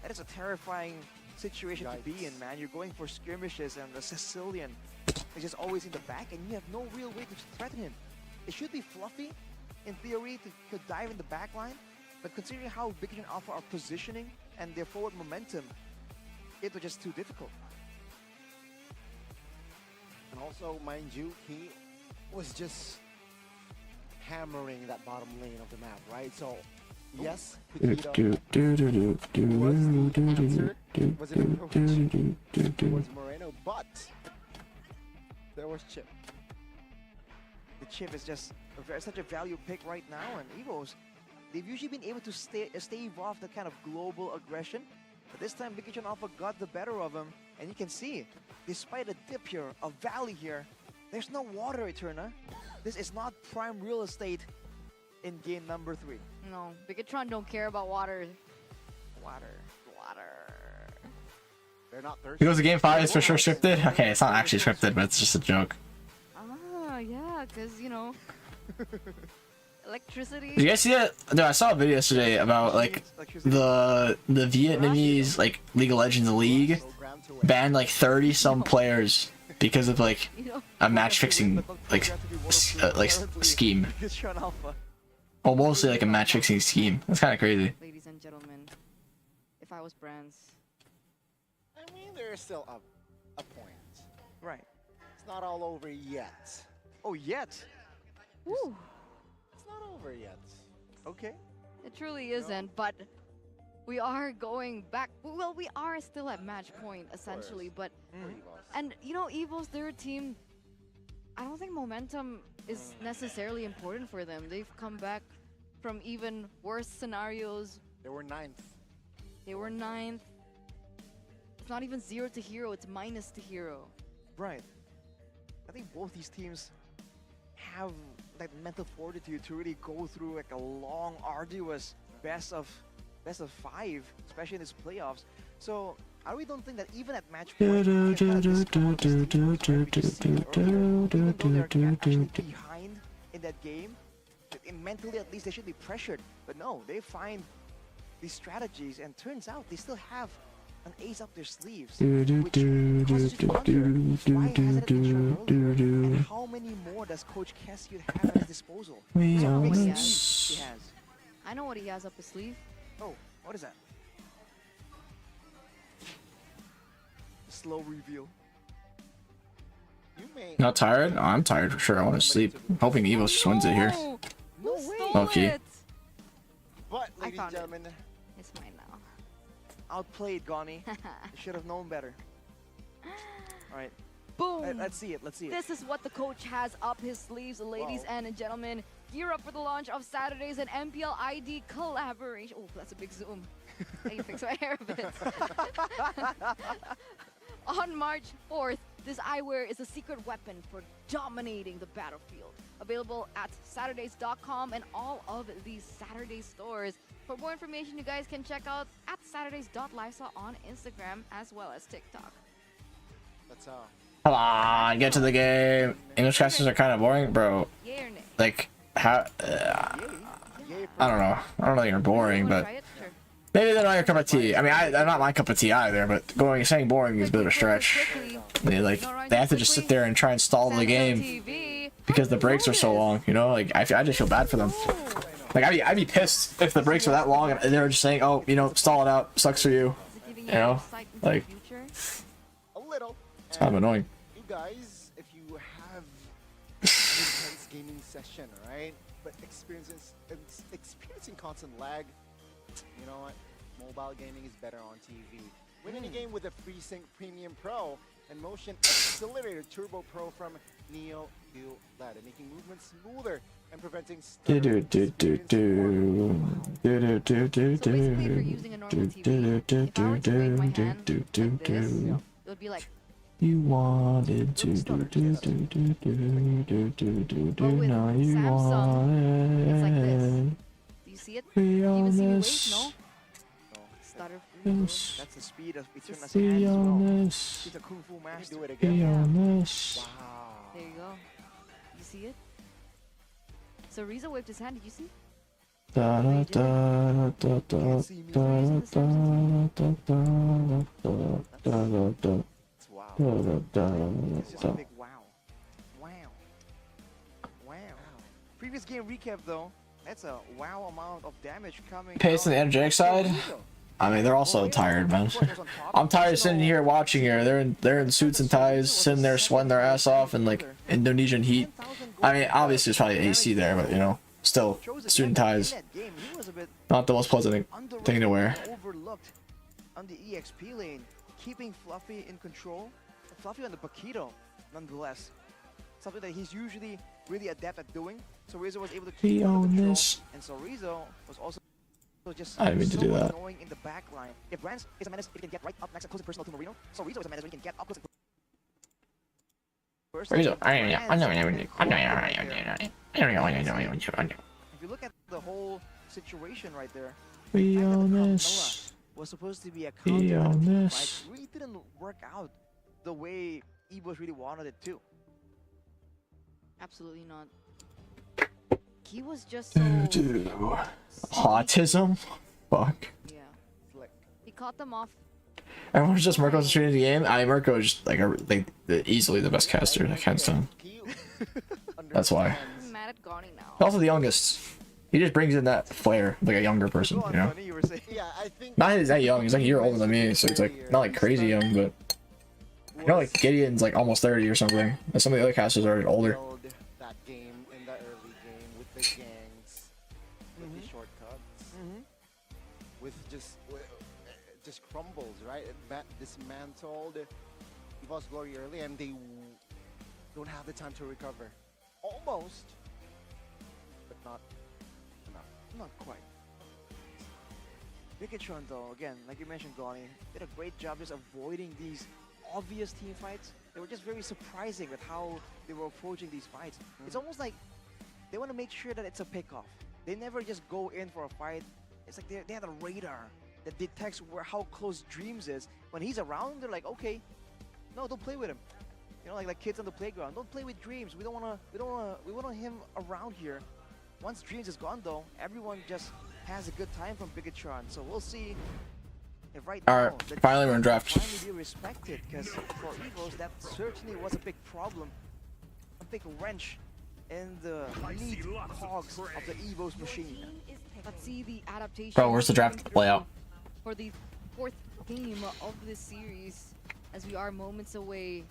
Speaker 3: That is a terrifying situation to be in, man. You're going for skirmishes and the Sicilian is just always in the back and you have no real way to threaten him. It should be fluffy, in theory, to dive in the back line, but considering how Big Vision Alpha are positioning and their forward momentum, it was just too difficult.
Speaker 2: And also, mind you, he was just hammering that bottom lane of the map, right? So, yes, was Moreno, but there was Chip.
Speaker 3: The Chip is just such a value pick right now, and Evos, they've usually been able to stave off that kind of global aggression. But this time, Big Vision Alpha got the better of him, and you can see, despite a dip here, a valley here, there's no water, Eterna. This is not prime real estate in game number 3.
Speaker 15: No, Bigatron don't care about water. Water.
Speaker 2: They're not thirsty.
Speaker 4: Because the game 5 is for sure scripted? Okay, it's not actually scripted, but it's just a joke.
Speaker 15: Ah, yeah, because, you know, electricity.
Speaker 4: Did you guys see that? No, I saw a video yesterday about like the Vietnamese like League of Legends league banned like 30 some players because of like a match fixing like scheme. Well, mostly like a match fixing scheme. That's kind of crazy.
Speaker 15: Ladies and gentlemen, if I was Brands,
Speaker 2: I mean, there's still a point.
Speaker 3: Right.
Speaker 2: It's not all over yet.
Speaker 3: Oh, yet?
Speaker 15: Woo.
Speaker 2: It's not over yet.
Speaker 3: Okay.
Speaker 15: It truly isn't, but we are going back. Well, we are still at match point, essentially, but... And, you know, Evil's, their team, I don't think momentum is necessarily important for them. They've come back from even worse scenarios.
Speaker 2: They were 9th.
Speaker 15: They were 9th. It's not even 0 to hero, it's minus to hero.
Speaker 3: Right. I think both these teams have that mental fortitude to really go through like a long, arduous best of 5, especially in these playoffs. So I really don't think that even at match point, even though they're actually behind in that game, mentally at least they should be pressured. But no, they find these strategies, and turns out they still have an ace up their sleeves, which causes you to wonder, why hasn't it been shown earlier? And how many more does Coach Cassioud have at his disposal? He has.
Speaker 15: I know what he has up his sleeve.
Speaker 3: Oh, what is that? Slow reveal.
Speaker 2: You may
Speaker 4: Not tired? Oh, I'm tired for sure. I want to sleep. I'm hoping Evo just wins it here.
Speaker 15: No way.
Speaker 4: Okay.
Speaker 2: But, ladies and gentlemen,
Speaker 15: it's mine now.
Speaker 3: Outplayed, Goni. You should have known better. All right.
Speaker 15: Boom.
Speaker 3: Let's see it. Let's see it.
Speaker 15: This is what the coach has up his sleeves, ladies and gentlemen. Gear up for the launch of Saturday's and MPL ID collaboration. Oh, that's a big zoom. Let me fix my hair a bit. On March 4th, this eyewear is a secret weapon for dominating the battlefield. Available at Saturdays.com and all of these Saturday stores. For more information, you guys can check out at Saturdays.lifestyle on Instagram as well as TikTok.
Speaker 2: That's
Speaker 4: Come on, get to the game. English classes are kind of boring, bro.
Speaker 15: Yay or nay?
Speaker 4: Like, how? I don't know. I don't know you're boring, but maybe they're not your cup of tea. I mean, they're not my cup of tea either. But saying boring is a bit of a stretch. They have to just sit there and try and stall the game because the breaks are so long. You know, like I just feel bad for them. Like I'd be pissed if the breaks were that long and they were just saying, oh, you know, stall it out, sucks for you. You know, like
Speaker 2: a little.
Speaker 4: It's kind of annoying.
Speaker 2: You guys, if you have an intense gaming session, right, but experiencing constant lag, you know what? Mobile gaming is better on TV. Win any game with a FreeSync Premium Pro and Motion Accelerator Turbo Pro from Neo QLED, making movement smoother and preventing
Speaker 4: Do do do do do do do do do
Speaker 15: So basically, if you're using a normal TV, if I were to wave my hand like this, it would be like.
Speaker 4: You wanted to do do do do do do do do do. Now you want it.
Speaker 15: It's like this. Do you see it? Do you even see me wave? No. Stutter.
Speaker 3: That's the speed of Eterna's
Speaker 4: Be
Speaker 3: hands as well.
Speaker 4: honest.
Speaker 3: She's a kung fu master.
Speaker 2: Do it
Speaker 4: Be
Speaker 2: again.
Speaker 4: honest.
Speaker 3: Wow.
Speaker 15: There you go. You see it? So Riza waved his hand. Did you see?
Speaker 4: Da da da da da da da da da da da.
Speaker 3: It's just a big wow. Wow. Wow. Previous game recap though, that's a wow amount of damage coming.
Speaker 4: Pace on the energetic side. I mean, they're also tired, man. I'm tired sitting here watching here. They're in suits and ties, sitting there sweating their ass off in like Indonesian heat. I mean, obviously it's probably AC there, but you know, still suit and ties. Not the most pleasant thing to wear.
Speaker 3: Overlooked on the EXP lane, keeping Fluffy in control. Fluffy on the Paquito, nonetheless. Something that he's usually really adept at doing. So Rizzo was able to keep him under control. And so Rizzo was also just
Speaker 4: I didn't mean to do that.
Speaker 3: annoying in the back line. If Brands is a menace, if he can get right up next and close and personal to Marino. So Rizzo is a menace when he can get up close and personal. If you look at the whole situation right there,
Speaker 4: Be honest.
Speaker 3: was supposed to be a
Speaker 4: Be
Speaker 3: counter
Speaker 4: honest.
Speaker 3: fight, really didn't work out the way Evos really wanted it to.
Speaker 15: Absolutely not. He was just so.
Speaker 4: Autism? Fuck.
Speaker 15: Yeah. He caught them off.
Speaker 4: Everyone's just Mirko's streaming the game. I mean, Mirko is just like easily the best caster that hands down. That's why.
Speaker 15: I'm mad at Goni now.
Speaker 4: Also the youngest. He just brings in that flair, like a younger person, you know.
Speaker 2: Yeah, I think.
Speaker 4: Not he's that young. He's like a year older than me, so it's like not like crazy young, but I know like Gideon's like almost 30 or something. And some of the other casters are older.
Speaker 2: That game in the early game with the gangs, with the shortcuts, with just crumbles, right? Dismantled Evo's glory early, and they don't have the time to recover. Almost, but not enough.
Speaker 3: Not quite. Bigatron though, again, like you mentioned, Goni, did a great job just avoiding these obvious team fights. They were just very surprising with how they were approaching these fights. It's almost like they want to make sure that it's a pick-off. They never just go in for a fight. It's like they have a radar that detects how close Dreams is. When he's around, they're like, okay, no, don't play with him. You know, like kids on the playground. Don't play with Dreams. We want him around here. Once Dreams is gone though, everyone just has a good time from Bigatron. So we'll see if right now
Speaker 4: finally we're in draft.
Speaker 3: finally be respected, because for Evos that certainly was a big problem, a big wrench in the neat cogs of the Evos machine.
Speaker 15: Let's see the adaptation.
Speaker 4: Bro, where's the draft layout?
Speaker 15: For the 4th game of this series, as we are moments away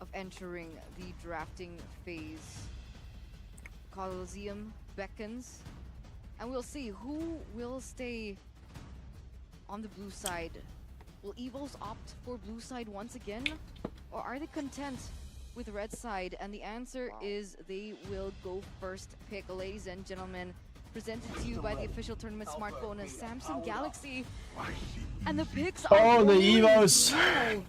Speaker 15: of entering the drafting phase. Coliseum beckons, and we'll see who will stay on the blue side. Will Evos opt for blue side once again, or are they content with red side? And the answer is they will go first pick. Ladies and gentlemen, presented to you by the official tournament smartphone Samsung Galaxy, and the picks are
Speaker 4: Oh, the Evos!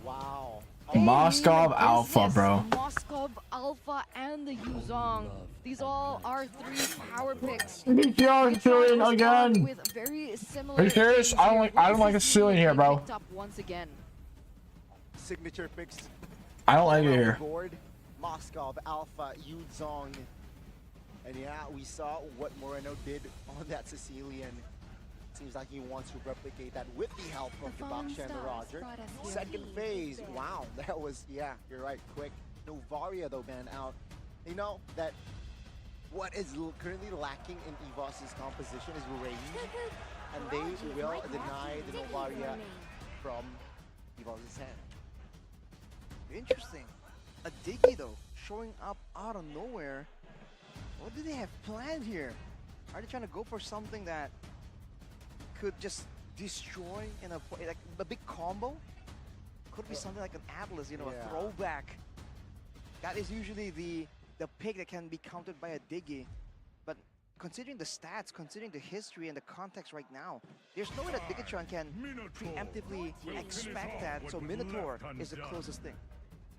Speaker 2: Wow.
Speaker 4: Moscow Alpha, bro.
Speaker 15: Moscow Alpha and the Yuzong. These all are 3 power picks.
Speaker 4: Ceiling again.
Speaker 15: With very similar.
Speaker 4: Are you serious? I don't like a ceiling here, bro.
Speaker 15: Picked up once again.
Speaker 2: Signature picks.
Speaker 4: I don't like it here.
Speaker 2: Board, Moscow Alpha, Yuzong. And yeah, we saw what Moreno did on that Sicilian. Seems like he wants to replicate that with the help of the Baksha and the Roger. Second phase, wow, that was, yeah, you're right, quick. Novaria though, man, out. You know that what is currently lacking in Evos' composition is range, and they will deny the Novaria from Evos' hand.
Speaker 3: Interesting. A Diggy though, showing up out of nowhere. What do they have planned here? Are they trying to go for something that could just destroy in like a big combo? Could be something like an Atlas, you know, a throwback. That is usually the pick that can be countered by a Diggy. considering the stats, considering the history and the context right now, there's no way that Bigatron can preemptively expect that, so Minotaur is the closest thing.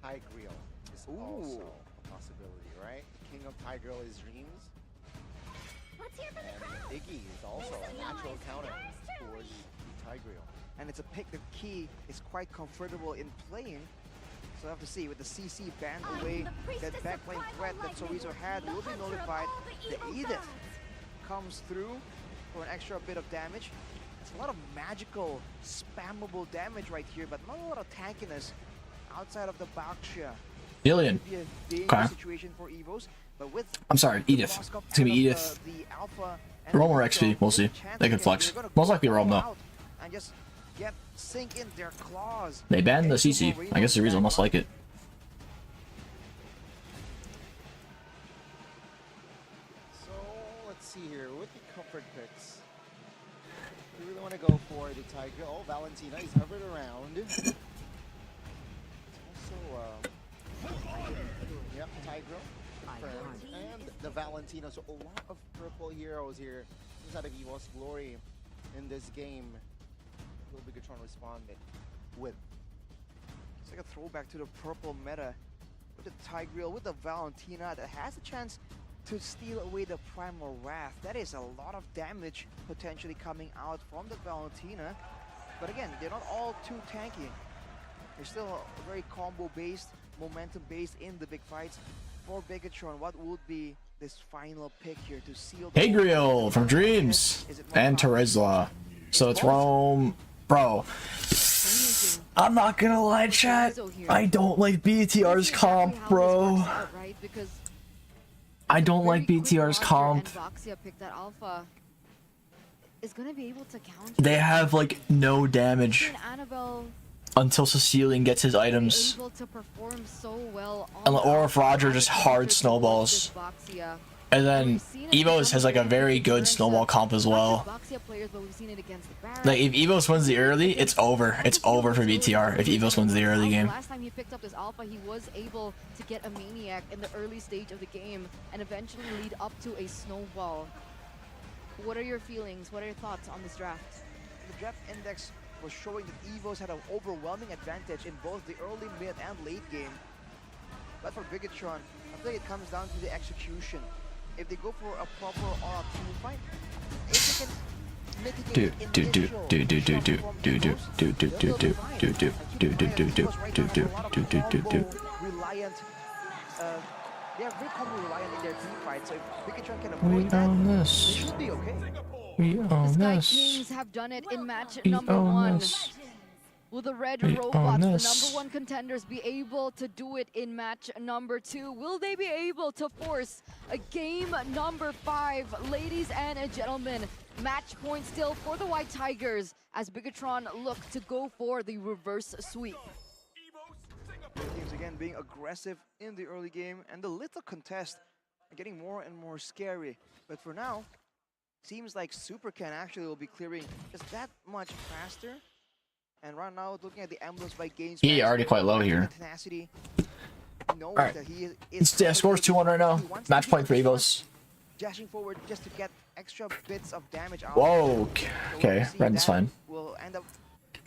Speaker 2: Tigreal is also a possibility, right? King of Tigreal is Dreams.
Speaker 12: Let's hear from the crowd.
Speaker 2: Iggy is also a natural counter towards the Tigreal.
Speaker 3: And it's a pick the key is quite comfortable in playing. So I have to see, with the CC banned away, that backline threat that Chorizo had will be notified. The Edith comes through for an extra bit of damage. It's a lot of magical, spammable damage right here, but not a lot of tankiness outside of the Baxia.
Speaker 4: Billion. Okay.
Speaker 3: Situation for Evos, but with
Speaker 4: I'm sorry, Edith. It's gonna be Edith. Roll more XP, we'll see. They can flex. Most likely roam though.
Speaker 3: And just sink in their claws.
Speaker 4: They banned the CC. I guess the reason must like it.
Speaker 2: So let's see here with the comfort picks. We really want to go for the Tiger. Oh, Valentina, he's hovered around. It's also yep, Tigro. And the Valentina. So a lot of purple heroes here inside of EVO's Glory in this game. Will Bigatron responded with?
Speaker 3: It's like a throwback to the purple meta with the Tigreal, with the Valentina that has a chance to steal away the Primal Wrath. That is a lot of damage potentially coming out from the Valentina. But again, they're not all too tanky. They're still very combo-based, momentum-based in the big fights. For Bigatron, what would be this final pick here to seal the
Speaker 4: Tigreal from Dreams and Terizla. So it's Rome. Bro, I'm not gonna lie, chat. I don't like BTR's comp, bro. I don't like BTR's comp. They have like no damage until Cecilian gets his items. Or if Roger just hard snowballs. And then Evos has like a very good snowball comp as well. Like if Evos wins the early, it's over. It's over for BTR if Evos wins the early game.
Speaker 15: Last time he picked up this alpha, he was able to get a Maniac in the early stage of the game and eventually lead up to a snowball. What are your feelings? What are your thoughts on this draft?
Speaker 3: The draft index was showing that Evos had an overwhelming advantage in both the early, mid, and late game. But for Bigatron, I think it comes down to the execution. If they go for a proper R2 fight, if they can mitigate reliant, they are very combo reliant in their team fight, so if Bigatron can avoid that, they should be okay.
Speaker 4: We own
Speaker 15: the
Speaker 4: this.
Speaker 15: Sky Kings have done it in match number 1. Will the Red Robots, the number 1 contenders, be able to do it in match number 2? Will they be able to force a game number 5? Ladies and gentlemen, match point still for the White Tigers as Bigatron look to go for the reverse sweep.
Speaker 3: Both teams again being aggressive in the early game, and the little contest getting more and more scary. But for now, seems like Supercan actually will be clearing just that much faster. And right now, looking at the emblems by games,
Speaker 4: He already quite low here. Alright. Yeah, score's 2-1 right now. Match point for Evos.
Speaker 3: Dashing forward just to get extra bits of damage out.
Speaker 4: Whoa. Okay, Red's fine.
Speaker 3: Will end up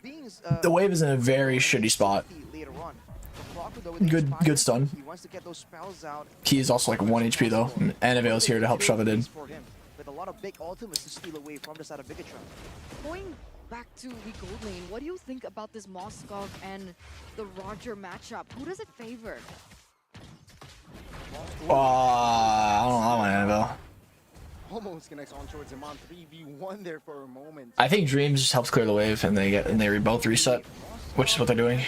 Speaker 3: being,
Speaker 4: the wave is in a very shitty spot. Good stun.
Speaker 3: He wants to get those spells out.
Speaker 4: He is also like 1 HP though, and Avail's here to help shove it in.
Speaker 3: With a lot of big ultimates to steal away from the side of Bigatron.
Speaker 15: Going back to the gold lane, what do you think about this Moskov and the Roger matchup? Who does it favor?
Speaker 4: I don't know about Annabelle.
Speaker 2: Almost connects on towards him on 3v1 there for a moment.
Speaker 4: I think Dreams just helps clear the wave and they both reset, which is what they're doing.
Speaker 3: I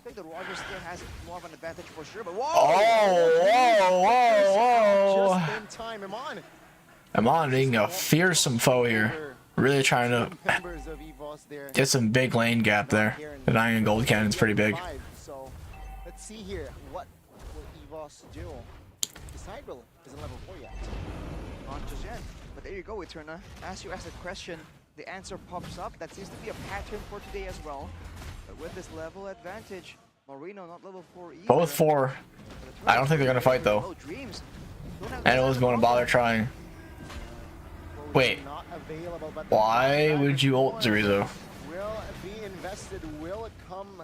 Speaker 3: think the Roger still has more of an advantage for sure, but whoa!
Speaker 4: Whoa!
Speaker 2: Just in time,
Speaker 4: Amon being a fearsome foe here. Really trying to get some big lane gap there. The Iron Gold Cannon's pretty big.
Speaker 2: So let's see here. What will EVOS do? The Cybele isn't level 4 yet.
Speaker 3: Not just yet. But there you go, Eterna. As you ask the question, the answer pops up. That seems to be a pattern for today as well. But with this level advantage, Marino not level 4 either.
Speaker 4: Both 4. I don't think they're gonna fight though.
Speaker 3: Dreams
Speaker 4: And it wasn't going to bother trying. Wait. Why would you ult Zerizo?
Speaker 2: Will be invested, will come.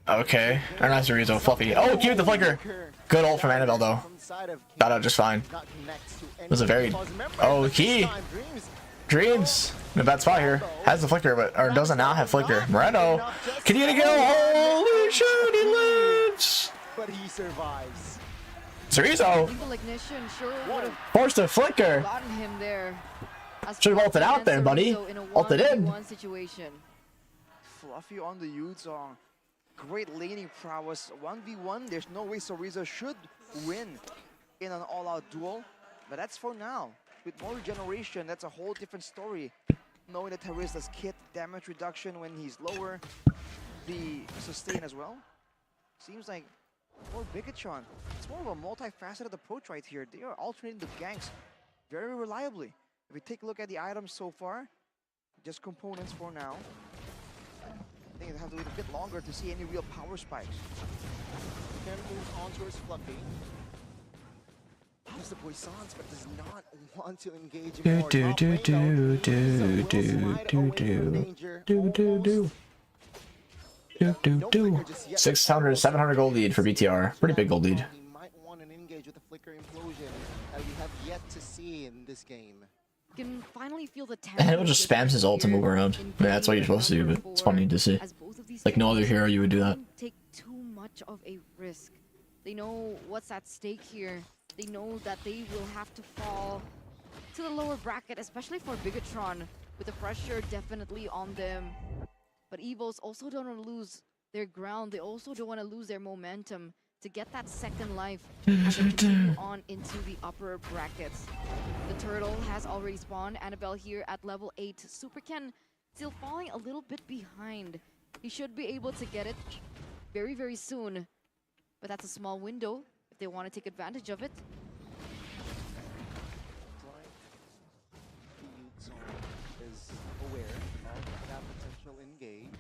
Speaker 4: Okay. Or not Zerizo, Fluffy. Oh, cute, the flicker. Good ult from Annabelle, though. Got out just fine. It was a very... Oh, key. Dreams. In a bad spot here. Has the flicker, but... Or doesn't now have flicker. Moreno. Can he get a kill? Holy shit, he lives!
Speaker 2: But he survives.
Speaker 4: Zerizo. Forced a flicker.
Speaker 15: Gotten him there.
Speaker 4: Should have ulted out there, buddy. Ulted in.
Speaker 3: Fluffy on the Yu-Zong. Great laning prowess. 1v1. There's no way Zerizo should win in an all-out duel. But that's for now. With more regeneration, that's a whole different story. Knowing that Terizla's kit, damage reduction when he's lower, the sustain as well. Seems like more Bigatron. It's more of a multifaceted approach right here. They are alternating the ganks very reliably. If we take a look at the items so far, just components for now. I think it'll have to wait a bit longer to see any real power spikes.
Speaker 2: Can move on towards Fluffy. He's the Poissons, but does not want to engage in more.
Speaker 4: 600, 700 gold lead for BTR. Pretty big gold lead.
Speaker 2: He might want to engage with the flicker implosion that we have yet to see in this game.
Speaker 15: Can finally feel the
Speaker 4: Hannibal just spams his ult to move around. I mean, that's what you're supposed to do, but it's funny to see. Like no other hero you would do that.
Speaker 15: Take too much of a risk. They know what's at stake here. They know that they will have to fall to the lower bracket, especially for Bigatron, with the pressure definitely on them. But Evos also don't want to lose their ground. They also don't want to lose their momentum to get that second life as they continue on into the upper brackets. The turtle has already spawned. Annabelle here at level 8. SuperChickn still falling a little bit behind. He should be able to get it very, very soon. But that's a small window if they want to take advantage of it.
Speaker 2: Is aware of that potential engage.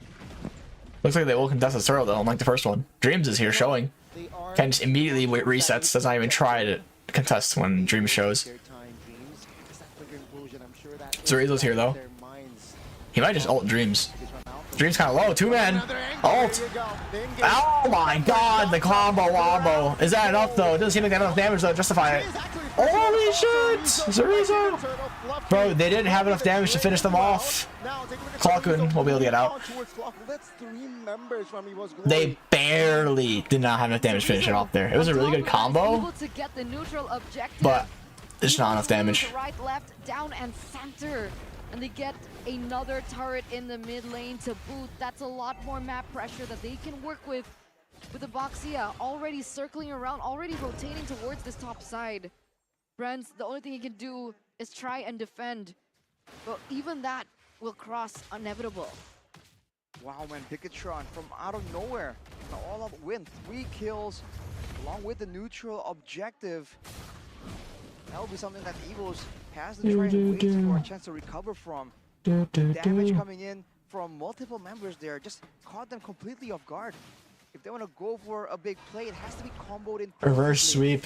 Speaker 4: Looks like they will contest the turtle though, unlike the first one. Dreams is here showing. Ken just immediately resets, does not even try to contest when Dreams shows. Zerizo's here though. He might just ult Dreams. Dreams kind of low, 2-man. Ult. Oh my god, the combo wombo. Is that enough though? It doesn't seem like they have enough damage though to justify it. Holy shit! Zerizo! Bro, they didn't have enough damage to finish them off. Clockun will be able to get out. They barely did not have enough damage to finish it off there. It was a really good combo, but it's not enough damage.
Speaker 15: Right, left, down, and center. And they get another turret in the mid lane to boot. That's a lot more map pressure that they can work with the Boxia already circling around, already rotating towards this top side. Brents, the only thing he can do is try and defend. But even that will cross inevitable.
Speaker 3: Wow, man, Bigatron from out of nowhere. An all-out win, 3 kills, along with the neutral objective. That will be something that Evos has to try and wait for a chance to recover from. Damage coming in from multiple members there just caught them completely off guard. If they want to go for a big play, it has to be comboed in.
Speaker 4: Reverse sweep.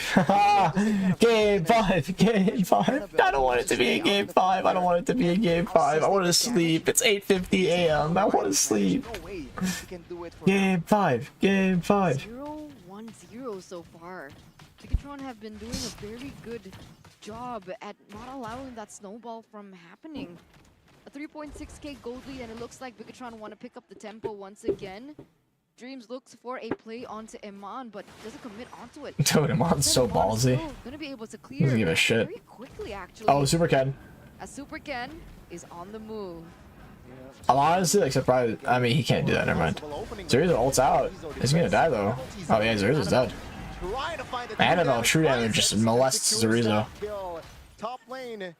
Speaker 4: Game 5. Game 5. I don't want it to be a game 5. I don't want it to be a game 5. I want to sleep. It's 8:50 a.m. I want to sleep. Game 5. Game 5.
Speaker 15: 0-1-0 so far. Bigatron have been doing a very good job at not allowing that snowball from happening. A 3.6k gold lead, and it looks like Bigatron want to pick up the tempo once again. Dreams looks for a play onto Iman, but doesn't commit onto it.
Speaker 4: Dude, Iman's so ballsy.
Speaker 15: Gonna be able to clear
Speaker 4: Doesn't give a shit.
Speaker 15: very quickly, actually.
Speaker 4: Oh, SuperChickn.
Speaker 15: As SuperChickn is on the move.
Speaker 4: I'm honestly like surprised. I mean, he can't do that. Never mind. Zerizo ults out. He's gonna die though. Oh yeah, Zerizo's dead. Annabelle true damage just molests Zerizo.
Speaker 2: Top lane.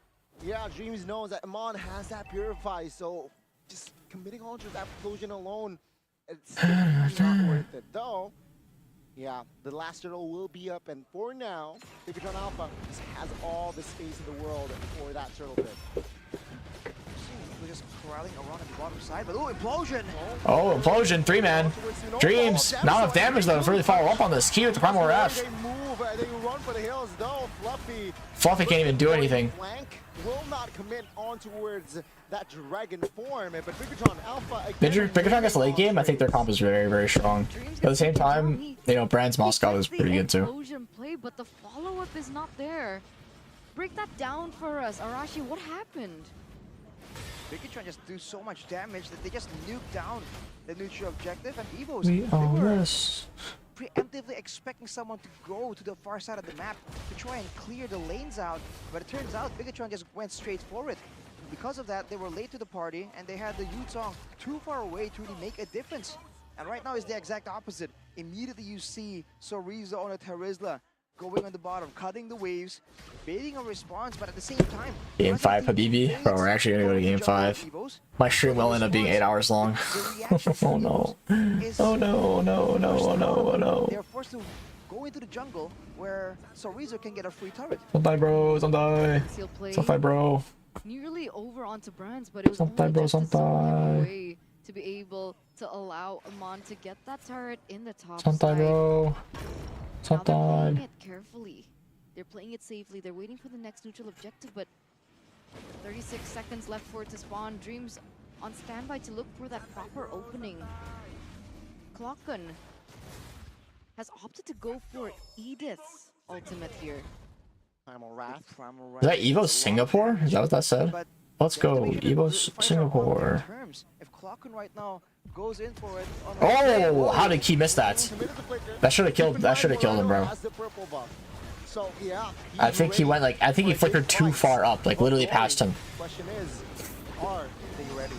Speaker 2: Yeah, Dreams knows that Iman has that purify, so just committing on to that explosion alone, it's not worth it. Though, yeah, the last turtle will be up, and for now, Bigatron Alpha just has all the space in the world for that turtle pit.
Speaker 3: We're just corralling around at the bottom side, but implosion!
Speaker 4: Oh, implosion, 3-man. Dreams, not enough damage though to really follow up on this. Key with the Primal Wrath.
Speaker 2: They run for the hills though.
Speaker 4: Fluffy can't even do anything.
Speaker 2: Flank will not commit on towards that dragon form, but Bigatron Alpha again.
Speaker 4: Bigatron gets late game. I think their comp is very, very strong. But at the same time, you know, Brand's Moscow is pretty good too.
Speaker 15: Explosion play, but the follow-up is not there. Break that down for us, Arashi. What happened?
Speaker 3: Bigatron just do so much damage that they just nuked down the neutral objective, and Evos,
Speaker 4: We
Speaker 3: they
Speaker 4: are
Speaker 3: were
Speaker 4: this.
Speaker 3: preemptively expecting someone to go to the far side of the map to try and clear the lanes out, but it turns out Bigatron just went straight for it. Because of that, they were late to the party, and they had the Yutong too far away to really make a difference. And right now is the exact opposite. Immediately you see Sorizo on a Terizla going on the bottom, cutting the waves, baiting a response, but at the same time...
Speaker 4: Game 5 Habibi? Bro, we're actually gonna go to Game 5. My stream will end up being 8 hours long. Oh no. Oh no, no, no, oh no, oh no.
Speaker 3: They're forced to go into the jungle where Sorizo can get a free turret.
Speaker 4: Don't die, bro. Don't die. Don't die, bro.
Speaker 15: Nearly over onto Brands, but it was
Speaker 4: Don't die,
Speaker 15: only
Speaker 4: bro.
Speaker 15: just
Speaker 4: Don't
Speaker 15: a zone
Speaker 4: die.
Speaker 15: away to be able to allow Amon to get that turret in the top
Speaker 4: Don't die,
Speaker 15: side.
Speaker 4: bro.
Speaker 15: Now
Speaker 4: Don't
Speaker 15: they're playing
Speaker 4: die.
Speaker 15: it carefully. They're playing it safely. They're waiting for the next neutral objective, but 36 seconds left for it to spawn. Dreams on standby to look for that proper opening. Klokken has opted to go for Edith's ultimate here.
Speaker 2: Primal Wrath.
Speaker 4: Is that Evo Singapore? Is that what that said? Let's go, Evo Singapore.
Speaker 3: If Klokken right now goes in for it on
Speaker 4: Oh, how did he miss that? That should have killed. That should have killed him, bro.
Speaker 2: So yeah,
Speaker 4: I think he went like. I think he flickered too far up, like literally past him.
Speaker 2: Question is, are they ready?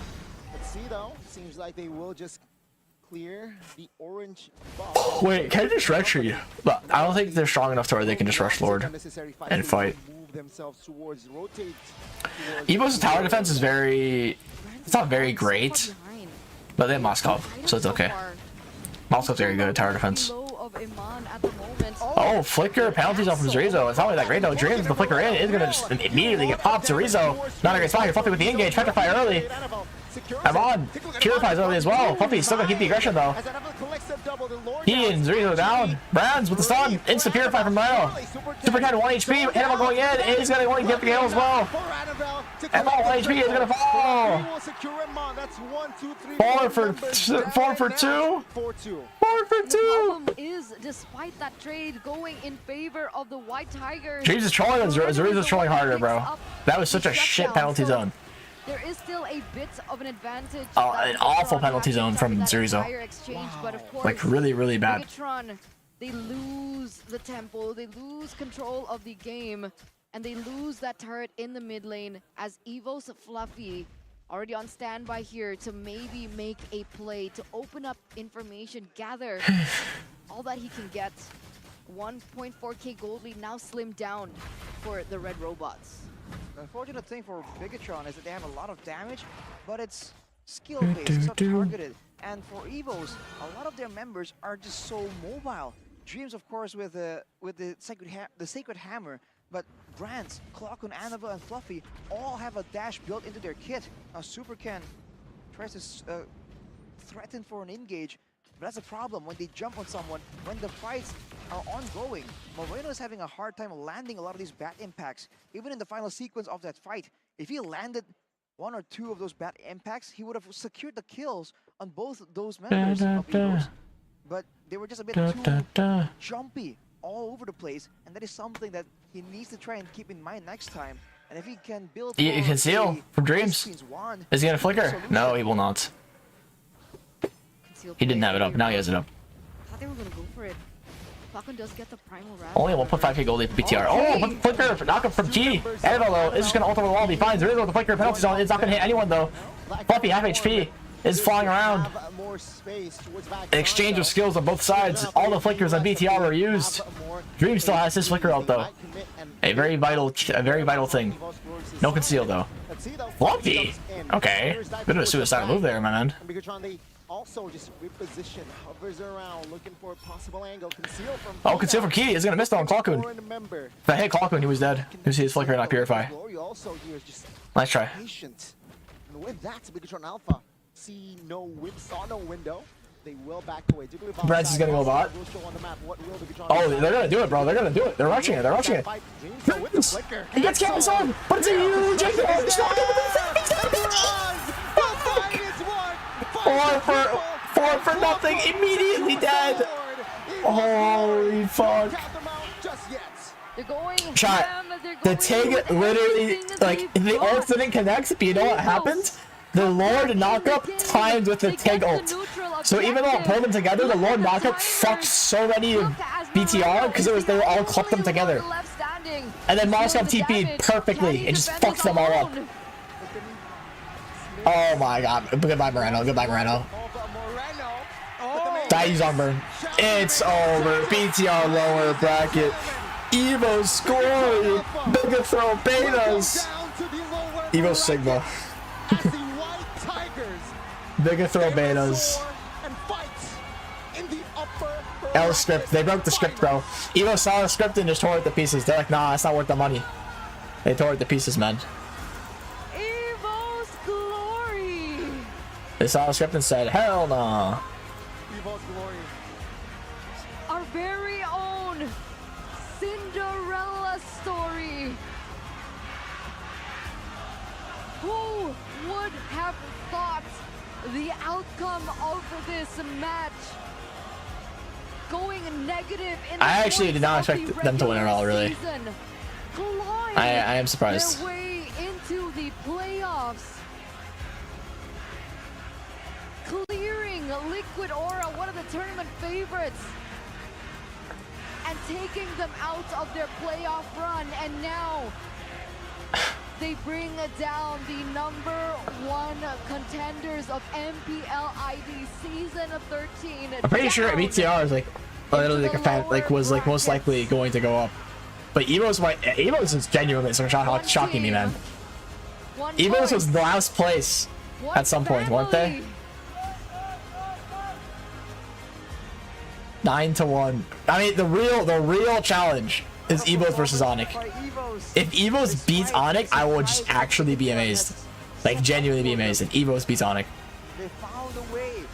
Speaker 2: Let's see though. Seems like they will just clear the orange buff.
Speaker 4: Wait, can I just rush you? But I don't think they're strong enough to where they can just rush Lord and fight. Evo's tower defense is very. It's not very great, but they have Moskov, so it's okay. Moskov's very good at tower defense. Oh, flicker penalties off from Zorizo. It's not really that great though. Dreams the flicker in is gonna just immediately get popped. Zorizo, not a great spot here. Fluffy with the engage, petrify early. I'm on. Purifies early as well. Fluffy's still gonna keep the aggression though. He and Zorizo down. Brands with the stun. Insta purify from Milo. Super Cat 1 HP. Annabelle going in. He's gonna get the kill as well. Annabelle 1 HP is gonna fall. 4 for 2. 4 for 2.
Speaker 15: The problem is, despite that trade going in favor of the White Tigers,
Speaker 4: Dreams is trolling and Zorizo's trolling harder, bro. That was such a shit penalty zone.
Speaker 15: there is still a bit of an advantage.
Speaker 4: Oh, an awful penalty zone from Zorizo. Like really, really bad.
Speaker 15: Bigatron, they lose the tempo, they lose control of the game, and they lose that turret in the mid lane as Evo's Fluffy already on standby here to maybe make a play, to open up information, gather all that he can get. 1.4k gold lead now slimmed down for the red robots.
Speaker 3: The unfortunate thing for Bigatron is that they have a lot of damage, but it's skill-based, it's not targeted. And for Evos, a lot of their members are just so mobile. Dreams, of course, with the Sacred Hammer, but Brands, Klokken, Annabelle, and Fluffy all have a dash built into their kit. Now Supercan tries to threaten for an engage, but that's a problem when they jump on someone, when the fights are ongoing. Moreno is having a hard time landing a lot of these bat impacts. Even in the final sequence of that fight, if he landed 1 or 2 of those bat impacts, he would have secured the kills on both those members of Evos. But they were just a bit too jumpy all over the place, and that is something that he needs to try and keep in mind next time. And if he can build...
Speaker 4: You can seal from Dreams. Is he gonna flicker? No, he will not. He didn't have it up. Now he has it up.
Speaker 15: I thought they were gonna go for it. Klokken does get the primal wrap.
Speaker 4: Only 1.5k gold lead for BTR. Oh, but flicker knock up from Key. Annabelle though is just gonna ult over the wall. He finds Zorizo with the flicker penalty zone. It's not gonna hit anyone though. Fluffy half HP is flying around. An exchange of skills on both sides. All the flickers on BTR are used. Dream still has his flicker out though. A very vital thing. No conceal though. Fluffy. Okay. Bit of a suicidal move there, my man.
Speaker 2: Also just reposition, hovers around, looking for a possible angle. Conceal from
Speaker 4: Conceal from Key is gonna miss though on Klokken. If I hit Klokken, he was dead. You see his flicker and not purify. Nice try.
Speaker 2: Patient. And with that, Bigatron Alpha saw no window. they will back away.
Speaker 4: Brents is gonna go bot. Oh, they're gonna do it, bro. They're gonna do it. They're rushing it. They're rushing it. He gets campus on, but it's a huge impact. Four for nothing. Immediately dead. Holy fuck. Chat. The Tig literally, like, the ult didn't connect, but you know what happened? The Lord knockup timed with the Tig ult. So even though it pulled them together, the Lord knockup fucked so many BTR because they were all clumped them together. And then Moscow TP'd perfectly. It just fucks them all up. Oh my god. Goodbye, Moreno. Goodbye, Moreno. Dai's on burn. It's over. BTR lower bracket. Evo scoring. Bigger throw betas. Evo Sigma. Bigger throw betas. L script. They broke the script, bro. Evo saw the script and just tore it to pieces. They're like, nah, it's not worth the money. They tore it to pieces, man.
Speaker 15: Evo's glory.
Speaker 4: They saw the script and said, hell nah.
Speaker 2: Evo's glory.
Speaker 15: Our very own Cinderella story. Who would have thought the outcome of this match going negative in
Speaker 4: I actually did not expect them to win at all, really. I am surprised.
Speaker 15: Their way into the playoffs, clearing Liquid Aura, one of the tournament favorites, and taking them out of their playoff run, and now they bring down the #1 contenders of MPL ID Season 13.
Speaker 4: I'm pretty sure BTR is like literally like was like most likely going to go up, but Evo's is genuinely shocking me, man. Evo's was last place at some point, weren't they? 9-1. I mean, the real challenge is Evo's versus Onyx. If Evo's beats Onyx, I will just actually be amazed. Like, genuinely be amazed if Evo's beats Onyx.
Speaker 3: They found a way.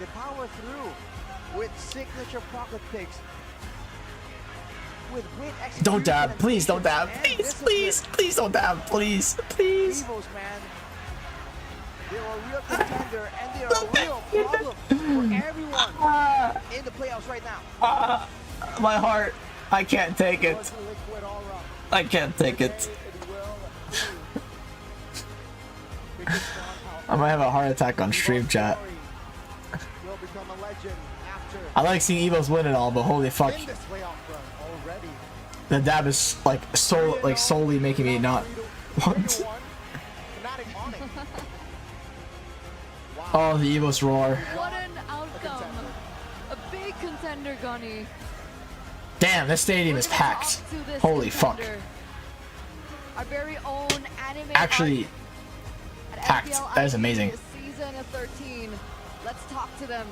Speaker 3: They power through with signature pocket picks. With great execution.
Speaker 4: Don't dab. Please don't dab. Please don't dab. Please.
Speaker 3: Evos, man. They're a real contender and they are a real problem for everyone in the playoffs right now.
Speaker 4: My heart. I can't take it. I can't take it. I might have a heart attack on stream, chat. I like seeing Evos win and all, but holy fuck. The dab is like solely making me not want. Oh, the Evos roar.
Speaker 15: What an outcome. A big contender, Gunny.
Speaker 4: Damn, this stadium is packed. Holy fuck.
Speaker 15: Our very own anime
Speaker 4: actually packed. That is amazing.
Speaker 15: Season 13. Let's talk to them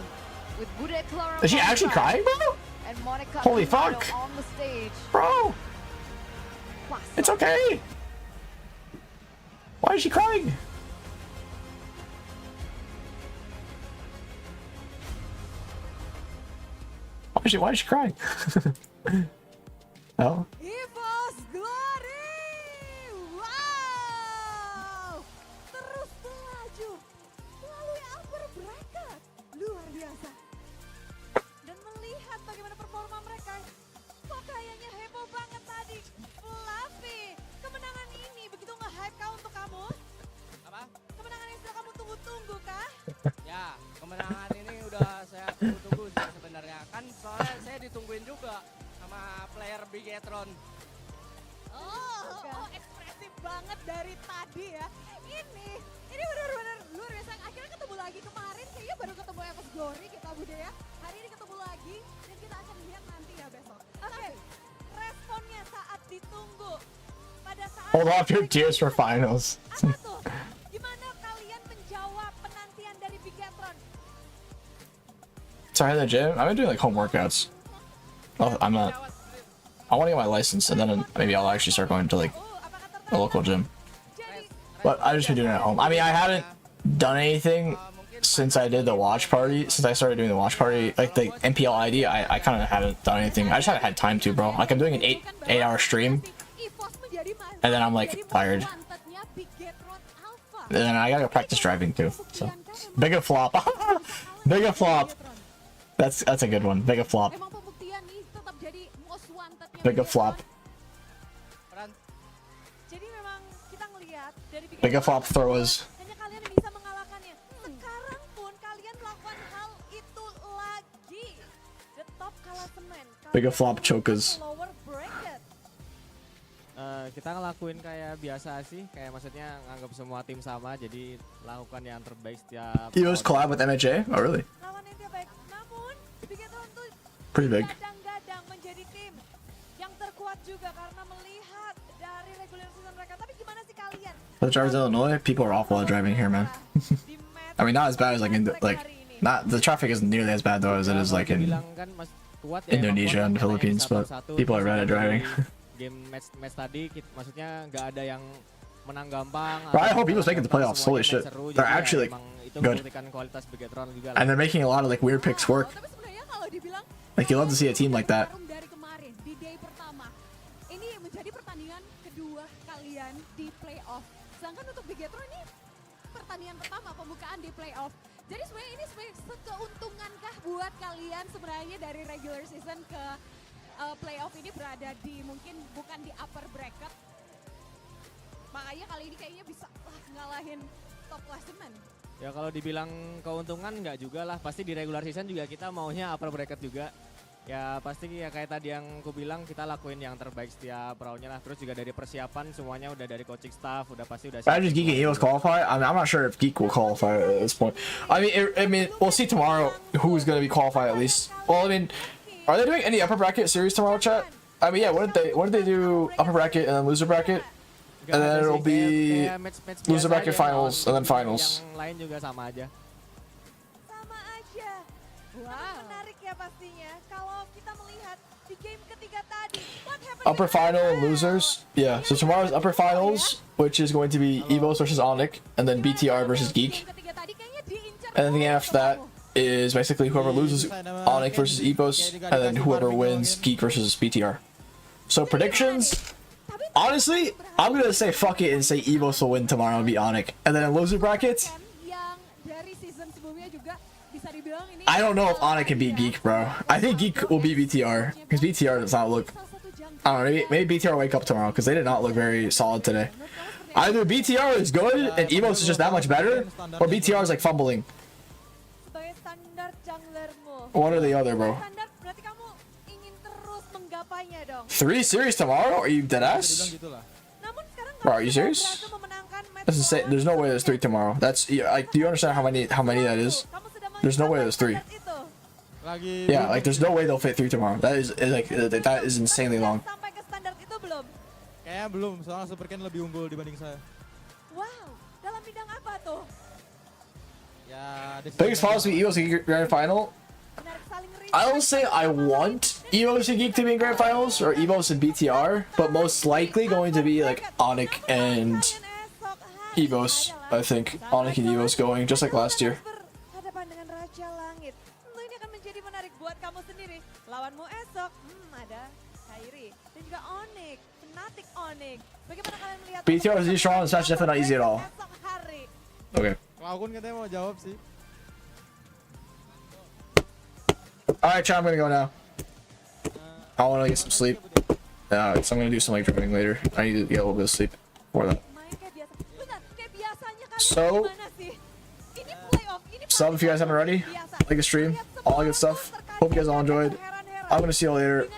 Speaker 15: with Bude Clara.
Speaker 4: Is she actually crying, bro?
Speaker 15: And Monica
Speaker 4: Holy fuck.
Speaker 15: on the stage.
Speaker 4: Bro. It's okay. Why is she crying? Why is she crying? Oh.
Speaker 29: Evo's glory! Wow! Terus melaju melalui upper bracket. Luar biasa. Dan melihat bagaimana performa mereka, kok kayaknya heboh banget tadi. Fluffy, kemenangan ini begitu nge-hype kah untuk kamu?
Speaker 10: Apa?
Speaker 29: Kemenangan yang sudah kamu tunggu-tunggu kah?
Speaker 10: Ya, kemenangan ini udah saya tunggu-tunggu sih sebenarnya. Kan soalnya saya ditungguin juga sama player Bigetron.
Speaker 29: Oh, ekspresif banget dari tadi ya. Ini benar-benar luar biasa. Akhirnya ketemu lagi kemarin, kayaknya baru ketemu Evos Glory kita Bude ya. Hari ini ketemu lagi dan kita akan lihat nanti ya besok. Oke, responnya saat ditunggu. Pada saat
Speaker 4: Hold off your tears for finals.
Speaker 29: apa tuh? Gimana kalian menjawab penantian dari Bigetron?
Speaker 4: Sorry, in the gym. I've been doing like home workouts. Oh, I want to get my license and then maybe I'll actually start going to like a local gym. But I just been doing it at home. I mean, I haven't done anything since I did the watch party, since I started doing the watch party, like the MPL ID, I kind of haven't done anything. I just haven't had time to, bro. Like I'm doing an 8-hour stream, and then I'm like tired. And then I gotta practice driving too. So bigger flop, bigger flop. That's a good one. Bigger flop. Bigger flop. Bigger flop throwers. Bigger flop chokers.
Speaker 16: Kita ngelakuin kayak biasa sih, kayak maksudnya nganggap semua tim sama, jadi lakukan yang terbaik setiap.
Speaker 4: He was collab with MJ? Oh really? Pretty big. For the drivers in Illinois, people are awful at driving here, man. I mean, not as bad as like not the traffic isn't nearly as bad though as it is like in Indonesia and the Philippines, but people are bad at driving.
Speaker 16: Game match tadi, maksudnya nggak ada yang menang gampang.
Speaker 4: Bro, I hope Eagles making the playoffs. Holy shit, they're actually like good, and they're making a lot of like weird picks work. Like you love to see a team like that.
Speaker 9: Ini menjadi pertandingan kedua kalian di playoff. Sedangkan untuk Bigetron ini pertandingan pertama pembukaan di playoff. Jadi sebenarnya ini keuntungankah buat kalian sebenarnya dari regular season ke playoff ini berada di mungkin bukan di upper bracket, makanya kali ini kayaknya bisa ngalahin top klasemen.
Speaker 16: Ya kalau dibilang keuntungan nggak juga lah, pasti di regular season juga kita maunya upper bracket juga. Ya pasti ya kayak tadi yang aku bilang, kita lakuin yang terbaik setiap roundnya lah. Terus juga dari persiapan semuanya udah dari coaching staff, udah pasti udah siap.
Speaker 4: Imagine Geek and Eagles qualify. I mean, I'm not sure if Geek will qualify at this point. I mean, we'll see tomorrow who's gonna be qualified at least. Well, I mean, are they doing any upper bracket series tomorrow, chat? I mean, yeah. What did they do? Upper bracket and then loser bracket, and then it'll be loser bracket finals and then finals.
Speaker 16: Yang lain juga sama aja.
Speaker 9: Sama aja. Wow. Menarik ya pastinya. Kalau kita melihat di game ketiga tadi, what happened?
Speaker 4: Upper final and losers. Yeah. So tomorrow's upper finals, which is going to be Evos versus Onyx, and then BTR versus Geek. And then the game after that is basically whoever loses Onyx versus Evos, and then whoever wins Geek versus BTR. So predictions, honestly, I'm gonna say fuck it and say Evos will win tomorrow and beat Onyx. And then in loser brackets, I don't know if Onyx can beat Geek, bro. I think Geek will beat BTR, because BTR does not look, I don't know, maybe BTR will wake up tomorrow, because they did not look very solid today. Either BTR is good and Evos is just that much better, or BTR is like fumbling. One or the other, bro. 3 series tomorrow? Are you deadass? Bro, are you serious? That's insane. There's no way there's 3 tomorrow. That's like, do you understand how many that is? There's no way there's 3. Yeah, like there's no way they'll fit 3 tomorrow. That is like that is insanely long.
Speaker 28: Kayaknya belum, soalnya Super Ken lebih unggul dibanding saya.
Speaker 9: Wow, dalam bidang apa tuh?
Speaker 28: Ya,
Speaker 4: biggest finals to be Eagles Grand Final. I don't say I want Evos and Geek to be in Grand Finals or Evos and BTR, but most likely going to be like Onyx and Evos. I think Onyx and Evos going just like last year.
Speaker 9: Hadapan dengan Raja Langit. Tentu ini akan menjadi menarik buat kamu sendiri. Lawanmu esok, ada Kairi dan juga Onyx, Fnatic Onyx. Bagaimana kalian melihat?
Speaker 4: BTR is easy strong. This match definitely not easy at all. Okay.
Speaker 28: Lagun katanya mau jawab sih.
Speaker 4: Alright, chat, I'm gonna go now. I wanna get some sleep. So I'm gonna do some like driving later. I need to get a little bit of sleep before that. So, sub if you guys haven't already. Like the stream. All that good stuff. Hope you guys all enjoyed. I'm gonna see you all later.